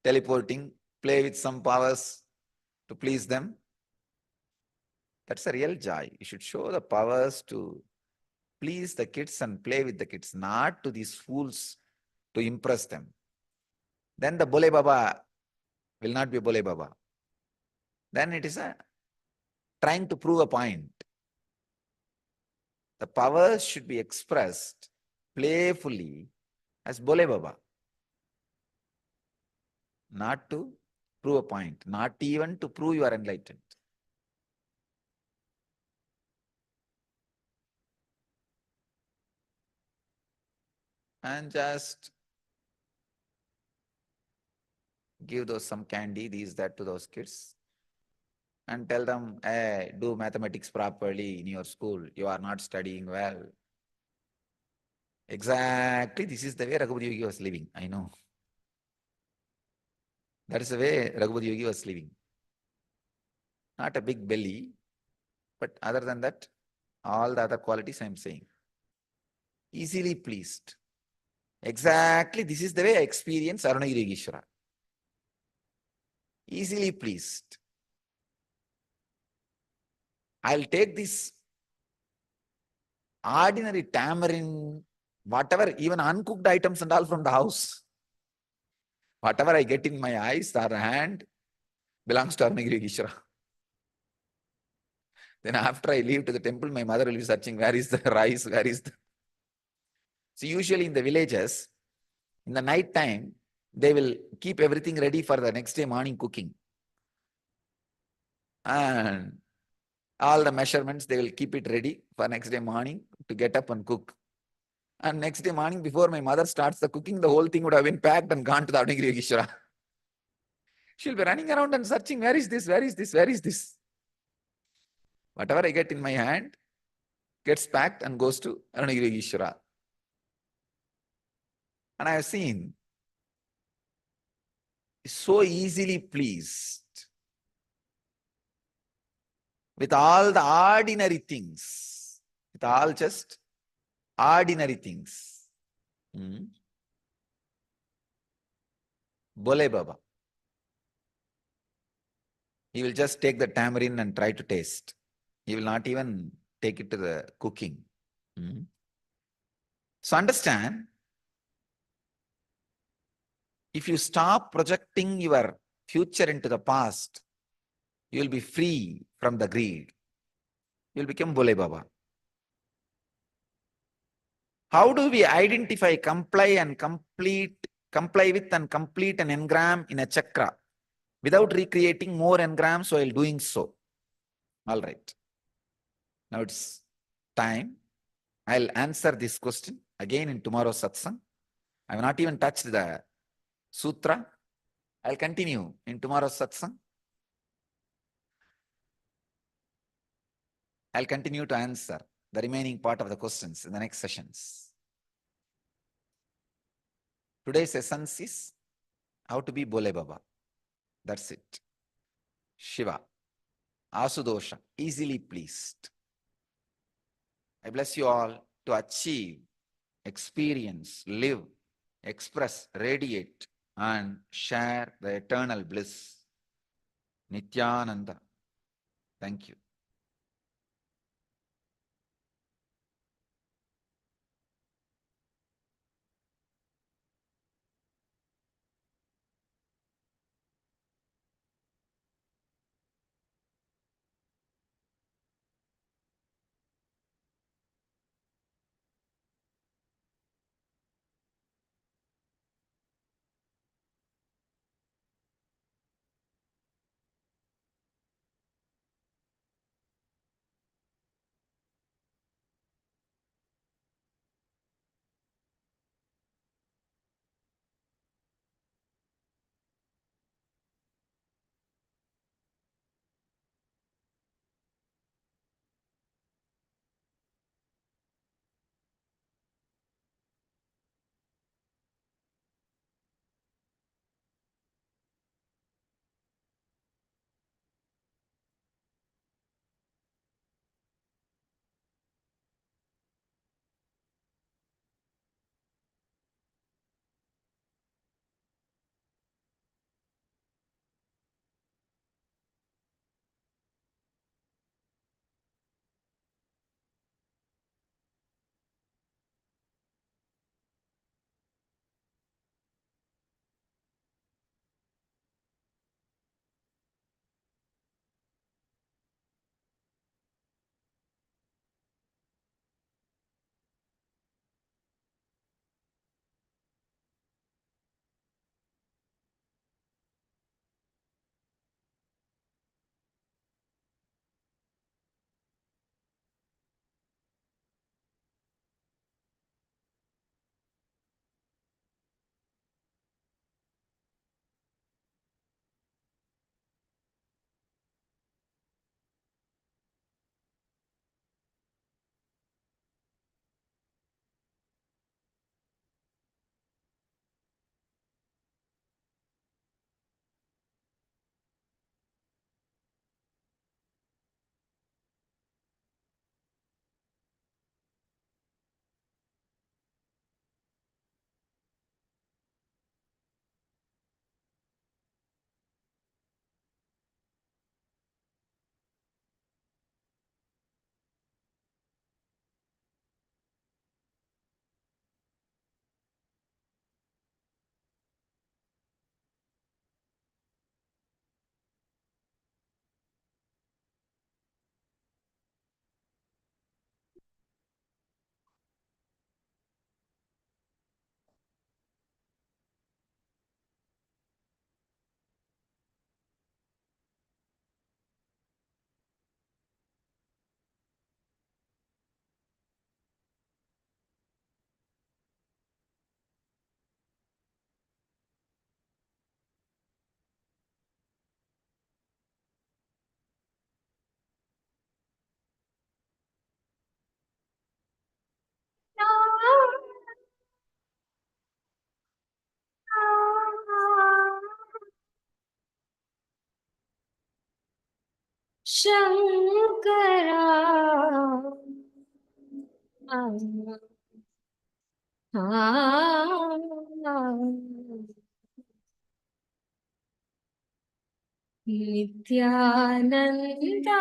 teleporting, play with some powers to please them. That's a real joy. You should show the powers to please the kids and play with the kids, not to these fools to impress them. Then the Bole Baba will not be Bole Baba. Then it is trying to prove a point. The powers should be expressed playfully as Bole Baba. Not to prove a point, not even to prove you are enlightened. And just give those some candy, these, that to those kids. And tell them, hey, do mathematics properly in your school. You are not studying well. Exactly, this is the way Raghupati Yogi was living. I know. That is the way Raghupati Yogi was living. Not a big belly, but other than that, all the other qualities I am saying. Easily pleased. Exactly, this is the way I experience Arunagiri Yogeshwara. Easily pleased. I'll take this ordinary tamarind, whatever, even uncooked items and all from the house. Whatever I get in my eyes or hand belongs to Arunagiri Yogeshwara. Then after I leave to the temple, my mother will be searching, where is the rice, where is the... So usually in the villages, in the night time, they will keep everything ready for the next day morning cooking. And all the measurements, they will keep it ready for next day morning to get up and cook. And next day morning, before my mother starts the cooking, the whole thing would have been packed and gone to the Arunagiri Yogeshwara. She'll be running around and searching, where is this? Where is this? Where is this? Whatever I get in my hand gets packed and goes to Arunagiri Ishvara. And I have seen, so easily pleased with all the ordinary things, with all just ordinary things. Bole Baba. He will just take the tamarind and try to taste. He will not even take it to the cooking. So understand, if you stop projecting your future into the past, you will be free from the greed. You will become Bole Baba. How do we identify, comply with and complete an engram in a chakra without recreating more engrams while doing so? All right. Now it's time. I'll answer this question again in tomorrow's satsang. I have not even touched the sutra. I'll continue in tomorrow's satsang. I'll continue to answer the remaining part of the questions in the next sessions. Today's essence is how to be Bole Baba. That's it. Shiva, Asudosha, easily pleased. I bless you all to achieve, experience, live, express, radiate, and share the eternal bliss. Nithyananda. Thank you. Shankara. Nithyananda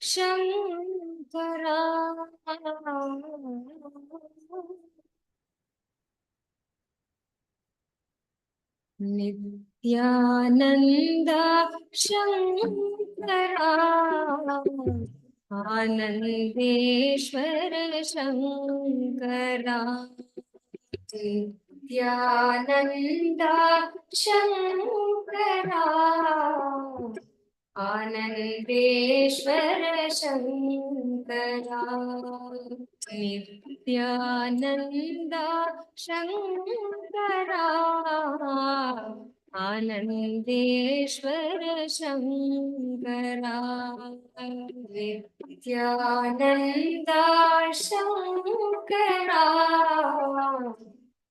Shankara. Nithyananda Shankara. Anandeshwara Shankara. Nithyananda Shankara. Anandeshwara Shankara. Nithyananda Shankara. Anandeshwara Shankara. Nithyananda Shankara.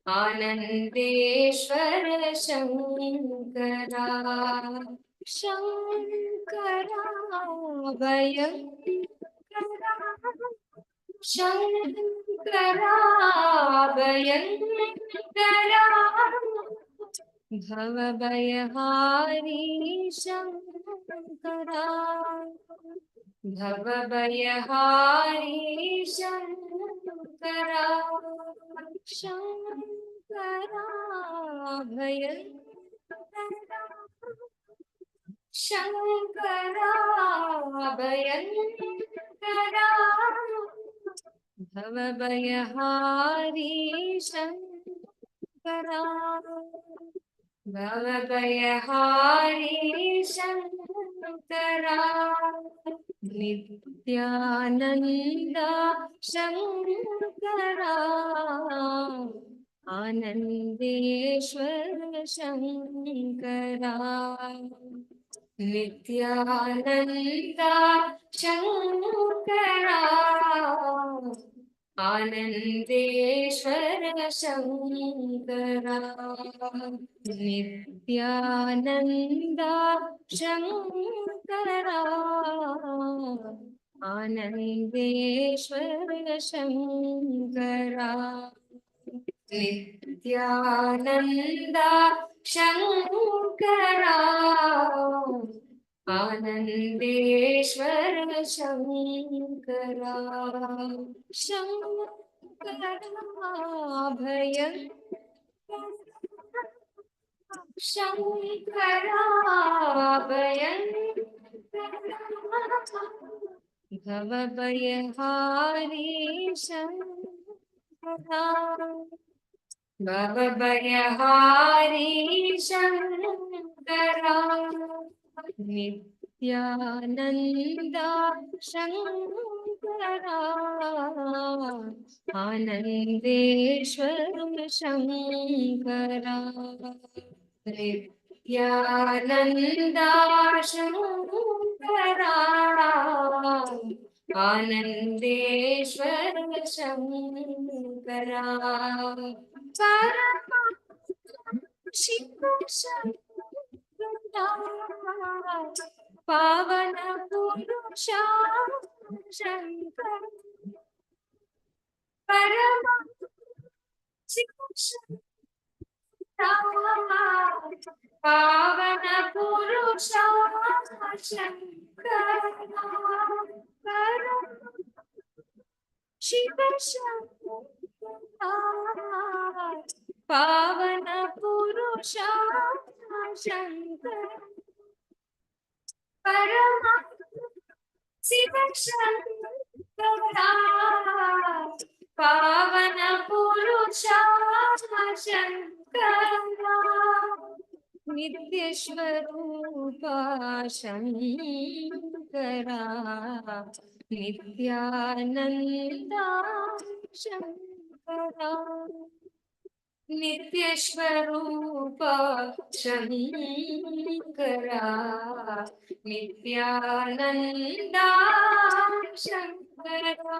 Anandeshwara Shankara. Shankara Bhayankara. Shankara Bhayankara. Bhavabhayahari Shankara. Bhavabhayahari Shankara. Shankara Bhayankara. Shankara Bhayankara. Bhavabhayahari Shankara. Bhavabhayahari Shankara. Nithyananda Shankara. Anandeshwara Shankara. Nithyananda Shankara. Anandeshwara Shankara. Nithyananda Shankara. Anandeshwara Shankara. Nithyananda Shankara. Anandeshwara Shankara. Shankara Bhayankara. Shankara Bhayankara. Bhavabhayahari Shankara. Bhavabhayahari Shankara. Nithyananda Shankara. Anandeshwara Shankara. Nithyananda Shankara. Anandeshwara Shankara. Paramashivoham Pavana Purusha Shankara. Paramashivoham Pavana Purusha Shankara. Shiva Shankara. Pavana Purusha Shankara. Shiva Shankara. Pavana Purusha Shankara. Nityashvarupa Shankara. Nithyananda Shankara. Nityashvarupa Shankara. Nithyananda Shankara.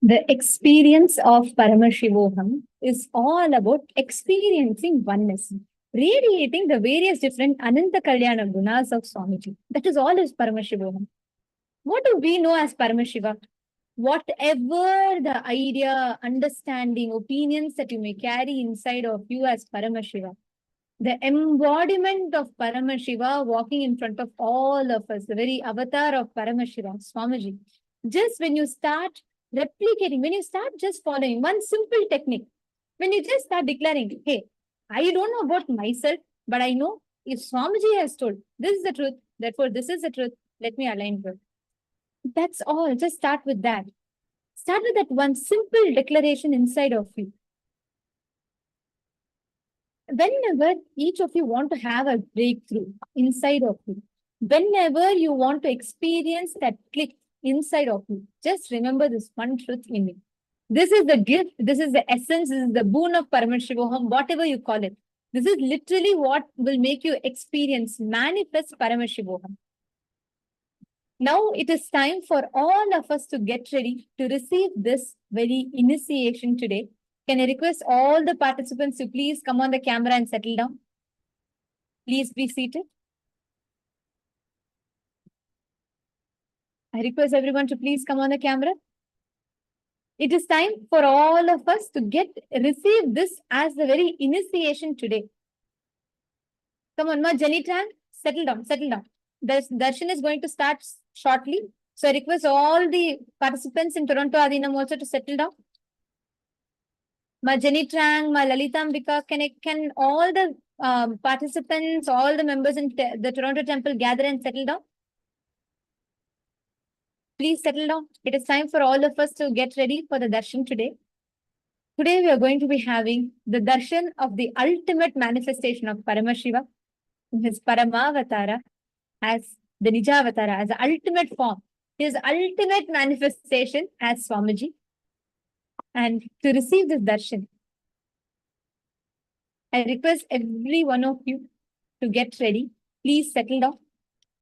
The experience of Paramashivoham is all about experiencing oneness, radiating the various different Ananta Kalyana gunas of Swamiji. That is all is Paramashivoham. What do we know as Paramashiva? Whatever the idea, understanding, opinions that you may carry inside of you as Paramashiva, the embodiment of Paramashiva walking in front of all of us, the very avatar of Paramashiva, Swamiji. Just when you start replicating, when you start just following one simple technique, when you just start declaring, hey, I don't know about myself, but I know if Swamiji has told, this is the truth, therefore this is the truth, let me align with. That's all. Just start with that. Start with that one simple declaration inside of you. Whenever each of you want to have a breakthrough inside of you, whenever you want to experience that click inside of you, just remember this one truth in me. This is the gift, this is the essence, this is the boon of Paramashivoham, whatever you call it. This is literally what will make you experience, manifest Paramashivoham. Now it is time for all of us to get ready to receive this very initiation today. Can I request all the participants to please come on the camera and settle down? Please be seated. I request everyone to please come on the camera. It is time for all of us to receive this as the very initiation today. Come on, Ma Janitran, settle down, settle down. The darshan is going to start shortly. So I request all the participants in Toronto Adinam also to settle down. Ma Jenny Trang, Ma Lalitambika, can all the participants, all the members in the Toronto Temple gather and settle down? Please settle down. It is time for all of us to get ready for the darshan today. Today we are going to be having the darshan of the ultimate manifestation of Paramashiva, his Paramavatara, as the Nijavatara, as the ultimate form, his ultimate manifestation as Swamiji. And to receive this darshan, I request every one of you to get ready. Please settle down.